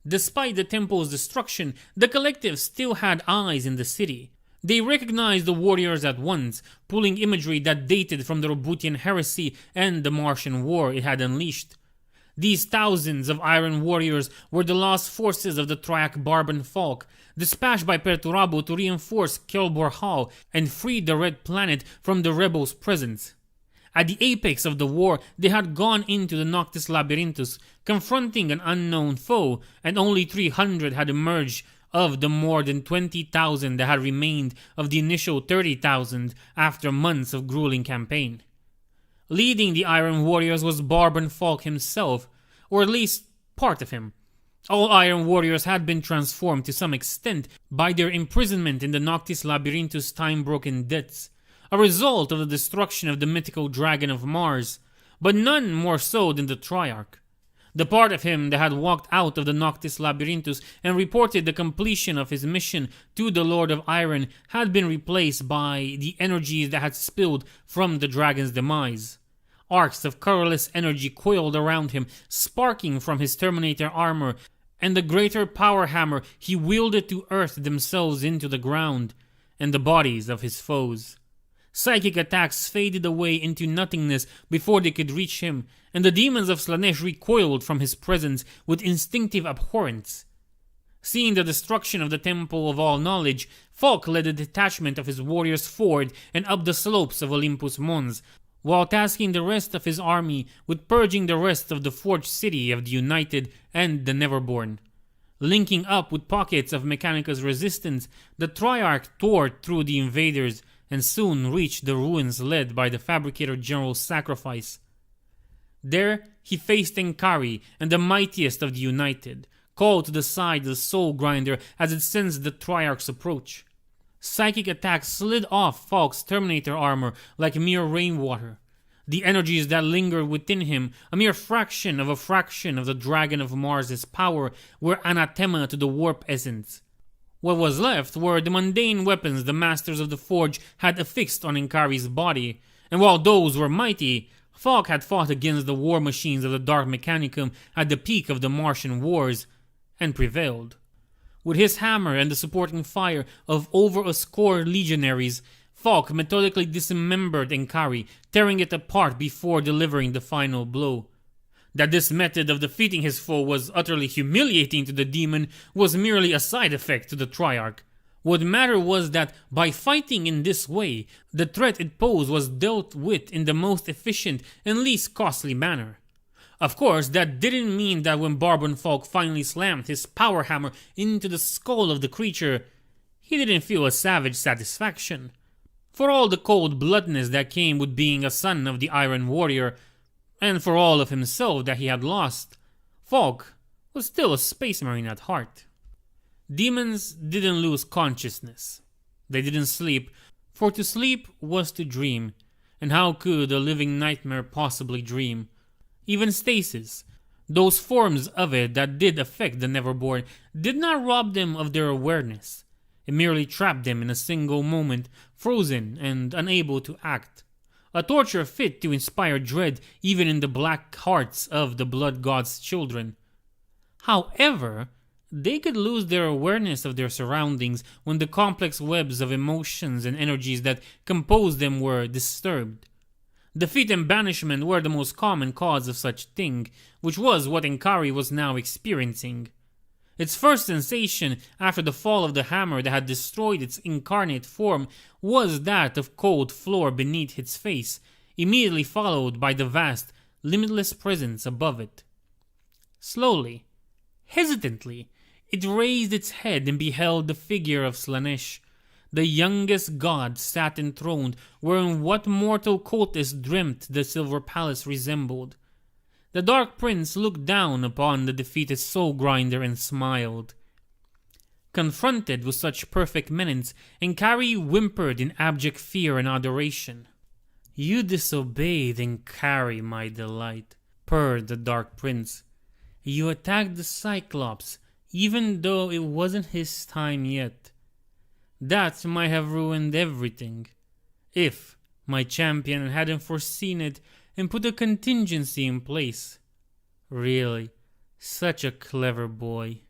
A: Despite the temple's destruction, the collective still had eyes in the city. They recognized the warriors at once, pulling imagery that dated from the Roboutian Heresy and the Martian War it had unleashed. These thousands of Iron Warriors were the lost forces of the Triarch Barban Falk, dispatched by Perturabo to reinforce Kelbor Hall and free the Red Planet from the rebels' presence. At the apex of the war, they had gone into the Noctis Labyrinthus, confronting an unknown foe, and only 300 had emerged of the more than 20,000 that had remained of the initial 30,000 after months of grueling campaign. Leading the Iron Warriors was Barban Falk himself, or at least part of him. All Iron Warriors had been transformed to some extent by their imprisonment in the Noctis Labyrinthus' time-broken depths, a result of the destruction of the mythical dragon of Mars, but none more so than the Triarch. The part of him that had walked out of the Noctis Labyrinthus and reported the completion of his mission to the Lord of Iron had been replaced by the energies that had spilled from the dragon's demise. Arcs of colorless energy coiled around him, sparking from his Terminator armor, and the greater power hammer he wielded to earth themselves into the ground, and the bodies of his foes. Psychic attacks faded away into nothingness before they could reach him, and the demons of Slaanesh recoiled from his presence with instinctive abhorrence. Seeing the destruction of the Temple of All Knowledge, Falk led a detachment of his warriors forward and up the slopes of Olympus Mons, while tasking the rest of his army with purging the rest of the Forged City of the United and the Neverborn. Linking up with pockets of Mechanicus resistance, the Triarch tore through the invaders and soon reached the ruins led by the Fabricator General's sacrifice. There he faced Enkari and the mightiest of the United, called to the side the Soul Grinder as it sensed the Triarch's approach. Psychic attacks slid off Falk's Terminator armor like mere rainwater. The energies that lingered within him, a mere fraction of the Dragon of Mars' power, were anathema to the warp essence. What was left were the mundane weapons the Masters of the Forge had affixed on Enkari's body, and while those were mighty, Falk had fought against the war machines of the Dark Mechanicum at the peak of the Martian Wars, and prevailed. With his hammer and the supporting fire of over a score legionaries, Falk methodically dismembered Enkari, tearing it apart before delivering the final blow. That this method of defeating his foe was utterly humiliating to the demon was merely a side effect to the Triarch. What mattered was that by fighting in this way, the threat it posed was dealt with in the most efficient and least costly manner. Of course, that didn't mean that when Barban Falk finally slammed his power hammer into the skull of the creature, he didn't feel a savage satisfaction. For all the cold bloodedness that came with being a son of the Iron Warrior, and for all of himself that he had lost, Falk was still a space marine at heart. Demons didn't lose consciousness. They didn't sleep, for to sleep was to dream, and how could a living nightmare possibly dream? Even stasis, those forms of it that did affect the Neverborn, did not rob them of their awareness. It merely trapped them in a single moment, frozen and unable to act. A torture fit to inspire dread even in the black hearts of the Blood God's children. However, they could lose their awareness of their surroundings when the complex webs of emotions and energies that composed them were disturbed. Defeat and banishment were the most common cause of such thing, which was what Enkari was now experiencing. Its first sensation after the fall of the hammer that had destroyed its incarnate form was that of cold floor beneath its face, immediately followed by the vast, limitless presence above it. Slowly, hesitantly, it raised its head and beheld the figure of Slaanesh. The youngest god sat enthroned wherein what mortal cultist dreamt the Silver Palace resembled. The Dark Prince looked down upon the defeated Soul Grinder and smiled. Confronted with such perfect menace, Enkari whimpered in abject fear and adoration. "You disobeyed Enkari, my delight," purred the Dark Prince. "You attacked the Cyclops, even though it wasn't his time yet. That might have ruined everything, if my champion hadn't foreseen it and put a contingency in place. Really, such a clever boy."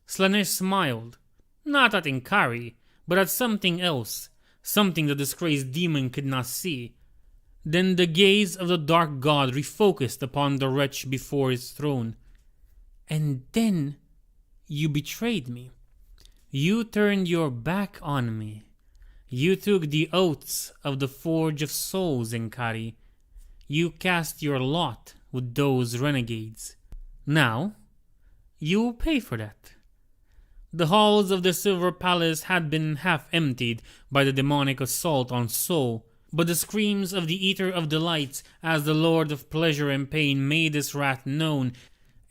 A: Slanesh smiled, not at Enkari, but at something else, something the disgraced demon could not see. Then the gaze of the dark god refocused upon the wretch before his throne. "And then you betrayed me. You turned your back on me. You took the oaths of the Forge of Souls, Enkari. You cast your lot with those renegades. Now, you will pay for that." The halls of the Silver Palace had been half emptied by the demonic assault on Soul, but the screams of the Eater of Delights, as the Lord of Pleasure and Pain made his wrath known,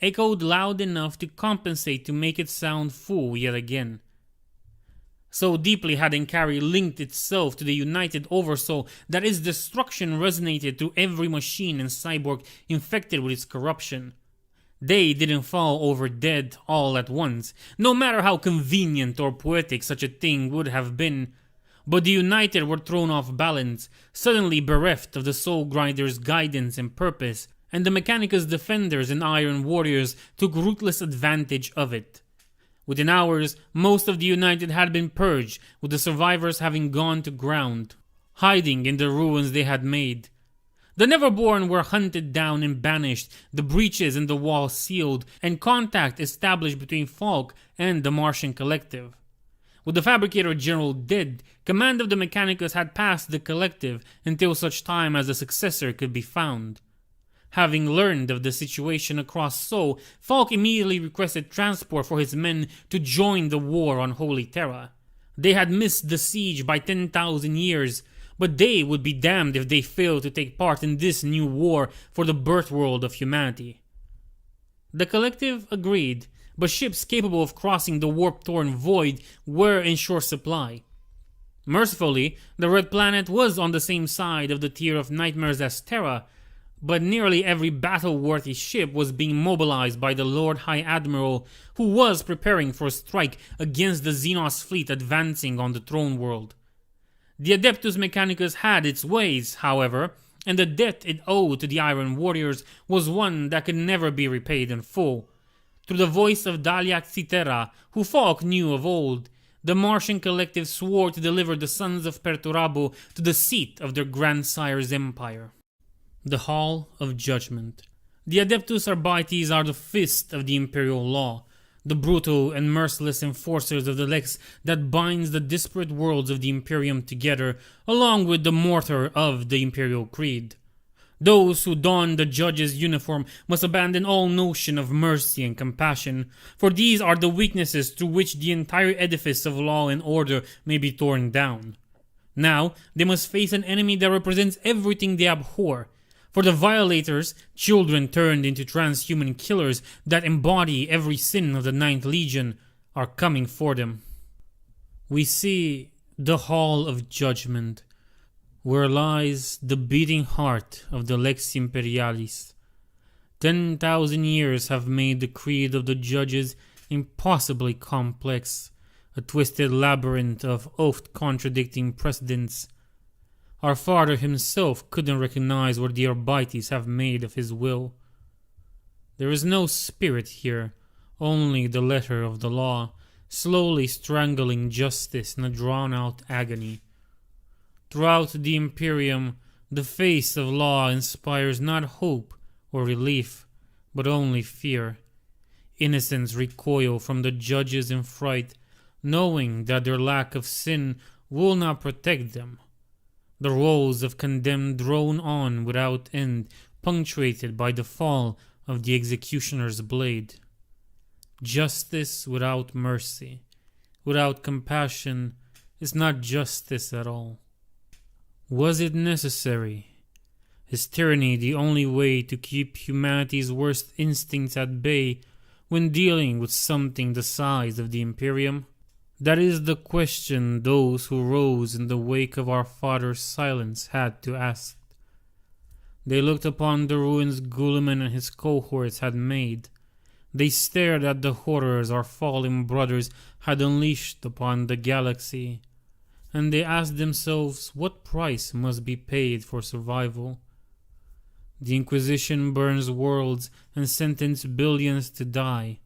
A: echoed loud enough to compensate to make it sound full yet again. So deeply had Enkari linked itself to the united Oversoul that its destruction resonated through every machine and cyborg infected with its corruption. They didn't fall over dead all at once, no matter how convenient or poetic such a thing would have been. But the United were thrown off balance, suddenly bereft of the Soul Grinder's guidance and purpose, and the Mechanicus defenders and Iron Warriors took ruthless advantage of it. Within hours, most of the United had been purged, with the survivors having gone to ground, hiding in the ruins they had made. The Neverborn were hunted down and banished, the breaches in the wall sealed, and contact established between Falk and the Martian Collective. With the Fabricator General dead, command of the Mechanicus had passed the Collective until such time as a successor could be found. Having learned of the situation across Sol, Falk immediately requested transport for his men to join the war on Holy Terra. They had missed the siege by 10,000 years, but they would be damned if they failed to take part in this new war for the birth world of humanity. The Collective agreed, but ships capable of crossing the warp-torn void were in short supply. Mercifully, the Red Planet was on the same side of the Tier of Nightmares as Terra, but nearly every battle-worthy ship was being mobilized by the Lord High Admiral, who was preparing for a strike against the Xenos fleet advancing on the Throne World. The Adeptus Mechanicus had its ways, however, and the debt it owed to the Iron Warriors was one that could never be repaid in full. Through the voice of Daliak Citera, who Falk knew of old, the Martian Collective swore to deliver the Sons of Perturabo to the seat of their grandsire's empire. The Hall of Judgment. The Adeptus Arbites are the fist of the Imperial Law, the brutal and merciless enforcers of the Lex that binds the disparate worlds of the Imperium together, along with the mortar of the Imperial Creed. Those who don the judge's uniform must abandon all notion of mercy and compassion, for these are the weaknesses through which the entire edifice of law and order may be torn down. Now, they must face an enemy that represents everything they abhor. For the violators, children turned into transhuman killers that embody every sin of the Ninth Legion, are coming for them. We see the Hall of Judgment, where lies the beating heart of the Lex Imperialis. 10,000 years have made the creed of the judges impossibly complex, a twisted labyrinth of oft-contradicting precedents. Our Father himself couldn't recognize what the Arbites have made of his will. There is no spirit here, only the letter of the law, slowly strangling justice in a drawn-out agony. Throughout the Imperium, the face of law inspires not hope or relief, but only fear. Innocents recoil from the judges in fright, knowing that their lack of sin will not protect them. The rolls of condemned drone on without end, punctuated by the fall of the executioner's blade. Justice without mercy, without compassion, is not justice at all. Was it necessary? Is tyranny the only way to keep humanity's worst instincts at bay when dealing with something the size of the Imperium? That is the question those who rose in the wake of our father's silence had to ask. They looked upon the ruins Guilliman and his cohorts had made. They stared at the horrors our fallen brothers had unleashed upon the galaxy, and they asked themselves what price must be paid for survival. The Inquisition burns worlds and sentences billions to die,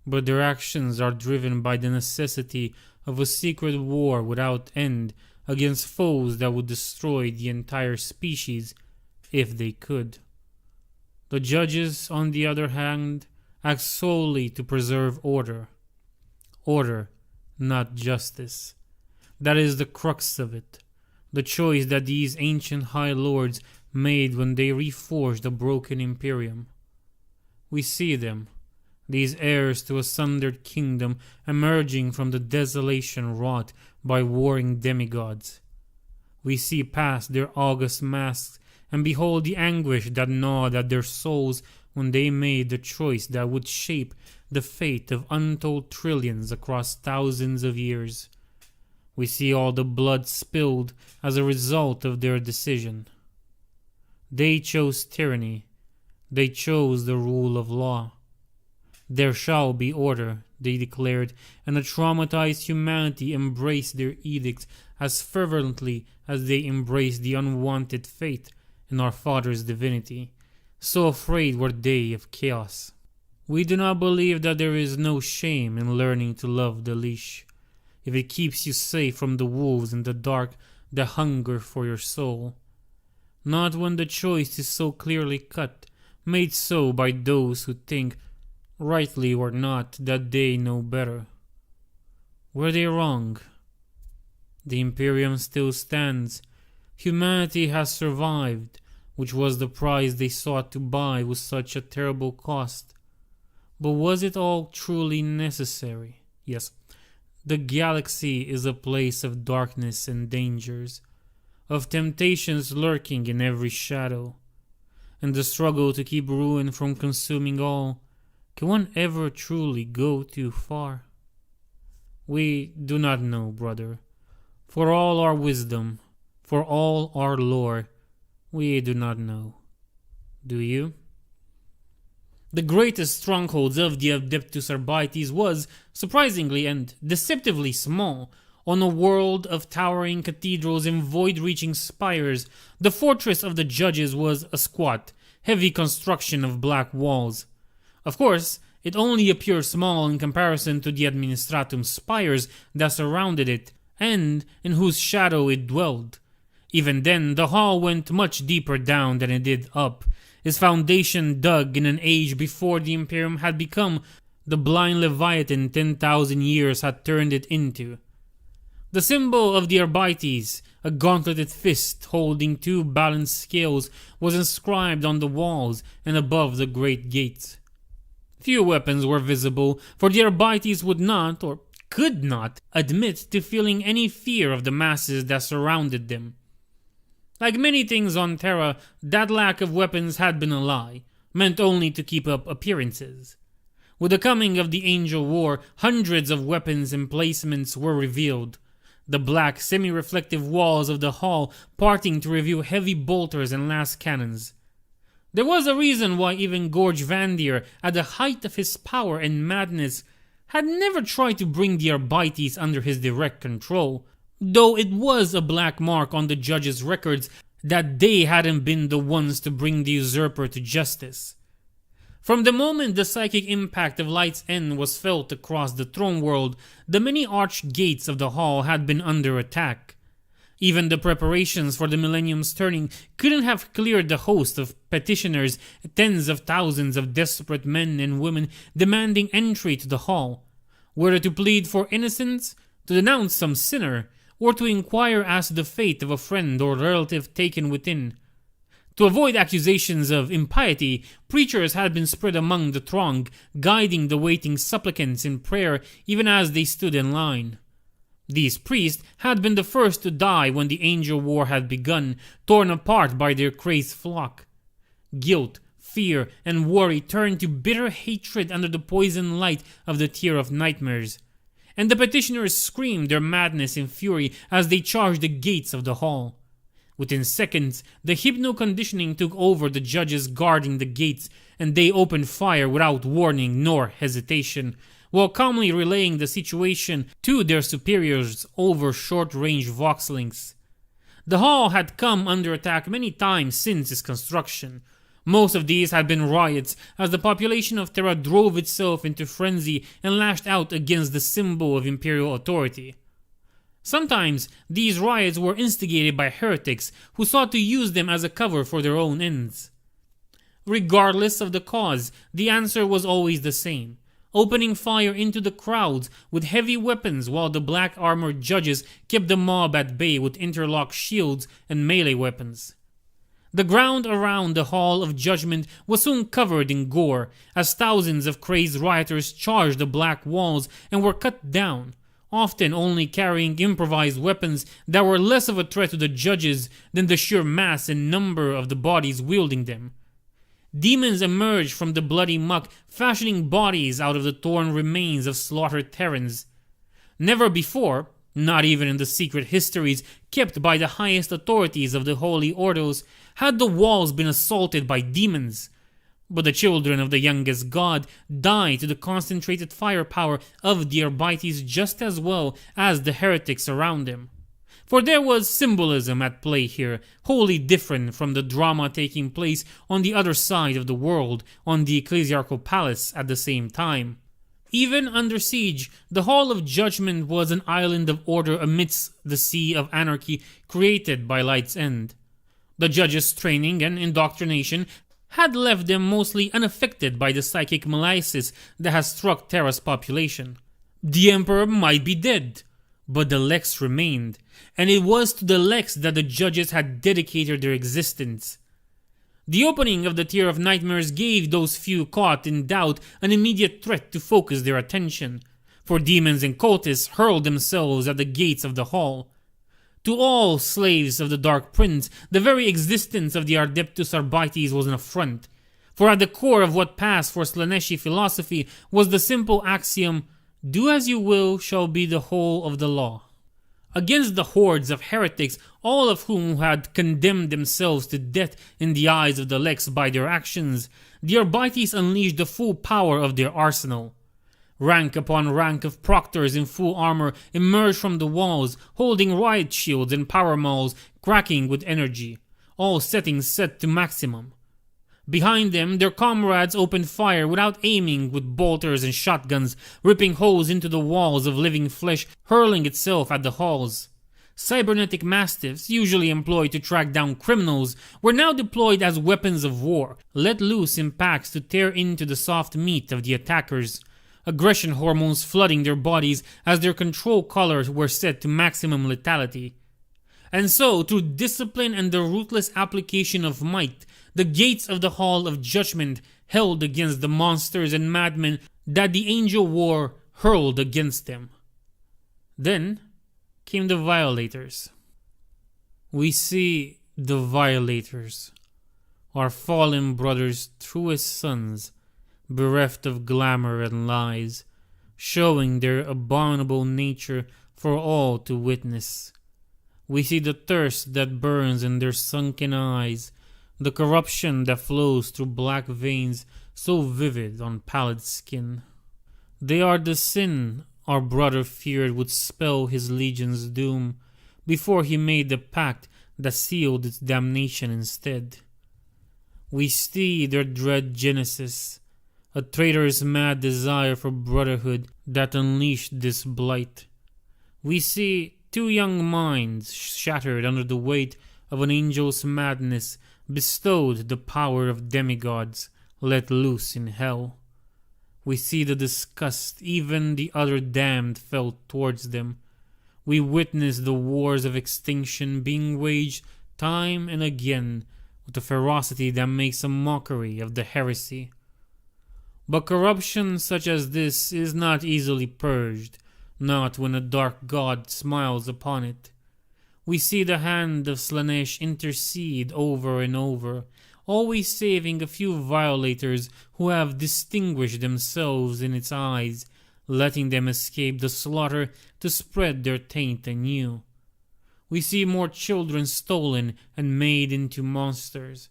A: but their actions are driven by the necessity of a secret war without end against foes that would destroy the entire species if they could. The judges, on the other hand, act solely to preserve order. Order, not justice. That is the crux of it, the choice that these ancient High Lords made when they reforged the broken Imperium. We see them, these heirs to a sundered kingdom, emerging from the desolation wrought by warring demigods. We see past their august masks and behold the anguish that gnawed at their souls when they made the choice that would shape the fate of untold trillions across thousands of years. We see all the blood spilled as a result of their decision. They chose tyranny. They chose the rule of law. There shall be order, they declared, and a traumatized humanity embraced their edicts as fervently as they embraced the unwanted fate in our father's divinity. So afraid were they of chaos. We do not believe that there is no shame in learning to love the leash, if it keeps you safe from the wolves in the dark that hunger for your soul. Not when the choice is so clearly cut, made so by those who think, rightly or not, that they know better. Were they wrong? The Imperium still stands. Humanity has survived, which was the price they sought to buy with such a terrible cost. But was it all truly necessary? Yes, the galaxy is a place of darkness and dangers, of temptations lurking in every shadow, and the struggle to keep ruin from consuming all. Can one ever truly go too far? We do not know, brother. For all our wisdom, for all our lore, we do not know. Do you? The greatest strongholds of the Adeptus Arbites was, surprisingly and deceptively small. On a world of towering cathedrals and void-reaching spires, the fortress of the judges was a squat, heavy construction of black walls. Of course, it only appeared small in comparison to the Administratum spires that surrounded it, and in whose shadow it dwelled. Even then, the hall went much deeper down than it did up, its foundation dug in an age before the Imperium had become the blind Leviathan 10,000 years had turned it into. The symbol of the Arbites, a gauntleted fist holding two balanced scales, was inscribed on the walls and above the great gates. Few weapons were visible, for the Arbites would not, or could not, admit to feeling any fear of the masses that surrounded them. Like many things on Terra, that lack of weapons had been a lie, meant only to keep up appearances. With the coming of the Angel War, hundreds of weapons emplacements were revealed. The black, semi-reflective walls of the hall parting to reveal heavy bolters and last cannons. There was a reason why even Gorge Vandir, at the height of his power and madness, had never tried to bring the Arbites under his direct control, though it was a black mark on the judges' records that they hadn't been the ones to bring the usurper to justice. From the moment the psychic impact of Light's End was felt across the throne world, the many arched gates of the hall had been under attack. Even the preparations for the Millennium's turning couldn't have cleared the host of petitioners, tens of thousands of desperate men and women demanding entry to the hall, whether to plead for innocence, to denounce some sinner, or to inquire as to the fate of a friend or relative taken within. To avoid accusations of impiety, preachers had been spread among the throng, guiding the waiting supplicants in prayer even as they stood in line. These priests had been the first to die when the angel war had begun, torn apart by their crazed flock. Guilt, fear, and worry turned to bitter hatred under the poison light of the Tier of Nightmares, and the petitioners screamed their madness in fury as they charged the gates of the hall. Within seconds, the hypno-conditioning took over the judges guarding the gates, and they opened fire without warning nor hesitation, while calmly relaying the situation to their superiors over short-range vox links. The hall had come under attack many times since its construction. Most of these had been riots, as the population of Terra drove itself into frenzy and lashed out against the symbol of imperial authority. Sometimes these riots were instigated by heretics who sought to use them as a cover for their own ends. Regardless of the cause, the answer was always the same: opening fire into the crowds with heavy weapons, while the black-armored judges kept the mob at bay with interlocked shields and melee weapons. The ground around the Hall of Judgment was soon covered in gore, as thousands of crazed rioters charged the black walls and were cut down, often only carrying improvised weapons that were less of a threat to the judges than the sheer mass and number of the bodies wielding them. Demons emerged from the bloody muck, fashioning bodies out of the torn remains of slaughtered Terrans. Never before, not even in the secret histories kept by the highest authorities of the Holy Ordos, had the walls been assaulted by demons. But the children of the youngest god died to the concentrated firepower of the Arbites just as well as the heretics around them. For there was symbolism at play here, wholly different from the drama taking place on the other side of the world, on the Ecclesiarchal Palace at the same time. Even under siege, the Hall of Judgment was an island of order amidst the sea of anarchy created by Light's End. The judges' training and indoctrination had left them mostly unaffected by the psychic malaise that has struck Terra's population. The Emperor might be dead, but the Lex remained, and it was to the Lex that the judges had dedicated their existence. The opening of the Tier of Nightmares gave those few caught in doubt an immediate threat to focus their attention, for demons and cultists hurled themselves at the gates of the hall. To all slaves of the Dark Prince, the very existence of the Adeptus Arbites was an affront, for at the core of what passed for Slaneshi philosophy was the simple axiom, "Do as you will shall be the whole of the law." Against the hordes of heretics, all of whom had condemned themselves to death in the eyes of the Lex by their actions, the Arbites unleashed the full power of their arsenal. Rank upon rank of proctors in full armor emerged from the walls, holding riot shields and power mauls cracking with energy, all settings set to maximum. Behind them, their comrades opened fire without aiming with bolters and shotguns, ripping holes into the walls of living flesh, hurling itself at the halls. Cybernetic mastiffs, usually employed to track down criminals, were now deployed as weapons of war, let loose in packs to tear into the soft meat of the attackers. Aggression hormones flooding their bodies as their control collars were set to maximum lethality. And so, through discipline and the ruthless application of might, the gates of the Hall of Judgment held against the monsters and madmen that the Angel War hurled against them. Then came the Violators. We see the Violators, our fallen brothers' truest sons, bereft of glamour and lies, showing their abominable nature for all to witness. We see the thirst that burns in their sunken eyes, the corruption that flows through black veins so vivid on pallid skin. They are the sin our brother feared would spell his legion's doom, before he made the pact that sealed its damnation instead. We see their dread genesis, a traitor's mad desire for brotherhood that unleashed this blight. We see two young minds shattered under the weight of an angel's madness, bestowed the power of demigods let loose in hell. We see the disgust even the other damned felt towards them. We witness the wars of extinction being waged time and again with a ferocity that makes a mockery of the heresy. But corruption such as this is not easily purged, not when a dark god smiles upon it. We see the hand of Slaanesh intercede over and over, always saving a few violators who have distinguished themselves in its eyes, letting them escape the slaughter to spread their taint anew. We see more children stolen and made into monsters,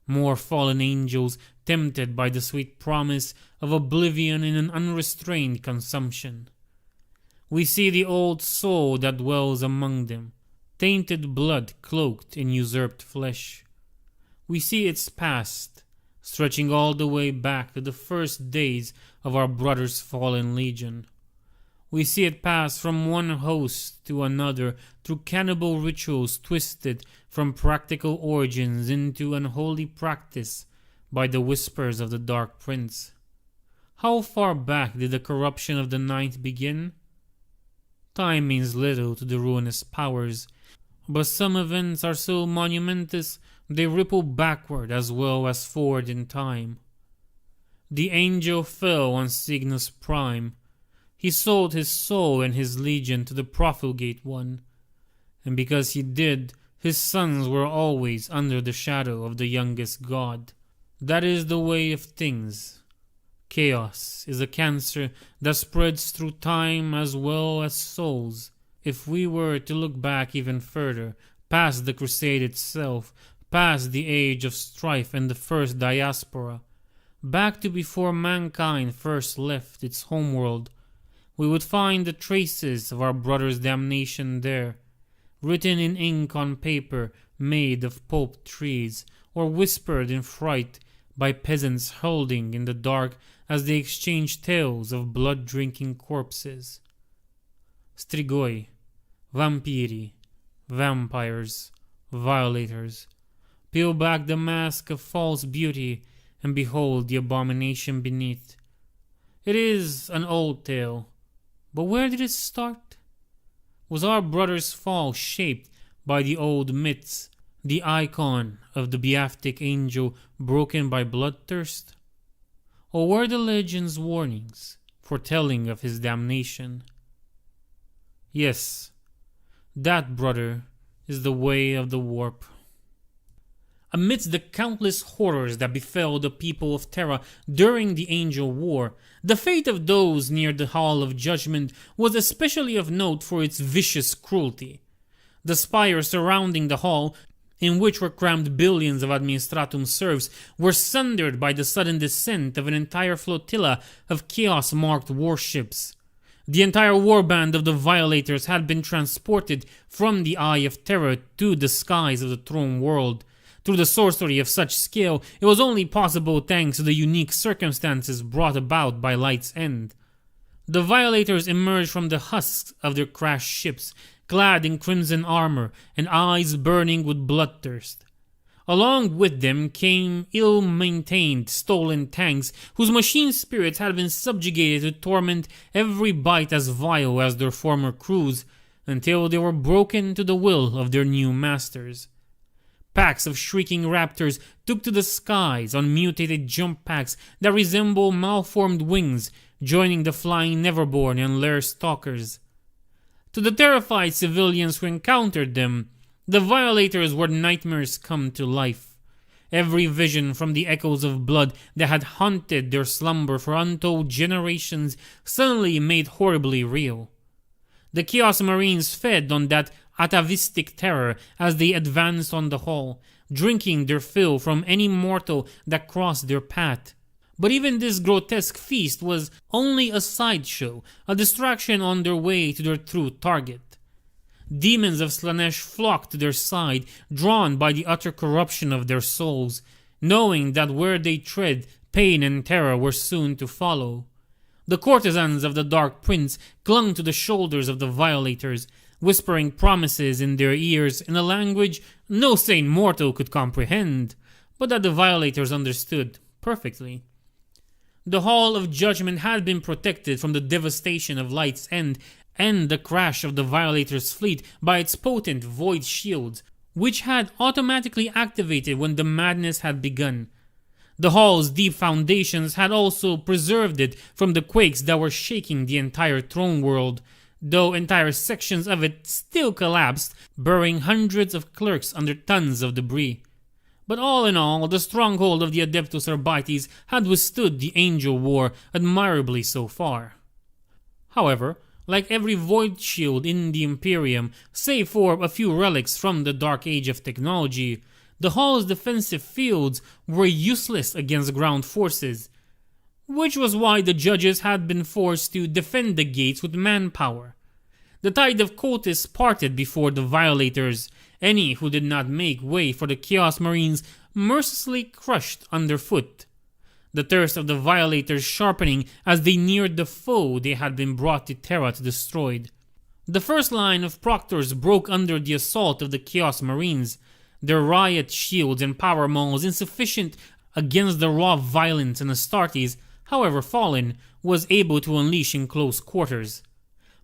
A: more fallen angels tempted by the sweet promise of oblivion in an unrestrained consumption. We see the old soul that dwells among them, tainted blood cloaked in usurped flesh. We see its past, stretching all the way back to the first days of our brother's fallen legion. We see it pass from one host to another through cannibal rituals twisted from practical origins into unholy practice by the whispers of the Dark Prince. How far back did the corruption of the Ninth begin? Time means little to the ruinous powers, but some events are so monumentous they ripple backward as well as forward in time. The angel fell on Cygnus Prime. He sold his soul and his legion to the Profligate One, and because he did, his sons were always under the shadow of the youngest god. That is the way of things. Chaos is a cancer that spreads through time as well as souls. If we were to look back even further, past the crusade itself, past the age of strife and the first diaspora, back to before mankind first left its homeworld, we would find the traces of our brother's damnation there, written in ink on paper made of pulp trees, or whispered in fright by peasants holding in the dark as they exchanged tales of blood-drinking corpses. Strigoi, vampiri, vampires, violators. Peel back the mask of false beauty and behold the abomination beneath. It is an old tale, but where did it start? Was our brother's fall shaped by the old myths, the icon of the beatific angel broken by bloodthirst? Or were the legends warnings, foretelling of his damnation? Yes, that, brother, is the way of the warp. Amidst the countless horrors that befell the people of Terra during the Angel War, the fate of those near the Hall of Judgment was especially of note for its vicious cruelty. The spire surrounding the hall, in which were crammed billions of administratum serfs, were sundered by the sudden descent of an entire flotilla of chaos-marked warships. The entire warband of the Violators had been transported from the Eye of Terror to the skies of the Throne World. Through the sorcery of such scale, it was only possible thanks to the unique circumstances brought about by Light's End. The Violators emerged from the husks of their crashed ships, clad in crimson armor and eyes burning with bloodthirst. Along with them came ill-maintained, stolen tanks whose machine spirits had been subjugated to torment every bite as vile as their former crews, until they were broken to the will of their new masters. Packs of shrieking raptors took to the skies on mutated jump packs that resemble malformed wings, joining the flying Neverborn and Lair Stalkers. To the terrified civilians who encountered them, the Violators were nightmares come to life. Every vision from the echoes of blood that had haunted their slumber for untold generations suddenly made horribly real. The Chaos Marines fed on that atavistic terror as they advanced on the hall, drinking their fill from any mortal that crossed their path. But even this grotesque feast was only a sideshow, a distraction on their way to their true target. Demons of Slaanesh flocked to their side, drawn by the utter corruption of their souls, knowing that where they tread, pain and terror were soon to follow. The courtesans of the Dark Prince clung to the shoulders of the Violators, whispering promises in their ears in a language no sane mortal could comprehend, but that the Violators understood perfectly. The Hall of Judgment had been protected from the devastation of Light's End and the crash of the Violators' fleet by its potent void shields, which had automatically activated when the madness had begun. The hall's deep foundations had also preserved it from the quakes that were shaking the entire throne world. though entire sections of it still collapsed, burying hundreds of clerks under tons of debris. But all in all, the stronghold of the Adeptus Arbites had withstood the Angel War admirably so far. However, like every void shield in the Imperium, save for a few relics from the Dark Age of technology, the Hall's defensive fields were useless against ground forces, which was why the judges had been forced to defend the gates with manpower. The tide of cultists parted before the Violators. Any who did not make way for the Chaos Marines mercilessly crushed underfoot, the thirst of the Violators sharpening as they neared the foe they had been brought to Terra to destroy. The first line of Proctors broke under the assault of the Chaos Marines, their riot shields and power mauls insufficient against the raw violence and Astartes, however fallen, was able to unleash in close quarters.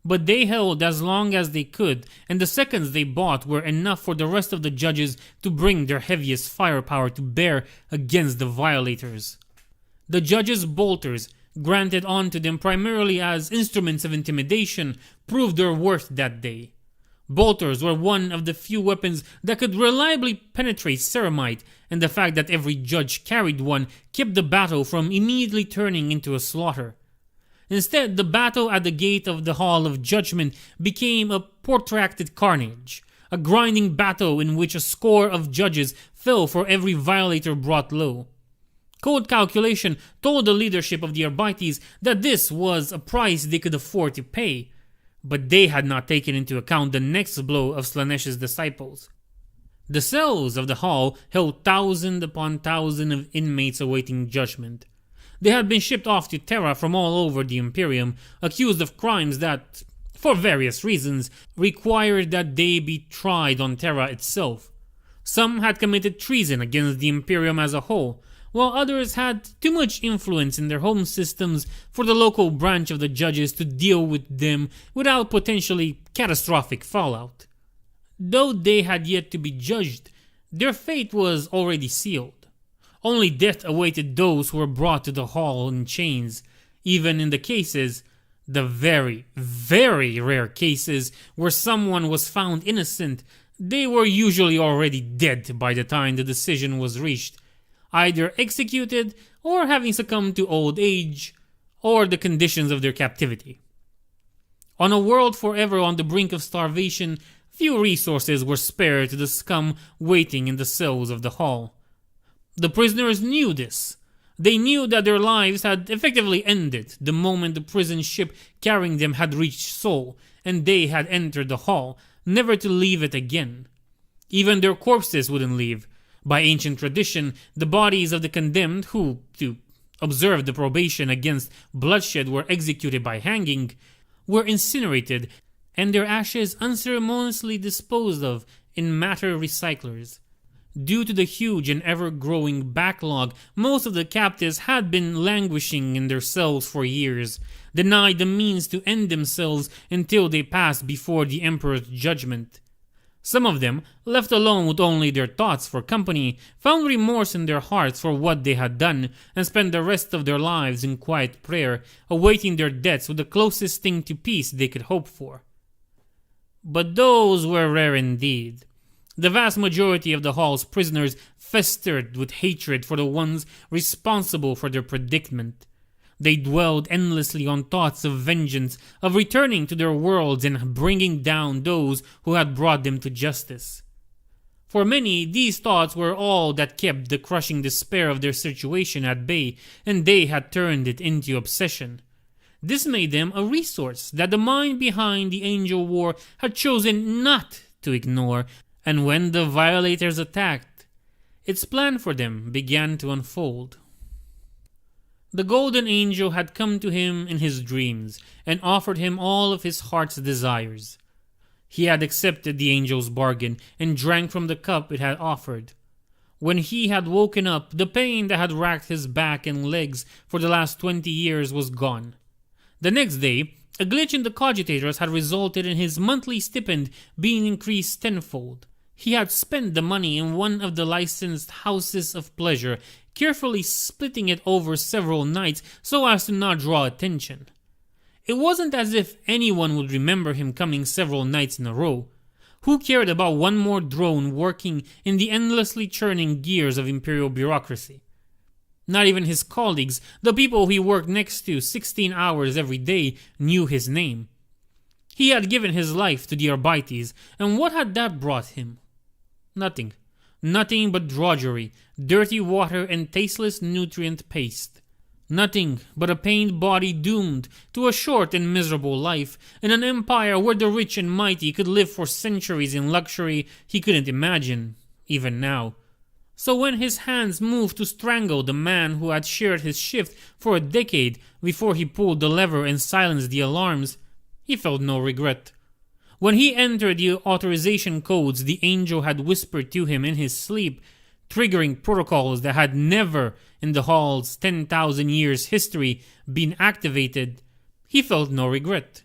A: But they held as long as they could, and the seconds they bought were enough for the rest of the judges to bring their heaviest firepower to bear against the Violators. The judges' bolters, granted onto them primarily as instruments of intimidation, proved their worth that day. Bolters were one of the few weapons that could reliably penetrate ceramite, and the fact that every judge carried one kept the battle from immediately turning into a slaughter. Instead, the battle at the gate of the Hall of Judgment became a protracted carnage, a grinding battle in which a score of judges fell for every Violator brought low. Cold calculation told the leadership of the Arbites that this was a price they could afford to pay, but they had not taken into account the next blow of Slaaneish's disciples. The cells of the hall held thousand upon thousand of inmates awaiting judgment. They had been shipped off to Terra from all over the Imperium, accused of crimes that, for various reasons, required that they be tried on Terra itself. Some had committed treason against the Imperium as a whole, while others had too much influence in their home systems for the local branch of the judges to deal with them without potentially catastrophic fallout. Though they had yet to be judged, their fate was already sealed. Only death awaited those who were brought to the hall in chains, even in the cases, the very, very rare cases, where someone was found innocent. They were usually already dead by the time the decision was reached, either executed or having succumbed to old age or the conditions of their captivity. On a world forever on the brink of starvation, few resources were spared to the scum waiting in the cells of the hall. The prisoners knew this. They knew that their lives had effectively ended the moment the prison ship carrying them had reached Sol, and they had entered the hall, never to leave it again. Even their corpses wouldn't leave. By ancient tradition, the bodies of the condemned who, to observe the probation against bloodshed, were executed by hanging, were incinerated, and their ashes unceremoniously disposed of in matter recyclers. Due to the huge and ever-growing backlog, most of the captives had been languishing in their cells for years, denied the means to end themselves until they passed before the Emperor's judgment. Some of them, left alone with only their thoughts for company, found remorse in their hearts for what they had done and spent the rest of their lives in quiet prayer, awaiting their deaths with the closest thing to peace they could hope for. But those were rare indeed. The vast majority of the hall's prisoners festered with hatred for the ones responsible for their predicament. They dwelled endlessly on thoughts of vengeance, of returning to their worlds and bringing down those who had brought them to justice. For many, these thoughts were all that kept the crushing despair of their situation at bay, and they had turned it into obsession. This made them a resource that the mind behind the Angel War had chosen not to ignore, and when the Violators attacked, its plan for them began to unfold. The Golden Angel had come to him in his dreams and offered him all of his heart's desires. He had accepted the Angel's bargain and drank from the cup it had offered. When he had woken up, the pain that had racked his back and legs for the last 20 years was gone. The next day, a glitch in the cogitators had resulted in his monthly stipend being increased tenfold. He had spent the money in one of the licensed houses of pleasure, carefully splitting it over several nights so as to not draw attention. It wasn't as if anyone would remember him coming several nights in a row. Who cared about one more drone working in the endlessly churning gears of Imperial bureaucracy? Not even his colleagues, the people he worked next to 16 hours every day, knew his name. He had given his life to the Arbites, and what had that brought him? Nothing. Nothing but drudgery, dirty water and tasteless nutrient paste. Nothing but a pained body doomed to a short and miserable life in an empire where the rich and mighty could live for centuries in luxury he couldn't imagine, even now. So when his hands moved to strangle the man who had shared his shift for a decade before he pulled the lever and silenced the alarms, he felt no regret. When he entered the authorization codes the angel had whispered to him in his sleep, triggering protocols that had never, in the Hall's 10,000 years history, been activated, he felt no regret.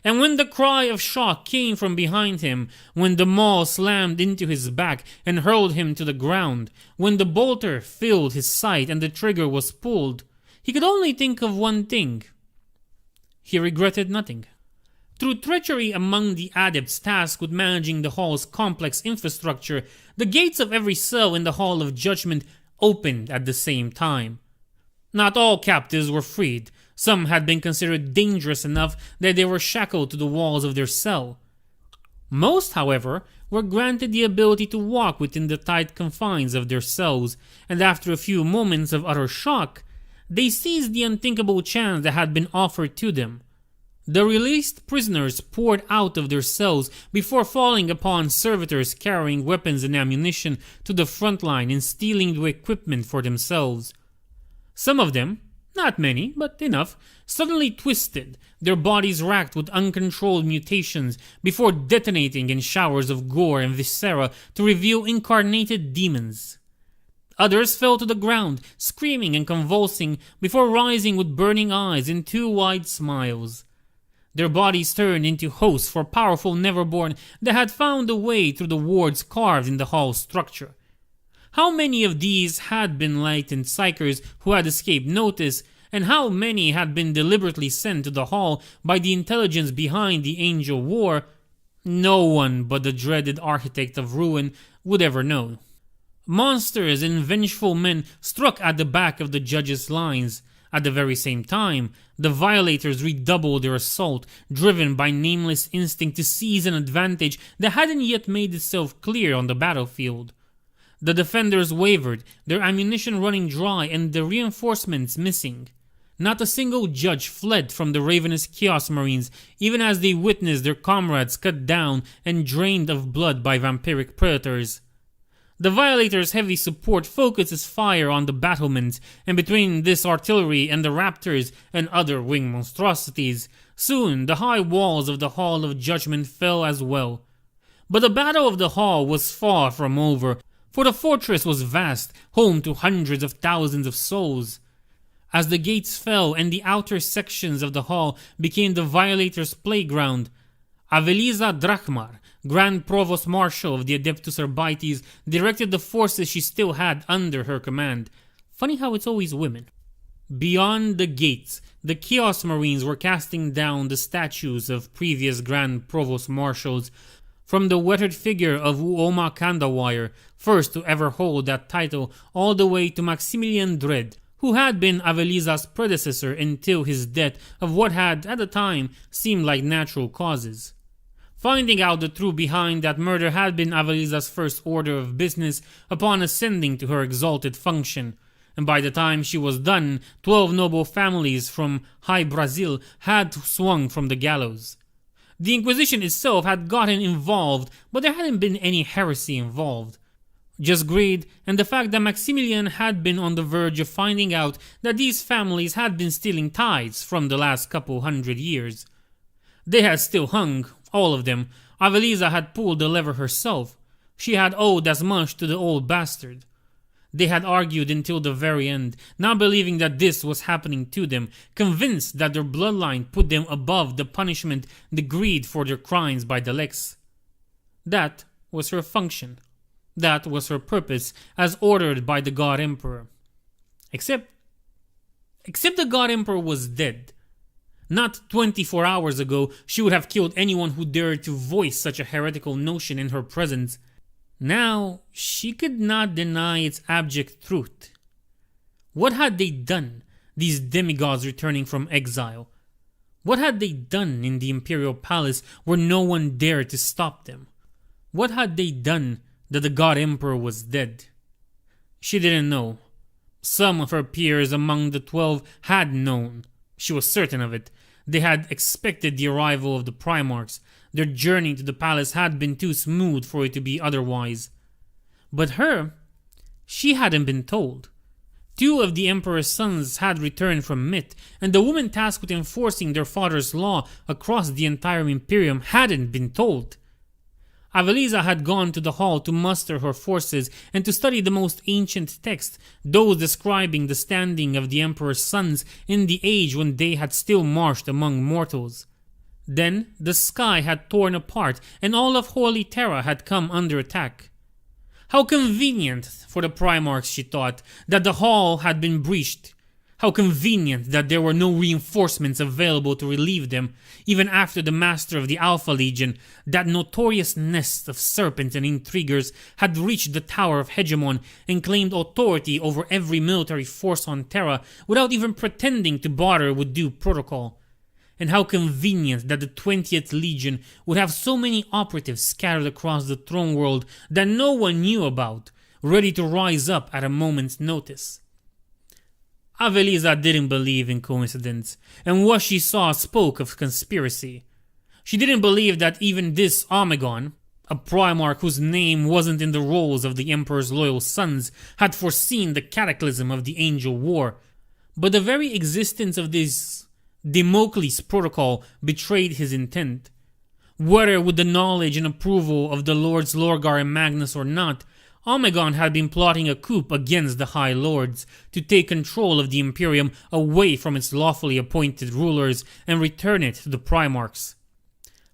A: And when the cry of shock came from behind him, when the maul slammed into his back and hurled him to the ground, when the bolter filled his sight and the trigger was pulled, he could only think of one thing. He regretted nothing. Through treachery among the adepts tasked with managing the Hall's complex infrastructure, the gates of every cell in the Hall of Judgment opened at the same time. Not all captives were freed. Some had been considered dangerous enough that they were shackled to the walls of their cell. Most, however, were granted the ability to walk within the tight confines of their cells, and after a few moments of utter shock, they seized the unthinkable chance that had been offered to them. The released prisoners poured out of their cells before falling upon servitors carrying weapons and ammunition to the front line and stealing the equipment for themselves. Some of them, not many, but enough, suddenly twisted, their bodies racked with uncontrolled mutations before detonating in showers of gore and viscera to reveal incarnated demons. Others fell to the ground, screaming and convulsing, before rising with burning eyes and two wide smiles. Their bodies turned into hosts for powerful Neverborn that had found a way through the wards carved in the Hall's structure. How many of these had been latent psychers who had escaped notice, and how many had been deliberately sent to the Hall by the intelligence behind the Angel War, no one but the dreaded Architect of Ruin would ever know. Monsters and vengeful men struck at the back of the judges' lines. At the very same time, the violators redoubled their assault, driven by nameless instinct to seize an advantage that hadn't yet made itself clear on the battlefield. The defenders wavered, their ammunition running dry and the reinforcements missing. Not a single judge fled from the ravenous Chaos Marines, even as they witnessed their comrades cut down and drained of blood by vampiric predators. The Violators' heavy support focuses fire on the battlements, and between this artillery and the raptors and other wing monstrosities, soon the high walls of the Hall of Judgment fell as well. But the Battle of the Hall was far from over, for the fortress was vast, home to hundreds of thousands of souls. As the gates fell and the outer sections of the hall became the Violators' playground, Avelisa Drachmar, Grand Provost Marshal of the Adeptus Arbites, directed the forces she still had under her command. Funny how it's always women. Beyond the gates, the Chaos Marines were casting down the statues of previous Grand Provost Marshals, from the weathered figure of Uoma Kandawire, first to ever hold that title, all the way to Maximilian Dread, who had been Avelisa's predecessor until his death of what had, at the time, seemed like natural causes. Finding out the truth behind that murder had been Avelisa's first order of business upon ascending to her exalted function, and by the time she was done, 12 noble families from High Brazil had swung from the gallows. The Inquisition itself had gotten involved, but there hadn't been any heresy involved. Just greed and the fact that Maximilian had been on the verge of finding out that these families had been stealing tithes from the last couple hundred years. They had still hung, all of them. Avelisa had pulled the lever herself. She had owed as much to the old bastard. They had argued until the very end, not believing that this was happening to them, convinced that their bloodline put them above the punishment decreed for their crimes by the Lex. That was her function. That was her purpose, as ordered by the God Emperor. Except the God Emperor was dead. Not 24 hours ago, she would have killed anyone who dared to voice such a heretical notion in her presence. Now, she could not deny its abject truth. What had they done, these demigods returning from exile? What had they done in the Imperial Palace where no one dared to stop them? What had they done that the God Emperor was dead? She didn't know. Some of her peers among the 12 had known. She was certain of it. They had expected the arrival of the Primarchs. Their journey to the palace had been too smooth for it to be otherwise. But her, she hadn't been told. 2 of the Emperor's sons had returned from Myth, and the woman tasked with enforcing their father's law across the entire Imperium hadn't been told. Aveliza had gone to the hall to muster her forces and to study the most ancient texts, those describing the standing of the Emperor's sons in the age when they had still marched among mortals. Then the sky had torn apart and all of Holy Terra had come under attack. How convenient for the Primarchs, she thought, that the hall had been breached. How convenient that there were no reinforcements available to relieve them, even after the master of the Alpha Legion, that notorious nest of serpents and intriguers, had reached the Tower of Hegemon and claimed authority over every military force on Terra without even pretending to bother with due protocol. And how convenient that the 20th Legion would have so many operatives scattered across the throne world that no one knew about, ready to rise up at a moment's notice. Aveliza didn't believe in coincidence, and what she saw spoke of conspiracy. She didn't believe that even this Omegon, a Primarch whose name wasn't in the rolls of the Emperor's loyal sons, had foreseen the cataclysm of the Angel War. But the very existence of this Damocles protocol betrayed his intent. Whether with the knowledge and approval of the Lords Lorgar and Magnus or not, Omegon had been plotting a coup against the High Lords to take control of the Imperium away from its lawfully appointed rulers and return it to the Primarchs.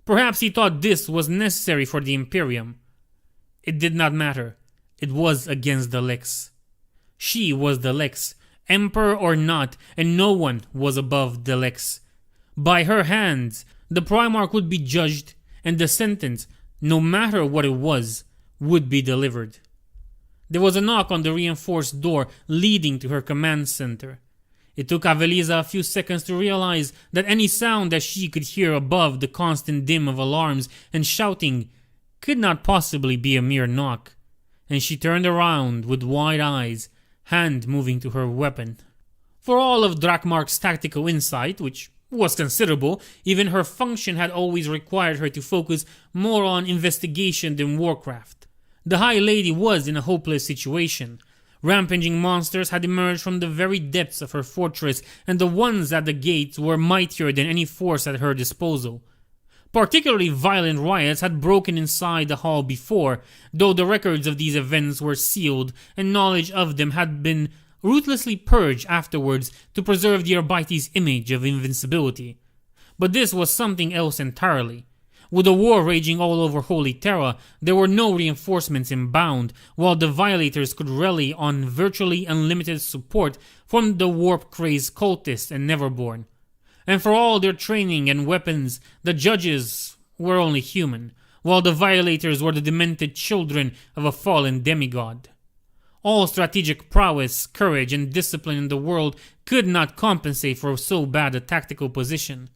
A: Perhaps he thought this was necessary for the Imperium. It did not matter. It was against the Lex. She was the Lex, Emperor or not, and no one was above the Lex. By her hands, the Primarch would be judged, and the sentence, no matter what it was, would be delivered. There was a knock on the reinforced door leading to her command center. It took Aveliza a few seconds to realize that any sound that she could hear above the constant din of alarms and shouting could not possibly be a mere knock, and she turned around with wide eyes, hand moving to her weapon. For all of Drakmark's tactical insight, which was considerable, even her function had always required her to focus more on investigation than warcraft. The High Lady was in a hopeless situation. Rampaging monsters had emerged from the very depths of her fortress, and the ones at the gates were mightier than any force at her disposal. Particularly violent riots had broken inside the hall before, though the records of these events were sealed and knowledge of them had been ruthlessly purged afterwards to preserve the Arbite's image of invincibility. But this was something else entirely. With a war raging all over Holy Terra, there were no reinforcements inbound, while the Violators could rely on virtually unlimited support from the warp-crazed cultists and Neverborn. And for all their training and weapons, the judges were only human, while the Violators were the demented children of a fallen demigod. All strategic prowess, courage, and discipline in the world could not compensate for so bad a tactical position.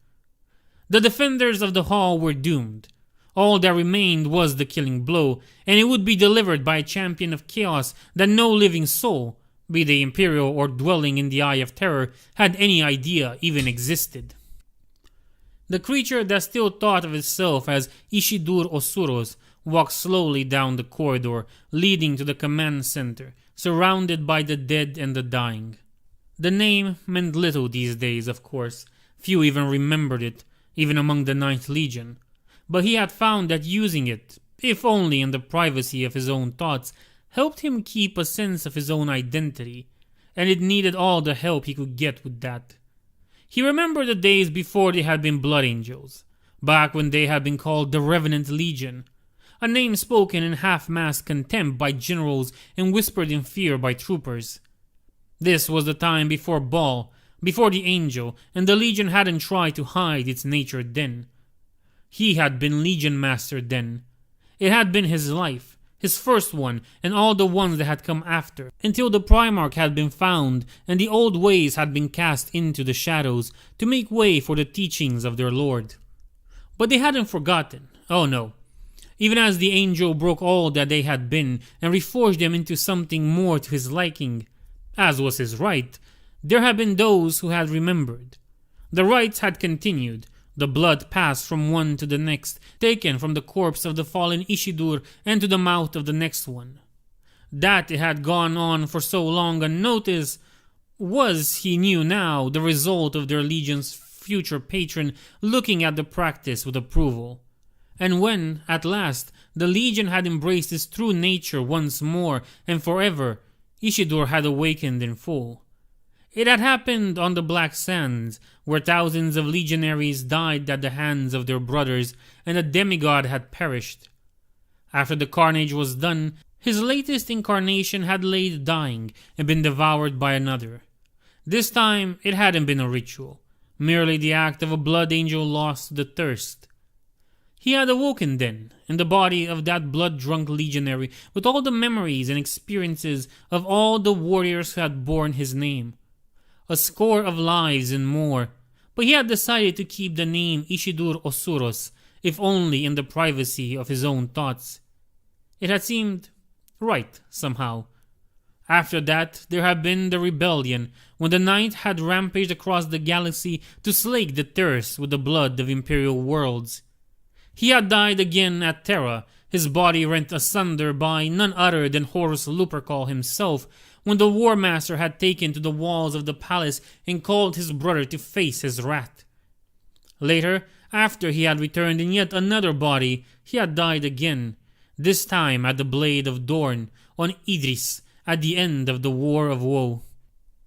A: The defenders of the hall were doomed. All that remained was the killing blow, and it would be delivered by a champion of chaos that no living soul, be they imperial or dwelling in the Eye of Terror, had any idea even existed. The creature that still thought of itself as Ishidur Osuros walked slowly down the corridor leading to the command center, surrounded by the dead and the dying. The name meant little these days, of course. Few even remembered it, even among the 9th Legion. But he had found that using it, if only in the privacy of his own thoughts, helped him keep a sense of his own identity, and it needed all the help he could get with that. He remembered the days before they had been Blood Angels, back when they had been called the Revenant Legion, a name spoken in half-masked contempt by generals and whispered in fear by troopers. This was the time before Baal, before the angel, and the Legion hadn't tried to hide its nature then. He had been Legion Master then. It had been his life, his first one, and all the ones that had come after, until the Primarch had been found and the old ways had been cast into the shadows to make way for the teachings of their Lord. But they hadn't forgotten, oh no. Even as the angel broke all that they had been and reforged them into something more to his liking, as was his right, there had been those who had remembered. The rites had continued, the blood passed from one to the next, taken from the corpse of the fallen Isildur and to the mouth of the next one. That it had gone on for so long unnoticed was, he knew now, the result of their Legion's future patron looking at the practice with approval. And when, at last, the Legion had embraced its true nature once more and forever, Isildur had awakened in full. It had happened on the Black Sands, where thousands of legionaries died at the hands of their brothers and a demigod had perished. After the carnage was done, his latest incarnation had laid dying and been devoured by another. This time, it hadn't been a ritual, merely the act of a blood angel lost to the thirst. He had awoken then, in the body of that blood-drunk legionary, with all the memories and experiences of all the warriors who had borne his name. A score of lives and more, but he had decided to keep the name Isildur Osuros, if only in the privacy of his own thoughts. It had seemed right, somehow. After that, there had been the rebellion, when the Knight had rampaged across the galaxy to slake the thirst with the blood of Imperial worlds. He had died again at Terra, his body rent asunder by none other than Horus Lupercal himself, when the War Master had taken to the walls of the palace and called his brother to face his wrath. Later, after he had returned in yet another body, he had died again, this time at the Blade of Dorn, on Idris, at the end of the War of Woe.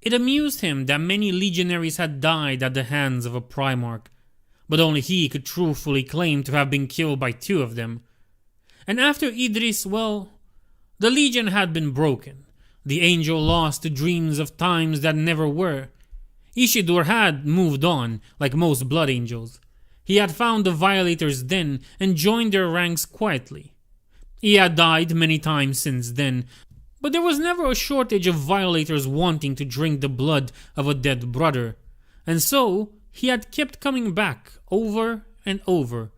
A: It amused him that many legionaries had died at the hands of a Primarch, but only he could truthfully claim to have been killed by two of them. And after Idris, well, the Legion had been broken, the angel lost to dreams of times that never were. Isildur had moved on, like most blood angels. He had found the Violators then and joined their ranks quietly. He had died many times since then, but there was never a shortage of Violators wanting to drink the blood of a dead brother, and so he had kept coming back over and over.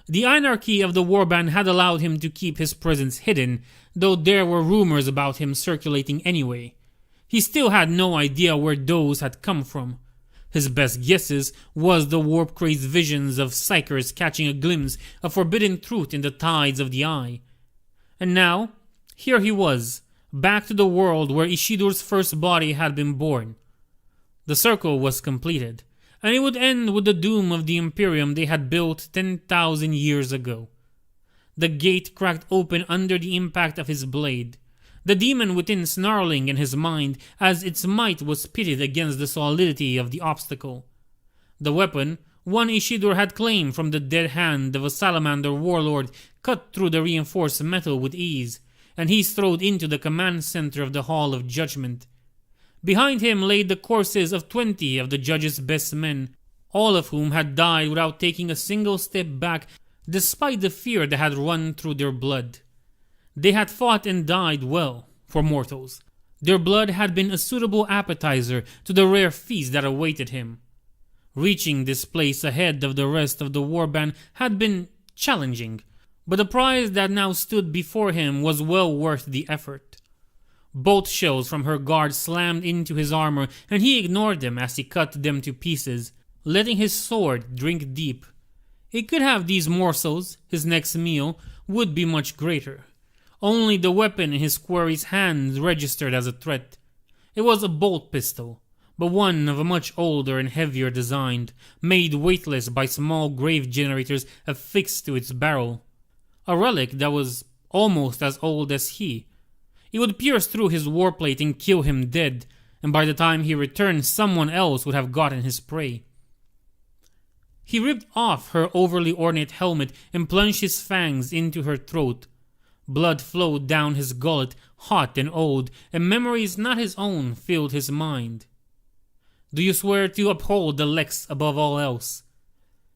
A: The anarchy of the warband had allowed him to keep his presence hidden, though there were rumors about him circulating anyway. He still had no idea where those had come from. His best guesses was the warp-crazed visions of psychers catching a glimpse of forbidden truth in the tides of the eye. And now, here he was, back to the world where Isildur's first body had been born. The circle was completed, and it would end with the doom of the Imperium they had built 10,000 years ago. The gate cracked open under the impact of his blade, the demon within snarling in his mind as its might was pitted against the solidity of the obstacle. The weapon, one Isildur had claimed from the dead hand of a salamander warlord, cut through the reinforced metal with ease, and he strode into the command center of the Hall of Judgment. Behind him lay the corpses of 20 of the judge's best men, all of whom had died without taking a single step back despite the fear that had run through their blood. They had fought and died well, for mortals. Their blood had been a suitable appetizer to the rare feast that awaited him. Reaching this place ahead of the rest of the warband had been challenging, but the prize that now stood before him was well worth the effort. Bolt shells from her guard slammed into his armor, and he ignored them as he cut them to pieces, letting his sword drink deep. He could have these morsels, his next meal, would be much greater. Only the weapon in his quarry's hands registered as a threat. It was a bolt pistol, but one of a much older and heavier design, made weightless by small grave generators affixed to its barrel. A relic that was almost as old as he. It would pierce through his warplate and kill him dead, and by the time he returned, someone else would have gotten his prey. He ripped off her overly ornate helmet and plunged his fangs into her throat. Blood flowed down his gullet, hot and old, and memories not his own filled his mind. Do you swear to uphold the Lex above all else?"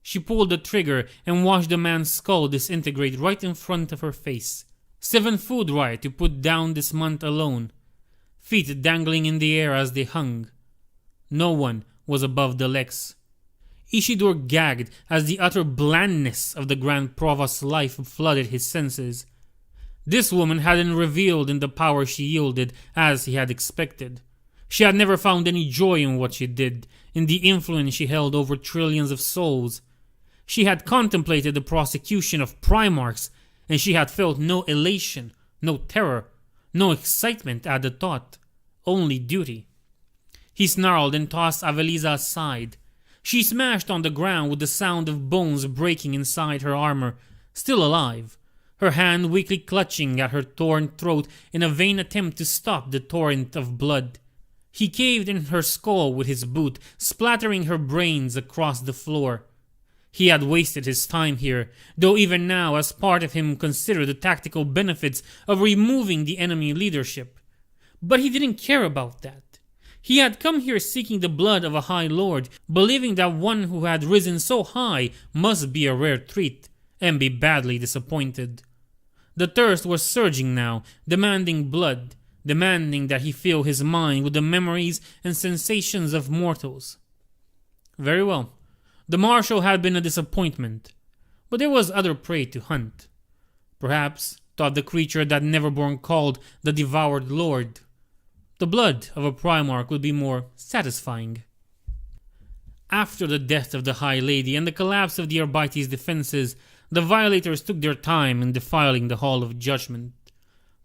A: She pulled the trigger and watched the man's skull disintegrate right in front of her face. 7 food right to put down this month alone. Feet dangling in the air as they hung. No one was above the Lex. Isidore gagged as the utter blandness of the Grand Provost's life flooded his senses. This woman hadn't reveled in the power she yielded as he had expected. She had never found any joy in what she did, in the influence she held over trillions of souls. She had contemplated the prosecution of Primarchs, and she had felt no elation, no terror, no excitement at the thought, only duty. He snarled and tossed Avelisa aside. She smashed on the ground with the sound of bones breaking inside her armor, still alive, her hand weakly clutching at her torn throat in a vain attempt to stop the torrent of blood. He caved in her skull with his boot, splattering her brains across the floor. He had wasted his time here, though even now as part of him considered the tactical benefits of removing the enemy leadership. But he didn't care about that. He had come here seeking the blood of a High Lord, believing that one who had risen so high must be a rare treat, and be badly disappointed. The thirst was surging now, demanding blood, demanding that he fill his mind with the memories and sensations of mortals. Very well. The Marshal had been a disappointment, but there was other prey to hunt. Perhaps, thought the creature that Neverborn called the Devoured Lord, the blood of a Primarch would be more satisfying. After the death of the High Lady and the collapse of the Arbites' defenses, the Violators took their time in defiling the Hall of Judgment.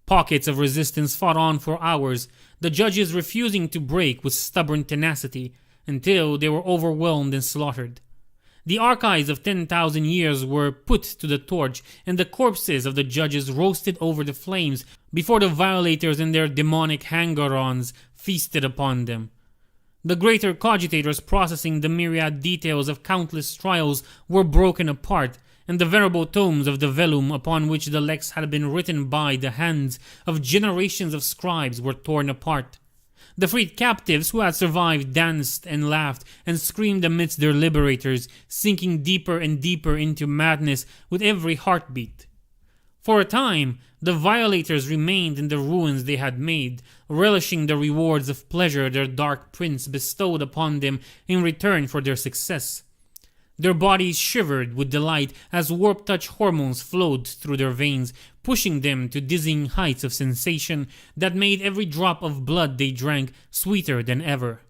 A: Pockets of resistance fought on for hours, the judges refusing to break with stubborn tenacity until they were overwhelmed and slaughtered. The archives of 10,000 years were put to the torch, and the corpses of the judges roasted over the flames before the Violators and their demonic hang-arounds feasted upon them. The greater cogitators processing the myriad details of countless trials were broken apart, and the venerable tomes of the vellum upon which the Lex had been written by the hands of generations of scribes were torn apart. The freed captives who had survived danced and laughed and screamed amidst their liberators, sinking deeper and deeper into madness with every heartbeat. For a time, the Violators remained in the ruins they had made, relishing the rewards of pleasure their Dark Prince bestowed upon them in return for their success. Their bodies shivered with delight as warp-touch hormones flowed through their veins, pushing them to dizzying heights of sensation that made every drop of blood they drank sweeter than ever.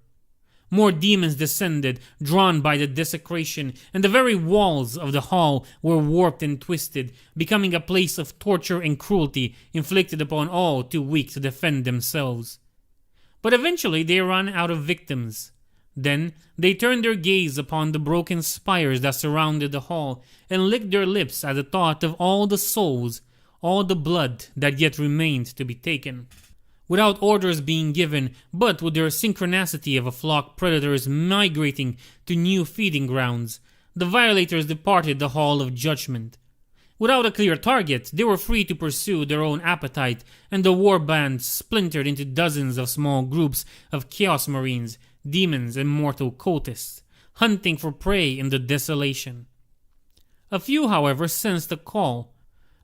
A: More demons descended, drawn by the desecration, and the very walls of the hall were warped and twisted, becoming a place of torture and cruelty inflicted upon all too weak to defend themselves. But eventually they ran out of victims. Then they turned their gaze upon the broken spires that surrounded the hall and licked their lips at the thought of all the souls, all the blood that yet remained to be taken. Without orders being given, but with their synchronicity of a flock predators migrating to new feeding grounds, the Violators departed the Hall of Judgment. Without a clear target, they were free to pursue their own appetite, and the warband splintered into dozens of small groups of Chaos Marines, demons, and mortal cultists, hunting for prey in the desolation. A few, however, sensed a call.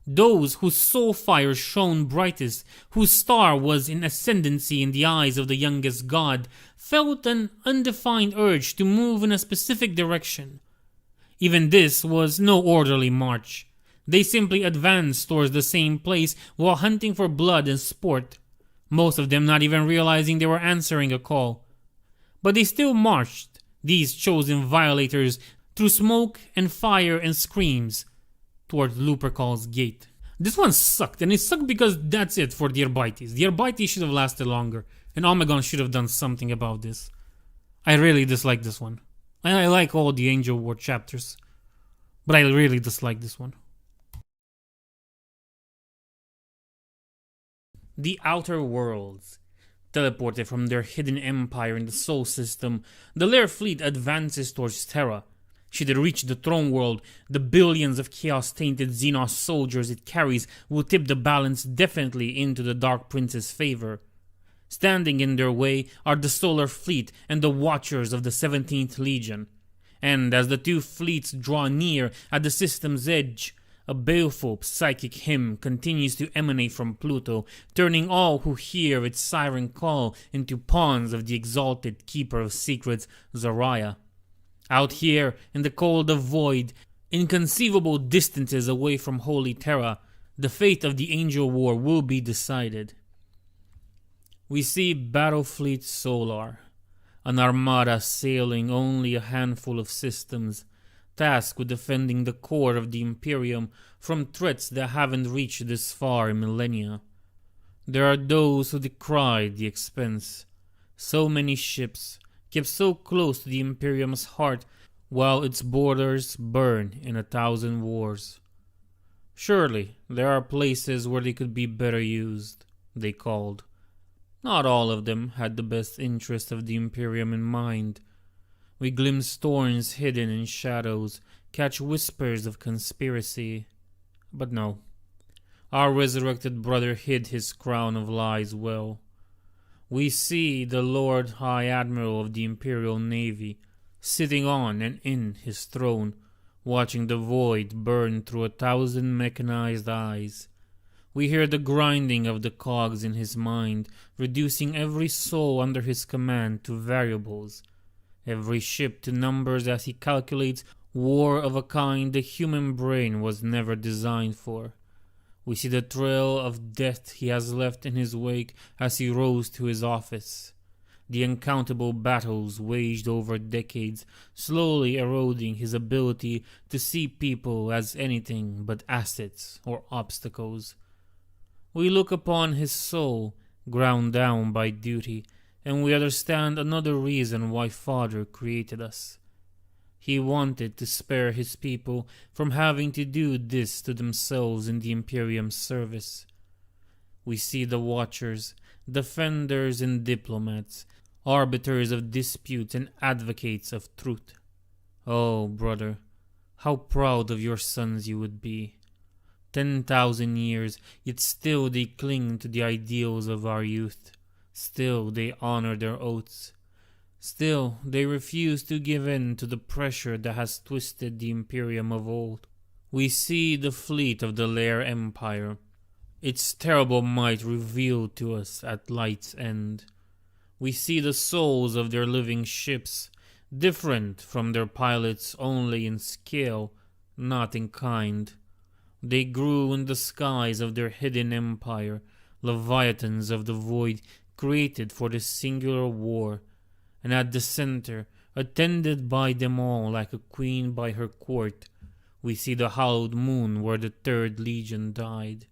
A: Those whose soul fire shone brightest, whose star was in ascendancy in the eyes of the youngest god, felt an undefined urge to move in a specific direction. Even this was no orderly march. They simply advanced towards the same place while hunting for blood and sport, most of them not even realizing they were answering a call. But they still marched, these chosen Violators, through smoke and fire and screams, toward Lupercal's gate. This one sucked, and it sucked because that's it for the Arbites. The Arbites should have lasted longer, and Omegon should have done something about this. I really dislike this one. I like all the Angel War chapters, but I really dislike this one. The Outer Worlds. Teleported from their hidden empire in the Sol system, the Lair fleet advances towards Terra. Should it reach the Throne World, the billions of chaos-tainted Xenos soldiers it carries will tip the balance definitely into the Dark Prince's favor. Standing in their way are the Solar Fleet and the Watchers of the 17th Legion. And as the two fleets draw near at the system's edge, a baleful psychic hymn continues to emanate from Pluto, turning all who hear its siren call into pawns of the exalted Keeper of Secrets, Zahariel. Out here, in the cold of void, inconceivable distances away from Holy Terra, the fate of the Angel War will be decided. We see Battlefleet Solar, an armada sailing only a handful of systems, tasked with defending the core of the Imperium from threats that haven't reached this far in millennia. There are those who decry the expense. So many ships, kept so close to the Imperium's heart, while its borders burn in 1,000 wars. Surely, there are places where they could be better used, they called. Not all of them had the best interest of the Imperium in mind. We glimpse thorns hidden in shadows, catch whispers of conspiracy. But no, our resurrected brother hid his crown of lies well. We see the Lord High Admiral of the Imperial Navy, sitting on and in his throne, watching the void burn through 1,000 mechanized eyes. We hear the grinding of the cogs in his mind, reducing every soul under his command to variables, every ship to numbers as he calculates war of a kind the human brain was never designed for. We see the trail of death he has left in his wake as he rose to his office. The uncountable battles waged over decades, slowly eroding his ability to see people as anything but assets or obstacles. We look upon his soul, ground down by duty, and we understand another reason why Father created us. He wanted to spare his people from having to do this to themselves in the Imperium's service. We see the Watchers, defenders and diplomats, arbiters of disputes and advocates of truth. Oh, brother, how proud of your sons you would be. 10,000 years, yet still they cling to the ideals of our youth. Still they honor their oaths. Still they refuse to give in to the pressure that has twisted the Imperium of old. We see the fleet of the Lair Empire, its terrible might revealed to us at light's end. We see the souls of their living ships, different from their pilots only in scale, not in kind. They grew in the skies of their hidden empire, leviathans of the void created for this singular war, and at the center, attended by them all like a queen by her court, we see the hallowed moon where the Third Legion died.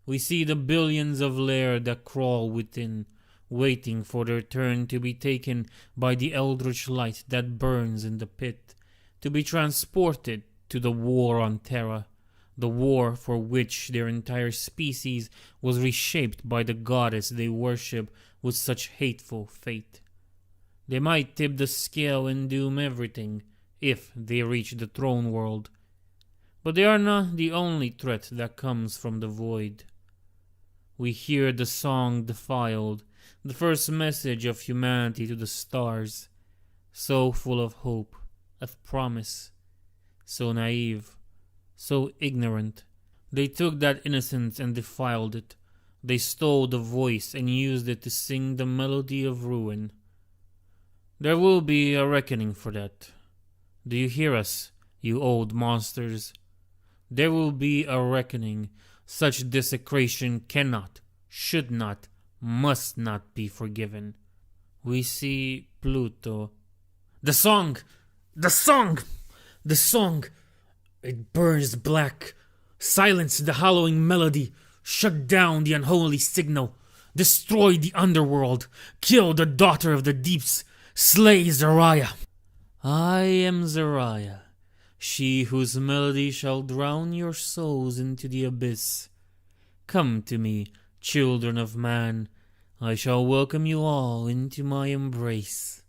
A: We see the billions of Lair that crawl within, waiting for their turn to be taken by the eldritch light that burns in the pit, to be transported to the war on Terra, the war for which their entire species was reshaped by the goddess they worship with such hateful fate. They might tip the scale and doom everything, if they reach the throne world. But they are not the only threat that comes from the void. We hear the song defiled, the first message of humanity to the stars, so full of hope, of promise, so naive, so ignorant. They took that innocence and defiled it. They stole the voice and used it to sing the melody of ruin. There will be a reckoning for that. Do you hear us, you old monsters? There will be a reckoning. Such desecration cannot, should not, must not be forgiven. We see Pluto. The song! The song! The song! It burns black. Silence the hallowing melody. Shut down the unholy signal. Destroy the underworld. Kill the daughter of the deeps. Slay Zahariel. I am Zahariel, she whose melody shall drown your souls into the abyss. Come to me, children of man. I shall welcome you all into my embrace.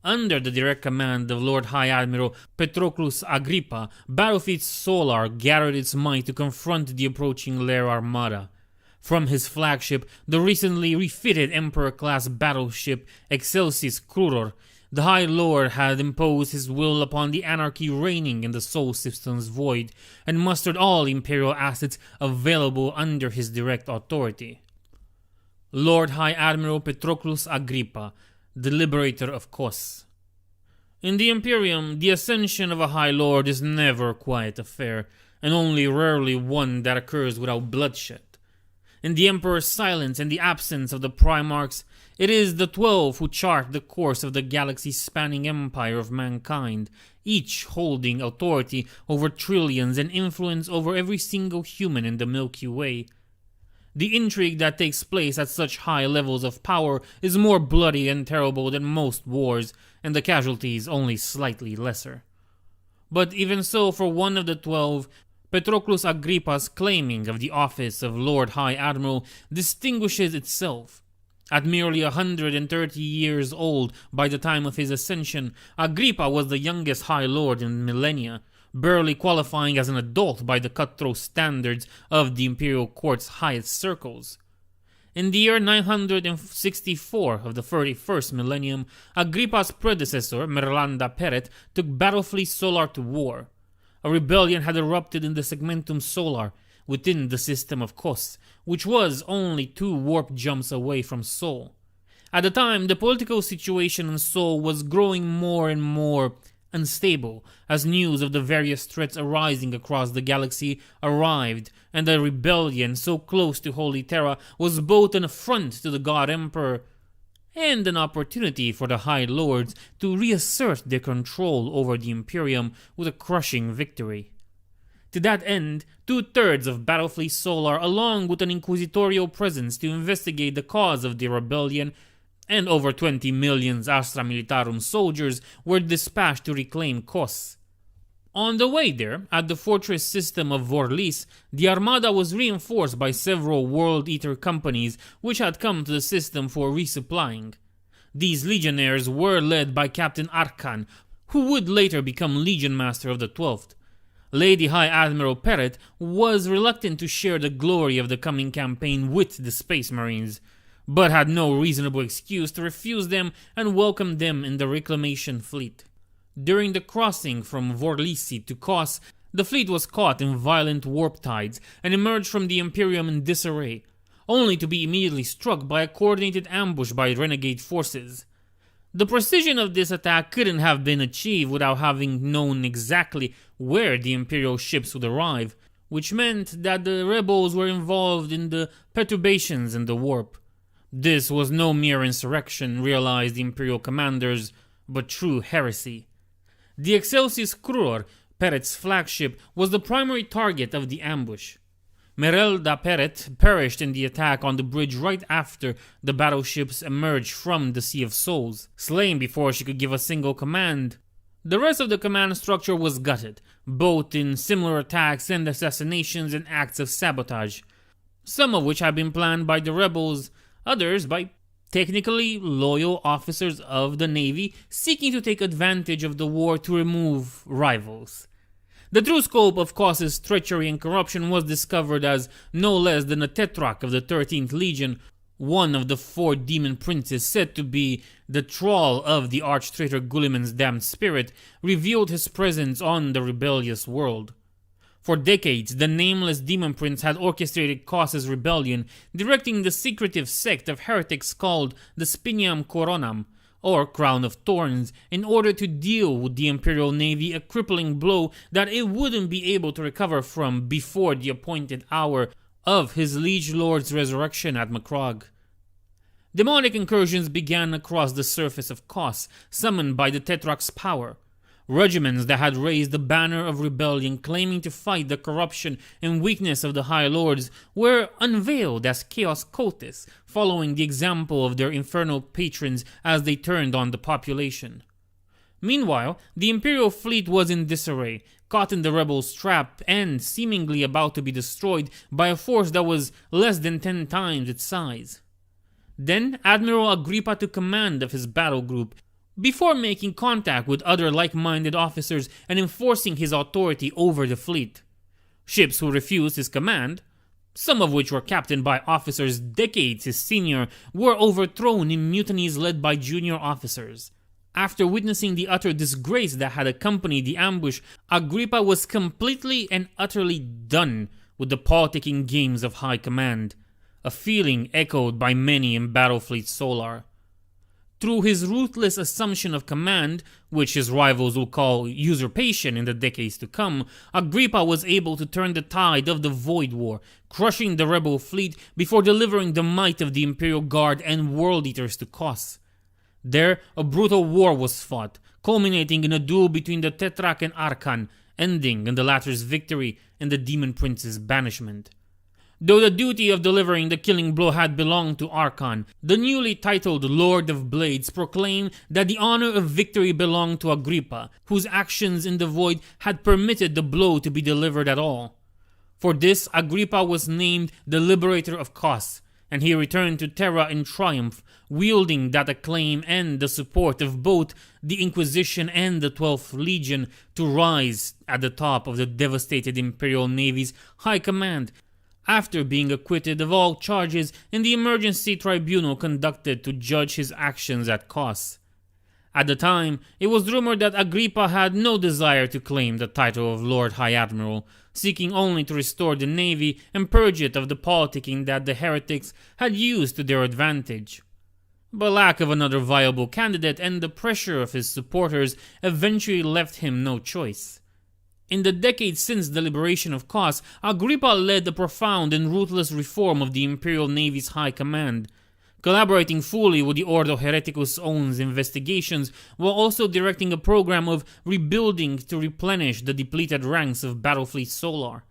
A: Under the direct command of Lord High Admiral Patroclus Agrippa, Battlefleet Solar gathered its might to confront the approaching Lair Armada. From his flagship, the recently refitted Emperor-class battleship Excelsis Cruror, the High Lord had imposed his will upon the anarchy reigning in the Sol System's void and mustered all Imperial assets available under his direct authority. Lord High Admiral Patroclus Agrippa, the Liberator of Kos. In the Imperium, the ascension of a High Lord is never a quiet affair, and only rarely one that occurs without bloodshed. In the Emperor's silence and the absence of the Primarchs, it is the 12 who chart the course of the galaxy-spanning empire of mankind, each holding authority over trillions and influence over every single human in the Milky Way. The intrigue that takes place at such high levels of power is more bloody and terrible than most wars, and the casualties only slightly lesser. But even so, for one of the 12, Patroclus Agrippa's claiming of the office of Lord High Admiral distinguishes itself. At merely 130 years old by the time of his ascension, Agrippa was the youngest High Lord in millennia, barely qualifying as an adult by the cutthroat standards of the Imperial Court's highest circles. In the year 964 of the 31st millennium, Agrippa's predecessor, Merlanda Peret, took Battlefleet Solar to war. A rebellion had erupted in the Segmentum Solar, within the system of Kos, which was only 2 warp jumps away from Sol. At the time, the political situation in Sol was growing more and more unstable as news of the various threats arising across the galaxy arrived, and a rebellion so close to Holy Terra was both an affront to the God Emperor and an opportunity for the High Lords to reassert their control over the Imperium with a crushing victory. To that end, 2/3 of Battlefleet Solar, along with an inquisitorial presence to investigate the cause of the rebellion, and over 20 million Astra Militarum soldiers were dispatched to reclaim Kos. On the way there, at the fortress system of Vorlis, the Armada was reinforced by several World Eater companies which had come to the system for resupplying. These legionnaires were led by Captain Arkan, who would later become Legion Master of the 12th. Lady High Admiral Peret was reluctant to share the glory of the coming campaign with the Space Marines, but had no reasonable excuse to refuse them and welcome them in the reclamation fleet. During the crossing from Vorlisi to Kos, the fleet was caught in violent warp tides and emerged from the Imperium in disarray, only to be immediately struck by a coordinated ambush by renegade forces. The precision of this attack couldn't have been achieved without having known exactly where the Imperial ships would arrive, which meant that the rebels were involved in the perturbations in the warp. This was no mere insurrection, realized the Imperial commanders, but true heresy. The Excelsis Cruror, Peret's flagship, was the primary target of the ambush. Merelda Peret perished in the attack on the bridge right after the battleships emerged from the Sea of Souls, slain before she could give a single command. The rest of the command structure was gutted, both in similar attacks and assassinations and acts of sabotage, some of which had been planned by the rebels, others by technically loyal officers of the Navy seeking to take advantage of the war to remove rivals. The true scope of Kos's treachery and corruption was discovered as no less than a tetrarch of the 13th Legion, one of the 4 demon princes said to be the thrall of the arch-traitor Gulliman's damned spirit, revealed his presence on the rebellious world. For decades, the nameless demon prince had orchestrated Kos's rebellion, directing the secretive sect of heretics called the Spiniam Coronam, or Crown of Thorns, in order to deal with the Imperial Navy a crippling blow that it wouldn't be able to recover from before the appointed hour of his liege lord's resurrection at Macrogh. Demonic incursions began across the surface of Kos, summoned by the Tetrarch's power. Regiments that had raised the banner of rebellion claiming to fight the corruption and weakness of the High Lords were unveiled as Chaos Cultists, following the example of their infernal patrons as they turned on the population. Meanwhile, the Imperial fleet was in disarray, caught in the rebels' trap and seemingly about to be destroyed by a force that was less than 10 times its size. Then Admiral Agrippa took command of his battle group, before making contact with other like-minded officers and enforcing his authority over the fleet. Ships who refused his command, some of which were captained by officers decades his senior, were overthrown in mutinies led by junior officers. After witnessing the utter disgrace that had accompanied the ambush, Agrippa was completely and utterly done with the politicking games of high command, a feeling echoed by many in Battlefleet Solar. Through his ruthless assumption of command, which his rivals will call usurpation in the decades to come, Agrippa was able to turn the tide of the Void War, crushing the rebel fleet before delivering the might of the Imperial Guard and World Eaters to Kos. There, a brutal war was fought, culminating in a duel between the Tetrarch and Archon, ending in the latter's victory and the Demon Prince's banishment. Though the duty of delivering the killing blow had belonged to Archon, the newly titled Lord of Blades proclaimed that the honor of victory belonged to Agrippa, whose actions in the void had permitted the blow to be delivered at all. For this, Agrippa was named the Liberator of Kos, and he returned to Terra in triumph, wielding that acclaim and the support of both the Inquisition and the 12th Legion to rise at the top of the devastated Imperial Navy's high command, after being acquitted of all charges in the emergency tribunal conducted to judge his actions at Kos. At the time, it was rumored that Agrippa had no desire to claim the title of Lord High Admiral, seeking only to restore the navy and purge it of the politicking that the heretics had used to their advantage. But lack of another viable candidate and the pressure of his supporters eventually left him no choice. In the decades since the liberation of Kos, Agrippa led a profound and ruthless reform of the Imperial Navy's high command, collaborating fully with the Ordo Hereticus' own investigations while also directing a program of rebuilding to replenish the depleted ranks of Battlefleet Solar.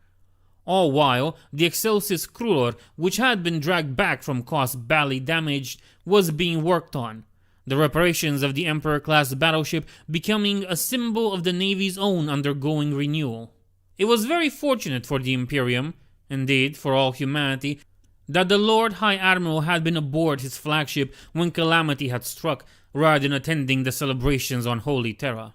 A: All while, the Excelsis Cruor, which had been dragged back from Kos badly damaged, was being worked on, the reparations of the Emperor-class battleship becoming a symbol of the Navy's own undergoing renewal. It was very fortunate for the Imperium, indeed for all humanity, that the Lord High Admiral had been aboard his flagship when calamity had struck, rather than attending the celebrations on Holy Terra.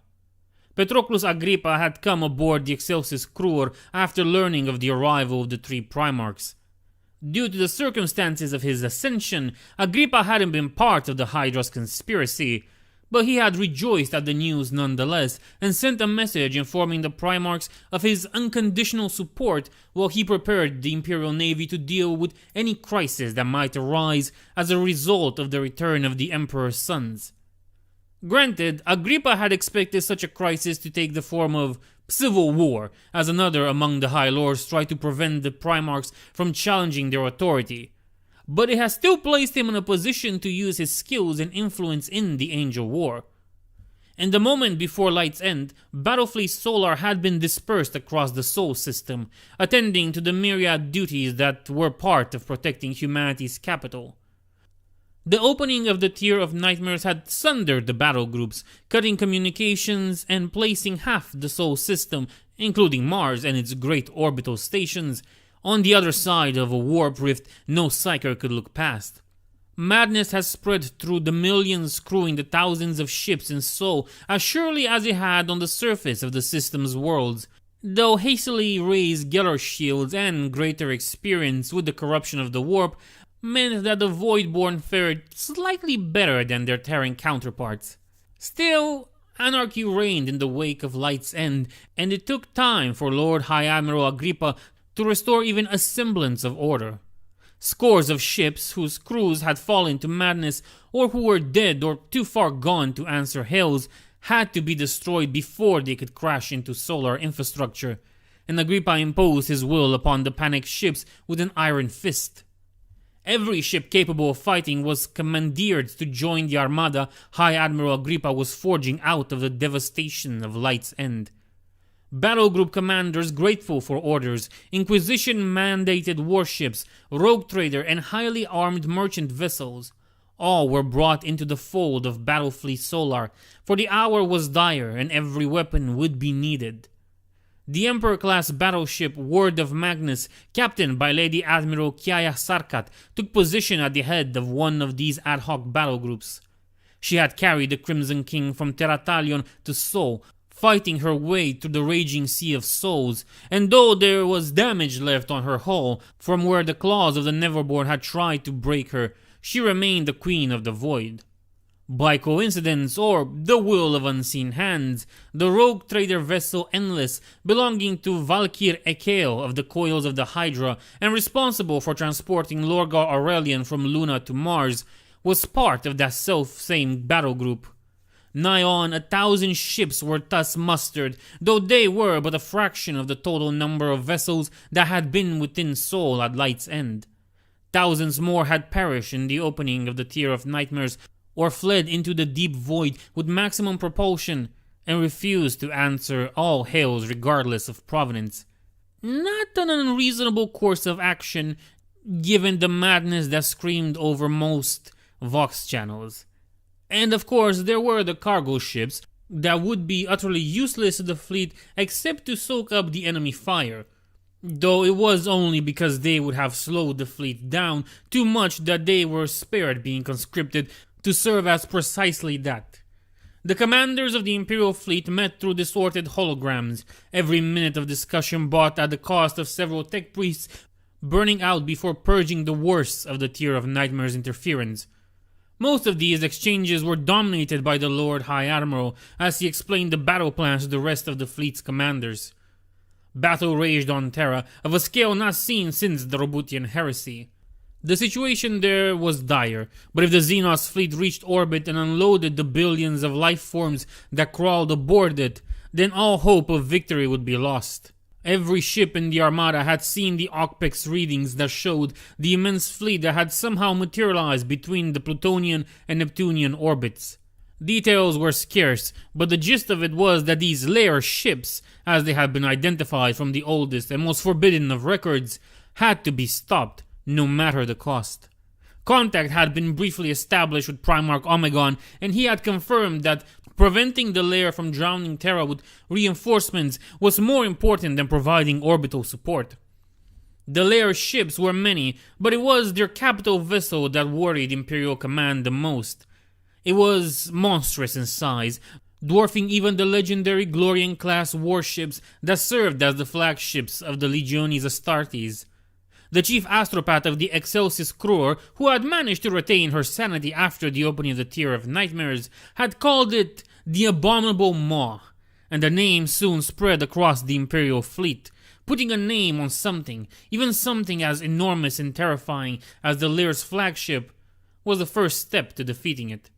A: Patroclus Agrippa had come aboard the Excelsis Cruor after learning of the arrival of the three Primarchs. Due to the circumstances of his ascension, Agrippa hadn't been part of the Hydra's conspiracy, but he had rejoiced at the news nonetheless and sent a message informing the Primarchs of his unconditional support while he prepared the Imperial Navy to deal with any crisis that might arise as a result of the return of the Emperor's sons. Granted, Agrippa had expected such a crisis to take the form of civil war, as another among the High Lords tried to prevent the Primarchs from challenging their authority. But it has still placed him in a position to use his skills and influence in the Angel War. In the moment before Light's End, Battlefleet Solar had been dispersed across the Sol system, attending to the myriad duties that were part of protecting humanity's capital. The opening of the Tier of Nightmares had sundered the battle groups, cutting communications and placing half the Sol system, including Mars and its great orbital stations, on the other side of a warp rift no psyker could look past. Madness has spread through the millions crewing the thousands of ships in Sol as surely as it had on the surface of the system's worlds, though hastily raised Geller shields and greater experience with the corruption of the warp meant that the Voidborn fared slightly better than their Terran counterparts. Still, anarchy reigned in the wake of Light's End, and it took time for Lord High Admiral Agrippa to restore even a semblance of order. Scores of ships whose crews had fallen to madness or who were dead or too far gone to answer hails had to be destroyed before they could crash into solar infrastructure, and Agrippa imposed his will upon the panicked ships with an iron fist. Every ship capable of fighting was commandeered to join the armada High Admiral Agrippa was forging out of the devastation of Light's End. Battle group commanders grateful for orders, Inquisition-mandated warships, rogue trader and highly armed merchant vessels, all were brought into the fold of Battlefleet Solar, for the hour was dire and every weapon would be needed. The Emperor-class battleship Word of Magnus, captained by Lady Admiral Kiaya Sarkat, took position at the head of one of these ad hoc battle groups. She had carried the Crimson King from Teratalion to Sol, fighting her way through the raging sea of souls, and though there was damage left on her hull from where the claws of the Neverborn had tried to break her, she remained the Queen of the Void. By coincidence, or the will of unseen hands, the rogue trader vessel Endless, belonging to Valkyr Ekeo of the Coils of the Hydra and responsible for transporting Lorgar Aurelian from Luna to Mars, was part of that self-same battle group. Nigh on 1,000 ships were thus mustered, though they were but a fraction of the total number of vessels that had been within Sol at Light's End. Thousands more had perished in the opening of the Tier of Nightmares, or fled into the deep void with maximum propulsion, and refused to answer all hails regardless of provenance. Not an unreasonable course of action, given the madness that screamed over most Vox channels. And of course, there were the cargo ships that would be utterly useless to the fleet except to soak up the enemy fire, though it was only because they would have slowed the fleet down too much that they were spared being conscripted to serve as precisely that. The commanders of the Imperial fleet met through distorted holograms, every minute of discussion bought at the cost of several tech priests burning out before purging the worst of the Tier of Nightmares interference. Most of these exchanges were dominated by the Lord High Admiral as he explained the battle plans to the rest of the fleet's commanders. Battle raged on Terra of a scale not seen since the Roboutian Heresy. The situation there was dire, but if the Xenos fleet reached orbit and unloaded the billions of life forms that crawled aboard it, then all hope of victory would be lost. Every ship in the Armada had seen the Ocpex readings that showed the immense fleet that had somehow materialized between the Plutonian and Neptunian orbits. Details were scarce, but the gist of it was that these lair ships, as they had been identified from the oldest and most forbidden of records, had to be stopped, no matter the cost. Contact had been briefly established with Primarch Omegon, and he had confirmed that preventing the lair from drowning Terra with reinforcements was more important than providing orbital support. The lair ships were many, but it was their capital vessel that worried Imperial Command the most. It was monstrous in size, dwarfing even the legendary Glorian-class warships that served as the flagships of the Legiones Astartes. The chief astropath of the Excelsis Crur, who had managed to retain her sanity after the opening of the Tier of Nightmares, had called it the Abominable Maw, and the name soon spread across the Imperial fleet. Putting a name on something, even something as enormous and terrifying as the Lair's flagship, was the first step to defeating it.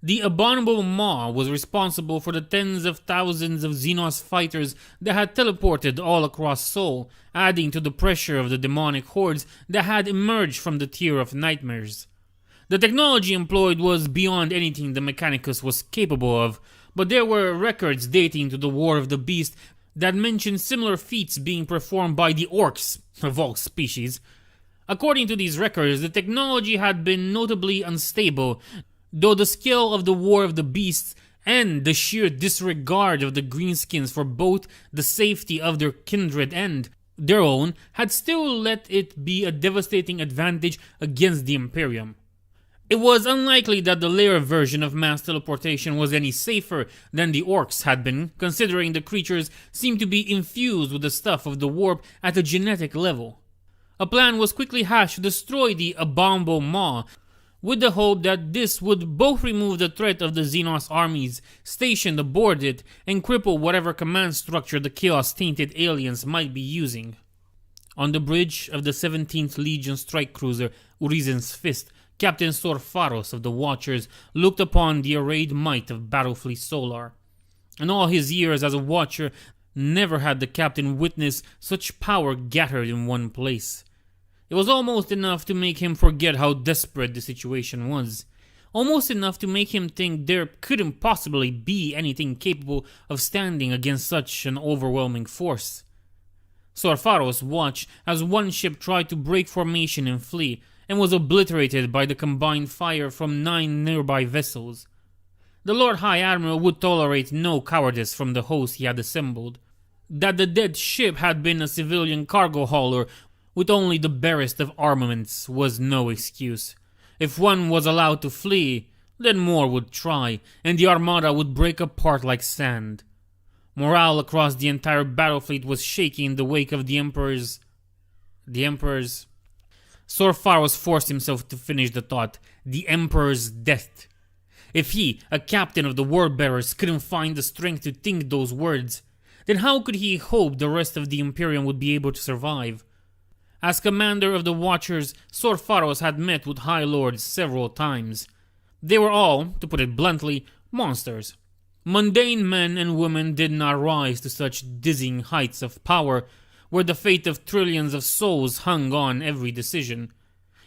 A: The Abominable Maw was responsible for the tens of thousands of Xenos fighters that had teleported all across Sol, adding to the pressure of the demonic hordes that had emerged from the Tier of Nightmares. The technology employed was beyond anything the Mechanicus was capable of, but there were records dating to the War of the Beast that mentioned similar feats being performed by the Orcs, of all species. According to these records, the technology had been notably unstable, though the scale of the War of the Beasts and the sheer disregard of the Greenskins for both the safety of their kindred and their own had still let it be a devastating advantage against the Imperium. It was unlikely that the Lair version of mass teleportation was any safer than the Orcs had been, considering the creatures seemed to be infused with the stuff of the warp at a genetic level. A plan was quickly hatched to destroy the Abominable Maw, with the hope that this would both remove the threat of the Xenos armies stationed aboard it and cripple whatever command structure the chaos-tainted aliens might be using. On the bridge of the 17th Legion strike cruiser Urizen's Fist, Captain Sorfaros of the Watchers looked upon the arrayed might of Battlefleet Solar. In all his years as a Watcher, never had the captain witnessed such power gathered in one place. It was almost enough to make him forget how desperate the situation was. Almost enough to make him think there couldn't possibly be anything capable of standing against such an overwhelming force. Sorfaros watched as one ship tried to break formation and flee, and was obliterated by the combined fire from 9 nearby vessels. The Lord High Admiral would tolerate no cowardice from the host he had assembled. That the dead ship had been a civilian cargo hauler with only the barest of armaments was no excuse. If one was allowed to flee, then more would try, and the Armada would break apart like sand. Morale across the entire battle fleet was shaky in the wake of the Emperor's... Sor Faros forced himself to finish the thought. The Emperor's death. If he, a captain of the Warbearers, couldn't find the strength to think those words, then how could he hope the rest of the Imperium would be able to survive? As commander of the Watchers, Sor Faros had met with High Lords several times. They were all, to put it bluntly, monsters. Mundane men and women did not rise to such dizzying heights of power, where the fate of trillions of souls hung on every decision.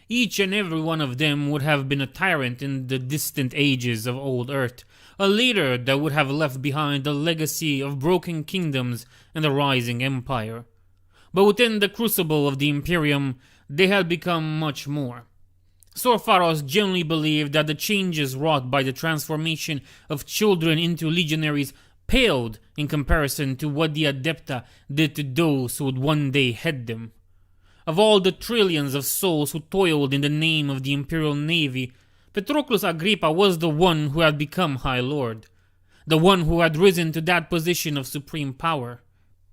A: Each and every one of them would have been a tyrant in the distant ages of old Earth, a leader that would have left behind a legacy of broken kingdoms and a rising empire. But within the crucible of the Imperium, they had become much more. Sor Faros genuinely believed that the changes wrought by the transformation of children into legionaries paled in comparison to what the Adepta did to those who would one day head them. Of all the trillions of souls who toiled in the name of the Imperial Navy, Patroclus Agrippa was the one who had become High Lord, the one who had risen to that position of supreme power.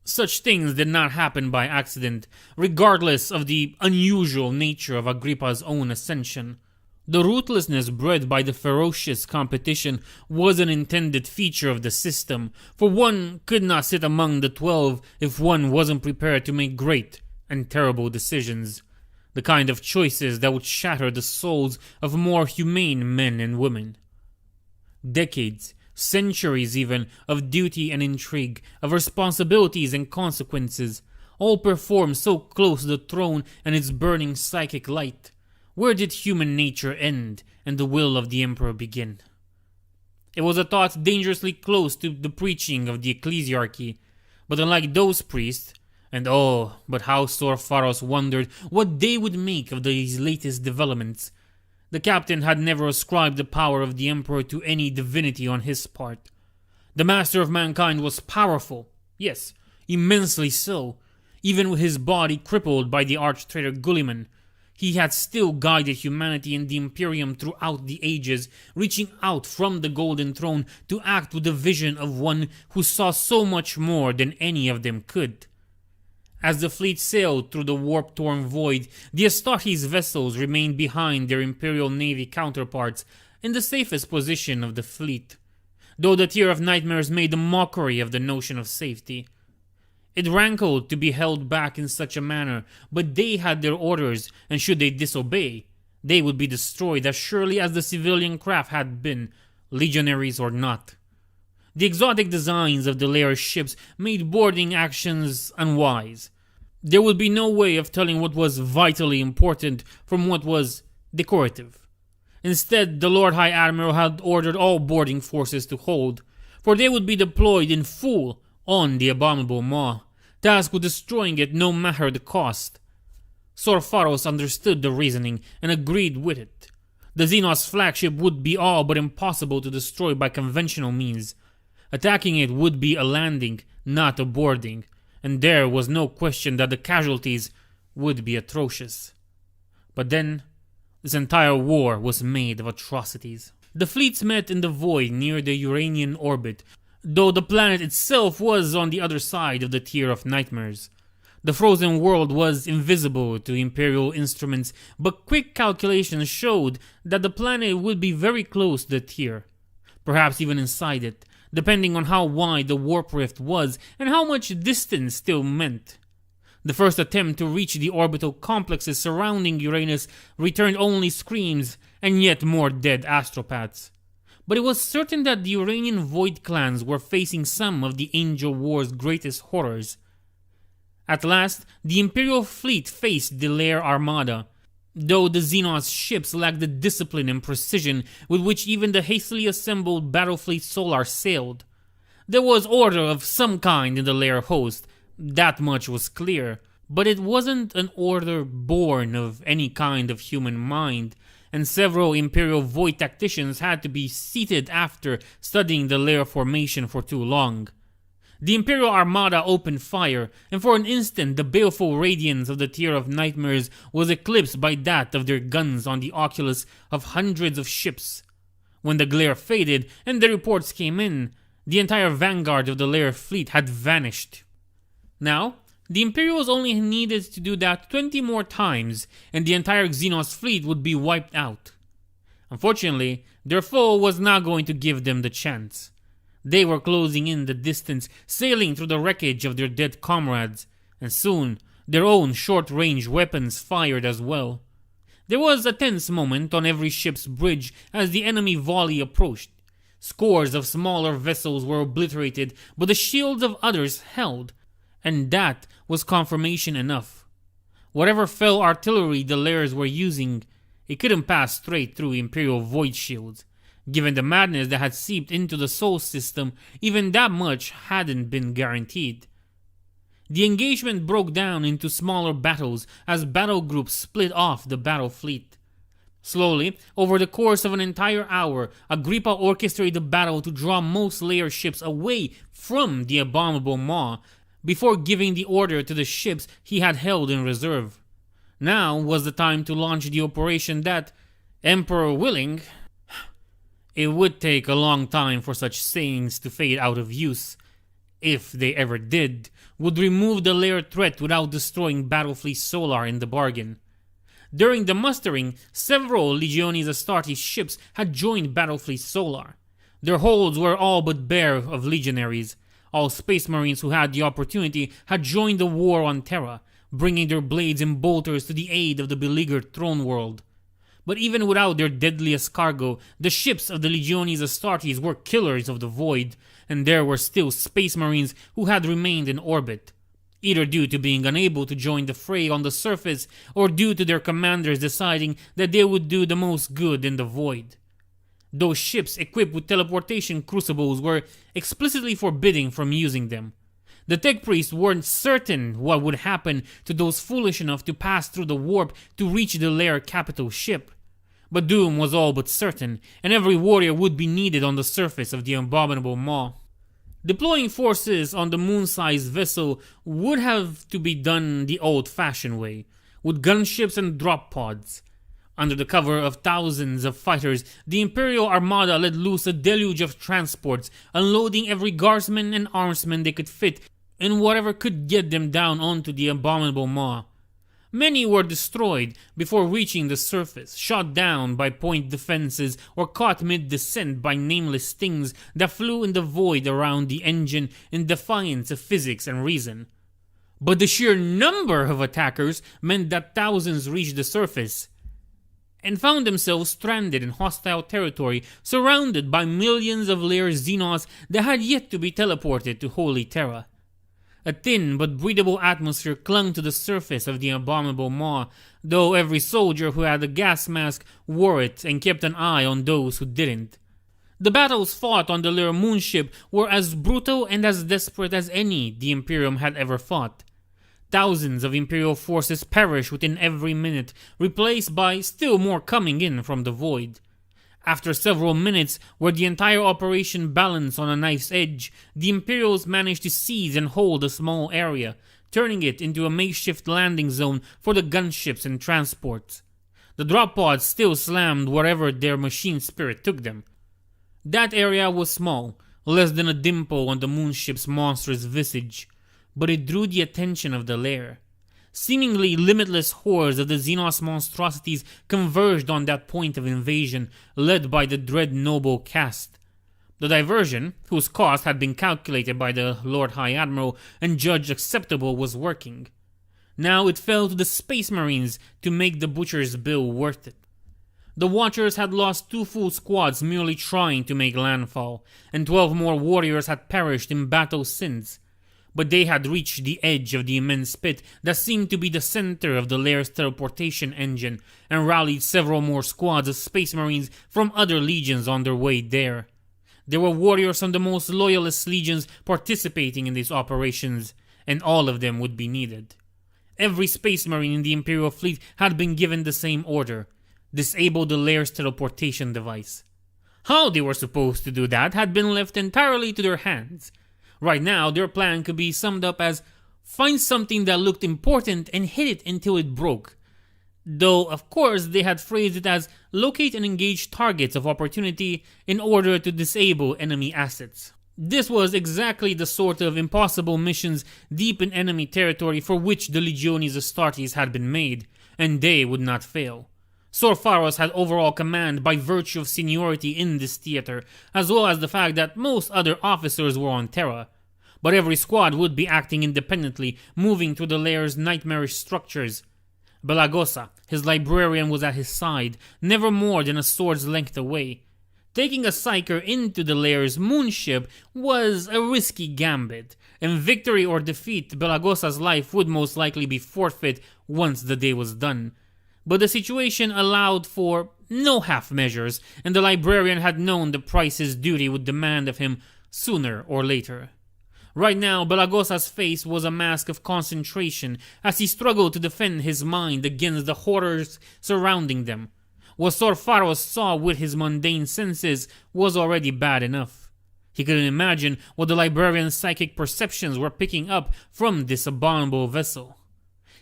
A: Such things did not happen by accident, regardless of the unusual nature of Agrippa's own ascension. The ruthlessness bred by the ferocious competition was an intended feature of the system, for one could not sit among the 12 if one wasn't prepared to make great and terrible decisions, the kind of choices that would shatter the souls of more humane men and women. Decades, centuries even, of duty and intrigue, of responsibilities and consequences, all performed so close to the throne and its burning psychic light. Where did human nature end and the will of the Emperor begin? It was a thought dangerously close to the preaching of the ecclesiarchy, but unlike those priests, and oh, but how Sor Faros wondered what they would make of these latest developments, the captain had never ascribed the power of the Emperor to any divinity on his part. The master of mankind was powerful, yes, immensely so. Even with his body crippled by the arch-traitor Gulliman, he had still guided humanity and the Imperium throughout the ages, reaching out from the Golden Throne to act with the vision of one who saw so much more than any of them could. As the fleet sailed through the warp-torn void, the Astartes vessels remained behind their Imperial Navy counterparts in the safest position of the fleet, though the Tier of Nightmares made a mockery of the notion of safety. It rankled to be held back in such a manner, but they had their orders, and should they disobey, they would be destroyed as surely as the civilian craft had been, legionaries or not. The exotic designs of the Lair's ships made boarding actions unwise. There would be no way of telling what was vitally important from what was decorative. Instead, the Lord High Admiral had ordered all boarding forces to hold, for they would be deployed in full on the abominable maw, tasked with destroying it no matter the cost. Sor Faros understood the reasoning and agreed with it. The Xenos flagship would be all but impossible to destroy by conventional means. Attacking it would be a landing, not a boarding, and there was no question that the casualties would be atrocious. But then, this entire war was made of atrocities. The fleets met in the void near the Uranian orbit, though the planet itself was on the other side of the Tier of Nightmares. The frozen world was invisible to Imperial instruments, but quick calculations showed that the planet would be very close to the Tier, perhaps even inside it, depending on how wide the warp rift was and how much distance still meant. The first attempt to reach the orbital complexes surrounding Uranus returned only screams and yet more dead astropaths. But it was certain that the Uranian Void clans were facing some of the Angel War's greatest horrors. At last, the Imperial fleet faced the Lair Armada, though the Xenos ships lacked the discipline and precision with which even the hastily assembled Battlefleet Solar sailed. There was order of some kind in the Lair host, that much was clear, but it wasn't an order born of any kind of human mind, and several Imperial Void tacticians had to be seated after studying the Lair formation for too long. The Imperial Armada opened fire, and for an instant the baleful radiance of the Tier of Nightmares was eclipsed by that of their guns on the oculus of hundreds of ships. When the glare faded and the reports came in, The entire vanguard of the Lair fleet had vanished. Now, the Imperials only needed to do that 20 more times and the entire Xenos fleet would be wiped out. Unfortunately, their foe was not going to give them the chance. They were closing in the distance, sailing through the wreckage of their dead comrades, and soon their own short-range weapons fired as well. There was a tense moment on every ship's bridge as the enemy volley approached. Scores of smaller vessels were obliterated, but the shields of others held, and that was confirmation enough. Whatever fell artillery the Lairs were using, it couldn't pass straight through Imperial void shields. Given the madness that had seeped into the Sol system, even that much hadn't been guaranteed. The engagement broke down into smaller battles as battle groups split off the battle fleet. Slowly, over the course of an entire hour, Agrippa orchestrated the battle to draw most Lair ships away from the abominable Maw before giving the order to the ships he had held in reserve. Now was the time to launch the operation that, Emperor willing, it would take a long time for such sayings to fade out of use, if they ever did, would remove the Lair threat without destroying Battlefleet Solar in the bargain. During the mustering, several Legiones Astartes ships had joined Battlefleet Solar. Their holds were all but bare of legionaries. All Space Marines who had the opportunity had joined the war on Terra, bringing their blades and bolters to the aid of the beleaguered throne world. But even without their deadliest cargo, the ships of the Legiones Astartes were killers of the void, and there were still Space Marines who had remained in orbit, either due to being unable to join the fray on the surface or due to their commanders deciding that they would do the most good in the void. Those ships equipped with teleportation crucibles were explicitly forbidding from using them. The tech priests weren't certain what would happen to those foolish enough to pass through the warp to reach the Lair capital ship. But doom was all but certain, and every warrior would be needed on the surface of the abominable Maw. Deploying forces on the moon-sized vessel would have to be done the old-fashioned way, with gunships and drop pods. Under the cover of thousands of fighters, the Imperial Armada let loose a deluge of transports, unloading every guardsman and armsman they could fit in whatever could get them down onto the abominable Maw. Many were destroyed before reaching the surface, shot down by point defenses or caught mid-descent by nameless stings that flew in the void around the engine in defiance of physics and reason. But the sheer number of attackers meant that thousands reached the surface and found themselves stranded in hostile territory, surrounded by millions of Lair Xenos that had yet to be teleported to Holy Terra. A thin but breathable atmosphere clung to the surface of the abominable Maw, though every soldier who had a gas mask wore it and kept an eye on those who didn't. The battles fought on the Lair moonship were as brutal and as desperate as any the Imperium had ever fought. Thousands of Imperial forces perished within every minute, replaced by still more coming in from the void. After several minutes, where the entire operation balanced on a knife's edge, the Imperials managed to seize and hold a small area, turning it into a makeshift landing zone for the gunships and transports. The drop pods still slammed wherever their machine spirit took them. That area was small, less than a dimple on the moonship's monstrous visage, but it drew the attention of the Lair. Seemingly limitless hordes of the Xenos monstrosities converged on that point of invasion, led by the dread noble caste. The diversion, whose cost had been calculated by the Lord High Admiral and judged acceptable, was working. Now it fell to the Space Marines to make the butcher's bill worth it. The Watchers had lost 2 full squads merely trying to make landfall, and 12 more warriors had perished in battle since. But they had reached the edge of the immense pit that seemed to be the center of the Lair's teleportation engine, and rallied several more squads of Space Marines from other legions on their way there. There were warriors from the most loyalist legions participating in these operations, and all of them would be needed. Every Space Marine in the Imperial fleet had been given the same order: disable the Lair's teleportation device. How they were supposed to do that had been left entirely to their hands. Right now, their plan could be summed up as find something that looked important and hit it until it broke. Though, of course, they had phrased it as locate and engage targets of opportunity in order to disable enemy assets. This was exactly the sort of impossible missions deep in enemy territory for which the Legiones Astartes had been made, and they would not fail. Sorfaros had overall command by virtue of seniority in this theater, as well as the fact that most other officers were on Terra. But every squad would be acting independently, moving through the lair's nightmarish structures. Belagosa, his librarian, was at his side, never more than a sword's length away. Taking a psyker into the lair's moonship was a risky gambit. In victory or defeat, Belagosa's life would most likely be forfeit once the day was done. But the situation allowed for no half measures, and the librarian had known the price his duty would demand of him sooner or later. Right now, Belagosa's face was a mask of concentration as he struggled to defend his mind against the horrors surrounding them. What Sorfaros saw with his mundane senses was already bad enough. He couldn't imagine what the librarian's psychic perceptions were picking up from this abominable vessel.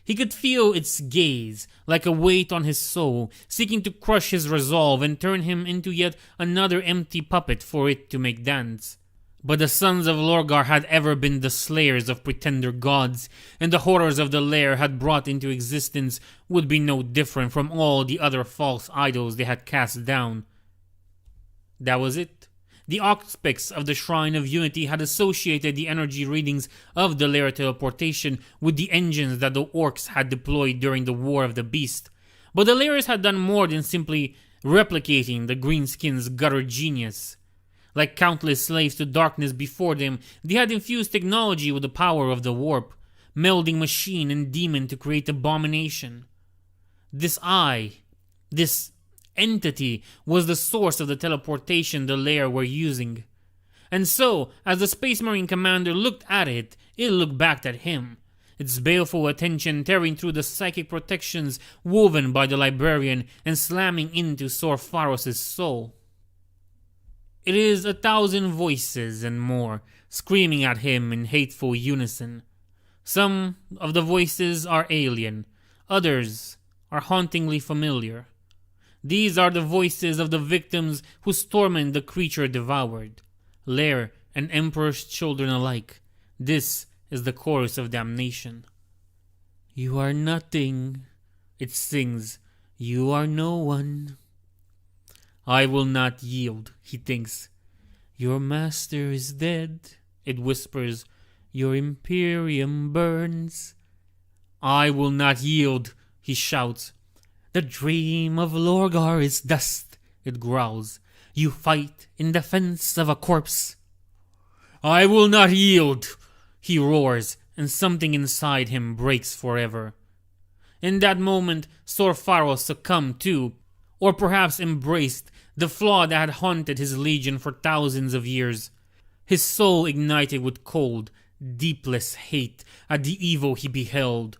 A: He could feel its gaze, like a weight on his soul, seeking to crush his resolve and turn him into yet another empty puppet for it to make dance. But the sons of Lorgar had ever been the slayers of pretender gods, and the horrors of the lair had brought into existence would be no different from all the other false idols they had cast down. That was it. The auspices of the Shrine of Unity had associated the energy readings of the lair teleportation with the engines that the orcs had deployed during the War of the Beast. But the lairs had done more than simply replicating the greenskins' gutter genius. Like countless slaves to darkness before them, they had infused technology with the power of the warp, melding machine and demon to create abomination. This entity was the source of the teleportation the lair were using. And so, as the Space Marine commander looked at it, it looked back at him, its baleful attention tearing through the psychic protections woven by the librarian and slamming into Sorfaros' soul. It is 1,000 voices and more, screaming at him in hateful unison. Some of the voices are alien, others are hauntingly familiar. These are the voices of the victims whose torment the creature devoured. Lair and Emperor's children alike. This is the chorus of damnation. You are nothing, it sings. You are no one. I will not yield, he thinks. Your master is dead, it whispers. Your Imperium burns. I will not yield, he shouts. The dream of Lorgar is dust, it growls. You fight in defense of a corpse. I will not yield, he roars, and something inside him breaks forever. In that moment, Sorfaros succumbed to, or perhaps embraced, the flaw that had haunted his legion for thousands of years. His soul ignited with cold, deepless hate at the evil he beheld.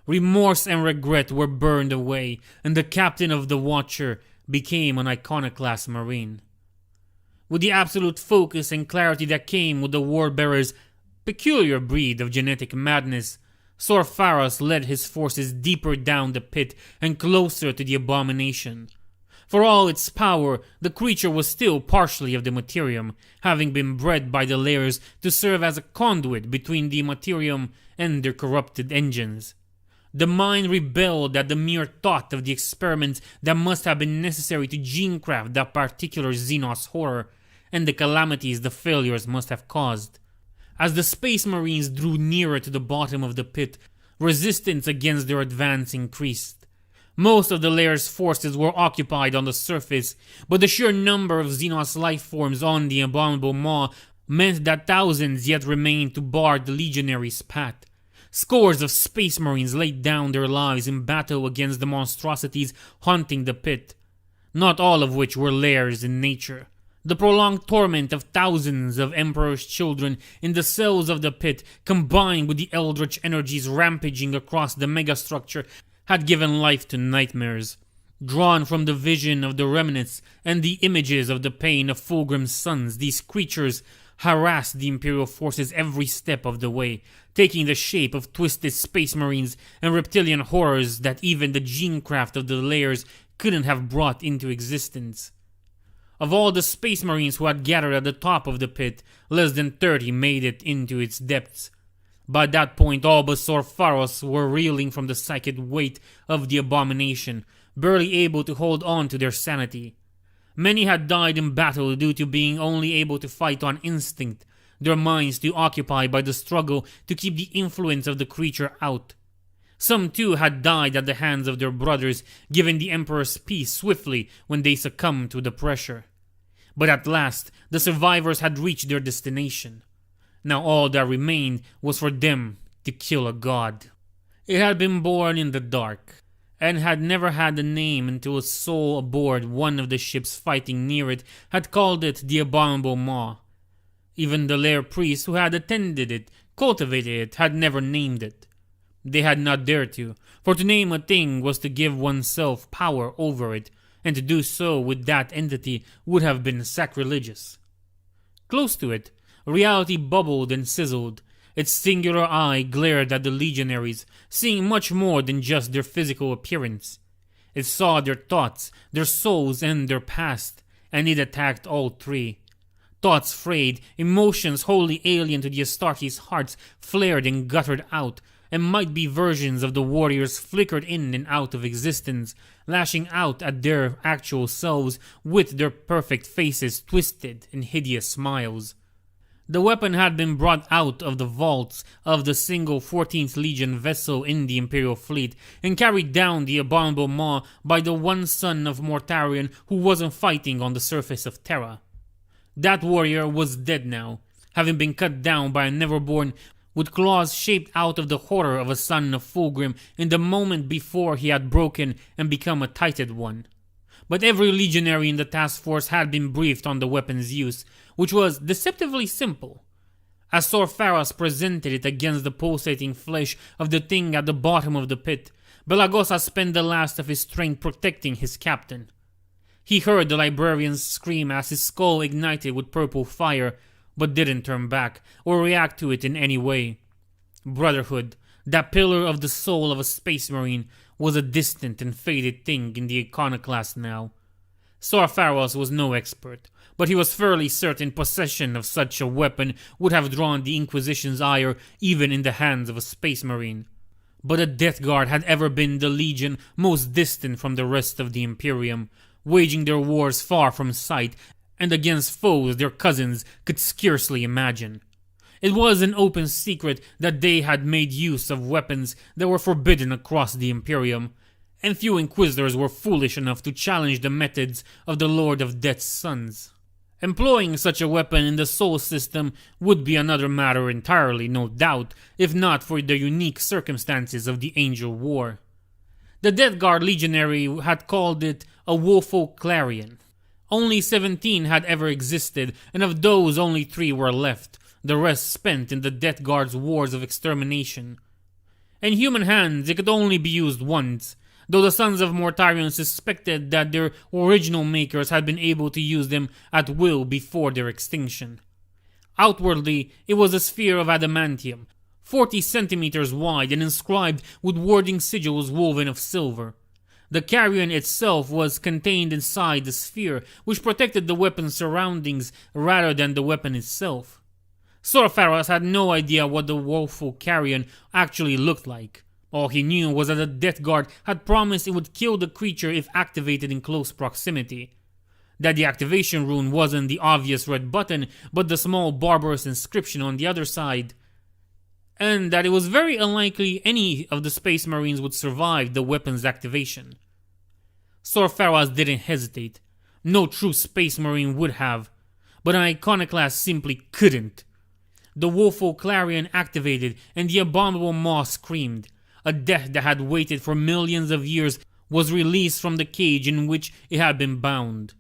A: Remorse and regret were burned away, and the captain of the Watcher became an iconoclast marine. With the absolute focus and clarity that came with the Warbearer's peculiar breed of genetic madness, Sorfaros led his forces deeper down the pit and closer to the abomination. For all its power, the creature was still partially of the Materium, having been bred by the lairs to serve as a conduit between the Materium and their corrupted engines. The mind rebelled at the mere thought of the experiments that must have been necessary to genecraft that particular Xenos horror, and the calamities the failures must have caused. As the Space Marines drew nearer to the bottom of the pit, resistance against their advance increased. Most of the lair's forces were occupied on the surface, but the sheer number of Xenos life forms on the abominable maw meant that thousands yet remained to bar the legionaries' path. Scores of Space Marines laid down their lives in battle against the monstrosities haunting the pit, not all of which were lairs in nature. The prolonged torment of thousands of Emperor's children in the cells of the pit, combined with the eldritch energies rampaging across the megastructure, had given life to nightmares. Drawn from the vision of the remnants and the images of the pain of Fulgrim's sons, these creatures harassed the Imperial forces every step of the way, taking the shape of twisted Space Marines and reptilian horrors that even the genecraft of the lairs couldn't have brought into existence. Of all the Space Marines who had gathered at the top of the pit, less than 30 made it into its depths. By that point, all but Sorfaros were reeling from the psychic weight of the abomination, barely able to hold on to their sanity. Many had died in battle due to being only able to fight on instinct, their minds too occupied by the struggle to keep the influence of the creature out. Some too had died at the hands of their brothers, giving the Emperor's peace swiftly when they succumbed to the pressure. But at last, the survivors had reached their destination. Now all that remained was for them to kill a god. It had been born in the dark, and had never had a name until a soul aboard one of the ships fighting near it had called it the Abominable Maw. Even the lair priests who had attended it, cultivated it, had never named it. They had not dared to, for to name a thing was to give oneself power over it, and to do so with that entity would have been sacrilegious. Close to it, reality bubbled and sizzled. Its singular eye glared at the legionaries, seeing much more than just their physical appearance. It saw their thoughts, their souls, and their past, and it attacked all three. Thoughts frayed, emotions wholly alien to the Astartes' hearts flared and guttered out, and might-be versions of the warriors flickered in and out of existence, lashing out at their actual selves with their perfect faces twisted in hideous smiles. The weapon had been brought out of the vaults of the single 14th Legion vessel in the Imperial fleet and carried down the Abominable Maw by the one son of Mortarion who wasn't fighting on the surface of Terra. That warrior was dead now, having been cut down by a Neverborn with claws shaped out of the horror of a son of Fulgrim in the moment before he had broken and become a Titan one. But every legionary in the task force had been briefed on the weapon's use, which was deceptively simple. As Sorfaros presented it against the pulsating flesh of the thing at the bottom of the pit, Belagosa spent the last of his strength protecting his captain. He heard the librarian's scream as his skull ignited with purple fire, but didn't turn back or react to it in any way. Brotherhood, that pillar of the soul of a space marine, was a distant and faded thing in the iconoclast now. Sorfaros was no expert, but he was fairly certain possession of such a weapon would have drawn the Inquisition's ire even in the hands of a space marine. But the Death Guard had ever been the legion most distant from the rest of the Imperium, waging their wars far from sight and against foes their cousins could scarcely imagine. It was an open secret that they had made use of weapons that were forbidden across the Imperium, and few Inquisitors were foolish enough to challenge the methods of the Lord of Death's sons. Employing such a weapon in the Sol system would be another matter entirely, no doubt, if not for the unique circumstances of the Angel War. The Death Guard legionary had called it a woeful clarion. Only 17 had ever existed, and of those only 3 were left, the rest spent in the Death Guard's wars of extermination. In human hands it could only be used once, though the Sons of Mortarion suspected that their original makers had been able to use them at will before their extinction. Outwardly, it was a sphere of adamantium, 40 centimeters wide and inscribed with wording sigils woven of silver. The carrion itself was contained inside the sphere, which protected the weapon's surroundings rather than the weapon itself. Sorfaros had no idea what the woeful carrion actually looked like. All he knew was that the Death Guard had promised it would kill the creature if activated in close proximity. That the activation rune wasn't the obvious red button, but the small barbarous inscription on the other side. And that it was very unlikely any of the Space Marines would survive the weapon's activation. Sorfaros didn't hesitate. No true Space Marine would have, but an iconoclast simply couldn't. The woeful clarion activated and the abominable maw screamed. A death that had waited for millions of years was released from the cage in which it had been bound.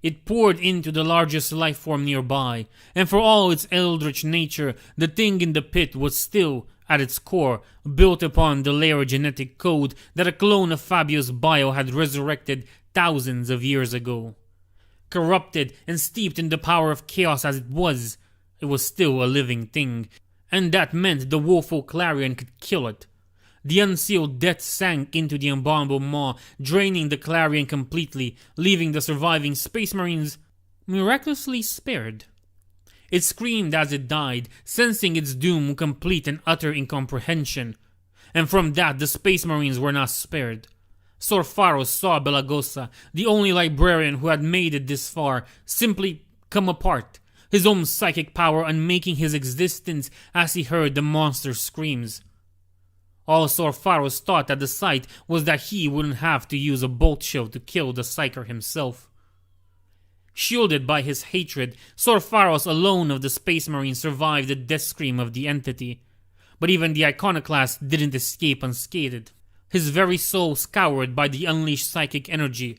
A: It poured into the largest life form nearby, and for all its eldritch nature, the thing in the pit was still, at its core, built upon the layer genetic code that a clone of Fabio's bio had resurrected thousands of years ago. Corrupted and steeped in the power of chaos as it was still a living thing, and that meant the woeful clarion could kill it. The unsealed death sank into the abominable maw, draining the clarion completely, leaving the surviving Space Marines miraculously spared. It screamed as it died, sensing its doom with complete and utter incomprehension. And from that, the Space Marines were not spared. Sorfaros saw Belagosa, the only librarian who had made it this far, simply come apart, his own psychic power unmaking his existence as he heard the monster's screams. All Sorfaros thought at the sight was that he wouldn't have to use a bolt shell to kill the Psyker himself. Shielded by his hatred, Sorfaros alone of the Space Marines survived the death scream of the entity. But even the Iconoclast didn't escape unscathed, his very soul scoured by the unleashed psychic energy.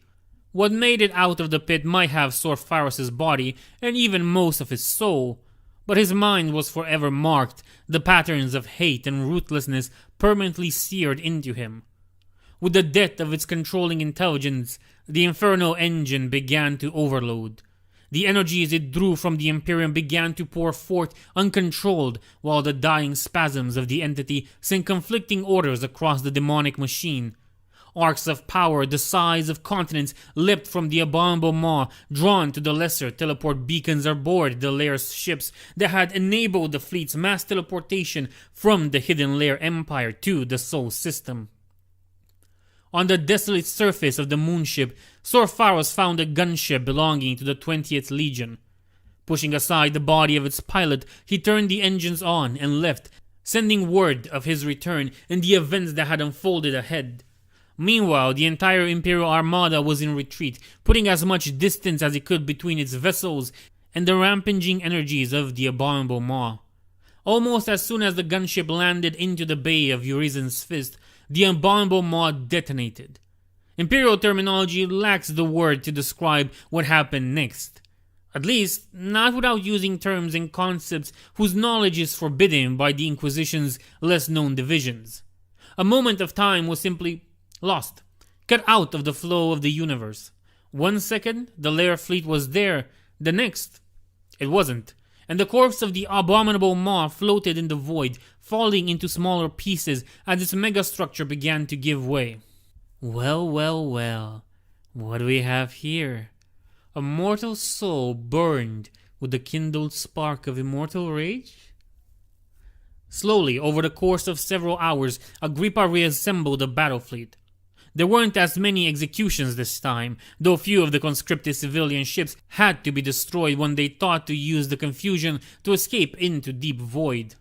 A: What made it out of the pit might have Sorfaros' body and even most of his soul, but his mind was forever marked, the patterns of hate and ruthlessness permanently seared into him. With the death of its controlling intelligence, the Inferno engine began to overload. The energies it drew from the Imperium began to pour forth uncontrolled, while the dying spasms of the entity sent conflicting orders across the demonic machine. Arcs of power the size of continents leapt from the abominable maw, drawn to the lesser teleport beacons aboard the Lair's ships that had enabled the fleet's mass teleportation from the hidden Lair Empire to the Sol system. On the desolate surface of the moonship, Sorfaros found a gunship belonging to the 20th Legion. Pushing aside the body of its pilot, he turned the engines on and left, sending word of his return and the events that had unfolded ahead. Meanwhile, the entire Imperial Armada was in retreat, putting as much distance as it could between its vessels and the rampaging energies of the abominable maw. Almost as soon as the gunship landed into the bay of Urizen's Fist, the abominable maw detonated. Imperial terminology lacks the word to describe what happened next. At least, not without using terms and concepts whose knowledge is forbidden by the Inquisition's less-known divisions. A moment of time was simply lost, cut out of the flow of the universe. 1 second, the Lair fleet was there. The next, it wasn't. And the corpse of the abominable maw floated in the void, falling into smaller pieces as its megastructure began to give way. Well, what do we have here? A mortal soul burned with the kindled spark of immortal rage? Slowly, over the course of several hours, Agrippa reassembled the battle fleet. There weren't as many executions this time, though few of the conscripted civilian ships had to be destroyed when they thought to use the confusion to escape into deep void.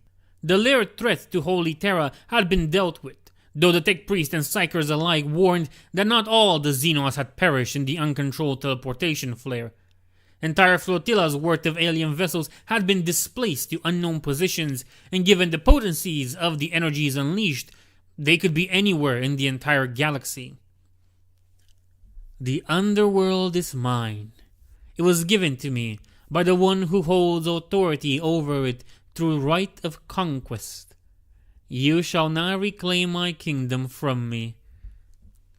A: The Lair threat to Holy Terra had been dealt with, though the tech priests and psychers alike warned that not all the Xenos had perished in the uncontrolled teleportation flare. Entire flotillas worth of alien vessels had been displaced to unknown positions, and given the potencies of the energies unleashed, they could be anywhere in the entire galaxy. The underworld is mine. It was given to me by the one who holds authority over it through right of conquest. You shall not reclaim my kingdom from me.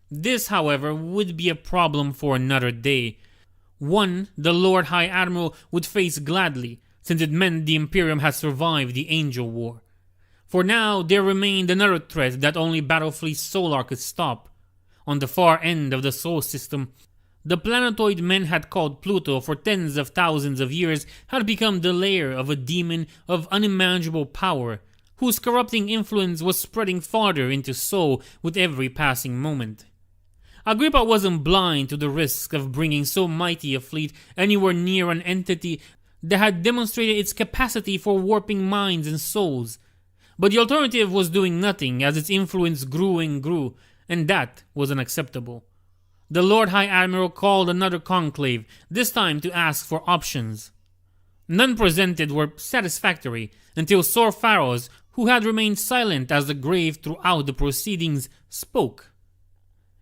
A: This, however, would be a problem for another day. One the Lord High Admiral would face gladly, since it meant the Imperium had survived the Angel War. For now, there remained another threat that only Battlefleet Solar could stop. On the far end of the Sol system, the planetoid men had called Pluto for tens of thousands of years had become the lair of a demon of unimaginable power, whose corrupting influence was spreading farther into Sol with every passing moment. Agrippa wasn't blind to the risk of bringing so mighty a fleet anywhere near an entity that had demonstrated its capacity for warping minds and souls. But the alternative was doing nothing as its influence grew and grew, and that was unacceptable. The Lord High Admiral called another conclave, this time to ask for options. None presented were satisfactory until Sorfaros, who had remained silent as the grave throughout the proceedings, spoke.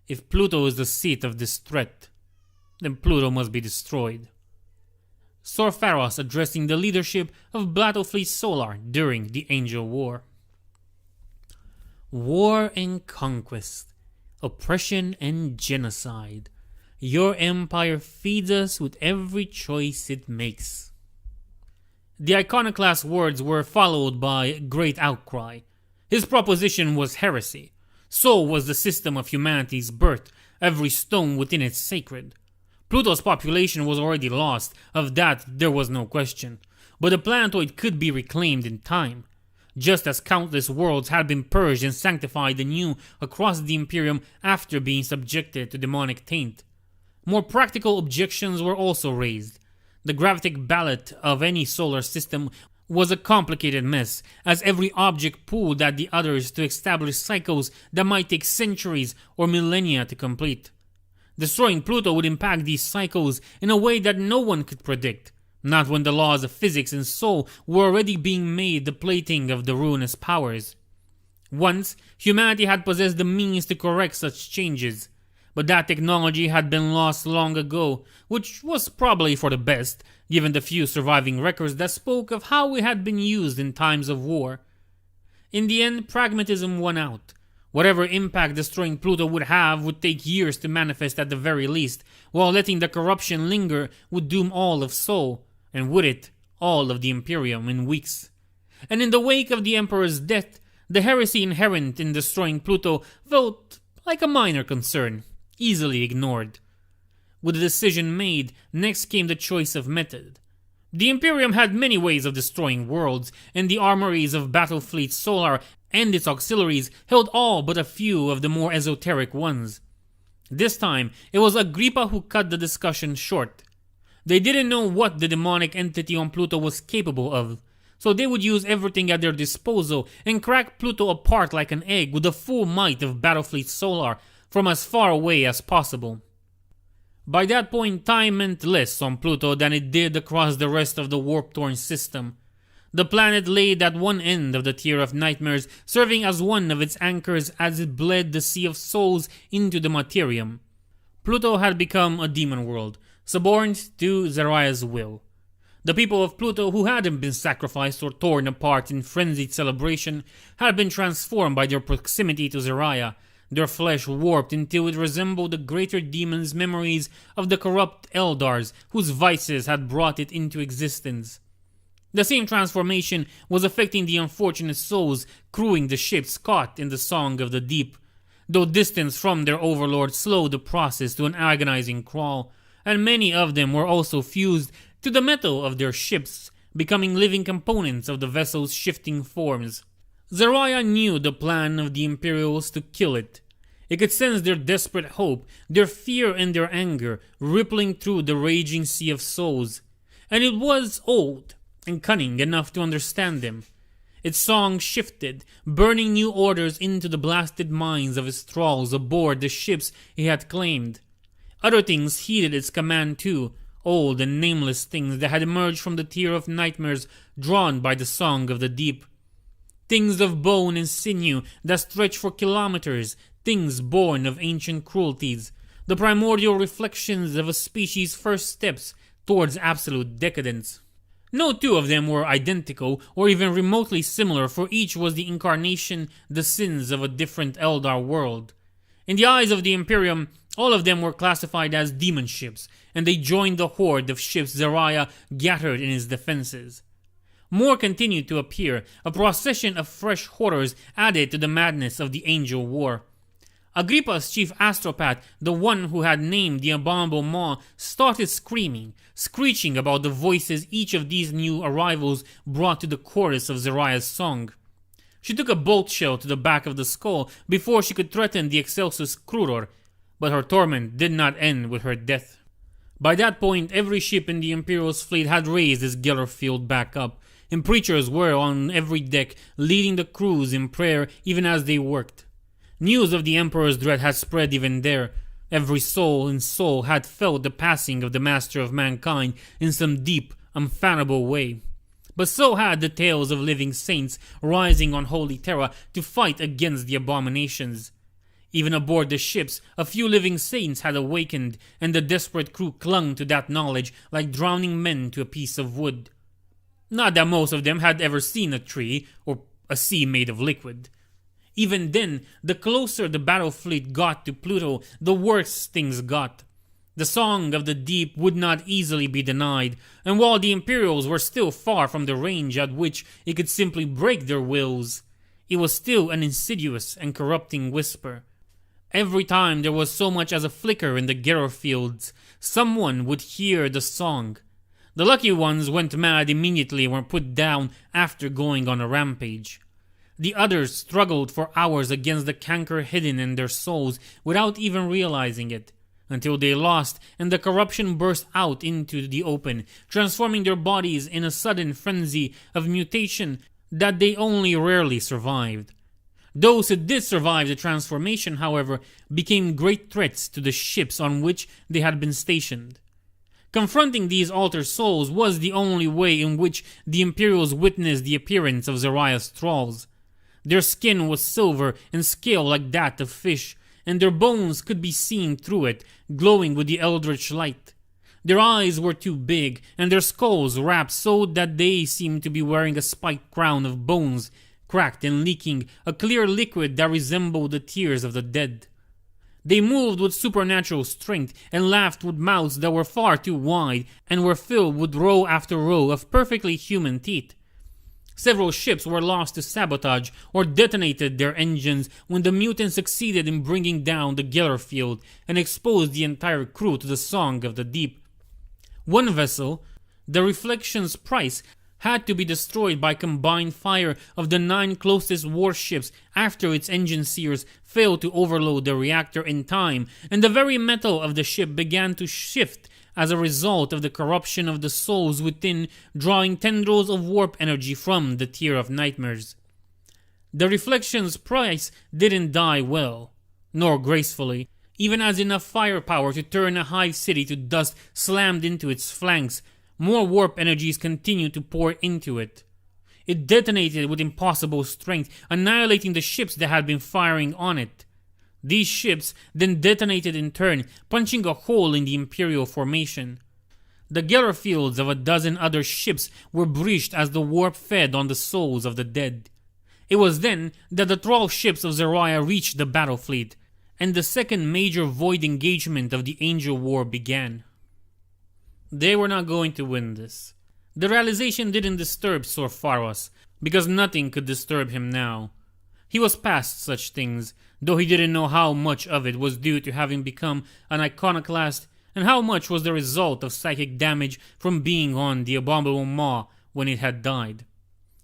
A: If Pluto is the seat of this threat, then Pluto must be destroyed. Sorfaros addressing the leadership of Battlefleet Solar during the Angel War. War and conquest, oppression and genocide. Your empire feeds us with every choice it makes. The iconoclast's words were followed by great outcry. His proposition was heresy. So was the system of humanity's birth, every stone within it sacred. Pluto's population was already lost, of that there was no question, but the planetoid could be reclaimed in time. Just as countless worlds had been purged and sanctified anew across the Imperium after being subjected to demonic taint. More practical objections were also raised. The gravitic ballot of any solar system was a complicated mess, as every object pulled at the others to establish cycles that might take centuries or millennia to complete. Destroying Pluto would impact these cycles in a way that no one could predict, not when the laws of physics and soul were already being made the plaything of the ruinous powers. Once, humanity had possessed the means to correct such changes, but that technology had been lost long ago, which was probably for the best, given the few surviving records that spoke of how it had been used in times of war. In the end, pragmatism won out. Whatever impact destroying Pluto would have would take years to manifest at the very least, while letting the corruption linger would doom all of Sol, and with it, all of the Imperium in weeks. And in the wake of the Emperor's death, the heresy inherent in destroying Pluto felt like a minor concern, easily ignored. With the decision made, next came the choice of method. The Imperium had many ways of destroying worlds, and the armories of Battlefleet Solar and its auxiliaries held all but a few of the more esoteric ones. This time, it was Agrippa who cut the discussion short. They didn't know what the demonic entity on Pluto was capable of, so they would use everything at their disposal and crack Pluto apart like an egg with the full might of Battlefleet Solar from as far away as possible. By that point, time meant less on Pluto than it did across the rest of the warp-torn system. The planet laid at one end of the tier of nightmares, serving as one of its anchors as it bled the Sea of Souls into the Materium. Pluto had become a demon world, suborned to Zahariel's will. The people of Pluto who hadn't been sacrificed or torn apart in frenzied celebration had been transformed by their proximity to Zahariel, their flesh warped until it resembled the greater demon's memories of the corrupt Eldars whose vices had brought it into existence. The same transformation was affecting the unfortunate souls crewing the ships caught in the Song of the Deep, though distance from their overlord slowed the process to an agonizing crawl, and many of them were also fused to the metal of their ships, becoming living components of the vessel's shifting forms. Zahariel knew the plan of the Imperials to kill it. It could sense their desperate hope, their fear and their anger rippling through the raging sea of souls, and it was old and cunning enough to understand them. Its song shifted, burning new orders into the blasted minds of its thralls aboard the ships he had claimed. Other things heeded its command too, old and nameless things that had emerged from the tier of nightmares drawn by the Song of the Deep. Things of bone and sinew that stretched for kilometers, things born of ancient cruelties, the primordial reflections of a species' first steps towards absolute decadence. No two of them were identical or even remotely similar, for each was the incarnation, the sins of a different Eldar world. In the eyes of the Imperium, all of them were classified as demon ships, and they joined the horde of ships Zahariel gathered in his defenses. More continued to appear, a procession of fresh horrors added to the madness of the Angel War. Agrippa's chief astropath, the one who had named the abominable maw, started screaming, screeching about the voices each of these new arrivals brought to the chorus of Zahariel's song. She took a bolt shell to the back of the skull before she could threaten the Excelsus Cruror, but her torment did not end with her death. By that point, every ship in the Imperial's fleet had raised its Geller field back up, and preachers were on every deck, leading the crews in prayer even as they worked. News of the Emperor's dread had spread even there. Every soul in Sol had felt the passing of the Master of Mankind in some deep, unfathomable way. But so had the tales of living saints rising on Holy Terra to fight against the abominations. Even aboard the ships, a few living saints had awakened, and the desperate crew clung to that knowledge like drowning men to a piece of wood. Not that most of them had ever seen a tree or a sea made of liquid. Even then, the closer the battle fleet got to Pluto, the worse things got. The Song of the Deep would not easily be denied, and while the Imperials were still far from the range at which it could simply break their wills, it was still an insidious and corrupting whisper. Every time there was so much as a flicker in the Geller fields, someone would hear the song. The lucky ones went mad immediately and were put down after going on a rampage. The others struggled for hours against the canker hidden in their souls without even realizing it, until they lost and the corruption burst out into the open, transforming their bodies in a sudden frenzy of mutation that they only rarely survived. Those who did survive the transformation, however, became great threats to the ships on which they had been stationed. Confronting these altered souls was the only way in which the Imperials witnessed the appearance of Zahariel's thralls. Their skin was silver and scale like that of fish, and their bones could be seen through it, glowing with the eldritch light. Their eyes were too big, and their skulls wrapped so that they seemed to be wearing a spiked crown of bones, cracked and leaking a clear liquid that resembled the tears of the dead. They moved with supernatural strength and laughed with mouths that were far too wide and were filled with row after row of perfectly human teeth. Several ships were lost to sabotage or detonated their engines when the mutants succeeded in bringing down the Geller field and exposed the entire crew to the song of the deep. One vessel, the Reflection's Price, had to be destroyed by combined fire of the 9 closest warships after its engine sears failed to overload the reactor in time, and the very metal of the ship began to shift as a result of the corruption of the souls within, drawing tendrils of warp energy from the Tier of Nightmares. The Reflection's Price didn't die well, nor gracefully, even as enough firepower to turn a hive city to dust slammed into its flanks. More warp energies continued to pour into it. It detonated with impossible strength, annihilating the ships that had been firing on it. These ships then detonated in turn, punching a hole in the Imperial formation. The Geller fields of a dozen other ships were breached as the warp fed on the souls of the dead. It was then that the thrall ships of Zahariel reached the battle fleet, and the second major void engagement of the Angel War began. They were not going to win this. The realization didn't disturb Sor Faros, because nothing could disturb him now. He was past such things, though he didn't know how much of it was due to having become an iconoclast and how much was the result of psychic damage from being on the abominable maw when it had died.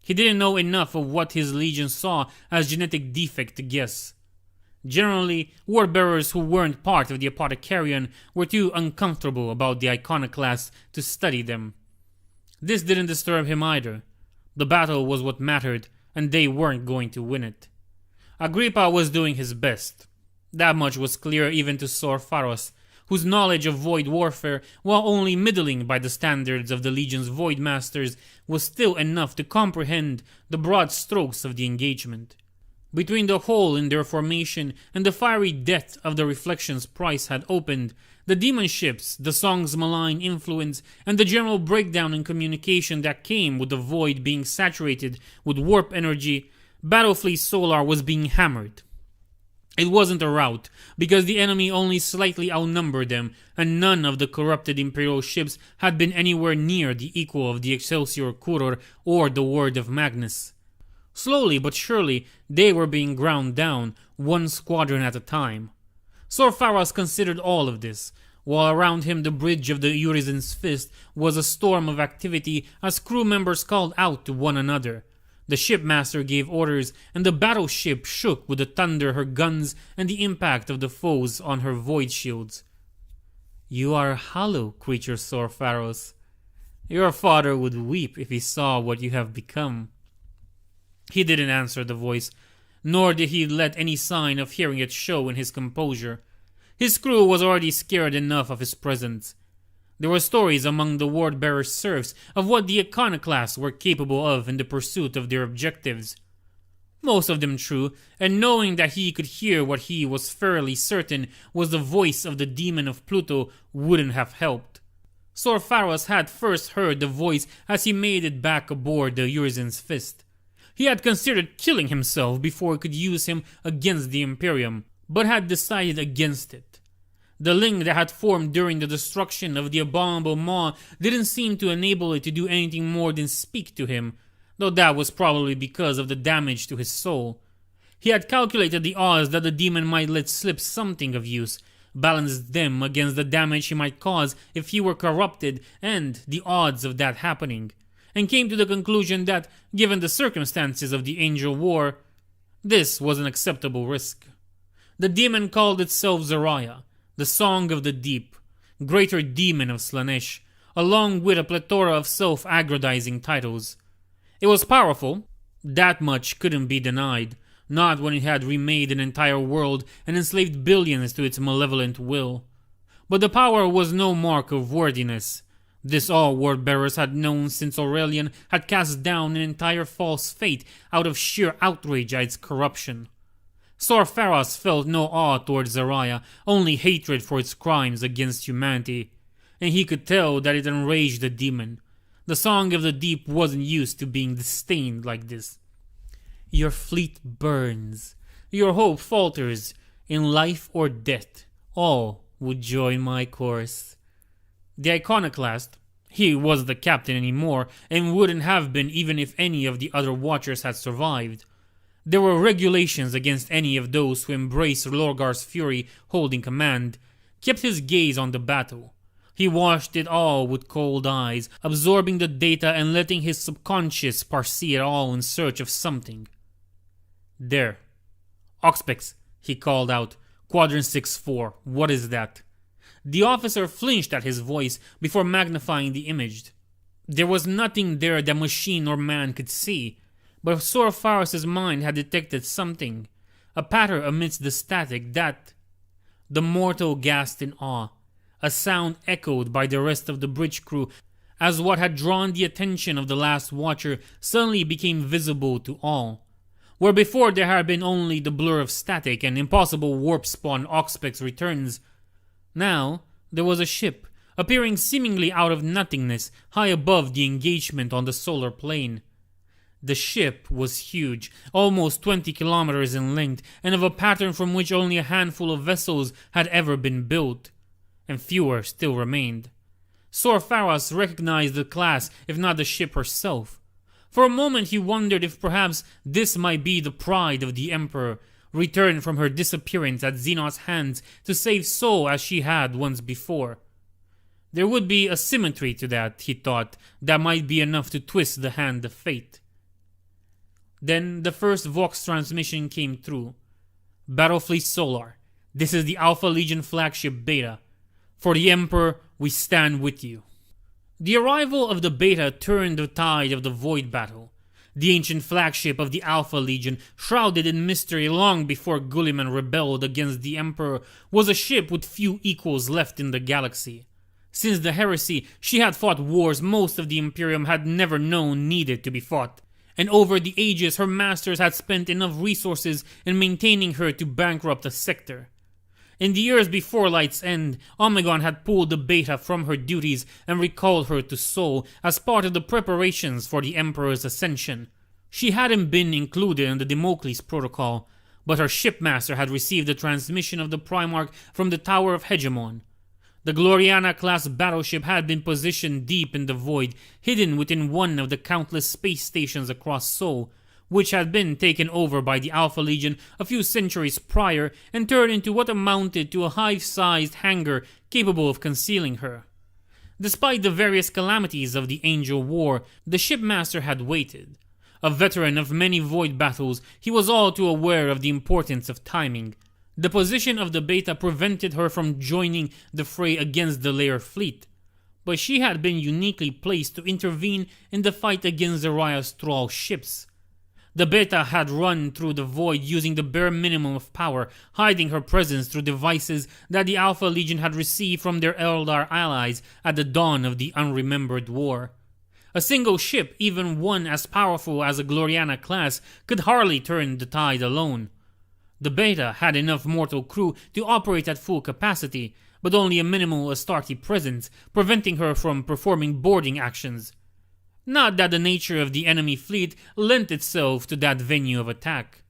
A: He didn't know enough of what his legion saw as genetic defect to guess. Generally, word-bearers who weren't part of the Apothecarion were too uncomfortable about the iconoclasts to study them. This didn't disturb him either. The battle was what mattered, and they weren't going to win it. Agrippa was doing his best. That much was clear even to Sor Faros, whose knowledge of void warfare, while only middling by the standards of the Legion's void masters, was still enough to comprehend the broad strokes of the engagement. Between the hole in their formation and the fiery death of the Reflection's Price had opened, the demon ships, the song's malign influence, and the general breakdown in communication that came with the void being saturated with warp energy, Battlefleet Solar was being hammered. It wasn't a rout, because the enemy only slightly outnumbered them, and none of the corrupted Imperial ships had been anywhere near the equal of the Excelsior Kuror or the Word of Magnus. Slowly but surely, they were being ground down, one squadron at a time. Sor Faros considered all of this, while around him the bridge of the Urizen's Fist was a storm of activity as crew members called out to one another. The shipmaster gave orders, and the battleship shook with the thunder her guns and the impact of the foes on her void shields. "You are a hollow creature, Sor Faros. Your father would weep if he saw what you have become." He didn't answer the voice, nor did he let any sign of hearing it show in his composure. His crew was already scared enough of his presence. There were stories among the ward-bearer's serfs of what the iconoclasts were capable of in the pursuit of their objectives. Most of them true, and knowing that he could hear what he was fairly certain was the voice of the demon of Pluto wouldn't have helped. Sor Faros had first heard the voice as he made it back aboard the Urizen's Fist. He had considered killing himself before he could use him against the Imperium, but had decided against it. The link that had formed during the destruction of the abominable maw didn't seem to enable it to do anything more than speak to him, though that was probably because of the damage to his soul. He had calculated the odds that the demon might let slip something of use, balanced them against the damage he might cause if he were corrupted and the odds of that happening, and came to the conclusion that, given the circumstances of the Angel War, this was an acceptable risk. The demon called itself Zahariel, the Song of the Deep, Greater Demon of Slaanesh, along with a plethora of self-aggrandizing titles. It was powerful, that much couldn't be denied, not when it had remade an entire world and enslaved billions to its malevolent will. But the power was no mark of worthiness. This all word-bearers had known since Aurelian had cast down an entire false fate out of sheer outrage at its corruption. Sor Pharos felt no awe towards Zahariel, only hatred for its crimes against humanity, and he could tell that it enraged the demon. The Song of the Deep wasn't used to being disdained like this. Your fleet burns, your hope falters, in life or death, all would join my course. The iconoclast, he wasn't the captain anymore, and wouldn't have been even if any of the other Watchers had survived. There were regulations against any of those who embraced Lorgar's fury holding command, kept his gaze on the battle. He watched it all with cold eyes, absorbing the data and letting his subconscious parse it all in search of something. There. Oxpex, he called out. Quadrant 6-4, what is that? The officer flinched at his voice before magnifying the image. There was nothing there that machine or man could see, but Sor Pharos' mind had detected something, a patter amidst the static that... The mortal gasped in awe, a sound echoed by the rest of the bridge crew as what had drawn the attention of the last Watcher suddenly became visible to all. Where before there had been only the blur of static and impossible warp spawn Oxpex returns, now there was a ship appearing seemingly out of nothingness high above the engagement on the solar plane. The ship was huge, almost 20 kilometers in length, and of a pattern from which only a handful of vessels had ever been built, and fewer still remained. Sor Pharos recognized the class, if not the ship herself. For a moment he wondered if perhaps this might be the pride of the Emperor, returned from her disappearance at Xenos' hands to save Sol as she had once before. There would be a symmetry to that, he thought, that might be enough to twist the hand of fate. Then the first Vox transmission came through. Battlefleet Solar, this is the Alpha Legion flagship Beta. For the Emperor, we stand with you. The arrival of the Beta turned the tide of the Void battle. The ancient flagship of the Alpha Legion, shrouded in mystery long before Gulliman rebelled against the Emperor, was a ship with few equals left in the galaxy. Since the Heresy, she had fought wars most of the Imperium had never known needed to be fought, and over the ages her masters had spent enough resources in maintaining her to bankrupt a sector. In the years before Light's End, Omegon had pulled the Beta from her duties and recalled her to Sol as part of the preparations for the Emperor's ascension. She hadn't been included in the Damocles Protocol, but her shipmaster had received a transmission of the Primarch from the Tower of Hegemon. The Gloriana-class battleship had been positioned deep in the void, hidden within one of the countless space stations across Sol, which had been taken over by the Alpha Legion a few centuries prior and turned into what amounted to a hive-sized hangar capable of concealing her. Despite the various calamities of the Angel War, the shipmaster had waited. A veteran of many void battles, he was all too aware of the importance of timing. The position of the Beta prevented her from joining the fray against the Lair fleet, but she had been uniquely placed to intervene in the fight against Zahariel's Thrall ships. The Beta had run through the void using the bare minimum of power, hiding her presence through devices that the Alpha Legion had received from their Eldar allies at the dawn of the Unremembered War. A single ship, even one as powerful as a Gloriana class, could hardly turn the tide alone. The Beta had enough mortal crew to operate at full capacity, but only a minimal Astarte presence, preventing her from performing boarding actions. Not that the nature of the enemy fleet lent itself to that venue of attack,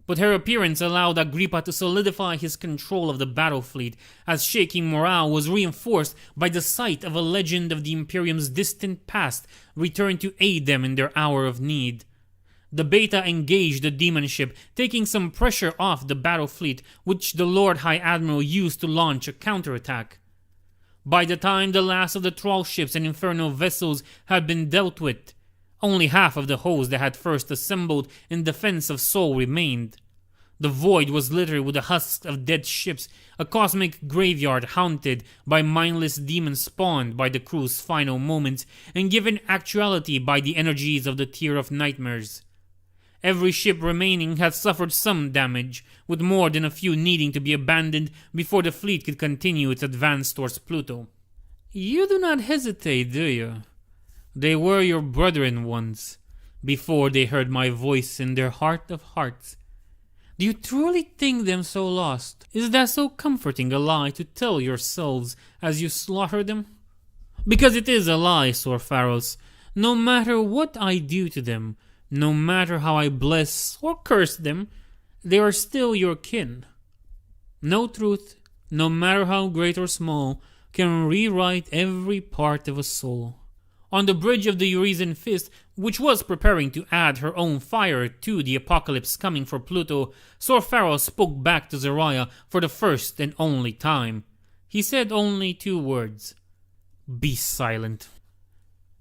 A: but her appearance allowed Agrippa to solidify his control of the battle fleet, as shaking morale was reinforced by the sight of a legend of the Imperium's distant past return to aid them in their hour of need. The Beta engaged the demon ship, taking some pressure off the battle fleet, which the Lord High Admiral used to launch a counterattack. By the time the last of the Thrall ships and Inferno vessels had been dealt with, only half of the host that had first assembled in defense of Sol remained. The void was littered with the husks of dead ships, a cosmic graveyard haunted by mindless demons spawned by the crew's final moments and given actuality by the energies of the Tier of Nightmares. Every ship remaining had suffered some damage, with more than a few needing to be abandoned before the fleet could continue its advance towards Pluto. You do not hesitate, do you? They were your brethren once, before they heard my voice in their heart of hearts. Do you truly think them so lost? Is that so comforting a lie to tell yourselves as you slaughter them? Because it is a lie, Sor Pharos. No matter what I do to them, no matter how I bless or curse them, they are still your kin. No truth, no matter how great or small, can rewrite every part of a soul. On the bridge of the Urizen Fist, which was preparing to add her own fire to the apocalypse coming for Pluto, Sor Pharos spoke back to Zahariel for the first and only time. He said only 2 words. Be silent.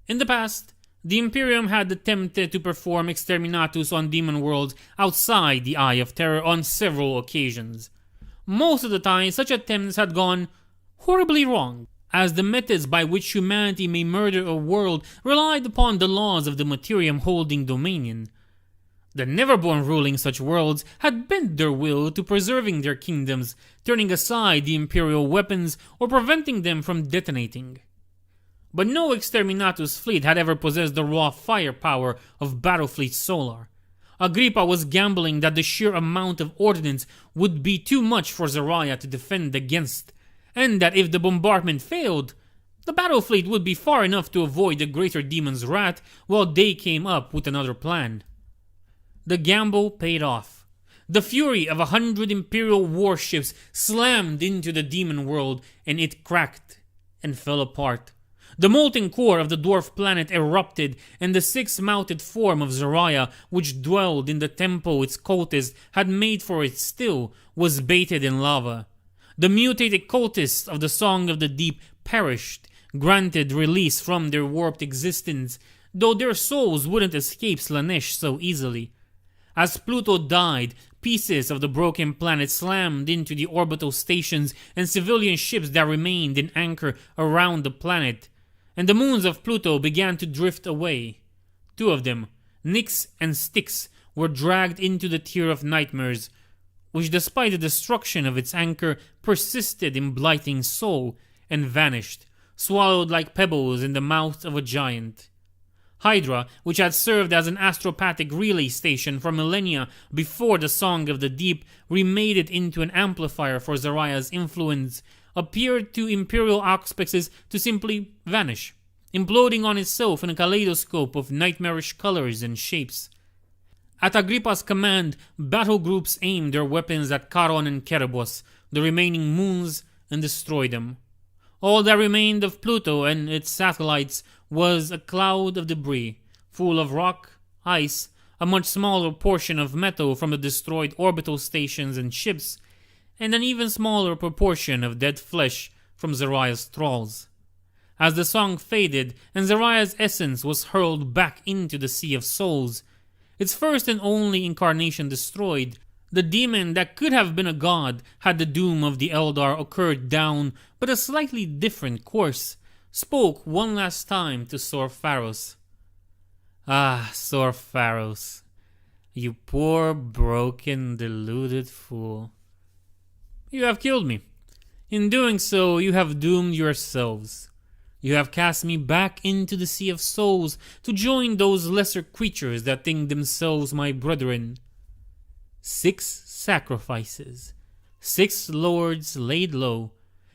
A: In the past, the Imperium had attempted to perform exterminatus on demon worlds outside the Eye of Terror on several occasions. Most of the time, such attempts had gone horribly wrong, as the methods by which humanity may murder a world relied upon the laws of the Materium holding dominion. The Neverborn ruling such worlds had bent their will to preserving their kingdoms, turning aside the Imperial weapons or preventing them from detonating. But no Exterminatus fleet had ever possessed the raw firepower of Battlefleet Solar. Agrippa was gambling that the sheer amount of ordnance would be too much for Zahariel to defend against, and that if the bombardment failed, the Battlefleet would be far enough to avoid the Greater Demon's wrath while they came up with another plan. The gamble paid off. The fury of 100 Imperial warships slammed into the demon world, and it cracked and fell apart. The molten core of the dwarf planet erupted, and the 6-mounted form of Zahariel, which dwelled in the temple its cultists had made for it still, was bathed in lava. The mutated cultists of the Song of the Deep perished, granted release from their warped existence, though their souls wouldn't escape Slaanesh so easily. As Pluto died, pieces of the broken planet slammed into the orbital stations and civilian ships that remained in anchor around the planet, and the moons of Pluto began to drift away. 2 of them, Nyx and Styx, were dragged into the Tier of Nightmares, which despite the destruction of its anchor persisted in blighting Sol and vanished, swallowed like pebbles in the mouth of a giant. Hydra, which had served as an astropathic relay station for millennia before the Song of the Deep remade it into an amplifier for Zahariel's influence, appeared to Imperial auspices to simply vanish, imploding on itself in a kaleidoscope of nightmarish colors and shapes. At Agrippa's command, battle groups aimed their weapons at Charon and Kerebos, the remaining moons, and destroyed them. All that remained of Pluto and its satellites was a cloud of debris, full of rock, ice, a much smaller portion of metal from the destroyed orbital stations and ships, and an even smaller proportion of dead flesh from Zahariel's thralls. As the song faded and Zahariel's essence was hurled back into the Sea of Souls, its first and only incarnation destroyed, the demon that could have been a god had the doom of the Eldar occurred down but a slightly different course, spoke one last time to Sor Pharos. Ah, Sor Pharos, you poor, broken, deluded fool. You have killed me. In doing so, you have doomed yourselves. You have cast me back into the Sea of Souls to join those lesser creatures that think themselves my brethren. 6 sacrifices, 6 lords laid low.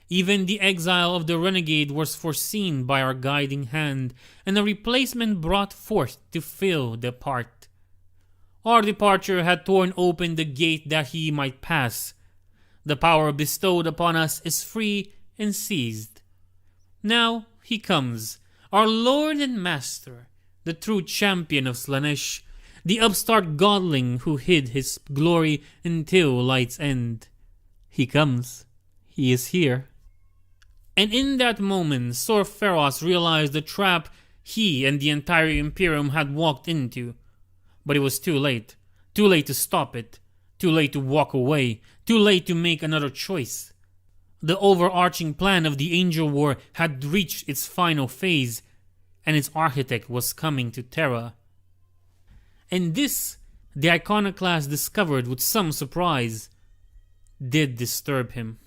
A: Even the exile of the renegade was foreseen by our guiding hand, and a replacement brought forth to fill the part. Our departure had torn open the gate that he might pass. The power bestowed upon us is free and seized. Now he comes, our Lord and Master, the true champion of Slaanesh, The upstart godling who hid his glory until light's end. He comes. He is here. And in that moment, Sor Feros realized the trap he and the entire Imperium had walked into. But it was too late. Too late to stop it. Too late to walk away. Too late to make another choice. The overarching plan of the Angel War had reached its final phase, and its architect was coming to Terra. And this, the Iconoclast discovered with some surprise, did disturb him.